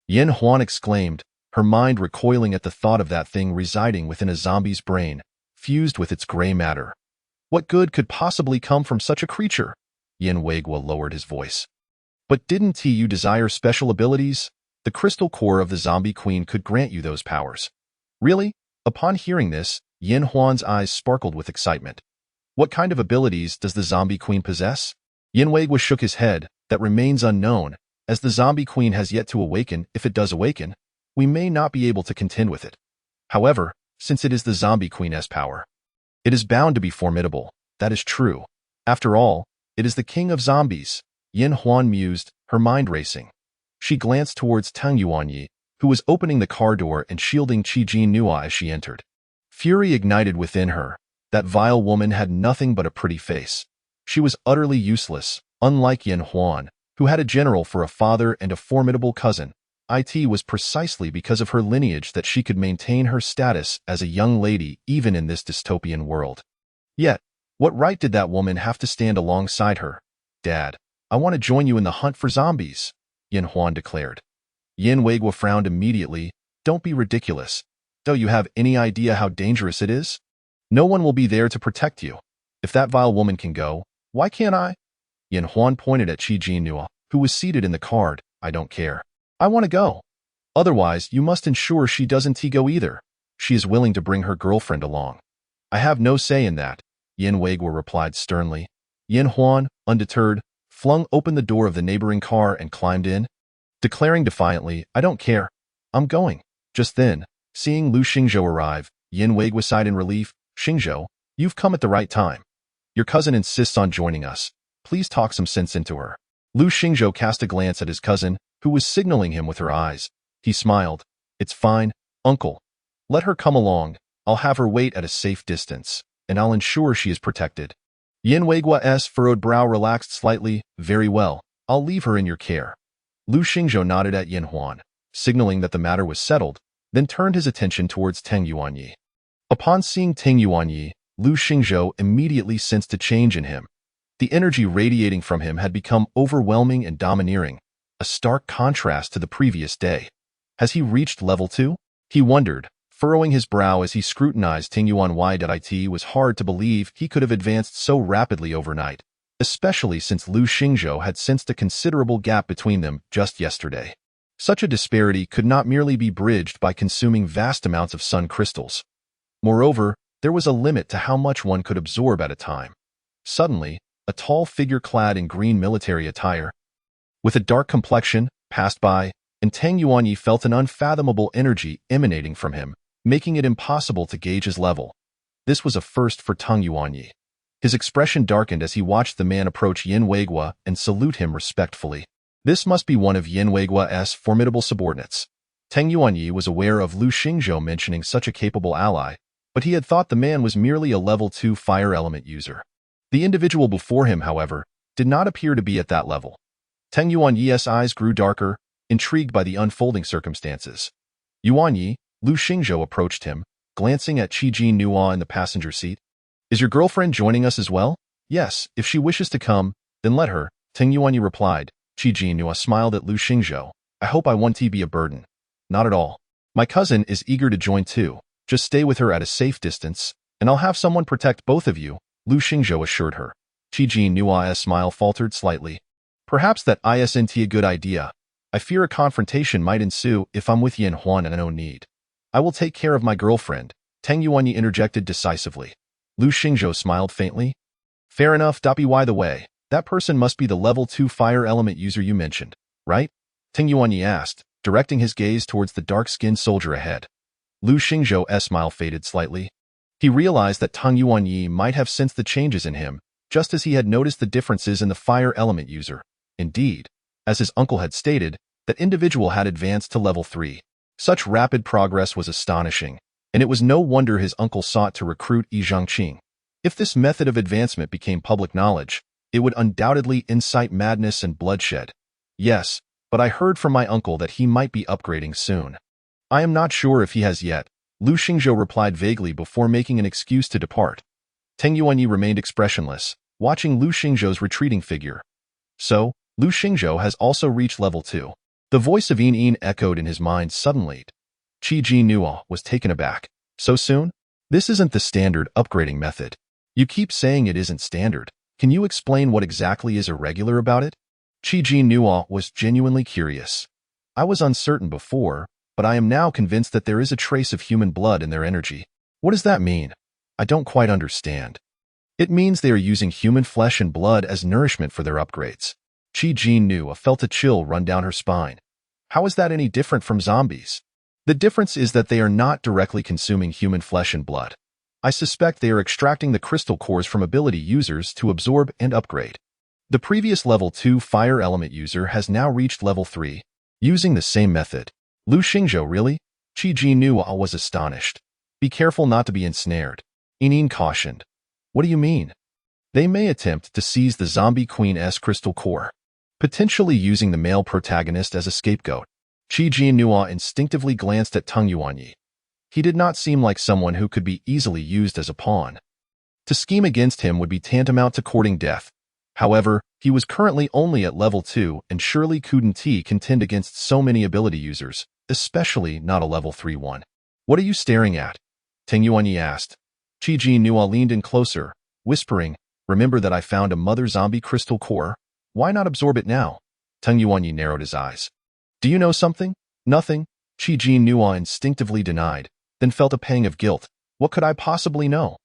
Yin Huan exclaimed, her mind recoiling at the thought of that thing residing within a zombie's brain, fused with its gray matter. What good could possibly come from such a creature? Yin Weigua lowered his voice. But didn't you desire special abilities? The crystal core of the zombie queen could grant you those powers. Really? Upon hearing this, Yin Huan's eyes sparkled with excitement. What kind of abilities does the zombie queen possess? Yin Weigua shook his head. That remains unknown, as the zombie queen has yet to awaken. If it does awaken, we may not be able to contend with it. However, since it is the zombie queen's power, it is bound to be formidable. That is true. After all, it is the king of zombies. Yin Huan mused, her mind racing. She glanced towards Ting Yuanyi, who was opening the car door and shielding Qi Jianhua as she entered. Fury ignited within her. That vile woman had nothing but a pretty face. She was utterly useless, unlike Yin Huan, who had a general for a father and a formidable cousin. It was precisely because of her lineage that she could maintain her status as a young lady even in this dystopian world. Yet, what right did that woman have to stand alongside her? Dad, I want to join you in the hunt for zombies, Yin Huan declared. Yin Weigua frowned immediately. Don't be ridiculous. Do you have any idea how dangerous it is? No one will be there to protect you. If that vile woman can go, why can't I? Yin Huan pointed at Qi Jianhua, who was seated in the car. I don't care. I want to go. Otherwise, you must ensure she doesn't go either. She is willing to bring her girlfriend along. I have no say in that, Yin Weigua replied sternly. Yin Huan, undeterred, flung open the door of the neighboring car and climbed in, declaring defiantly, I don't care. I'm going. Just then, seeing Lu Xingzhou arrive, Yin Weigua sighed in relief. Xingzhou, you've come at the right time. Your cousin insists on joining us. Please talk some sense into her. Lu Xingzhou cast a glance at his cousin, who was signaling him with her eyes. He smiled. It's fine, uncle. Let her come along. I'll have her wait at a safe distance, and I'll ensure she is protected. Yin Weigua's furrowed brow relaxed slightly. Very well. I'll leave her in your care. Lu Xingzhou nodded at Yin Huan, signaling that the matter was settled, then turned his attention towards Ting Yuanyi. Upon seeing Ting Yuanyi, Lu Xingzhou immediately sensed a change in him. The energy radiating from him had become overwhelming and domineering, a stark contrast to the previous day. Has he reached level 2? He wondered, furrowing his brow as he scrutinized Ting Yuanyi. It was hard to believe he could have advanced so rapidly overnight, especially since Lu Xingzhou had sensed a considerable gap between them just yesterday. Such a disparity could not merely be bridged by consuming vast amounts of sun crystals. Moreover, there was a limit to how much one could absorb at a time. Suddenly, a tall figure clad in green military attire, with a dark complexion, passed by, and Tang Yuanyi felt an unfathomable energy emanating from him, making it impossible to gauge his level. This was a first for Tang Yuanyi. His expression darkened as he watched the man approach Yin Weigua and salute him respectfully. This must be one of Yin Weigua's formidable subordinates. Tang Yuanyi was aware of Lu Xingzhou mentioning such a capable ally, but he had thought the man was merely a level 2 fire element user. The individual before him, however, did not appear to be at that level. Tang Yuanyi's eyes grew darker, intrigued by the unfolding circumstances. Yuanyi, Lu Xingzhou approached him, glancing at Qi Nua in the passenger seat. Is your girlfriend joining us as well? Yes, if she wishes to come, then let her, Tang Yuanyi replied. Qi Nua smiled at Lu Xingzhou. I hope I won't be a burden. Not at all. My cousin is eager to join too. Just stay with her at a safe distance, and I'll have someone protect both of you, Lu Xingzhou assured her. Qi Nua's smile faltered slightly. Perhaps that isn't a good idea. I fear a confrontation might ensue if I'm with Yin Huan and no need. I will take care of my girlfriend, Tang Yuanyi interjected decisively. Lu Xingzhou smiled faintly. Fair enough. By the way, that person must be the level 2 fire element user you mentioned, right? Tang Yuanyi asked, directing his gaze towards the dark-skinned soldier ahead. Lu Xingzhou's smile faded slightly. He realized that Tang Yuanyi might have sensed the changes in him, just as he had noticed the differences in the fire element user. Indeed, as his uncle had stated, that individual had advanced to level 3. Such rapid progress was astonishing, and it was no wonder his uncle sought to recruit Yi Zhangqing. If this method of advancement became public knowledge, it would undoubtedly incite madness and bloodshed. Yes, but I heard from my uncle that he might be upgrading soon. I am not sure if he has yet, Lu Xingzhou replied vaguely before making an excuse to depart. Tang Yuanyi remained expressionless, watching Lu Xingzhou's retreating figure. So, Lu Xingzhou has also reached level 2. The voice of Yin echoed in his mind suddenly. Qi Nua was taken aback. So soon? This isn't the standard upgrading method. You keep saying it isn't standard. Can you explain what exactly is irregular about it? Qi Nua was genuinely curious. I was uncertain before, but I am now convinced that there is a trace of human blood in their energy. What does that mean? I don't quite understand. It means they are using human flesh and blood as nourishment for their upgrades. Qi Nua felt a chill run down her spine. How is that any different from zombies? The difference is that they are not directly consuming human flesh and blood. I suspect they are extracting the crystal cores from ability users to absorb and upgrade. The previous level 2 fire element user has now reached level 3, using the same method. Lu Xingzhou, really? Qi Nua was astonished. Be careful not to be ensnared. Yin cautioned. What do you mean? They may attempt to seize the zombie queen's crystal core, potentially using the male protagonist as a scapegoat. Qi Nua instinctively glanced at Tang Yuanyi. He did not seem like someone who could be easily used as a pawn. To scheme against him would be tantamount to courting death. However, he was currently only at level 2 and surely couldn't contend against so many ability users, especially not a level 3 one. What are you staring at? Tang Yuanyi asked. Qi Nua leaned in closer, whispering, remember that I found a mother zombie crystal core? Why not absorb it now? Tang Yuanyi narrowed his eyes. Do you know something? Nothing, Qi Nua instinctively denied, then felt a pang of guilt. What could I possibly know?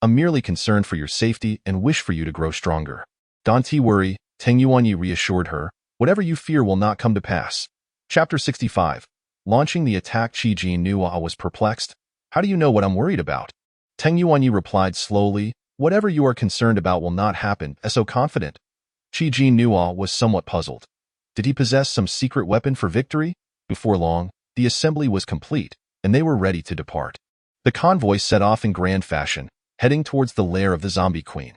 I'm merely concerned for your safety and wish for you to grow stronger. Don't worry, Tang Yuanyi reassured her. Whatever you fear will not come to pass. Chapter 65. Launching the attack. Qi Nua was perplexed. How do you know what I'm worried about? Tang Yuanyi replied slowly. Whatever you are concerned about will not happen. So confident. Qi Nua was somewhat puzzled. Did he possess some secret weapon for victory? Before long, the assembly was complete, and they were ready to depart. The convoy set off in grand fashion, heading towards the lair of the zombie queen.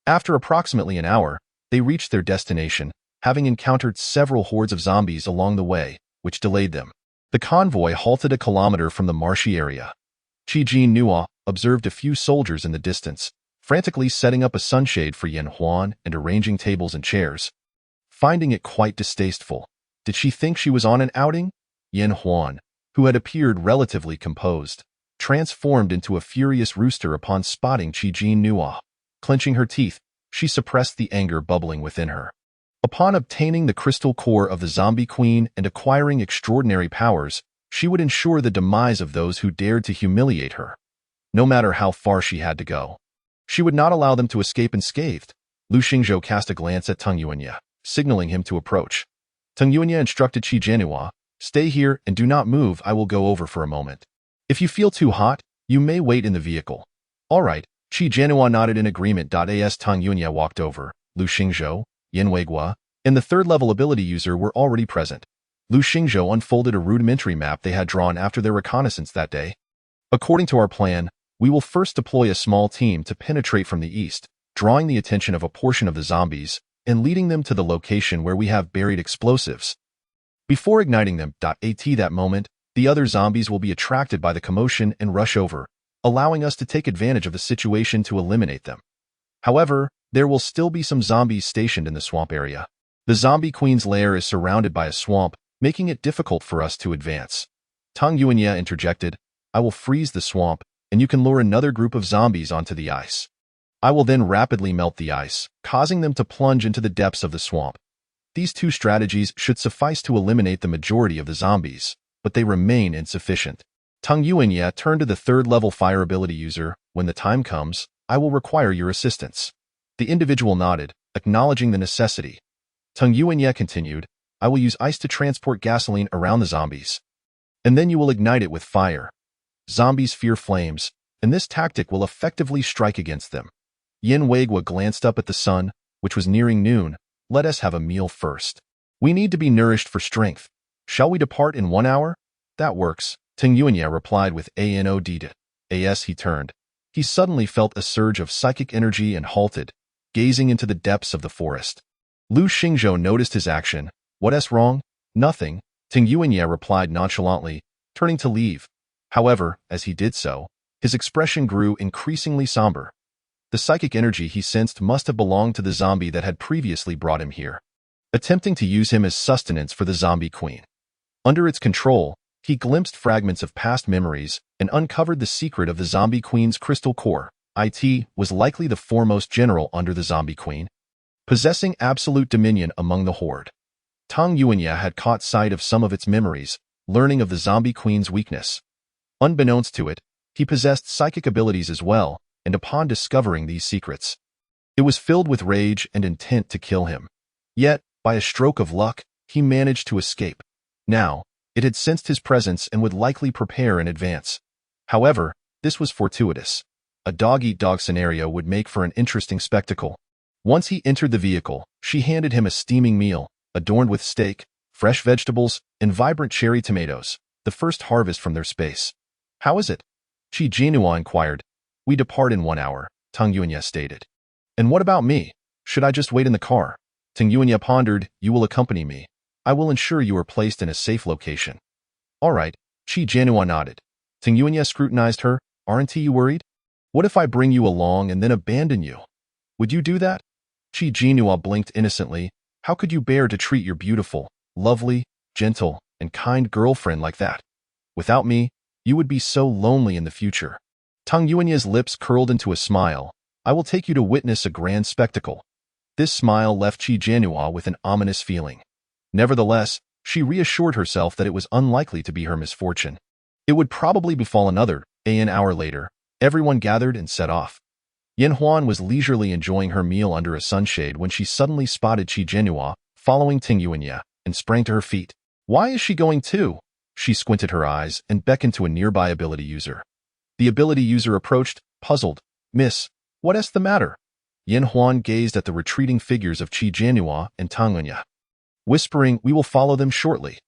After approximately an hour, they reached their destination, having encountered several hordes of zombies along the way, which delayed them. The convoy halted a kilometer from the marshy area. Qi Nua observed a few soldiers in the distance, frantically setting up a sunshade for Yan Huan and arranging tables and chairs. Finding it quite distasteful, did she think she was on an outing? Yan Huan, who had appeared relatively composed, transformed into a furious rooster upon spotting Qi Nua. Clenching her teeth, she suppressed the anger bubbling within her. Upon obtaining the crystal core of the Zombie Queen and acquiring extraordinary powers, she would ensure the demise of those who dared to humiliate her, no matter how far she had to go. She would not allow them to escape unscathed. Lu Xingzhou cast a glance at Teng Yuanya, signaling him to approach. Teng Yuanya instructed Qi Jianhua, "Stay here and do not move. I will go over for a moment. If you feel too hot, you may wait in the vehicle." "All right." Qi Jianhua nodded in agreement. As Teng Yuanya walked over, Lu Xingzhou, Yin Weiguo, and the third-level ability user were already present. Lu Xingzhou unfolded a rudimentary map they had drawn after their reconnaissance that day. "According to our plan, we will first deploy a small team to penetrate from the east, drawing the attention of a portion of the zombies and leading them to the location where we have buried explosives. Before igniting them, at that moment, the other zombies will be attracted by the commotion and rush over, allowing us to take advantage of the situation to eliminate them. However, there will still be some zombies stationed in the swamp area. The Zombie Queen's lair is surrounded by a swamp, making it difficult for us to advance." Teng Yuanya interjected, "I will freeze the swamp, and you can lure another group of zombies onto the ice. I will then rapidly melt the ice, causing them to plunge into the depths of the swamp. These two strategies should suffice to eliminate the majority of the zombies, but they remain insufficient." Teng Yuanya turned to the third-level fire ability user. "When the time comes, I will require your assistance." The individual nodded, acknowledging the necessity. Teng Yuanya continued, "I will use ice to transport gasoline around the zombies, and then you will ignite it with fire. Zombies fear flames, and this tactic will effectively strike against them." Yin Weiguo glanced up at the sun, which was nearing noon. "Let us have a meal first. We need to be nourished for strength. Shall we depart in 1 hour?" "That works," Teng Yuanya replied with a nod. As he turned, he suddenly felt a surge of psychic energy and halted, gazing into the depths of the forest. Lu Xingzhou noticed his action. "What's wrong?" "Nothing," Teng Yuanya replied nonchalantly, turning to leave. However, as he did so, his expression grew increasingly somber. The psychic energy he sensed must have belonged to the zombie that had previously brought him here, attempting to use him as sustenance for the Zombie Queen. Under its control, he glimpsed fragments of past memories and uncovered the secret of the Zombie Queen's crystal core. It was likely the foremost general under the Zombie Queen, possessing absolute dominion among the horde. Teng Yuanya had caught sight of some of its memories, learning of the Zombie Queen's weakness. Unbeknownst to it, he possessed psychic abilities as well, and upon discovering these secrets, it was filled with rage and intent to kill him. Yet, by a stroke of luck, he managed to escape. Now, it had sensed his presence and would likely prepare in advance. However, this was fortuitous. A dog-eat-dog scenario would make for an interesting spectacle. Once he entered the vehicle, she handed him a steaming meal, adorned with steak, fresh vegetables, and vibrant cherry tomatoes, the first harvest from their space. "How is it?" Qi Jianhua inquired. "We depart in 1 hour," Teng Yuanya stated. "And what about me? Should I just wait in the car?" Teng Yuanya pondered. "You will accompany me. I will ensure you are placed in a safe location." "All right," Qi Jianhua nodded. Teng Yuanya scrutinized her. "Aren't you worried? What if I bring you along and then abandon you? Would you do that?" Qi Jianhua blinked innocently. "How could you bear to treat your beautiful, lovely, gentle, and kind girlfriend like that? Without me, you would be so lonely in the future." Teng Yuanya's lips curled into a smile. "I will take you to witness a grand spectacle." This smile left Qi Jianhua with an ominous feeling. Nevertheless, she reassured herself that it was unlikely to be her misfortune. It would probably befall another. An hour later, everyone gathered and set off. Yan Huan was leisurely enjoying her meal under a sunshade when she suddenly spotted Qi Jianhua following Teng Yuanya and sprang to her feet. "Why is she going too?" She squinted her eyes and beckoned to a nearby ability user. The ability user approached, puzzled. "Miss, what's the matter?" Yan Huan gazed at the retreating figures of Qi Jianhua and Teng Yuanya, whispering, "We will follow them shortly."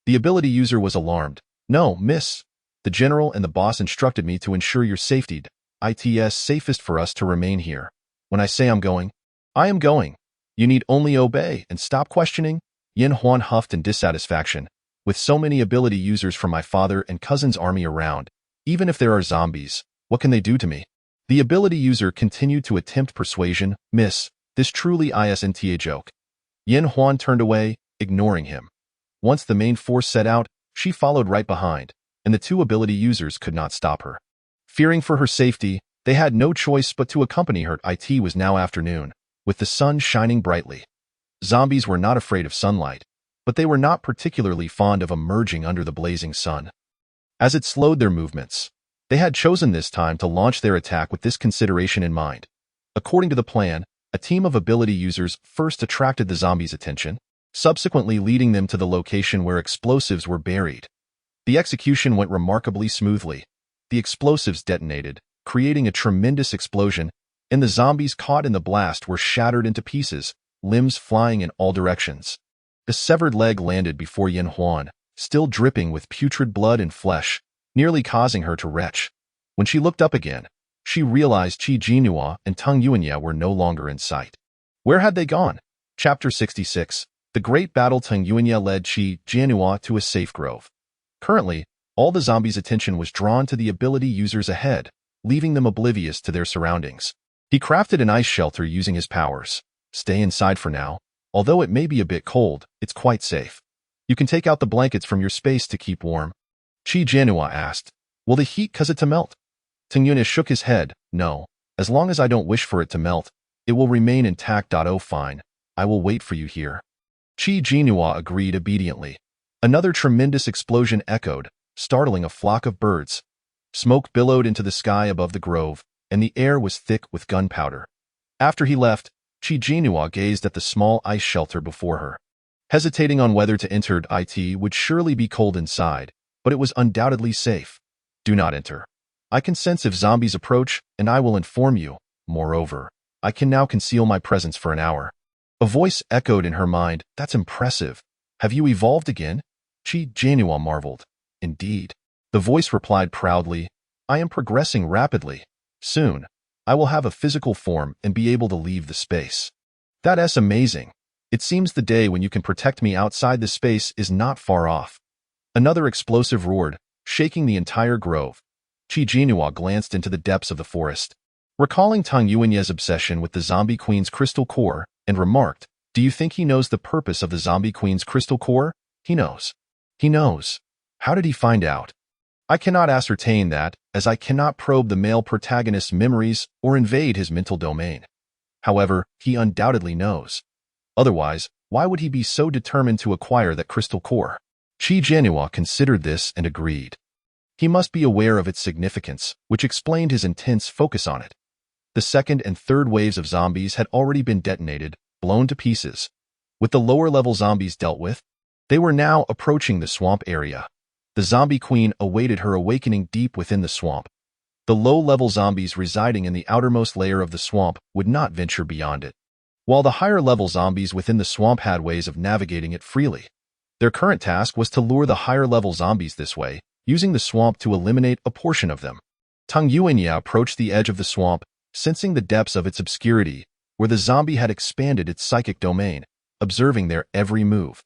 The ability user was alarmed. "No, miss. The general and the boss instructed me to ensure your safety. It's safest for us to remain here. When I say I'm going, I am going. You need only obey and stop questioning." Yan Huan huffed in dissatisfaction. "With so many ability users from my father and cousin's army around, even if there are zombies, What can they do to me? The ability user continued to attempt persuasion. Miss, this truly isn't a joke. Yin Huan turned away, ignoring him. Once the main force set out, she followed right behind, and the two ability users could not stop her. Fearing for her safety, they had no choice but to accompany her. It was now afternoon, with the sun shining brightly. Zombies were not afraid of sunlight, but they were not particularly fond of emerging under the blazing sun. As it slowed their movements, they had chosen this time to launch their attack with this consideration in mind. According to the plan, a team of ability users first attracted the zombies' attention, subsequently leading them to the location where explosives were buried. The execution went remarkably smoothly. The explosives detonated, creating a tremendous explosion, and the zombies caught in the blast were shattered into pieces, limbs flying in all directions. The severed leg landed before Yin Huan, still dripping with putrid blood and flesh, nearly causing her to retch. When she looked up again, she realized Qi Jinhua and Teng Yuanya were no longer in sight. Where had they gone? Chapter 66. The Great Battle. Teng Yuanya led Qi Jinhua to a safe grove. Currently, all the zombies' attention was drawn to the ability users ahead, leaving them oblivious to their surroundings. He crafted an ice shelter using his powers. Stay inside for now. Although it may be a bit cold, it's quite safe. You can take out the blankets from your space to keep warm. Qi Jinhua asked, will the heat cause it to melt? Teng Yuanya shook his head. No, as long as I don't wish for it to melt, it will remain intact. Oh fine, I will wait for you here. Qi Jinhua agreed obediently. Another tremendous explosion echoed, startling a flock of birds. Smoke billowed into the sky above the grove, and the air was thick with gunpowder. After he left, Qi Jinhua gazed at the small ice shelter before her. Hesitating on whether to enter, it would surely be cold inside, but it was undoubtedly safe. Do not enter. I can sense if zombies approach, and I will inform you. Moreover, I can now conceal my presence for an hour. A voice echoed in her mind. That's impressive. Have you evolved again? Qi Jinhua marveled. Indeed. The voice replied proudly. I am progressing rapidly. Soon, I will have a physical form and be able to leave the space. That's amazing. It seems the day when you can protect me outside the space is not far off. Another explosive roared, shaking the entire grove. Qi Jinhua glanced into the depths of the forest, recalling Teng Yuanya's obsession with the Zombie Queen's crystal core, and remarked, do you think he knows the purpose of the Zombie Queen's crystal core? He knows. He knows. How did he find out? I cannot ascertain that, as I cannot probe the male protagonist's memories or invade his mental domain. However, he undoubtedly knows. Otherwise, why would he be so determined to acquire that crystal core? Qi Jinhua considered this and agreed. He must be aware of its significance, which explained his intense focus on it. The second and third waves of zombies had already been detonated, blown to pieces. With the lower-level zombies dealt with, they were now approaching the swamp area. The zombie queen awaited her awakening deep within the swamp. The low-level zombies residing in the outermost layer of the swamp would not venture beyond it, while the higher-level zombies within the swamp had ways of navigating it freely. Their current task was to lure the higher-level zombies this way, using the swamp to eliminate a portion of them. Teng Yuanya approached the edge of the swamp, sensing the depths of its obscurity, where the zombie had expanded its psychic domain, observing their every move.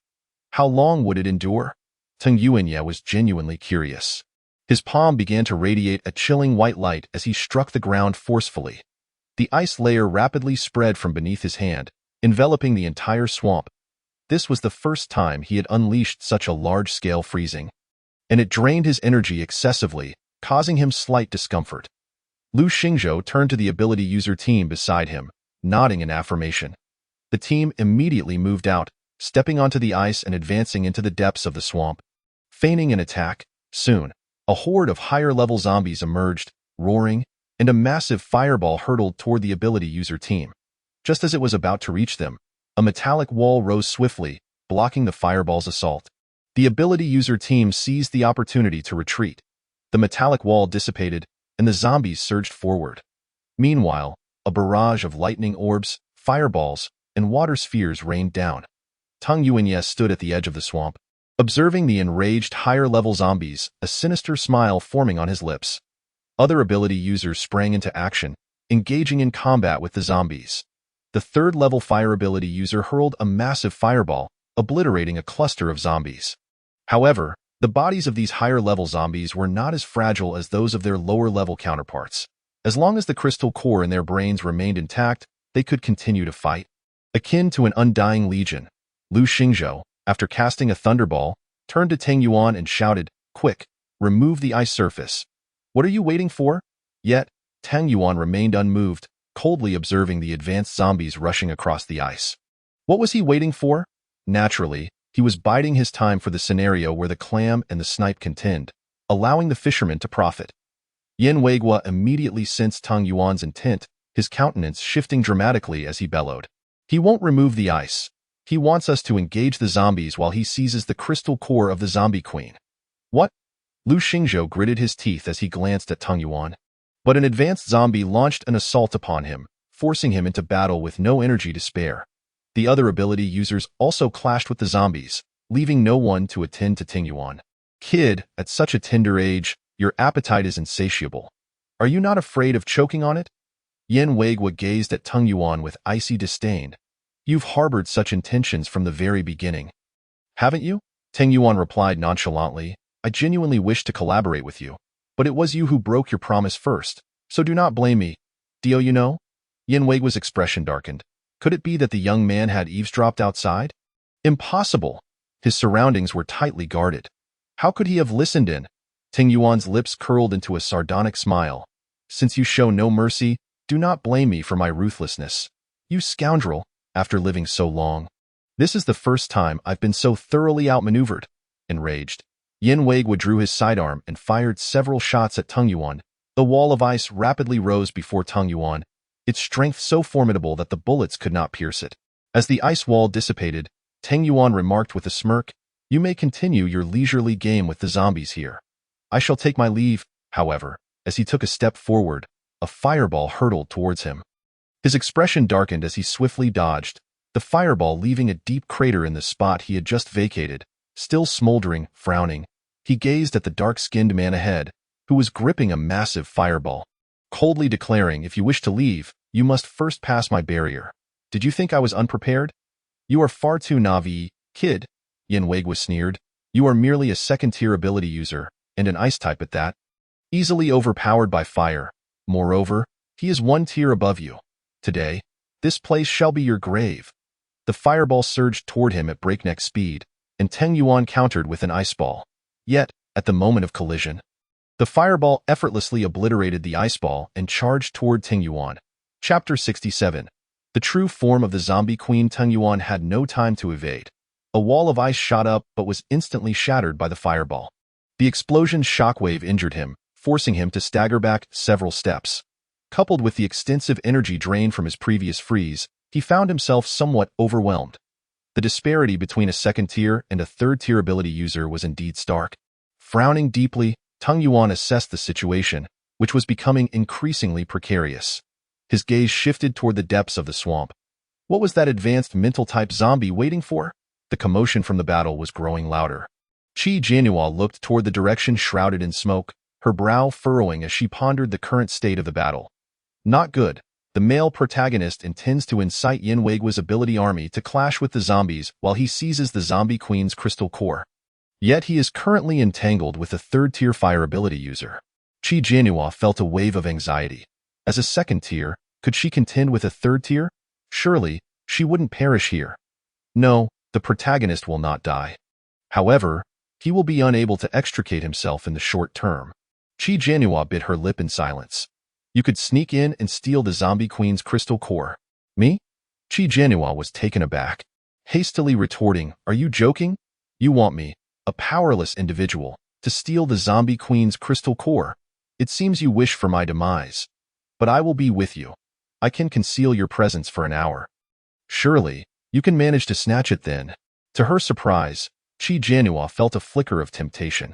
How long would it endure? Teng Yuanya was genuinely curious. His palm began to radiate a chilling white light as he struck the ground forcefully. The ice layer rapidly spread from beneath his hand, enveloping the entire swamp. This was the first time he had unleashed such a large-scale freezing, and it drained his energy excessively, causing him slight discomfort. Lu Xingzhou turned to the ability user team beside him, nodding in affirmation. The team immediately moved out, stepping onto the ice and advancing into the depths of the swamp. Feigning an attack, soon, a horde of higher-level zombies emerged, roaring, and a massive fireball hurtled toward the ability user team. Just as it was about to reach them, a metallic wall rose swiftly, blocking the fireball's assault. The ability user team seized the opportunity to retreat. The metallic wall dissipated, and the zombies surged forward. Meanwhile, a barrage of lightning orbs, fireballs, and water spheres rained down. Teng Yuanya stood at the edge of the swamp, observing the enraged higher-level zombies, a sinister smile forming on his lips. Other ability users sprang into action, engaging in combat with the zombies. The third-level fire ability user hurled a massive fireball, obliterating a cluster of zombies. However, The bodies of these higher-level zombies were not as fragile as those of their lower-level counterparts. As long as the crystal core in their brains remained intact, they could continue to fight. Akin to an undying legion, Lu Xingzhou, after casting a thunderball, turned to Tang Yuan and shouted, "Quick, remove the ice surface." "What are you waiting for?" Yet, Tang Yuan remained unmoved, coldly observing the advanced zombies rushing across the ice. What was he waiting for? Naturally, he was biding his time for the scenario where the clam and the snipe contend, allowing the fisherman to profit. Yin Weigua immediately sensed Tang Yuan's intent, his countenance shifting dramatically as he bellowed. "He won't remove the ice. He wants us to engage the zombies while he seizes the crystal core of the zombie queen." "What?" Lu Xingzhou gritted his teeth as he glanced at Tang Yuan. But an advanced zombie launched an assault upon him, forcing him into battle with no energy to spare. The other ability users also clashed with the zombies, leaving no one to attend to Tang Yuan. "Kid, at such a tender age, your appetite is insatiable. Are you not afraid of choking on it?" Yin Weigua gazed at Tang Yuan with icy disdain. "You've harbored such intentions from the very beginning. Haven't you?" Tang Yuan replied nonchalantly. "I genuinely wish to collaborate with you, but it was you who broke your promise first, so do not blame me. Do you know?" Yin Weigua's expression darkened. Could it be that the young man had eavesdropped outside? Impossible. His surroundings were tightly guarded. How could he have listened in? Tang Yuan's lips curled into a sardonic smile. "Since you show no mercy, do not blame me for my ruthlessness. You scoundrel, after living so long. This is the first time I've been so thoroughly outmaneuvered." Enraged, Yin Weigua drew his sidearm and fired several shots at Tang Yuan. The wall of ice rapidly rose before Tang Yuan, its strength so formidable that the bullets could not pierce it. As the ice wall dissipated, Tang Yuan remarked with a smirk, "You may continue your leisurely game with the zombies here. I shall take my leave." However, as he took a step forward, a fireball hurtled towards him. His expression darkened as he swiftly dodged, the fireball leaving a deep crater in the spot he had just vacated. Still smoldering, frowning, he gazed at the dark-skinned man ahead, who was gripping a massive fireball, coldly declaring, "If you wish to leave, you must first pass my barrier. Did you think I was unprepared? You are far too naive, kid," Yin Weigua sneered. "You are merely a second-tier ability user, and an ice type at that. Easily overpowered by fire. Moreover, he is one tier above you. Today, this place shall be your grave." The fireball surged toward him at breakneck speed, and Tang Yuan countered with an ice ball. Yet, at the moment of collision, the fireball effortlessly obliterated the ice ball and charged toward Tang Yuan. Chapter 67. The true form of the zombie queen. Tang Yuan had no time to evade. A wall of ice shot up but was instantly shattered by the fireball. The explosion's shockwave injured him, forcing him to stagger back several steps. Coupled with the extensive energy drain from his previous freeze, he found himself somewhat overwhelmed. The disparity between a second-tier and a third-tier ability user was indeed stark. Frowning deeply, Tang Yuan assessed the situation, which was becoming increasingly precarious. His gaze shifted toward the depths of the swamp. What was that advanced mental-type zombie waiting for? The commotion from the battle was growing louder. Qi Jianhua looked toward the direction shrouded in smoke, her brow furrowing as she pondered the current state of the battle. Not good. The male protagonist intends to incite Yin Weigua's ability army to clash with the zombies while he seizes the zombie queen's crystal core. Yet he is currently entangled with a third-tier fire ability user. Qi Jianhua felt a wave of anxiety. As a second tier, could she contend with a third tier? Surely, she wouldn't perish here. No, the protagonist will not die. However, he will be unable to extricate himself in the short term. Qi Jianhua bit her lip in silence. You could sneak in and steal the zombie queen's crystal core. Me? Qi Jianhua was taken aback, hastily retorting, "Are you joking? You want me, a powerless individual, to steal the zombie queen's crystal core? It seems you wish for my demise. But I will be with you. I can conceal your presence for an hour. Surely, you can manage to snatch it then." To her surprise, Qi Jianhua felt a flicker of temptation.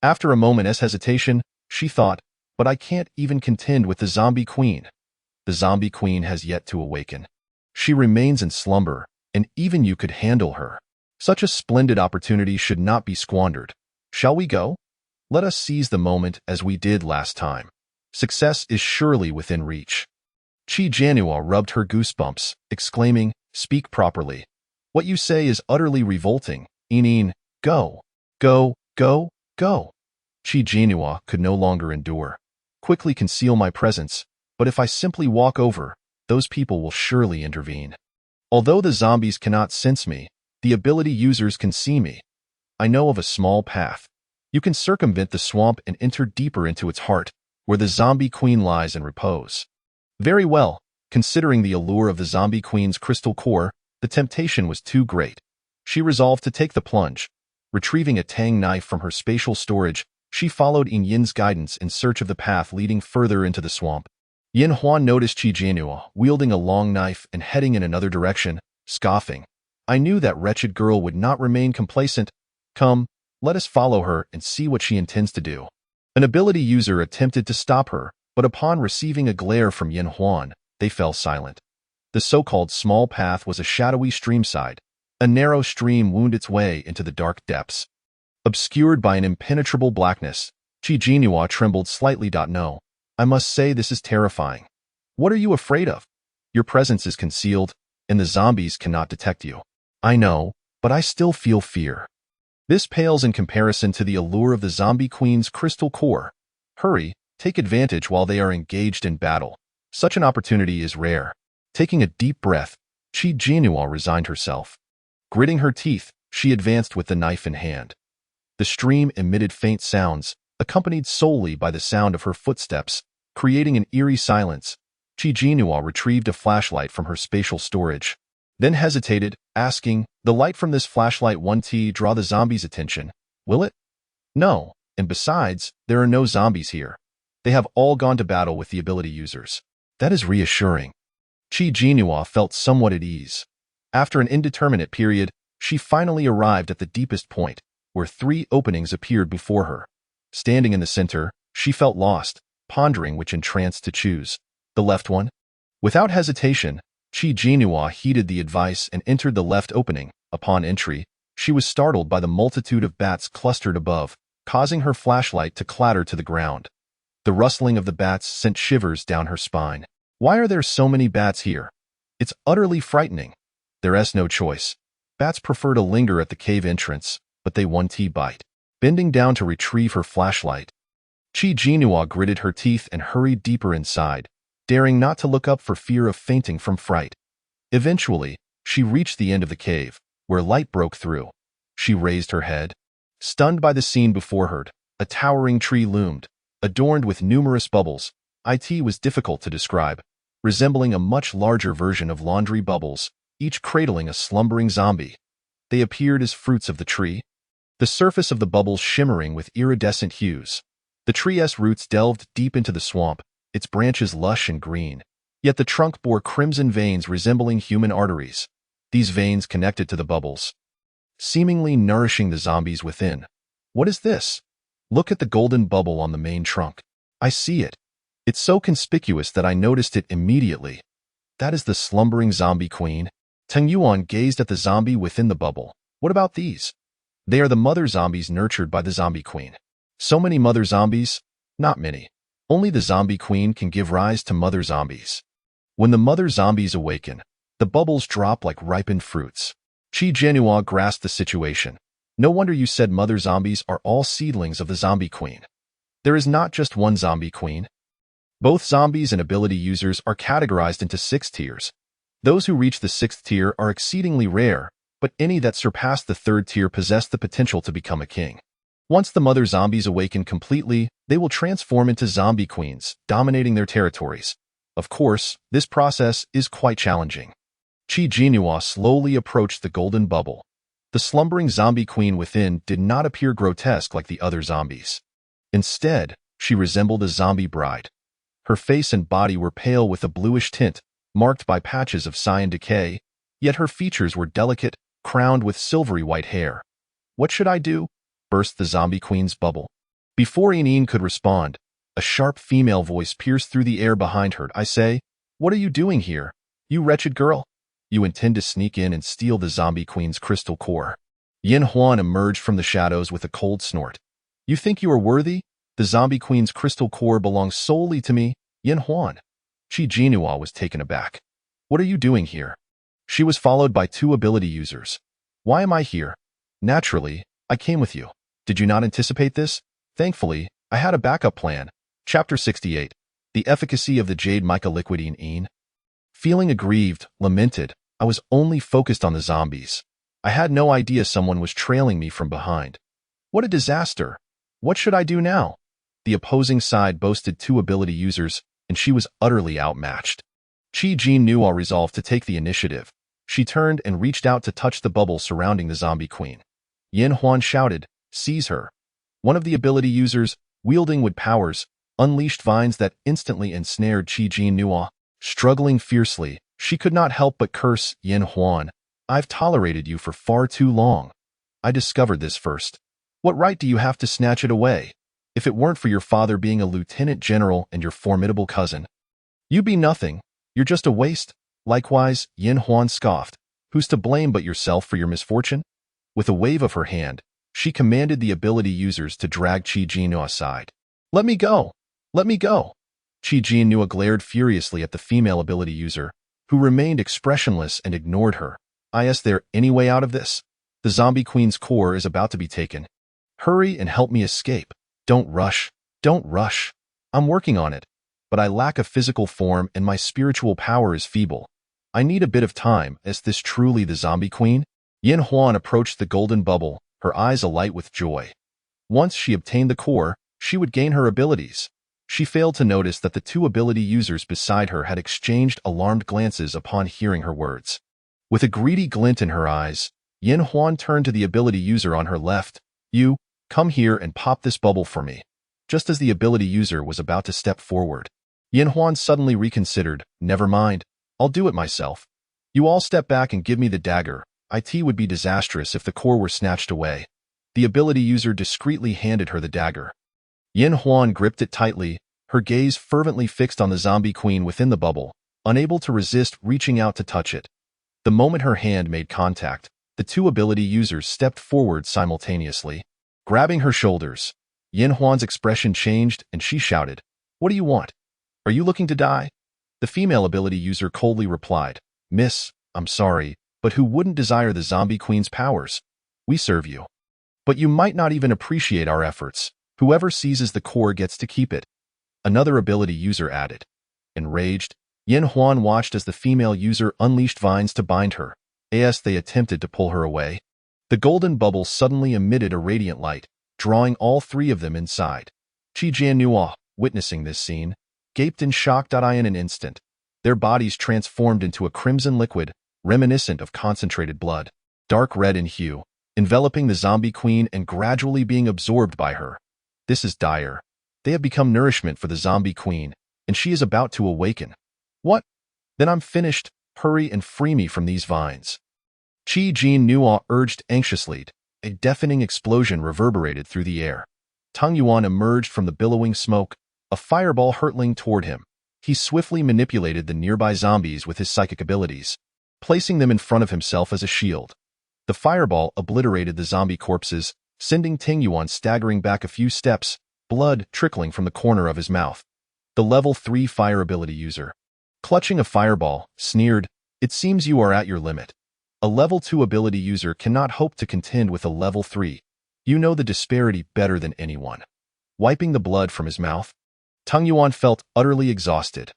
After a moment's hesitation, she thought, "But I can't even contend with the zombie queen. The zombie queen has yet to awaken. She remains in slumber, and even you could handle her. Such a splendid opportunity should not be squandered. Shall we go? Let us seize the moment as we did last time. Success is surely within reach." Qi Jianhua rubbed her goosebumps, exclaiming, "Speak properly. What you say is utterly revolting. Go. Go, Go, go. Qi Jinhua could no longer endure. Quickly conceal my presence, but if I simply walk over, those people will surely intervene. Although the zombies cannot sense me, the ability users can see me. I know of a small path. You can circumvent the swamp and enter deeper into its heart, where the zombie queen lies in repose. Very well, considering the allure of the zombie queen's crystal core, the temptation was too great. She resolved to take the plunge. Retrieving a tang knife from her spatial storage, she followed Yin Yin's guidance in search of the path leading further into the swamp. Yin Huan noticed Qi Jinhua wielding a long knife and heading in another direction, scoffing. I knew that wretched girl would not remain complacent. Come, let us follow her and see what she intends to do. An ability user attempted to stop her, but upon receiving a glare from Yin Huan, they fell silent. The so-called small path was a shadowy streamside. A narrow stream wound its way into the dark depths. Obscured by an impenetrable blackness, Qi Jinhua trembled slightly. No, I must say this is terrifying. What are you afraid of? Your presence is concealed, and the zombies cannot detect you. I know, but I still feel fear. This pales in comparison to the allure of the zombie queen's crystal core. Hurry, take advantage while they are engaged in battle. Such an opportunity is rare. Taking a deep breath, Qi Jinhua resigned herself. Gritting her teeth, she advanced with the knife in hand. The stream emitted faint sounds, accompanied solely by the sound of her footsteps, creating an eerie silence. Qi Jinhua retrieved a flashlight from her spatial storage, then hesitated, asking, "The light from this flashlight won't draw the zombies' attention, will it?" "No, and besides, there are no zombies here. They have all gone to battle with the ability users." "That is reassuring." Qi Jinhua felt somewhat at ease. After an indeterminate period, she finally arrived at the deepest point, where 3 openings appeared before her. Standing in the center, she felt lost, pondering which entrance to choose. The left one? Without hesitation, Qi Jinhua heeded the advice and entered the left opening. Upon entry, she was startled by the multitude of bats clustered above, causing her flashlight to clatter to the ground. The rustling of the bats sent shivers down her spine. Why are there so many bats here? It's utterly frightening. There's no choice. Bats prefer to linger at the cave entrance, but they won't bite. Bending down to retrieve her flashlight, Qi Jinhua gritted her teeth and hurried deeper inside, daring not to look up for fear of fainting from fright. Eventually, she reached the end of the cave, where light broke through. She raised her head. Stunned by the scene before her, a towering tree loomed, adorned with numerous bubbles. It was difficult to describe, resembling a much larger version of laundry bubbles, each cradling a slumbering zombie. They appeared as fruits of the tree, the surface of the bubbles shimmering with iridescent hues. The tree's roots delved deep into the swamp, its branches lush and green, yet the trunk bore crimson veins resembling human arteries. These veins connected to the bubbles, seemingly nourishing the zombies within. What is this? Look at the golden bubble on the main trunk. I see it. It's so conspicuous that I noticed it immediately. That is the slumbering zombie queen. Tang Yuan gazed at the zombie within the bubble. What about these? They are the mother zombies nurtured by the zombie queen. So many mother zombies? Not many. Only the zombie queen can give rise to mother zombies. When the mother zombies awaken, the bubbles drop like ripened fruits. Qi Jinhua grasped the situation. No wonder you said mother zombies are all seedlings of the zombie queen. There is not just one zombie queen. Both zombies and ability users are categorized into 6 tiers. Those who reach the 6th tier are exceedingly rare, but any that surpass the 3rd tier possess the potential to become a king. Once the mother zombies awaken completely, they will transform into zombie queens, dominating their territories. Of course, this process is quite challenging. Qi Jinhua slowly approached the golden bubble. The slumbering zombie queen within did not appear grotesque like the other zombies. Instead, she resembled a zombie bride. Her face and body were pale with a bluish tint, marked by patches of cyan decay, yet her features were delicate, crowned with silvery white hair. "What should I do?" burst the zombie queen's bubble. Before Yin could respond, a sharp female voice pierced through the air behind her. "I say, what are you doing here, you wretched girl? You intend to sneak in and steal the zombie queen's crystal core." Yin Huan emerged from the shadows with a cold snort. "You think you are worthy? The zombie queen's crystal core belongs solely to me, Yin Huan." Qi Jinhua was taken aback. "What are you doing here?" She was followed by 2 ability users. "Why am I here?" "Naturally, I came with you." Did you not anticipate this? Thankfully, I had a backup plan. Chapter 68. The Efficacy of the Jade Mica Liquidine. Feeling aggrieved, lamented, I was only focused on the zombies. I had no idea someone was trailing me from behind. What a disaster! What should I do now? The opposing side boasted 2 ability users, and she was utterly outmatched. Qi Jinhua resolved to take the initiative. She turned and reached out to touch the bubble surrounding the zombie queen. Yin Huan shouted, "Seize her." One of the ability users, wielding wood powers, unleashed vines that instantly ensnared Qi Jinhua. Struggling fiercely, she could not help but curse Yin Huan. "I've tolerated you for far too long. I discovered this first. What right do you have to snatch it away? If it weren't for your father being a lieutenant general and your formidable cousin, you'd be nothing. You're just a waste." Likewise, Yin Huan scoffed. "Who's to blame but yourself for your misfortune?" With a wave of her hand, she commanded the ability users to drag Qi Jinhua aside. "Let me go! Let me go!" Qi Jinhua glared furiously at the female ability user, who remained expressionless and ignored her. "Is there any way out of this? The zombie queen's core is about to be taken. Hurry and help me escape. Don't rush. Don't rush. I'm working on it, but I lack a physical form and my spiritual power is feeble. I need a bit of time. Is this truly the zombie queen?" Yin Huan approached the golden bubble, her eyes alight with joy. Once she obtained the core, she would gain her abilities. She failed to notice that the 2 ability users beside her had exchanged alarmed glances upon hearing her words. With a greedy glint in her eyes, Yin Huan turned to the ability user on her left. "You, come here and pop this bubble for me." Just as the ability user was about to step forward, Yin Huan suddenly reconsidered. "Never mind. I'll do it myself. You all step back and give me the dagger. It would be disastrous if the core were snatched away." The ability user discreetly handed her the dagger. Yin Huan gripped it tightly, her gaze fervently fixed on the zombie queen within the bubble, unable to resist reaching out to touch it. The moment her hand made contact, the 2 ability users stepped forward simultaneously. Grabbing her shoulders, Yin Huan's expression changed and she shouted, "What do you want? Are you looking to die?" The female ability user coldly replied, "Miss, I'm sorry, but who wouldn't desire the zombie queen's powers? We serve you. But you might not even appreciate our efforts. Whoever seizes the core gets to keep it." Another ability user added. Enraged, Yin Huan watched as the female user unleashed vines to bind her. As they attempted to pull her away, the golden bubble suddenly emitted a radiant light, drawing all 3 of them inside. Qi Jinhua, witnessing this scene, gaped in shock. In an instant, their bodies transformed into a crimson liquid, reminiscent of concentrated blood, dark red in hue, enveloping the zombie queen and gradually being absorbed by her. This is dire. They have become nourishment for the zombie queen, and she is about to awaken. What? Then I'm finished. Hurry and free me from these vines. Qi Jinhua urged anxiously. A deafening explosion reverberated through the air. Tang Yuan emerged from the billowing smoke, a fireball hurtling toward him. He swiftly manipulated the nearby zombies with his psychic abilities, placing them in front of himself as a shield. The fireball obliterated the zombie corpses, sending Tang Yuan staggering back a few steps, blood trickling from the corner of his mouth. The level 3 fire ability user, clutching a fireball, sneered, "It seems you are at your limit. A level 2 ability user cannot hope to contend with a level 3. You know the disparity better than anyone." Wiping the blood from his mouth, Tang Yuan felt utterly exhausted.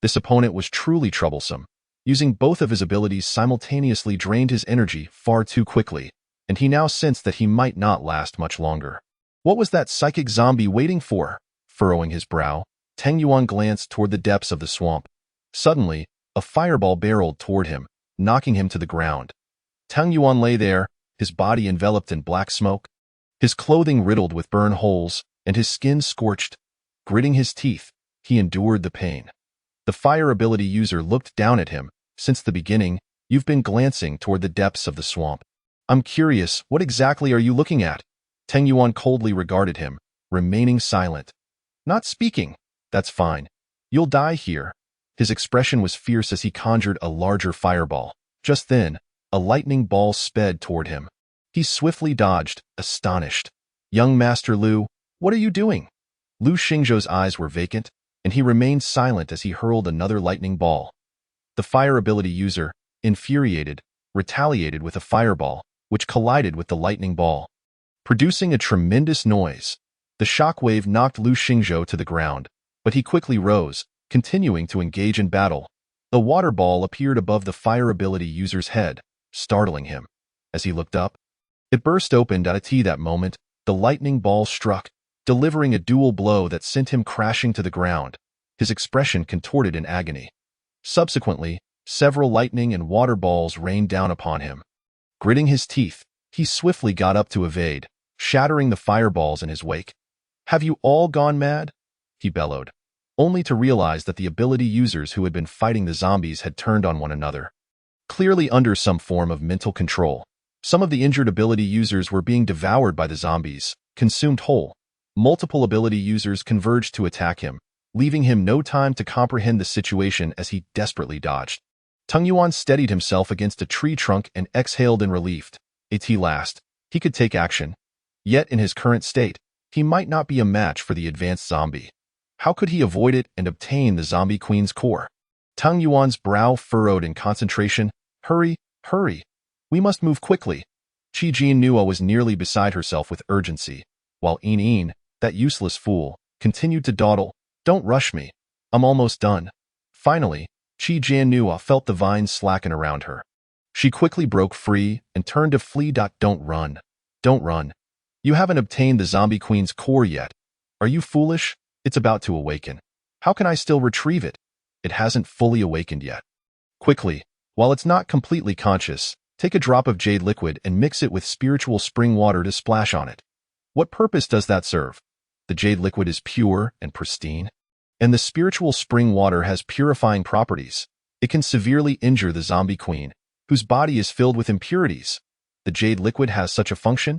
This opponent was truly troublesome. Using both of his abilities simultaneously drained his energy far too quickly, and he now sensed that he might not last much longer. What was that psychic zombie waiting for? Furrowing his brow, Tang Yuan glanced toward the depths of the swamp. Suddenly, a fireball barreled toward him, knocking him to the ground. Tang Yuan lay there, his body enveloped in black smoke, his clothing riddled with burn holes, and his skin scorched. Gritting his teeth, he endured the pain. The fire ability user looked down at him. "Since the beginning, you've been glancing toward the depths of the swamp. I'm curious, what exactly are you looking at?" Tang Yuan coldly regarded him, remaining silent. "Not speaking. That's fine. You'll die here." His expression was fierce as he conjured a larger fireball. Just then, a lightning ball sped toward him. He swiftly dodged, astonished. "Young Master Lu, what are you doing?" Lu Xingzhou's eyes were vacant, and he remained silent as he hurled another lightning ball. The fire ability user, infuriated, retaliated with a fireball, which collided with the lightning ball. producing a tremendous noise. The shockwave knocked Lu Xingzhou to the ground, but he quickly rose, continuing to engage in battle. A water ball appeared above the fire ability user's head, startling him. As he looked up, it burst open at that moment. The lightning ball struck, delivering a dual blow that sent him crashing to the ground, his expression contorted in agony. Subsequently, several lightning and water balls rained down upon him. Gritting his teeth, he swiftly got up to evade, shattering the fireballs in his wake. "Have you all gone mad?" he bellowed, only to realize that the ability users who had been fighting the zombies had turned on one another. Clearly under some form of mental control, some of the injured ability users were being devoured by the zombies, consumed whole. Multiple ability users converged to attack him, leaving him no time to comprehend the situation as he desperately dodged. Tung Yuan steadied himself against a tree trunk and exhaled in relief. At last, he could take action. Yet in his current state, he might not be a match for the advanced zombie. How could he avoid it and obtain the zombie queen's core? Tung Yuan's brow furrowed in concentration. Hurry, hurry. We must move quickly. Qi Jianhua was nearly beside herself with urgency, while Yin, that useless fool, continued to dawdle. Don't rush me. I'm almost done. Finally, Qi Jianhua felt the vines slacken around her. She quickly broke free and turned to flee. Don't run. Don't run. You haven't obtained the zombie queen's core yet. Are you foolish? It's about to awaken. How can I still retrieve it? It hasn't fully awakened yet. Quickly, while it's not completely conscious, take a drop of jade liquid and mix it with spiritual spring water to splash on it. What purpose does that serve? The jade liquid is pure and pristine, and the spiritual spring water has purifying properties. It can severely injure the zombie queen, whose body is filled with impurities. The jade liquid has such a function?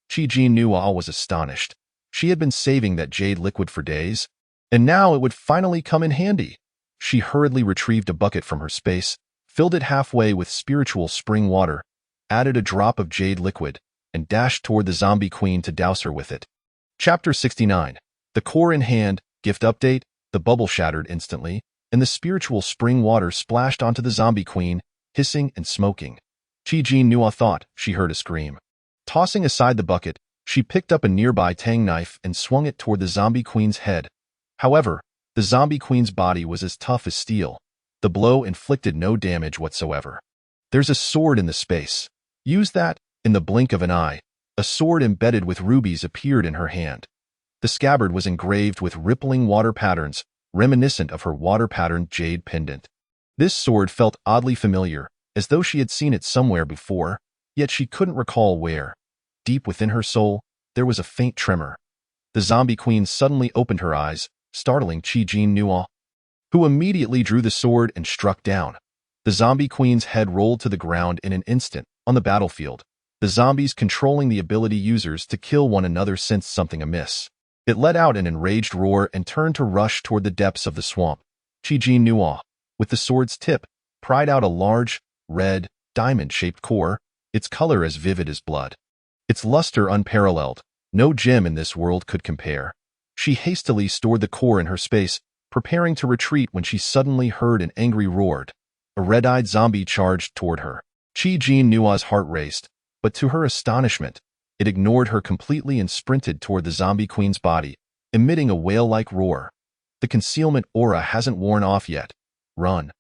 Qi Jianhua was astonished. She had been saving that jade liquid for days, and now it would finally come in handy. She hurriedly retrieved a bucket from her space, filled it halfway with spiritual spring water, added a drop of jade liquid, and dashed toward the zombie queen to douse her with it. Chapter 69. The core in hand, gift update. The bubble shattered instantly, and the spiritual spring water splashed onto the zombie queen, hissing and smoking. Qi Jianhua thought she heard a scream. Tossing aside the bucket, she picked up a nearby tang knife and swung it toward the zombie queen's head. However, the zombie queen's body was as tough as steel. The blow inflicted no damage whatsoever. There's a sword in the space. Use that. In the blink of an eye, a sword embedded with rubies appeared in her hand. The scabbard was engraved with rippling water patterns, reminiscent of her water-patterned jade pendant. This sword felt oddly familiar, as though she had seen it somewhere before, yet she couldn't recall where. Deep within her soul, there was a faint tremor. The zombie queen suddenly opened her eyes, startling Qi Jianhua, who immediately drew the sword and struck down. The zombie queen's head rolled to the ground in an instant. On the battlefield, the zombies controlling the ability users to kill one another sensed something amiss. It let out an enraged roar and turned to rush toward the depths of the swamp. Qi Jianhua, with the sword's tip, pried out a large, red, diamond-shaped core, its color as vivid as blood. Its luster unparalleled. No gem in this world could compare. She hastily stored the core in her space, preparing to retreat when she suddenly heard an angry roar. A red-eyed zombie charged toward her. Qi Jianhua's heart raced, but to her astonishment, it ignored her completely and sprinted toward the zombie queen's body, emitting a whale-like roar. The concealment aura hasn't worn off yet. Run.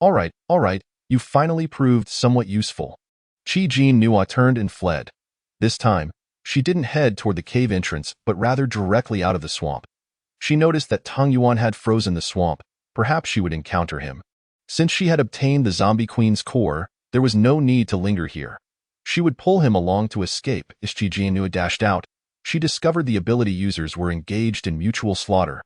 All right, you finally proved somewhat useful. Qi Jianhua turned and fled. This time, she didn't head toward the cave entrance, but rather directly out of the swamp. She noticed that Tung Yuan had frozen the swamp. Perhaps she would encounter him. Since she had obtained the zombie queen's core, there was no need to linger here. She would pull him along to escape. As Qi Jianhua dashed out, she discovered the ability users were engaged in mutual slaughter.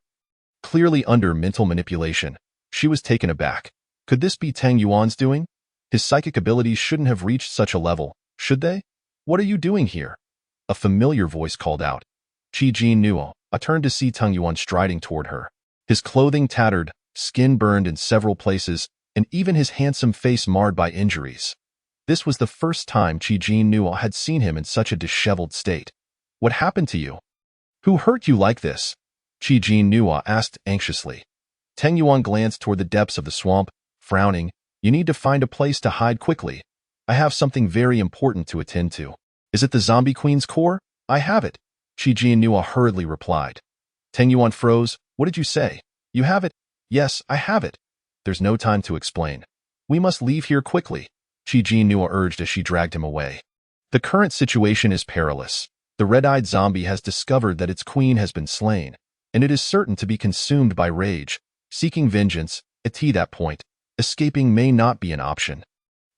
Clearly under mental manipulation, she was taken aback. Could this be Tang Yuan's doing? His psychic abilities shouldn't have reached such a level, should they? What are you doing here? A familiar voice called out. Qi Jianhua turned to see Tung Yuan striding toward her. His clothing tattered, skin burned in several places, and even his handsome face marred by injuries. This was the first time Qi Jianhua had seen him in such a disheveled state. What happened to you? Who hurt you like this? Qi Jianhua asked anxiously. Tang Yuan glanced toward the depths of the swamp, frowning. You need to find a place to hide quickly. I have something very important to attend to. Is it the zombie queen's core? I have it, Qi Jianhua hurriedly replied. Tang Yuan froze. What did you say? You have it? Yes, I have it. There's no time to explain. We must leave here quickly, Qi Jianhua urged as she dragged him away. The current situation is perilous. The red-eyed zombie has discovered that its queen has been slain, and it is certain to be consumed by rage, seeking vengeance. At that point, escaping may not be an option.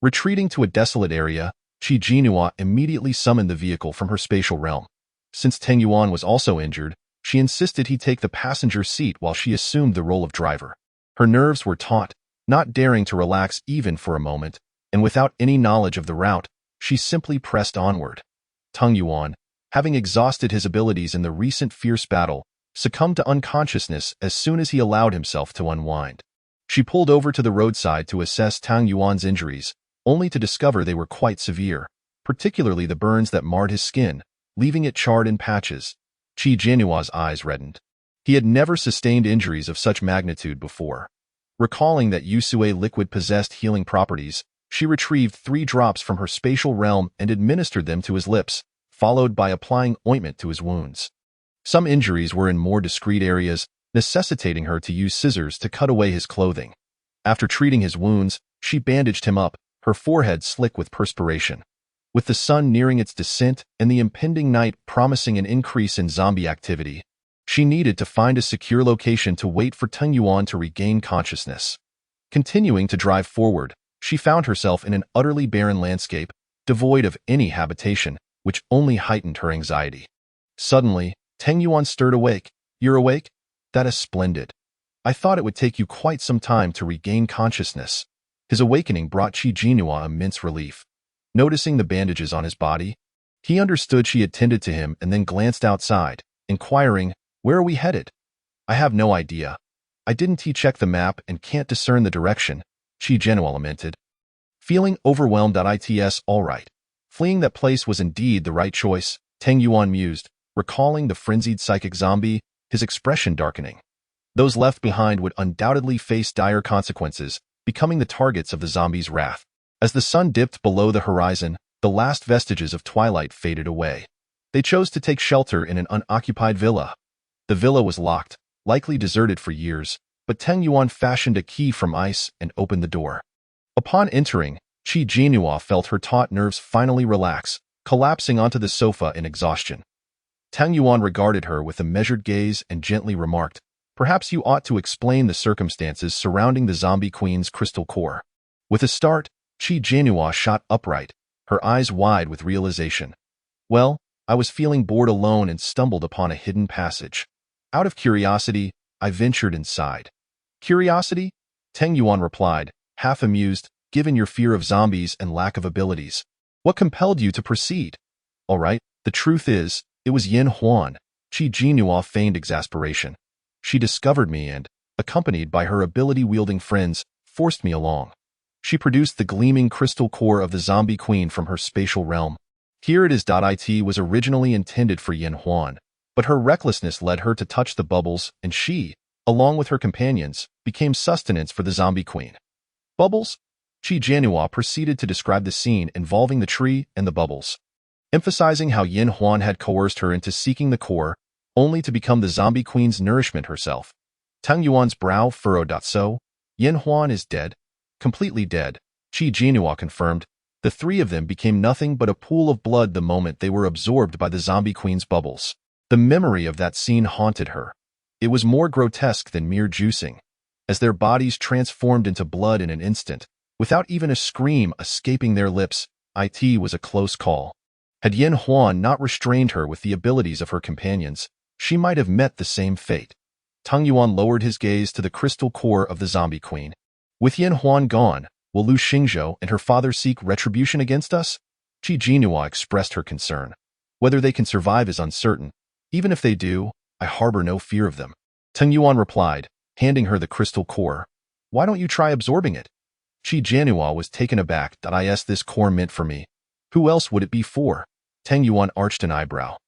Retreating to a desolate area, Qi Jianhua immediately summoned the vehicle from her spatial realm. Since Tang Yuan was also injured, she insisted he take the passenger seat while she assumed the role of driver. Her nerves were taut, not daring to relax even for a moment, and without any knowledge of the route, she simply pressed onward. Tang Yuan, having exhausted his abilities in the recent fierce battle, succumbed to unconsciousness as soon as he allowed himself to unwind. She pulled over to the roadside to assess Tang Yuan's injuries, only to discover they were quite severe, particularly the burns that marred his skin, leaving it charred in patches. Qi Jianhua's eyes reddened. He had never sustained injuries of such magnitude before. Recalling that Yusue liquid possessed healing properties, she retrieved 3 drops from her spatial realm and administered them to his lips, followed by applying ointment to his wounds. Some injuries were in more discreet areas, necessitating her to use scissors to cut away his clothing. After treating his wounds, she bandaged him up, her forehead slick with perspiration. With the sun nearing its descent and the impending night promising an increase in zombie activity, she needed to find a secure location to wait for Tang Yuan to regain consciousness. Continuing to drive forward, she found herself in an utterly barren landscape, devoid of any habitation, which only heightened her anxiety. Suddenly, Tang Yuan stirred awake. You're awake? That is splendid. I thought it would take you quite some time to regain consciousness. His awakening brought Qi Jianhua immense relief. Noticing the bandages on his body, he understood she had tended to him and then glanced outside, inquiring, Where are we headed? I have no idea. I didn't check the map and can't discern the direction, Qi Jianhua lamented. Feeling overwhelmed. It's all right. Fleeing that place was indeed the right choice, Tang Yuan mused, recalling the frenzied psychic zombie, his expression darkening. Those left behind would undoubtedly face dire consequences, becoming the targets of the zombie's wrath. As the sun dipped below the horizon, the last vestiges of twilight faded away. They chose to take shelter in an unoccupied villa. The villa was locked, likely deserted for years, but Tang Yuan fashioned a key from ice and opened the door. Upon entering, Qi Jianhua felt her taut nerves finally relax, collapsing onto the sofa in exhaustion. Tang Yuan regarded her with a measured gaze and gently remarked, Perhaps you ought to explain the circumstances surrounding the zombie queen's crystal core. With a start, Qi Jianhua shot upright, her eyes wide with realization. Well, I was feeling bored alone and stumbled upon a hidden passage. Out of curiosity, I ventured inside. Curiosity? Tang Yuan replied, half amused, given your fear of zombies and lack of abilities. What compelled you to proceed? All right, the truth is, it was Yin Huan. Qi Jianhua feigned exasperation. She discovered me and, accompanied by her ability-wielding friends, forced me along. She produced the gleaming crystal core of the zombie queen from her spatial realm. Here it is. It was originally intended for Yin Huan, but her recklessness led her to touch the bubbles, and she, along with her companions, became sustenance for the zombie queen. Bubbles? Qi Jianhua proceeded to describe the scene involving the tree and the bubbles, emphasizing how Yin Huan had coerced her into seeking the core, only to become the zombie queen's nourishment herself. Tang Yuan's brow furrowed. So, Yin Huan is dead? Completely dead, Qi Jianhua confirmed. The 3 of them became nothing but a pool of blood the moment they were absorbed by the zombie queen's bubbles. The memory of that scene haunted her. It was more grotesque than mere juicing, as their bodies transformed into blood in an instant, without even a scream escaping their lips. It was a close call. Had Yin Huan not restrained her with the abilities of her companions, she might have met the same fate. Tang Yuan lowered his gaze to the crystal core of the zombie queen. With Yin Huan gone, will Lu Xingzhou and her father seek retribution against us? Qi Jianhua expressed her concern. Whether they can survive is uncertain. Even if they do, I harbor no fear of them. Tang Yuan replied, handing her the crystal core. Why don't you try absorbing it? Qi Jianhua was taken aback. This core meant for me. Who else would it be for? Tang Yuan arched an eyebrow.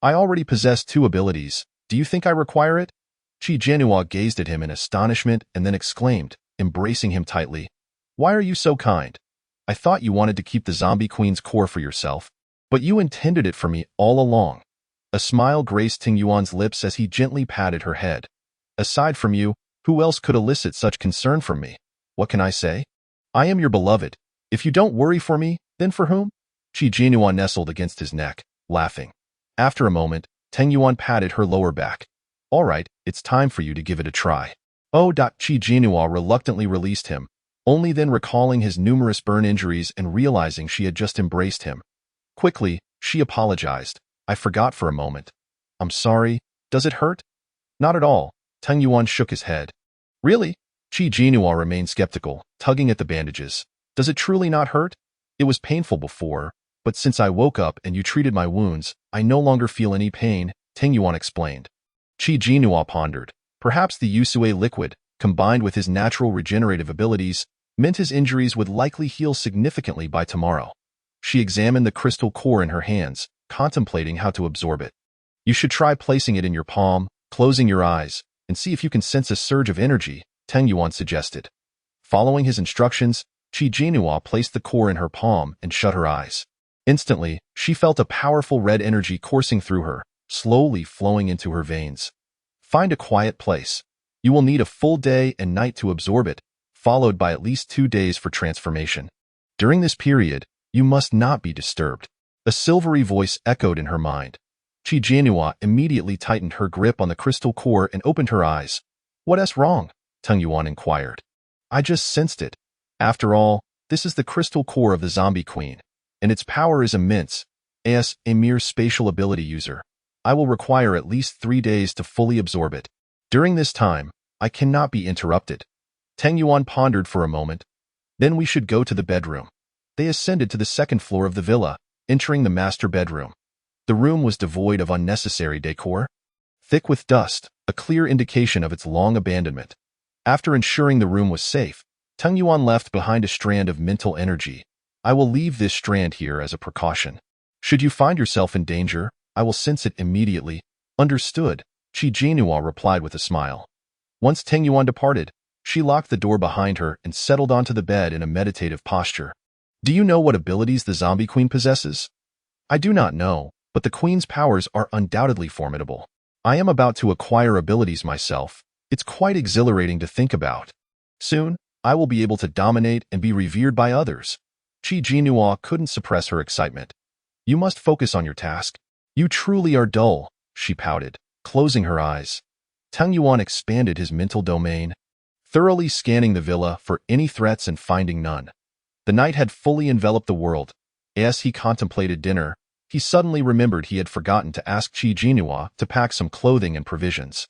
I already possess 2 abilities. Do you think I require it? Qi Jianhua gazed at him in astonishment and then exclaimed, embracing him tightly. Why are you so kind? I thought you wanted to keep the zombie queen's core for yourself, but you intended it for me all along. A smile graced Ting Yuan's lips as he gently patted her head. Aside from you, who else could elicit such concern from me? What can I say? I am your beloved. If you don't worry for me, then for whom? Qi Jianyuan nestled against his neck, laughing. After a moment, Teng Yuan patted her lower back. All right, it's time for you to give it a try. Oh. Qi Jianyuan reluctantly released him, only then recalling his numerous burn injuries and realizing she had just embraced him. Quickly, she apologized. I forgot for a moment. I'm sorry. Does it hurt? Not at all. Teng Yuan shook his head. Really? Qi Jianyuan remained skeptical, tugging at the bandages. Does it truly not hurt? It was painful before, but since I woke up and you treated my wounds, I no longer feel any pain, Teng Yuan explained. Qi Jianyuan pondered. Perhaps the Yusui liquid, combined with his natural regenerative abilities, meant his injuries would likely heal significantly by tomorrow. She examined the crystal core in her hands, contemplating how to absorb it. You should try placing it in your palm, closing your eyes, and see if you can sense a surge of energy, Teng Yuan suggested. Following his instructions, Qi Jianyuan placed the core in her palm and shut her eyes. Instantly, she felt a powerful red energy coursing through her, slowly flowing into her veins. Find a quiet place. You will need a full day and night to absorb it, followed by at least 2 days for transformation. During this period, you must not be disturbed. A silvery voice echoed in her mind. Qi Jianyuan immediately tightened her grip on the crystal core and opened her eyes. What's wrong? Teng Yuan inquired. I just sensed it. After all, this is the crystal core of the zombie queen, and its power is immense. As a mere spatial ability user, I will require at least 3 days to fully absorb it. During this time, I cannot be interrupted. Teng Yuan pondered for a moment. Then we should go to the bedroom. They ascended to the second floor of the villa, entering the master bedroom. The room was devoid of unnecessary decor, thick with dust, a clear indication of its long abandonment. After ensuring the room was safe, Teng Yuan left behind a strand of mental energy. I will leave this strand here as a precaution. Should you find yourself in danger, I will sense it immediately. Understood, Qi Jianyuan replied with a smile. Once Teng Yuan departed, she locked the door behind her and settled onto the bed in a meditative posture. Do you know what abilities the zombie queen possesses? I do not know, but the queen's powers are undoubtedly formidable. I am about to acquire abilities myself. It's quite exhilarating to think about. Soon, I will be able to dominate and be revered by others. Qi Jianyuan couldn't suppress her excitement. You must focus on your task. You truly are dull, she pouted, closing her eyes. Teng Yuan expanded his mental domain, thoroughly scanning the villa for any threats and finding none. The night had fully enveloped the world. As he contemplated dinner, he suddenly remembered he had forgotten to ask Qi Jianyuan to pack some clothing and provisions.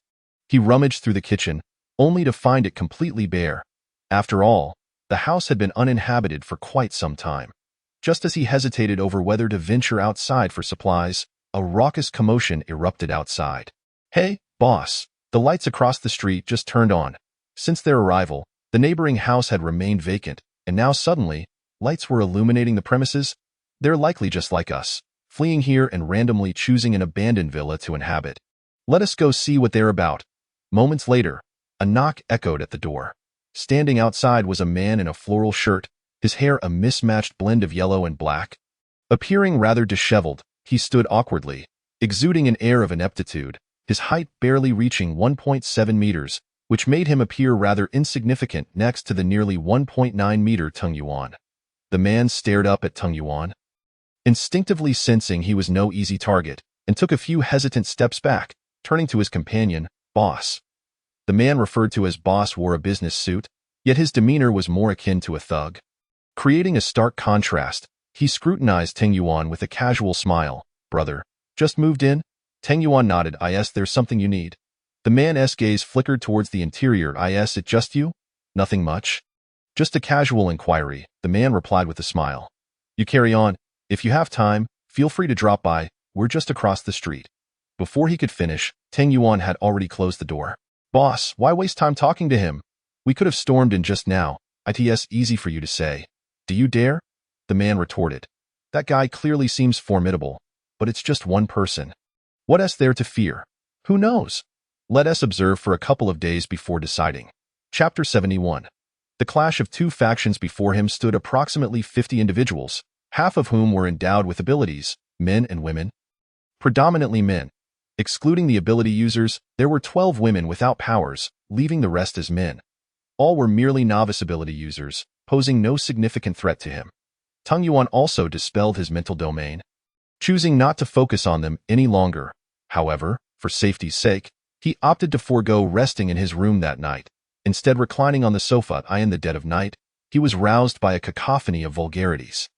He rummaged through the kitchen, only to find it completely bare. After all, the house had been uninhabited for quite some time. Just as he hesitated over whether to venture outside for supplies, a raucous commotion erupted outside. Hey, boss, the lights across the street just turned on. Since their arrival, the neighboring house had remained vacant, and now suddenly, lights were illuminating the premises. They're likely just like us, fleeing here and randomly choosing an abandoned villa to inhabit. Let us go see what they're about. Moments later, a knock echoed at the door. Standing outside was a man in a floral shirt, his hair a mismatched blend of yellow and black. Appearing rather disheveled, he stood awkwardly, exuding an air of ineptitude, his height barely reaching 1.7 meters, which made him appear rather insignificant next to the nearly 1.9-meter Teng Yuan. The man stared up at Teng Yuan, instinctively sensing he was no easy target, and took a few hesitant steps back, turning to his companion, Boss. The man referred to as Boss wore a business suit, yet his demeanor was more akin to a thug. Creating a stark contrast, he scrutinized Teng Yuan with a casual smile. Brother, just moved in? Teng Yuan nodded. Is there something you need? The man's gaze flickered towards the interior. Is it just you? Nothing much. Just a casual inquiry, the man replied with a smile. You carry on. If you have time, feel free to drop by. We're just across the street. Before he could finish, Teng Yuan had already closed the door. Boss, why waste time talking to him? We could have stormed in just now. It's easy for you to say. Do you dare? The man retorted. That guy clearly seems formidable, but it's just one person. What's there to fear? Who knows? Let us observe for a couple of days before deciding. Chapter 71. The clash of two factions. Before him stood approximately 50 individuals, half of whom were endowed with abilities, men and women. predominantly men. Excluding the ability users, there were 12 women without powers, leaving the rest as men. All were merely novice ability users, posing no significant threat to him. Tung Yuan also dispelled his mental domain, choosing not to focus on them any longer. However, for safety's sake, he opted to forego resting in his room that night. Instead, reclining on the sofa in the dead of night, he was roused by a cacophony of vulgarities.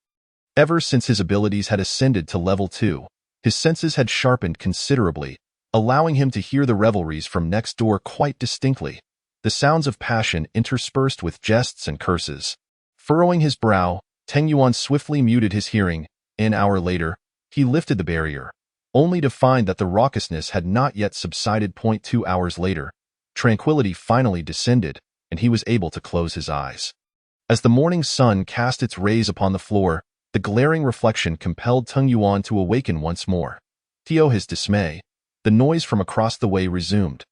Ever since his abilities had ascended to level 2, his senses had sharpened considerably, allowing him to hear the revelries from next door quite distinctly, the sounds of passion interspersed with jests and curses. Furrowing his brow, Teng Yuan swiftly muted his hearing. An hour later, he lifted the barrier, only to find that the raucousness had not yet subsided. 2 hours later, tranquility finally descended, and he was able to close his eyes. As the morning sun cast its rays upon the floor, the glaring reflection compelled Tung Yuan to awaken once more. To his dismay, the noise from across the way resumed.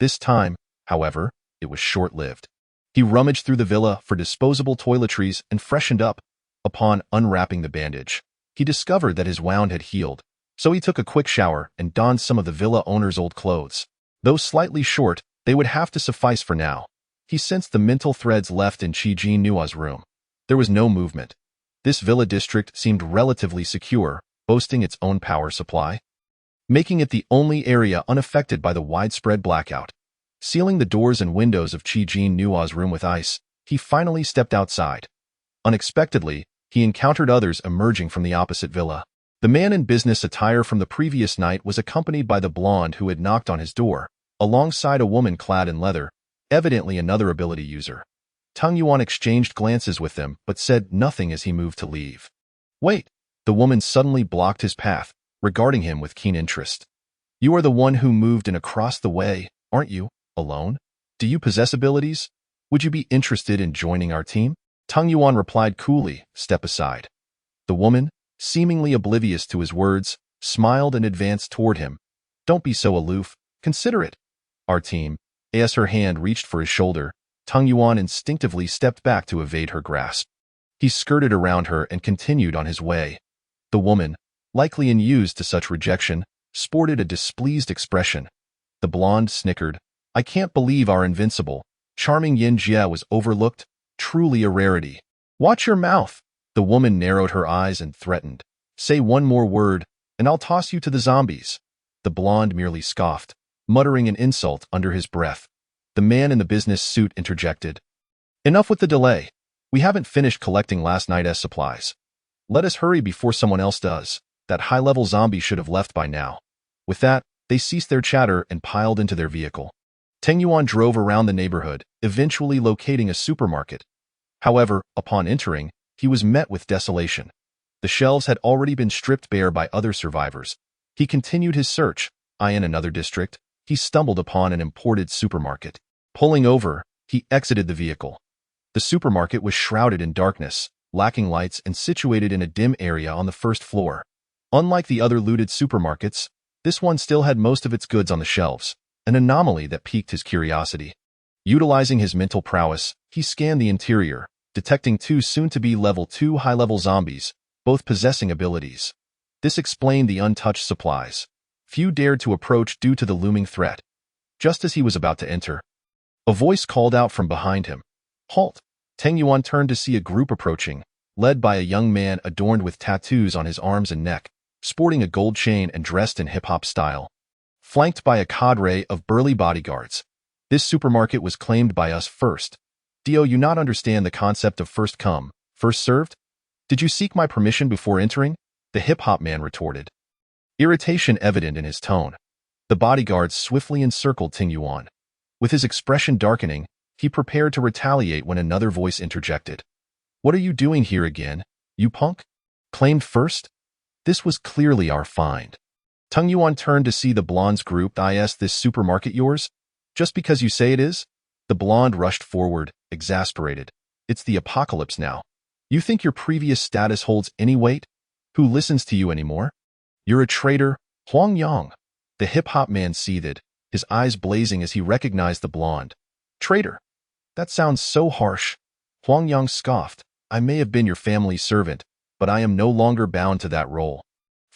This time, however, it was short-lived. He rummaged through the villa for disposable toiletries and freshened up. Upon unwrapping the bandage, he discovered that his wound had healed, so he took a quick shower and donned some of the villa owner's old clothes. Though slightly short, they would have to suffice for now. He sensed the mental threads left in Qi Nua's room. There was no movement. This villa district seemed relatively secure, boasting its own power supply, making it the only area unaffected by the widespread blackout. Sealing the doors and windows of Qi Nua's room with ice, he finally stepped outside. Unexpectedly, he encountered others emerging from the opposite villa. The man in business attire from the previous night was accompanied by the blonde who had knocked on his door, alongside a woman clad in leather, evidently another ability user. Tung Yuan exchanged glances with them but said nothing as he moved to leave. Wait! The woman suddenly blocked his path, regarding him with keen interest. You are the one who moved in across the way, aren't you? Alone? Do you possess abilities? Would you be interested in joining our team? Tung Yuan replied coolly, step aside. The woman, seemingly oblivious to his words, smiled and advanced toward him. Don't be so aloof. Consider it. Our team. As her hand reached for his shoulder, Tung Yuan instinctively stepped back to evade her grasp. He skirted around her and continued on his way. The woman, likely unused to such rejection, sported a displeased expression. The blonde snickered. I can't believe our invincible, charming Yin Jie was overlooked. Truly a rarity. Watch your mouth. The woman narrowed her eyes and threatened. Say one more word, and I'll toss you to the zombies. The blonde merely scoffed, muttering an insult under his breath. The man in the business suit interjected. Enough with the delay. We haven't finished collecting last night's supplies. Let us hurry before someone else does. That high-level zombie should have left by now. With that, they ceased their chatter and piled into their vehicle. Teng Yuan drove around the neighborhood, eventually locating a supermarket. However, upon entering, he was met with desolation. The shelves had already been stripped bare by other survivors. He continued his search. In another district, he stumbled upon an imported supermarket. Pulling over, he exited the vehicle. The supermarket was shrouded in darkness, lacking lights and situated in a dim area on the first floor. Unlike the other looted supermarkets, this one still had most of its goods on the shelves, an anomaly that piqued his curiosity. Utilizing his mental prowess, he scanned the interior, detecting two soon-to-be level 2 high-level zombies, both possessing abilities. This explained the untouched supplies. Few dared to approach due to the looming threat. Just as he was about to enter, a voice called out from behind him. Halt! Teng Yuan turned to see a group approaching, led by a young man adorned with tattoos on his arms and neck, sporting a gold chain and dressed in hip-hop style. Flanked by a cadre of burly bodyguards. This supermarket was claimed by us first. Do you not understand the concept of first come, first served? Did you seek my permission before entering? The hip-hop man retorted. Irritation evident in his tone. The bodyguards swiftly encircled Teng Yuan. With his expression darkening, he prepared to retaliate when another voice interjected. What are you doing here again, you punk? Claimed first? This was clearly our find. Tung Yuan turned to see the blonde's group. Is this supermarket yours? Just because you say it is? The blonde rushed forward, exasperated. It's the apocalypse now. You think your previous status holds any weight? Who listens to you anymore? You're a traitor, Huang Yang. The hip-hop man seethed, his eyes blazing as he recognized the blonde. Traitor? That sounds so harsh. Huang Yang scoffed. I may have been your family's servant, but I am no longer bound to that role.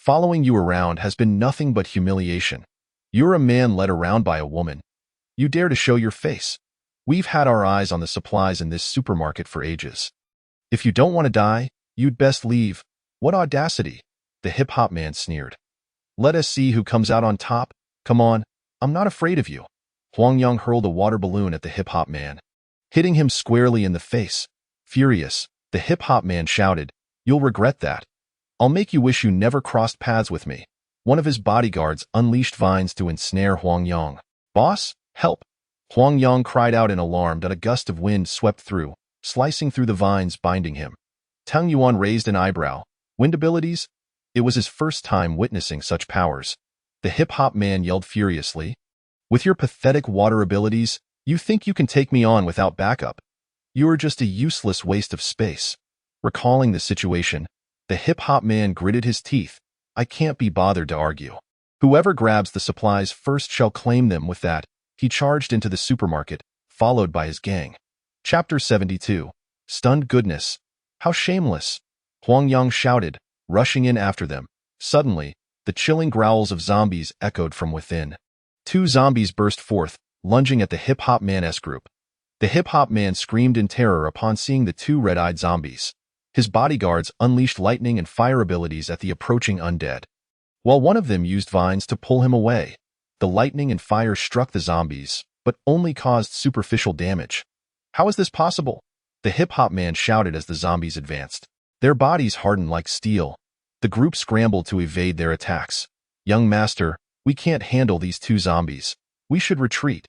Following you around has been nothing but humiliation. You're a man led around by a woman. You dare to show your face. We've had our eyes on the supplies in this supermarket for ages. If you don't want to die, you'd best leave. What audacity, the hip-hop man sneered. Let us see who comes out on top. Come on, I'm not afraid of you. Huang Yang hurled a water balloon at the hip-hop man, hitting him squarely in the face. Furious, the hip-hop man shouted, "You'll regret that. I'll make you wish you never crossed paths with me." One of his bodyguards unleashed vines to ensnare Huang Yang. "Boss, help!" Huang Yang cried out in alarm that a gust of wind swept through, slicing through the vines binding him. Tang Yuan raised an eyebrow. Wind abilities? It was his first time witnessing such powers. The hip-hop man yelled furiously, "With your pathetic water abilities, you think you can take me on without backup? You are just a useless waste of space." Recalling the situation, the hip-hop man gritted his teeth. "I can't be bothered to argue. Whoever grabs the supplies first shall claim them." With that, he charged into the supermarket, followed by his gang. Chapter 72. Stunned Goodness. How shameless! Huang Yang shouted, rushing in after them. Suddenly, the chilling growls of zombies echoed from within. Two zombies burst forth, lunging at the hip-hop man-'s group. The hip-hop man screamed in terror upon seeing the two red-eyed zombies. His bodyguards unleashed lightning and fire abilities at the approaching undead, while one of them used vines to pull him away. The lightning and fire struck the zombies, but only caused superficial damage. How is this possible? The hip-hop man shouted as the zombies advanced. Their bodies hardened like steel. The group scrambled to evade their attacks. "Young master, we can't handle these two zombies. We should retreat."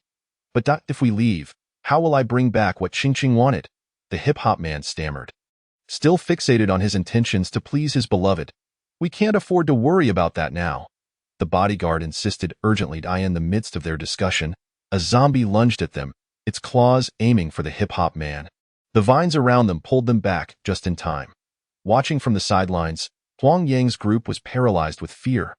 "But if we leave, how will I bring back what Qingqing wanted?" The hip-hop man stammered, still fixated on his intentions to please his beloved. "We can't afford to worry about that now." The bodyguard insisted urgently. In the midst of their discussion, a zombie lunged at them, its claws aiming for the hip-hop man. The vines around them pulled them back just in time. Watching from the sidelines, Huang Yang's group was paralyzed with fear.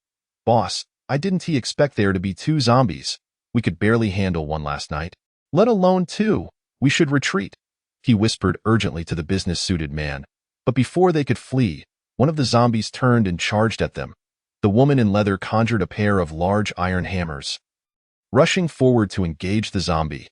"Boss, I didn't expect there to be two zombies. We could barely handle one last night. Let alone two. We should retreat," he whispered urgently to the business-suited man. But before they could flee, one of the zombies turned and charged at them. The woman in leather conjured a pair of large iron hammers, rushing forward to engage the zombie.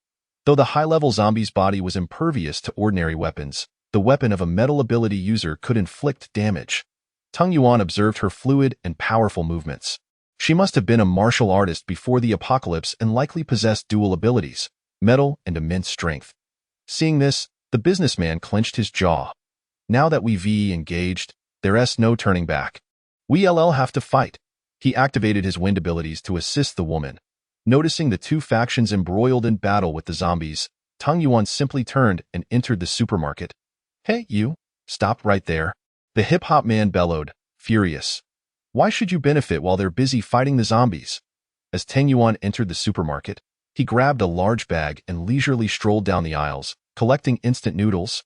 Though the high-level zombie's body was impervious to ordinary weapons, the weapon of a metal ability user could inflict damage. Tang Yuan observed her fluid and powerful movements. She must have been a martial artist before the apocalypse and likely possessed dual abilities, metal and immense strength. Seeing this, the businessman clenched his jaw. "Now that we've engaged, there's no turning back. We'll have to fight." He activated his wind abilities to assist the woman. Noticing the two factions embroiled in battle with the zombies, Tang Yuan simply turned and entered the supermarket. "Hey, you! Stop right there!" The hip-hop man bellowed, furious. "Why should you benefit while they're busy fighting the zombies?" As Tang Yuan entered the supermarket, he grabbed a large bag and leisurely strolled down the aisles, collecting instant noodles,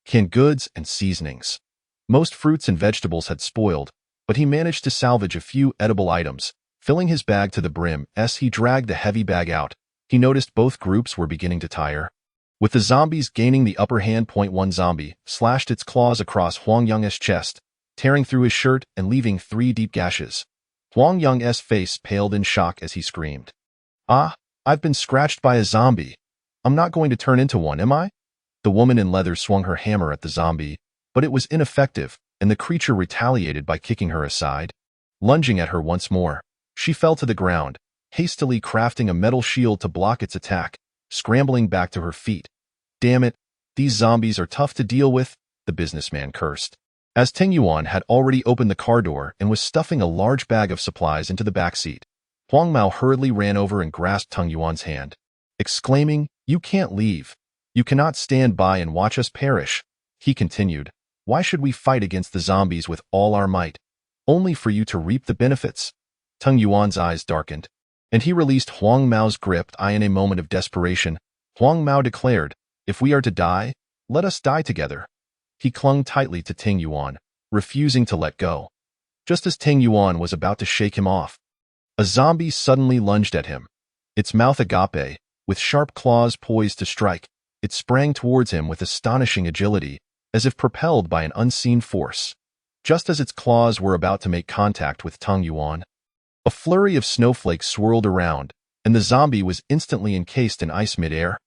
canned goods, and seasonings. Most fruits and vegetables had spoiled, but he managed to salvage a few edible items. Filling his bag to the brim as he dragged the heavy bag out, he noticed both groups were beginning to tire. With the zombies gaining the upper hand, one zombie slashed its claws across Huang Yang's chest, tearing through his shirt and leaving 3 deep gashes. Huang Yang's face paled in shock as he screamed, "Ah, I've been scratched by a zombie. I'm not going to turn into one, am I?" The woman in leather swung her hammer at the zombie, but it was ineffective, and the creature retaliated by kicking her aside. Lunging at her once more, she fell to the ground, hastily crafting a metal shield to block its attack, scrambling back to her feet. "Damn it, these zombies are tough to deal with," the businessman cursed. As Tang Yuan had already opened the car door and was stuffing a large bag of supplies into the back seat, Huang Mao hurriedly ran over and grasped Tang Yuan's hand, exclaiming, "You can't leave. You cannot stand by and watch us perish." He continued, "Why should we fight against the zombies with all our might, only for you to reap the benefits?" Tang Yuan's eyes darkened, and he released Huang Mao's grip. In a moment of desperation, Huang Mao declared, "If we are to die, let us die together." He clung tightly to Tang Yuan, refusing to let go. Just as Tang Yuan was about to shake him off, a zombie suddenly lunged at him. Its mouth agape, with sharp claws poised to strike, it sprang towards him with astonishing agility, as if propelled by an unseen force. just as its claws were about to make contact with Tung Yuan. A flurry of snowflakes swirled around, and the zombie was instantly encased in ice mid-air.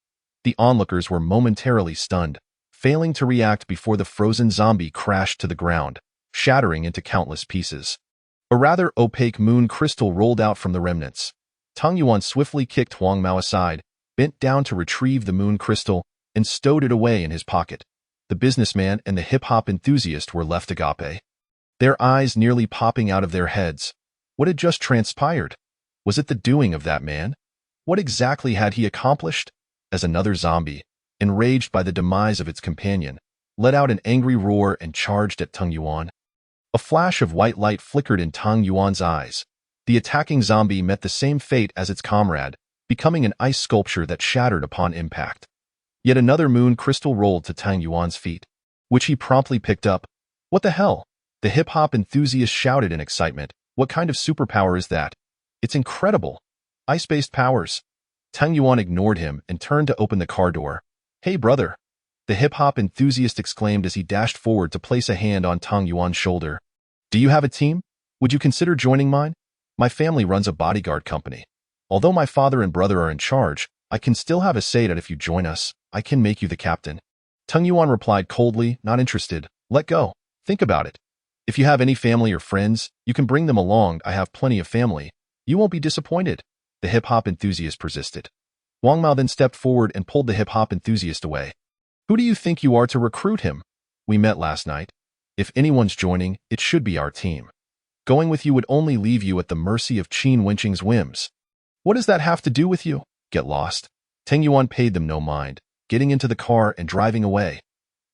The onlookers were momentarily stunned, failing to react before the frozen zombie crashed to the ground, shattering into countless pieces. A rather opaque moon crystal rolled out from the remnants. Tung Yuan swiftly kicked Huang Mao aside, bent down to retrieve the moon crystal, and stowed it away in his pocket. The businessman and the hip-hop enthusiast were left agape, their eyes nearly popping out of their heads. What had just transpired? Was it the doing of that man? What exactly had he accomplished? As another zombie, enraged by the demise of its companion, let out an angry roar and charged at Tung Yuan. A flash of white light flickered in Tung Yuan's eyes. The attacking zombie met the same fate as its comrade, becoming an ice sculpture that shattered upon impact. Yet another moon crystal rolled to Tung Yuan's feet, which he promptly picked up. What the hell? The hip-hop enthusiast shouted in excitement. What kind of superpower is that? It's incredible. Ice-based powers. Tung Yuan ignored him and turned to open the car door. Hey, brother. The hip-hop enthusiast exclaimed as he dashed forward to place a hand on Tung Yuan's shoulder. Do you have a team? Would you consider joining mine? My family runs a bodyguard company. Although my father and brother are in charge, I can still have a say that if you join us, I can make you the captain. Tung Yuan replied coldly, not interested. Let go. Think about it. If you have any family or friends, you can bring them along. I have plenty of family. You won't be disappointed. The hip-hop enthusiast persisted. Huang Mao then stepped forward and pulled the hip-hop enthusiast away. Who do you think you are to recruit him? We met last night. If anyone's joining, it should be our team. Going with you would only leave you at the mercy of Qin Wenqing's whims. What does that have to do with you? Get lost. Tung Yuan paid them no mind, getting into the car and driving away.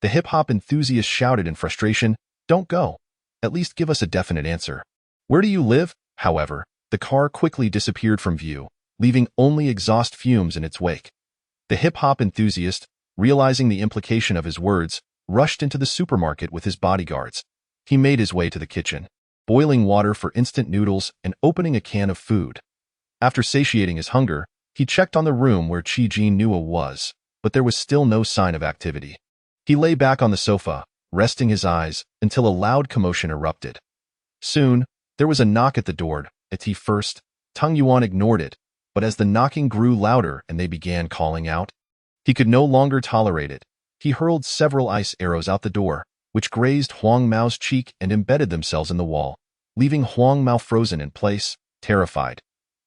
The hip-hop enthusiast shouted in frustration, Don't go. At least give us a definite answer. Where do you live? However, the car quickly disappeared from view, leaving only exhaust fumes in its wake. The hip-hop enthusiast, realizing the implication of his words, rushed into the supermarket with his bodyguards. He made his way to the kitchen, boiling water for instant noodles and opening a can of food. After satiating his hunger, he checked on the room where Qi Jinnua was, but there was still no sign of activity. He lay back on the sofa, resting his eyes, until a loud commotion erupted. Soon, there was a knock at the door. At first, Tung Yuan ignored it, but as the knocking grew louder and they began calling out, he could no longer tolerate it. He hurled several ice arrows out the door, which grazed Huang Mao's cheek and embedded themselves in the wall, leaving Huang Mao frozen in place, terrified.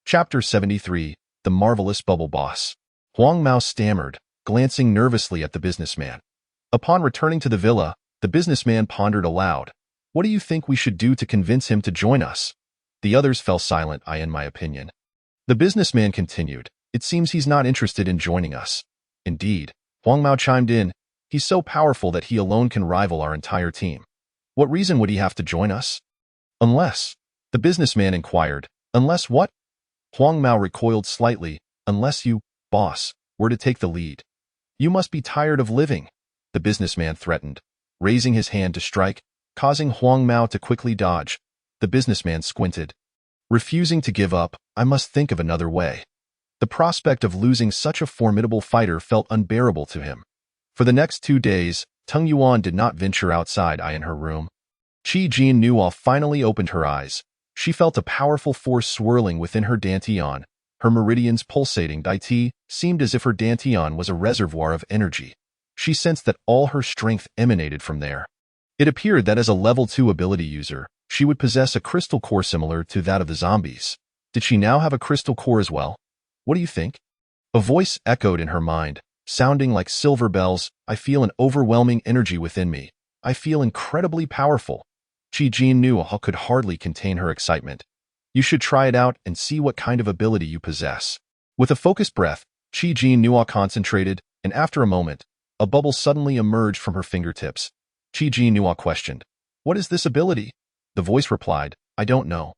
Chapter 73, The Marvelous Bubble Boss. Huang Mao stammered, glancing nervously at the businessman. Upon returning to the villa, the businessman pondered aloud. What do you think we should do to convince him to join us? The others fell silent, in my opinion. The businessman continued. It seems he's not interested in joining us. Indeed, Huang Mao chimed in. He's so powerful that he alone can rival our entire team. What reason would he have to join us? Unless, the businessman inquired. Unless what? Huang Mao recoiled slightly. Unless you, boss, were to take the lead. You must be tired of living, the businessman threatened, raising his hand to strike, causing Huang Mao to quickly dodge. The businessman squinted. Refusing to give up, I must think of another way. The prospect of losing such a formidable fighter felt unbearable to him. For the next 2 days, Tung Yuan did not venture outside in her room. Qi Jinnua finally opened her eyes. She felt a powerful force swirling within her dantian. Her meridians pulsating. Dai seemed as if her dantian was a reservoir of energy. She sensed that all her strength emanated from there. It appeared that as a level 2 ability user, she would possess a crystal core similar to that of the zombies. Did she now have a crystal core as well? What do you think? A voice echoed in her mind, sounding like silver bells. I feel an overwhelming energy within me. I feel incredibly powerful. Qi Jinnua could hardly contain her excitement. You should try it out and see what kind of ability you possess. With a focused breath, Qi Jinnua concentrated, and after a moment, a bubble suddenly emerged from her fingertips. Qi Jinnua questioned, What is this ability? The voice replied, I don't know.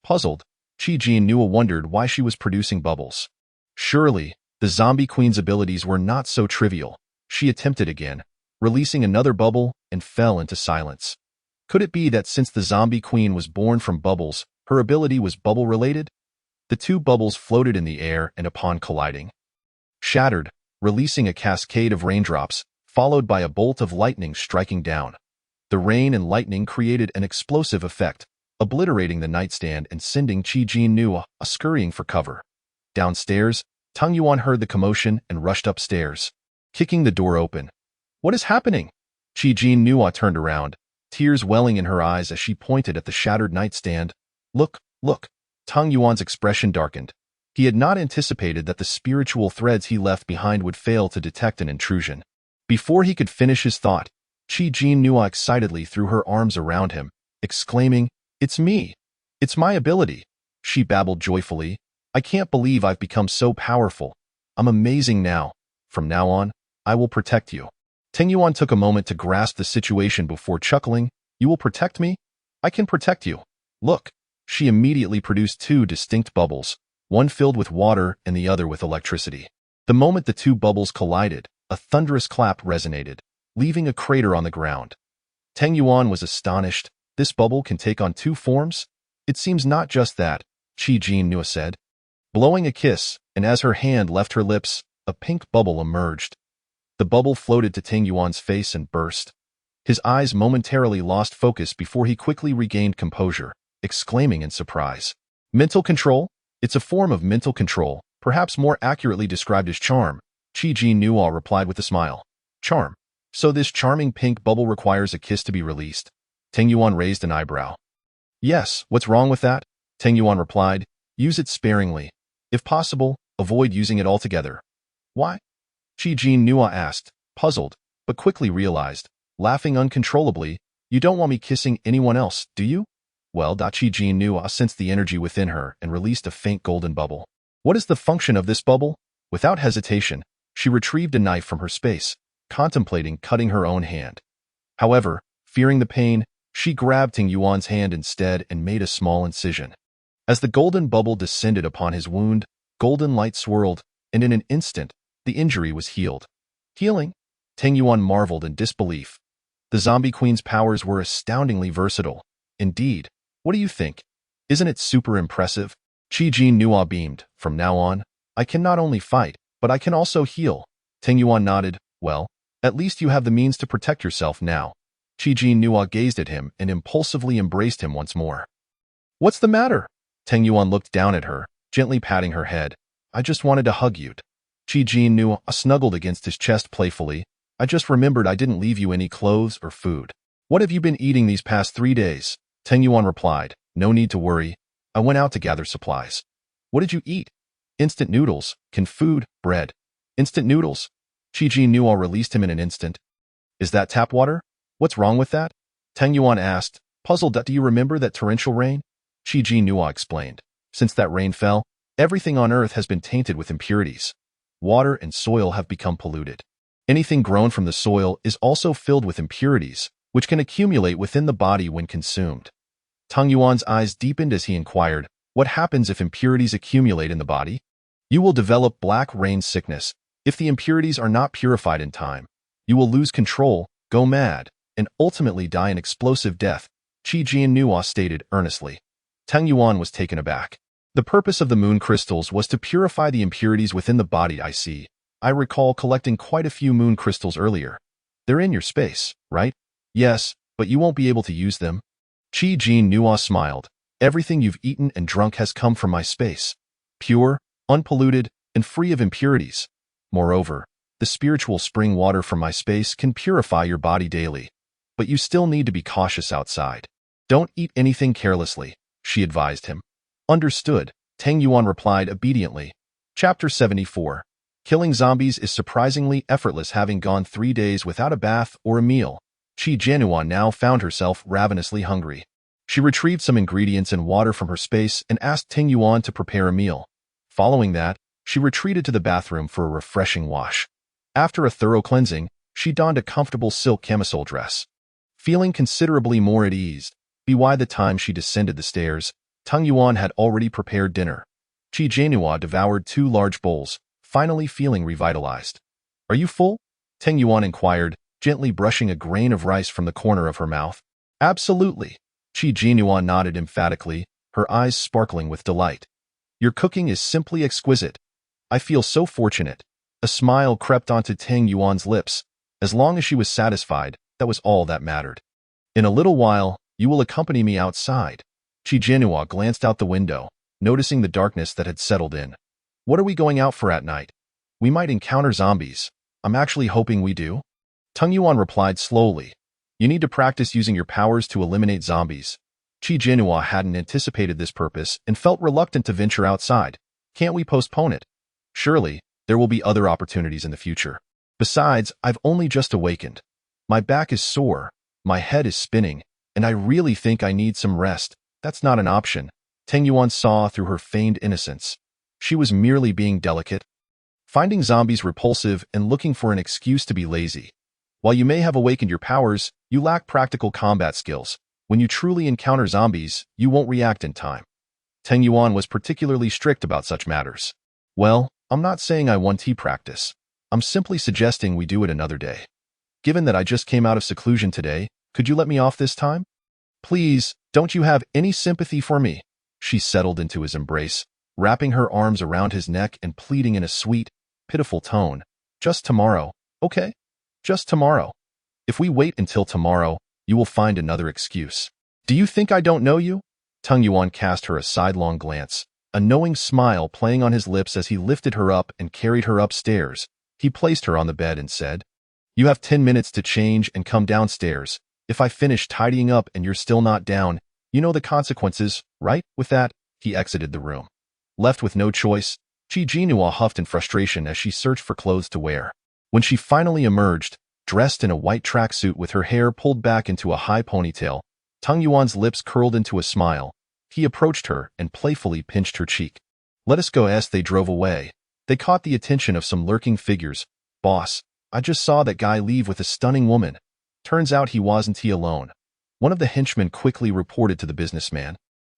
Puzzled, Qi Jinnua wondered why she was producing bubbles. Surely, the zombie queen's abilities were not so trivial. She attempted again, releasing another bubble, and fell into silence. Could it be that since the zombie queen was born from bubbles, her ability was bubble-related? The 2 bubbles floated in the air and upon colliding, shattered, releasing a cascade of raindrops, followed by a bolt of lightning striking down. The rain and lightning created an explosive effect, obliterating the nightstand and sending Qi Jinhua scurrying for cover. Downstairs, Tang Yuan heard the commotion and rushed upstairs, kicking the door open. What is happening? Qi Jinhua turned around, tears welling in her eyes as she pointed at the shattered nightstand. Look, look. Tang Yuan's expression darkened. He had not anticipated that the spiritual threads he left behind would fail to detect an intrusion. Before he could finish his thought, Qi Jinhua excitedly threw her arms around him, exclaiming, "It's me! It's my ability!" She babbled joyfully. "I can't believe I've become so powerful. I'm amazing now. From now on, I will protect you." Tang Yuan took a moment to grasp the situation before chuckling. "You will protect me? I can protect you. Look." She immediately produced two distinct bubbles, one filled with water and the other with electricity. The moment the two bubbles collided, a thunderous clap resonated, leaving a crater on the ground. Tang Yuan was astonished. This bubble can take on two forms? It seems not just that, Qi Jinhua said. Blowing a kiss, and as her hand left her lips, a pink bubble emerged. The bubble floated to Tang Yuan's face and burst. His eyes momentarily lost focus before he quickly regained composure, exclaiming in surprise. Mental control? It's a form of mental control, perhaps more accurately described as charm, Qi Jinhua replied with a smile. Charm. So this charming pink bubble requires a kiss to be released? Tang Yuan raised an eyebrow. Yes, what's wrong with that? Tang Yuan replied. Use it sparingly. If possible, avoid using it altogether. Why? Qi Jinhua asked, puzzled, but quickly realized, laughing uncontrollably, you don't want me kissing anyone else, do you? Well, Qi Jinhua sensed the energy within her and released a faint golden bubble. What is the function of this bubble? Without hesitation, she retrieved a knife from her space, contemplating cutting her own hand. However, fearing the pain, she grabbed Tang Yuan's hand instead and made a small incision. As the golden bubble descended upon his wound, golden light swirled, and in an instant, the injury was healed. Healing? Tang Yuan marveled in disbelief. The zombie queen's powers were astoundingly versatile. Indeed. What do you think? Isn't it super impressive? Qi Jinhua beamed. From now on, I can not only fight, but I can also heal. Tang Yuan nodded. Well, at least you have the means to protect yourself now. Qi Jinhua gazed at him and impulsively embraced him once more. What's the matter? Tang Yuan looked down at her, gently patting her head. I just wanted to hug you. Qi Jinhua snuggled against his chest playfully. I just remembered I didn't leave you any clothes or food. What have you been eating these past 3 days? Tang Yuan replied. No need to worry. I went out to gather supplies. What did you eat? Instant noodles, canned food, bread. Instant noodles. Qi Jinhua released him in an instant. Is that tap water? What's wrong with that? Tang Yuan asked, puzzled. Do you remember that torrential rain? Qi Jinhua explained. Since that rain fell, everything on earth has been tainted with impurities. Water and soil have become polluted. Anything grown from the soil is also filled with impurities, which can accumulate within the body when consumed. Tang Yuan's eyes deepened as he inquired, what happens if impurities accumulate in the body? You will develop black rain sickness. If the impurities are not purified in time, you will lose control, go mad, and ultimately die an explosive death, Qi Jinhua stated earnestly. Tang Yuan was taken aback. The purpose of the moon crystals was to purify the impurities within the body. I see. I recall collecting quite a few moon crystals earlier. They're in your space, right? Yes, but you won't be able to use them. Qi Jinhua smiled. Everything you've eaten and drunk has come from my space. Pure, unpolluted, and free of impurities. Moreover, the spiritual spring water from my space can purify your body daily. But you still need to be cautious outside. Don't eat anything carelessly, she advised him. Understood, Tang Yuan replied obediently. Chapter 74. Killing zombies is surprisingly effortless. Having gone 3 days without a bath or a meal, Qi Jinhua now found herself ravenously hungry. She retrieved some ingredients and water from her space and asked Tang Yuan to prepare a meal. Following that, she retreated to the bathroom for a refreshing wash. After a thorough cleansing, she donned a comfortable silk camisole dress. Feeling considerably more at ease, by the time she descended the stairs, Tang Yuan had already prepared dinner. Qi Jinhua devoured 2 large bowls, finally feeling revitalized. Are you full? Tang Yuan inquired, gently brushing a grain of rice from the corner of her mouth. Absolutely. Qi Jinhua nodded emphatically, her eyes sparkling with delight. Your cooking is simply exquisite. I feel so fortunate. A smile crept onto Tang Yuan's lips. As long as she was satisfied, that was all that mattered. In a little while, you will accompany me outside. Qi Jianhua glanced out the window, noticing the darkness that had settled in. What are we going out for at night? We might encounter zombies. I'm actually hoping we do. Tung Yuan replied slowly. You need to practice using your powers to eliminate zombies. Qi Jianhua hadn't anticipated this purpose and felt reluctant to venture outside. Can't we postpone it? Surely, there will be other opportunities in the future. Besides, I've only just awakened. My back is sore, my head is spinning, and I really think I need some rest. That's not an option. Teng Yuan saw through her feigned innocence. She was merely being delicate, finding zombies repulsive and looking for an excuse to be lazy. While you may have awakened your powers, you lack practical combat skills. When you truly encounter zombies, you won't react in time. Teng Yuan was particularly strict about such matters. Well, I'm not saying I want tea practice. I'm simply suggesting we do it another day. Given that I just came out of seclusion today, could you let me off this time? Please, don't you have any sympathy for me? She settled into his embrace, wrapping her arms around his neck and pleading in a sweet, pitiful tone. Just tomorrow, okay? Just tomorrow. If we wait until tomorrow, you will find another excuse. Do you think I don't know you? Tung Yuan cast her a sidelong glance, a knowing smile playing on his lips as he lifted her up and carried her upstairs. He placed her on the bed and said, You have 10 minutes to change and come downstairs. If I finish tidying up and you're still not down, you know the consequences, right? With that, he exited the room. Left with no choice, Qi Jianhua huffed in frustration as she searched for clothes to wear. When she finally emerged, dressed in a white tracksuit with her hair pulled back into a high ponytail, Tung Yuan's lips curled into a smile. He approached her and playfully pinched her cheek. Let us go as they drove away. They caught the attention of some lurking figures. Boss, I just saw that guy leave with a stunning woman. Turns out he wasn't alone. One of the henchmen quickly reported to the businessman.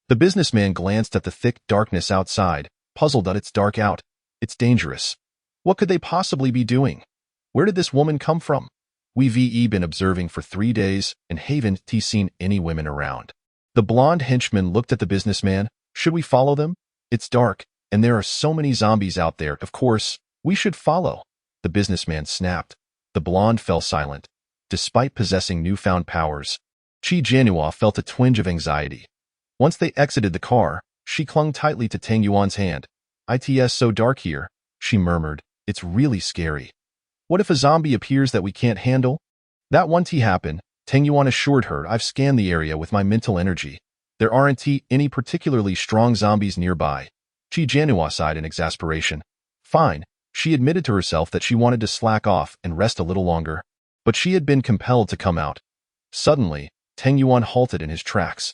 The businessman glanced at the thick darkness outside, puzzled that it's dark out. It's dangerous. What could they possibly be doing? Where did this woman come from? We've been observing for 3 days and haven't seen any women around. The blonde henchman looked at the businessman. Should we follow them? It's dark, and there are so many zombies out there. Of course, we should follow. The businessman snapped. The blonde fell silent. Despite possessing newfound powers, Qi Jianhua felt a twinge of anxiety. Once they exited the car, she clung tightly to Teng Yuan's hand. It's so dark here, she murmured. It's really scary. What if a zombie appears that we can't handle? That won't happen, Teng Yuan assured her. I've scanned the area with my mental energy. There aren't any particularly strong zombies nearby. Qi Jianhua sighed in exasperation. Fine, she admitted to herself that she wanted to slack off and rest a little longer. But she had been compelled to come out. Suddenly, Teng Yuan halted in his tracks.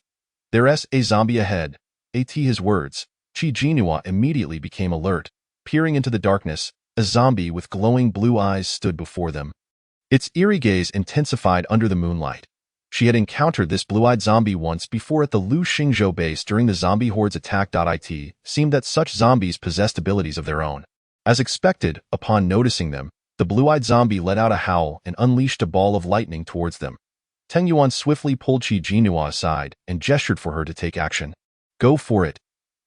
There's a zombie ahead. His words. Qi Jianhua immediately became alert. Peering into the darkness, a zombie with glowing blue eyes stood before them. Its eerie gaze intensified under the moonlight. She had encountered this blue-eyed zombie once before at the Lu Xingzhou base during the zombie horde's attack. It seemed that such zombies possessed abilities of their own. As expected, upon noticing them, the blue-eyed zombie let out a howl and unleashed a ball of lightning towards them. Teng Yuan swiftly pulled Qi Jianhua aside and gestured for her to take action. Go for it.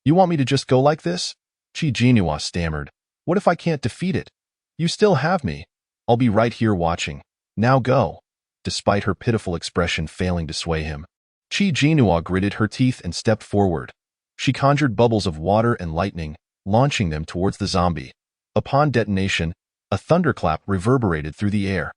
You want me to just go like this? Qi Jianhua stammered. What if I can't defeat it? You still have me. I'll be right here watching. Now go. Despite her pitiful expression failing to sway him, Qi Jianhua gritted her teeth and stepped forward. She conjured bubbles of water and lightning, launching them towards the zombie. Upon detonation, a thunderclap reverberated through the air.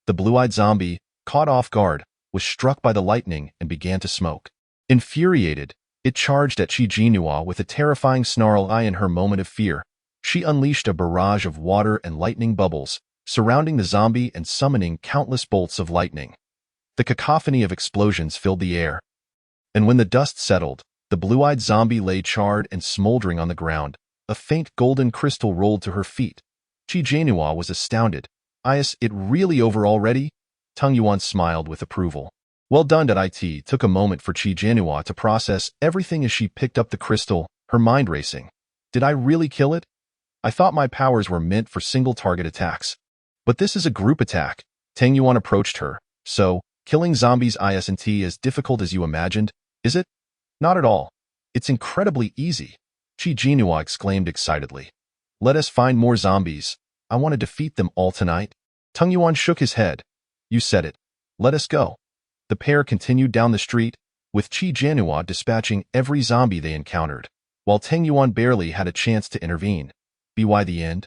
The blue-eyed zombie, caught off guard, was struck by the lightning and began to smoke. Infuriated, it charged at Qi Jianhua with a terrifying snarl. In her moment of fear, she unleashed a barrage of water and lightning bubbles, surrounding the zombie and summoning countless bolts of lightning. The cacophony of explosions filled the air. And when the dust settled, the blue-eyed zombie lay charred and smoldering on the ground. A faint golden crystal rolled to her feet. Qi Jianhua was astounded. Is it really over already? Tung Yuan smiled with approval. Well done. It took a moment for Qi Jianhua to process everything as she picked up the crystal, her mind racing. Did I really kill it? I thought my powers were meant for single-target attacks. But this is a group attack. Teng Yuan approached her. So, killing zombies isn't as difficult as you imagined, is it? Not at all. It's incredibly easy, Qi Jianhua exclaimed excitedly. Let us find more zombies. I want to defeat them all tonight. Tung Yuan shook his head. You said it. Let us go. The pair continued down the street, with Qi Jianhua dispatching every zombie they encountered, while Tang Yuan barely had a chance to intervene. By the end,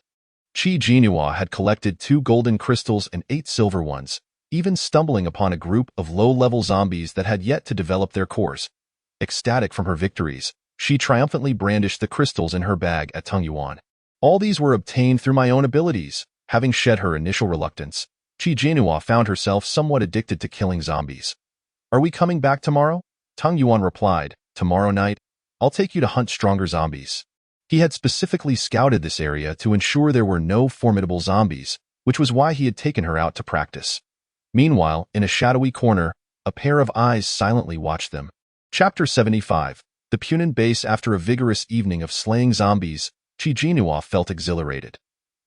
Qi Jianhua had collected 2 golden crystals and 8 silver ones, even stumbling upon a group of low-level zombies that had yet to develop their cores. Ecstatic from her victories, she triumphantly brandished the crystals in her bag at Tang Yuan. All these were obtained through my own abilities. Having shed her initial reluctance, Qi Jianhua found herself somewhat addicted to killing zombies. Are we coming back tomorrow? Tang Yuan replied, tomorrow night, I'll take you to hunt stronger zombies. He had specifically scouted this area to ensure there were no formidable zombies, which was why he had taken her out to practice. Meanwhile, in a shadowy corner, a pair of eyes silently watched them. Chapter 75. The Punan Base. After a vigorous evening of slaying zombies, Qi Jianhua felt exhilarated.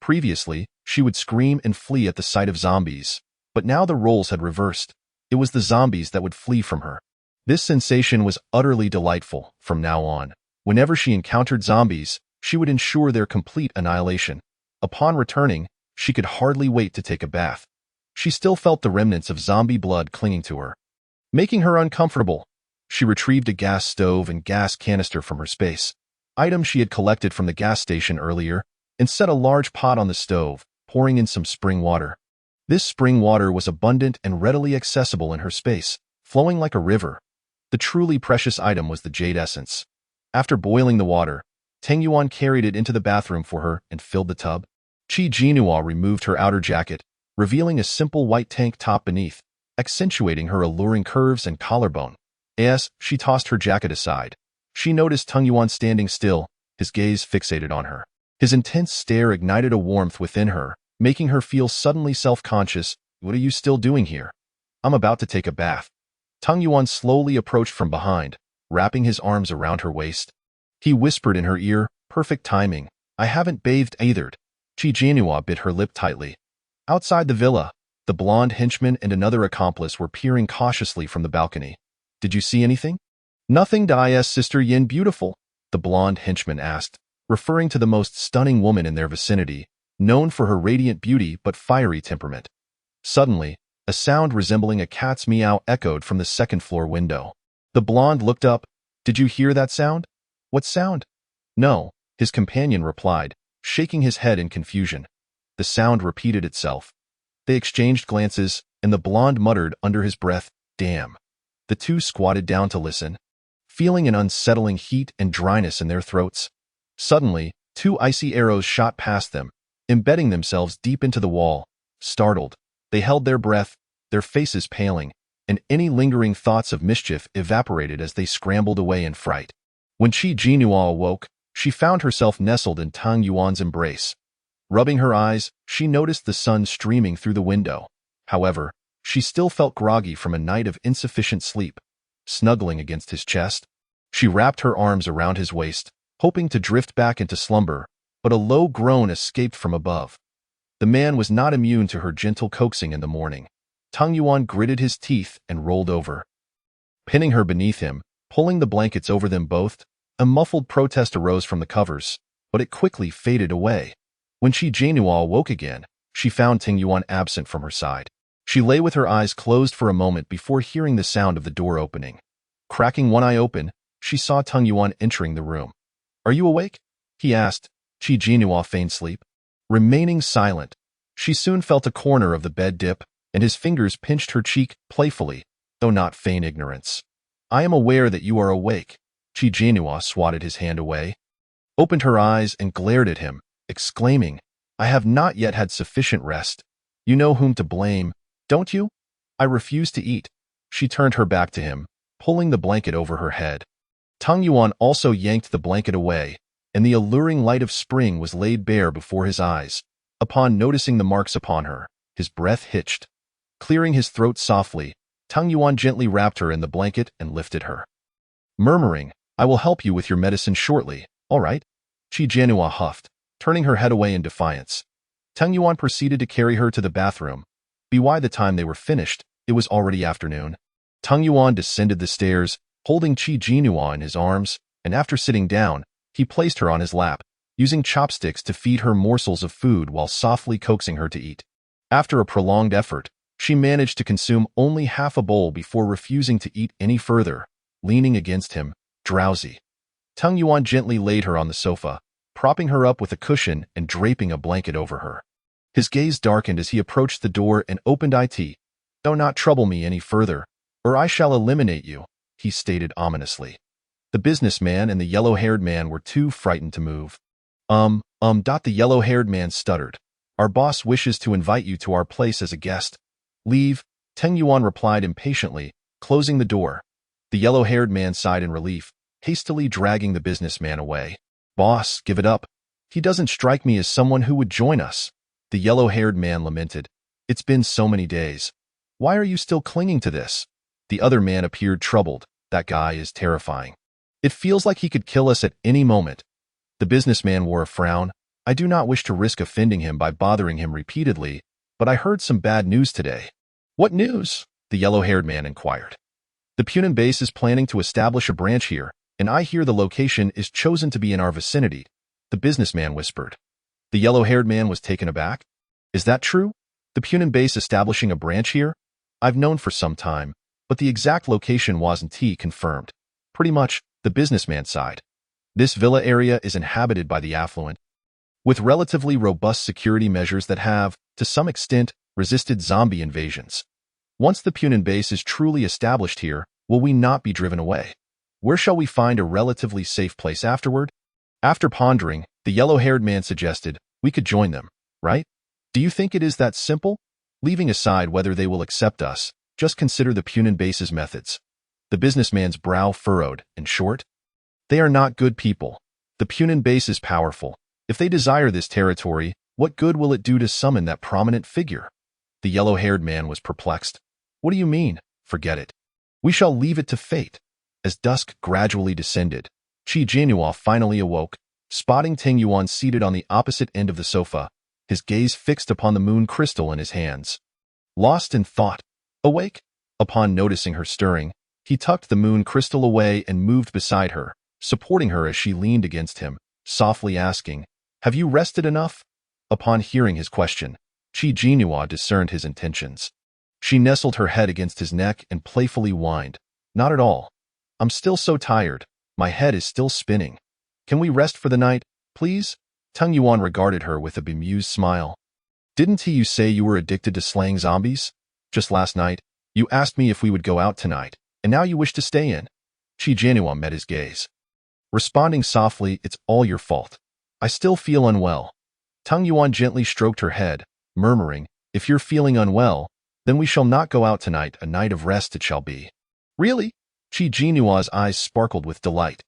Previously, she would scream and flee at the sight of zombies, but now the roles had reversed. It was the zombies that would flee from her. This sensation was utterly delightful. From now on, whenever she encountered zombies, she would ensure their complete annihilation. Upon returning, she could hardly wait to take a bath. She still felt the remnants of zombie blood clinging to her, making her uncomfortable. She retrieved a gas stove and gas canister from her space, items she had collected from the gas station earlier, and set a large pot on the stove, pouring in some spring water. This spring water was abundant and readily accessible in her space, flowing like a river. The truly precious item was the jade essence. After boiling the water, Tang Yuan carried it into the bathroom for her and filled the tub. Qi Jianhua removed her outer jacket, revealing a simple white tank top beneath, accentuating her alluring curves and collarbone. As she tossed her jacket aside, she noticed Tang Yuan standing still, his gaze fixated on her. His intense stare ignited a warmth within her, making her feel suddenly self-conscious. What are you still doing here? I'm about to take a bath. Tang Yuan slowly approached from behind, wrapping his arms around her waist. He whispered in her ear, perfect timing. I haven't bathed either. Qi Jianhua bit her lip tightly. Outside the villa, the blonde henchman and another accomplice were peering cautiously from the balcony. Did you see anything? Nothing. Is Sister Yin beautiful? The blonde henchman asked, referring to the most stunning woman in their vicinity, known for her radiant beauty but fiery temperament. Suddenly, a sound resembling a cat's meow echoed from the second-floor window. The blonde looked up. Did you hear that sound? What sound? No, his companion replied, shaking his head in confusion. The sound repeated itself. They exchanged glances, and the blonde muttered under his breath, damn. The two squatted down to listen, feeling an unsettling heat and dryness in their throats. Suddenly, 2 icy arrows shot past them, embedding themselves deep into the wall. Startled, they held their breath, their faces paling, and any lingering thoughts of mischief evaporated as they scrambled away in fright. When Qi Jianhua awoke, she found herself nestled in Tang Yuan's embrace. Rubbing her eyes, she noticed the sun streaming through the window. However, she still felt groggy from a night of insufficient sleep. Snuggling against his chest, she wrapped her arms around his waist, hoping to drift back into slumber, but a low groan escaped from above. The man was not immune to her gentle coaxing in the morning. Tang Yuan gritted his teeth and rolled over, pinning her beneath him, pulling the blankets over them both. A muffled protest arose from the covers, but it quickly faded away. When Qi Jianhua awoke again, she found Tang Yuan absent from her side. She lay with her eyes closed for a moment before hearing the sound of the door opening. Cracking one eye open, she saw Tang Yuan entering the room. Are you awake? He asked. Qi Jianhua feigned sleep. Remaining silent, she soon felt a corner of the bed dip, and his fingers pinched her cheek playfully, though not feign ignorance. I am aware that you are awake. Qi Jianhua swatted his hand away, opened her eyes and glared at him, exclaiming, I have not yet had sufficient rest. You know whom to blame, don't you? I refuse to eat. She turned her back to him, pulling the blanket over her head. Tang Yuan also yanked the blanket away, and the alluring light of spring was laid bare before his eyes. Upon noticing the marks upon her, his breath hitched. Clearing his throat softly, Tang Yuan gently wrapped her in the blanket and lifted her, murmuring, I will help you with your medicine shortly, all right? Qi Jianhua huffed, turning her head away in defiance. Tang Yuan proceeded to carry her to the bathroom. By the time they were finished, it was already afternoon. Tang Yuan descended the stairs, holding Qi Jianhua in his arms, and after sitting down, he placed her on his lap, using chopsticks to feed her morsels of food while softly coaxing her to eat. After a prolonged effort, She managed to consume only half a bowl before refusing to eat any further, leaning against him, drowsy. Tung Yuan gently laid her on the sofa, propping her up with a cushion and draping a blanket over her. His gaze darkened as he approached the door and opened it. "Do not trouble me any further, or I shall eliminate you," he stated ominously. The businessman and the yellow-haired man were too frightened to move. The yellow-haired man stuttered. "Our boss wishes to invite you to our place as a guest." "Leave," Tung Yuan replied impatiently, closing the door. The yellow-haired man sighed in relief, hastily dragging the businessman away. "Boss, give it up. He doesn't strike me as someone who would join us," the yellow-haired man lamented. "It's been so many days. Why are you still clinging to this?" The other man appeared troubled. "That guy is terrifying. It feels like he could kill us at any moment." The businessman wore a frown. "I do not wish to risk offending him by bothering him repeatedly, but I heard some bad news today." "What news?" the yellow-haired man inquired. "The Punan base is planning to establish a branch here, and I hear the location is chosen to be in our vicinity," the businessman whispered. The yellow-haired man was taken aback. "Is that true? The Punan base establishing a branch here? I've known for some time, but the exact location wasn't confirmed." "Pretty much," the businessman sighed. "This villa area is inhabited by the affluent, with relatively robust security measures that have, to some extent, resisted zombie invasions. Once the Punan base is truly established here, will we not be driven away? Where shall we find a relatively safe place afterward?" After pondering, the yellow-haired man suggested, "We could join them, right? Do you think it is that simple? Leaving aside whether they will accept us, just consider the Punan base's methods." The businessman's brow furrowed. "In short, they are not good people. The Punan base is powerful. If they desire this territory, what good will it do to summon that prominent figure?" The yellow-haired man was perplexed. "What do you mean? Forget it. We shall leave it to fate." As dusk gradually descended, Qi Jinhua finally awoke, spotting Tung Yuan seated on the opposite end of the sofa, his gaze fixed upon the moon crystal in his hands. Lost in thought, awake, upon noticing her stirring, he tucked the moon crystal away and moved beside her, supporting her as she leaned against him, softly asking, "Have you rested enough?" Upon hearing his question, Qi Jinhua discerned his intentions. She nestled her head against his neck and playfully whined, "Not at all. I'm still so tired. My head is still spinning. Can we rest for the night, please?" Tung Yuan regarded her with a bemused smile. "Didn't you say you were addicted to slaying zombies? Just last night, you asked me if we would go out tonight, and now you wish to stay in." Qi Jinhua met his gaze. Responding softly, "It's all your fault. I still feel unwell." Tung Yuan gently stroked her head, murmuring, "If you're feeling unwell, then we shall not go out tonight. A night of rest it shall be." "Really?" Qi Jinua's eyes sparkled with delight.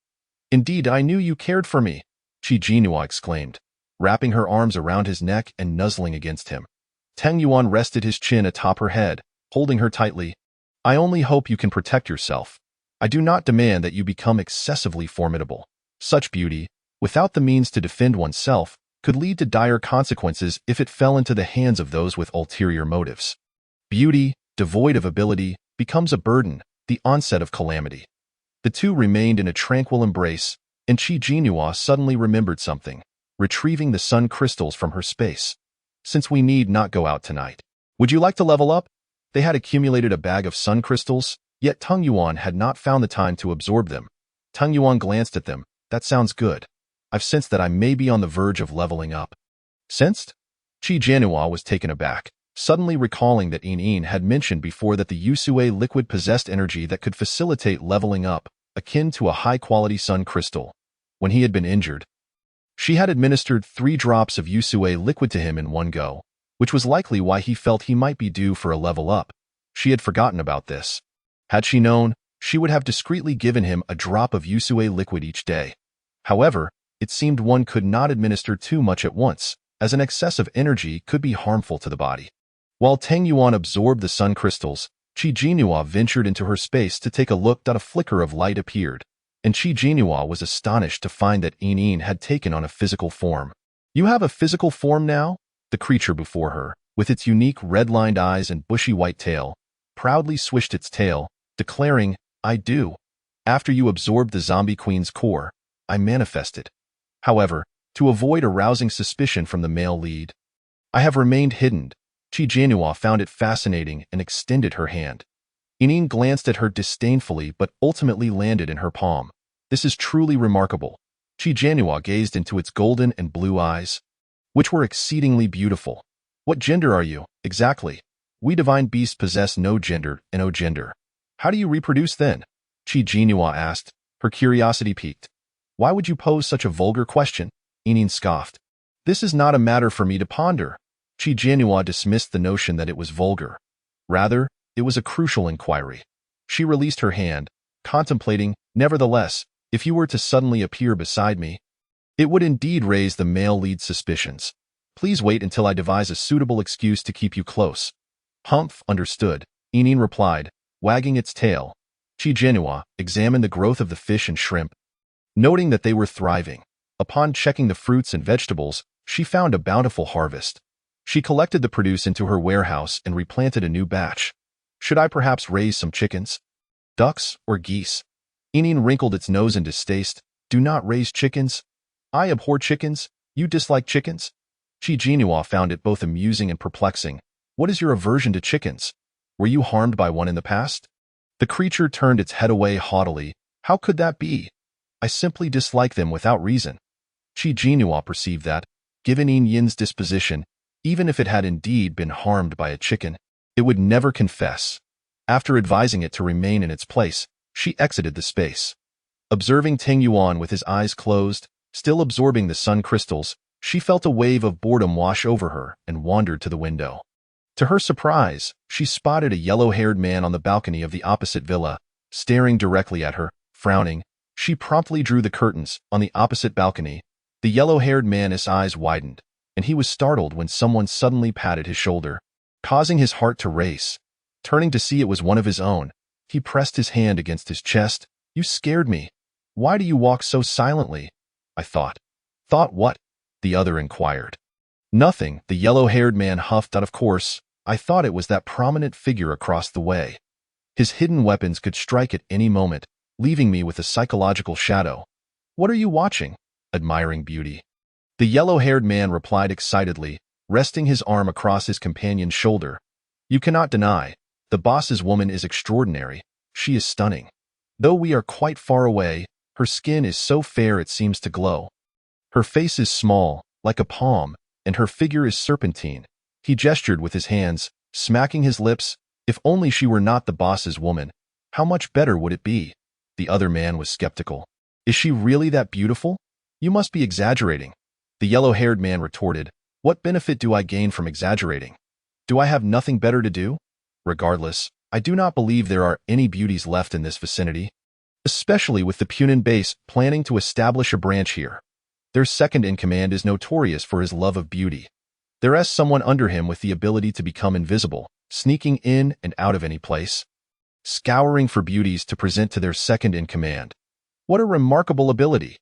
"Indeed, I knew you cared for me," Qi Jinhua exclaimed, wrapping her arms around his neck and nuzzling against him. Tung Yuan rested his chin atop her head, holding her tightly. "I only hope you can protect yourself. I do not demand that you become excessively formidable. Such beauty, without the means to defend oneself, could lead to dire consequences if it fell into the hands of those with ulterior motives. Beauty, devoid of ability, becomes a burden, the onset of calamity." The two remained in a tranquil embrace, and Qi Jinhua suddenly remembered something, retrieving the sun crystals from her space. "Since we need not go out tonight, would you like to level up?" They had accumulated a bag of sun crystals, yet Tung Yuan had not found the time to absorb them. Tung Yuan glanced at them. "That sounds good. I've sensed that I may be on the verge of leveling up." "Sensed?" Qi Jinhua was taken aback, suddenly recalling that Yin had mentioned before that the Yusue liquid possessed energy that could facilitate leveling up, akin to a high-quality sun crystal. When he had been injured, she had administered 3 drops of Yusue liquid to him in one go, which was likely why he felt he might be due for a level up. She had forgotten about this. Had she known, she would have discreetly given him a drop of Yusue liquid each day. However, it seemed one could not administer too much at once, as an excess of energy could be harmful to the body. While Tung Yuan absorbed the sun crystals, Qi Jinhua ventured into her space to take a look. A flicker of light appeared, and Qi Jinhua was astonished to find that Yin had taken on a physical form. "You have a physical form now?" The creature before her, with its unique red-lined eyes and bushy white tail, proudly swished its tail, declaring, "I do. After you absorbed the zombie queen's core, I manifested. However, to avoid arousing suspicion from the male lead, I have remained hidden. Qi Jianhua found it fascinating and extended her hand. Yining glanced at her disdainfully but ultimately landed in her palm. This is truly remarkable. Qi Jianhua gazed into its golden and blue eyes, which were exceedingly beautiful. What gender are you, exactly? We divine beasts possess no gender and no gender. How do you reproduce then? Qi Jianhua asked, her curiosity piqued. Why would you pose such a vulgar question? Yining scoffed. This is not a matter for me to ponder. Qi Jianhua dismissed the notion that it was vulgar. Rather, it was a crucial inquiry. She released her hand, contemplating, nevertheless, if you were to suddenly appear beside me, it would indeed raise the male lead's suspicions. Please wait until I devise a suitable excuse to keep you close. Humph, understood, Yining replied, wagging its tail. Qi Jianhua examined the growth of the fish and shrimp, noting that they were thriving. Upon checking the fruits and vegetables, she found a bountiful harvest. She collected the produce into her warehouse and replanted a new batch. Should I perhaps raise some chickens? Ducks or geese? Yining wrinkled its nose in distaste. Do not raise chickens. I abhor chickens. You dislike chickens? Qi Jianhua found it both amusing and perplexing. What is your aversion to chickens? Were you harmed by one in the past? The creature turned its head away haughtily. How could that be? I simply dislike them without reason. Qi Jianhua perceived that, given Yin's disposition, even if it had indeed been harmed by a chicken, it would never confess. After advising it to remain in its place, she exited the space. Observing Teng Yuan with his eyes closed, still absorbing the sun crystals, she felt a wave of boredom wash over her and wandered to the window. To her surprise, she spotted a yellow-haired man on the balcony of the opposite villa, staring directly at her. Frowning, she promptly drew the curtains. On the opposite balcony, the yellow-haired man's eyes widened, and he was startled when someone suddenly patted his shoulder, causing his heart to race. Turning to see it was one of his own, he pressed his hand against his chest. You scared me. Why do you walk so silently? I thought. Thought what? The other inquired. Nothing, the yellow-haired man huffed out. Of course, I thought it was that prominent figure across the way. His hidden weapons could strike at any moment, leaving me with a psychological shadow. What are you watching? Admiring beauty. The yellow-haired man replied excitedly, resting his arm across his companion's shoulder. You cannot deny, the boss's woman is extraordinary. She is stunning. Though we are quite far away, her skin is so fair it seems to glow. Her face is small, like a palm, and her figure is serpentine. He gestured with his hands, smacking his lips. If only she were not the boss's woman, how much better would it be? The other man was skeptical. Is she really that beautiful? You must be exaggerating. The yellow-haired man retorted. What benefit do I gain from exaggerating? Do I have nothing better to do? Regardless, I do not believe there are any beauties left in this vicinity, especially with the Punan base planning to establish a branch here. Their second-in-command is notorious for his love of beauty. There is someone under him with the ability to become invisible, sneaking in and out of any place, scouring for beauties to present to their second-in-command. What a remarkable ability!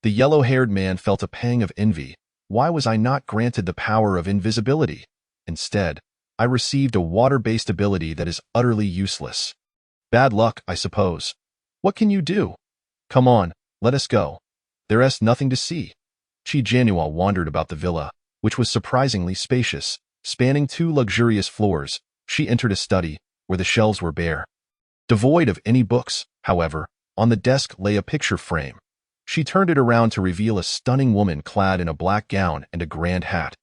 The yellow-haired man felt a pang of envy. Why was I not granted the power of invisibility? Instead, I received a water-based ability that is utterly useless. Bad luck, I suppose. What can you do? Come on, let us go. There is nothing to see. Qi Jianhua wandered about the villa, which was surprisingly spacious, spanning 2 luxurious floors. She entered a study, where the shelves were bare. Devoid of any books, however, on the desk lay a picture frame. She turned it around to reveal a stunning woman clad in a black gown and a grand hat.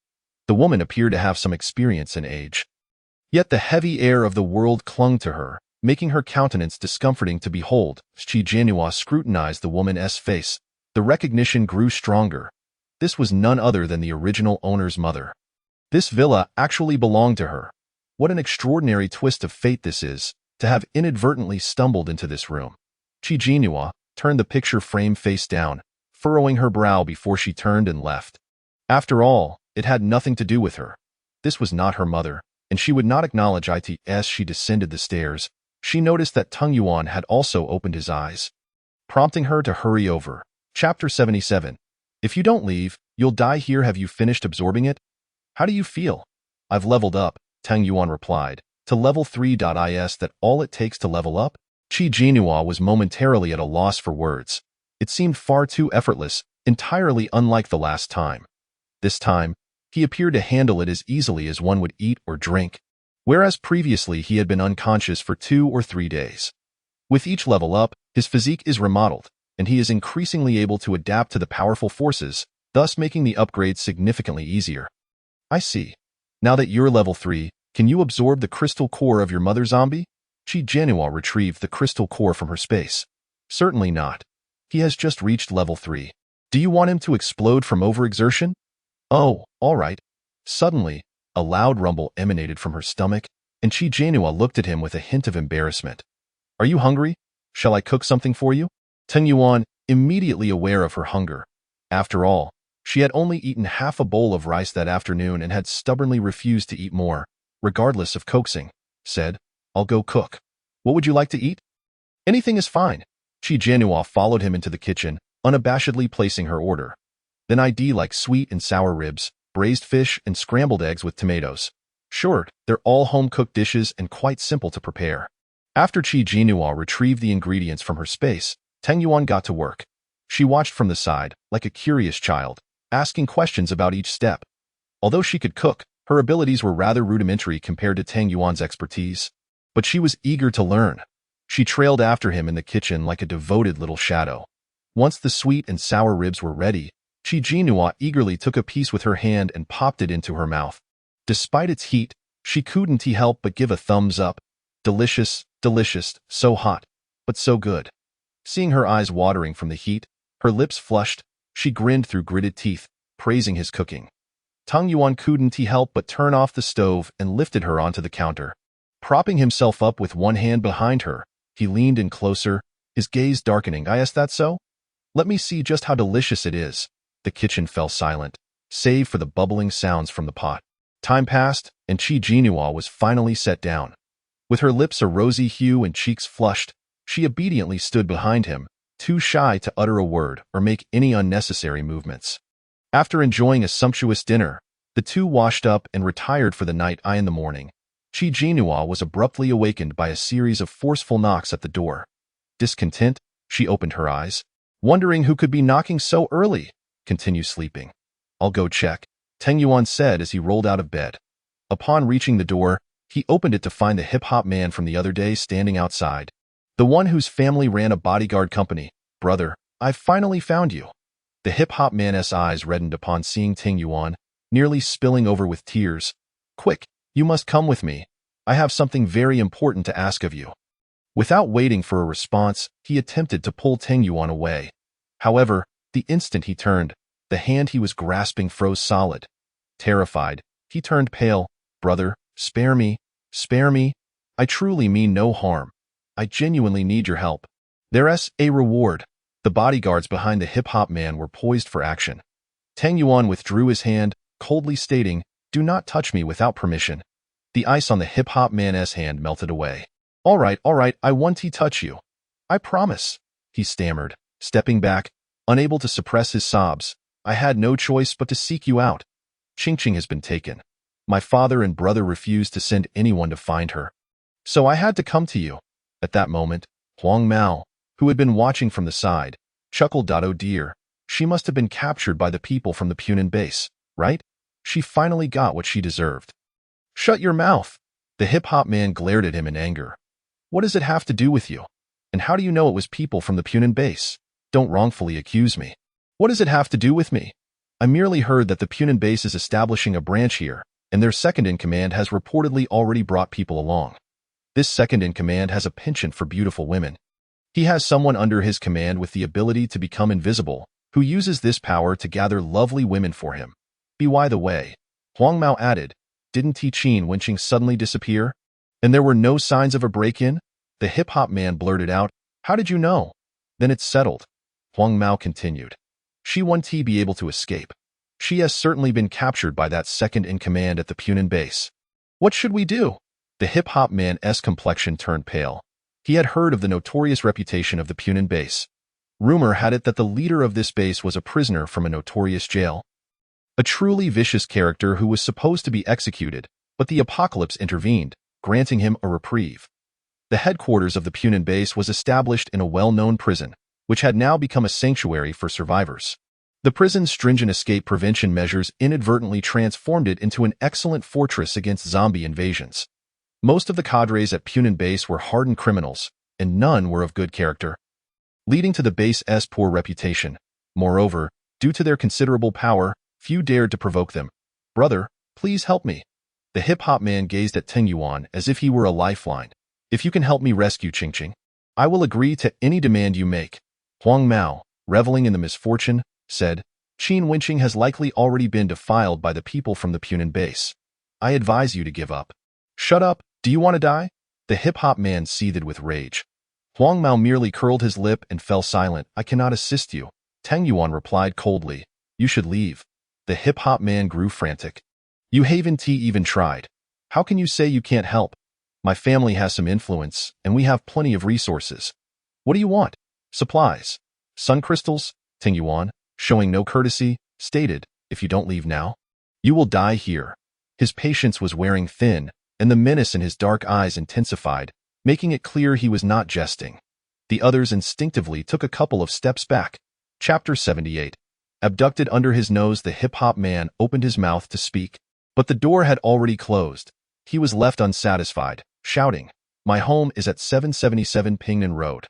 The woman appeared to have some experience in age. Yet the heavy air of the world clung to her, making her countenance discomforting to behold. Qi Jianhua scrutinized the woman's face. The recognition grew stronger. This was none other than the original owner's mother. This villa actually belonged to her. What an extraordinary twist of fate this is, to have inadvertently stumbled into this room. Qi Jianhua turned the picture frame face down, furrowing her brow before she turned and left. After all, it had nothing to do with her. This was not her mother, and she would not acknowledge it. As she descended the stairs, she noticed that Teng Yuan had also opened his eyes, prompting her to hurry over. Chapter 77. If you don't leave, you'll die here. Have you finished absorbing it? How do you feel? I've leveled up, Teng Yuan replied. To level 3.is that all it takes to level up? Qi Jianhua was momentarily at a loss for words. It seemed far too effortless, entirely unlike the last time. This time, He appeared to handle it as easily as one would eat or drink, whereas previously he had been unconscious for 2 or 3 days. With each level up, his physique is remodeled, and he is increasingly able to adapt to the powerful forces, thus making the upgrade significantly easier. I see. Now that you're level 3, can you absorb the crystal core of your mother zombie? Qi Jianhua retrieved the crystal core from her space. Certainly not. He has just reached level 3. Do you want him to explode from overexertion? Oh, all right. Suddenly, a loud rumble emanated from her stomach, and Qi Jianhua looked at him with a hint of embarrassment. Are you hungry? Shall I cook something for you? Teng Yuan, immediately aware of her hunger. After all, she had only eaten half a bowl of rice that afternoon and had stubbornly refused to eat more, regardless of coaxing, said, I'll go cook. What would you like to eat? Anything is fine. Qi Jianhua followed him into the kitchen, unabashedly placing her order. Then I'd like sweet and sour ribs, braised fish, and scrambled eggs with tomatoes. Sure, they're all home-cooked dishes and quite simple to prepare. After Qi Jianhua retrieved the ingredients from her space, Teng Yuan got to work. She watched from the side, like a curious child, asking questions about each step. Although she could cook, her abilities were rather rudimentary compared to Teng Yuan's expertise. But she was eager to learn. She trailed after him in the kitchen like a devoted little shadow. Once the sweet and sour ribs were ready, Qi Jianhua eagerly took a piece with her hand and popped it into her mouth. Despite its heat, she couldn't help but give a thumbs up. Delicious, delicious, so hot, but so good. Seeing her eyes watering from the heat, her lips flushed, she grinned through gritted teeth, praising his cooking. Teng Yuan couldn't help but turn off the stove and lifted her onto the counter. Propping himself up with one hand behind her, he leaned in closer, his gaze darkening. Is that so? Let me see just how delicious it is. The kitchen fell silent, save for the bubbling sounds from the pot. Time passed, and Qi Jianhua was finally set down. With her lips a rosy hue and cheeks flushed, she obediently stood behind him, too shy to utter a word or make any unnecessary movements. After enjoying a sumptuous dinner, the two washed up and retired for the night. In the morning, Qi Jianhua was abruptly awakened by a series of forceful knocks at the door. Discontent, she opened her eyes, wondering who could be knocking so early. Continue sleeping. I'll go check, Teng Yuan said as he rolled out of bed. Upon reaching the door, he opened it to find the hip-hop man from the other day standing outside. The one whose family ran a bodyguard company. Brother, I've finally found you. The hip-hop man's eyes reddened upon seeing Teng Yuan, nearly spilling over with tears. Quick, you must come with me. I have something very important to ask of you. Without waiting for a response, he attempted to pull Teng Yuan away. However, the instant he turned, the hand he was grasping froze solid. Terrified, he turned pale. Brother, spare me. Spare me. I truly mean no harm. I genuinely need your help. There's a reward. The bodyguards behind the hip-hop man were poised for action. Teng Yuan withdrew his hand, coldly stating, Do not touch me without permission. The ice on the hip-hop man's hand melted away. All right, I won't touch you. I promise, he stammered, stepping back, unable to suppress his sobs. I had no choice but to seek you out. Qingqing has been taken. My father and brother refused to send anyone to find her. So I had to come to you. At that moment, Huang Mao, who had been watching from the side, chuckled. Oh dear, she must have been captured by the people from the Punan base, right? She finally got what she deserved. Shut your mouth! The hip-hop man glared at him in anger. What does it have to do with you? And how do you know it was people from the Punan base? Don't wrongfully accuse me. What does it have to do with me? I merely heard that the Punan base is establishing a branch here, and their second-in-command has reportedly already brought people along. This second-in-command has a penchant for beautiful women. He has someone under his command with the ability to become invisible, who uses this power to gather lovely women for him. By the way, Huang Mao added, didn't Qin Wenqing suddenly disappear? And there were no signs of a break-in? The hip-hop man blurted out, How did you know? Then it's settled. Huang Mao continued. She won't be able to escape. She has certainly been captured by that second-in-command at the Punan base. What should we do? The hip-hop man's complexion turned pale. He had heard of the notorious reputation of the Punan base. Rumor had it that the leader of this base was a prisoner from a notorious jail. A truly vicious character who was supposed to be executed, but the apocalypse intervened, granting him a reprieve. The headquarters of the Punan base was established in a well-known prison, which had now become a sanctuary for survivors. The prison's stringent escape prevention measures inadvertently transformed it into an excellent fortress against zombie invasions. Most of the cadres at Punan Base were hardened criminals, and none were of good character, leading to the base's poor reputation. Moreover, due to their considerable power, few dared to provoke them. "Brother, please help me." The hip-hop man gazed at Teng Yuan as if he were a lifeline. "If you can help me rescue Qingqing, I will agree to any demand you make." Huang Mao, reveling in the misfortune, said, "Qin Wenqing has likely already been defiled by the people from the Punan Base. I advise you to give up." "Shut up, do you want to die?" The hip-hop man seethed with rage. Huang Mao merely curled his lip and fell silent. "I cannot assist you," Teng Yuan replied coldly. "You should leave." The hip-hop man grew frantic. "You haven't even tried. How can you say you can't help? My family has some influence, and we have plenty of resources. What do you want? Supplies? Sun crystals?" Teng Yuan, showing no courtesy, stated, "If you don't leave now, you will die here." His patience was wearing thin, and the menace in his dark eyes intensified, making it clear he was not jesting. The others instinctively took a couple of steps back. Chapter 78. Abducted under his nose, the hip-hop man opened his mouth to speak, but the door had already closed. He was left unsatisfied, shouting, "My home is at 777 Pingnan Road.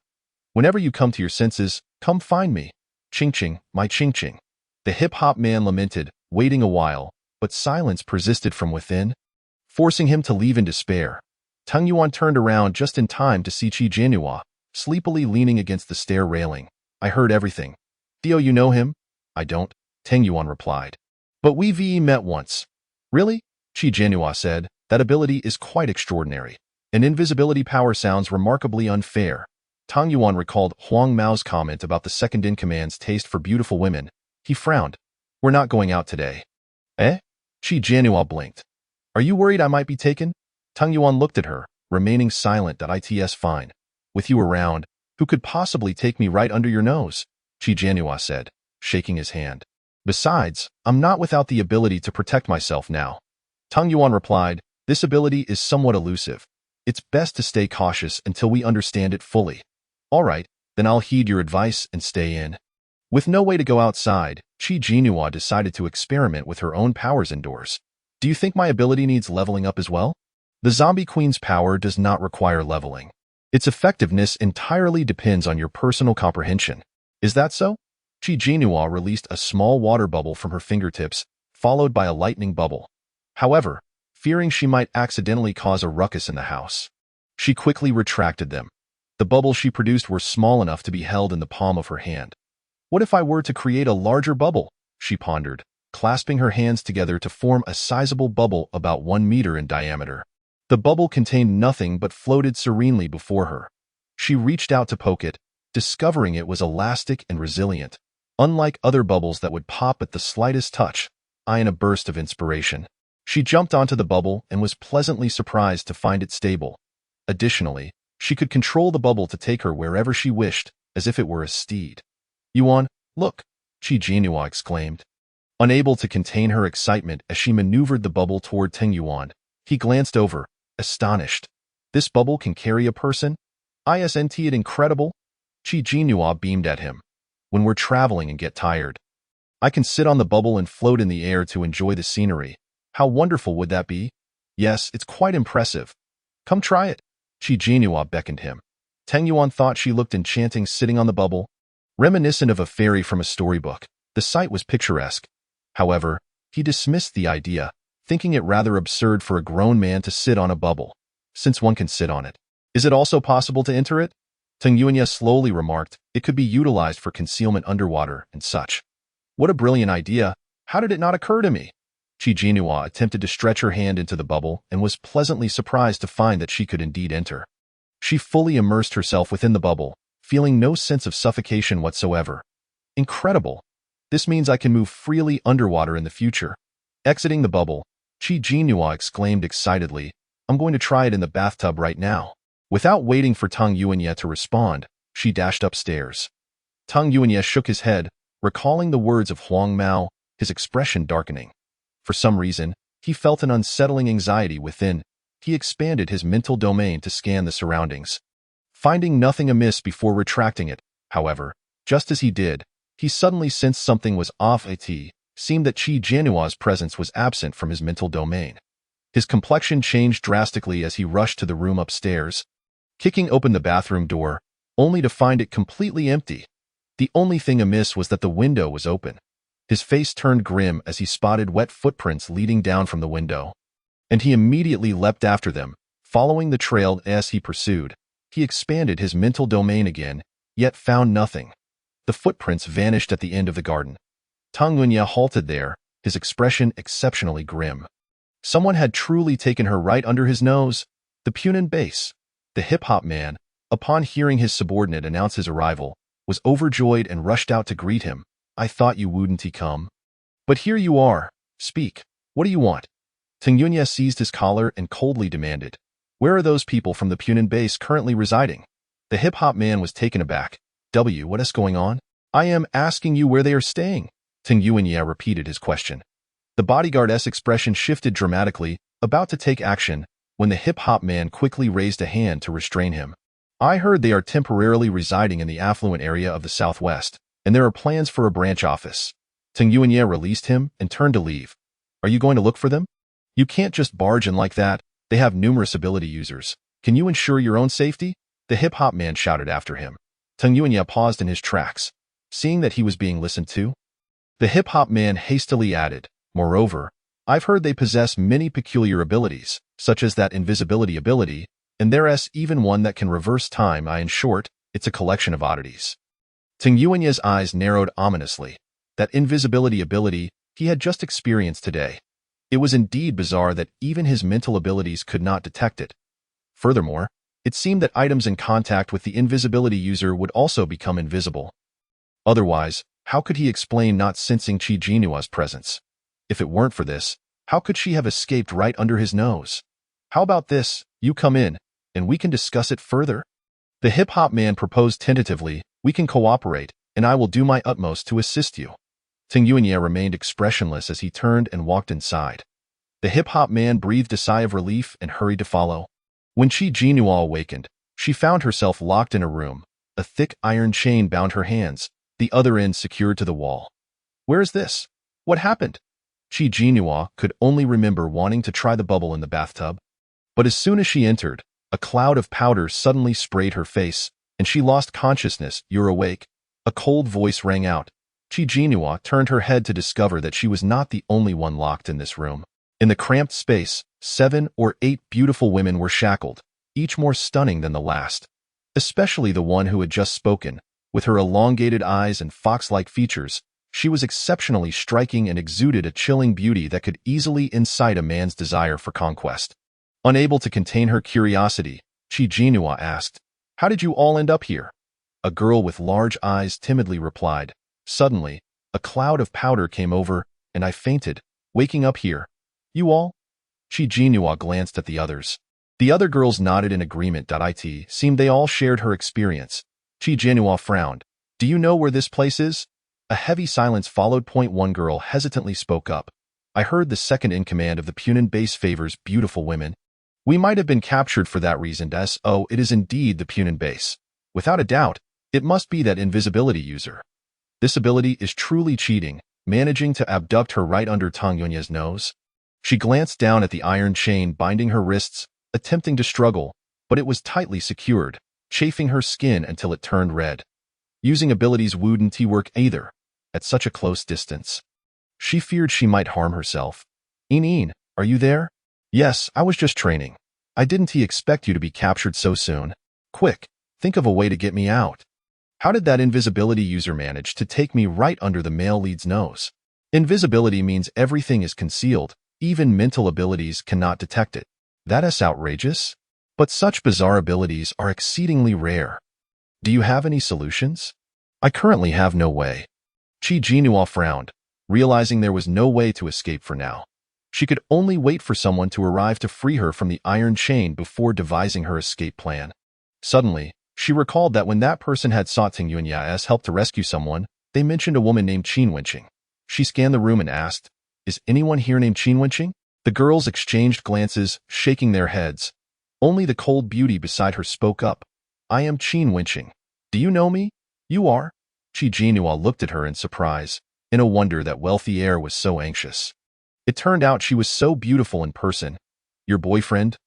Whenever you come to your senses, come find me. Qingqing, my Qingqing." The hip-hop man lamented, waiting a while, but silence persisted from within, forcing him to leave in despair. Teng Yuan turned around just in time to see Qi Jianhua, sleepily leaning against the stair railing. "I heard everything." "Theo, you know him?" "I don't," Teng Yuan replied. "But we've met once." "Really?" Qi Jianhua said. "That ability is quite extraordinary. An invisibility power sounds remarkably unfair." Teng Yuan recalled Huang Mao's comment about the second-in-command's taste for beautiful women. He frowned. "We're not going out today." "Eh?" Qi Jianhua blinked. "Are you worried I might be taken?" Teng Yuan looked at her, remaining silent. "It's fine. With you around, who could possibly take me right under your nose?" Qi Jianhua said, shaking his hand. "Besides, I'm not without the ability to protect myself now." Teng Yuan replied, "This ability is somewhat elusive. It's best to stay cautious until we understand it fully." "All right, then I'll heed your advice and stay in." With no way to go outside, Qi Jianhua decided to experiment with her own powers indoors. "Do you think my ability needs leveling up as well?" The Zombie Queen's power does not require leveling. Its effectiveness entirely depends on your personal comprehension. "Is that so?" Qi Jianhua released a small water bubble from her fingertips, followed by a lightning bubble. However, fearing she might accidentally cause a ruckus in the house, she quickly retracted them. The bubbles she produced were small enough to be held in the palm of her hand. "What if I were to create a larger bubble?" she pondered, clasping her hands together to form a sizable bubble about 1 meter in diameter. The bubble contained nothing but floated serenely before her. She reached out to poke it, discovering it was elastic and resilient, unlike other bubbles that would pop at the slightest touch. In a burst of inspiration, she jumped onto the bubble and was pleasantly surprised to find it stable. Additionally, she could control the bubble to take her wherever she wished, as if it were a steed. "Yuan, look!" Qi Jianhua exclaimed. Unable to contain her excitement as she maneuvered the bubble toward Teng Yuan, he glanced over, astonished. "This bubble can carry a person? Isn't it incredible?" Qi Jianhua beamed at him. "When we're traveling and get tired, I can sit on the bubble and float in the air to enjoy the scenery. How wonderful would that be?" "Yes, it's quite impressive. Come try it." Qi Jianhua beckoned him. Teng Yuan thought she looked enchanting sitting on the bubble, reminiscent of a fairy from a storybook. The sight was picturesque. However, he dismissed the idea, thinking it rather absurd for a grown man to sit on a bubble, since one can sit on it. "Is it also possible to enter it?" Teng Yuan slowly remarked. "It could be utilized for concealment underwater and such." "What a brilliant idea! How did it not occur to me?" Qi Jianhua attempted to stretch her hand into the bubble and was pleasantly surprised to find that she could indeed enter. She fully immersed herself within the bubble, feeling no sense of suffocation whatsoever. "Incredible! This means I can move freely underwater in the future." Exiting the bubble, Qi Jianhua exclaimed excitedly, "I'm going to try it in the bathtub right now." Without waiting for Teng Yuan to respond, she dashed upstairs. Teng Yuan shook his head, recalling the words of Huang Mao, his expression darkening. For some reason, he felt an unsettling anxiety within. He expanded his mental domain to scan the surroundings, finding nothing amiss before retracting it. However, just as he did, He suddenly sensed something was off. It seemed that Qi Jianua's presence was absent from his mental domain. His complexion changed drastically as he rushed to the room upstairs, kicking open the bathroom door, only to find it completely empty. The only thing amiss was that the window was open. His face turned grim as he spotted wet footprints leading down from the window, and he immediately leapt after them, following the trail as he pursued. He expanded his mental domain again, yet found nothing. The footprints vanished at the end of the garden. Tang Yunya halted there, his expression exceptionally grim. Someone had truly taken her right under his nose. The Punan base. The hip-hop man, upon hearing his subordinate announce his arrival, was overjoyed and rushed out to greet him. I thought you wouldn't come. But here you are. Speak. What do you want? Tang Yunya seized his collar and coldly demanded. Where are those people from the Punan base currently residing? The hip-hop man was taken aback. What is going on? I am asking you where they are staying. Tang Yunya repeated his question. The bodyguard's expression shifted dramatically, about to take action, when the hip-hop man quickly raised a hand to restrain him. I heard they are temporarily residing in the affluent area of the southwest, and there are plans for a branch office. Tang Yunya released him and turned to leave. Are you going to look for them? You can't just barge in like that. They have numerous ability users. Can you ensure your own safety? The hip-hop man shouted after him. Tang Yunya paused in his tracks, seeing that he was being listened to. The hip-hop man hastily added, Moreover, I've heard they possess many peculiar abilities, such as that invisibility ability, and there's even one that can reverse time. In short, it's a collection of oddities. Tang Yunya's eyes narrowed ominously. That invisibility ability he had just experienced today. It was indeed bizarre that even his mental abilities could not detect it. Furthermore, it seemed that items in contact with the invisibility user would also become invisible. Otherwise, how could he explain not sensing Qi Jinua's presence? If it weren't for this, how could she have escaped right under his nose? How about this, you come in, and we can discuss it further? The hip-hop man proposed tentatively, we can cooperate, and I will do my utmost to assist you. Tang Yunya remained expressionless as he turned and walked inside. The hip-hop man breathed a sigh of relief and hurried to follow. When Qi Jinua awakened, she found herself locked in a room. A thick iron chain bound her hands, the other end secured to the wall. Where is this? What happened? Qi Jinua could only remember wanting to try the bubble in the bathtub. But as soon as she entered, a cloud of powder suddenly sprayed her face, and she lost consciousness. You're awake. A cold voice rang out. Qi Jinua turned her head to discover that she was not the only one locked in this room. In the cramped space, 7 or 8 beautiful women were shackled, each more stunning than the last. Especially the one who had just spoken. With her elongated eyes and fox-like features, she was exceptionally striking and exuded a chilling beauty that could easily incite a man's desire for conquest. Unable to contain her curiosity, Qi Jinua asked, How did you all end up here? A girl with large eyes timidly replied. Suddenly, a cloud of powder came over, and I fainted, waking up here. You all? Qi Jinua glanced at the others. The other girls nodded in agreement. It seemed they all shared her experience. Qi Jinua frowned. Do you know where this place is? A heavy silence followed. One girl hesitantly spoke up. I heard the second in command of the Punan base favors beautiful women. We might have been captured for that reason. Oh, it is indeed the Punan base. Without a doubt, it must be that invisibility user. This ability is truly cheating, managing to abduct her right under Tang Yunya's nose. She glanced down at the iron chain binding her wrists, attempting to struggle, but it was tightly secured, chafing her skin until it turned red. Using abilities wouldn't work either, at such a close distance. She feared she might harm herself. Een, are you there? Yes, I was just training. I didn't expect you to be captured so soon. Quick, think of a way to get me out. How did that invisibility user manage to take me right under the male lead's nose? Invisibility means everything is concealed, even mental abilities cannot detect it. That is outrageous. But such bizarre abilities are exceedingly rare. Do you have any solutions? I currently have no way. Qi Jinua frowned, realizing there was no way to escape for now. She could only wait for someone to arrive to free her from the iron chain before devising her escape plan. Suddenly, she recalled that when that person had sought Tang Yunya's help to rescue someone, they mentioned a woman named Qin Wenqing. She scanned the room and asked, Is anyone here named Qin Wenqing? The girls exchanged glances, shaking their heads. Only the cold beauty beside her spoke up. I am Qin Wenqing. Do you know me? You are? Chi Jinhua looked at her in surprise, in a wonder that wealthy heir was so anxious. It turned out she was so beautiful in person. Your boyfriend?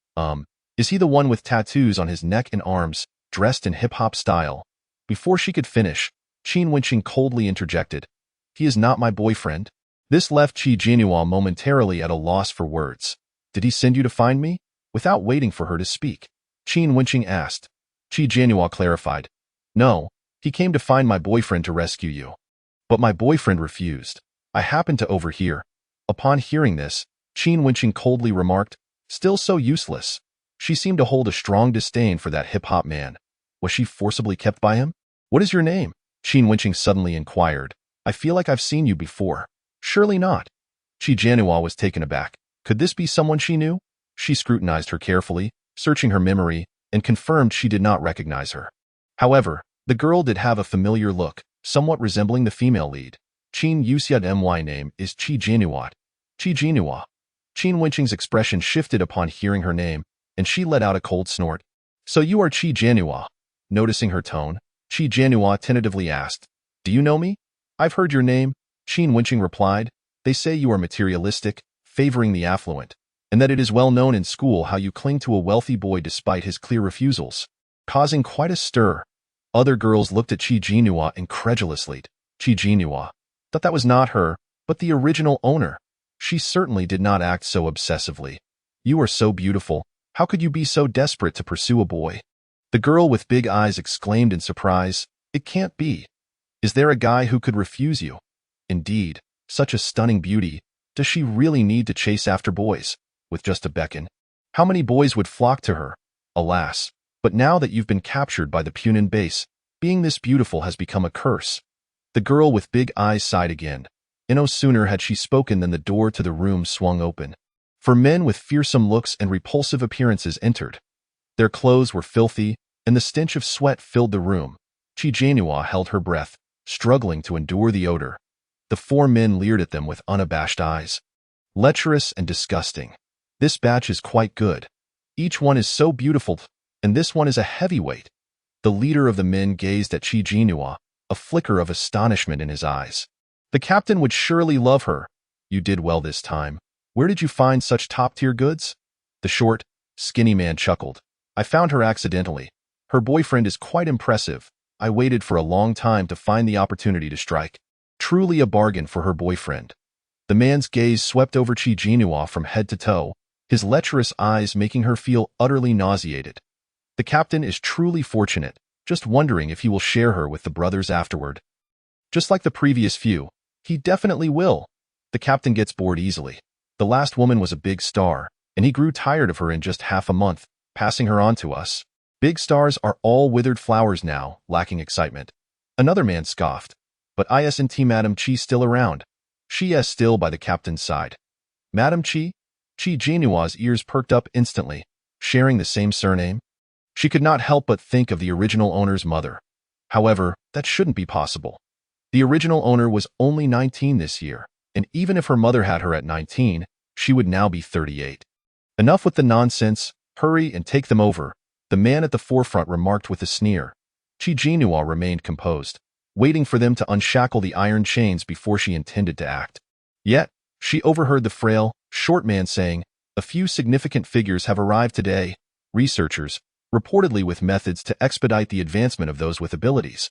Is he the one with tattoos on his neck and arms, dressed in hip-hop style? Before she could finish, Qin Wenqing coldly interjected. He is not my boyfriend. This left Chi Jinhua momentarily at a loss for words. Did he send you to find me? Without waiting for her to speak, Qin Wenqing asked. Chi Jinhua clarified. No, he came to find my boyfriend to rescue you. But my boyfriend refused. I happened to overhear. Upon hearing this, Qin Wenqing coldly remarked, still so useless. She seemed to hold a strong disdain for that hip-hop man. Was she forcibly kept by him? What is your name? Qin Wenqing suddenly inquired. I feel like I've seen you before. Surely not. Chi Jinhua was taken aback. Could this be someone she knew? She scrutinized her carefully, searching her memory, and confirmed she did not recognize her. However, the girl did have a familiar look, somewhat resembling the female lead. Qin Yuxia's my name is Chi Jinhua. Chi Jinhua. Qin Wenqing's expression shifted upon hearing her name, and she let out a cold snort. So you are Chi Jinhua. Noticing her tone, Chi Jinhua tentatively asked, Do you know me? I've heard your name, Qin Wenqing replied. They say you are materialistic, favoring the affluent, and that it is well known in school how you cling to a wealthy boy despite his clear refusals, causing quite a stir. Other girls looked at Chi Jinhua incredulously. Chi Jinhua thought that was not her, but the original owner. She certainly did not act so obsessively. You are so beautiful. How could you be so desperate to pursue a boy? The girl with big eyes exclaimed in surprise. It can't be. Is there a guy who could refuse you? Indeed, such a stunning beauty. Does she really need to chase after boys? With just a beckon. How many boys would flock to her? Alas, but now that you've been captured by the Punin base, being this beautiful has become a curse. The girl with big eyes sighed again. And no sooner had she spoken than the door to the room swung open. For men with fearsome looks and repulsive appearances entered. Their clothes were filthy, and the stench of sweat filled the room. Chi Jinhua held her breath, struggling to endure the odor. The four men leered at them with unabashed eyes. Lecherous and disgusting. This batch is quite good. Each one is so beautiful, and this one is a heavyweight. The leader of the men gazed at Chi Jinhua, a flicker of astonishment in his eyes. The captain would surely love her. You did well this time. Where did you find such top-tier goods? The short, skinny man chuckled. I found her accidentally. Her boyfriend is quite impressive. I waited for a long time to find the opportunity to strike. Truly a bargain for her boyfriend. The man's gaze swept over Chi Jinhua from head to toe, his lecherous eyes making her feel utterly nauseated. The captain is truly fortunate, just wondering if he will share her with the brothers afterward. Just like the previous few, he definitely will. The captain gets bored easily. The last woman was a big star, and he grew tired of her in just half a month, passing her on to us. Big stars are all withered flowers now, lacking excitement. Another man scoffed. But isn't Madam Chi still around? She is still by the captain's side. Madam Chi? Chi Jinhua's ears perked up instantly. Sharing the same surname? She could not help but think of the original owner's mother. However, that shouldn't be possible. The original owner was only 19 this year, and even if her mother had her at 19, she would now be 38. Enough with the nonsense, hurry and take them over, the man at the forefront remarked with a sneer. Chi Jinhua remained composed, waiting for them to unshackle the iron chains before she intended to act. Yet, she overheard the frail, short man saying, a few significant figures have arrived today, researchers, reportedly with methods to expedite the advancement of those with abilities.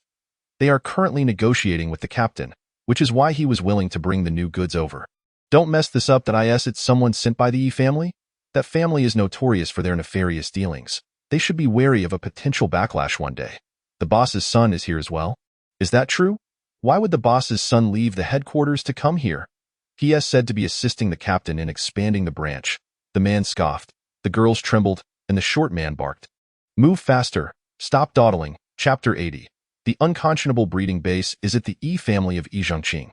They are currently negotiating with the captain, which is why he was willing to bring the new goods over. Don't mess this up that it's someone sent by the Yi family? That family is notorious for their nefarious dealings. They should be wary of a potential backlash one day. The boss's son is here as well. Is that true? Why would the boss's son leave the headquarters to come here? He is said to be assisting the captain in expanding the branch. The man scoffed, the girls trembled, and the short man barked. Move faster. Stop dawdling. Chapter 80. The unconscionable breeding base is at the Yi family of Yi Zhongqing.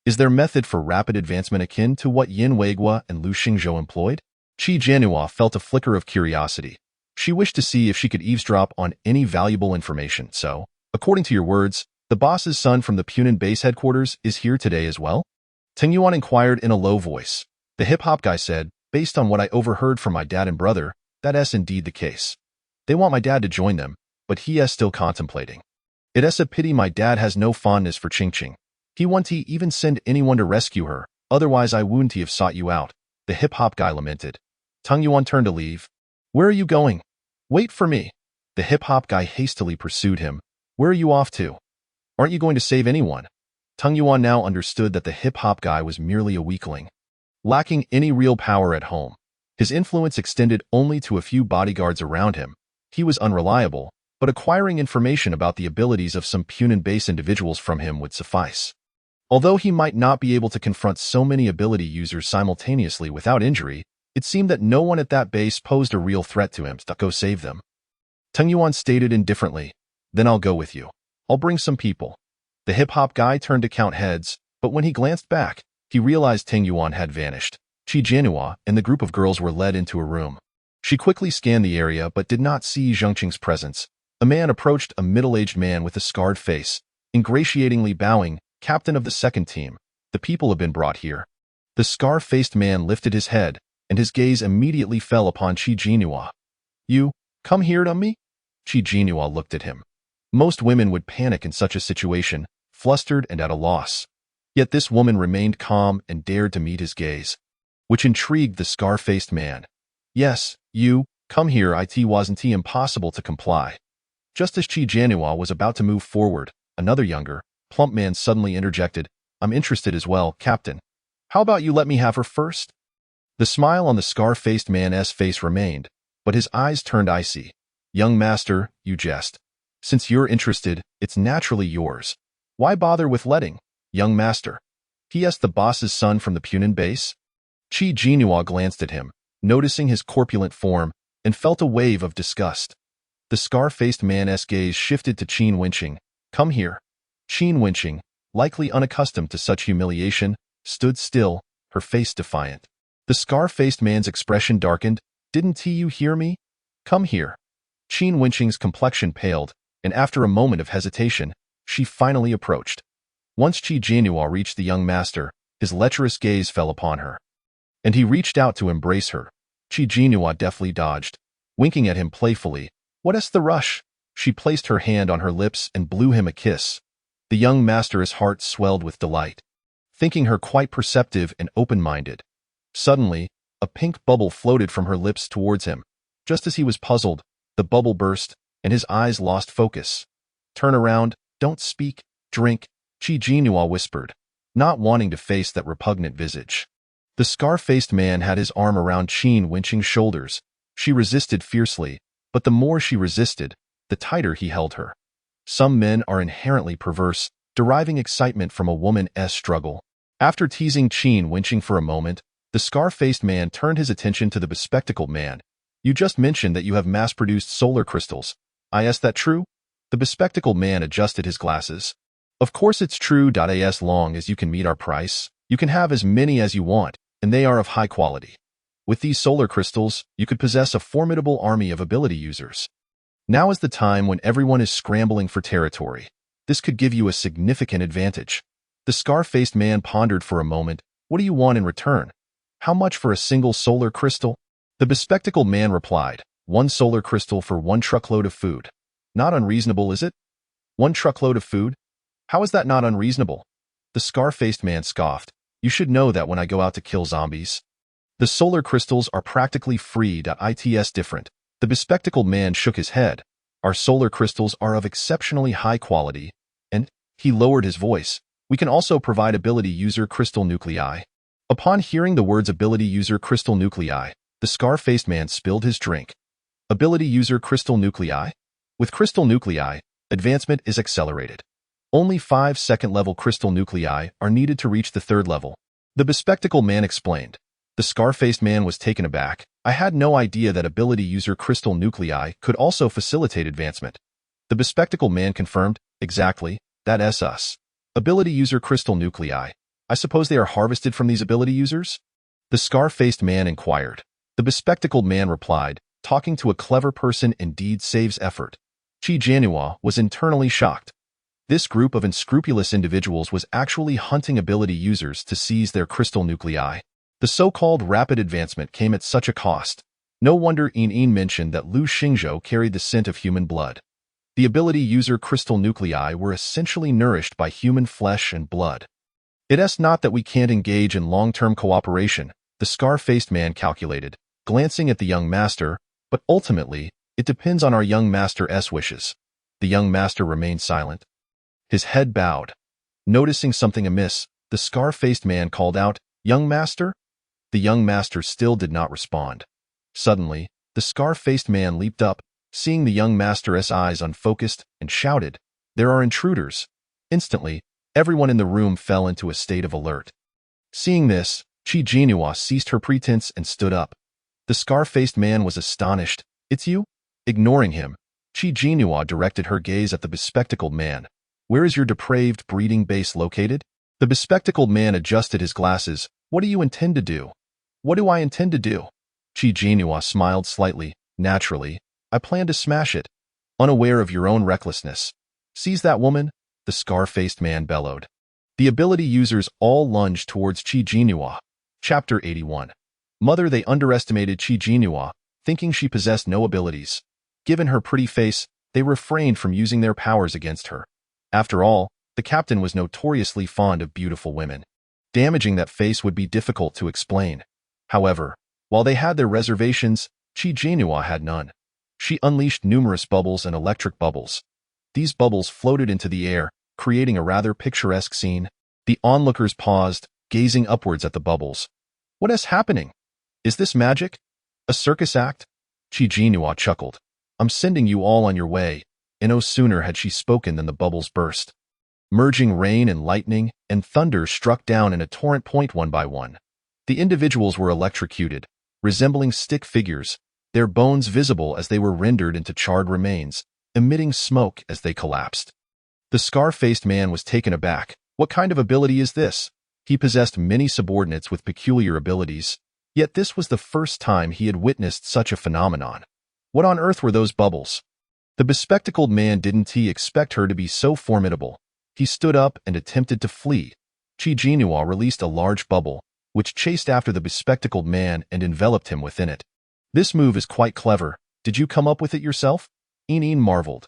Is their method for rapid advancement akin to what Yin Weiguo and Lu Xingzhou employed? Chi Jinhua felt a flicker of curiosity. She wished to see if she could eavesdrop on any valuable information, so, according to your words, the boss's son from the Punin base headquarters is here today as well? Teng Yuan inquired in a low voice. The hip-hop guy said, based on what I overheard from my dad and brother, that's indeed the case. They want my dad to join them, but he is still contemplating. It's a pity my dad has no fondness for Qingqing. He won't even send anyone to rescue her, otherwise I wouldn't have sought you out, the hip-hop guy lamented. Tung Yuan turned to leave. Where are you going? Wait for me. The hip-hop guy hastily pursued him. Where are you off to? Aren't you going to save anyone? Tung Yuan now understood that the hip-hop guy was merely a weakling, lacking any real power at home. His influence extended only to a few bodyguards around him. He was unreliable, but acquiring information about the abilities of some Punan base individuals from him would suffice. Although he might not be able to confront so many ability users simultaneously without injury, it seemed that no one at that base posed a real threat to him. Go save them. Tung Yuan stated indifferently. Then I'll go with you. I'll bring some people. The hip-hop guy turned to count heads, but when he glanced back, he realized Tung Yuan had vanished. Qi Jianhua and the group of girls were led into a room. She quickly scanned the area but did not see Zhengqing's presence. A man approached, a middle-aged man with a scarred face, ingratiatingly bowing, captain of the second team. The people have been brought here. The scar-faced man lifted his head, and his gaze immediately fell upon Qi Jianhua. You, come here to me? Qi Jianhua looked at him. Most women would panic in such a situation, flustered and at a loss. Yet this woman remained calm and dared to meet his gaze, which intrigued the scar-faced man. Yes, you, come here. It wasn't impossible to comply. Just as Qi Jianhua was about to move forward, another younger, plump man suddenly interjected, I'm interested as well, Captain. How about you let me have her first? The smile on the scar-faced man's face remained, but his eyes turned icy. Young master, you jest. Since you're interested, it's naturally yours. Why bother with letting, young master? He the boss's son from the Punan base? Qi Jianhua glanced at him, noticing his corpulent form, and felt a wave of disgust. The scar-faced man's gaze shifted to Qin Wenqing. Come here. Qin Wenqing, likely unaccustomed to such humiliation, stood still, her face defiant. The scar-faced man's expression darkened. Didn't you hear me? Come here. Qin Wenqing's complexion paled, and after a moment of hesitation, she finally approached. Once Qi Jianhua reached the young master, his lecherous gaze fell upon her, and he reached out to embrace her. Qi Jianhua deftly dodged, winking at him playfully. What's the rush? She placed her hand on her lips and blew him a kiss. The young master's heart swelled with delight, thinking her quite perceptive and open-minded. Suddenly, a pink bubble floated from her lips towards him. Just as he was puzzled, the bubble burst, and his eyes lost focus. Turn around, don't speak, drink, Qi Jianhua whispered, not wanting to face that repugnant visage. The scar-faced man had his arm around Qin Wenqing's shoulders. She resisted fiercely, but the more she resisted, the tighter he held her. Some men are inherently perverse, deriving excitement from a woman's struggle. After teasing Qin Wenqing for a moment, the scar-faced man turned his attention to the bespectacled man. You just mentioned that you have mass-produced solar crystals. Is that true? The bespectacled man adjusted his glasses. Of course it's true. As long as you can meet our price, you can have as many as you want, and they are of high quality. With these solar crystals, you could possess a formidable army of ability users. Now is the time when everyone is scrambling for territory. This could give you a significant advantage. The scar-faced man pondered for a moment. What do you want in return? How much for a single solar crystal? The bespectacled man replied, 1 solar crystal for 1 truckload of food. Not unreasonable, is it? 1 truckload of food? How is that not unreasonable? The scar-faced man scoffed. You should know that when I go out to kill zombies. The solar crystals are practically free. It's different. The bespectacled man shook his head. Our solar crystals are of exceptionally high quality, and, he lowered his voice, we can also provide ability user crystal nuclei. Upon hearing the words ability user crystal nuclei, the scar-faced man spilled his drink. Ability user crystal nuclei? With crystal nuclei, advancement is accelerated. Only 5 second-level crystal nuclei are needed to reach the 3rd level. The bespectacled man explained. The scar-faced man was taken aback. I had no idea that ability user crystal nuclei could also facilitate advancement. The bespectacled man confirmed, exactly, that's us. Ability user crystal nuclei. I suppose they are harvested from these ability users? The scar-faced man inquired. The bespectacled man replied, talking to a clever person indeed saves effort. Qi Jianhua was internally shocked. This group of unscrupulous individuals was actually hunting ability users to seize their crystal nuclei. The so-called rapid advancement came at such a cost. No wonder Yin mentioned that Lu Xingzhou carried the scent of human blood. The ability user crystal nuclei were essentially nourished by human flesh and blood. It's not that we can't engage in long-term cooperation, the scar-faced man calculated, glancing at the young master, but ultimately, it depends on our young master's wishes. The young master remained silent. His head bowed. Noticing something amiss, the scar-faced man called out, "Young master?" The young master still did not respond. Suddenly, the scar-faced man leaped up, seeing the young master's eyes unfocused, and shouted, "There are intruders!" Instantly, everyone in the room fell into a state of alert. Seeing this, Chi Jinhua ceased her pretense and stood up. The scar-faced man was astonished. "It's you?" Ignoring him, Chi Jinhua directed her gaze at the bespectacled man. "Where is your depraved breeding base located?" The bespectacled man adjusted his glasses. "What do you intend to do?" "What do I intend to do?" Chi Jinhua smiled slightly. "Naturally, I plan to smash it." Unaware of your own recklessness. "Seize that woman," the scar-faced man bellowed. The ability users all lunged towards Chi Jinhua. Chapter 81. Mother. They underestimated Chi Jinhua, thinking she possessed no abilities. Given her pretty face, they refrained from using their powers against her. After all, the captain was notoriously fond of beautiful women. Damaging that face would be difficult to explain. However, while they had their reservations, Chi Jinhua had none. She unleashed numerous bubbles and electric bubbles. These bubbles floated into the air, creating a rather picturesque scene. The onlookers paused, gazing upwards at the bubbles. "What is happening? Is this magic? A circus act?" Chi Jinhua chuckled. "I'm sending you all on your way," and no sooner had she spoken than the bubbles burst. Merging rain and lightning and thunder struck down in a torrent. One by one. The individuals were electrocuted, resembling stick figures, their bones visible as they were rendered into charred remains, emitting smoke as they collapsed. The scar-faced man was taken aback. What kind of ability is this? He possessed many subordinates with peculiar abilities, yet this was the first time he had witnessed such a phenomenon. What on earth were those bubbles? The bespectacled man didn't expect her to be so formidable. He stood up and attempted to flee. Chi Jinhua released a large bubble, which chased after the bespectacled man and enveloped him within it. "This move is quite clever. Did you come up with it yourself?" Yin marveled.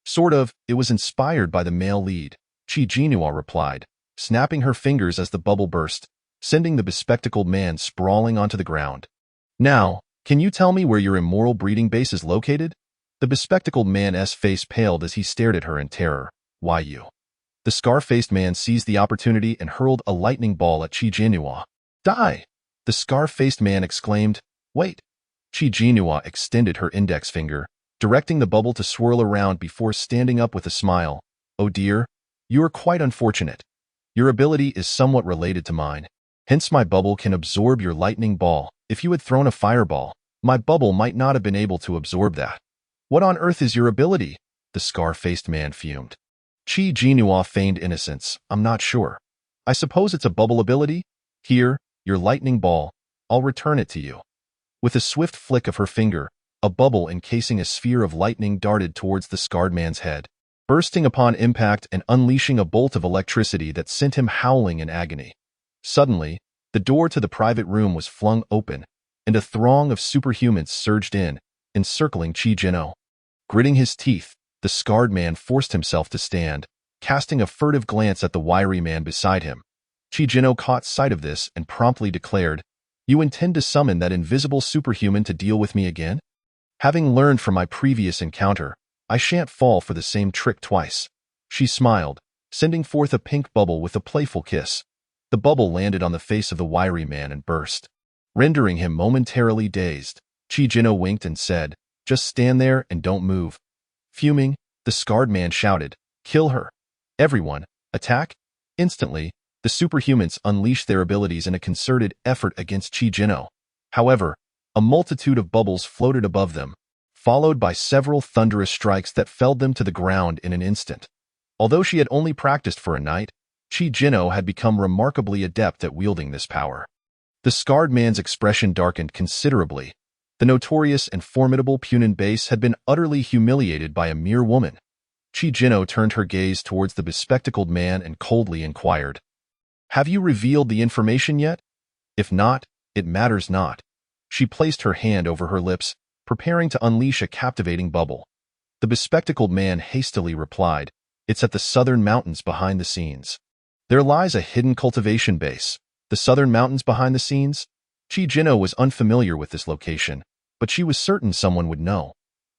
"Sort of. It was inspired by the male lead," Chi Jinhua replied, snapping her fingers as the bubble burst, sending the bespectacled man sprawling onto the ground. "Now, can you tell me where your immoral breeding base is located?" The bespectacled man's face paled as he stared at her in terror. "Why you?" The scar-faced man seized the opportunity and hurled a lightning ball at Chi Jinhua. "Die!" The scar-faced man exclaimed. "Wait." Chi Jinhua extended her index finger, directing the bubble to swirl around before standing up with a smile. "Oh dear, you are quite unfortunate. Your ability is somewhat related to mine. Hence my bubble can absorb your lightning ball. If you had thrown a fireball, my bubble might not have been able to absorb that." "What on earth is your ability?" the scar-faced man fumed. Chi Jinhua feigned innocence. "I'm not sure. I suppose it's a bubble ability? Here, your lightning ball. I'll return it to you." With a swift flick of her finger, a bubble encasing a sphere of lightning darted towards the scarred man's head, bursting upon impact and unleashing a bolt of electricity that sent him howling in agony. Suddenly, the door to the private room was flung open, and a throng of superhumans surged in, encircling Chi Jinhua. Gritting his teeth, the scarred man forced himself to stand, casting a furtive glance at the wiry man beside him. Chi Jinhua caught sight of this and promptly declared, "You intend to summon that invisible superhuman to deal with me again? Having learned from my previous encounter, I shan't fall for the same trick twice." She smiled, sending forth a pink bubble with a playful kiss. The bubble landed on the face of the wiry man and burst, rendering him momentarily dazed. Chi Jinhua winked and said, "Just stand there and don't move." Fuming, the scarred man shouted, "Kill her! Everyone, attack!" Instantly, the superhumans unleashed their abilities in a concerted effort against Chi Jinhua. However, a multitude of bubbles floated above them, followed by several thunderous strikes that felled them to the ground in an instant. Although she had only practiced for a night, Chi Jinhua had become remarkably adept at wielding this power. The scarred man's expression darkened considerably. The notorious and formidable Punin base had been utterly humiliated by a mere woman. Chi Jinhua turned her gaze towards the bespectacled man and coldly inquired, "Have you revealed the information yet? If not, it matters not." She placed her hand over her lips, preparing to unleash a captivating bubble. The bespectacled man hastily replied, "It's at the southern mountains behind the scenes. There lies a hidden cultivation base. The southern mountains behind the scenes?" Chi Jinno was unfamiliar with this location, but she was certain someone would know.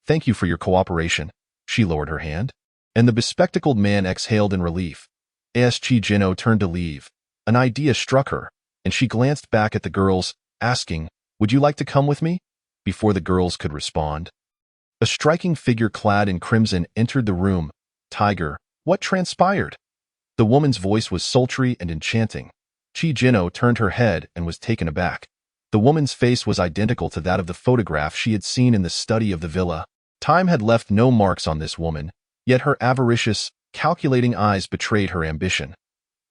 "Thank you for your cooperation." She lowered her hand, and the bespectacled man exhaled in relief. As Chi Jinno turned to leave, an idea struck her, and she glanced back at the girls, asking, "Would you like to come with me?" Before the girls could respond, a striking figure clad in crimson entered the room. "Tiger, what transpired?" The woman's voice was sultry and enchanting. Chi Jinno turned her head and was taken aback. The woman's face was identical to that of the photograph she had seen in the study of the villa. Time had left no marks on this woman, yet her avaricious, calculating eyes betrayed her ambition.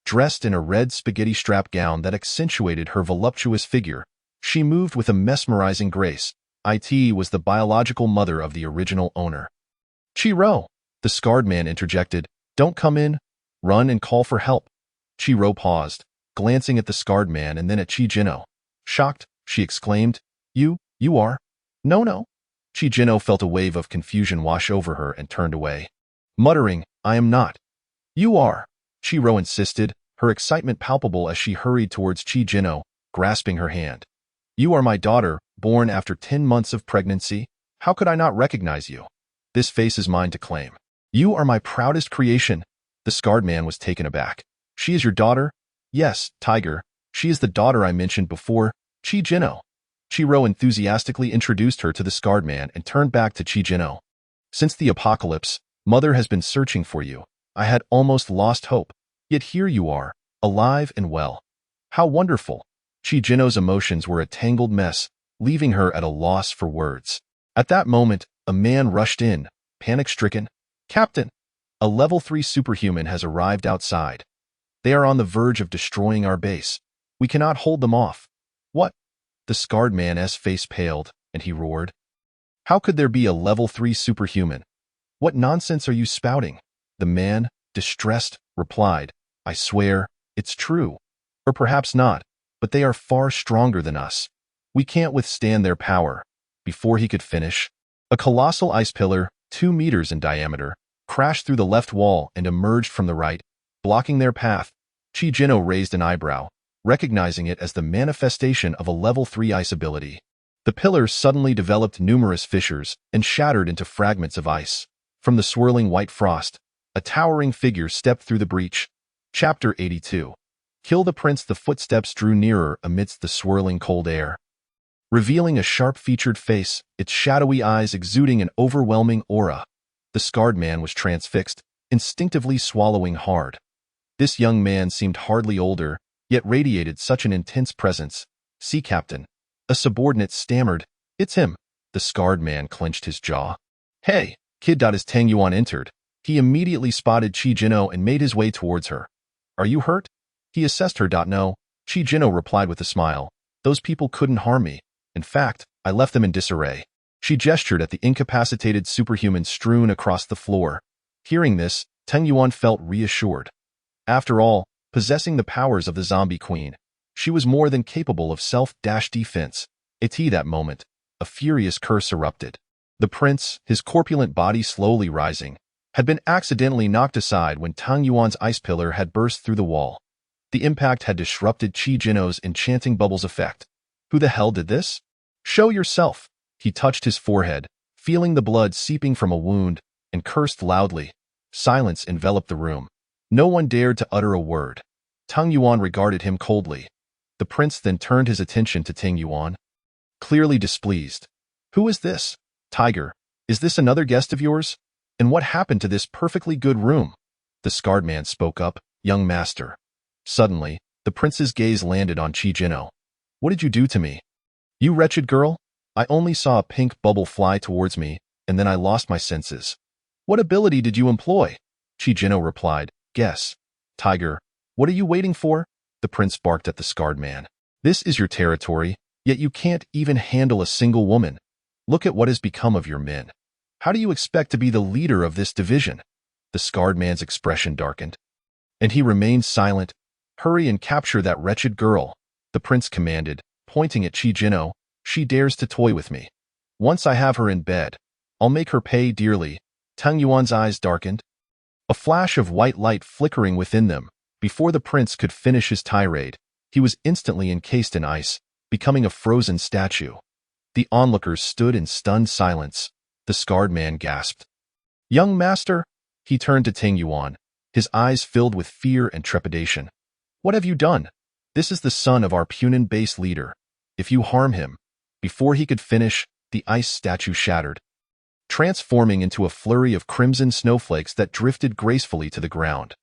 Dressed in a red spaghetti strap gown that accentuated her voluptuous figure, she moved with a mesmerizing grace. It was the biological mother of the original owner. "Chi-Ro," the scarred man interjected, "don't come in. Run and call for help." Chi-Ro paused, glancing at the scarred man and then at Chi Jinno. Shocked, she exclaimed, You are? No. Chi Jinno felt a wave of confusion wash over her and turned away. Muttering, "I am not." "You are," Chi-Ro insisted, her excitement palpable as she hurried towards Chi Jinno, grasping her hand. "You are my daughter, born after 10 months of pregnancy. How could I not recognize you? This face is mine to claim. You are my proudest creation." The scarred man was taken aback. "She is your daughter?" "Yes, Tiger. She is the daughter I mentioned before, Chi Jinno." Chi-Ro enthusiastically introduced her to the scarred man and turned back to Chi Jinno. "Since the apocalypse, Mother has been searching for you. I had almost lost hope. Yet here you are, alive and well. How wonderful." Chi Jinno's emotions were a tangled mess, leaving her at a loss for words. At that moment, a man rushed in, panic-stricken. "Captain, a level 3 superhuman has arrived outside. They are on the verge of destroying our base. We cannot hold them off." "What?" The scarred man's face paled, and he roared. "How could there be a level 3 superhuman? What nonsense are you spouting?" The man, distressed, replied, "I swear, it's true. Or perhaps not, but they are far stronger than us. We can't withstand their power." Before he could finish, a colossal ice pillar, 2 meters in diameter, crashed through the left wall and emerged from the right, blocking their path. Chi Jinno raised an eyebrow, recognizing it as the manifestation of a level 3 ice ability. The pillar suddenly developed numerous fissures and shattered into fragments of ice. From the swirling white frost, a towering figure stepped through the breach. Chapter 82. Kill the Prince. The footsteps drew nearer amidst the swirling cold air, revealing a sharp-featured face, its shadowy eyes exuding an overwhelming aura. The scarred man was transfixed, instinctively swallowing hard. This young man seemed hardly older, yet radiated such an intense presence. "See, Captain." A subordinate stammered. "It's him." The scarred man clenched his jaw. "Hey, kid." As Tang Yuan entered, he immediately spotted Chi Jinno and made his way towards her. "Are you hurt?" He assessed her. "No," Chi Jinno replied with a smile. "Those people couldn't harm me. In fact, I left them in disarray." She gestured at the incapacitated superhuman strewn across the floor. Hearing this, Tang Yuan felt reassured. After all, possessing the powers of the zombie queen, she was more than capable of self-defense. At that moment, a furious curse erupted. The prince, his corpulent body slowly rising, had been accidentally knocked aside when Tang Yuan's ice pillar had burst through the wall. The impact had disrupted Chi Jinno's enchanting bubbles effect. "Who the hell did this? Show yourself." He touched his forehead, feeling the blood seeping from a wound, and cursed loudly. Silence enveloped the room. No one dared to utter a word. Tang Yuan regarded him coldly. The prince then turned his attention to Tang Yuan, clearly displeased. "Who is this? Tiger, is this another guest of yours? And what happened to this perfectly good room?" The scarred man spoke up. "Young master." Suddenly, the prince's gaze landed on Chi Jinno. "What did you do to me? You wretched girl? I only saw a pink bubble fly towards me, and then I lost my senses." "What ability did you employ?" Chi Jinno replied. "Guess." "Tiger, what are you waiting for?" The prince barked at the scarred man. "This is your territory, yet you can't even handle a single woman. Look at what has become of your men. How do you expect to be the leader of this division?" The scarred man's expression darkened, and he remained silent. "Hurry and capture that wretched girl," the prince commanded, pointing at Chi Jinno. "She dares to toy with me. Once I have her in bed, I'll make her pay dearly." Tang Yuan's eyes darkened, a flash of white light flickering within them. Before the prince could finish his tirade, he was instantly encased in ice, becoming a frozen statue. The onlookers stood in stunned silence. The scarred man gasped. "Young master!" He turned to Tang Yuan, his eyes filled with fear and trepidation. "What have you done? This is the son of our Punan base leader. If you harm him..." Before he could finish, the ice statue shattered, transforming into a flurry of crimson snowflakes that drifted gracefully to the ground.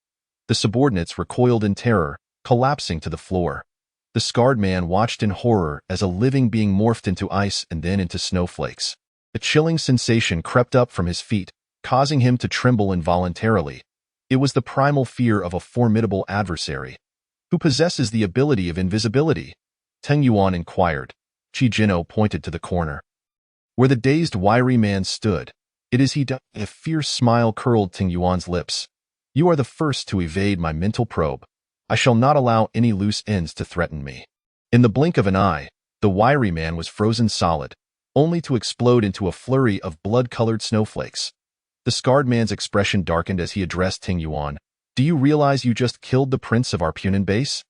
The subordinates recoiled in terror, collapsing to the floor. The scarred man watched in horror as a living being morphed into ice and then into snowflakes. A chilling sensation crept up from his feet, causing him to tremble involuntarily. It was the primal fear of a formidable adversary. "Who possesses the ability of invisibility?" Tang Yuan inquired. Qi Jinno pointed to the corner where the dazed wiry man stood. "It is he." A fierce smile curled Tang Yuan's lips. "You are the first to evade my mental probe. I shall not allow any loose ends to threaten me." In the blink of an eye, the wiry man was frozen solid, only to explode into a flurry of blood-colored snowflakes. The scarred man's expression darkened as he addressed Tang Yuan. "Do you realize you just killed the prince of our Punan base?"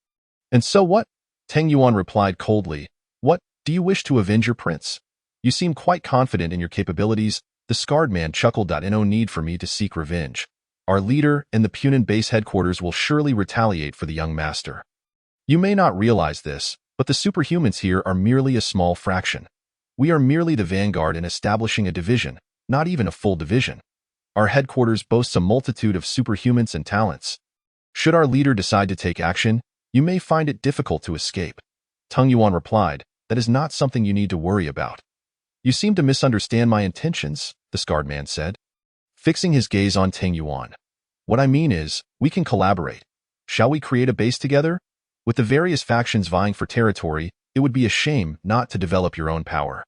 "And so what?" Tang Yuan replied coldly. "What, do you wish to avenge your prince? You seem quite confident in your capabilities." The scarred man chuckled. "No need for me to seek revenge. Our leader and the Punan base headquarters will surely retaliate for the young master. You may not realize this, but the superhumans here are merely a small fraction. We are merely the vanguard in establishing a division, not even a full division. Our headquarters boasts a multitude of superhumans and talents. Should our leader decide to take action, you may find it difficult to escape." Tang Yuan replied, "That is not something you need to worry about." "You seem to misunderstand my intentions," the scarred man said, fixing his gaze on Tang Yuan. "What I mean is, we can collaborate. Shall we create a base together? With the various factions vying for territory, it would be a shame not to develop your own power."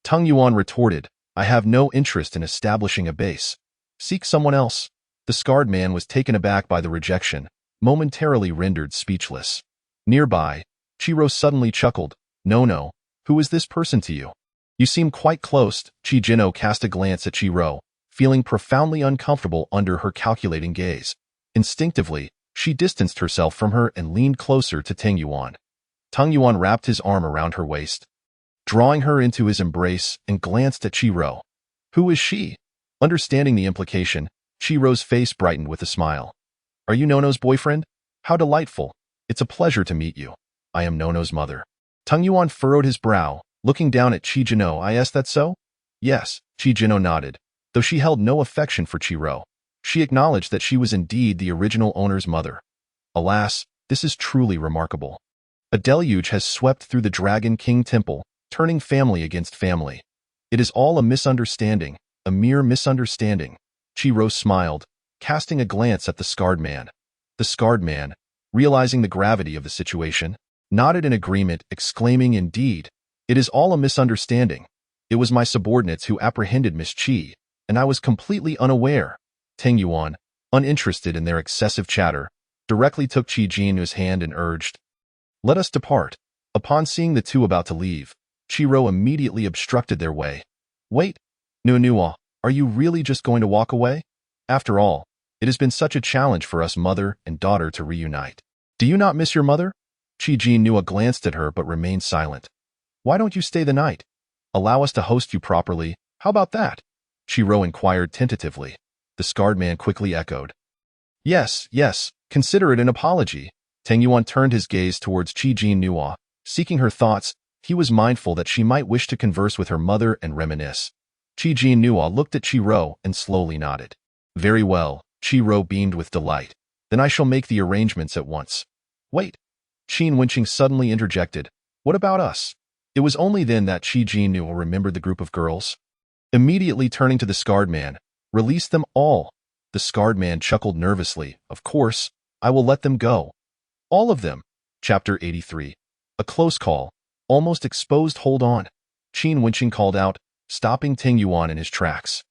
Tang Yuan retorted, "I have no interest in establishing a base. Seek someone else." The scarred man was taken aback by the rejection, momentarily rendered speechless. Nearby, Qi suddenly chuckled. No, who is this person to you? You seem quite close." Qi Jinno cast a glance at Qi, feeling profoundly uncomfortable under her calculating gaze. Instinctively, she distanced herself from her and leaned closer to Tang Yuan. Tang Yuan wrapped his arm around her waist, drawing her into his embrace, and glanced at Qi. "Who is she?" Understanding the implication, Qi's face brightened with a smile. "Are you Nono's boyfriend? How delightful. It's a pleasure to meet you. I am Nono's mother." Tang Yuan furrowed his brow, looking down at Qi Jinno. "Is that so?" "Yes," Qi Jinno nodded. Though she held no affection for Qi, she acknowledged that she was indeed the original owner's mother. Alas, this is truly remarkable. A deluge has swept through the Dragon King Temple, turning family against family. It is all a misunderstanding, a mere misunderstanding. Qi smiled, casting a glance at the scarred man. The scarred man, realizing the gravity of the situation, nodded in agreement, exclaiming, "Indeed, it is all a misunderstanding. It was my subordinates who apprehended Miss Qi, and I was completely unaware." Tang Yuan, uninterested in their excessive chatter, directly took Qi Jinno's hand and urged, "Let us depart." Upon seeing the two about to leave, Qi immediately obstructed their way. "Wait, Nua, are you really just going to walk away? After all, it has been such a challenge for us mother and daughter to reunite. Do you not miss your mother?" Qi Jinno glanced at her but remained silent. "Why don't you stay the night? Allow us to host you properly. How about that?" Qi inquired tentatively. The scarred man quickly echoed, Yes, consider it an apology." Tang Yuan turned his gaze towards Qi Jinno, seeking her thoughts. He was mindful that she might wish to converse with her mother and reminisce. Qi Jinno looked at Qi and slowly nodded. "Very well," Qi beamed with delight. "Then I shall make the arrangements at once." "Wait," Qin Wenqing suddenly interjected. "What about us?" It was only then that Qi Jinno remembered the group of girls. Immediately turning to the scarred man, "Release them all." The scarred man chuckled nervously. "Of course, I will let them go. All of them." Chapter 83. A close call. Almost exposed. "Hold on," Qin Wenqing called out, stopping Tang Yuan in his tracks.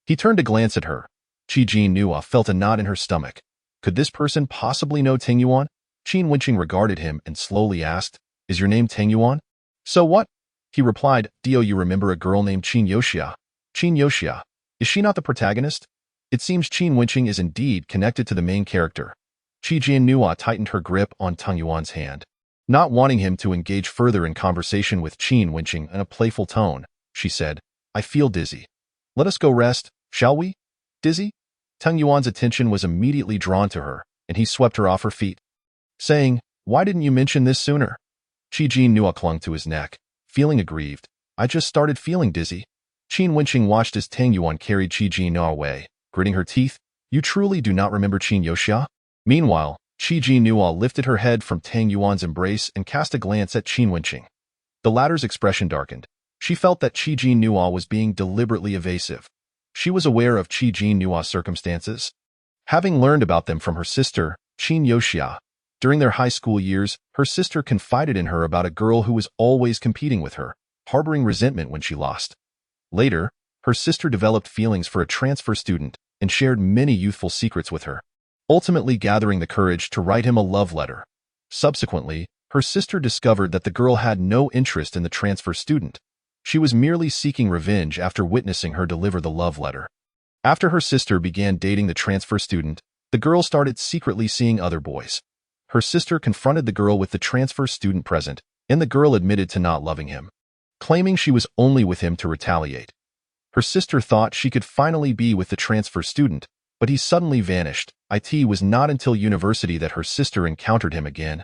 He turned to glance at her. Qi Jinno felt a knot in her stomach. Could this person possibly know Tang Yuan? Qin Wenqing regarded him and slowly asked, "Is your name Tang Yuan?" "So what?" He replied, "Do you remember a girl named Qin Yoxia?" "Qin Yoxia? Is she not the protagonist?" It seems Qin Wenqing is indeed connected to the main character. Qi Jiannua tightened her grip on Teng Yuan's hand. Not wanting him to engage further in conversation with Qin Wenqing in a playful tone, she said, I feel dizzy. Let us go rest, shall we? Dizzy? Teng Yuan's attention was immediately drawn to her, and he swept her off her feet, saying, Why didn't you mention this sooner? Qi Jiannua clung to his neck, feeling aggrieved. I just started feeling dizzy. Qin Wenqing watched as Teng Yuan carried Qi Jiannua away, gritting her teeth. You truly do not remember Qin Yoxia? Meanwhile, Qi Jiannua lifted her head from Teng Yuan's embrace and cast a glance at Qin Wenqing. The latter's expression darkened. She felt that Qi Jiannua was being deliberately evasive. She was aware of Qi Jiannua's circumstances, having learned about them from her sister, Qin Yoxia. During their high school years, her sister confided in her about a girl who was always competing with her, harboring resentment when she lost. Later, her sister developed feelings for a transfer student and shared many youthful secrets with her, ultimately gathering the courage to write him a love letter. Subsequently, her sister discovered that the girl had no interest in the transfer student. She was merely seeking revenge after witnessing her deliver the love letter. After her sister began dating the transfer student, the girl started secretly seeing other boys. Her sister confronted the girl with the transfer student present, and the girl admitted to not loving him, claiming she was only with him to retaliate. Her sister thought she could finally be with the transfer student, but he suddenly vanished. It was not until university that her sister encountered him again.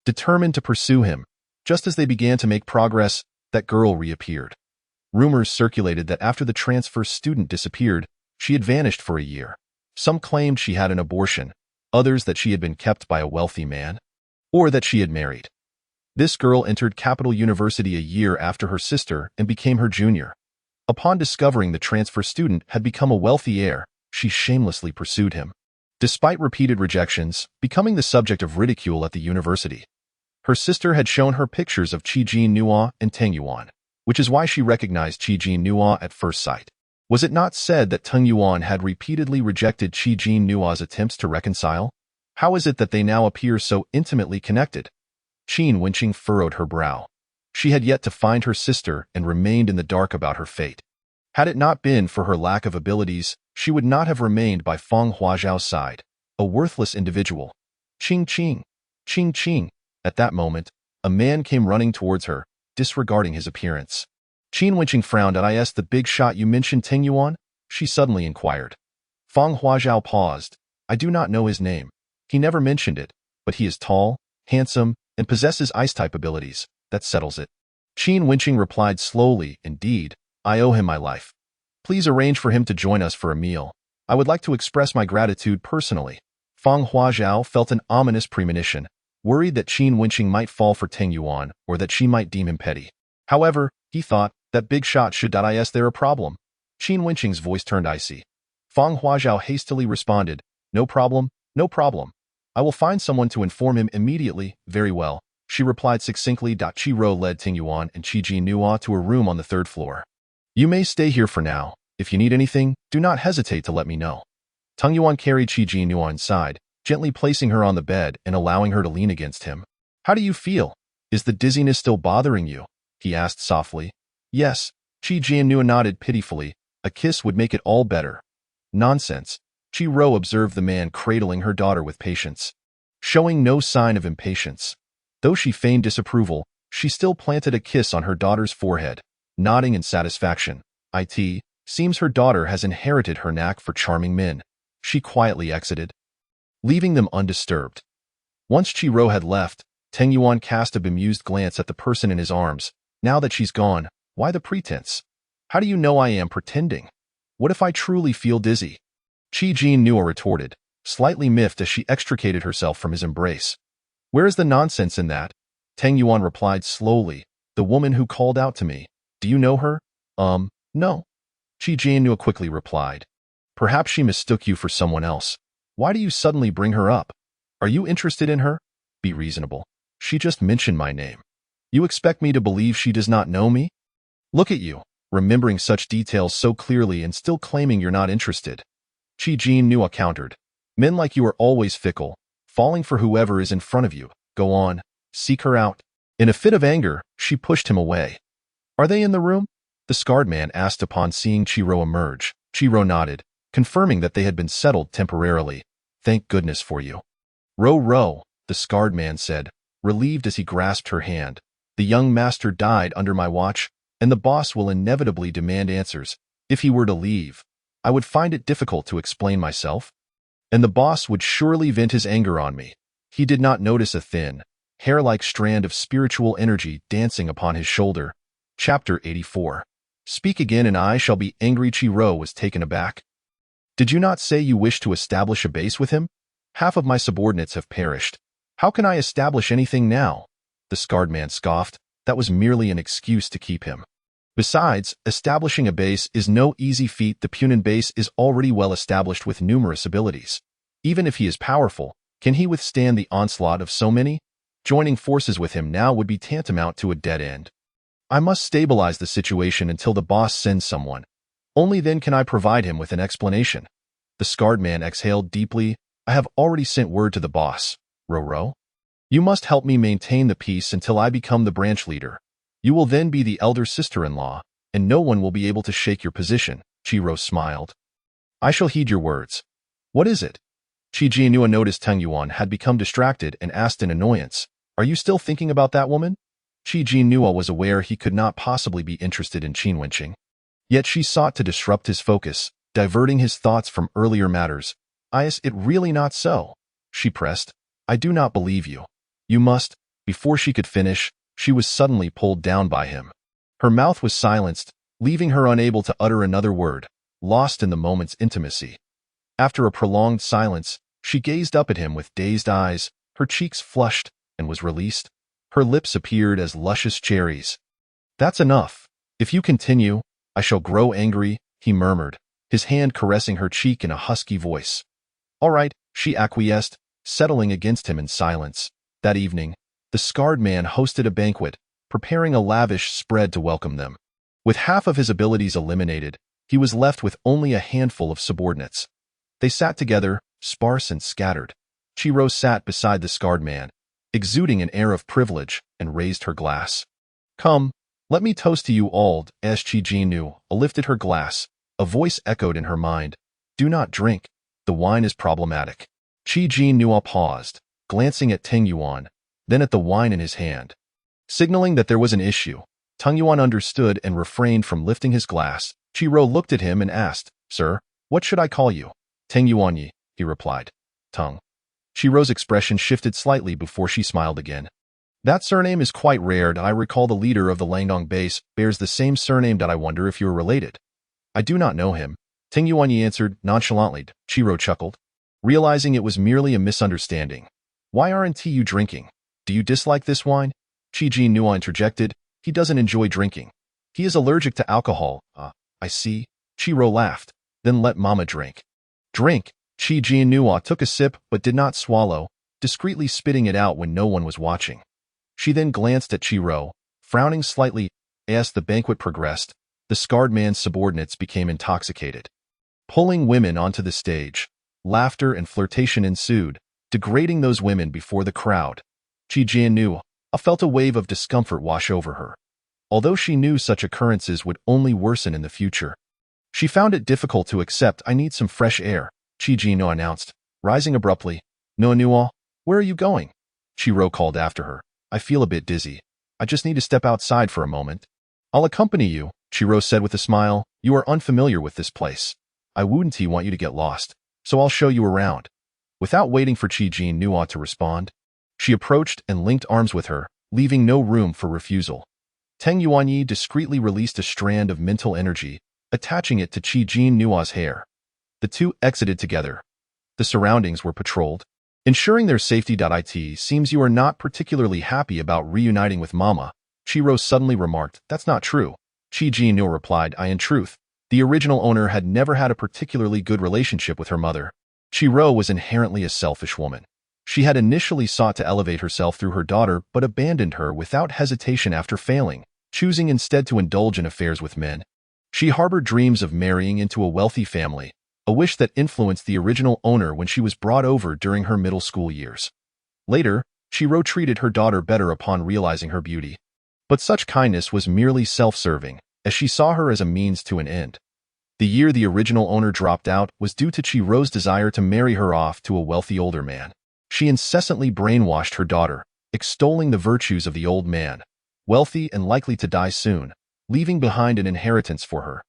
Determined to pursue him, just as they began to make progress, that girl reappeared. Rumors circulated that after the transfer student disappeared, she had vanished for a year. Some claimed she had an abortion, others that she had been kept by a wealthy man, or that she had married. This girl entered Capital University a year after her sister and became her junior. Upon discovering the transfer student had become a wealthy heir, she shamelessly pursued him, despite repeated rejections, becoming the subject of ridicule at the university. Her sister had shown her pictures of Qi Jiannua and Teng Yuan, which is why she recognized Qi Jiannua at first sight. Was it not said that Teng Yuan had repeatedly rejected Qi Jiannua's attempts to reconcile? How is it that they now appear so intimately connected? Qin Wenqing furrowed her brow. She had yet to find her sister and remained in the dark about her fate. Had it not been for her lack of abilities, she would not have remained by Feng Huazhao's side, a worthless individual. Qing Qing, Qing Qing. At that moment, a man came running towards her, disregarding his appearance. Qin Wenqing frowned. Is the big shot you mentioned Teng Yuan? She suddenly inquired. Feng Huazhao paused. I do not know his name. He never mentioned it, but he is tall, handsome, and possesses ice-type abilities. That settles it. Qin Wenqing replied slowly, Indeed, I owe him my life. Please arrange for him to join us for a meal. I would like to express my gratitude personally. Feng Huazhao felt an ominous premonition, worried that Qin Wenqing might fall for Teng Yuan or that she might deem him petty. However, he thought, that big shot should. Is there a problem? Qin Wenqing's voice turned icy. Feng Huazhao hastily responded, No problem, no problem. I will find someone to inform him immediately. Very well, she replied succinctly. Qi Rou led Teng Yuan and Qi Jiannua to a room on the third floor. You may stay here for now. If you need anything, do not hesitate to let me know. Teng Yuan carried Qi Jiannua inside, gently placing her on the bed and allowing her to lean against him. How do you feel? Is the dizziness still bothering you? He asked softly. Yes, Qi Jiannua nodded pitifully. A kiss would make it all better. Nonsense. Qi Rou observed the man cradling her daughter with patience, showing no sign of impatience. Though she feigned disapproval, she still planted a kiss on her daughter's forehead, nodding in satisfaction. It seems her daughter has inherited her knack for charming men. She quietly exited, leaving them undisturbed. Once Qi Rou had left, Teng Yuan cast a bemused glance at the person in his arms. Now that she's gone, why the pretense? How do you know I am pretending? What if I truly feel dizzy? Qi Jiannua retorted, slightly miffed as she extricated herself from his embrace. Where is the nonsense in that? Teng Yuan replied slowly, The woman who called out to me. Do you know her? No. Qi Jiannua quickly replied. Perhaps she mistook you for someone else. Why do you suddenly bring her up? Are you interested in her? Be reasonable. She just mentioned my name. You expect me to believe she does not know me? Look at you, remembering such details so clearly and still claiming you're not interested. Qi Jiannua countered. Men like you are always fickle, falling for whoever is in front of you. Go on, seek her out. In a fit of anger, she pushed him away. Are they in the room? The scarred man asked upon seeing Qi Rou emerge. Qi Rou nodded, confirming that they had been settled temporarily. Thank goodness for you. Row, the scarred man said, relieved as he grasped her hand. The young master died under my watch, and the boss will inevitably demand answers. If he were to leave, I would find it difficult to explain myself, and the boss would surely vent his anger on me. He did not notice a thin, hair-like strand of spiritual energy dancing upon his shoulder. Chapter 84. Speak again and I shall be angry. Chiro was taken aback. Did you not say you wish to establish a base with him? Half of my subordinates have perished. How can I establish anything now? The scarred man scoffed. That was merely an excuse to keep him. Besides, establishing a base is no easy feat. The Punin base is already well established with numerous abilities. Even if he is powerful, can he withstand the onslaught of so many? Joining forces with him now would be tantamount to a dead end. I must stabilize the situation until the boss sends someone. Only then can I provide him with an explanation. The scarred man exhaled deeply. I have already sent word to the boss. Ro. You must help me maintain the peace until I become the branch leader. You will then be the elder sister-in-law, and no one will be able to shake your position. Chiro smiled. I shall heed your words. What is it? Chi Jianhua noticed Teng Yuan had become distracted and asked in annoyance, Are you still thinking about that woman? Chi Jianhua was aware he could not possibly be interested in Qin Wenqing. Yet she sought to disrupt his focus, diverting his thoughts from earlier matters. Is it really not so? She pressed. I do not believe you. You must. Before she could finish, she was suddenly pulled down by him. Her mouth was silenced, leaving her unable to utter another word, lost in the moment's intimacy. After a prolonged silence, she gazed up at him with dazed eyes, her cheeks flushed, and was released. Her lips appeared as luscious cherries. That's enough. If you continue, I shall grow angry, he murmured, his hand caressing her cheek in a husky voice. All right, she acquiesced, settling against him in silence. That evening, the scarred man hosted a banquet, preparing a lavish spread to welcome them. With half of his abilities eliminated, he was left with only a handful of subordinates. They sat together, sparse and scattered. Chiro sat beside the scarred man, exuding an air of privilege, and raised her glass. Come, let me toast to you all, as Chi Jianhua lifted her glass. A voice echoed in her mind. Do not drink. The wine is problematic. Chi Jianhua paused, glancing at Teng Yuan, then at the wine in his hand. Signaling that there was an issue, Teng Yuan understood and refrained from lifting his glass. Chiro looked at him and asked, Sir, what should I call you? Teng Yuan Yi, he replied. Teng. Chiro's expression shifted slightly before she smiled again. That surname is quite rare. I recall the leader of the Langdong base bears the same surname. I wonder if you are related. I do not know him. Teng Yuan Yi answered nonchalantly. Chiro chuckled, realizing it was merely a misunderstanding. Why aren't you drinking? Do you dislike this wine? Chi Jianhua interjected. He doesn't enjoy drinking. He is allergic to alcohol. I see. Chiro laughed. Then let Mama drink. Drink. Chi Jianhua took a sip but did not swallow, discreetly spitting it out when no one was watching. She then glanced at Chiro, frowning slightly. As the banquet progressed, the scarred man's subordinates became intoxicated. Pulling women onto the stage, laughter and flirtation ensued, degrading those women before the crowd. Chi Jianhua felt a wave of discomfort wash over her. Although she knew such occurrences would only worsen in the future, she found it difficult to accept. I need some fresh air, Chi Jianhua announced, rising abruptly. Nuo, where are you going? Chiro called after her. I feel a bit dizzy. I just need to step outside for a moment. I'll accompany you, Chiro said with a smile. You are unfamiliar with this place. I wouldn't want you to get lost, so I'll show you around. Without waiting for Chi Jianhua to respond, she approached and linked arms with her, leaving no room for refusal. Teng Yuan Yi discreetly released a strand of mental energy, attaching it to Chi Jianhua's hair. The two exited together. The surroundings were patrolled, ensuring their safety. It seems you are not particularly happy about reuniting with Mama, Chiro suddenly remarked. That's not true. Chi Jianhua replied. In truth, the original owner had never had a particularly good relationship with her mother. Chiro was inherently a selfish woman. She had initially sought to elevate herself through her daughter but abandoned her without hesitation after failing, choosing instead to indulge in affairs with men. She harbored dreams of marrying into a wealthy family, a wish that influenced the original owner when she was brought over during her middle school years. Later, Chiro treated her daughter better upon realizing her beauty. But such kindness was merely self-serving, as she saw her as a means to an end. The year the original owner dropped out was due to Chiro's desire to marry her off to a wealthy older man. She incessantly brainwashed her daughter, extolling the virtues of the old man, wealthy and likely to die soon, leaving behind an inheritance for her.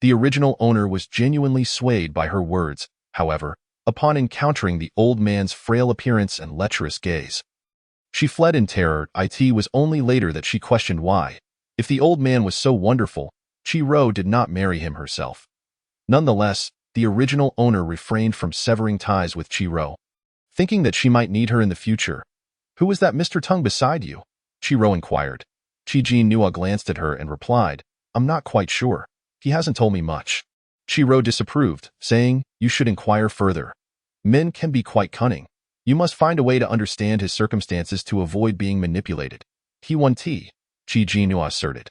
The original owner was genuinely swayed by her words, however, upon encountering the old man's frail appearance and lecherous gaze. She fled in terror. It was only later that she questioned why, if the old man was so wonderful, Chiro did not marry him herself. Nonetheless, the original owner refrained from severing ties with Chiro, thinking that she might need her in the future. "Who was that Mr. Tung beside you?" Chiro inquired. Chi-Jin Nua glanced at her and replied, "I'm not quite sure. He hasn't told me much." Chiro disapproved, saying, "You should inquire further. Men can be quite cunning. You must find a way to understand his circumstances to avoid being manipulated." "He won tea," Chi-Jin Nua asserted.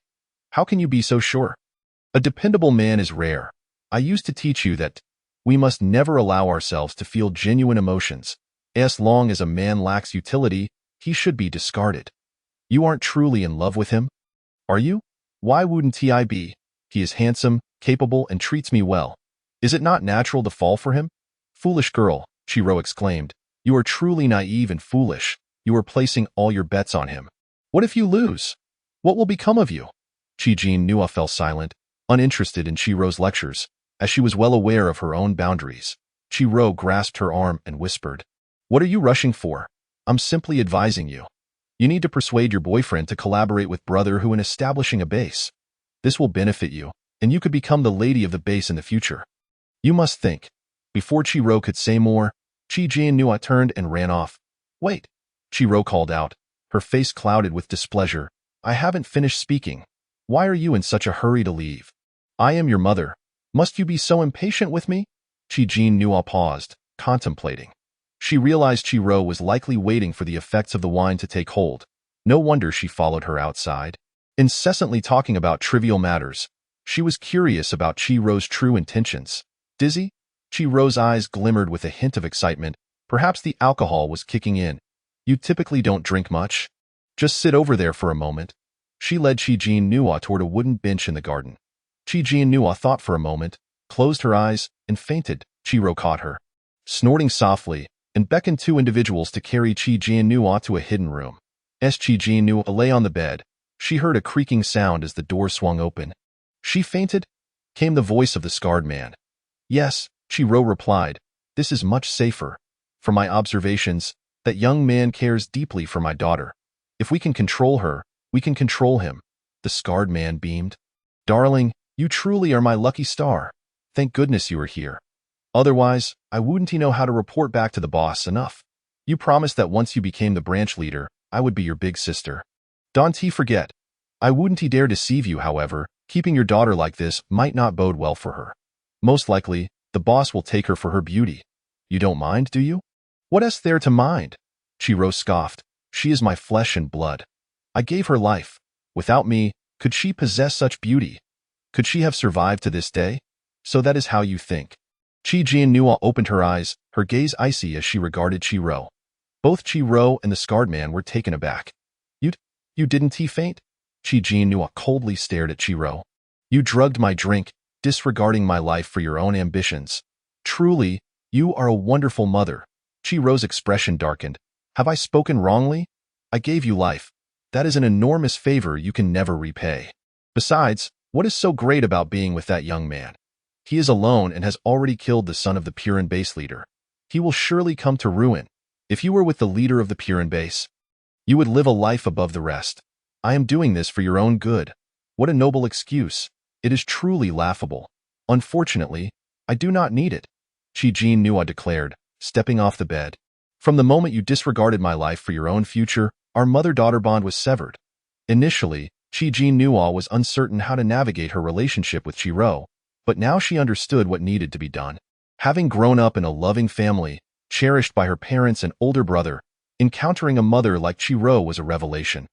"How can you be so sure? A dependable man is rare. I used to teach you that we must never allow ourselves to feel genuine emotions. As long as a man lacks utility, he should be discarded. You aren't truly in love with him, are you? Why wouldn't he be? He is handsome, capable, and treats me well. Is it not natural to fall for him?" "Foolish girl," Chiro exclaimed. "You are truly naive and foolish. You are placing all your bets on him. What if you lose? What will become of you?" Chi-Jin Nua fell silent, uninterested in Chiro's lectures, as she was well aware of her own boundaries. Chiro grasped her arm and whispered, "What are you rushing for? I'm simply advising you. You need to persuade your boyfriend to collaborate with Brother Hu in establishing a base. This will benefit you, and you could become the lady of the base in the future. You must think." Before Chiro could say more, Chi-Jin Nua turned and ran off. "Wait," Chiro called out, her face clouded with displeasure. "I haven't finished speaking. Why are you in such a hurry to leave? I am your mother. Must you be so impatient with me?" Chi-Jin Nua paused, contemplating. She realized Chiro was likely waiting for the effects of the wine to take hold. No wonder she followed her outside, incessantly talking about trivial matters. She was curious about Chiro's true intentions. "Dizzy?" Chiro's eyes glimmered with a hint of excitement. Perhaps the alcohol was kicking in. "You typically don't drink much? Just sit over there for a moment." She led Chi-Jin Nua toward a wooden bench in the garden. Chi-Jin Nua thought for a moment, closed her eyes, and fainted. Chiro caught her, snorting softly, and beckoned two individuals to carry Chi-Jin Nua to a hidden room. As Chi-Jin Nua lay on the bed, she heard a creaking sound as the door swung open. "She fainted?" came the voice of the scarred man. "Yes," Chiro replied. "This is much safer. From my observations, that young man cares deeply for my daughter. If we can control her, we can control him." The scarred man beamed. "Darling, you truly are my lucky star. Thank goodness you are here. Otherwise, I wouldn't know how to report back to the boss enough. You promised that once you became the branch leader, I would be your big sister. Don't forget. I wouldn't dare deceive you, however. Keeping your daughter like this might not bode well for her. Most likely, the boss will take her for her beauty. You don't mind, do you?" "What is there to mind?" Chiro scoffed. "She is my flesh and blood. I gave her life. Without me, could she possess such beauty? Could she have survived to this day? So that is how you think." Chi-Jin Nua opened her eyes, her gaze icy as she regarded Chiro. Both Chiro and the scarred man were taken aback. You didn't faint?" Chi-Jin Nua coldly stared at Chiro. "You drugged my drink, disregarding my life for your own ambitions. Truly, you are a wonderful mother." Chiro's expression darkened. "Have I spoken wrongly? I gave you life. That is an enormous favor you can never repay. Besides, what is so great about being with that young man? He is alone and has already killed the son of the Purin base leader. He will surely come to ruin. If you were with the leader of the Purin base, you would live a life above the rest. I am doing this for your own good. What a noble excuse. It is truly laughable. Unfortunately, I do not need it," Chi-Jin Nua declared, stepping off the bed. "From the moment you disregarded my life for your own future, our mother-daughter bond was severed." Initially, Chi-Jin Nua was uncertain how to navigate her relationship with Chiro, but now she understood what needed to be done. Having grown up in a loving family, cherished by her parents and older brother, encountering a mother like Chiro was a revelation.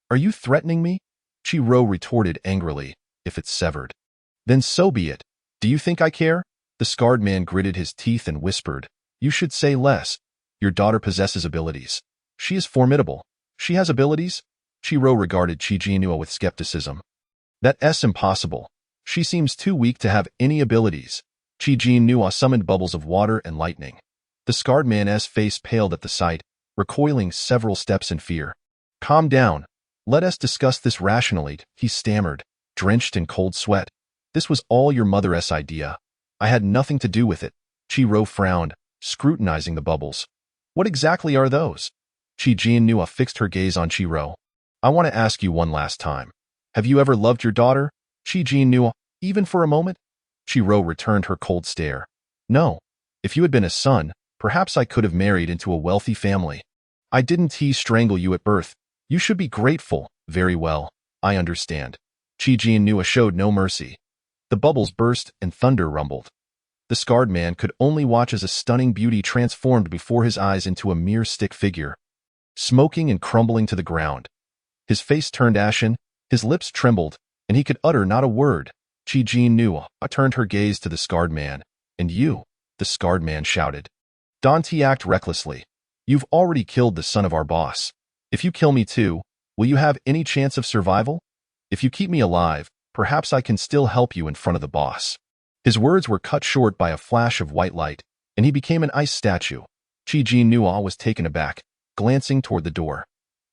"Are you threatening me?" Chiro retorted angrily. "If it's severed, then so be it. Do you think I care?" The scarred man gritted his teeth and whispered, "You should say less. Your daughter possesses abilities. She is formidable." "She has abilities?" Chiro regarded Chi-Jin Nua with skepticism. "That's impossible. She seems too weak to have any abilities. Qi Jin Nua summoned bubbles of water and lightning. The scarred man's face paled at the sight, recoiling several steps in fear. Calm down. Let us discuss this rationally, he stammered, drenched in cold sweat. This was all your mother's idea. I had nothing to do with it. Qi Ro frowned, scrutinizing the bubbles. What exactly are those? Qi Jin Nua fixed her gaze on Qi Ro. I want to ask you one last time. Have you ever loved your daughter? Qi Jin Nua, even for a moment? Qi Ro returned her cold stare. No. If you had been a son, perhaps I could have married into a wealthy family. I didn't strangle you at birth. You should be grateful. Very well. I understand. Qi Jin Nua showed no mercy. The bubbles burst and thunder rumbled. The scarred man could only watch as a stunning beauty transformed before his eyes into a mere stick figure, smoking and crumbling to the ground. His face turned ashen, his lips trembled, and he could utter not a word. Qi Jin Nua turned her gaze to the scarred man. And you, the scarred man shouted. Don't act recklessly. You've already killed the son of our boss. If you kill me too, will you have any chance of survival? If you keep me alive, perhaps I can still help you in front of the boss. His words were cut short by a flash of white light, and he became an ice statue. Qi Jin Nua was taken aback, glancing toward the door.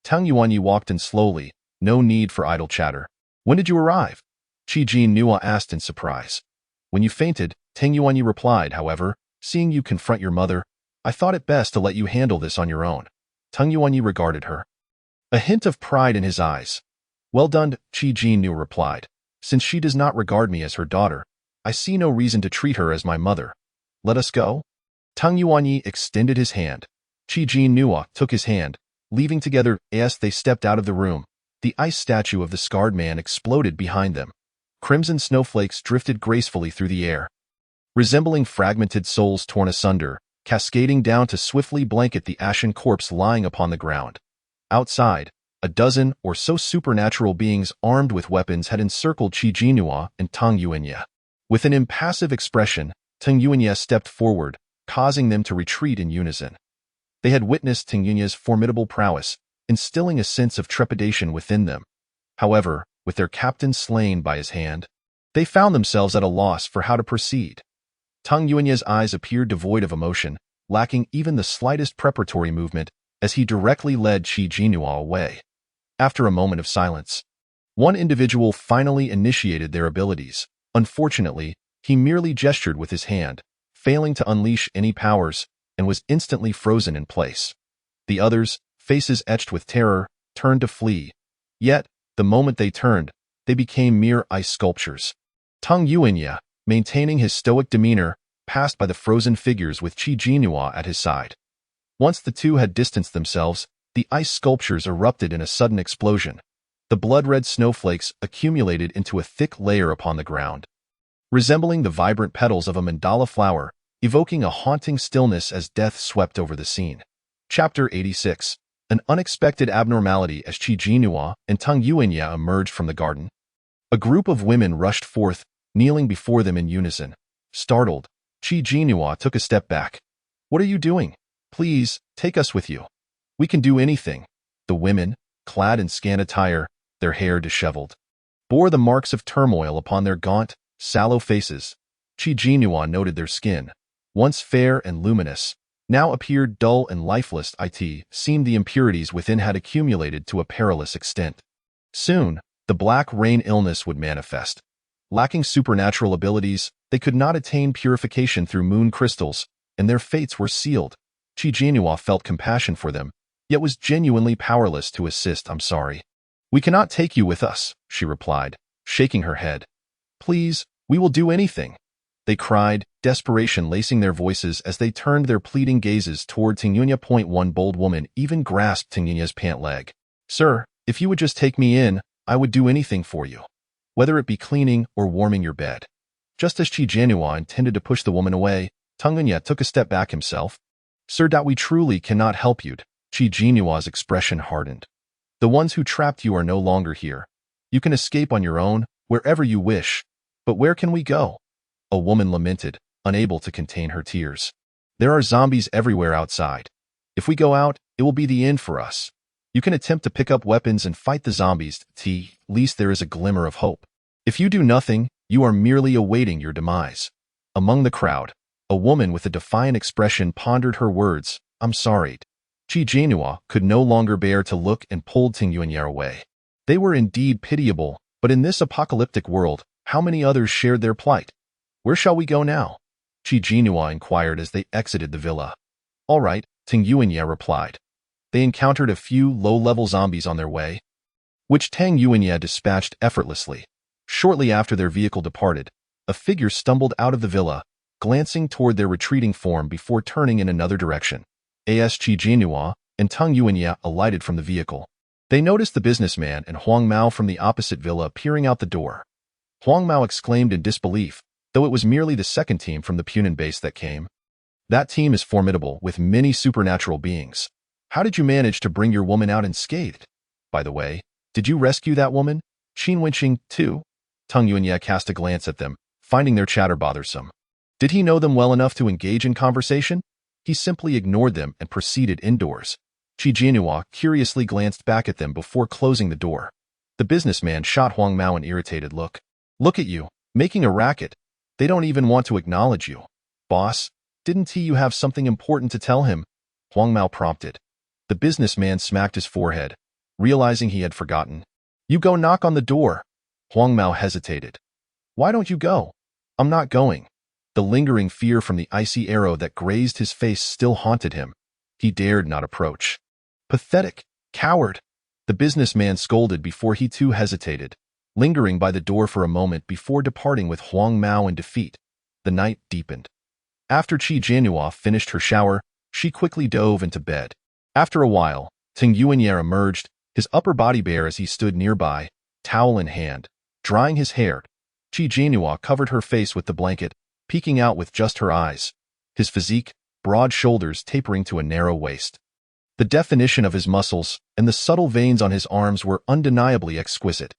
Tang Yuanyi walked in slowly, no need for idle chatter. When did you arrive? Qi Jin Nua asked in surprise. When you fainted, Tang Yuanyi replied, however, seeing you confront your mother, I thought it best to let you handle this on your own. Tang Yuanyi regarded her, a hint of pride in his eyes. Well done, Qi Jin Nua replied. Since she does not regard me as her daughter, I see no reason to treat her as my mother. Let us go. Tang Yuanyi extended his hand. Qi Jin Nua took his hand, leaving together as they stepped out of the room. The ice statue of the scarred man exploded behind them. Crimson snowflakes drifted gracefully through the air, resembling fragmented souls torn asunder, cascading down to swiftly blanket the ashen corpse lying upon the ground. Outside, a dozen or so supernatural beings armed with weapons had encircled Qi Jin Nua and Tang Yuanyi. With an impassive expression, Tang Yuanyi stepped forward, causing them to retreat in unison. They had witnessed Tang Yuanyi's formidable prowess, instilling a sense of trepidation within them. However, with their captain slain by his hand, they found themselves at a loss for how to proceed. Tang Yuanyi's eyes appeared devoid of emotion, lacking even the slightest preparatory movement, as he directly led Qi Jin Nua away. After a moment of silence, one individual finally initiated their abilities. Unfortunately, he merely gestured with his hand, failing to unleash any powers, and was instantly frozen in place. The others, faces etched with terror, turned to flee. Yet, the moment they turned, they became mere ice sculptures. Tang Yuanyi, maintaining his stoic demeanor, passed by the frozen figures with Qi Jin Nua at his side. Once the two had distanced themselves, the ice sculptures erupted in a sudden explosion. The blood-red snowflakes accumulated into a thick layer upon the ground, resembling the vibrant petals of a mandala flower, evoking a haunting stillness as death swept over the scene. Chapter 86. An unexpected abnormality as Qi Jin Nua and Tang Yuanyi emerged from the garden. A group of women rushed forth, kneeling before them in unison. Startled, Qi Jin Nua took a step back. What are you doing? Please, take us with you. We can do anything. The women, clad in scant attire, their hair disheveled, bore the marks of turmoil upon their gaunt, sallow faces. Qi Jin Nua noted their skin, once fair and luminous, now appeared dull and lifeless. It seemed the impurities within had accumulated to a perilous extent. Soon, the black rain illness would manifest. Lacking supernatural abilities, they could not attain purification through moon crystals, and their fates were sealed. Qi Jin Nua felt compassion for them, yet was genuinely powerless to assist. I'm sorry. We cannot take you with us, she replied, shaking her head. Please, we will do anything, they cried, desperation lacing their voices as they turned their pleading gazes toward Tang Yuanyi. One bold woman even grasped Tang Yuanyi's pant leg. Sir, if you would just take me in, I would do anything for you, whether it be cleaning or warming your bed. Just as Qi Jin Nua intended to push the woman away, Tang Yuanyi took a step back himself. Sir, that we truly cannot help you. Qi Jin Nua's expression hardened. The ones who trapped you are no longer here. You can escape on your own, wherever you wish. But where can we go? A woman lamented, unable to contain her tears. There are zombies everywhere outside. If we go out, it will be the end for us. You can attempt to pick up weapons and fight the zombies, at least there is a glimmer of hope. If you do nothing, You are merely awaiting your demise. Among the crowd, a woman with a defiant expression pondered her words. I'm sorry. Qi Jianhua could no longer bear to look and pulled Ting Yuanya away. They were indeed pitiable, but in this apocalyptic world, how many others shared their plight? Where shall we go now? Qi Jianhua inquired as they exited the villa. All right, Ting Yuanya replied. They encountered a few low-level zombies on their way, which Tang Yuanya dispatched effortlessly. Shortly after their vehicle departed, a figure stumbled out of the villa, glancing toward their retreating form before turning in another direction. As Qi Jianhua and Tang Yuanya alighted from the vehicle, they noticed the businessman and Huang Mao from the opposite villa peering out the door. Huang Mao exclaimed in disbelief, though it was merely the second team from the Punan base that came. That team is formidable, with many supernatural beings. How did you manage to bring your woman out unscathed? By the way, did you rescue that woman? Qin Wenqing, too? Tang Yuanya cast a glance at them, finding their chatter bothersome. Did he know them well enough to engage in conversation? He simply ignored them and proceeded indoors. Qi Jianhua curiously glanced back at them before closing the door. The businessman shot Huang Mao an irritated look. Look at you, making a racket. They don't even want to acknowledge you. Boss, didn't you have something important to tell him? Huang Mao prompted. The businessman smacked his forehead, realizing he had forgotten. You go knock on the door. Huang Mao hesitated. Why don't you go? I'm not going. The lingering fear from the icy arrow that grazed his face still haunted him. He dared not approach. Pathetic, coward. The businessman scolded before he too hesitated, lingering by the door for a moment before departing with Huang Mao in defeat. The night deepened. After Qi Jianhua finished her shower, she quickly dove into bed. After a while, Ting Yuanya emerged, his upper body bare as he stood nearby, towel in hand, drying his hair. Qi Jianhua covered her face with the blanket, peeking out with just her eyes, his physique, broad shoulders tapering to a narrow waist. The definition of his muscles and the subtle veins on his arms were undeniably exquisite.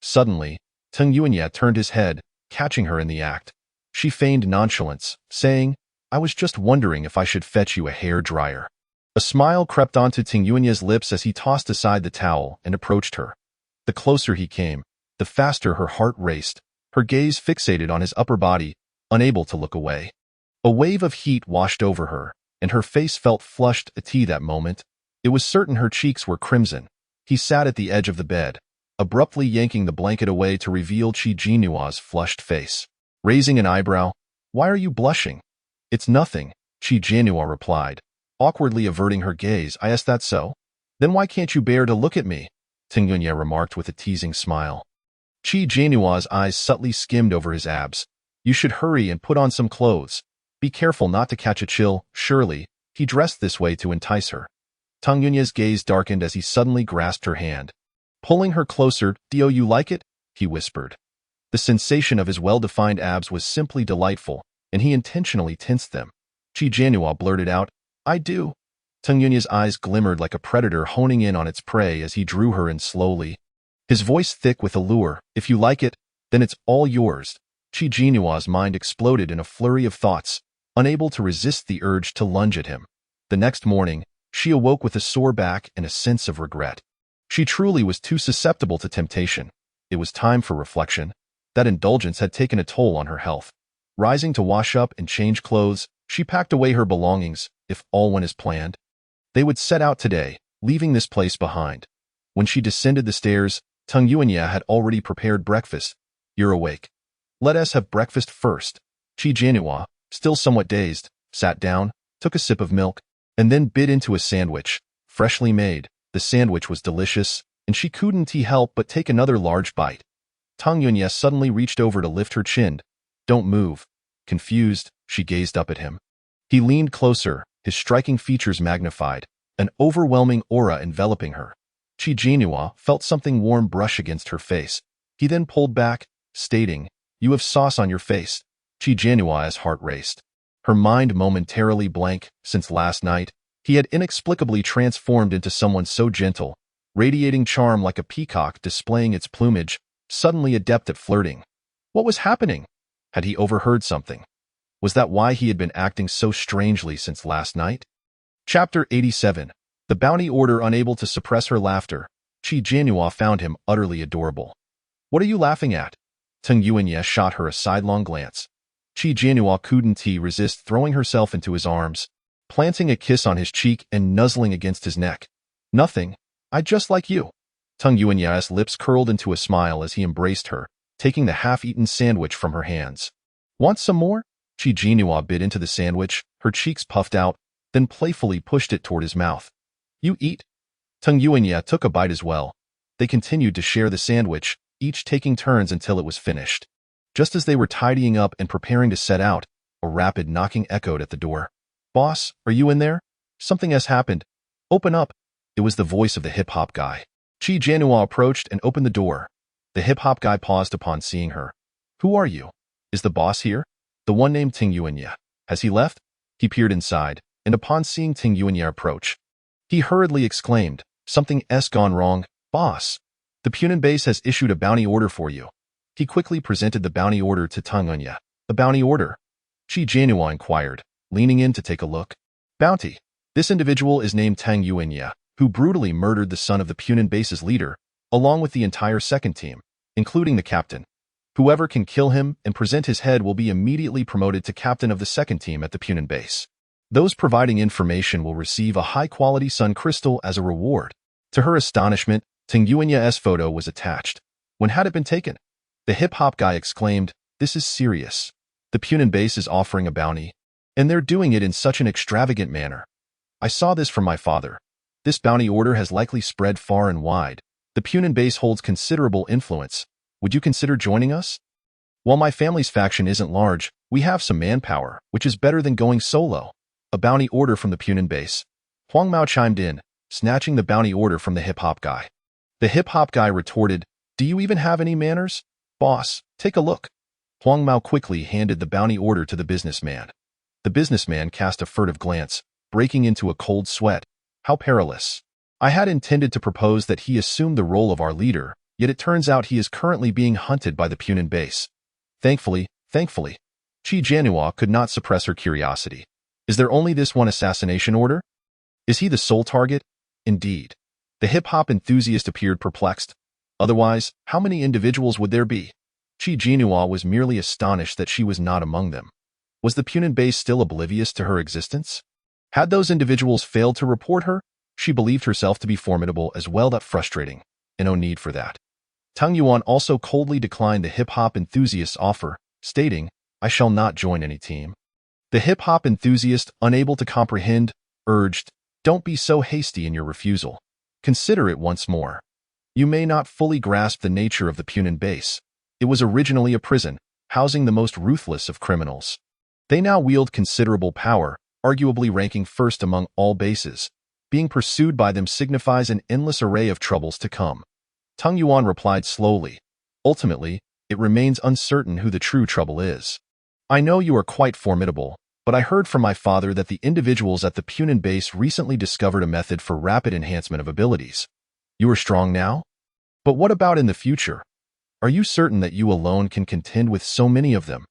Suddenly, Ting Yuanya turned his head, catching her in the act. She feigned nonchalance, saying, I was just wondering if I should fetch you a hair dryer. A smile crept onto Ting Yuanya's lips as he tossed aside the towel and approached her. The closer he came, the faster her heart raced, her gaze fixated on his upper body, unable to look away. A wave of heat washed over her, and her face felt flushed at that moment. It was certain her cheeks were crimson. He sat at the edge of the bed, abruptly yanking the blanket away to reveal Qi Jianhua's flushed face. Raising an eyebrow, Why are you blushing? It's nothing, Qi Jianhua replied, awkwardly averting her gaze. I asked that so? Then why can't you bear to look at me? Ting Yuanya remarked with a teasing smile. Qi Jianhua's eyes subtly skimmed over his abs. You should hurry and put on some clothes. Be careful not to catch a chill. Surely, he dressed this way to entice her. Tang Yunya's gaze darkened as he suddenly grasped her hand. Pulling her closer, Do you like it? He whispered. The sensation of his well-defined abs was simply delightful, and he intentionally tensed them. Qi Jianhua blurted out, I do. Tang Yunya's eyes glimmered like a predator honing in on its prey as he drew her in slowly. His voice thick with allure, If you like it, then it's all yours. Qi Jianhua's mind exploded in a flurry of thoughts, unable to resist the urge to lunge at him. The next morning, she awoke with a sore back and a sense of regret. She truly was too susceptible to temptation. It was time for reflection. That indulgence had taken a toll on her health. Rising to wash up and change clothes, she packed away her belongings. If all went as planned, they would set out today, leaving this place behind. When she descended the stairs, Tang Yuanya had already prepared breakfast. You're awake. Let us have breakfast first. Qi Jianhua, still somewhat dazed, sat down, took a sip of milk, and then bit into a sandwich, freshly made. The sandwich was delicious, and she couldn't help but take another large bite. Tang Yuanya suddenly reached over to lift her chin. Don't move. Confused, she gazed up at him. He leaned closer, his striking features magnified, an overwhelming aura enveloping her. Qi Jianhua felt something warm brush against her face. He then pulled back, stating, You have sauce on your face. Qi Jianhua's heart raced. Her mind momentarily blank. Since last night, he had inexplicably transformed into someone so gentle, radiating charm like a peacock displaying its plumage, suddenly adept at flirting. What was happening? Had he overheard something? Was that why he had been acting so strangely since last night? Chapter 87. The Bounty Order. Unable to suppress her laughter, Qi Jianhua found him utterly adorable. What are you laughing at? Teng Yuanya shot her a sidelong glance. Qi Jianhua couldn't resist throwing herself into his arms, planting a kiss on his cheek and nuzzling against his neck. Nothing. I just like you. Teng Yuanya's lips curled into a smile as he embraced her, taking the half-eaten sandwich from her hands. Want some more? Qi Jianhua bit into the sandwich, her cheeks puffed out, then playfully pushed it toward his mouth. You eat? Teng Yuanya took a bite as well. They continued to share the sandwich, each taking turns until it was finished. Just as they were tidying up and preparing to set out, a rapid knocking echoed at the door. Boss, are you in there? Something has happened. Open up. It was the voice of the hip-hop guy. Qi Jianhua approached and opened the door. The hip-hop guy paused upon seeing her. Who are you? Is the boss here? The one named Teng Yuanya. Has he left? He peered inside, and upon seeing Teng Yuanya approach, he hurriedly exclaimed, Something's gone wrong, boss. The Punan base has issued a bounty order for you. He quickly presented the bounty order to Teng Yuanya. A bounty order? Qi Jianhua inquired, leaning in to take a look. Bounty. This individual is named Teng Yuanya, who brutally murdered the son of the Punan base's leader, along with the entire second team, including the captain. Whoever can kill him and present his head will be immediately promoted to captain of the second team at the Punan base. Those providing information will receive a high-quality sun crystal as a reward. To her astonishment, Teng Yuanya's photo was attached. When had it been taken? The hip-hop guy exclaimed, This is serious. The Punan base is offering a bounty, and they're doing it in such an extravagant manner. I saw this from my father. This bounty order has likely spread far and wide. The Punan base holds considerable influence. Would you consider joining us? While my family's faction isn't large, we have some manpower, which is better than going solo. A bounty order from the Punan base. Huang Mao chimed in, snatching the bounty order from the hip-hop guy. The hip-hop guy retorted, Do you even have any manners? Boss, take a look. Huang Mao quickly handed the bounty order to the businessman. The businessman cast a furtive glance, breaking into a cold sweat. How perilous. I had intended to propose that he assume the role of our leader, yet it turns out he is currently being hunted by the Punan base. Thankfully, Qi Jianhua could not suppress her curiosity. Is there only this one assassination order? Is he the sole target? Indeed. The hip-hop enthusiast appeared perplexed. Otherwise, how many individuals would there be? Qi Jianhua was merely astonished that she was not among them. Was the Punan base still oblivious to her existence? Had those individuals failed to report her? She believed herself to be formidable as well. That frustrating, and no need for that. Teng Yuan also coldly declined the hip-hop enthusiast's offer, stating, I shall not join any team. The hip-hop enthusiast, unable to comprehend, urged, Don't be so hasty in your refusal. Consider it once more. You may not fully grasp the nature of the Punan base. It was originally a prison, housing the most ruthless of criminals. They now wield considerable power, arguably ranking first among all bases. Being pursued by them signifies an endless array of troubles to come. Teng Yuan replied slowly. Ultimately, it remains uncertain who the true trouble is. I know you are quite formidable, but I heard from my father that the individuals at the Punan base recently discovered a method for rapid enhancement of abilities. You are strong now? But what about in the future? Are you certain that you alone can contend with so many of them?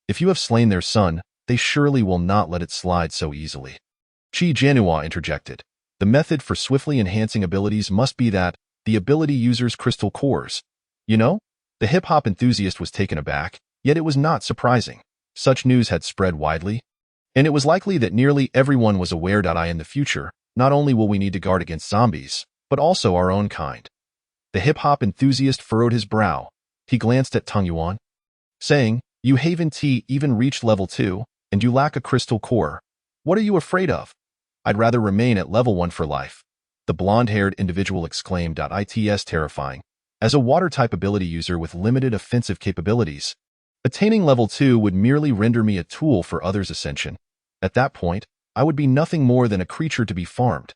If you have slain their son, they surely will not let it slide so easily. Qi Jianhua interjected. The method for swiftly enhancing abilities must be that, the ability user's crystal cores. You know? The hip-hop enthusiast was taken aback, yet it was not surprising. Such news had spread widely, and it was likely that nearly everyone was aware that in the future, not only will we need to guard against zombies, but also our own kind. The hip-hop enthusiast furrowed his brow. He glanced at Teng Yuan, saying, You haven't even reached level 2, and you lack a crystal core. What are you afraid of? I'd rather remain at level 1 for life. The blonde-haired individual exclaimed. It's terrifying. As a water-type ability user with limited offensive capabilities, attaining level 2 would merely render me a tool for others' ascension. At that point, I would be nothing more than a creature to be farmed.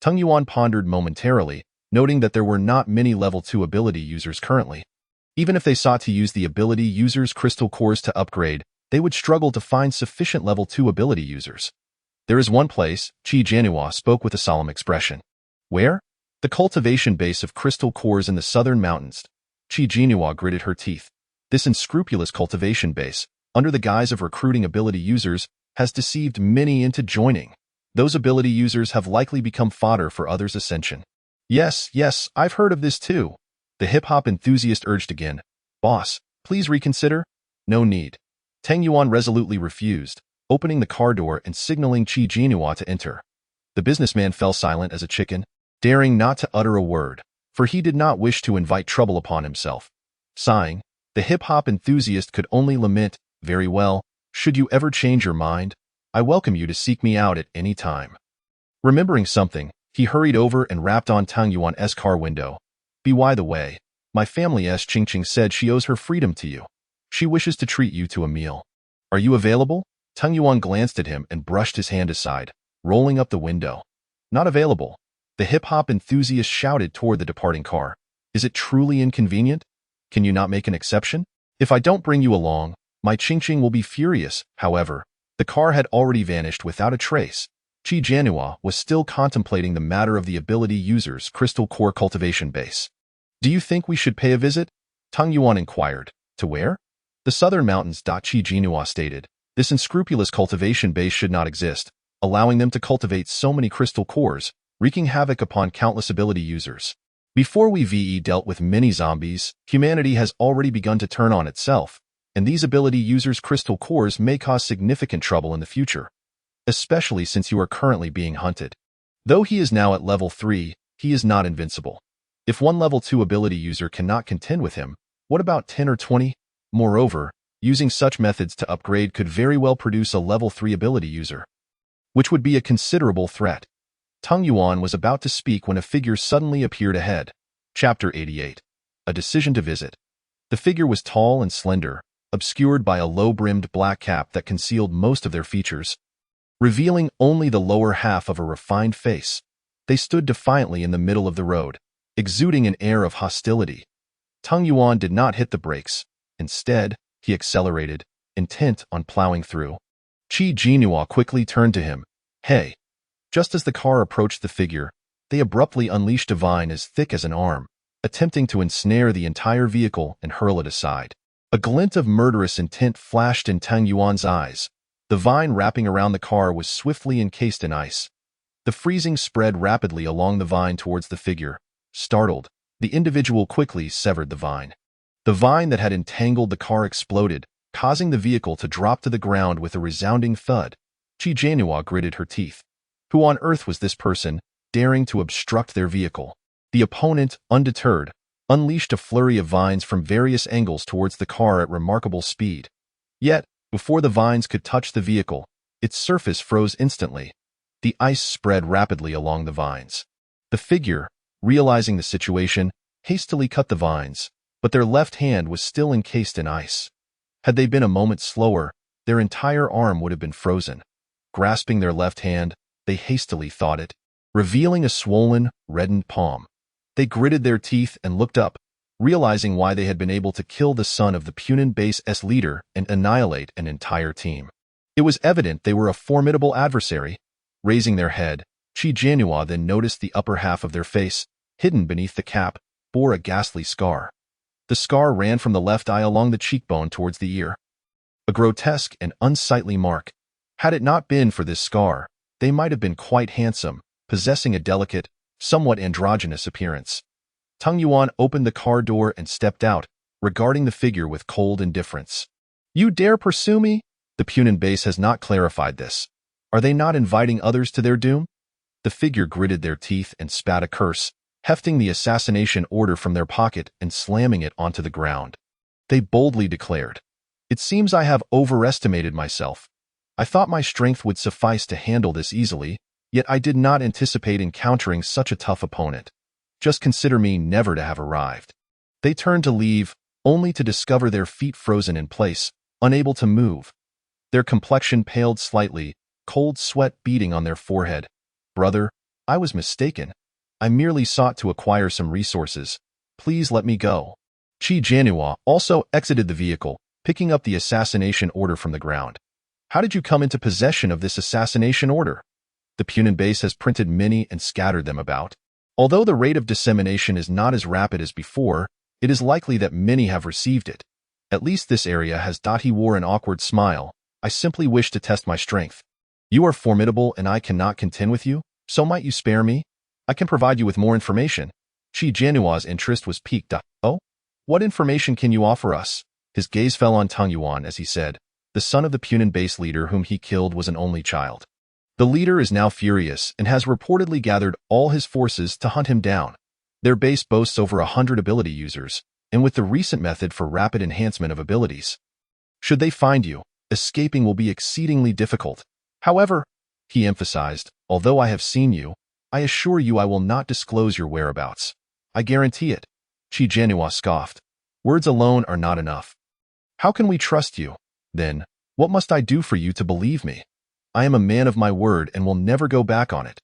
Teng Yuan pondered momentarily, noting that there were not many level 2 ability users currently. Even if they sought to use the ability users' crystal cores to upgrade, they would struggle to find sufficient level 2 ability users. There is one place, Qi Jianhua spoke with a solemn expression. Where? The cultivation base of crystal cores in the southern mountains. Qi Jianhua gritted her teeth. This unscrupulous cultivation base, under the guise of recruiting ability users, has deceived many into joining. Those ability users have likely become fodder for others' ascension. Yes, I've heard of this too. The hip-hop enthusiast urged again. Boss, Please reconsider? No need. Tang Yuan resolutely refused, opening the car door and signaling Qi Jinhua to enter. The businessman fell silent as a chicken, daring not to utter a word, for he did not wish to invite trouble upon himself. Sighing, the hip-hop enthusiast could only lament, "Very well, should you ever change your mind, I welcome you to seek me out at any time." Remembering something, he hurried over and rapped on Tang Yuan's car window. "By the way, my family's Qingqing said she owes her freedom to you. She wishes to treat you to a meal. Are you available?" Tang Yuan glanced at him and brushed his hand aside, rolling up the window. "Not available." The hip-hop enthusiast shouted toward the departing car. "Is it truly inconvenient? Can you not make an exception? If I don't bring you along, my Qingqing will be furious." However, the car had already vanished without a trace. Qi Jinhua was still contemplating the matter of the ability user's crystal core cultivation base. "Do you think we should pay a visit?" Tang Yuan inquired. "To where?" "The southern mountains." Qi Jinhua stated. "This unscrupulous cultivation base should not exist, allowing them to cultivate so many crystal cores, wreaking havoc upon countless ability users. Before we dealt with many zombies, humanity has already begun to turn on itself, and these ability users' crystal cores may cause significant trouble in the future, especially since you are currently being hunted. Though he is now at level 3, he is not invincible. If one level 2 ability user cannot contend with him, what about 10 or 20? Moreover, using such methods to upgrade could very well produce a level 3 ability user, which would be a considerable threat." Tang Yuan was about to speak when a figure suddenly appeared ahead. Chapter 88. A decision to visit. The figure was tall and slender, obscured by a low-brimmed black cap that concealed most of their features, revealing only the lower half of a refined face. They stood defiantly in the middle of the road, exuding an air of hostility. Tang Yuan did not hit the brakes. Instead, he accelerated, intent on plowing through. Qi Jinhua quickly turned to him. "Hey." Just as the car approached the figure, they abruptly unleashed a vine as thick as an arm, attempting to ensnare the entire vehicle and hurl it aside. A glint of murderous intent flashed in Tang Yuan's eyes. The vine wrapping around the car was swiftly encased in ice. The freezing spread rapidly along the vine towards the figure. Startled, the individual quickly severed the vine. The vine that had entangled the car exploded, causing the vehicle to drop to the ground with a resounding thud. Qi Jinhua gritted her teeth. Who on earth was this person, daring to obstruct their vehicle? The opponent, undeterred, unleashed a flurry of vines from various angles towards the car at remarkable speed. Yet, before the vines could touch the vehicle, its surface froze instantly. The ice spread rapidly along the vines. The figure, realizing the situation, hastily cut the vines, but their left hand was still encased in ice. Had they been a moment slower, their entire arm would have been frozen. Grasping their left hand, they hastily thawed it, revealing a swollen, reddened palm. They gritted their teeth and looked up, realizing why they had been able to kill the son of the Punan Base's leader and annihilate an entire team. It was evident they were a formidable adversary. Raising their head, Qi Jinhua then noticed the upper half of their face, hidden beneath the cap, bore a ghastly scar. The scar ran from the left eye along the cheekbone towards the ear. A grotesque and unsightly mark. Had it not been for this scar, they might have been quite handsome, possessing a delicate, somewhat androgynous appearance. Tang Yuan opened the car door and stepped out, regarding the figure with cold indifference. "You dare pursue me?" The Punan Base has not clarified this. Are they not inviting others to their doom? The figure gritted their teeth and spat a curse, hefting the assassination order from their pocket and slamming it onto the ground. They boldly declared, "It seems I have overestimated myself. I thought my strength would suffice to handle this easily, yet I did not anticipate encountering such a tough opponent. Just consider me never to have arrived." They turned to leave, only to discover their feet frozen in place, unable to move. Their complexion paled slightly, cold sweat beading on their forehead. "Brother, I was mistaken. I merely sought to acquire some resources. Please let me go." Qi Jinhua also exited the vehicle, picking up the assassination order from the ground. "How did you come into possession of this assassination order?" The Punan Base has printed many and scattered them about. Although the rate of dissemination is not as rapid as before, it is likely that many have received it. At least this area has. He wore an awkward smile. "I simply wish to test my strength. You are formidable and I cannot contend with you, so might you spare me? I can provide you with more information." Qi Jinhua's interest was piqued. "Oh? What information can you offer us?" His gaze fell on Tang Yuan as he said, "The son of the Punan base leader whom he killed was an only child. The leader is now furious and has reportedly gathered all his forces to hunt him down. Their base boasts over 100 ability users, and with the recent method for rapid enhancement of abilities, should they find you, escaping will be exceedingly difficult. However," he emphasized, "although I have seen you, I assure you I will not disclose your whereabouts. I guarantee it." Qi Jianhua scoffed. "Words alone are not enough. How can we trust you? Then, what must I do for you to believe me? I am a man of my word and will never go back on it.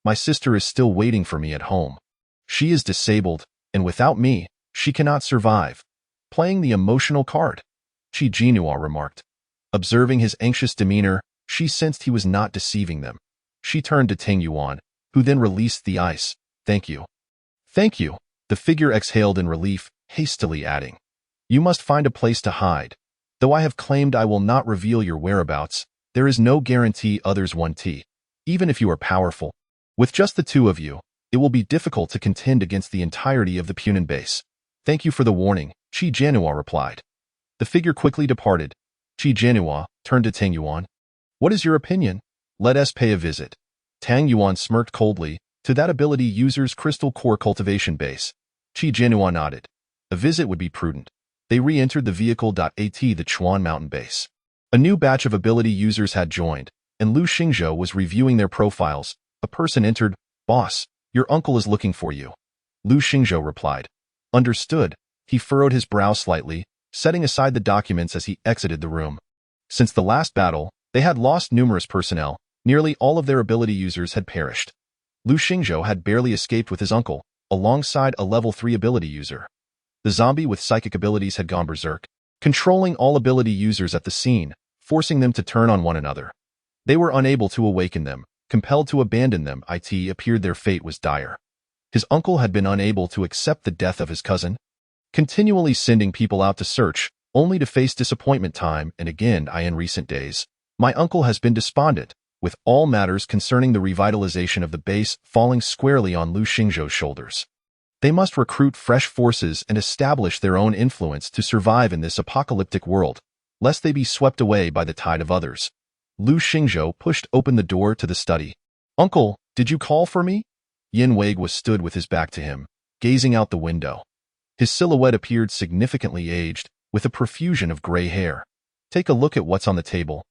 My sister is still waiting for me at home. She is disabled, and without me, she cannot survive." Playing the emotional card, Qi Jianhua remarked. Observing his anxious demeanor, she sensed he was not deceiving them. She turned to Tang Yuan, who then released the ice. "Thank you." "Thank you," the figure exhaled in relief, hastily adding, "You must find a place to hide. Though I have claimed I will not reveal your whereabouts, there is no guarantee others won't. Even if you are powerful, with just the two of you, it will be difficult to contend against the entirety of the Punan base." "Thank you for the warning," Qi Jianhua replied. The figure quickly departed. Qi Jianhua turned to Tang Yuan. "What is your opinion? Let us pay a visit." Tang Yuan smirked coldly. "To that ability user's crystal core cultivation base." Qi Jianhua nodded. A visit would be prudent. They re-entered the vehicle.at the Chuan Mountain base. A new batch of ability users had joined, and Lu Xingzhou was reviewing their profiles. A person entered. "Boss, your uncle is looking for you." Lu Xingzhou replied. "Understood." He furrowed his brow slightly, setting aside the documents as he exited the room. Since the last battle, they had lost numerous personnel. Nearly all of their ability users had perished. Lu Xingzhou had barely escaped with his uncle, alongside a level 3 ability user. The zombie with psychic abilities had gone berserk, controlling all ability users at the scene, forcing them to turn on one another. They were unable to awaken them, compelled to abandon them. It appeared their fate was dire. His uncle had been unable to accept the death of his cousin, continually sending people out to search, only to face disappointment time and again. In recent days, my uncle has been despondent, with all matters concerning the revitalization of the base falling squarely on Lu Xingzhou's shoulders. They must recruit fresh forces and establish their own influence to survive in this apocalyptic world, lest they be swept away by the tide of others. Lu Xingzhou pushed open the door to the study. "Uncle, did you call for me?" Yin Weiguo stood with his back to him, gazing out the window. His silhouette appeared significantly aged, with a profusion of gray hair. "Take a look at what's on the table,"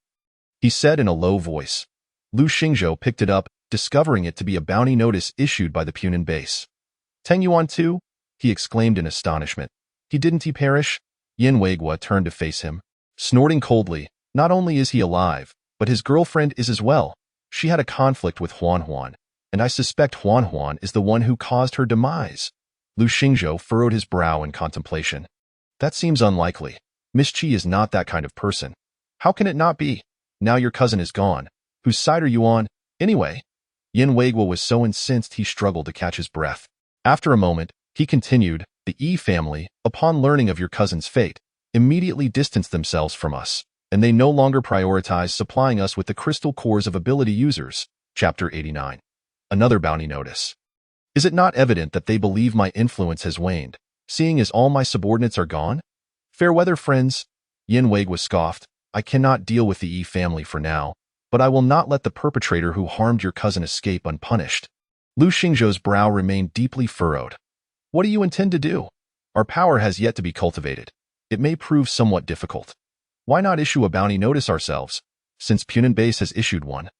he said in a low voice. Lu Xingzhou picked it up, discovering it to be a bounty notice issued by the Punan base. "Tang Yuan too?" he exclaimed in astonishment. Didn't he perish?" Yin Weiguo turned to face him, snorting coldly. "Not only is he alive, but his girlfriend is as well. She had a conflict with Huan Huan, and I suspect Huan Huan is the one who caused her demise." Lu Xingzhou furrowed his brow in contemplation. "That seems unlikely. Miss Qi is not that kind of person." "How can it not be? Now your cousin is gone. Whose side are you on, anyway?" Yin Weiguo was so incensed he struggled to catch his breath. After a moment, he continued, "The Yi family, upon learning of your cousin's fate, immediately distanced themselves from us, and they no longer prioritize supplying us with the crystal cores of ability users." Chapter 89. Another bounty notice. "Is it not evident that they believe my influence has waned, seeing as all my subordinates are gone? Fair weather, friends." Yin Weiguo scoffed. "I cannot deal with the Yi family for now, but I will not let the perpetrator who harmed your cousin escape unpunished." Lu Xingzhou's brow remained deeply furrowed. "What do you intend to do? Our power has yet to be cultivated. It may prove somewhat difficult. Why not issue a bounty notice ourselves, since Punan base has issued one?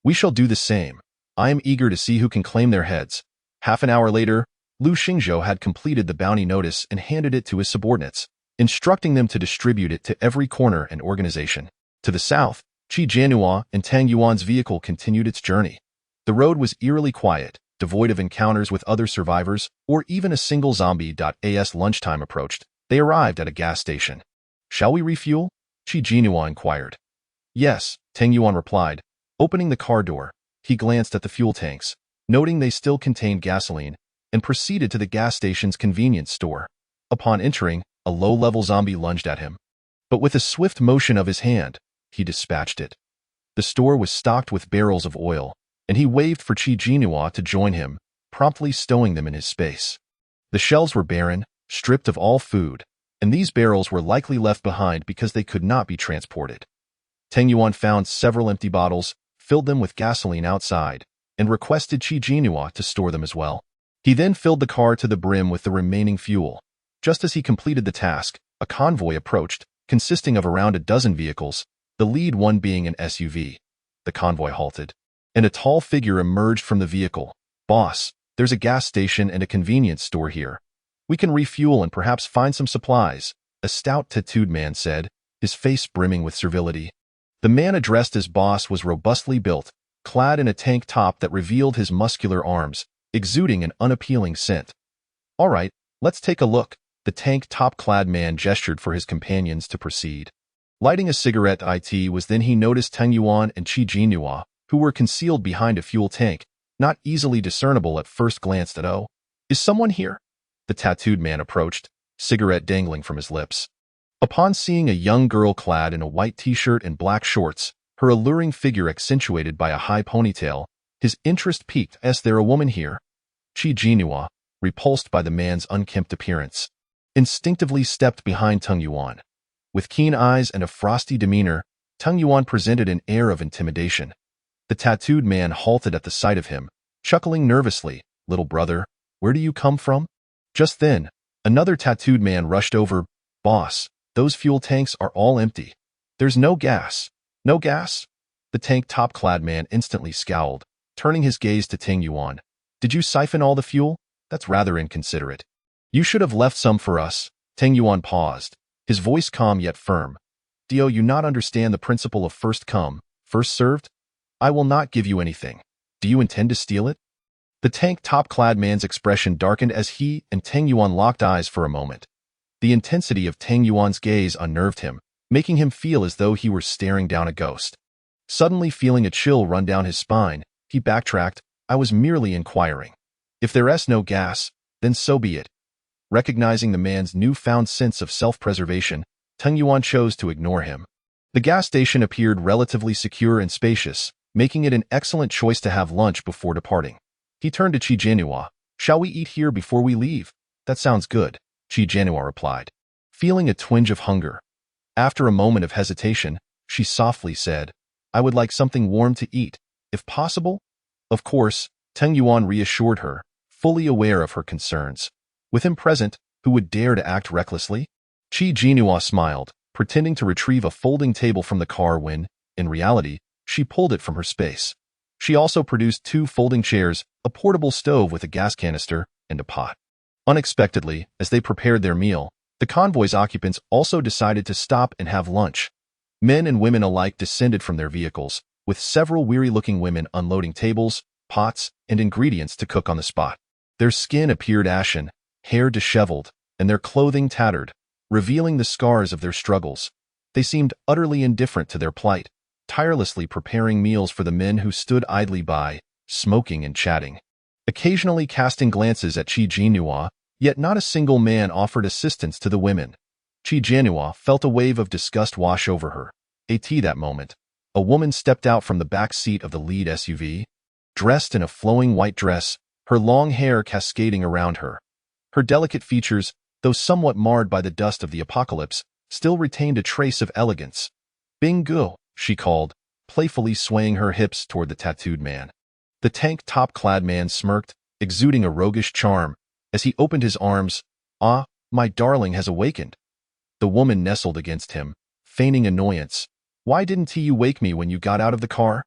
We shall do the same. I am eager to see who can claim their heads." Half an hour later, Lu Xingzhou had completed the bounty notice and handed it to his subordinates, instructing them to distribute it to every corner and organization. To the south, Qi Jianhua and Tang Yuan's vehicle continued its journey. The road was eerily quiet, devoid of encounters with other survivors or even a single zombie. As lunchtime approached, they arrived at a gas station. "Shall we refuel?" Qi Jianhua inquired. "Yes," Tang Yuan replied. Opening the car door, he glanced at the fuel tanks, noting they still contained gasoline, and proceeded to the gas station's convenience store. Upon entering, a low-level zombie lunged at him, but with a swift motion of his hand, he dispatched it. The store was stocked with barrels of oil, and he waved for Qi Jianhua to join him, promptly stowing them in his space. The shelves were barren, stripped of all food, and these barrels were likely left behind because they could not be transported. Tang Yuan found several empty bottles, filled them with gasoline outside, and requested Qi Jinhua to store them as well. He then filled the car to the brim with the remaining fuel. Just as he completed the task, a convoy approached, consisting of around a dozen vehicles, the lead one being an SUV. The convoy halted, and a tall figure emerged from the vehicle. "Boss, there's a gas station and a convenience store here. We can refuel and perhaps find some supplies," a stout tattooed man said, his face brimming with servility. The man addressed as boss was robustly built, clad in a tank top that revealed his muscular arms, exuding an unappealing scent. "All right, let's take a look." The tank top-clad man gestured for his companions to proceed. Lighting a cigarette was then he noticed Tang Yuan and Qi Jinhua, who were concealed behind a fuel tank, not easily discernible at first glance. "Oh, is someone here?" The tattooed man approached, cigarette dangling from his lips. Upon seeing a young girl clad in a white t-shirt and black shorts, her alluring figure accentuated by a high ponytail, his interest piqued. "Is there a woman here?" Qi Jinhua, repulsed by the man's unkempt appearance, instinctively stepped behind Tang Yuan. With keen eyes and a frosty demeanor, Tang Yuan presented an air of intimidation. The tattooed man halted at the sight of him, chuckling nervously. "Little brother, where do you come from?" Just then, another tattooed man rushed over. "Boss, those fuel tanks are all empty. There's no gas." "No gas?" The tank top-clad man instantly scowled, turning his gaze to Tang Yuan. "Did you siphon all the fuel? That's rather inconsiderate. You should have left some for us." Tang Yuan paused, his voice calm yet firm. "Do you not understand the principle of first come, first served? I will not give you anything. Do you intend to steal it?" The tank top-clad man's expression darkened as he and Tang Yuan locked eyes for a moment. The intensity of Tang Yuan's gaze unnerved him, making him feel as though he were staring down a ghost. Suddenly feeling a chill run down his spine, he backtracked. "I was merely inquiring. If there's no gas, then so be it." Recognizing the man's newfound sense of self-preservation, Tang Yuan chose to ignore him. The gas station appeared relatively secure and spacious, making it an excellent choice to have lunch before departing. He turned to Qi Jinhua. "Shall we eat here before we leave?" "That sounds good," Qi Jinhua replied, feeling a twinge of hunger. After a moment of hesitation, she softly said, "I would like something warm to eat, if possible." Of course, Tang Yuan reassured her, fully aware of her concerns. With him present, who would dare to act recklessly? Qi Jinhua smiled, pretending to retrieve a folding table from the car when, in reality, she pulled it from her space. She also produced 2 folding chairs, a portable stove with a gas canister, and a pot. Unexpectedly, as they prepared their meal, the convoy's occupants also decided to stop and have lunch. Men and women alike descended from their vehicles, with several weary-looking women unloading tables, pots, and ingredients to cook on the spot. Their skin appeared ashen, hair disheveled, and their clothing tattered, revealing the scars of their struggles. They seemed utterly indifferent to their plight, tirelessly preparing meals for the men who stood idly by, smoking and chatting. Occasionally casting glances at Qi Jinhua, yet not a single man offered assistance to the women. Qi Jinhua felt a wave of disgust wash over her. At that moment, a woman stepped out from the back seat of the lead SUV, dressed in a flowing white dress, her long hair cascading around her. Her delicate features, though somewhat marred by the dust of the apocalypse, still retained a trace of elegance. "Bing Gu," she called, playfully swaying her hips toward the tattooed man. The tank top-clad man smirked, exuding a roguish charm, as he opened his arms. "Ah, my darling has awakened." The woman nestled against him, feigning annoyance. "Why didn't you wake me when you got out of the car?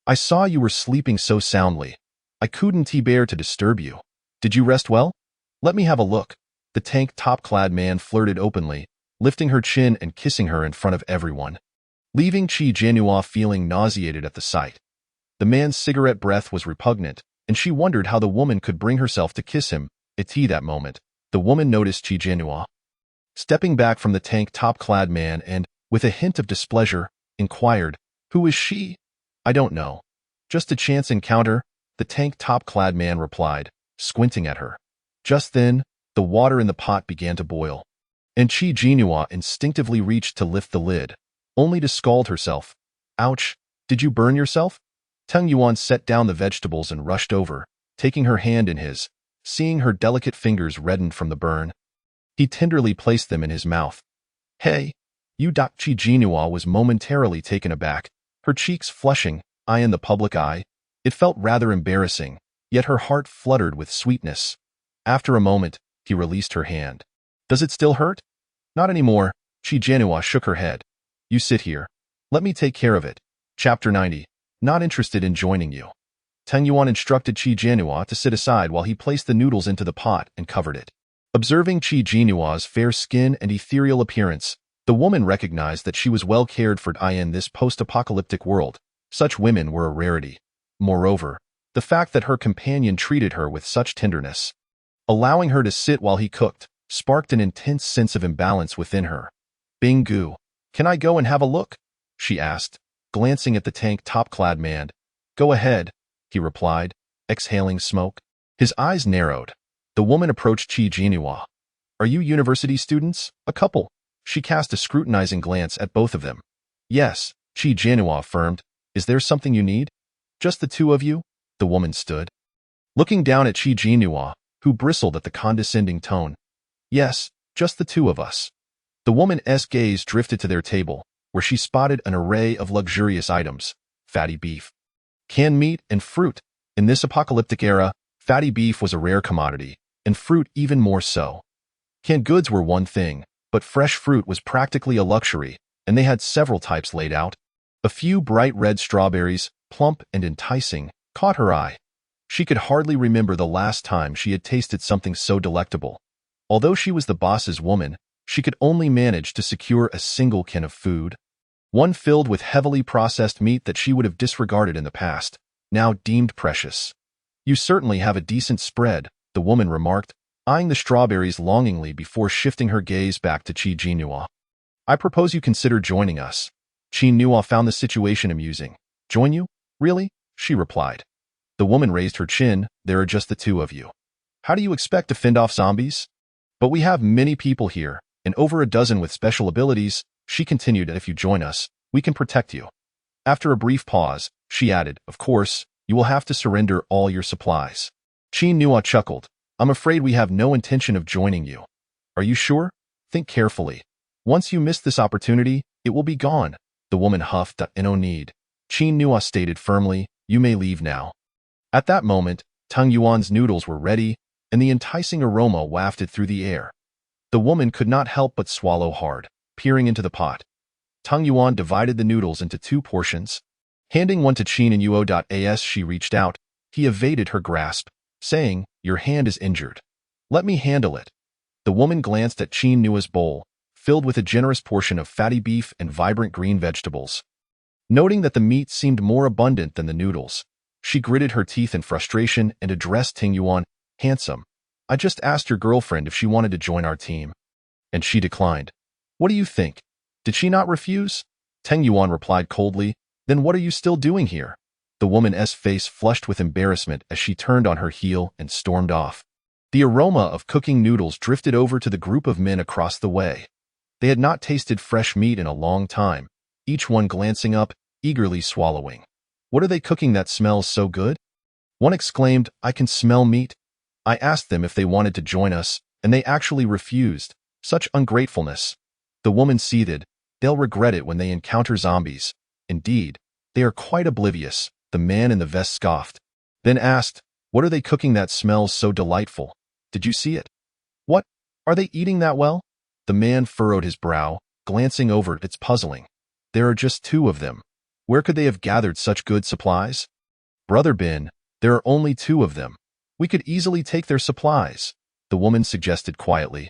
I saw you were sleeping so soundly. I couldn't bear to disturb you. Did you rest well? Let me have a look." The tank top-clad man flirted openly, lifting her chin and kissing her in front of everyone, leaving Qi Jinhua feeling nauseated at the sight. The man's cigarette breath was repugnant, and she wondered how the woman could bring herself to kiss him. At that moment, the woman noticed Qi Jinhua stepping back from the tank top-clad man and, with a hint of displeasure, inquired, "Who is she?" "I don't know. Just a chance encounter," the tank top-clad man replied, squinting at her. Just then, the water in the pot began to boil, and Qi Jinhua instinctively reached to lift the lid, only to scald herself. "Ouch, did you burn yourself?" Tang Yuan set down the vegetables and rushed over, taking her hand in his, seeing her delicate fingers reddened from the burn. He tenderly placed them in his mouth. Hey, you Chi Jinhua was momentarily taken aback, her cheeks flushing, eye in the public eye. It felt rather embarrassing, yet her heart fluttered with sweetness. After a moment, he released her hand. Does it still hurt? Not anymore. Chi Jinhua shook her head. You sit here. Let me take care of it. Chapter 90. Not interested in joining you. Tang Yuan instructed Chi Jinhua to sit aside while he placed the noodles into the pot and covered it. Observing Chi Jinhua's fair skin and ethereal appearance, the woman recognized that she was well cared for in this post-apocalyptic world. Such women were a rarity. Moreover, the fact that her companion treated her with such tenderness, allowing her to sit while he cooked, sparked an intense sense of imbalance within her. Bingu, can I go and have a look? She asked, glancing at the tank top-clad man. Go ahead, he replied, exhaling smoke. His eyes narrowed. The woman approached Chi Jinhua. Are you university students? A couple. She cast a scrutinizing glance at both of them. Yes, Chi Jinhua affirmed. Is there something you need? Just the two of you? The woman stood, looking down at Chi Jinhua, who bristled at the condescending tone. Yes, just the two of us. The woman's gaze drifted to their table, where she spotted an array of luxurious items: fatty beef, canned meat, and fruit. In this apocalyptic era, fatty beef was a rare commodity, and fruit even more so. Canned goods were one thing, but fresh fruit was practically a luxury, and they had several types laid out. A few bright red strawberries, plump and enticing, caught her eye. She could hardly remember the last time she had tasted something so delectable. Although she was the boss's woman, she could only manage to secure a single can of food, one filled with heavily processed meat that she would have disregarded in the past, now deemed precious. You certainly have a decent spread, the woman remarked, eyeing the strawberries longingly before shifting her gaze back to Chi Jinhua. I propose you consider joining us. Chi Jinhua found the situation amusing. Join you? Really? She replied. The woman raised her chin. There are just the two of you. How do you expect to fend off zombies? But we have many people here, and over a dozen with special abilities. She continued, if you join us, we can protect you. After a brief pause, she added, of course, you will have to surrender all your supplies. Chi Jinhua chuckled. I'm afraid we have no intention of joining you. Are you sure? Think carefully. Once you miss this opportunity, it will be gone. The woman huffed. No need. Chi Jinhua stated firmly, you may leave now. At that moment, Tang Yuan's noodles were ready, and the enticing aroma wafted through the air. The woman could not help but swallow hard, peering into the pot. Tang Yuan divided the noodles into two portions. Handing one to Qin and Yuo. She reached out. He evaded her grasp, saying, your hand is injured. Let me handle it. The woman glanced at Qin Nua's bowl, filled with a generous portion of fatty beef and vibrant green vegetables. Noting that the meat seemed more abundant than the noodles, she gritted her teeth in frustration and addressed Tang Yuan. Handsome, I just asked your girlfriend if she wanted to join our team, and she declined. What do you think? Did she not refuse? Tang Yuan replied coldly. Then what are you still doing here? The woman's face flushed with embarrassment as she turned on her heel and stormed off. The aroma of cooking noodles drifted over to the group of men across the way. They had not tasted fresh meat in a long time, each one glancing up, eagerly swallowing. What are they cooking that smells so good? One exclaimed, I can smell meat. I asked them if they wanted to join us, and they actually refused. Such ungratefulness. The woman seethed. They'll regret it when they encounter zombies. Indeed, they are quite oblivious, the man in the vest scoffed. Then asked, what are they cooking that smells so delightful? Did you see it? What? Are they eating that well? The man furrowed his brow, glancing over it. It's puzzling. There are just two of them. Where could they have gathered such good supplies? Brother Bin, there are only two of them. We could easily take their supplies, the woman suggested quietly.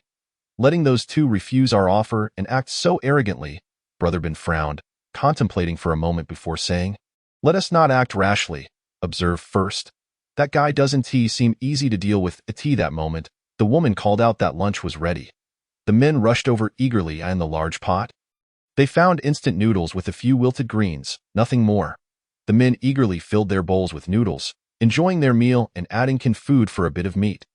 Letting those two refuse our offer and act so arrogantly, Brother Bin frowned, contemplating for a moment before saying, let us not act rashly. Observe first. That guy doesn't seem easy to deal with. At that moment, the woman called out that lunch was ready. The men rushed over eagerly in the large pot. They found instant noodles with a few wilted greens, nothing more. The men eagerly filled their bowls with noodles, enjoying their meal and adding canned food for a bit of meat.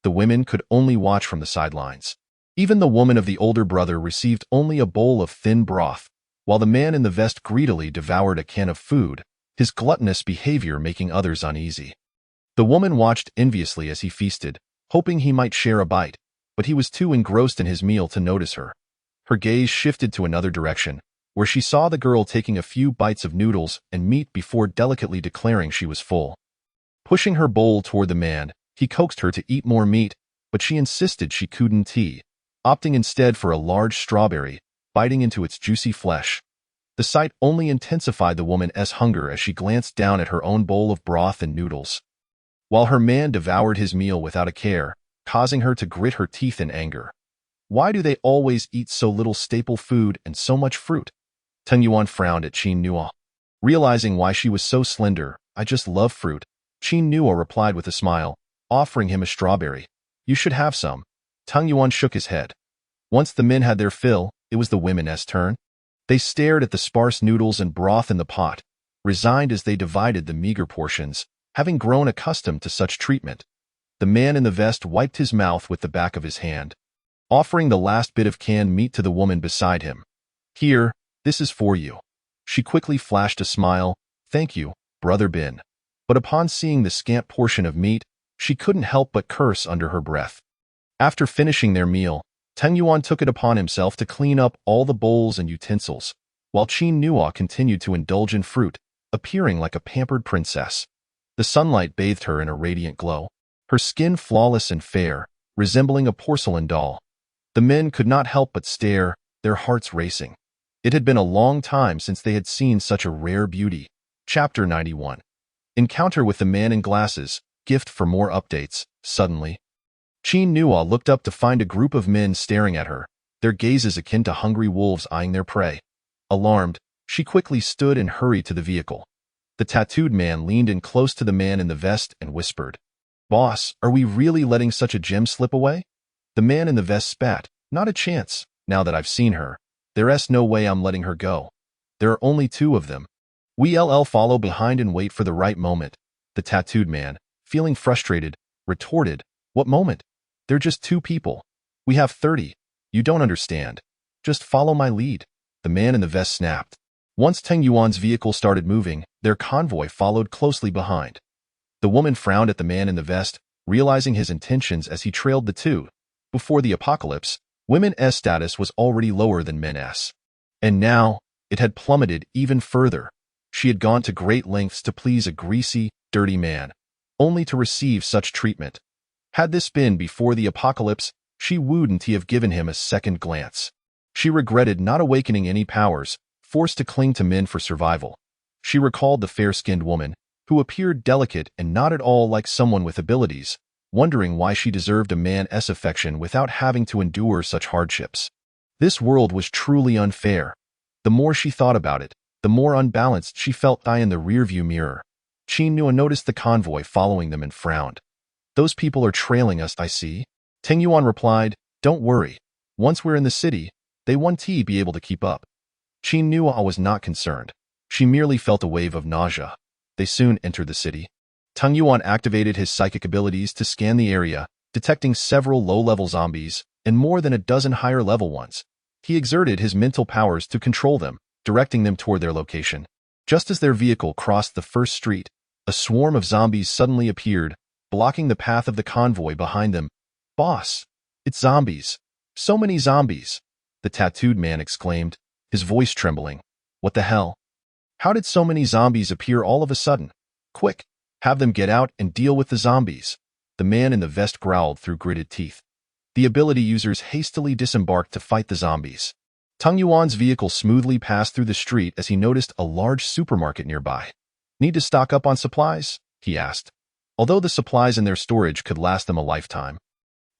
The women could only watch from the sidelines. Even the woman of the older brother received only a bowl of thin broth, while the man in the vest greedily devoured a can of food, his gluttonous behavior making others uneasy. The woman watched enviously as he feasted, hoping he might share a bite. but he was too engrossed in his meal to notice her. Her gaze shifted to another direction, where she saw the girl taking a few bites of noodles and meat before delicately declaring she was full. Pushing her bowl toward the man, he coaxed her to eat more meat, but she insisted she couldn't eat, opting instead for a large strawberry, biting into its juicy flesh. The sight only intensified the woman's hunger as she glanced down at her own bowl of broth and noodles, while her man devoured his meal without a care, causing her to grit her teeth in anger. Why do they always eat so little staple food and so much fruit? Teng Yuan frowned at Qin Nuo. Realizing why she was so slender, I just love fruit, Qin Nuo replied with a smile, offering him a strawberry. You should have some. Teng Yuan shook his head. Once the men had their fill, it was the women's turn. They stared at the sparse noodles and broth in the pot, resigned as they divided the meager portions, having grown accustomed to such treatment. The man in the vest wiped his mouth with the back of his hand, offering the last bit of canned meat to the woman beside him. Here, this is for you. She quickly flashed a smile. Thank you, Brother Bin. But upon seeing the scant portion of meat, she couldn't help but curse under her breath. After finishing their meal, Teng Yuan took it upon himself to clean up all the bowls and utensils, while Qin Nuo continued to indulge in fruit, appearing like a pampered princess. The sunlight bathed her in a radiant glow, her skin flawless and fair, resembling a porcelain doll. The men could not help but stare, their hearts racing. It had been a long time since they had seen such a rare beauty. Chapter 91. Encounter with the man in glasses, gift for more updates. Suddenly, Qin Nuo looked up to find a group of men staring at her, their gazes akin to hungry wolves eyeing their prey. Alarmed, she quickly stood and hurried to the vehicle. The tattooed man leaned in close to the man in the vest and whispered, Boss, are we really letting such a gem slip away? The man in the vest spat, Not a chance, now that I've seen her. There's no way I'm letting her go. There are only two of them. We'll follow behind and wait for the right moment. The tattooed man, feeling frustrated, retorted, What moment? They're just two people. We have 30. You don't understand. Just follow my lead. The man in the vest snapped. Once Teng Yuan's vehicle started moving, their convoy followed closely behind. The woman frowned at the man in the vest, realizing his intentions as he trailed the two. Before the apocalypse, women's status was already lower than men's. And now, it had plummeted even further. She had gone to great lengths to please a greasy, dirty man, only to receive such treatment. Had this been before the apocalypse, she wouldn't have given him a second glance. She regretted not awakening any powers, forced to cling to men for survival. She recalled the fair-skinned woman, who appeared delicate and not at all like someone with abilities, wondering why she deserved a man's affection without having to endure such hardships. This world was truly unfair. The more she thought about it, the more unbalanced she felt in the rearview mirror. Qin Nuo noticed the convoy following them and frowned. Those people are trailing us, I see. Teng Yuan replied, Don't worry. Once we're in the city, they won't be able to keep up. Qin Nuo was not concerned. She merely felt a wave of nausea. They soon entered the city. Teng Yuan activated his psychic abilities to scan the area, detecting several low-level zombies and more than a dozen higher-level ones. He exerted his mental powers to control them, directing them toward their location. Just as their vehicle crossed the first street, a swarm of zombies suddenly appeared, blocking the path of the convoy behind them. Boss, it's zombies. So many zombies. The tattooed man exclaimed, his voice trembling. What the hell? How did so many zombies appear all of a sudden? Quick, have them get out and deal with the zombies. The man in the vest growled through gritted teeth. The ability users hastily disembarked to fight the zombies. Teng Yuan's vehicle smoothly passed through the street as he noticed a large supermarket nearby. Need to stock up on supplies? He asked. Although the supplies in their storage could last them a lifetime,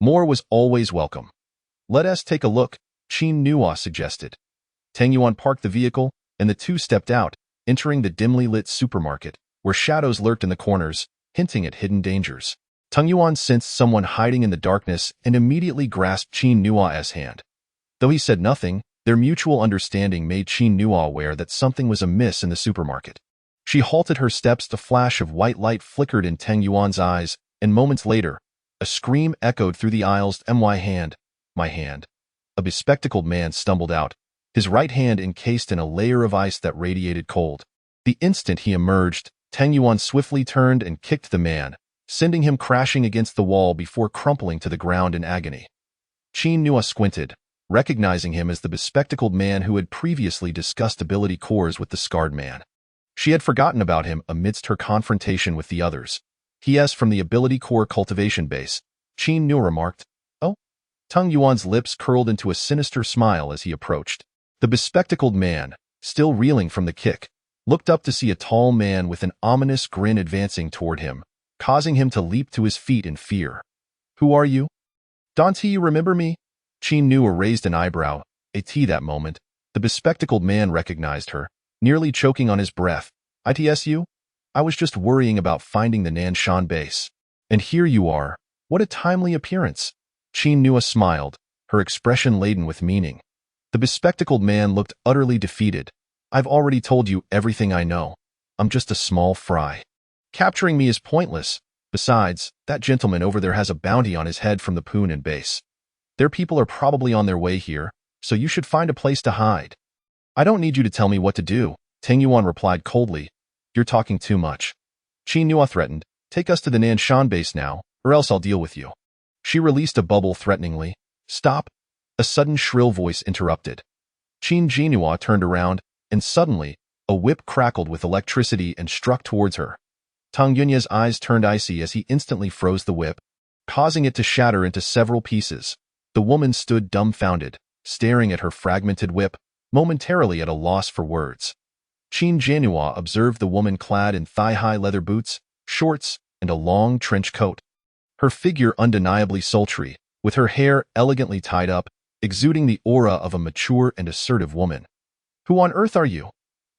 more was always welcome. Let us take a look, Qin Nuo suggested. Teng Yuan parked the vehicle, and the two stepped out, entering the dimly lit supermarket, where shadows lurked in the corners, hinting at hidden dangers. Teng Yuan sensed someone hiding in the darkness and immediately grasped Qin Nuo's hand. Though he said nothing, their mutual understanding made Qin Nuo aware that something was amiss in the supermarket. She halted her steps. A flash of white light flickered in Teng Yuan's eyes, and moments later, a scream echoed through the aisles. My hand. My hand. A bespectacled man stumbled out, his right hand encased in a layer of ice that radiated cold. The instant he emerged, Teng Yuan swiftly turned and kicked the man, sending him crashing against the wall before crumpling to the ground in agony. Qin Nua squinted, recognizing him as the bespectacled man who had previously discussed ability cores with the scarred man. She had forgotten about him amidst her confrontation with the others. He is from the ability core cultivation base, Qin Nua remarked. Oh? Tung Yuan's lips curled into a sinister smile as he approached. The bespectacled man, still reeling from the kick, looked up to see a tall man with an ominous grin advancing toward him, causing him to leap to his feet in fear. Who are you? Don't you remember me? Qin Nua raised an eyebrow. At that moment, the bespectacled man recognized her, nearly choking on his breath. ITSU? I was just worrying about finding the Nanshan base. And here you are. What a timely appearance. Qin Nua smiled, her expression laden with meaning. The bespectacled man looked utterly defeated. I've already told you everything I know. I'm just a small fry. Capturing me is pointless. Besides, that gentleman over there has a bounty on his head from the Punan base. Their people are probably on their way here, so you should find a place to hide. I don't need you to tell me what to do, Ting Yuan replied coldly. You're talking too much. Qin Nua threatened, take us to the Nanshan base now, or else I'll deal with you. She released a bubble threateningly. Stop. A sudden shrill voice interrupted. Qin Jinhua turned around, and suddenly, a whip crackled with electricity and struck towards her. Tang Yunya's eyes turned icy as he instantly froze the whip, causing it to shatter into several pieces. The woman stood dumbfounded, staring at her fragmented whip, momentarily at a loss for words. Qin Jinhua observed the woman clad in thigh-high leather boots, shorts, and a long trench coat. Her figure undeniably sultry, with her hair elegantly tied up, exuding the aura of a mature and assertive woman. Who on earth are you?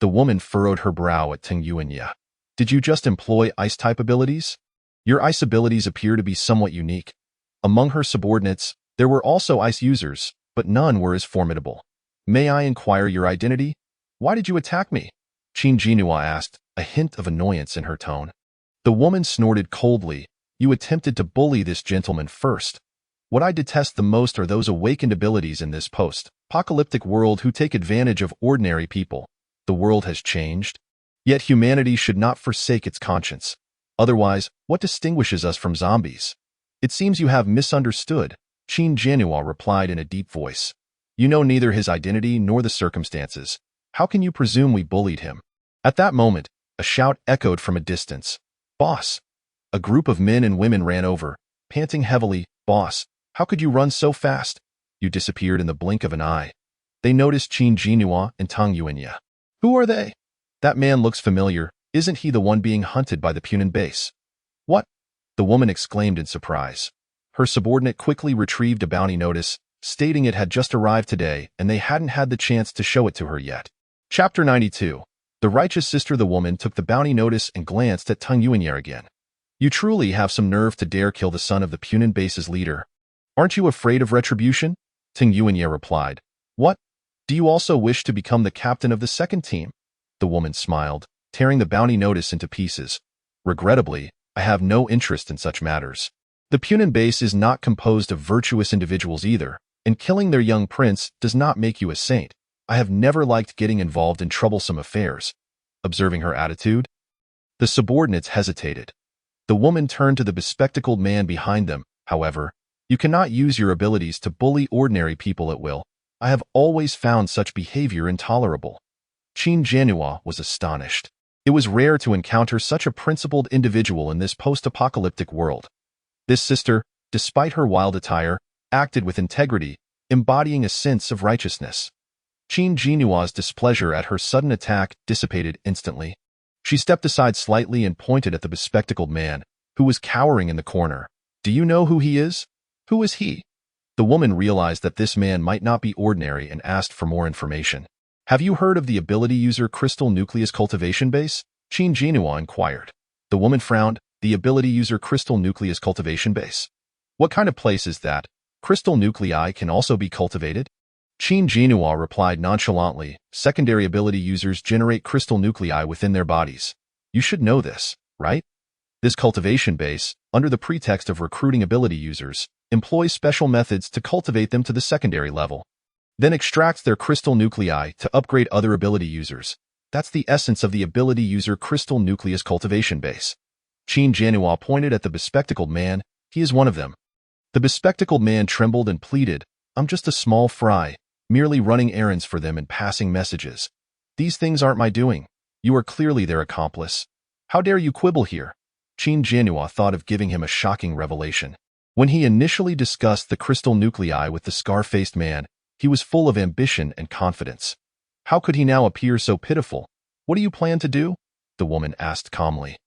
The woman furrowed her brow at Ting Yuanya. Did you just employ ice-type abilities? Your ice abilities appear to be somewhat unique. Among her subordinates, there were also ice users, but none were as formidable. May I inquire your identity? Why did you attack me? Qin Jinhua asked, a hint of annoyance in her tone. The woman snorted coldly. You attempted to bully this gentleman first. What I detest the most are those awakened abilities in this post-apocalyptic world who take advantage of ordinary people. The world has changed. Yet humanity should not forsake its conscience. Otherwise, what distinguishes us from zombies? It seems you have misunderstood, Qin Jinhua replied in a deep voice. You know neither his identity nor the circumstances. How can you presume we bullied him? At that moment, a shout echoed from a distance. Boss! A group of men and women ran over, panting heavily. Boss, how could you run so fast? You disappeared in the blink of an eye. They noticed Qin Jinhua and Tang Yuanya. Who are they? That man looks familiar. Isn't he the one being hunted by the Punan base? What? The woman exclaimed in surprise. Her subordinate quickly retrieved a bounty notice, stating it had just arrived today and they hadn't had the chance to show it to her yet. Chapter 92. The righteous sister. The woman took the bounty notice and glanced at Tang Yuanya again. You truly have some nerve to dare kill the son of the Punan base's leader. Aren't you afraid of retribution? Ting Yuanya replied. What? Do you also wish to become the captain of the second team? The woman smiled, tearing the bounty notice into pieces. Regrettably, I have no interest in such matters. The Punan base is not composed of virtuous individuals either, and killing their young prince does not make you a saint. I have never liked getting involved in troublesome affairs. Observing her attitude, the subordinates hesitated. The woman turned to the bespectacled man behind them. However, you cannot use your abilities to bully ordinary people at will. I have always found such behavior intolerable. Qin Jinhua was astonished. It was rare to encounter such a principled individual in this post-apocalyptic world. This sister, despite her wild attire, acted with integrity, embodying a sense of righteousness. Qin Jinhua's displeasure at her sudden attack dissipated instantly. She stepped aside slightly and pointed at the bespectacled man, who was cowering in the corner. Do you know who he is? Who is he? The woman realized that this man might not be ordinary and asked for more information. Have you heard of the ability user Crystal Nucleus Cultivation Base? Qin Jinhua inquired. The woman frowned. The ability user Crystal Nucleus Cultivation Base. What kind of place is that? Crystal nuclei can also be cultivated? Qin Jinhua replied nonchalantly. Secondary ability users generate crystal nuclei within their bodies. You should know this, right? This cultivation base, under the pretext of recruiting ability users, employs special methods to cultivate them to the secondary level, then extracts their crystal nuclei to upgrade other ability users. That's the essence of the ability user Crystal Nucleus Cultivation Base. Qin Jinhua pointed at the bespectacled man. He is one of them. The bespectacled man trembled and pleaded, I'm just a small fry, merely running errands for them and passing messages. These things aren't my doing. You are clearly their accomplice. How dare you quibble here? Qin Jianhua thought of giving him a shocking revelation. When he initially discussed the crystal nuclei with the scar-faced man, he was full of ambition and confidence. How could he now appear so pitiful? What do you plan to do? The woman asked calmly.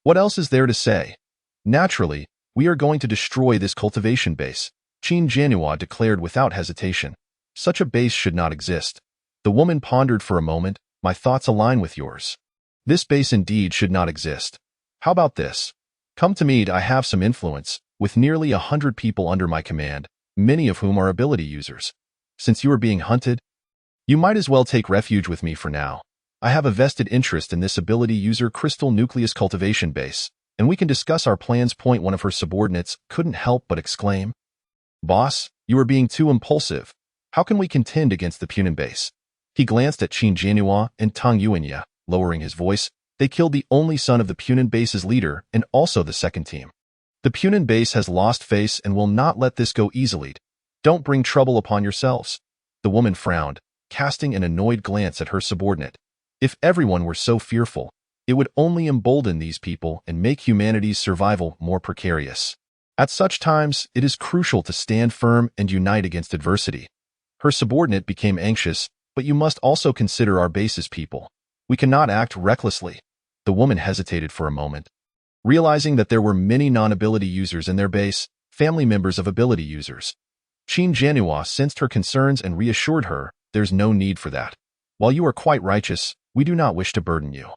What else is there to say? Naturally, we are going to destroy this cultivation base, Qin Jianhua declared without hesitation. Such a base should not exist. The woman pondered for a moment. My thoughts align with yours. This base indeed should not exist. How about this? Come to me. I have some influence, with nearly 100 people under my command, many of whom are ability users. Since you are being hunted, you might as well take refuge with me for now. I have a vested interest in this ability user crystal nucleus cultivation base, and we can discuss our plans. One of her subordinates couldn't help but exclaim. Boss, you are being too impulsive. How can we contend against the Punan base? He glanced at Qin Jianhua and Tang Yuanya, lowering his voice. They killed the only son of the Punan base's leader and also the second team. The Punan base has lost face and will not let this go easily. Don't bring trouble upon yourselves. The woman frowned, casting an annoyed glance at her subordinate. If everyone were so fearful, it would only embolden these people and make humanity's survival more precarious. At such times, it is crucial to stand firm and unite against adversity. Her subordinate became anxious, but you must also consider our base's people. We cannot act recklessly. The woman hesitated for a moment. Realizing that there were many non-ability users in their base, family members of ability users, Qin Jianhua sensed her concerns and reassured her, there's no need for that. While you are quite righteous, we do not wish to burden you.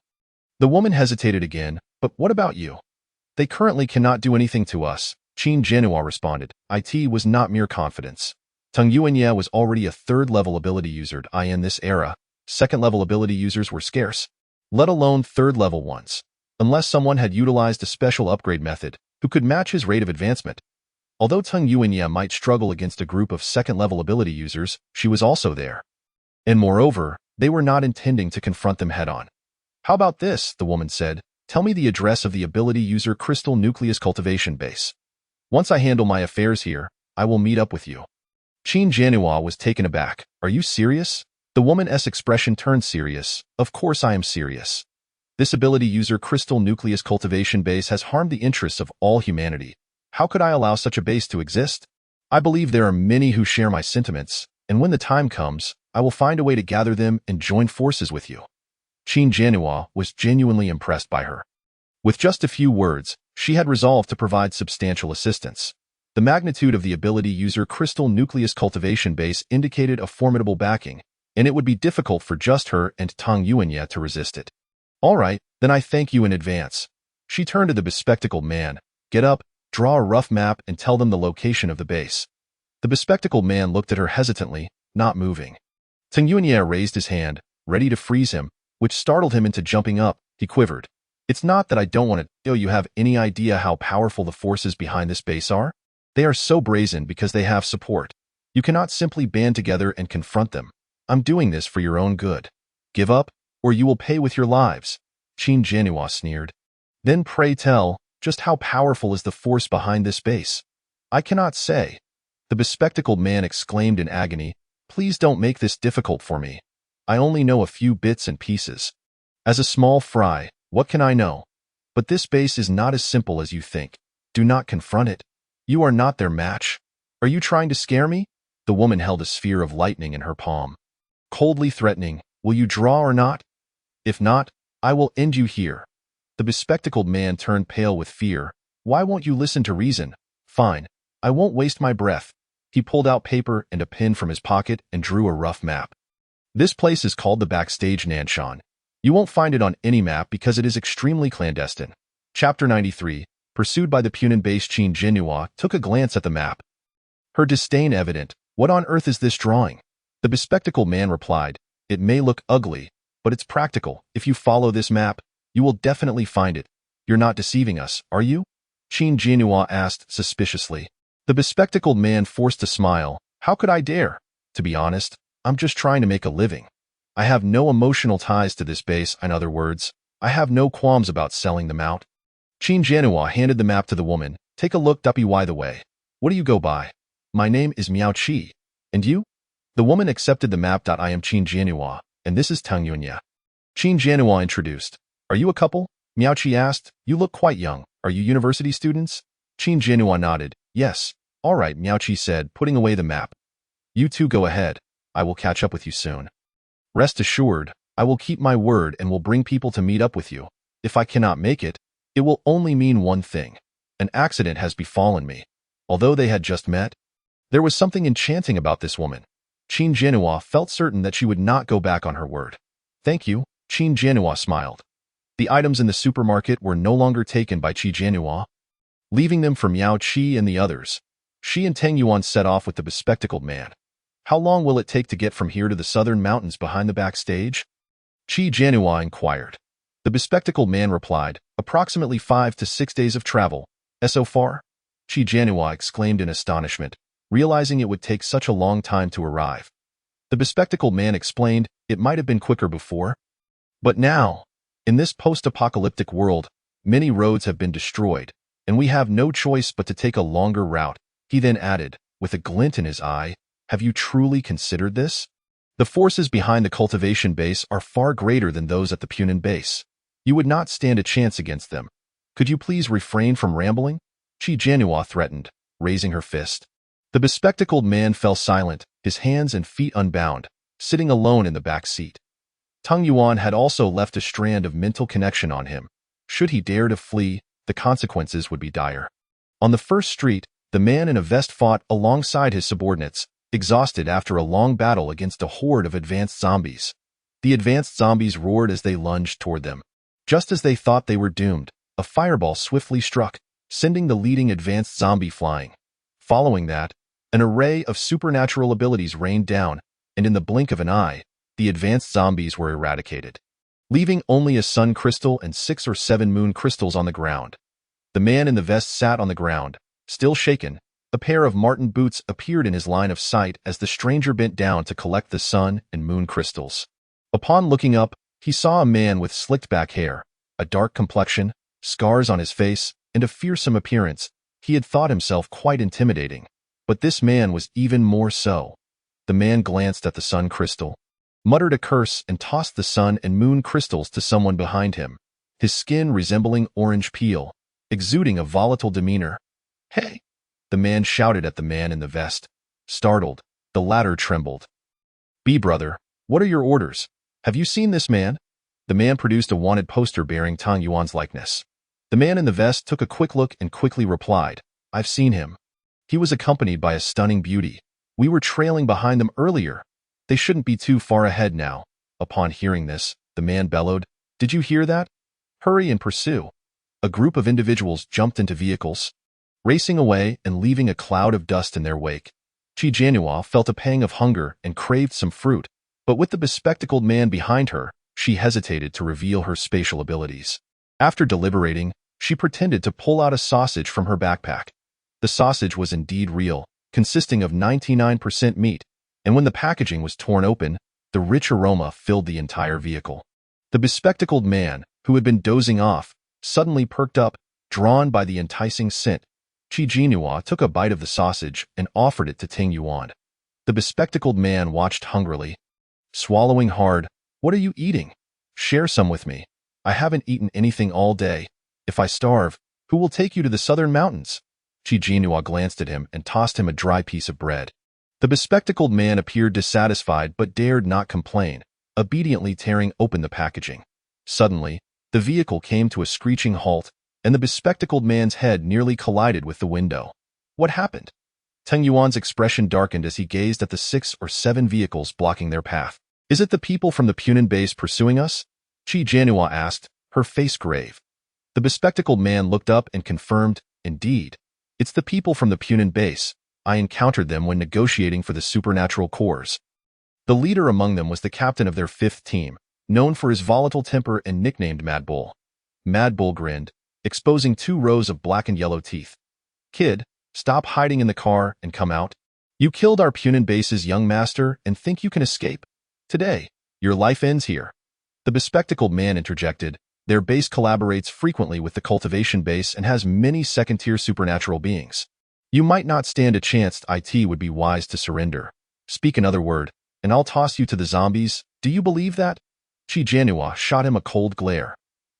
The woman hesitated again, but what about you? They currently cannot do anything to us, Qin Jianhua responded. It was not mere confidence. Tang Yuanya was already a third-level ability user. In this era, second-level ability users were scarce, let alone third-level ones, unless someone had utilized a special upgrade method who could match his rate of advancement. Although Tang Yuanya might struggle against a group of second-level ability users, she was also there. And moreover, they were not intending to confront them head-on. How about this, the woman said. Tell me the address of the ability user crystal nucleus cultivation base. Once I handle my affairs here, I will meet up with you. Qin Jianhua was taken aback. Are you serious? The woman's expression turned serious. Of course I am serious. This ability user crystal nucleus cultivation base has harmed the interests of all humanity. How could I allow such a base to exist? I believe there are many who share my sentiments, and when the time comes, I will find a way to gather them and join forces with you. Qin Jianhua was genuinely impressed by her. With just a few words, she had resolved to provide substantial assistance. The magnitude of the ability user crystal nucleus cultivation base indicated a formidable backing, and it would be difficult for just her and Tang Yuanya to resist it. All right, then I thank you in advance. She turned to the bespectacled man. Get up, draw a rough map and tell them the location of the base. The bespectacled man looked at her hesitantly, not moving. Tang Yuanya raised his hand, ready to freeze him, which startled him into jumping up. He quivered. It's not that I don't want to. Do you have any idea how powerful the forces behind this base are? They are so brazen because they have support. You cannot simply band together and confront them. I'm doing this for your own good. Give up, or you will pay with your lives. Qin Jianhua sneered. Then pray tell, just how powerful is the force behind this base? I cannot say. The bespectacled man exclaimed in agony. Please don't make this difficult for me. I only know a few bits and pieces. As a small fry, what can I know? But this base is not as simple as you think. Do not confront it. You are not their match. Are you trying to scare me? The woman held a sphere of lightning in her palm. Coldly threatening, will you draw or not? If not, I will end you here. The bespectacled man turned pale with fear. Why won't you listen to reason? Fine, I won't waste my breath. He pulled out paper and a pen from his pocket and drew a rough map. This place is called the Backstage Nanshan. You won't find it on any map because it is extremely clandestine. Chapter 93. Pursued by the Punan base. Qin Jianhua took a glance at the map. Her disdain evident. What on earth is this drawing? The bespectacled man replied. It may look ugly, but it's practical. If you follow this map, you will definitely find it. You're not deceiving us, are you? Qin Jianhua asked suspiciously. The bespectacled man forced a smile. How could I dare? To be honest, I'm just trying to make a living. I have no emotional ties to this base. In other words, I have no qualms about selling them out. Qin Jianhua handed the map to the woman. Take a look. By the way, What do you go by? My name is Miao Qi. And you? The woman accepted the map. I am Qin Jianhua, and this is Tang Yunya. Qin Jianhua introduced. Are you a couple? Miao Qi asked. You look quite young. Are you university students? Qin Jianhua nodded. Yes. All right, Miao Qi said, putting away the map. You two go ahead. I will catch up with you soon. Rest assured, I will keep my word and will bring people to meet up with you. If I cannot make it, it will only mean one thing. An accident has befallen me. Although they had just met, there was something enchanting about this woman. Qin Jianhua felt certain that she would not go back on her word. Thank you, Qin Jianhua smiled. The items in the supermarket were no longer taken by Qin Jianhua, leaving them for Miao Qi and the others. She and Tang Yuan set off with the bespectacled man. How long will it take to get from here to the southern mountains behind the backstage? Qin Jianhua inquired. The bespectacled man replied, approximately 5 to 6 days of travel. So far? Qin Jianhua exclaimed in astonishment, realizing it would take such a long time to arrive. The bespectacled man explained, it might have been quicker before. But now, in this post-apocalyptic world, many roads have been destroyed, and we have no choice but to take a longer route. He then added, with a glint in his eye, have you truly considered this? The forces behind the cultivation base are far greater than those at the Punan base. You would not stand a chance against them. Could you please refrain from rambling? Qin Jianhua threatened, raising her fist. The bespectacled man fell silent, his hands and feet unbound, sitting alone in the back seat. Tang Yuan had also left a strand of mental connection on him. Should he dare to flee, the consequences would be dire. On the first street, the man in a vest fought alongside his subordinates, exhausted after a long battle against a horde of advanced zombies. The advanced zombies roared as they lunged toward them. Just as they thought they were doomed, a fireball swiftly struck, sending the leading advanced zombie flying. Following that, an array of supernatural abilities rained down, and in the blink of an eye, the advanced zombies were eradicated, leaving only a sun crystal and 6 or 7 moon crystals on the ground. The man in the vest sat on the ground, still shaken. A pair of marten boots appeared in his line of sight as the stranger bent down to collect the sun and moon crystals. Upon looking up, he saw a man with slicked back hair, a dark complexion, scars on his face, and a fearsome appearance. He had thought himself quite intimidating, but this man was even more so. The man glanced at the sun crystal, muttered a curse, and tossed the sun and moon crystals to someone behind him, his skin resembling orange peel, exuding a volatile demeanor. Hey! The man shouted at the man in the vest. Startled, the latter trembled. Brother, what are your orders? Have you seen this man? The man produced a wanted poster bearing Tang Yuan's likeness. The man in the vest took a quick look and quickly replied, I've seen him. He was accompanied by a stunning beauty. We were trailing behind them earlier. They shouldn't be too far ahead now. Upon hearing this, the man bellowed, Did you hear that? Hurry and pursue. A group of individuals jumped into vehicles, racing away and leaving a cloud of dust in their wake. Qin Jianhua felt a pang of hunger and craved some fruit, but with the bespectacled man behind her, she hesitated to reveal her spatial abilities. After deliberating, she pretended to pull out a sausage from her backpack. The sausage was indeed real, consisting of 99% meat, and when the packaging was torn open, the rich aroma filled the entire vehicle. The bespectacled man, who had been dozing off, suddenly perked up, drawn by the enticing scent. Qin Jianhua took a bite of the sausage and offered it to Tang Yuan. The bespectacled man watched hungrily, swallowing hard. What are you eating? Share some with me. I haven't eaten anything all day. If I starve, who will take you to the southern mountains? Qin Jianhua glanced at him and tossed him a dry piece of bread. The bespectacled man appeared dissatisfied but dared not complain, obediently tearing open the packaging. Suddenly, the vehicle came to a screeching halt, and the bespectacled man's head nearly collided with the window. What happened? Tang Yuan's expression darkened as he gazed at the 6 or 7 vehicles blocking their path. Is it the people from the Punan base pursuing us? Qin Jianhua asked, her face grave. The bespectacled man looked up and confirmed, indeed. It's the people from the Punan base. I encountered them when negotiating for the supernatural cores. The leader among them was the captain of their 5th team, known for his volatile temper and nicknamed Mad Bull. Mad Bull grinned, exposing 2 rows of black and yellow teeth. Kid, stop hiding in the car and come out. You killed our Punan base's young master and think you can escape? Today, your life ends here. The bespectacled man interjected, their base collaborates frequently with the cultivation base and has many second-tier supernatural beings. You might not stand a chance. It would be wise to surrender. Speak another word, and I'll toss you to the zombies. Do you believe that? Chi Jianhua shot him a cold glare.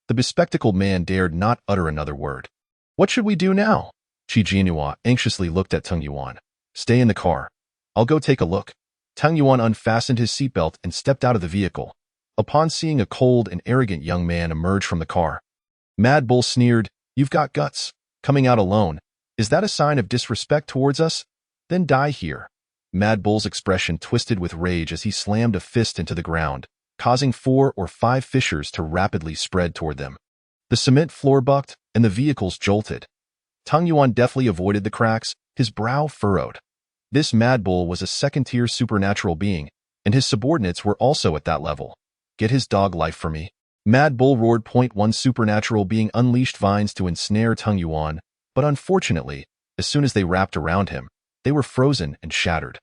The bespectacled man dared not utter another word. What should we do now? Chi Jianhua anxiously looked at Teng Yuan. Stay in the car. I'll go take a look. Teng Yuan unfastened his seatbelt and stepped out of the vehicle. Upon seeing a cold and arrogant young man emerge from the car, Mad Bull sneered, "You've got guts. Coming out alone. Is that a sign of disrespect towards us? Then die here." Mad Bull's expression twisted with rage as he slammed a fist into the ground, causing 4 or 5 fissures to rapidly spread toward them. The cement floor bucked, and the vehicles jolted. Teng Yuan deftly avoided the cracks, his brow furrowed. This Mad Bull was a second-tier supernatural being, and his subordinates were also at that level. Get his dog life for me. Mad Bull roared. One supernatural being unleashed vines to ensnare Teng Yuan, but unfortunately, as soon as they wrapped around him, they were frozen and shattered.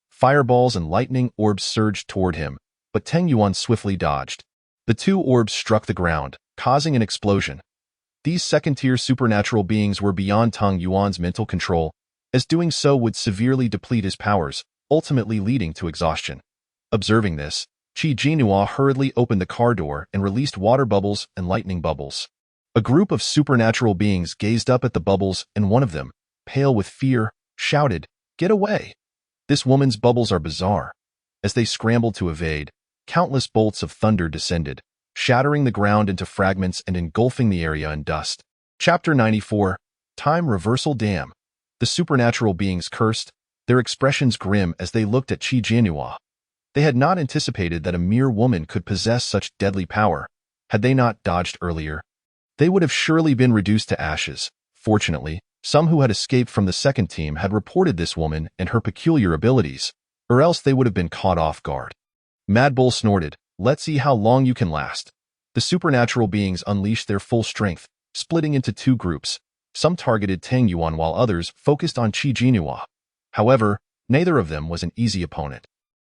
Fireballs and lightning orbs surged toward him, but Teng Yuan swiftly dodged. The 2 orbs struck the ground, causing an explosion. These second-tier supernatural beings were beyond Teng Yuan's mental control, as doing so would severely deplete his powers, ultimately leading to exhaustion. Observing this, Chi Jianhua hurriedly opened the car door and released water bubbles and lightning bubbles. A group of supernatural beings gazed up at the bubbles, and one of them, pale with fear, shouted, "Get away!" This woman's bubbles are bizarre. As they scrambled to evade, countless bolts of thunder descended, shattering the ground into fragments and engulfing the area in dust. Chapter 94, Time Reversal Dam. The supernatural beings cursed, their expressions grim as they looked at Chi Jianhua. They had not anticipated that a mere woman could possess such deadly power. Had they not dodged earlier, they would have surely been reduced to ashes. Fortunately, some who had escaped from the second team had reported this woman and her peculiar abilities, or else they would have been caught off guard. Mad Bull snorted, "Let's see how long you can last." The supernatural beings unleashed their full strength, splitting into 2 groups. Some targeted Teng Yuan while others focused on Chi Jianhua. However, neither of them was an easy opponent.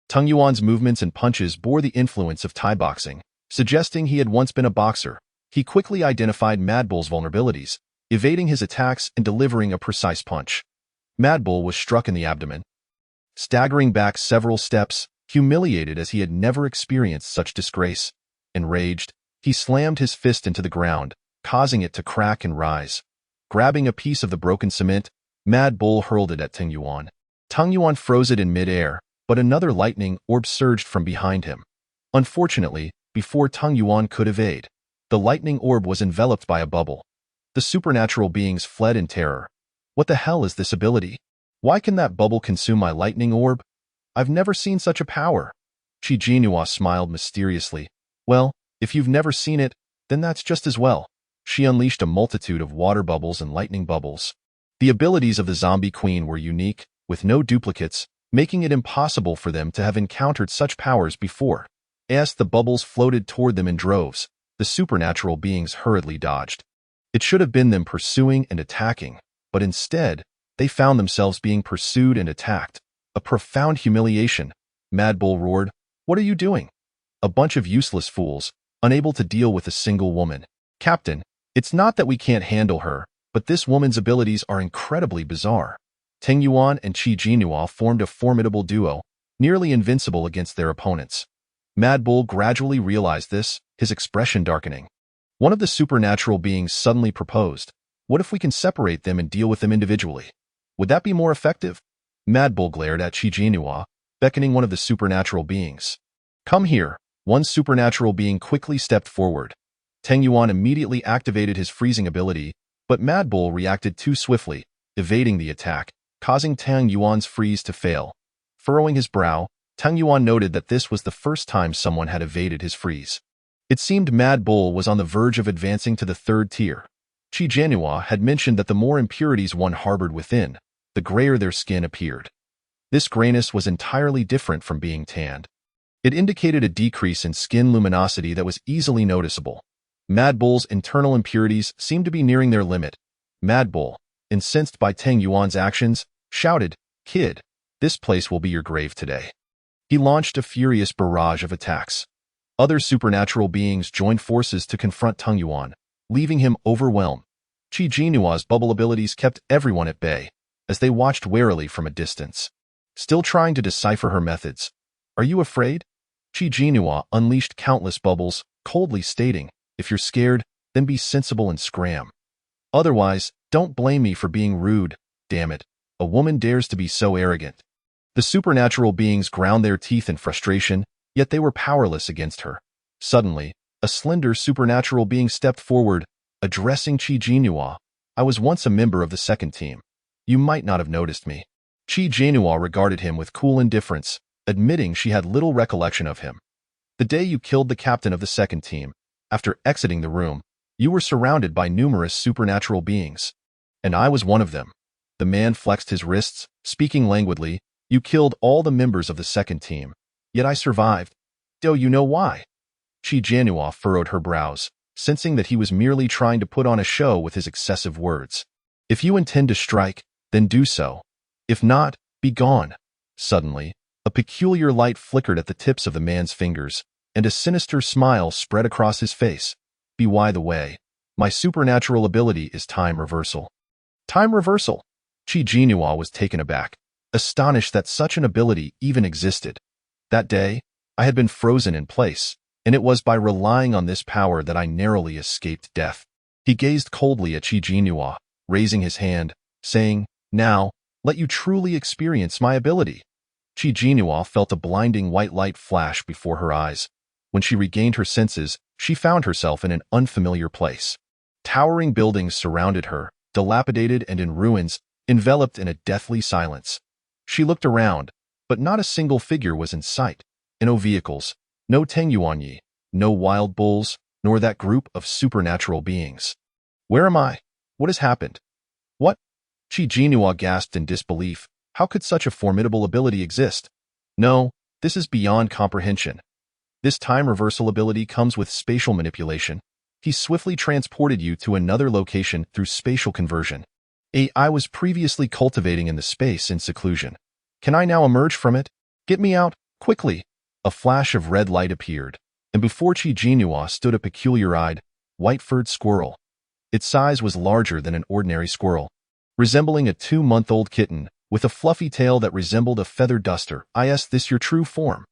Teng Yuan's movements and punches bore the influence of Thai boxing, suggesting he had once been a boxer. He quickly identified Mad Bull's vulnerabilities, evading his attacks and delivering a precise punch. Mad Bull was struck in the abdomen. Staggering back several steps, humiliated as he had never experienced such disgrace. Enraged, he slammed his fist into the ground, causing it to crack and rise. Grabbing a piece of the broken cement, Mad Bull hurled it at Teng Yuan. Teng Yuan froze it in midair, but another lightning orb surged from behind him. Unfortunately, before Teng Yuan could evade, the lightning orb was enveloped by a bubble. The supernatural beings fled in terror. What the hell is this ability? Why can that bubble consume my lightning orb? I've never seen such a power. Chi Jianhua smiled mysteriously. Well, if you've never seen it, then that's just as well. She unleashed a multitude of water bubbles and lightning bubbles. The abilities of the zombie queen were unique, with no duplicates, making it impossible for them to have encountered such powers before. As the bubbles floated toward them in droves, the supernatural beings hurriedly dodged. It should have been them pursuing and attacking, but instead, they found themselves being pursued and attacked. A profound humiliation. Mad Bull roared, "What are you doing? A bunch of useless fools, unable to deal with a single woman. Captain, it's not that we can't handle her, but this woman's abilities are incredibly bizarre." Teng Yuan and Chi Jianhua formed a formidable duo, nearly invincible against their opponents. Mad Bull gradually realized this, his expression darkening. One of the supernatural beings suddenly proposed, "What if we can separate them and deal with them individually? Would that be more effective?" Mad Bull glared at Chi Jianhua, beckoning one of the supernatural beings. "Come here." One supernatural being quickly stepped forward. Teng Yuan immediately activated his freezing ability, but Mad Bull reacted too swiftly, evading the attack, causing Teng Yuan's freeze to fail. Furrowing his brow, Teng Yuan noted that this was the first time someone had evaded his freeze. It seemed Mad Bull was on the verge of advancing to the 3rd tier. Chi Jianhua had mentioned that the more impurities one harbored within, the grayer their skin appeared. This grayness was entirely different from being tanned. It indicated a decrease in skin luminosity that was easily noticeable. Mad Bull's internal impurities seemed to be nearing their limit. Mad Bull, incensed by Teng Yuan's actions, shouted, "Kid, this place will be your grave today." He launched a furious barrage of attacks. Other supernatural beings joined forces to confront Teng Yuan, leaving him overwhelmed. Chi Jianhua's bubble abilities kept everyone at bay, as they watched warily from a distance, still trying to decipher her methods. "Are you afraid?" Chi Jinhua unleashed countless bubbles, coldly stating, "If you're scared, then be sensible and scram. Otherwise, don't blame me for being rude. Damn it, a woman dares to be so arrogant." The supernatural beings ground their teeth in frustration, yet they were powerless against her. Suddenly, a slender supernatural being stepped forward, addressing Chi Jinhua. "I was once a member of the second team. You might not have noticed me." Chi Jinhua regarded him with cool indifference, admitting she had little recollection of him. "The day you killed the captain of the second team, after exiting the room, you were surrounded by numerous supernatural beings. And I was one of them." The man flexed his wrists, speaking languidly. "You killed all the members of the second team, yet I survived. Do you know why?" Chi Jinhua furrowed her brows, sensing that he was merely trying to put on a show with his excessive words. "If you intend to strike, then do so. If not, be gone." Suddenly, a peculiar light flickered at the tips of the man's fingers, and a sinister smile spread across his face. "By the way, my supernatural ability is time reversal." Time reversal? Chi Jinhua was taken aback, astonished that such an ability even existed. That day, I had been frozen in place, and it was by relying on this power that I narrowly escaped death. He gazed coldly at Chi Jinhua, raising his hand, saying, "Now, let you truly experience my ability." Chi Jinhua felt a blinding white light flash before her eyes. When she regained her senses, she found herself in an unfamiliar place. Towering buildings surrounded her, dilapidated and in ruins, enveloped in a deathly silence. She looked around, but not a single figure was in sight. No vehicles, no Teng Yuanyi, no wild bulls, nor that group of supernatural beings. "Where am I? What has happened?" "What?" Chi Jinhua gasped in disbelief. How could such a formidable ability exist? "No, this is beyond comprehension. This time reversal ability comes with spatial manipulation. He swiftly transported you to another location through spatial conversion. I was previously cultivating in the space in seclusion. Can I now emerge from it? Get me out, quickly." A flash of red light appeared, and before Chi Jinhua stood a peculiar-eyed, white-furred squirrel. Its size was larger than an ordinary squirrel, resembling a 2-month-old kitten, with a fluffy tail that resembled a feather duster. "Is this your true form?"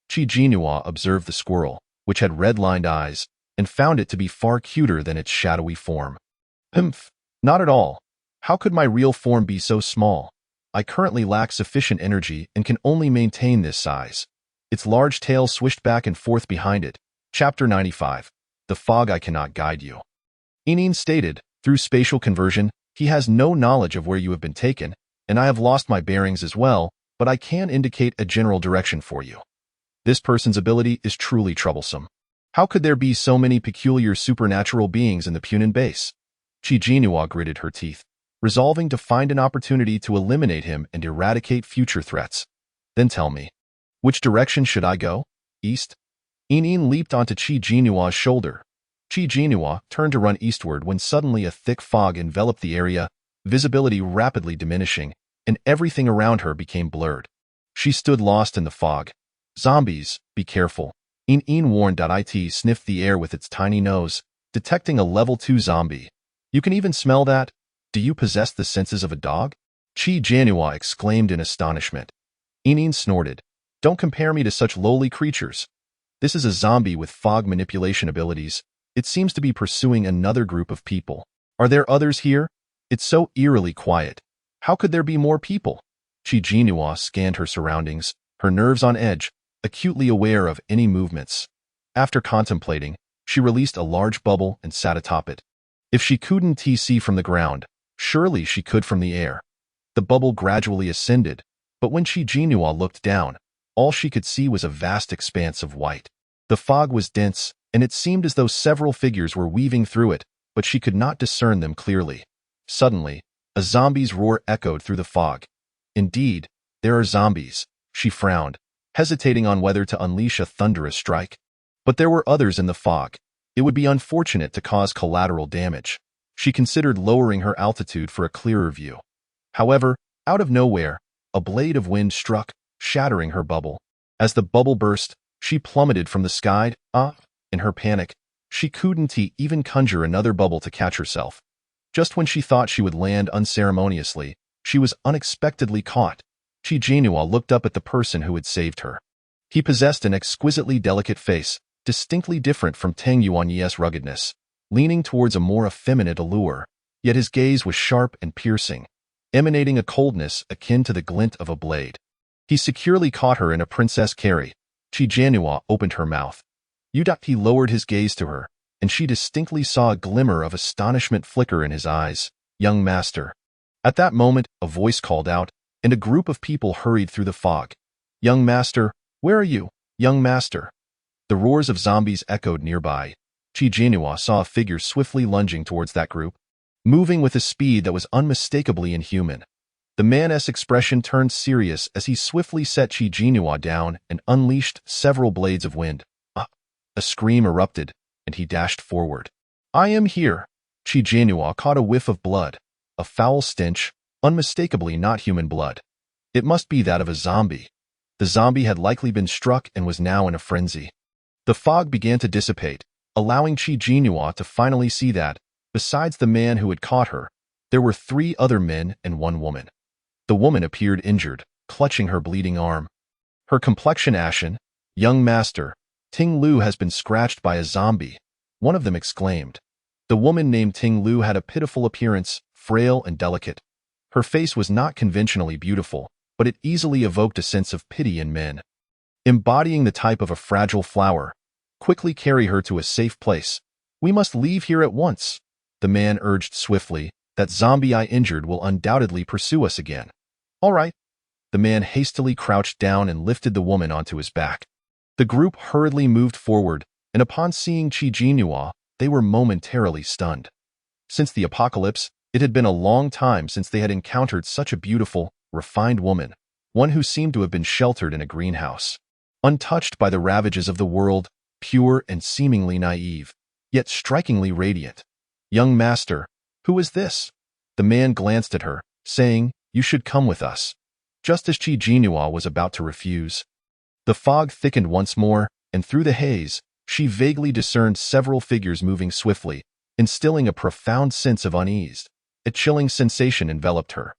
Chi Jinhua observed the squirrel, which had red-lined eyes, and found it to be far cuter than its shadowy form. "Humph, not at all. How could my real form be so small? I currently lack sufficient energy and can only maintain this size." Its large tail swished back and forth behind it. Chapter 95. The Fog. "I cannot guide you," Enin stated. "Through spatial conversion, he has no knowledge of where you have been taken, and I have lost my bearings as well, but I can indicate a general direction for you. This person's ability is truly troublesome. How could there be so many peculiar supernatural beings in the Punin base?" Chi Jinhua gritted her teeth, resolving to find an opportunity to eliminate him and eradicate future threats. "Then tell me, which direction should I go? East?" Enin leaped onto Chi Jinhua's shoulder. Chi Jinhua turned to run eastward when suddenly a thick fog enveloped the area, visibility rapidly diminishing, and everything around her became blurred. She stood lost in the fog. "Zombies, be careful." Enin warned. It sniffed the air with its tiny nose, detecting a level 2 zombie. "You can even smell that? Do you possess the senses of a dog?" Chi Jinhua exclaimed in astonishment. Enin snorted. "Don't compare me to such lowly creatures. This is a zombie with fog manipulation abilities. It seems to be pursuing another group of people. Are there others here? It's so eerily quiet. How could there be more people?" Chi Jinhua scanned her surroundings, her nerves on edge, acutely aware of any movements. After contemplating, she released a large bubble and sat atop it. If she couldn't see from the ground, surely she could from the air. The bubble gradually ascended, but when Chi Jinhua looked down, all she could see was a vast expanse of white. The fog was dense, and it seemed as though several figures were weaving through it, but she could not discern them clearly. Suddenly, a zombie's roar echoed through the fog. "Indeed, there are zombies," she frowned, hesitating on whether to unleash a thunderous strike. But there were others in the fog. It would be unfortunate to cause collateral damage. She considered lowering her altitude for a clearer view. However, out of nowhere, a blade of wind struck, shattering her bubble. As the bubble burst, she plummeted from the sky. In her panic, she couldn't even conjure another bubble to catch herself. Just when she thought she would land unceremoniously, She was unexpectedly caught. Chi Jinhua looked up at the person who had saved her. He possessed an exquisitely delicate face, distinctly different from Tang Yuanyi's ruggedness, leaning towards a more effeminate allure, yet his gaze was sharp and piercing, emanating a coldness akin to the glint of a blade. He securely caught her in a princess carry. Chi Jinhua opened her mouth. He lowered his gaze to her, and she distinctly saw a glimmer of astonishment flicker in his eyes. Young master. At that moment, a voice called out, and a group of people hurried through the fog. Young master, where are you, young master? The roars of zombies echoed nearby. Chi Jinhua saw a figure swiftly lunging towards that group, moving with a speed that was unmistakably inhuman. The man's expression turned serious as he swiftly set Chi Jinhua down and unleashed several blades of wind. A scream erupted, and he dashed forward. I am here. Chi Jinhua caught a whiff of blood, a foul stench, unmistakably not human blood. It must be that of a zombie. The zombie had likely been struck and was now in a frenzy. The fog began to dissipate, allowing Chi Jinhua to finally see that, besides the man who had caught her, there were 3 other men and 1 woman. The woman appeared injured, clutching her bleeding arm. Her complexion ashen. Young master, Ting Lu has been scratched by a zombie, one of them exclaimed. The woman named Ting Lu had a pitiful appearance, frail and delicate. Her face was not conventionally beautiful, but it easily evoked a sense of pity in men. Embodying the type of a fragile flower, quickly carry her to a safe place. We must leave here at once. The man urged swiftly. That zombie I injured will undoubtedly pursue us again. All right. The man hastily crouched down and lifted the woman onto his back. The group hurriedly moved forward, and upon seeing Chi Jinhua, they were momentarily stunned. Since the apocalypse, it had been a long time since they had encountered such a beautiful, refined woman, one who seemed to have been sheltered in a greenhouse. Untouched by the ravages of the world, pure and seemingly naive, yet strikingly radiant. Young master, who is this? The man glanced at her, saying, You should come with us. Just as Chi Jinhua was about to refuse. The fog thickened once more, and through the haze, she vaguely discerned several figures moving swiftly, instilling a profound sense of unease. A chilling sensation enveloped her.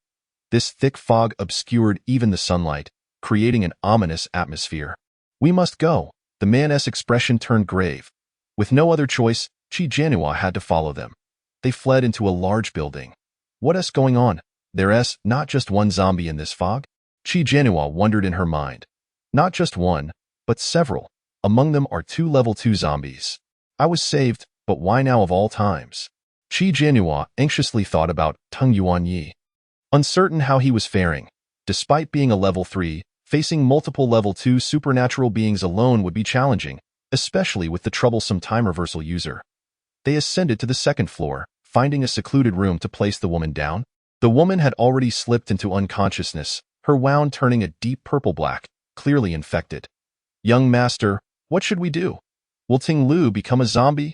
This thick fog obscured even the sunlight, creating an ominous atmosphere. We must go. The man's expression turned grave. With no other choice, Chi Jinhua had to follow them. They fled into a large building. What is going on? There's not just one zombie in this fog? Chi Jinhua wondered in her mind. Not just one, but several. Among them are 2 level 2 zombies. I was saved, but why now of all times? Chi Jinhua anxiously thought about Tang Yuanyi. Uncertain how he was faring. Despite being a level 3, facing multiple level 2 supernatural beings alone would be challenging, especially with the troublesome time reversal user. They ascended to the 2nd floor, finding a secluded room to place the woman down. The woman had already slipped into unconsciousness, her wound turning a deep purple-black, clearly infected. Young master, what should we do? Will Ting Lu become a zombie?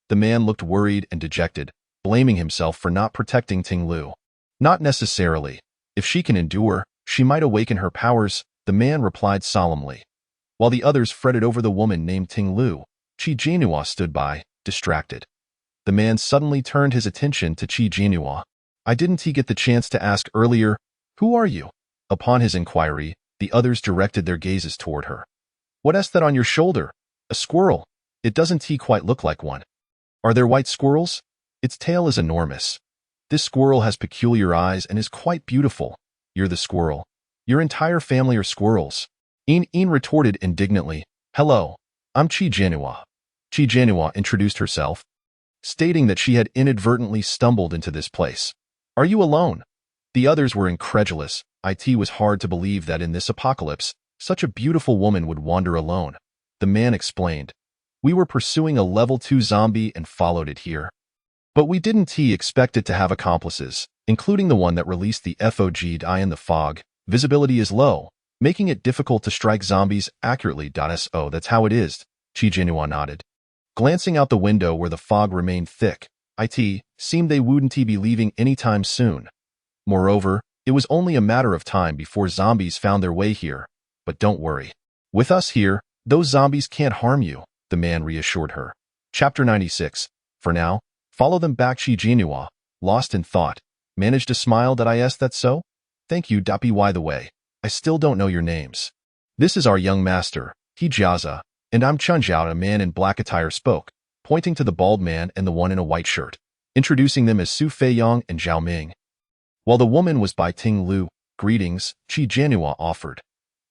The man looked worried and dejected, blaming himself for not protecting Ting Lu. Not necessarily. If she can endure, she might awaken her powers, the man replied solemnly. While the others fretted over the woman named Ting Lu, Chi Jinhua stood by, distracted. The man suddenly turned his attention to Chi Jinhua. Didn't he get the chance to ask earlier, Who are you? Upon his inquiry, the others directed their gazes toward her. What is that on your shoulder? A squirrel. It doesn't quite look like one. Are there white squirrels? Its tail is enormous. This squirrel has peculiar eyes and is quite beautiful. You're the squirrel. Your entire family are squirrels. Een retorted indignantly. Hello, I'm Chi Jinhua. Chi Jinhua introduced herself, stating that she had inadvertently stumbled into this place. Are you alone? The others were incredulous. It was hard to believe that in this apocalypse, such a beautiful woman would wander alone. The man explained. We were pursuing a level 2 zombie and followed it here. But we didn't expect it to have accomplices, including the one that released the FOG dye in the fog. Visibility is low, making it difficult to strike zombies accurately. So that's how it is, Chi Jinhua nodded. Glancing out the window where the fog remained thick, it seemed they wouldn't be leaving anytime soon. Moreover, it was only a matter of time before zombies found their way here. But don't worry. With us here, those zombies can't harm you, the man reassured her. Chapter 96. For now, follow them back. Chi Jinhua, lost in thought, managed to smile. Is that so? Thank you, By the way, I still don't know your names. This is our young master, He Jiaza, and I'm Chun Zhao. A man in black attire spoke, pointing to the bald man and the one in a white shirt, introducing them as Su Feiyong and Zhao Ming. While the woman was Bai Ting Lu, greetings, Qi Jianhua offered.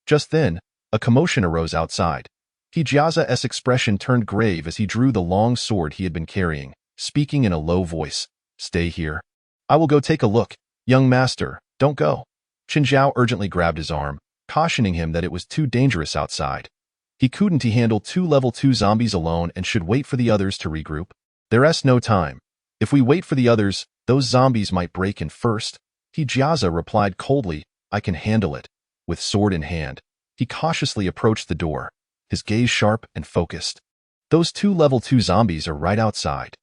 Just then, a commotion arose outside. He Jiaza's expression turned grave as he drew the long sword he had been carrying, speaking in a low voice. Stay here. I will go take a look. Young master, don't go. Qin Zhao urgently grabbed his arm, cautioning him that it was too dangerous outside. He couldn't handle 2 level 2 zombies alone and should wait for the others to regroup. There's no time. If we wait for the others, those zombies might break in first. He Jiaza replied coldly, I can handle it. With sword in hand, he cautiously approached the door, his gaze sharp and focused. Those 2 level 2 zombies are right outside.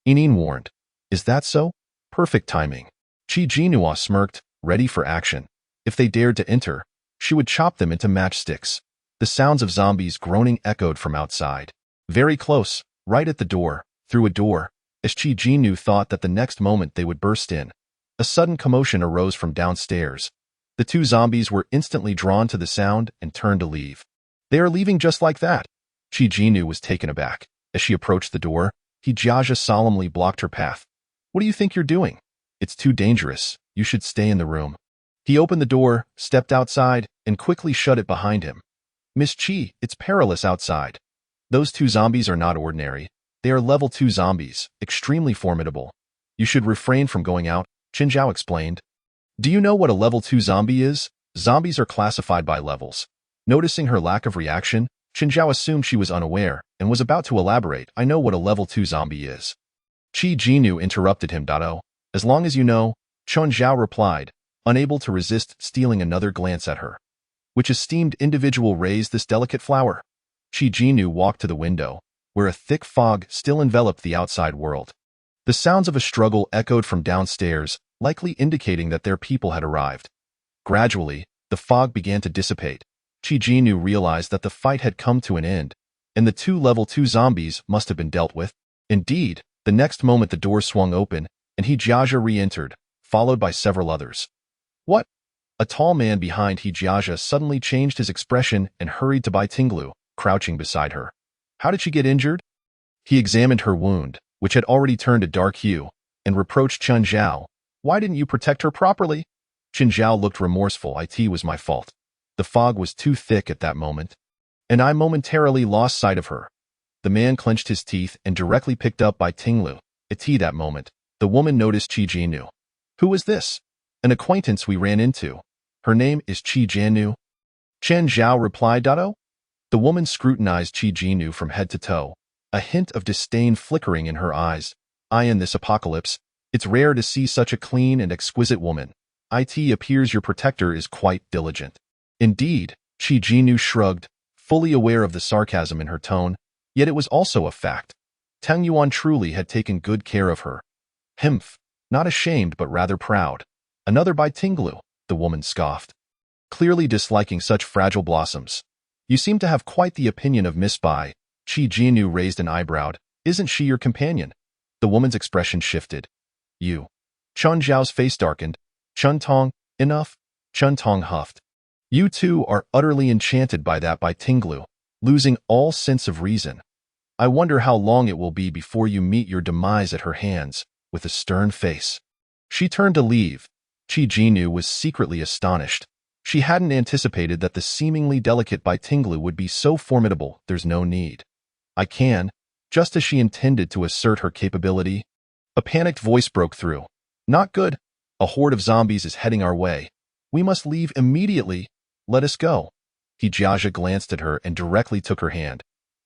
Inin warned. Is that so? Perfect timing. Qi Jianhua smirked, ready for action. If they dared to enter, she would chop them into matchsticks. The sounds of zombies groaning echoed from outside. Very close, right at the door, through a door, as Qi Jianhua thought that the next moment they would burst in. A sudden commotion arose from downstairs. The 2 zombies were instantly drawn to the sound and turned to leave. They are leaving just like that. Qi Jianhua was taken aback. As she approached the door, He Jiaza solemnly blocked her path. What do you think you're doing? It's too dangerous. You should stay in the room. He opened the door, stepped outside, and quickly shut it behind him. Miss Qi, it's perilous outside. Those 2 zombies are not ordinary. They are level 2 zombies, extremely formidable. You should refrain from going out, Qin Zhao explained. Do you know what a level 2 zombie is? Zombies are classified by levels. Noticing her lack of reaction, Qin Zhao assumed she was unaware and was about to elaborate. I know what a level 2 zombie is. Qi Jianhua interrupted him. Oh, as long as you know, Qin Zhao replied, unable to resist stealing another glance at her. Which esteemed individual raised this delicate flower? Qi Jianhua walked to the window, where a thick fog still enveloped the outside world. The sounds of a struggle echoed from downstairs, likely indicating that their people had arrived. Gradually, the fog began to dissipate. Qi Jianhua realized that the fight had come to an end, and the 2 level 2 zombies must have been dealt with. Indeed, the next moment the door swung open, and He Jiaza re-entered, followed by several others. What? A tall man behind He Jiaza suddenly changed his expression and hurried to Bai Tinglu, crouching beside her. How did she get injured? He examined her wound, which had already turned a dark hue, and reproached Chun Zhao. Why didn't you protect her properly? Qin Zhao looked remorseful. It was my fault. The fog was too thick at that moment, and I momentarily lost sight of her. The man clenched his teeth and directly picked up Bai Tinglu. That moment, the woman noticed Qi Jianhua. Who is this? An acquaintance we ran into. Her name is Qi Jianhua. Chen Zhao replied. Oh. The woman scrutinized Qi Jianhua from head to toe, a hint of disdain flickering in her eyes. In this apocalypse, it's rare to see such a clean and exquisite woman. It appears your protector is quite diligent. Indeed, Qi Jianhua shrugged, fully aware of the sarcasm in her tone, yet it was also a fact. Tang Yuan truly had taken good care of her. Humph, not ashamed but rather proud. Another Bai Tinglu, the woman scoffed. Clearly disliking such fragile blossoms. You seem to have quite the opinion of Miss Bai. Qi Jianhua raised an eyebrow. Isn't she your companion? The woman's expression shifted. You. Chun Zhao's face darkened. Chun Tong, enough. Chun Tong huffed. You two are utterly enchanted by that Bai Tinglu, losing all sense of reason. I wonder how long it will be before you meet your demise at her hands, with a stern face. She turned to leave. Qi Jianhua was secretly astonished. She hadn't anticipated that the seemingly delicate Bai Tinglu would be so formidable. There's no need. I can, just as she intended to assert her capability. A panicked voice broke through. Not good. A horde of zombies is heading our way. We must leave immediately. Let us go. He Jiaza glanced at her and directly took her hand.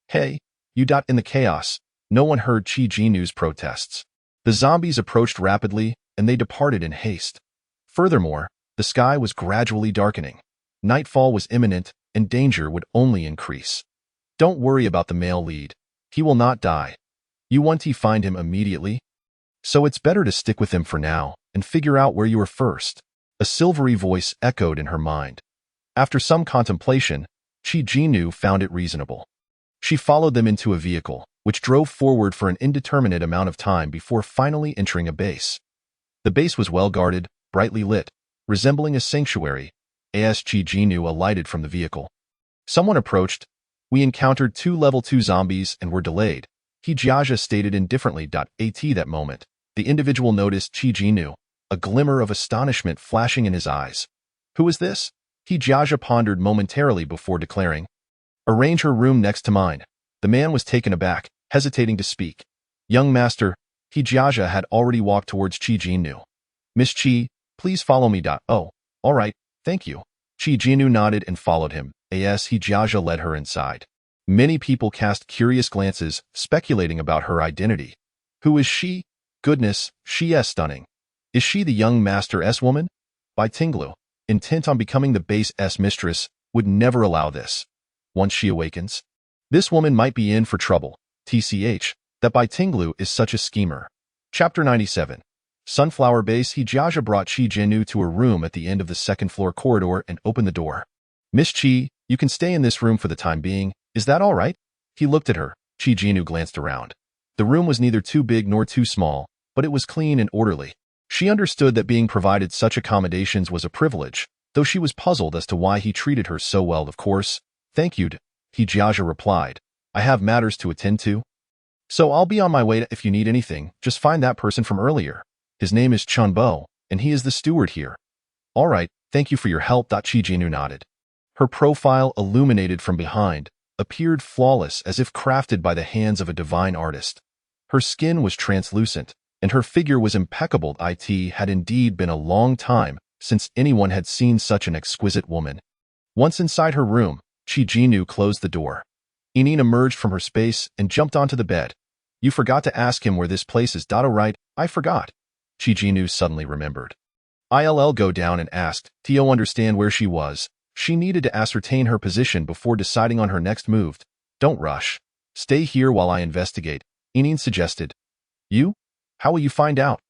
Hey, you. In the chaos, no one heard Qi Jianhua's protests. The zombies approached rapidly, and they departed in haste. Furthermore, the sky was gradually darkening. Nightfall was imminent, and danger would only increase. Don't worry about the male lead. He will not die. You want to find him immediately? So it's better to stick with him for now, and figure out where you are first. A silvery voice echoed in her mind. After some contemplation, Qi Jianhua found it reasonable. She followed them into a vehicle, which drove forward for an indeterminate amount of time before finally entering a base. The base was well guarded, brightly lit, resembling a sanctuary. Chi Jinu alighted from the vehicle. Someone approached. We encountered 2 level 2 zombies and were delayed. Hijiaja stated indifferently. At that moment, the individual noticed Chi Jinu, a glimmer of astonishment flashing in his eyes. Who is this? Hijiaja pondered momentarily before declaring. Arrange her room next to mine. The man was taken aback, hesitating to speak. Young master, Hijiaja had already walked towards Chi Jinu. Miss Chi, please follow me. Oh, all right, thank you. Chi Jinu nodded and followed him. Hijiaja led her inside. Many people cast curious glances, speculating about her identity. Who is she? Goodness, she is stunning. Is she the young master's woman? Bai Tinglu, intent on becoming the base's mistress, would never allow this. Once she awakens, this woman might be in for trouble. TCH, that Bai Tinglu is such a schemer. Chapter 97. Sunflower Base. Hijiaja brought Chi Jinu to a room at the end of the second-floor corridor and opened the door. Miss Chi, you can stay in this room for the time being. Is that all right? He looked at her. Chi Jinu glanced around. The room was neither too big nor too small, but it was clean and orderly. She understood that being provided such accommodations was a privilege, though she was puzzled as to why he treated her so well. Of course. Thank you, Hijiaja replied. I have matters to attend to. So I'll be on my way. If you need anything, just find that person from earlier. His name is Chun Bo, and he is the steward here. All right, thank you for your help. Chi Jinu nodded. Her profile, illuminated from behind, appeared flawless as if crafted by the hands of a divine artist. Her skin was translucent, and her figure was impeccable. It had indeed been a long time since anyone had seen such an exquisite woman. Once inside her room, Chi Jinu closed the door. Inin emerged from her space and jumped onto the bed. You forgot to ask him where this place is. Oh right, I forgot. Chi Jinu suddenly remembered. I'll go down and ask Tio understand where she was. She needed to ascertain her position before deciding on her next move. Don't rush. Stay here while I investigate, Inin suggested. You? How will you find out?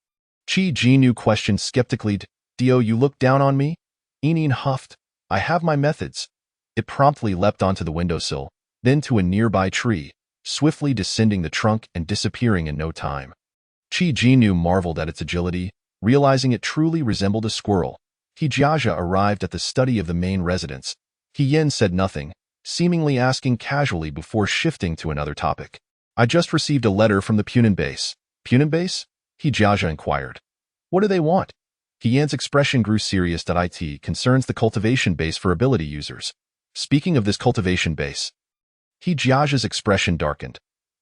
Chi Jinu questioned skeptically. Dio, you look down on me? Inin huffed. I have my methods. It promptly leapt onto the windowsill, then to a nearby tree, swiftly descending the trunk and disappearing in no time. Chi Jinu marveled at its agility, realizing it truly resembled a squirrel. Hijiaja arrived at the study of the main residence. Hiyen said nothing, seemingly asking casually before shifting to another topic. I just received a letter from the Punin base. Punin base? Hijiaja inquired. What do they want? Hiyen's expression grew serious. It concerns the cultivation base for ability users. Speaking of this cultivation base, Hijiaja's expression darkened.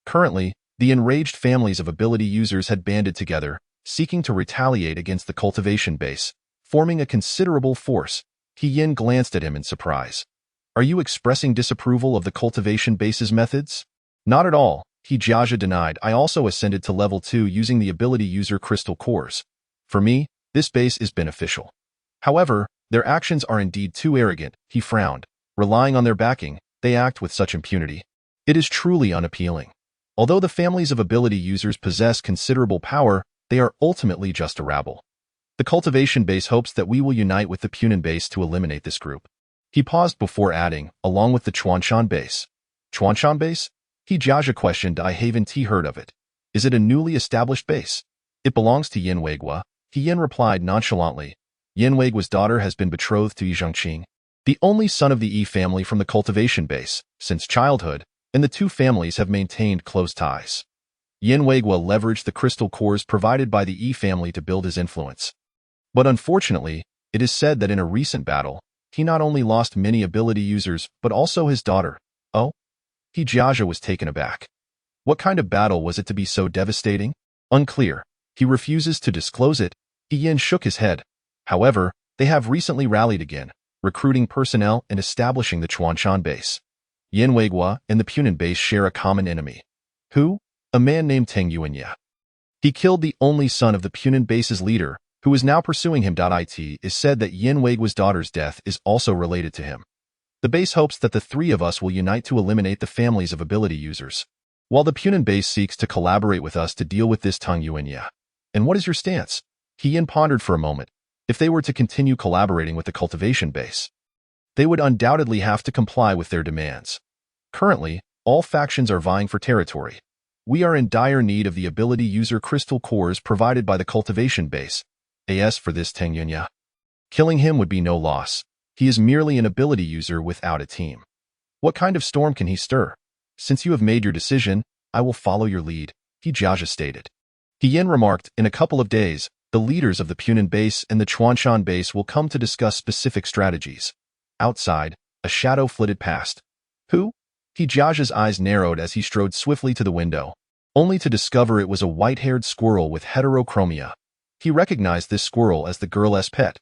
Currently, the enraged families of ability users had banded together, seeking to retaliate against the cultivation base, forming a considerable force. Hiyen glanced at him in surprise. Are you expressing disapproval of the cultivation base's methods? Not at all, Hijiaja denied. I also ascended to level 2 using the ability user crystal cores. For me, this base is beneficial. However, their actions are indeed too arrogant, he frowned. Relying on their backing, they act with such impunity. It is truly unappealing. Although the families of ability users possess considerable power, they are ultimately just a rabble. The cultivation base hopes that we will unite with the Punin base to eliminate this group. He paused before adding, along with the Chuanshan base. Chuanshan base? Hijiaja questioned. I haven't heard of it. Is it a newly established base? It belongs to Yin Weigua. Hiyen replied nonchalantly. Yin Weigua's daughter has been betrothed to Yi Zhongqing, the only son of the Yi family from the cultivation base, since childhood, and the two families have maintained close ties. Yin Weigua leveraged the crystal cores provided by the Yi family to build his influence. But unfortunately, it is said that in a recent battle, he not only lost many ability users, but also his daughter. Oh? Hijiaja was taken aback. What kind of battle was it to be so devastating? Unclear. He refuses to disclose it. Hiyen shook his head. However, they have recently rallied again, recruiting personnel and establishing the Chuanshan base. Yin Weigua and the Punin base share a common enemy. Who? A man named Teng Yuanya. He killed the only son of the Punin base's leader, who is now pursuing him. It is said that Yin Weigua's daughter's death is also related to him. The base hopes that the three of us will unite to eliminate the families of ability users, while the Punin base seeks to collaborate with us to deal with this Teng Yuanya. And what is your stance? Hiyen pondered for a moment. If they were to continue collaborating with the cultivation base, they would undoubtedly have to comply with their demands. Currently, all factions are vying for territory. We are in dire need of the ability user crystal cores provided by the cultivation base. As for this Teng Yuanya, Killing him would be no loss. He is merely an ability user without a team. What kind of storm can he stir? Since you have made your decision, I will follow your lead, He Jiaja stated. He Yin remarked, in a couple of days, the leaders of the Punan base and the Chuanshan base will come to discuss specific strategies. Outside, a shadow flitted past. Who? He Jiaja's eyes narrowed as he strode swiftly to the window, only to discover it was a white-haired squirrel with heterochromia. He recognized this squirrel as the girl's pet.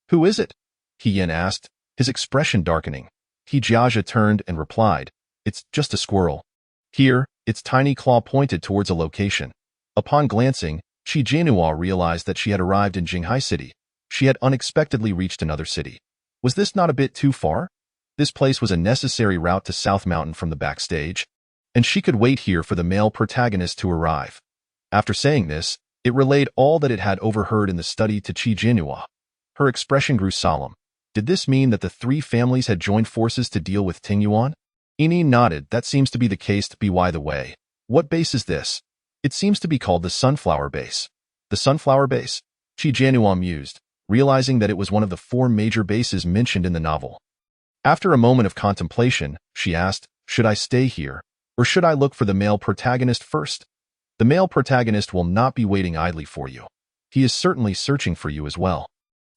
Who is it? He Yin asked, his expression darkening. He Jiaja turned and replied, It's just a squirrel. Here, its tiny claw pointed towards a location. Upon glancing, Qi Jianhua realized that she had arrived in Jinghai City. She had unexpectedly reached another city. Was this not a bit too far? This place was a necessary route to South Mountain from the backstage, and she could wait here for the male protagonist to arrive. After saying this, it relayed all that it had overheard in the study to Qi Jianhua. Her expression grew solemn. Did this mean that the three families had joined forces to deal with Ting Yuan? Yinyin nodded. That seems to be the case. By the way, what base is this? It seems to be called the Sunflower Base. The Sunflower Base? Qi Jianhua mused, realizing that it was one of the 4 major bases mentioned in the novel. After a moment of contemplation, she asked, Should I stay here, or should I look for the male protagonist first? The male protagonist will not be waiting idly for you. He is certainly searching for you as well.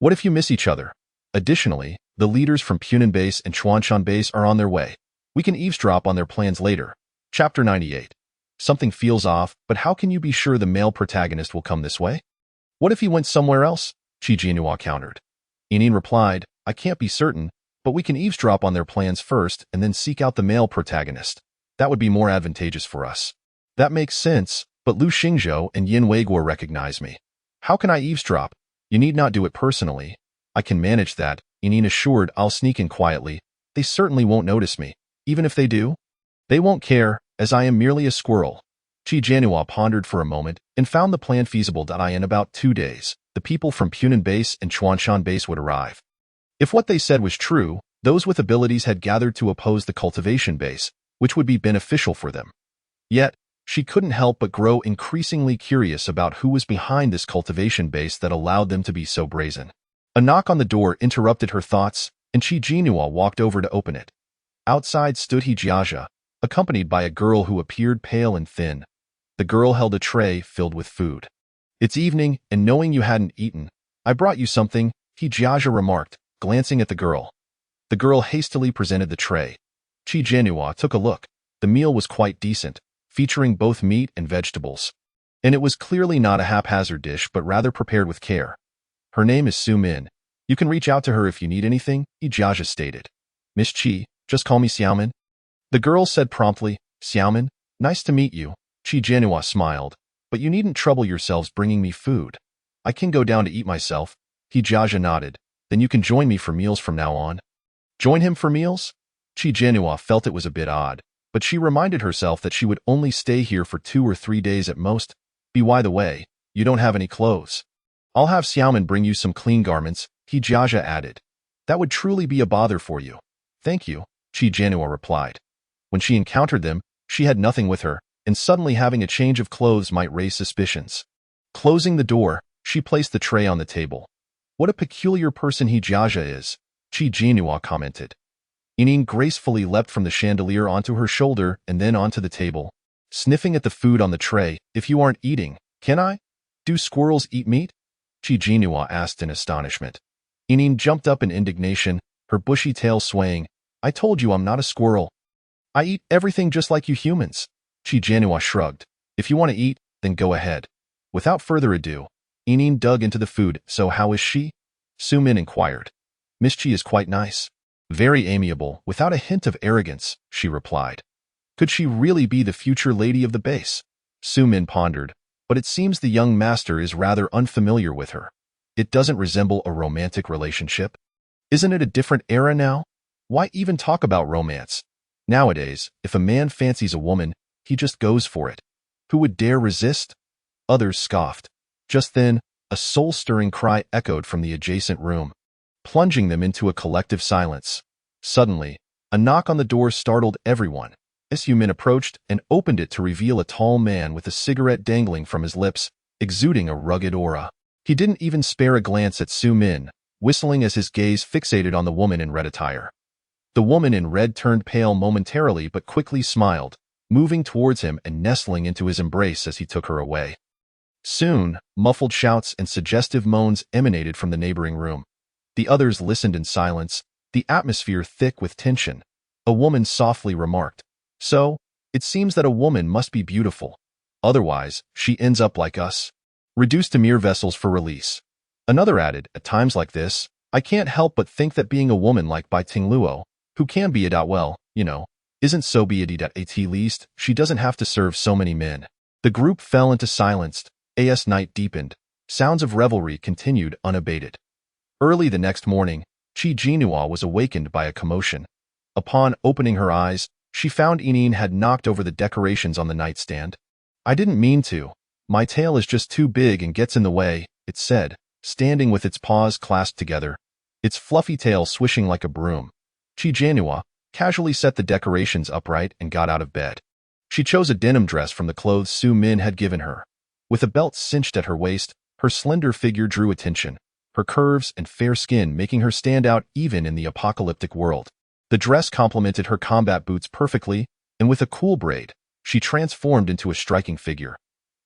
What if you miss each other? Additionally, the leaders from Punan Base and Chuanshan Base are on their way. We can eavesdrop on their plans later. Chapter 98. Something feels off, but how can you be sure the male protagonist will come this way? What if he went somewhere else? Qi Jianhua countered. Yinyin replied, I can't be certain, but we can eavesdrop on their plans first and then seek out the male protagonist. That would be more advantageous for us. That makes sense, but Lu Xingzhou and Yin Weiguo recognize me. How can I eavesdrop? You need not do it personally. I can manage that, Yinyin assured. I'll sneak in quietly. They certainly won't notice me. Even if they do, they won't care, as I am merely a squirrel. Qi Jianhua pondered for a moment and found the plan feasible. In about 2 days, the people from Punan Base and Chuanshan Base would arrive. If what they said was true, those with abilities had gathered to oppose the cultivation base, which would be beneficial for them. Yet, she couldn't help but grow increasingly curious about who was behind this cultivation base that allowed them to be so brazen. A knock on the door interrupted her thoughts, and Qi Jianhua walked over to open it. Outside stood He Jiaja, accompanied by a girl who appeared pale and thin. The girl held a tray filled with food. It's evening, and knowing you hadn't eaten, I brought you something, He Jiaja remarked, glancing at the girl. The girl hastily presented the tray. Qi Jianhua took a look. The meal was quite decent, featuring both meat and vegetables. And it was clearly not a haphazard dish but rather prepared with care. Her name is Su Min. You can reach out to her if you need anything, He Jiaja stated. Miss Qi, just call me Xiaomin. The girl said promptly, Xiaomin, nice to meet you. Qi Jianhua smiled, but you needn't trouble yourselves bringing me food. I can go down to eat myself. He Jiaja nodded. Then you can join me for meals from now on. Join him for meals? Qi Jianhua felt it was a bit odd, but she reminded herself that she would only stay here for 2 or 3 days at most. By the way, you don't have any clothes. I'll have Xiaomin bring you some clean garments, He Jiaja added. That would truly be a bother for you. Thank you, Qi Jianhua replied. When she encountered them, she had nothing with her, and suddenly having a change of clothes might raise suspicions. Closing the door, she placed the tray on the table. What a peculiar person He Jiaja is, Qi Jianhua commented. Yinyin gracefully leapt from the chandelier onto her shoulder and then onto the table, sniffing at the food on the tray. If you aren't eating, can I? Do squirrels eat meat? Qi Jianhua asked in astonishment. Yinyin jumped up in indignation, her bushy tail swaying. I told you I'm not a squirrel. I eat everything just like you humans. Qi Jianhua shrugged. If you want to eat, then go ahead. Without further ado, Yinyin dug into the food. So how is she? Su Min inquired. Miss Qi is quite nice. Very amiable, without a hint of arrogance, she replied. Could she really be the future lady of the base? Su Min pondered, but it seems the young master is rather unfamiliar with her. It doesn't resemble a romantic relationship. Isn't it a different era now? Why even talk about romance? Nowadays, if a man fancies a woman, he just goes for it. Who would dare resist? Others scoffed. Just then, a soul-stirring cry echoed from the adjacent room, plunging them into a collective silence. Suddenly, a knock on the door startled everyone. Su Min approached and opened it to reveal a tall man with a cigarette dangling from his lips, exuding a rugged aura. He didn't even spare a glance at Su Min, whistling as his gaze fixated on the woman in red attire. The woman in red turned pale momentarily but quickly smiled, moving towards him and nestling into his embrace as he took her away. Soon, muffled shouts and suggestive moans emanated from the neighboring room. The others listened in silence, the atmosphere thick with tension. A woman softly remarked, "So, it seems that a woman must be beautiful. Otherwise, she ends up like us, reduced to mere vessels for release." Another added, "At times like this, I can't help but think that being a woman like Bai Tingluo, who can be it out well, isn't so be it at least, she doesn't have to serve so many men." The group fell into silence. As night deepened, sounds of revelry continued unabated. Early the next morning, Qi Jinhua was awakened by a commotion. Upon opening her eyes, she found Inin had knocked over the decorations on the nightstand. "I didn't mean to. My tail is just too big and gets in the way," it said, standing with its paws clasped together, its fluffy tail swishing like a broom. Qi Jinhua casually set the decorations upright and got out of bed. She chose a denim dress from the clothes Su Min had given her. With a belt cinched at her waist, her slender figure drew attention, her curves and fair skin making her stand out even in the apocalyptic world. The dress complemented her combat boots perfectly, and with a cool braid, she transformed into a striking figure.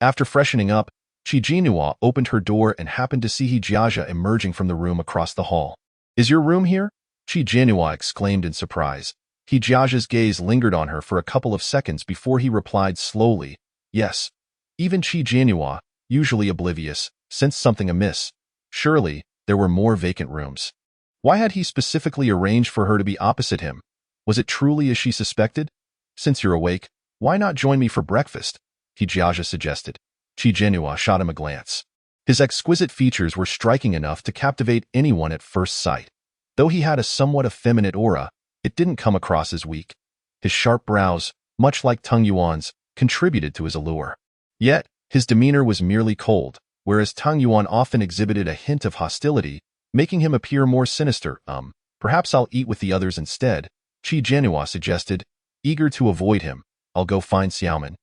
After freshening up, Qi Jinhua opened her door and happened to see Jiajia emerging from the room across the hall. "Is your room here?" Qi Jinhua exclaimed in surprise. Jiajia's gaze lingered on her for a couple of seconds before he replied slowly, "Yes." Even Qi Jinhua, usually oblivious, sensed something amiss. Surely, there were more vacant rooms. Why had he specifically arranged for her to be opposite him? Was it truly as she suspected? "Since you're awake, why not join me for breakfast?" Jiajia suggested. Qi Jinhua shot him a glance. His exquisite features were striking enough to captivate anyone at first sight. Though he had a somewhat effeminate aura, it didn't come across as weak. His sharp brows, much like Tung Yuan's, contributed to his allure. Yet, his demeanor was merely cold, whereas Tung Yuan often exhibited a hint of hostility, making him appear more sinister. Perhaps I'll eat with the others instead," Qi Jinhua suggested, eager to avoid him. "I'll go find Xiaomin.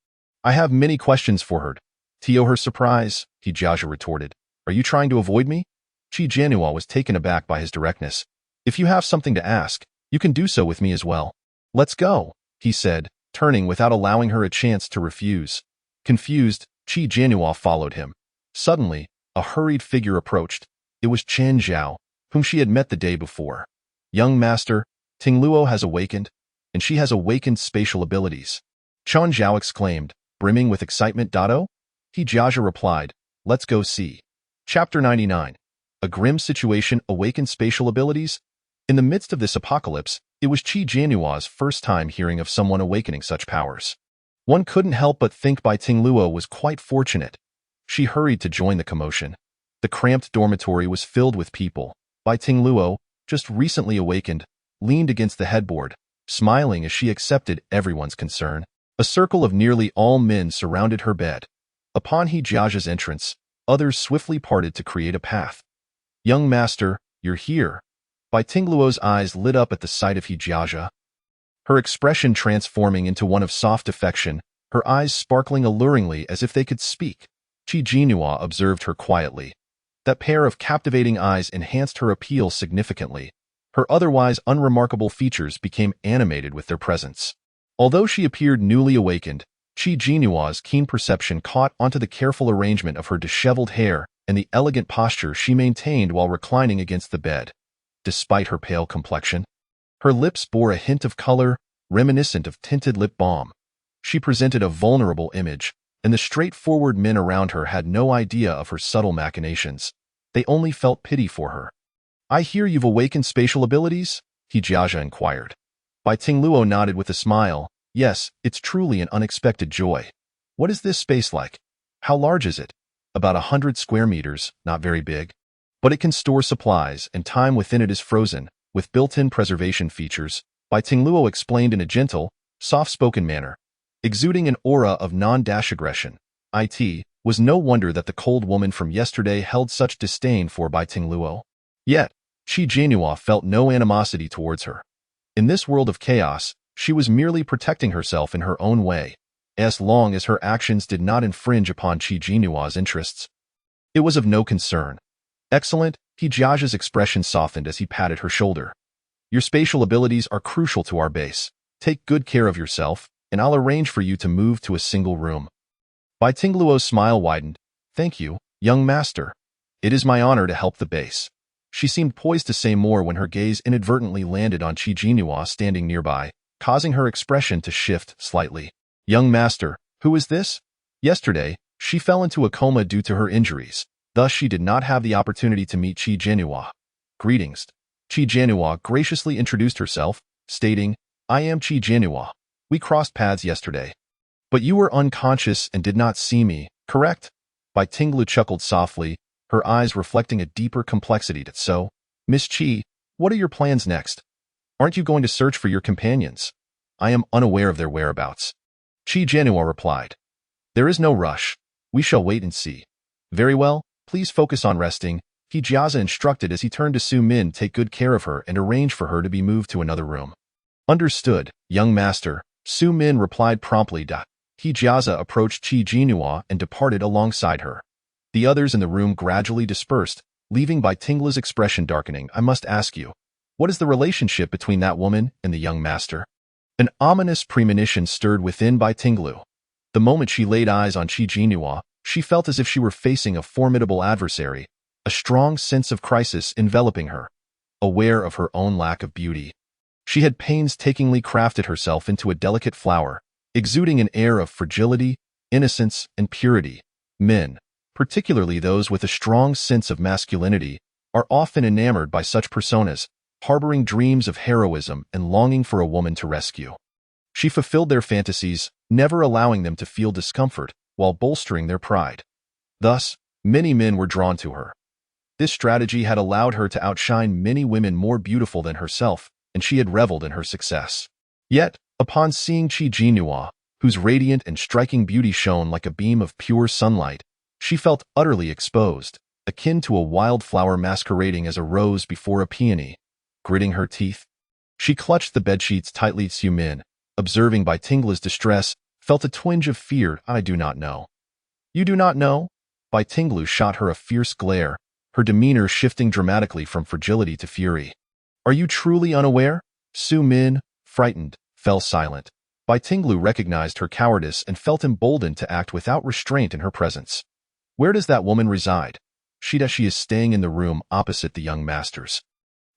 I have many questions for her." "To her surprise," Jiajia retorted. "Are you trying to avoid me?" Qi Jinhua was taken aback by his directness. "If you have something to ask, you can do so with me as well." "Let's go," he said, turning without allowing her a chance to refuse. Confused, Qi Jinhua followed him. Suddenly, a hurried figure approached. It was Chen Zhao, whom she had met the day before. "Young master, Tingluo has awakened, and she has awakened spatial abilities," Chen Zhao exclaimed, brimming with excitement. "Dado?" Jiajia replied, "Let's go see." Chapter 99. A grim situation awakened spatial abilities? In the midst of this apocalypse, it was Qi Jinhua's first time hearing of someone awakening such powers. One couldn't help but think Bai Tingluo was quite fortunate. She hurried to join the commotion. The cramped dormitory was filled with people. Bai Tingluo, just recently awakened, leaned against the headboard, smiling as she accepted everyone's concern. A circle of nearly all men surrounded her bed. Upon Jiajia's entrance, others swiftly parted to create a path. "Young master, you're here." Bai Tingluo's eyes lit up at the sight of Jiajia. Her expression transforming into one of soft affection, her eyes sparkling alluringly as if they could speak. Qi Jinhua observed her quietly. That pair of captivating eyes enhanced her appeal significantly. Her otherwise unremarkable features became animated with their presence. Although she appeared newly awakened, Qi Jinhua's keen perception caught onto the careful arrangement of her disheveled hair and the elegant posture she maintained while reclining against the bed. Despite her pale complexion, her lips bore a hint of color, reminiscent of tinted lip balm. She presented a vulnerable image, and the straightforward men around her had no idea of her subtle machinations. They only felt pity for her. "I hear you've awakened spatial abilities?" Jiajia inquired. Bai Tingluo nodded with a smile. "Yes, it's truly an unexpected joy." "What is this space like? How large is it?" "About 100 square meters, not very big. But it can store supplies, and time within it is frozen, with built-in preservation features," Bai Tingluo explained in a gentle, soft-spoken manner. Exuding an aura of non-aggression, it was no wonder that the cold woman from yesterday held such disdain for Bai Tingluo. Yet, Qi Jinhua felt no animosity towards her. In this world of chaos, she was merely protecting herself in her own way, as long as her actions did not infringe upon Qi Jinhua's interests. It was of no concern. "Excellent," Hijaja's expression softened as he patted her shoulder. Your spatial abilities are crucial to our base. Take good care of yourself, and I'll arrange for you to move to a single room. Bai Tingluo's smile widened. Thank you, young master. It is my honor to help the base. She seemed poised to say more when her gaze inadvertently landed on Qi Jinhua standing nearby, causing her expression to shift slightly. Young master, who is this? Yesterday, she fell into a coma due to her injuries. Thus, she did not have the opportunity to meet Qi Jinhua. Greetings. Qi Jinhua graciously introduced herself, stating, I am Qi Jinhua. We crossed paths yesterday. But you were unconscious and did not see me, correct? Bai Tinglu chuckled softly, her eyes reflecting a deeper complexity. So, Miss Qi, what are your plans next? Aren't you going to search for your companions? I am unaware of their whereabouts. Qi Jinhua replied. There is no rush. We shall wait and see. Very well, please focus on resting, Hijaza instructed as he turned to Su Min. Take good care of her and arrange for her to be moved to another room. Understood, young master, Su Min replied promptly. Hijaza approached Qi Jinhua and departed alongside her. The others in the room gradually dispersed, leaving Bai Tinglu's expression darkening. I must ask you, what is the relationship between that woman and the young master? An ominous premonition stirred within Bai Tinglu. The moment she laid eyes on Qi Jinhua, she felt as if she were facing a formidable adversary, a strong sense of crisis enveloping her. Aware of her own lack of beauty, she had painstakingly crafted herself into a delicate flower, exuding an air of fragility, innocence, and purity. Men, particularly those with a strong sense of masculinity, are often enamored by such personas, harboring dreams of heroism and longing for a woman to rescue. She fulfilled their fantasies, never allowing them to feel discomfort, while bolstering their pride. Thus, many men were drawn to her. This strategy had allowed her to outshine many women more beautiful than herself, and she had reveled in her success. Yet, upon seeing Qi Jinhua, whose radiant and striking beauty shone like a beam of pure sunlight, she felt utterly exposed, akin to a wildflower masquerading as a rose before a peony. Gritting her teeth, she clutched the bedsheets tightly. Su Min, observing Bai Tinglu's distress, felt a twinge of fear. I do not know. You do not know? Bai Tinglu shot her a fierce glare, her demeanor shifting dramatically from fragility to fury. Are you truly unaware? Su Min, frightened, fell silent. Bai Tinglu recognized her cowardice and felt emboldened to act without restraint in her presence. Where does that woman reside? She is staying in the room opposite the young masters.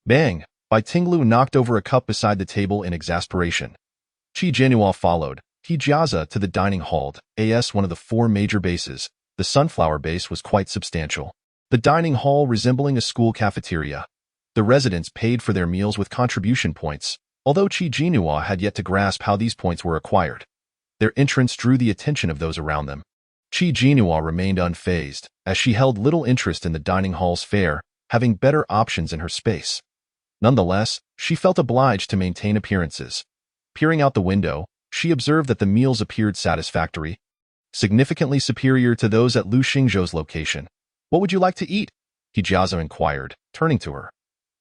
Bang! Bai Tinglu knocked over a cup beside the table in exasperation. Qi Jinhua followed, Hijaza to the dining hall. As one of the 4 major bases, the sunflower base was quite substantial. The dining hall resembling a school cafeteria. The residents paid for their meals with contribution points, although Qi Jinhua had yet to grasp how these points were acquired. Their entrance drew the attention of those around them. Qi Jinhua remained unfazed, as she held little interest in the dining hall's fare, having better options in her space. Nonetheless, she felt obliged to maintain appearances. Peering out the window, she observed that the meals appeared satisfactory, significantly superior to those at Lu Xingzhou's location. What would you like to eat? Hijaza inquired, turning to her.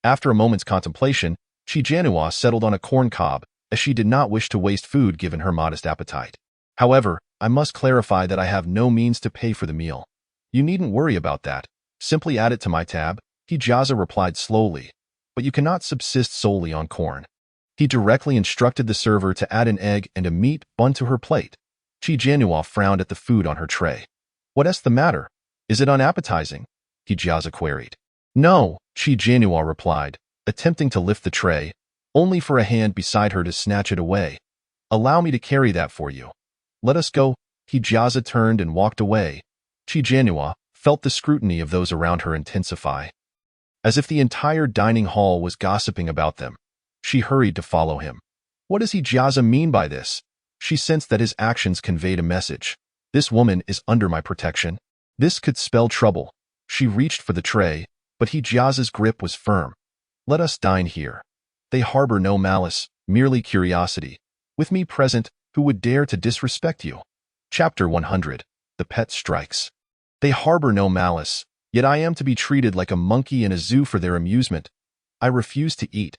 After a moment's contemplation, Qi Jinhua settled on a corn cob, as she did not wish to waste food given her modest appetite. However, I must clarify that I have no means to pay for the meal. You needn't worry about that. Simply add it to my tab, Hijaza replied slowly. But you cannot subsist solely on corn. He directly instructed the server to add an egg and a meat bun to her plate. Qi Jinhua frowned at the food on her tray. What's the matter? Is it unappetizing? Hijaza queried. No, Qi Jinhua replied, attempting to lift the tray, only for a hand beside her to snatch it away. Allow me to carry that for you. Let us go. Hijaza turned and walked away. Qi Jinhua felt the scrutiny of those around her intensify. As if the entire dining hall was gossiping about them, she hurried to follow him. What does Hijaza mean by this? She sensed that his actions conveyed a message. This woman is under my protection. This could spell trouble. She reached for the tray, but Hijaza's grip was firm. Let us dine here. They harbor no malice, merely curiosity. With me present, who would dare to disrespect you? Chapter 100. The Pet Strikes. They harbor no malice, yet I am to be treated like a monkey in a zoo for their amusement. I refuse to eat.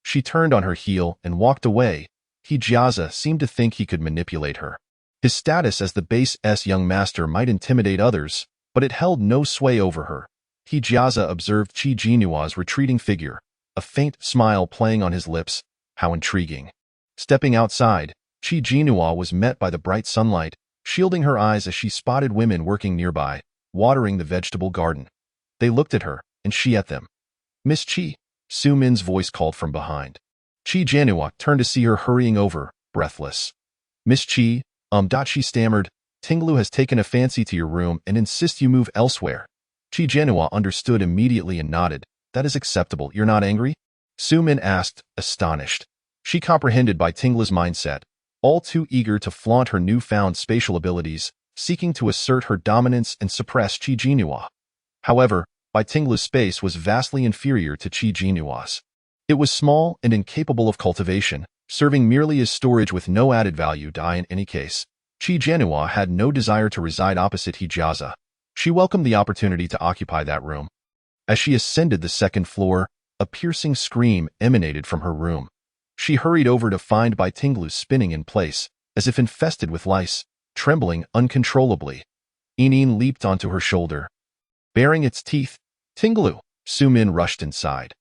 She turned on her heel and walked away. Hijaza seemed to think he could manipulate her. His status as the base's young master might intimidate others, but it held no sway over her. Jiaza observed Qi Jinua's retreating figure, a faint smile playing on his lips. How intriguing. Stepping outside, Qi Jinua was met by the bright sunlight, shielding her eyes as she spotted women working nearby, watering the vegetable garden. They looked at her, and she at them. Miss Qi, Su Min's voice called from behind. Qi Jinua turned to see her hurrying over, breathless. Miss Qi, she stammered, Tinglu has taken a fancy to your room and insists you move elsewhere. Qi Jinua understood immediately and nodded. That is acceptable. You're not angry? Su Min asked, astonished. She comprehended Bai Tinglu's mindset, all too eager to flaunt her newfound spatial abilities, seeking to assert her dominance and suppress Qi Jinua. However, Bai Tinglu's space was vastly inferior to Qi Jinua's. It was small and incapable of cultivation, serving merely as storage with no added value. In any case, Qi Jinua had no desire to reside opposite Jiaza. She welcomed the opportunity to occupy that room. As she ascended the second floor, a piercing scream emanated from her room. She hurried over to find Bai Tinglu spinning in place, as if infested with lice, trembling uncontrollably. Yinyin leaped onto her shoulder. Baring its teeth, Tinglu! Su Min rushed inside.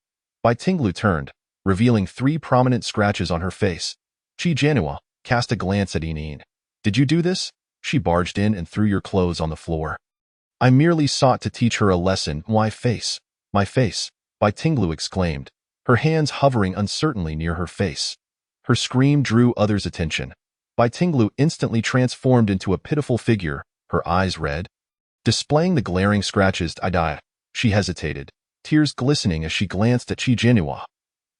Bai Tinglu turned, revealing 3 prominent scratches on her face. Qi Jinua cast a glance at Yinyin. Did you do this? She barged in and threw your clothes on the floor. I merely sought to teach her a lesson. Why face? My face, Bai Tinglu exclaimed, her hands hovering uncertainly near her face. Her scream drew others' attention. Bai Tinglu instantly transformed into a pitiful figure, her eyes red. Displaying the glaring scratches, she hesitated, tears glistening as she glanced at Qi Jinua.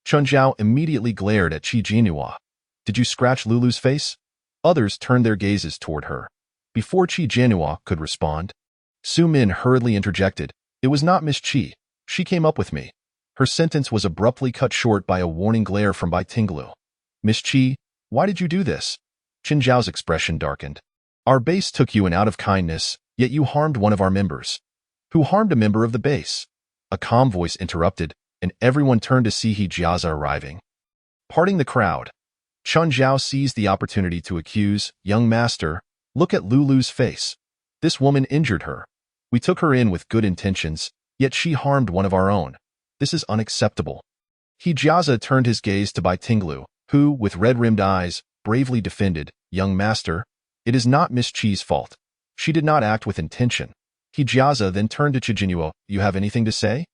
Chun Zhao immediately glared at Qi Jinua. Did you scratch Lulu's face? Others turned their gazes toward her. Before Qi Jinua could respond, Su Min hurriedly interjected. It was not Miss Qi. She came up with me. Her sentence was abruptly cut short by a warning glare from Bai Tinglu. Miss Qi, why did you do this? Qin Zhao's expression darkened. Our base took you in out of kindness, yet you harmed one of our members. Who harmed a member of the base? A calm voice interrupted, and everyone turned to see Jiaza arriving. Parting the crowd, Chun Zhao seized the opportunity to accuse, young master, look at Lulu's face. This woman injured her. We took her in with good intentions, yet she harmed one of our own. This is unacceptable. Jiaza turned his gaze to Bai Tinglu, who, with red-rimmed eyes, bravely defended, young master, it is not Miss Qi's fault. She did not act with intention. Jiaza then turned to Qi Jinua. You have anything to say?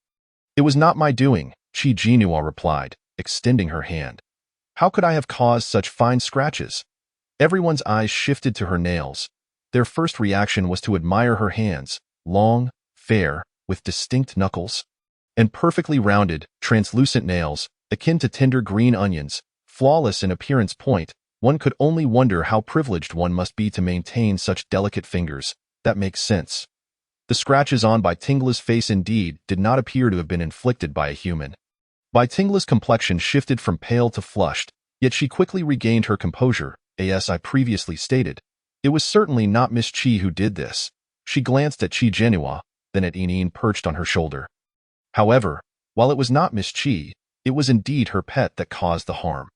It was not my doing, Qi Jinua replied, extending her hand. How could I have caused such fine scratches? Everyone's eyes shifted to her nails. Their first reaction was to admire her hands, long, fair, with distinct knuckles, and perfectly rounded, translucent nails, akin to tender green onions, flawless in appearance. One could only wonder how privileged one must be to maintain such delicate fingers. That makes sense. The scratches on Bai Tinglu's face indeed did not appear to have been inflicted by a human. Bai Tinglu's complexion shifted from pale to flushed, yet she quickly regained her composure. As I previously stated, it was certainly not Miss Qi who did this. She glanced at Qi Jinua, then at Yinyin perched on her shoulder. However, while it was not Miss Qi, it was indeed her pet that caused the harm.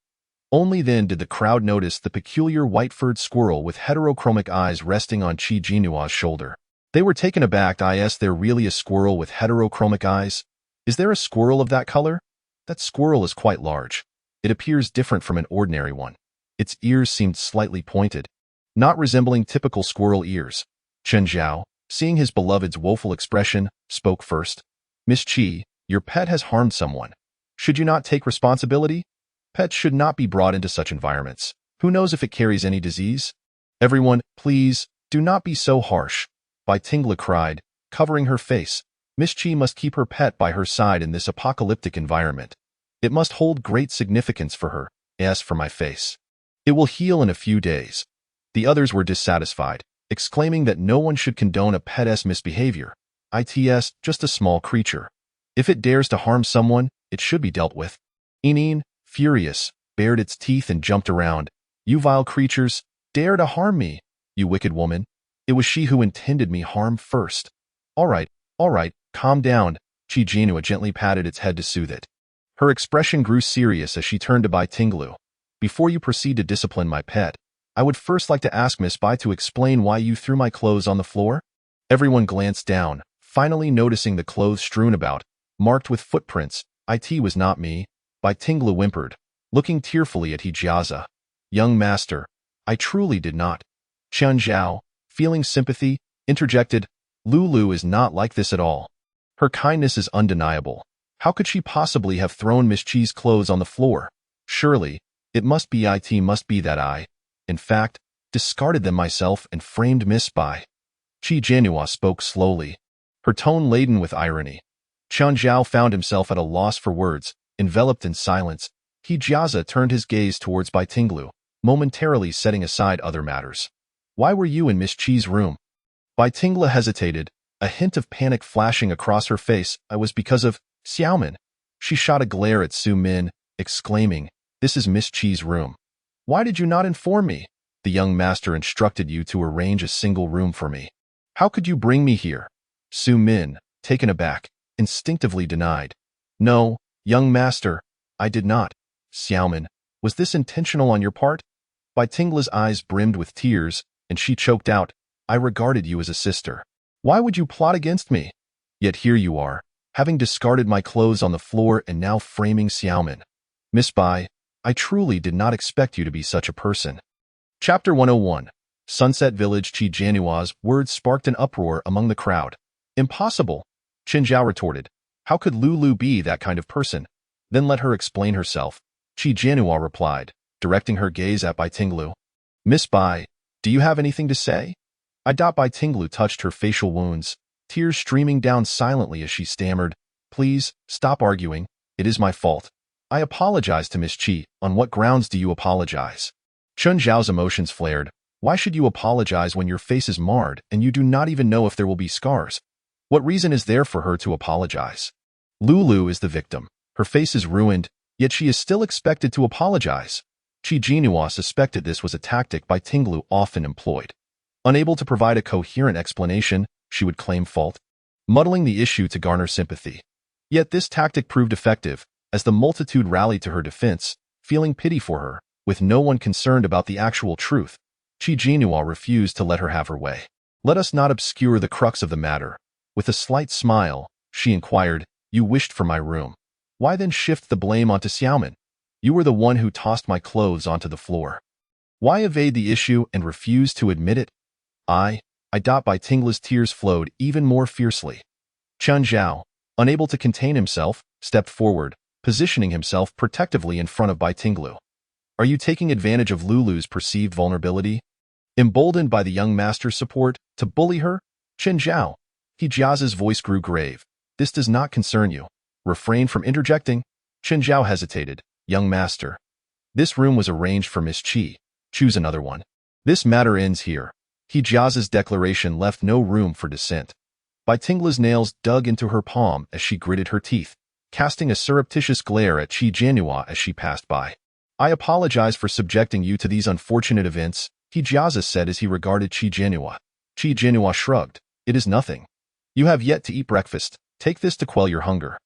Only then did the crowd notice the peculiar white-furred squirrel with heterochromic eyes resting on Qi Jinua's shoulder. They were taken aback. Is there really a squirrel with heterochromic eyes? Is there a squirrel of that color? That squirrel is quite large. It appears different from an ordinary one. Its ears seemed slightly pointed, not resembling typical squirrel ears. Chen Zhao, seeing his beloved's woeful expression, spoke first. Miss Qi, your pet has harmed someone. Should you not take responsibility? Pets should not be brought into such environments. Who knows if it carries any disease? Everyone, please, do not be so harsh. Bai Tinglu cried, covering her face. Miss Qi must keep her pet by her side in this apocalyptic environment. It must hold great significance for her. As for my face, it will heal in a few days. The others were dissatisfied, exclaiming that no one should condone a pet's misbehavior. It's just a small creature. If it dares to harm someone, it should be dealt with. Yinyin, furious, bared its teeth and jumped around. You vile creatures, dare to harm me, you wicked woman. It was she who intended me harm first. All right, calm down. Qi Jinua gently patted its head to soothe it. Her expression grew serious as she turned to Bai Tinglu. Before you proceed to discipline my pet, I would first like to ask Miss Bai to explain why you threw my clothes on the floor. Everyone glanced down, Finally noticing the clothes strewn about, marked with footprints, "It was not me," Bai Tinglu whimpered, looking tearfully at Hijiaza. "Young master, I truly did not." Qian Zhao, feeling sympathy, interjected, "Lulu is not like this at all. Her kindness is undeniable. How could she possibly have thrown Miss Chi's clothes on the floor? Surely, it must be that I, in fact, discarded them myself and framed Miss Bai." Qi Jianhua spoke slowly, her tone laden with irony. Qian Zhao found himself at a loss for words, enveloped in silence. Hijiaza turned his gaze towards Bai Tinglu, momentarily setting aside other matters. "Why were you in Miss Chi's room?" Bai Tinglu hesitated, a hint of panic flashing across her face. "I was because of Xiaomin." She shot a glare at Su Min, exclaiming, "This is Miss Chi's room. Why did you not inform me? The young master instructed you to arrange a single room for me. How could you bring me here?" Su Min, taken aback, instinctively denied. "No, young master, I did not." "Xiaomin, was this intentional on your part?" Bai Tingla's eyes brimmed with tears, and she choked out, "I regarded you as a sister. Why would you plot against me? Yet here you are, having discarded my clothes on the floor and now framing Xiaomin. Miss Bai, I truly did not expect you to be such a person." Chapter 101. Sunset Village. Qi Jianhua's words sparked an uproar among the crowd. "Impossible," Qin Zhao retorted. "How could Lulu be that kind of person? Then let her explain herself," Qi Jianhua replied, directing her gaze at Bai Tinglu. "Miss Bai, do you have anything to say?" Bai Tinglu touched her facial wounds, tears streaming down silently as she stammered, "Please, stop arguing. It is my fault. I apologize to Miss Qi. On what grounds do you apologize?" Chun Zhao's emotions flared. "Why should you apologize when your face is marred and you do not even know if there will be scars? What reason is there for her to apologize? Lulu is the victim. Her face is ruined, yet she is still expected to apologize." Qi Jianhua suspected this was a tactic Bai Tinglu often employed. Unable to provide a coherent explanation, she would claim fault, muddling the issue to garner sympathy. Yet this tactic proved effective, as the multitude rallied to her defense, feeling pity for her, with no one concerned about the actual truth. Qi Jianhua refused to let her have her way. "Let us not obscure the crux of the matter." With a slight smile, she inquired, "You wished for my room. Why then shift the blame onto Xiaomin? You were the one who tossed my clothes onto the floor. Why evade the issue and refuse to admit it?" I. Bai Tingla's tears flowed even more fiercely. Qian Zhao, unable to contain himself, stepped forward, positioning himself protectively in front of Bai Tinglu. "Are you taking advantage of Lulu's perceived vulnerability? Emboldened by the young master's support, to bully her?" "Qian Zhao." Hijiaza's voice grew grave. "This does not concern you. Refrain from interjecting." Qian Zhao hesitated. "Young master, this room was arranged for Miss Qi. Choose another one. This matter ends here." Hijiaza's declaration left no room for dissent. Bai Tingla's nails dug into her palm as she gritted her teeth, casting a surreptitious glare at Qi Jianhua as she passed by. "I apologize for subjecting you to these unfortunate events," Hijiaza said as he regarded Qi Jianhua. Qi Jianhua shrugged. "It is nothing. You have yet to eat breakfast. Take this to quell your hunger."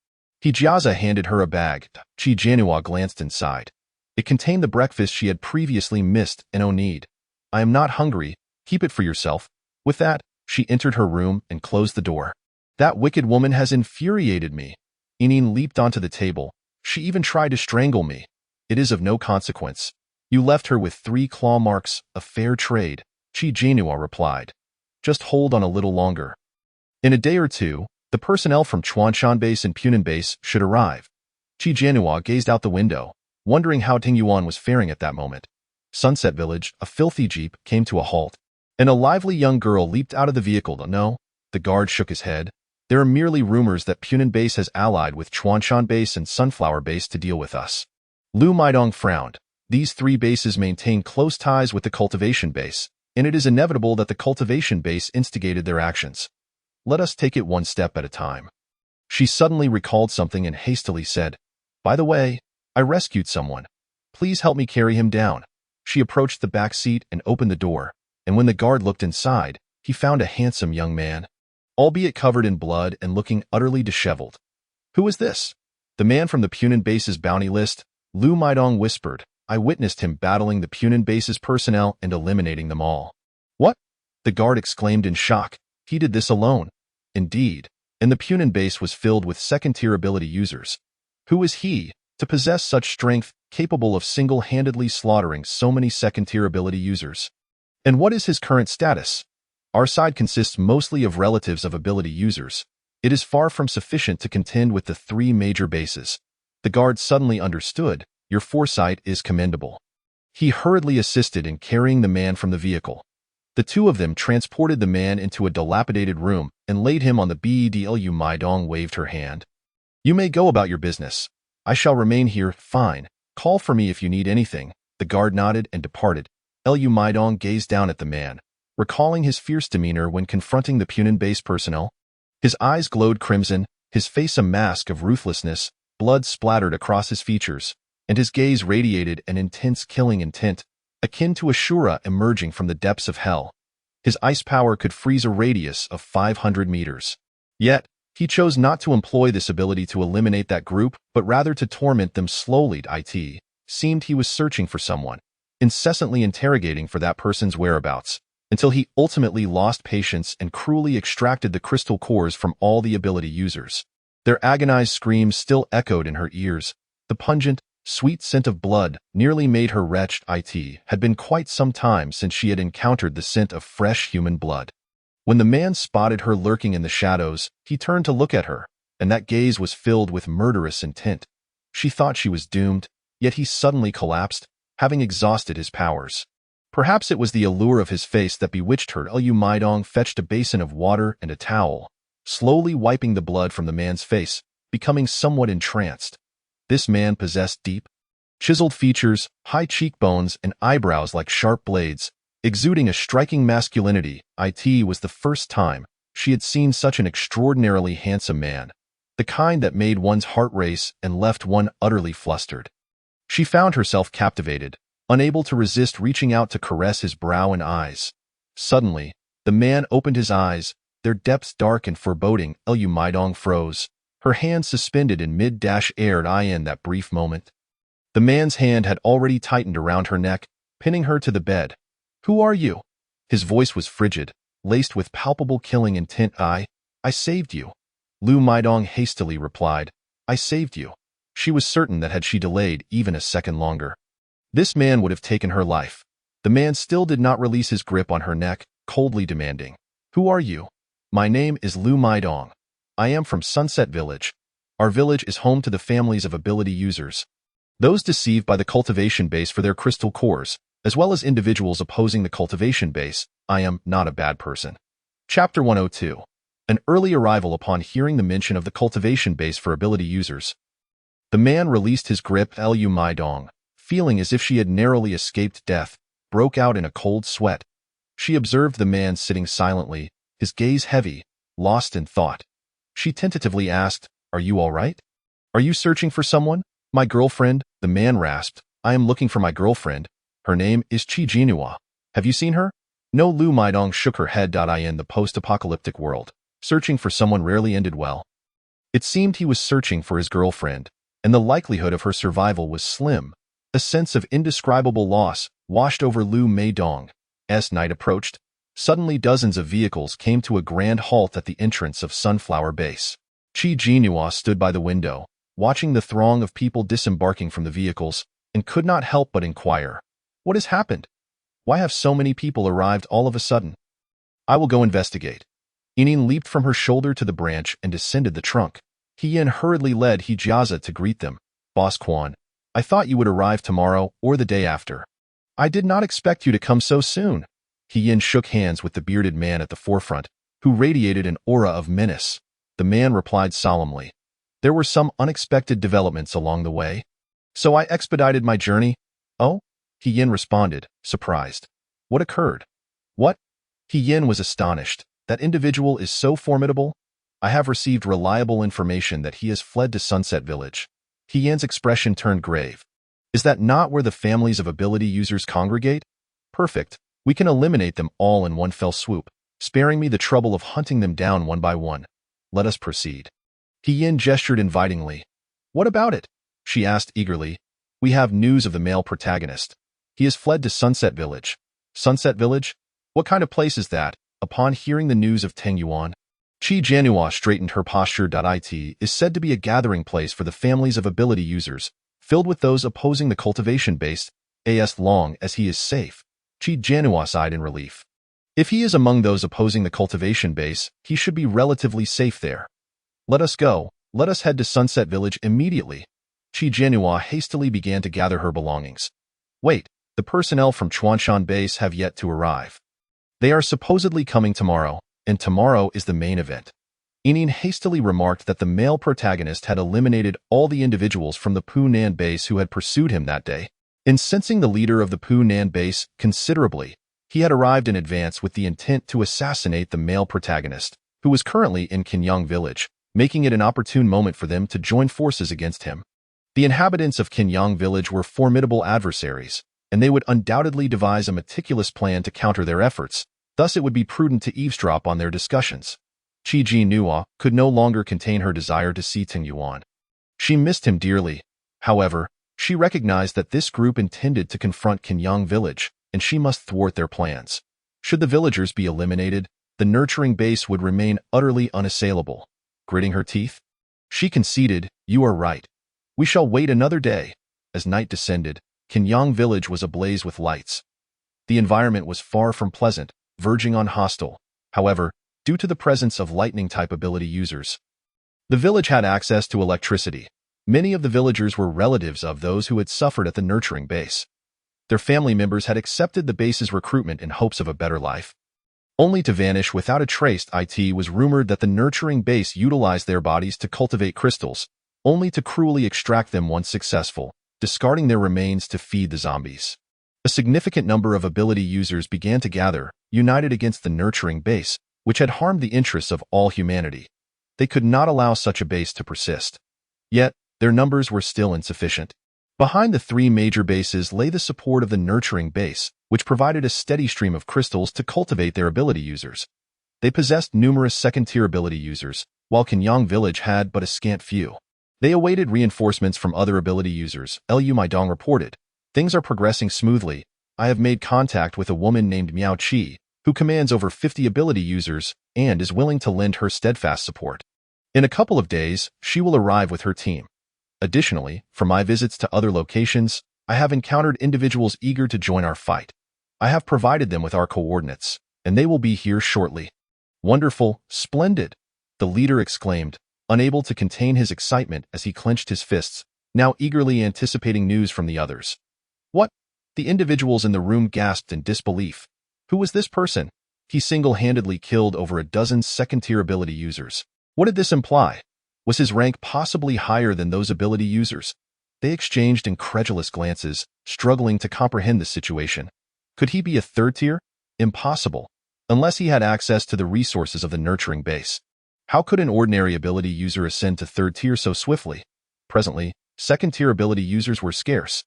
Hijiaza handed her a bag. Qi Jianhua glanced inside. It contained the breakfast she had previously missed and no need. "I am not hungry. Keep it for yourself." With that, she entered her room and closed the door. "That wicked woman has infuriated me." Inin leaped onto the table. "She even tried to strangle me." "It is of no consequence. You left her with 3 claw marks, a fair trade," Qi Jianhua replied. "Just hold on a little longer. In a day or two, the personnel from Chuanshan Base and Punan Base should arrive." Qi Jianhua gazed out the window, wondering how Ting Yuan was faring at that moment. Sunset Village, a filthy jeep came to a halt, and a lively young girl leaped out of the vehicle. "No," the guard shook his head. "There are merely rumors that Punan Base has allied with Chuanshan Base and Sunflower Base to deal with us." Lu Maidong frowned. These 3 bases maintain close ties with the cultivation base, and it is inevitable that the cultivation base instigated their actions. Let us take it one step at a time. She suddenly recalled something and hastily said, "By the way, I rescued someone. Please help me carry him down." She approached the back seat and opened the door, and when the guard looked inside, he found a handsome young man, albeit covered in blood and looking utterly disheveled. "Who is this?" "The man from the Punan Base's bounty list," Lu Maidong whispered. "I witnessed him battling the Punan Base's personnel and eliminating them all." "What?" the guard exclaimed in shock. "He did this alone." "Indeed. and the Punin base was filled with second-tier ability users. Who was he to possess such strength capable of single-handedly slaughtering so many second-tier ability users? And what is his current status? Our side consists mostly of relatives of ability users. It is far from sufficient to contend with the three major bases. The guard suddenly understood. Your foresight is commendable. He hurriedly assisted in carrying the man from the vehicle. The two of them transported the man into a dilapidated room and laid him on the bed. Lu Maidong waved her hand. You may go about your business. I shall remain here. Fine. Call for me if you need anything. The guard nodded and departed. Lu Maidong gazed down at the man, recalling his fierce demeanor when confronting the Punin base personnel. His eyes glowed crimson, his face a mask of ruthlessness, blood splattered across his features, and his gaze radiated an intense killing intent, akin to Ashura emerging from the depths of hell. His ice power could freeze a radius of 500 meters. Yet, he chose not to employ this ability to eliminate that group, but rather to torment them slowly. It seemed he was searching for someone, incessantly interrogating for that person's whereabouts, until he ultimately lost patience and cruelly extracted the crystal cores from all the ability users. Their agonized screams still echoed in her ears. The pungent, sweet scent of blood nearly made her wretched. It had been quite some time since she had encountered the scent of fresh human blood. When the man spotted her lurking in the shadows, he turned to look at her, and that gaze was filled with murderous intent. She thought she was doomed, yet he suddenly collapsed, having exhausted his powers. Perhaps it was the allure of his face that bewitched her. Lu Maidong fetched a basin of water and a towel, slowly wiping the blood from the man's face, becoming somewhat entranced. This man possessed deep, chiseled features, high cheekbones, and eyebrows like sharp blades, exuding a striking masculinity. It was the first time she had seen such an extraordinarily handsome man, the kind that made one's heart race and left one utterly flustered. She found herself captivated, unable to resist reaching out to caress his brow and eyes. Suddenly, the man opened his eyes, their depths dark and foreboding. Lu Maidong froze, her hand suspended in mid-air. In that brief moment, the man's hand had already tightened around her neck, pinning her to the bed. Who are you? His voice was frigid, laced with palpable killing intent. I saved you. Lu Maidong hastily replied. I saved you. She was certain that had she delayed even a second longer, this man would have taken her life. The man still did not release his grip on her neck, coldly demanding, Who are you? My name is Lu Maidong. I am from Sunset Village. Our village is home to the families of ability users, those deceived by the cultivation base for their crystal cores, as well as individuals opposing the cultivation base. I am not a bad person. Chapter 102. An early arrival. Upon hearing the mention of the cultivation base for ability users, the man released his grip. Lu Maidong, feeling as if she had narrowly escaped death, broke out in a cold sweat. She observed the man sitting silently, his gaze heavy, lost in thought. She tentatively asked, Are you all right? Are you searching for someone? My girlfriend, the man rasped. I am looking for my girlfriend. Her name is Chi Jinhua. Have you seen her? No. Lu Maidong shook her head. In the post-apocalyptic world, searching for someone rarely ended well. It seemed he was searching for his girlfriend, and the likelihood of her survival was slim. A sense of indescribable loss washed over Lu Maidong. As night approached, suddenly dozens of vehicles came to a grand halt at the entrance of Sunflower Base. Chi Jinhua stood by the window, watching the throng of people disembarking from the vehicles, and could not help but inquire, What has happened? Why have so many people arrived all of a sudden? I will go investigate. Inin leaped from her shoulder to the branch and descended the trunk. He hurriedly led Hijiaza to greet them. Boss Quan, I thought you would arrive tomorrow or the day after. I did not expect you to come so soon. He shook hands with the bearded man at the forefront, who radiated an aura of menace. The man replied solemnly, There were some unexpected developments along the way, so I expedited my journey. Oh? He responded, surprised. What occurred? What? He was astonished. That individual is so formidable? I have received reliable information that he has fled to Sunset Village. He expression turned grave. Is that not where the families of ability users congregate? Perfect. We can eliminate them all in one fell swoop, sparing me the trouble of hunting them down one by one. Let us proceed. He gestured invitingly. What about it? She asked eagerly. We have news of the male protagonist. He has fled to Sunset Village. Sunset Village? What kind of place is that? Upon hearing the news of Teng Yuan, Qi Jianhua straightened her posture. It is said to be a gathering place for the families of ability users, filled with those opposing the cultivation base, as long as he is safe. Qi Jianhua sighed in relief. If he is among those opposing the cultivation base, he should be relatively safe there. Let us go. Let us head to Sunset Village immediately. Qi Jianhua hastily began to gather her belongings. Wait, the personnel from Chuanshan Base have yet to arrive. They are supposedly coming tomorrow, and tomorrow is the main event. Enin hastily remarked that the male protagonist had eliminated all the individuals from the Punan base who had pursued him that day. Incensing the leader of the Punan base considerably, he had arrived in advance with the intent to assassinate the male protagonist, who was currently in Qinyang Village, making it an opportune moment for them to join forces against him. The inhabitants of Qinyang Village were formidable adversaries, and they would undoubtedly devise a meticulous plan to counter their efforts, thus it would be prudent to eavesdrop on their discussions. Qi Jianhua could no longer contain her desire to see Ting Yuan. She missed him dearly. However, she recognized that this group intended to confront Qinyang Village, and she must thwart their plans. Should the villagers be eliminated, the nurturing base would remain utterly unassailable. Gritting her teeth, she conceded, "You are right. We shall wait another day." As night descended, Qinyang Village was ablaze with lights. The environment was far from pleasant, verging on hostile. However, due to the presence of lightning-type ability users, the village had access to electricity. Many of the villagers were relatives of those who had suffered at the nurturing base. Their family members had accepted the base's recruitment in hopes of a better life, only to vanish without a trace. It was rumored that the nurturing base utilized their bodies to cultivate crystals, only to cruelly extract them once successful, discarding their remains to feed the zombies. A significant number of ability users began to gather, united against the nurturing base, which had harmed the interests of all humanity. They could not allow such a base to persist. Yet, their numbers were still insufficient. Behind the three major bases lay the support of the nurturing base, which provided a steady stream of crystals to cultivate their ability users. They possessed numerous second-tier ability users, while Qinyang Village had but a scant few. They awaited reinforcements from other ability users. Lu Maidong reported, "Things are progressing smoothly. I have made contact with a woman named Miao Qi, who commands over 50 ability users and is willing to lend her steadfast support. In a couple of days, she will arrive with her team. Additionally, from my visits to other locations, I have encountered individuals eager to join our fight. I have provided them with our coordinates, and they will be here shortly." "Wonderful, splendid," the leader exclaimed, unable to contain his excitement as he clenched his fists, now eagerly anticipating news from the others. "What?" The individuals in the room gasped in disbelief. Who was this person? He single-handedly killed over a dozen second-tier ability users. What did this imply? Was his rank possibly higher than those ability users? They exchanged incredulous glances, struggling to comprehend the situation. Could he be a third tier? Impossible, unless he had access to the resources of the nurturing base. How could an ordinary ability user ascend to third tier so swiftly? Presently, second-tier ability users were scarce.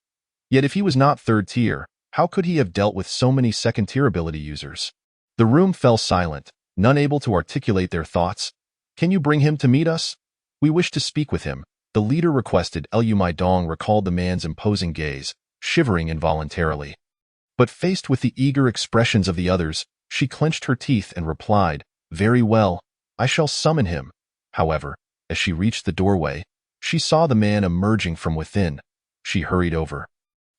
Yet if he was not third tier, how could he have dealt with so many second-tier ability users? The room fell silent, none able to articulate their thoughts. "Can you bring him to meet us? We wish to speak with him," the leader requested. Lu Maidong recalled the man's imposing gaze, shivering involuntarily. But faced with the eager expressions of the others, she clenched her teeth and replied, "Very well, I shall summon him." However, as she reached the doorway, she saw the man emerging from within. She hurried over,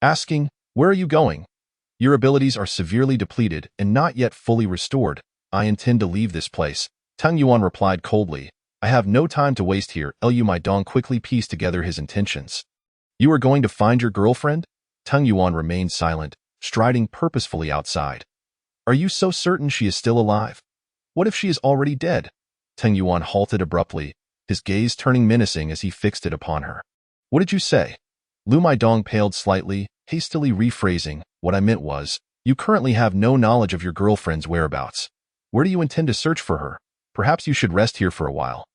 asking, "Where are you going?" "Your abilities are severely depleted and not yet fully restored. I intend to leave this place," Tang Yuan replied coldly. "I have no time to waste here." Lu Maidong quickly pieced together his intentions. "You are going to find your girlfriend?" Tang Yuan remained silent, striding purposefully outside. "Are you so certain she is still alive? What if she is already dead?" Tang Yuan halted abruptly, his gaze turning menacing as he fixed it upon her. "What did you say?" Lu Maidong paled slightly, hastily rephrasing, "What I meant was, you currently have no knowledge of your girlfriend's whereabouts. Where do you intend to search for her? Perhaps you should rest here for a while."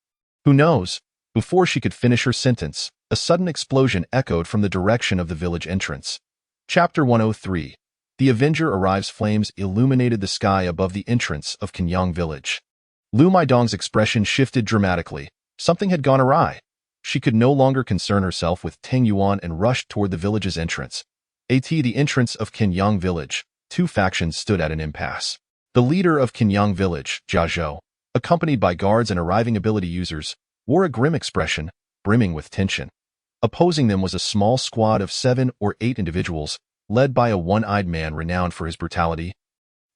"Who knows?" Before she could finish her sentence, a sudden explosion echoed from the direction of the village entrance. Chapter 103. The Avenger arrives. Flames illuminated the sky above the entrance of Qinyang Village. Lu Maidong's expression shifted dramatically. Something had gone awry. She could no longer concern herself with Tang Yuan and rushed toward the village's entrance. At the entrance of Qinyang Village, two factions stood at an impasse. The leader of Qinyang Village, Jia Zhou, a accompanied by guards and arriving ability users, wore a grim expression, brimming with tension. Opposing them was a small squad of 7 or 8 individuals, led by a one-eyed man renowned for his brutality.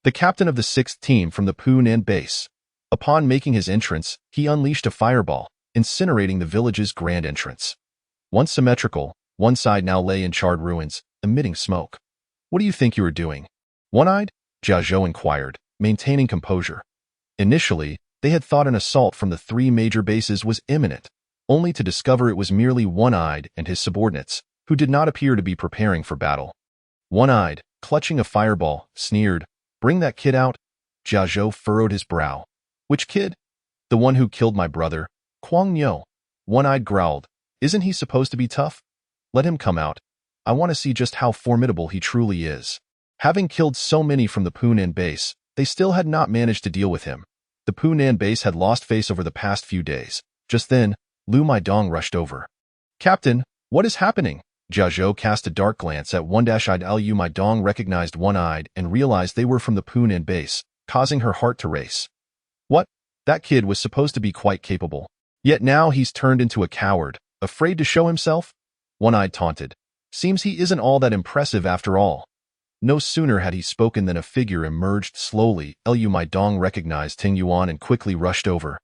The captain of the 6th team from the Punan base. Upon making his entrance, he unleashed a fireball, incinerating the village's grand entrance. Once symmetrical, one side now lay in charred ruins, emitting smoke. "What do you think you are doing?" One-eyed? Jia Zhou inquired, maintaining composure. Initially, they had thought an assault from the 3 major bases was imminent, only to discover it was merely One-eyed and his subordinates, who did not appear to be preparing for battle. One-eyed, clutching a fireball, sneered, "Bring that kid out." Jia Zhou furrowed his brow. "Which kid?" "The one who killed my brother, Kuang Niu." One-eyed growled, "Isn't he supposed to be tough? Let him come out. I want to see just how formidable he truly is." Having killed so many from the Punan base, they still had not managed to deal with him. The Punan base had lost face over the past few days. Just then, Lu Maidong rushed over. "Captain, what is happening?" Jia Zhou cast a dark glance at one-eyed Lu Maidong, recognized One-eyed, and realized they were from the Punan base, causing her heart to race. "What? That kid was supposed to be quite capable. Yet now he's turned into a coward, afraid to show himself?" One-eyed taunted. "Seems he isn't all that impressive after all." No sooner had he spoken than a figure emerged slowly. Lu Maidong recognized Ting Yuan and quickly rushed over.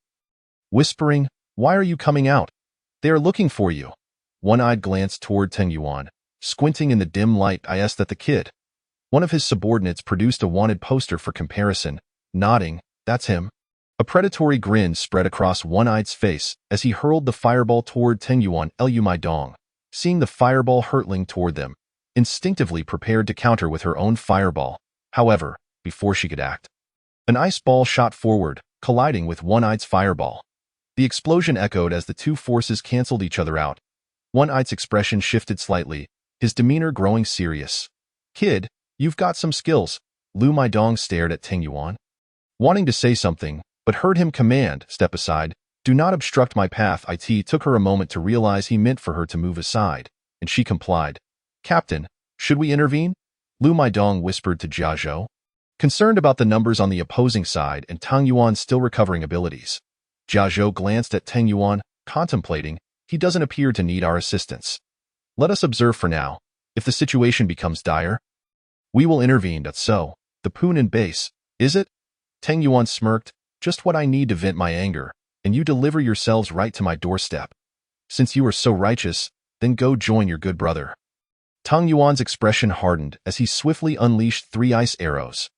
Whispering, "Why are you coming out? They are looking for you." One-eyed glanced toward Ting Yuan, squinting in the dim light. "I asked that the kid." One of his subordinates produced a wanted poster for comparison, nodding, "That's him." A predatory grin spread across One-eyed's face as he hurled the fireball toward Ting Yuan. Lu Maidong, seeing the fireball hurtling toward them, instinctively prepared to counter with her own fireball. However, before she could act, an ice ball shot forward, colliding with One-eyed's fireball. The explosion echoed as the two forces canceled each other out. One-eyed's expression shifted slightly, his demeanor growing serious. "Kid, you've got some skills." Lu Maidong stared at Ting Yuan, wanting to say something, but heard him command, "Step aside. Do not obstruct my path." It took her a moment to realize he meant for her to move aside, and she complied. "Captain, should we intervene?" Lu Maidong whispered to Jia Zhou, concerned about the numbers on the opposing side and Tang Yuan still recovering abilities. Jia Zhou glanced at Tang Yuan, contemplating, "He doesn't appear to need our assistance. Let us observe for now. If the situation becomes dire, we will intervene." "That's so. The Punan base, is it?" Tang Yuan smirked, "Just what I need to vent my anger, and you deliver yourselves right to my doorstep. Since you are so righteous, then go join your good brother." Tang Yuan's expression hardened as he swiftly unleashed 3 ice arrows.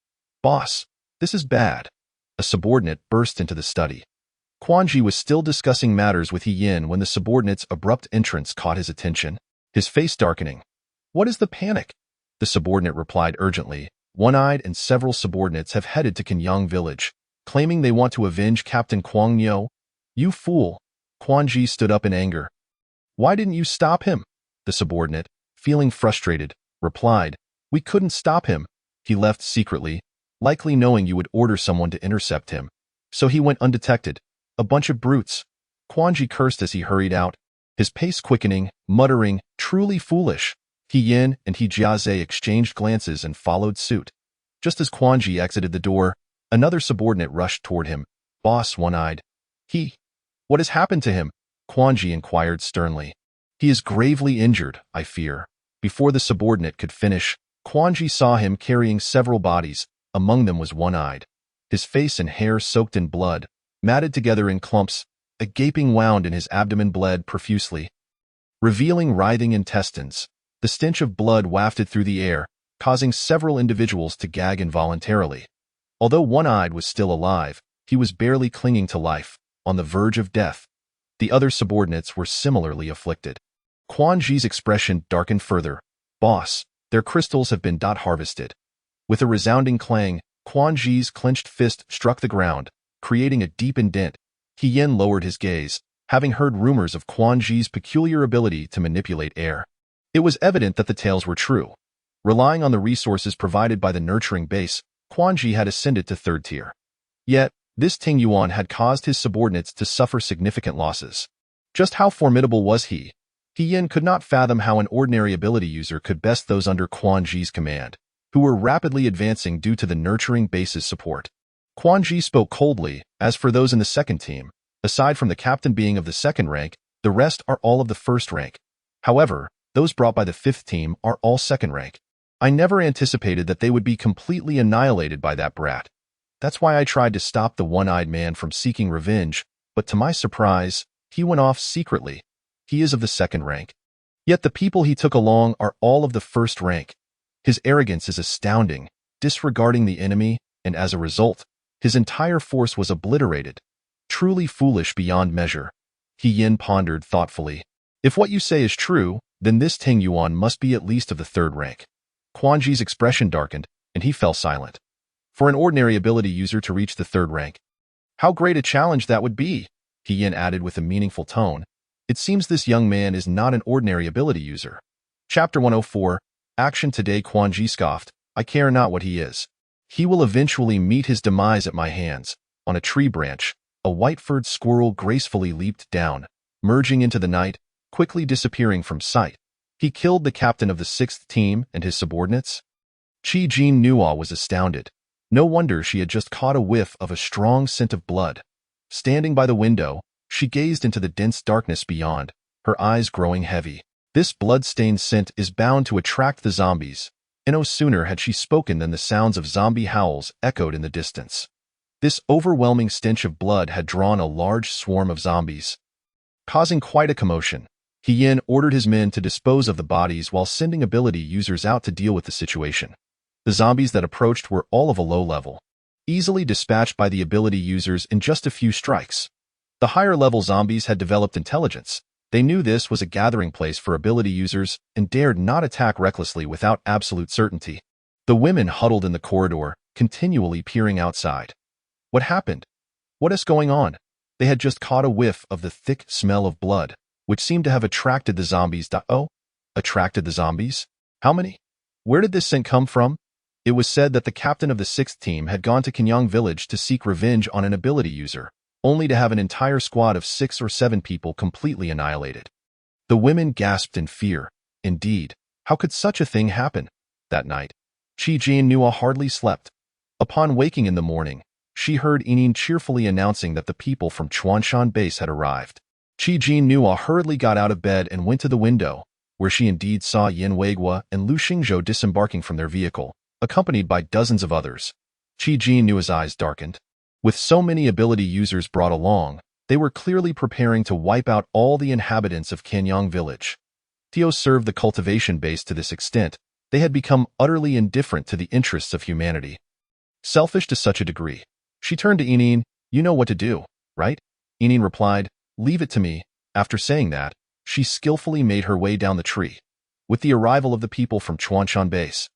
"Boss, this is bad." A subordinate burst into the study. Quan Ji was still discussing matters with He Yin when the subordinate's abrupt entrance caught his attention, his face darkening. "What is the panic?" The subordinate replied urgently. One-eyed and several subordinates have headed to Kenyang village, claiming they want to avenge Captain Kuang Niu. "You fool!" Quan Ji stood up in anger. "Why didn't you stop him?" The subordinate, feeling frustrated, replied, "We couldn't stop him. He left secretly, likely knowing you would order someone to intercept him. So he went undetected. A bunch of brutes." Quan Ji cursed as he hurried out, his pace quickening, muttering, "Truly foolish." He Yin and He Jiaze exchanged glances and followed suit. Just as Quan Ji exited the door, another subordinate rushed toward him. "Boss," One-eyed. What has happened to him?" Quan Ji inquired sternly. "He is gravely injured, I fear." Before the subordinate could finish, Quan Ji saw him carrying several bodies. Among them was One-eyed, his face and hair soaked in blood, matted together in clumps. A gaping wound in his abdomen bled profusely, revealing writhing intestines. The stench of blood wafted through the air, causing several individuals to gag involuntarily. Although One-eyed was still alive, he was barely clinging to life, on the verge of death. The other subordinates were similarly afflicted. Quan Ji's expression darkened further. "Boss, their crystals have been harvested." With a resounding clang, Quan Ji's clenched fist struck the ground, creating a deep indent. He Yin lowered his gaze, having heard rumors of Quan Ji's peculiar ability to manipulate air. It was evident that the tales were true. Relying on the resources provided by the nurturing base, Quan Ji had ascended to 3rd tier. Yet, this Ting Yuan had caused his subordinates to suffer significant losses. Just how formidable was he? He Yin could not fathom how an ordinary ability user could best those under Quan Ji's command, who were rapidly advancing due to the nurturing base's support. Quan Ji spoke coldly. As for those in the second team, aside from the captain being of the second rank, the rest are all of the first rank. However, those brought by the fifth team are all second rank. I never anticipated that they would be completely annihilated by that brat. That's why I tried to stop the one-eyed man from seeking revenge, but to my surprise, he went off secretly. He is of the second rank. Yet the people he took along are all of the first rank. His arrogance is astounding, disregarding the enemy, and as a result, his entire force was obliterated. Truly foolish beyond measure. He Yin pondered thoughtfully. If what you say is true, then this Ting Yuan must be at least of the third rank. Quan Ji's expression darkened, and he fell silent. For an ordinary ability user to reach the third rank, how great a challenge that would be, He Yin added with a meaningful tone. It seems this young man is not an ordinary ability user. Chapter 104, Action Today. Quan Ji scoffed, I care not what he is. He will eventually meet his demise at my hands. On a tree branch, a white-furred squirrel gracefully leaped down, merging into the night, quickly disappearing from sight. He killed the captain of the sixth team and his subordinates. Qi Jin Nua was astounded. No wonder she had just caught a whiff of a strong scent of blood. Standing by the window, she gazed into the dense darkness beyond, her eyes growing heavy. This blood-stained scent is bound to attract the zombies, and no sooner had she spoken than the sounds of zombie howls echoed in the distance. This overwhelming stench of blood had drawn a large swarm of zombies, causing quite a commotion. He Yin ordered his men to dispose of the bodies while sending ability users out to deal with the situation. The zombies that approached were all of a low level, easily dispatched by the ability users in just a few strikes. The higher-level zombies had developed intelligence. They knew this was a gathering place for ability users and dared not attack recklessly without absolute certainty. The women huddled in the corridor, continually peering outside. What happened? What is going on? They had just caught a whiff of the thick smell of blood, which seemed to have attracted the zombies. Oh, attracted the zombies? How many? Where did this scent come from? It was said that the captain of the sixth team had gone to Kenyang village to seek revenge on an ability user, only to have an entire squad of 6 or 7 people completely annihilated. The women gasped in fear. Indeed, how could such a thing happen? That night, Qi Jin Nua hardly slept. Upon waking in the morning, she heard Inin cheerfully announcing that the people from Chuanshan base had arrived. Qi Jin Nua hurriedly got out of bed and went to the window, where she indeed saw Yin Weigua and Lu Xingzhou disembarking from their vehicle, accompanied by dozens of others. Qi Jin Nua's eyes darkened. With so many ability users brought along, they were clearly preparing to wipe out all the inhabitants of Kenyang village. Theo served the cultivation base to this extent, they had become utterly indifferent to the interests of humanity. Selfish to such a degree. She turned to Inin, you know what to do, right? Inin replied, leave it to me. After saying that, she skillfully made her way down the tree. With the arrival of the people from Chuanshan base,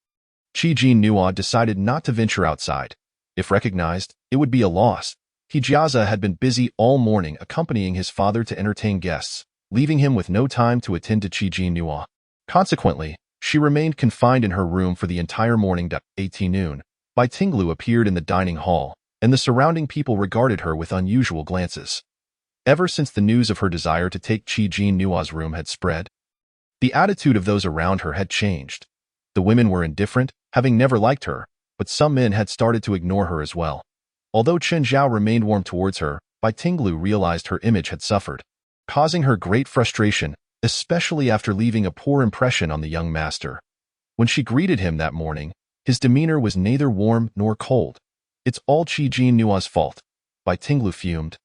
Qi Jin Nua decided not to venture outside. If recognized, it would be a loss. Hijiaza had been busy all morning accompanying his father to entertain guests, leaving him with no time to attend to Qi Jin Nua. Consequently, she remained confined in her room for the entire morning. 18 noon, Bai Tinglu appeared in the dining hall, and the surrounding people regarded her with unusual glances. Ever since the news of her desire to take Qi Jin Nua's room had spread, the attitude of those around her had changed. The women were indifferent, having never liked her, but some men had started to ignore her as well. Although Chen Zhao remained warm towards her, Bai Tinglu realized her image had suffered, causing her great frustration, especially after leaving a poor impression on the young master. When she greeted him that morning, his demeanor was neither warm nor cold. It's all Qi Jin Nua's fault. Bai Tinglu fumed,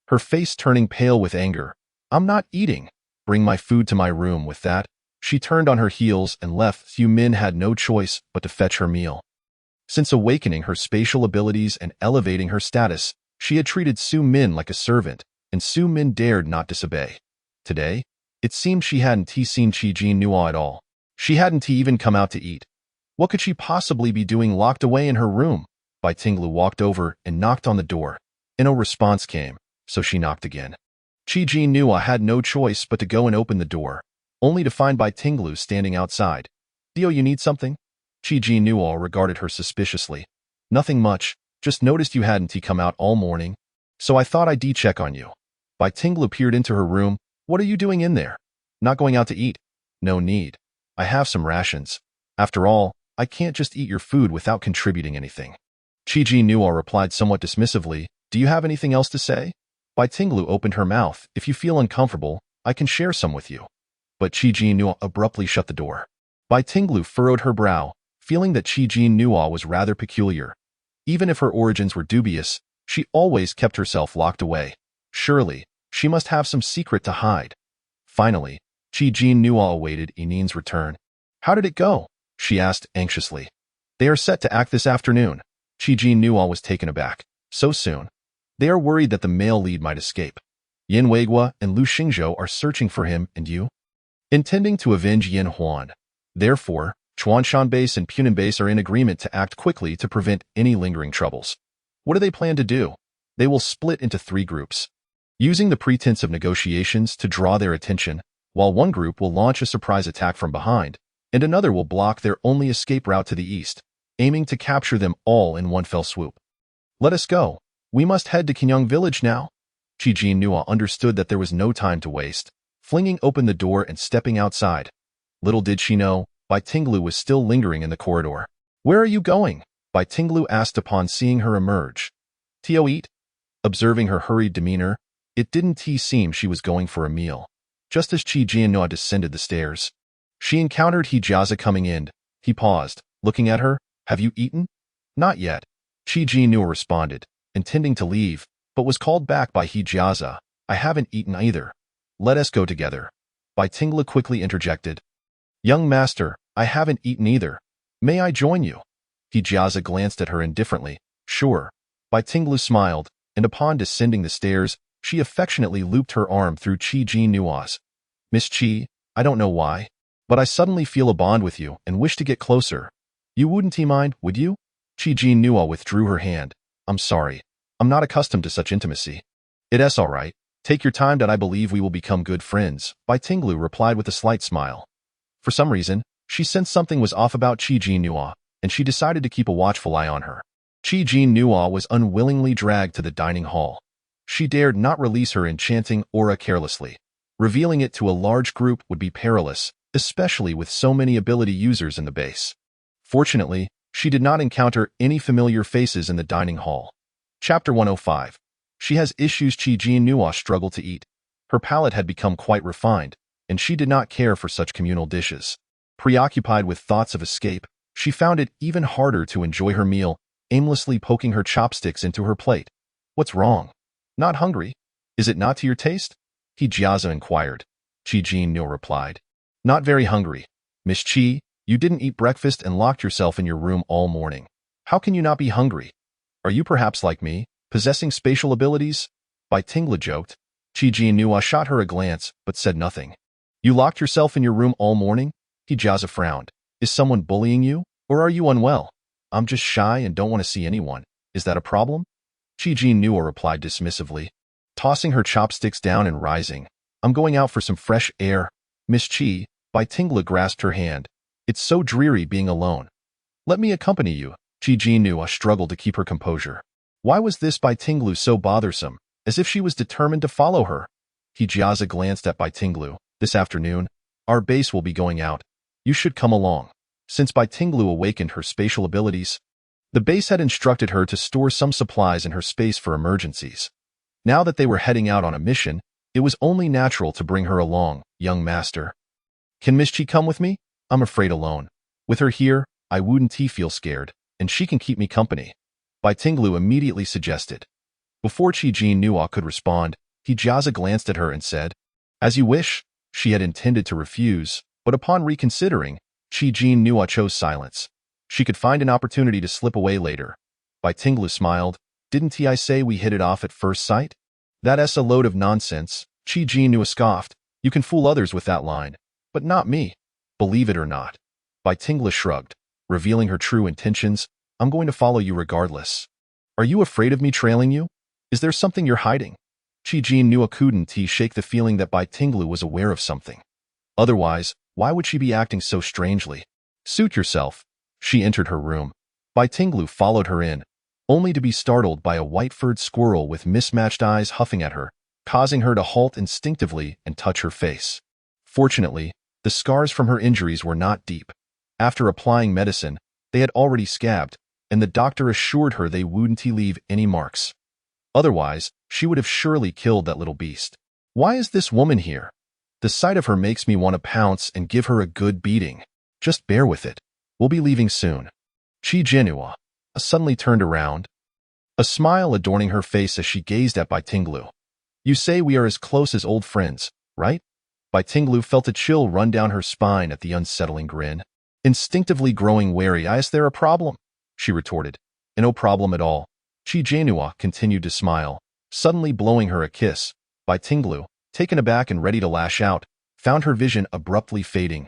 her face turning pale with anger. I'm not eating. Bring my food to my room. With that, she turned on her heels and left. Few men had no choice but to fetch her meal. Since awakening her spatial abilities and elevating her status, she had treated Su Min like a servant, and Su Min dared not disobey. Today, it seemed she hadn't seen Qi Jin Nua at all. She hadn't even come out to eat. What could she possibly be doing locked away in her room? Bai Tinglu walked over and knocked on the door. No response came, so she knocked again. Qi Jin Nua had no choice but to go and open the door, only to find Bai Tinglu standing outside. Theo, you need something? Qi Jin Nua regarded her suspiciously. Nothing much, just noticed you hadn't come out all morning, so I thought I'd check on you. Bai Tinglu peered into her room. What are you doing in there? Not going out to eat? No need. I have some rations. After all, I can't just eat your food without contributing anything. Qi Ji Nua replied somewhat dismissively, "Do you have anything else to say?" Bai Tinglu opened her mouth. "If you feel uncomfortable, I can share some with you." But Qi Ji Nua abruptly shut the door. Bai Tinglu furrowed her brow, feeling that Qi Ji Nua was rather peculiar. Even if her origins were dubious, she always kept herself locked away. Surely, she must have some secret to hide. Finally, Qi Ji Nua awaited Enin's return. "How did it go?" she asked anxiously. "They are set to act this afternoon." Qi Ji Nua was taken aback. "So soon?" "They are worried that the male lead might escape. Yin Weiguo and Lu Xingzhou are searching for him, and you?" "Intending to avenge Yin Huan. Therefore, Chuanshan Base and Punan Base are in agreement to act quickly to prevent any lingering troubles." "What do they plan to do?" "They will split into 3 groups, using the pretense of negotiations to draw their attention, while one group will launch a surprise attack from behind, and another will block their only escape route to the east, aiming to capture them all in one fell swoop." "Let us go. We must head to Qinyang village now." Qi Ji Nua understood that there was no time to waste, flinging open the door and stepping outside. Little did she know, Bai Tinglu was still lingering in the corridor. "Where are you going?" Bai Tinglu asked upon seeing her emerge. "Tio eat?" Observing her hurried demeanor, it didn't seem she was going for a meal. Just as Qi Ji Nua descended the stairs, she encountered Hijiaza coming in. He paused, looking at her. "Have you eaten?" "Not yet." Qi Ji Nua responded, intending to leave, but was called back by Hijiaza. "I haven't eaten either. Let us go together." Bai Tinglu quickly interjected. "Young master, I haven't eaten either. May I join you?" Hijiaza glanced at her indifferently. "Sure." Bai Tinglu smiled, and upon descending the stairs, she affectionately looped her arm through Qi Ji Nua's. "Miss Qi, I don't know why, but I suddenly feel a bond with you and wish to get closer. You wouldn't mind, would you?" Qi Ji Nua withdrew her hand. "I'm sorry. I'm not accustomed to such intimacy." "It's all right. Take your time that I believe we will become good friends," Bai Tinglu replied with a slight smile. For some reason, she sensed something was off about Qi Ji Nua, and she decided to keep a watchful eye on her. Qi Ji Nua was unwillingly dragged to the dining hall. She dared not release her enchanting aura carelessly. Revealing it to a large group would be perilous, especially with so many ability users in the base. Fortunately, she did not encounter any familiar faces in the dining hall. Chapter 105. She has issues. Qi Ji Nua struggled to eat. Her palate had become quite refined, and she did not care for such communal dishes. Preoccupied with thoughts of escape, she found it even harder to enjoy her meal, aimlessly poking her chopsticks into her plate. "What's wrong? Not hungry? Is it not to your taste?" Hijiaza inquired. Qi Ji Nua replied. "Not very hungry. Miss Qi, you didn't eat breakfast and locked yourself in your room all morning. How can you not be hungry? Are you perhaps like me, possessing spatial abilities?" Bai Tinglu joked. Qi Ji Nua shot her a glance, but said nothing. "You locked yourself in your room all morning?" Hijiaza frowned. "Is someone bullying you, or are you unwell?" "I'm just shy and don't want to see anyone. Is that a problem?" Qi Ji Nua replied dismissively, tossing her chopsticks down and rising. "I'm going out for some fresh air." "Miss Qi," Bai Tinglu grasped her hand. "It's so dreary being alone." "Let me accompany you." Qi Ji Nua struggled to keep her composure. Why was this Bai Tinglu so bothersome, as if she was determined to follow her? Hijiaza glanced at Bai Tinglu. "This afternoon, our base will be going out. You should come along." Since Bai Tinglu awakened her spatial abilities, the base had instructed her to store some supplies in her space for emergencies. Now that they were heading out on a mission, it was only natural to bring her along. "Young master, can Miss Qi come with me? I'm afraid alone. With her here, I wouldn't feel scared, and she can keep me company," Bai Tinglu immediately suggested. Before Qi Ji Nua could respond, Hijiaza glanced at her and said, "As you wish." She had intended to refuse, but upon reconsidering, Qi Ji Nua chose silence. She could find an opportunity to slip away later. Bai Tinglu smiled. "Didn't I say we hit it off at first sight?" "That's a load of nonsense," Qi Ji Nua scoffed. "You can fool others with that line, but not me." "Believe it or not." Bai Tinglu shrugged, revealing her true intentions. "I'm going to follow you regardless." "Are you afraid of me trailing you? Is there something you're hiding?" Qi Ji Nua couldn't shake the feeling that Bai Tinglu was aware of something. Otherwise, why would she be acting so strangely? "Suit yourself." She entered her room. Bai Tinglu followed her in, only to be startled by a white-furred squirrel with mismatched eyes huffing at her, causing her to halt instinctively and touch her face. Fortunately, the scars from her injuries were not deep. After applying medicine, they had already scabbed, and the doctor assured her they wouldn't leave any marks. Otherwise, she would have surely killed that little beast. Why is this woman here? The sight of her makes me want to pounce and give her a good beating. Just bear with it. We'll be leaving soon. Qi Jianhua suddenly turned around, a smile adorning her face as she gazed at Bai Tinglu. You say we are as close as old friends, right? Bai Tinglu felt a chill run down her spine at the unsettling grin. Instinctively growing wary, is there a problem? She retorted. No problem at all. Qi Jianhua continued to smile, suddenly blowing her a kiss. Bai Tinglu, taken aback and ready to lash out, found her vision abruptly fading.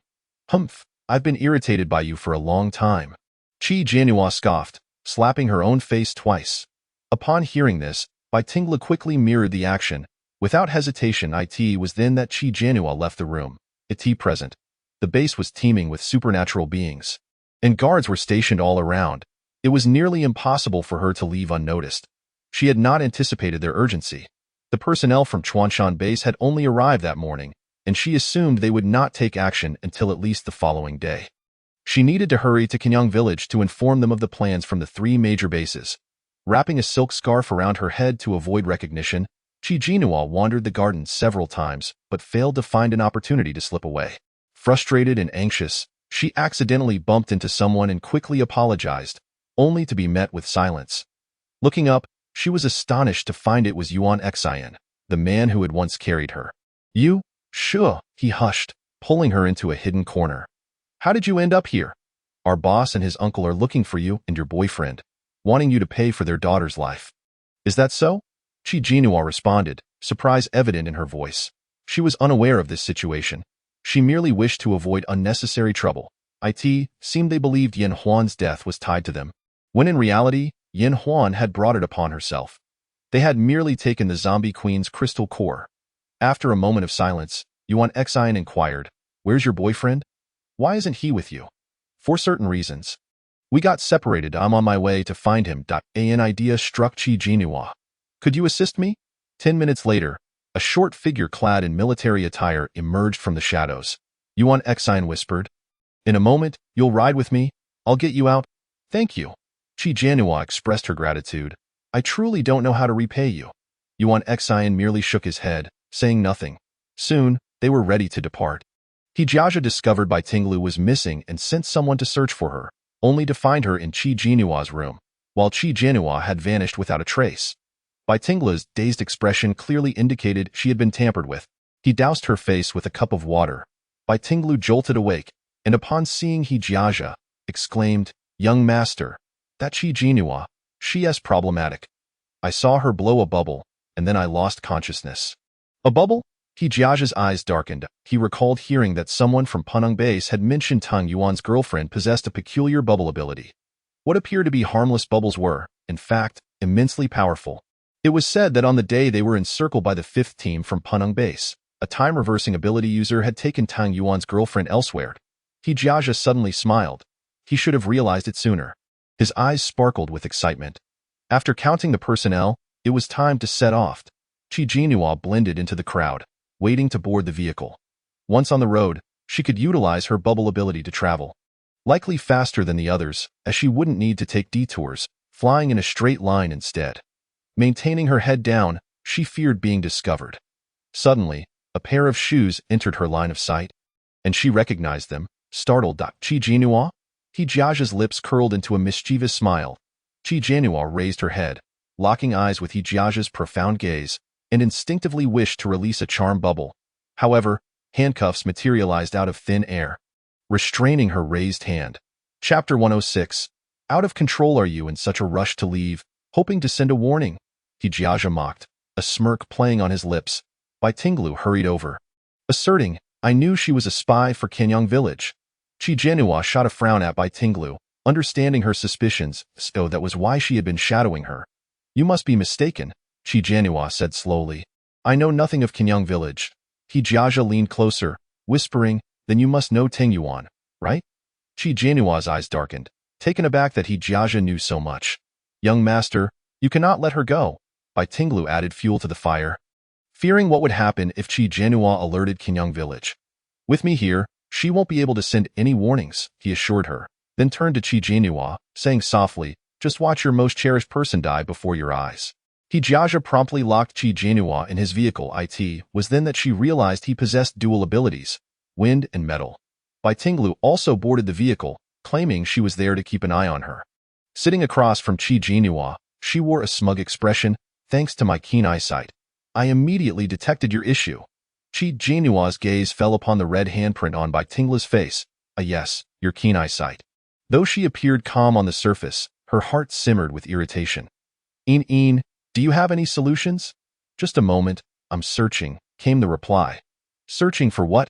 Humph, I've been irritated by you for a long time. Qi Jianhua scoffed, slapping her own face twice. Upon hearing this, Bai Tinglu quickly mirrored the action. Without hesitation, it was then that Qi Jianhua left the room. It present. The base was teeming with supernatural beings, and guards were stationed all around. It was nearly impossible for her to leave unnoticed. She had not anticipated their urgency. The personnel from Chuanshan base had only arrived that morning, and she assumed they would not take action until at least the following day. She needed to hurry to Kenyang village to inform them of the plans from the 3 major bases. Wrapping a silk scarf around her head to avoid recognition, Qi Jianhua wandered the garden several times but failed to find an opportunity to slip away. Frustrated and anxious, she accidentally bumped into someone and quickly apologized, only to be met with silence. Looking up, she was astonished to find it was Yuan Xian, the man who had once carried her. You? Sure, he hushed, pulling her into a hidden corner. How did you end up here? Our boss and his uncle are looking for you and your boyfriend, wanting you to pay for their daughter's life. Is that so? Qi Jianhua responded, surprise evident in her voice. She was unaware of this situation. She merely wished to avoid unnecessary trouble. It seemed they believed Yin Huan's death was tied to them, when in reality, Yin Huan had brought it upon herself. They had merely taken the zombie queen's crystal core. After a moment of silence, Yuan Xian inquired, Where's your boyfriend? Why isn't he with you? For certain reasons. We got separated. I'm on my way to find him. An idea struck Qi Jianhua. Could you assist me? 10 minutes later, a short figure clad in military attire emerged from the shadows. Yuan Xian whispered, In a moment, you'll ride with me. I'll get you out. Thank you. Qi Jianhua expressed her gratitude. I truly don't know how to repay you. Yuan Xian merely shook his head, saying nothing. Soon, they were ready to depart. Jiaja discovered Bai Tinglu was missing and sent someone to search for her, only to find her in Qi Jianhua's room, while Qi Jianhua had vanished without a trace. Bai Tinglu's dazed expression clearly indicated she had been tampered with. He doused her face with a cup of water. Bai Tinglu jolted awake, and upon seeing Jiaja, exclaimed, Young master, that Qi Jianhua, she is problematic. I saw her blow a bubble, and then I lost consciousness. A bubble? Jiaja's eyes darkened. He recalled hearing that someone from Penang base had mentioned Tang Yuan's girlfriend possessed a peculiar bubble ability. What appeared to be harmless bubbles were, in fact, immensely powerful. It was said that on the day they were encircled by the 5th team from Penang base, a time-reversing ability user had taken Tang Yuan's girlfriend elsewhere. Jiaja suddenly smiled. He should have realized it sooner. His eyes sparkled with excitement. After counting the personnel, it was time to set off. Qi Jianhua blended into the crowd, waiting to board the vehicle. Once on the road, she could utilize her bubble ability to travel, likely faster than the others, as she wouldn't need to take detours, flying in a straight line instead. Maintaining her head down, she feared being discovered. Suddenly, a pair of shoes entered her line of sight, and she recognized them, startled. Qi Jianhua? Jiaja's lips curled into a mischievous smile. Qi Jianhua raised her head, locking eyes with Jiaja's profound gaze, and instinctively wished to release a charm bubble. However, handcuffs materialized out of thin air, restraining her raised hand. Chapter 106. Out of control are you in such a rush to leave, hoping to send a warning? Jiaja mocked, a smirk playing on his lips. Bai Tinglu hurried over, asserting, I knew she was a spy for Kenyang village. Qi Jianhua shot a frown at Bai Tinglu, understanding her suspicions, so that was why she had been shadowing her. You must be mistaken, Qi Jianhua said slowly. I know nothing of Kenyang village. Jiaja leaned closer, whispering, Then you must know Tang Yuan, right? Qi Jianhua's eyes darkened, taken aback that Jiaja knew so much. Young master, you cannot let her go. Bai Tinglu added fuel to the fire, fearing what would happen if Qi Jianhua alerted Kenyang village. With me here, she won't be able to send any warnings, he assured her, then turned to Qi Jianhua, saying softly, Just watch your most cherished person die before your eyes. He Jiaja promptly locked Qi Jinhua in his vehicle. It was then that she realized he possessed dual abilities, wind and metal. Bai Tinglu also boarded the vehicle, claiming she was there to keep an eye on her. Sitting across from Qi Jinhua, she wore a smug expression. Thanks to my keen eyesight, I immediately detected your issue. Qi Jinhua's gaze fell upon the red handprint on Bai Tinglu's face. Yes, your keen eyesight. Though she appeared calm on the surface, her heart simmered with irritation. Do you have any solutions? Just a moment, I'm searching, came the reply. Searching for what?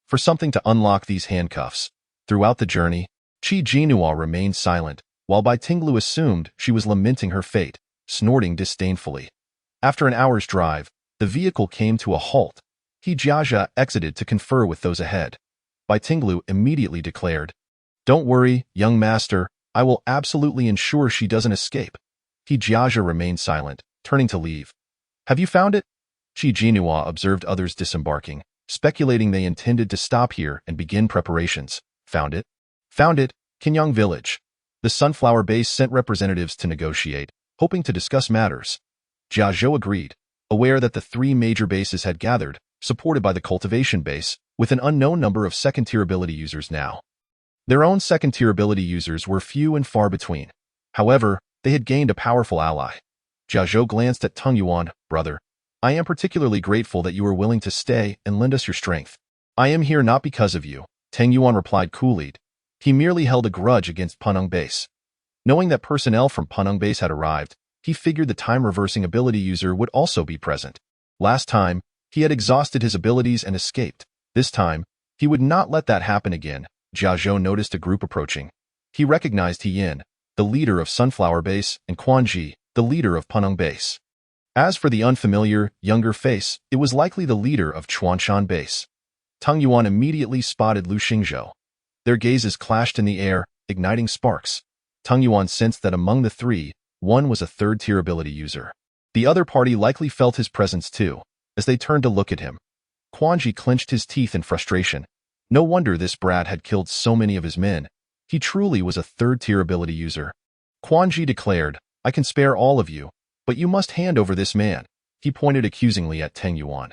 For something to unlock these handcuffs. Throughout the journey, Qi Jinhua remained silent, while Bai Tinglu assumed she was lamenting her fate, snorting disdainfully. After an hour's drive, the vehicle came to a halt. He Jiaja exited to confer with those ahead. Bai Tinglu immediately declared, "Don't worry, young master, I will absolutely ensure she doesn't escape." He Jiaja remained silent, turning to leave. "Have you found it?" Qi Jinhua observed others disembarking, speculating they intended to stop here and begin preparations. Found it? Found it, Qinyang Village. The Sunflower Base sent representatives to negotiate, hoping to discuss matters. Jia Zhou agreed, aware that the three major bases had gathered, supported by the cultivation base, with an unknown number of second-tier ability users now. Their own second-tier ability users were few and far between. However, they had gained a powerful ally. Jia Zhou glanced at Teng Yuan. "Brother, I am particularly grateful that you are willing to stay and lend us your strength." "I am here not because of you," Teng Yuan replied coolly. He merely held a grudge against Paneng Base. Knowing that personnel from Paneng Base had arrived, he figured the time-reversing ability user would also be present. Last time, he had exhausted his abilities and escaped. This time, he would not let that happen again. Jia Zhou noticed a group approaching. He recognized He Yin, the leader of Sunflower Base, and Quan Ji, the leader of Paneng Base. As for the unfamiliar, younger face, it was likely the leader of Chuanshan Base. Teng Yuan immediately spotted Lu Xingzhou. Their gazes clashed in the air, igniting sparks. Teng Yuan sensed that among the three, one was a third-tier ability user. The other party likely felt his presence too, as they turned to look at him. Quan Ji clenched his teeth in frustration. No wonder this brat had killed so many of his men. He truly was a third-tier ability user. Quan Ji declared, "I can spare all of you, but you must hand over this man." He pointed accusingly at Teng Yuan.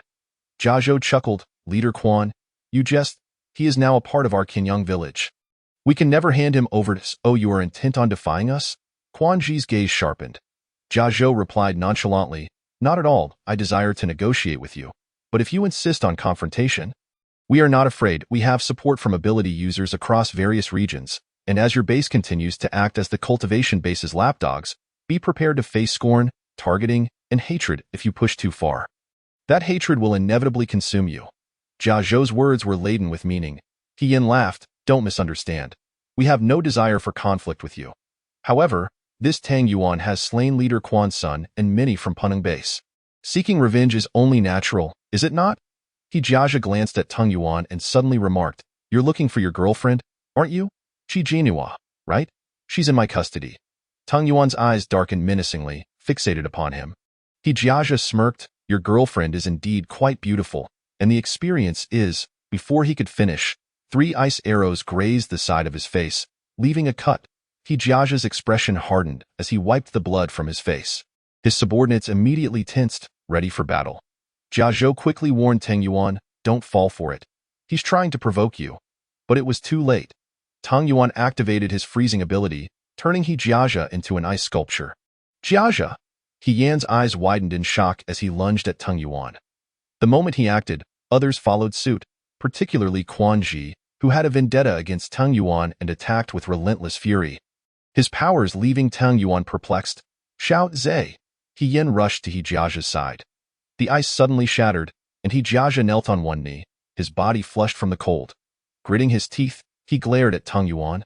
Jia Zhou chuckled, "Leader Quan, you jest. He is now a part of our Qinyang village. We can never hand him over to Oh, you are intent on defying us?" Quan Ji's gaze sharpened. Jia Zhou replied nonchalantly, "Not at all, I desire to negotiate with you. But if you insist on confrontation, we are not afraid. We have support from ability users across various regions, and as your base continues to act as the cultivation base's lapdogs, be prepared to face scorn, targeting, and hatred if you push too far. That hatred will inevitably consume you." Jia Zhou's words were laden with meaning. He Yin laughed, "Don't misunderstand. We have no desire for conflict with you. However, this Teng Yuan has slain leader Quan's son and many from Paneng Base. Seeking revenge is only natural, is it not?" He Jiaja glanced at Teng Yuan and suddenly remarked, "You're looking for your girlfriend, aren't you? Qi Jinhua, right? She's in my custody." Teng Yuan's eyes darkened menacingly, fixated upon him. He Jiaja smirked, "Your girlfriend is indeed quite beautiful, and the experience is..." Before he could finish, 3 ice arrows grazed the side of his face, leaving a cut. He Jiaja's expression hardened as he wiped the blood from his face. His subordinates immediately tensed, ready for battle. Jia Zhou quickly warned Teng Yuan, "Don't fall for it. He's trying to provoke you." But it was too late. Teng Yuan activated his freezing ability, turning He Jiaja into an ice sculpture. "Jiaja!" He Yan's eyes widened in shock as he lunged at Teng Yuan. The moment he acted, others followed suit, particularly Quan Ji, who had a vendetta against Teng Yuan and attacked with relentless fury. His powers leaving Teng Yuan perplexed. "Xiao Zhe!" He Yin rushed to He Jiaja's side. The ice suddenly shattered, and He Jiaja knelt on one knee, his body flushed from the cold. Gritting his teeth, he glared at Teng Yuan.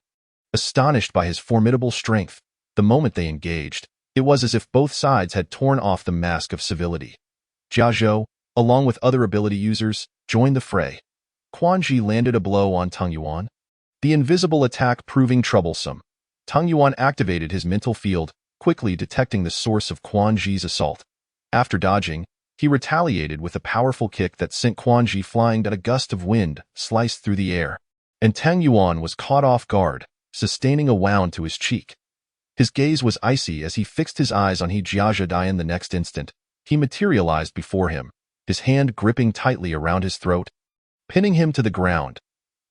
Astonished by his formidable strength, the moment they engaged, it was as if both sides had torn off the mask of civility. Jia Zhou, along with other ability users, joined the fray. Quan Ji landed a blow on Teng Yuan, the invisible attack proving troublesome. Teng Yuan activated his mental field, quickly detecting the source of Quan Ji's assault. After dodging, he retaliated with a powerful kick that sent Quan Ji flying at a gust of wind, sliced through the air. And Teng Yuan was caught off guard, sustaining a wound to his cheek. His gaze was icy as he fixed his eyes on He Jiajia. The next instant, he materialized before him, his hand gripping tightly around his throat, pinning him to the ground.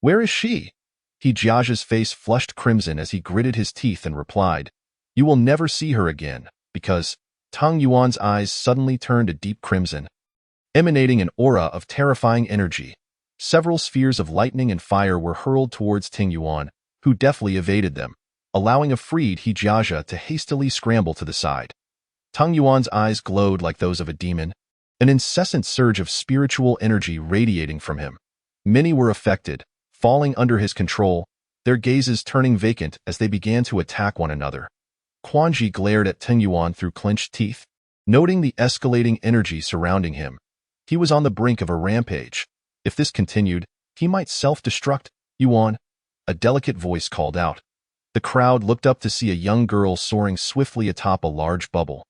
"Where is she?" He Jiajia's face flushed crimson as he gritted his teeth and replied, "You will never see her again," because Tang Yuan's eyes suddenly turned a deep crimson, emanating an aura of terrifying energy. Several spheres of lightning and fire were hurled towards Ting Yuan, who deftly evaded them, allowing a freed He Jiajia to hastily scramble to the side. Tang Yuan's eyes glowed like those of a demon, an incessant surge of spiritual energy radiating from him. Many were affected, falling under his control, their gazes turning vacant as they began to attack one another. Quan Ji glared at Ting Yuan through clenched teeth, noting the escalating energy surrounding him. He was on the brink of a rampage. If this continued, he might self-destruct. "Yuan," a delicate voice called out. The crowd looked up to see a young girl soaring swiftly atop a large bubble.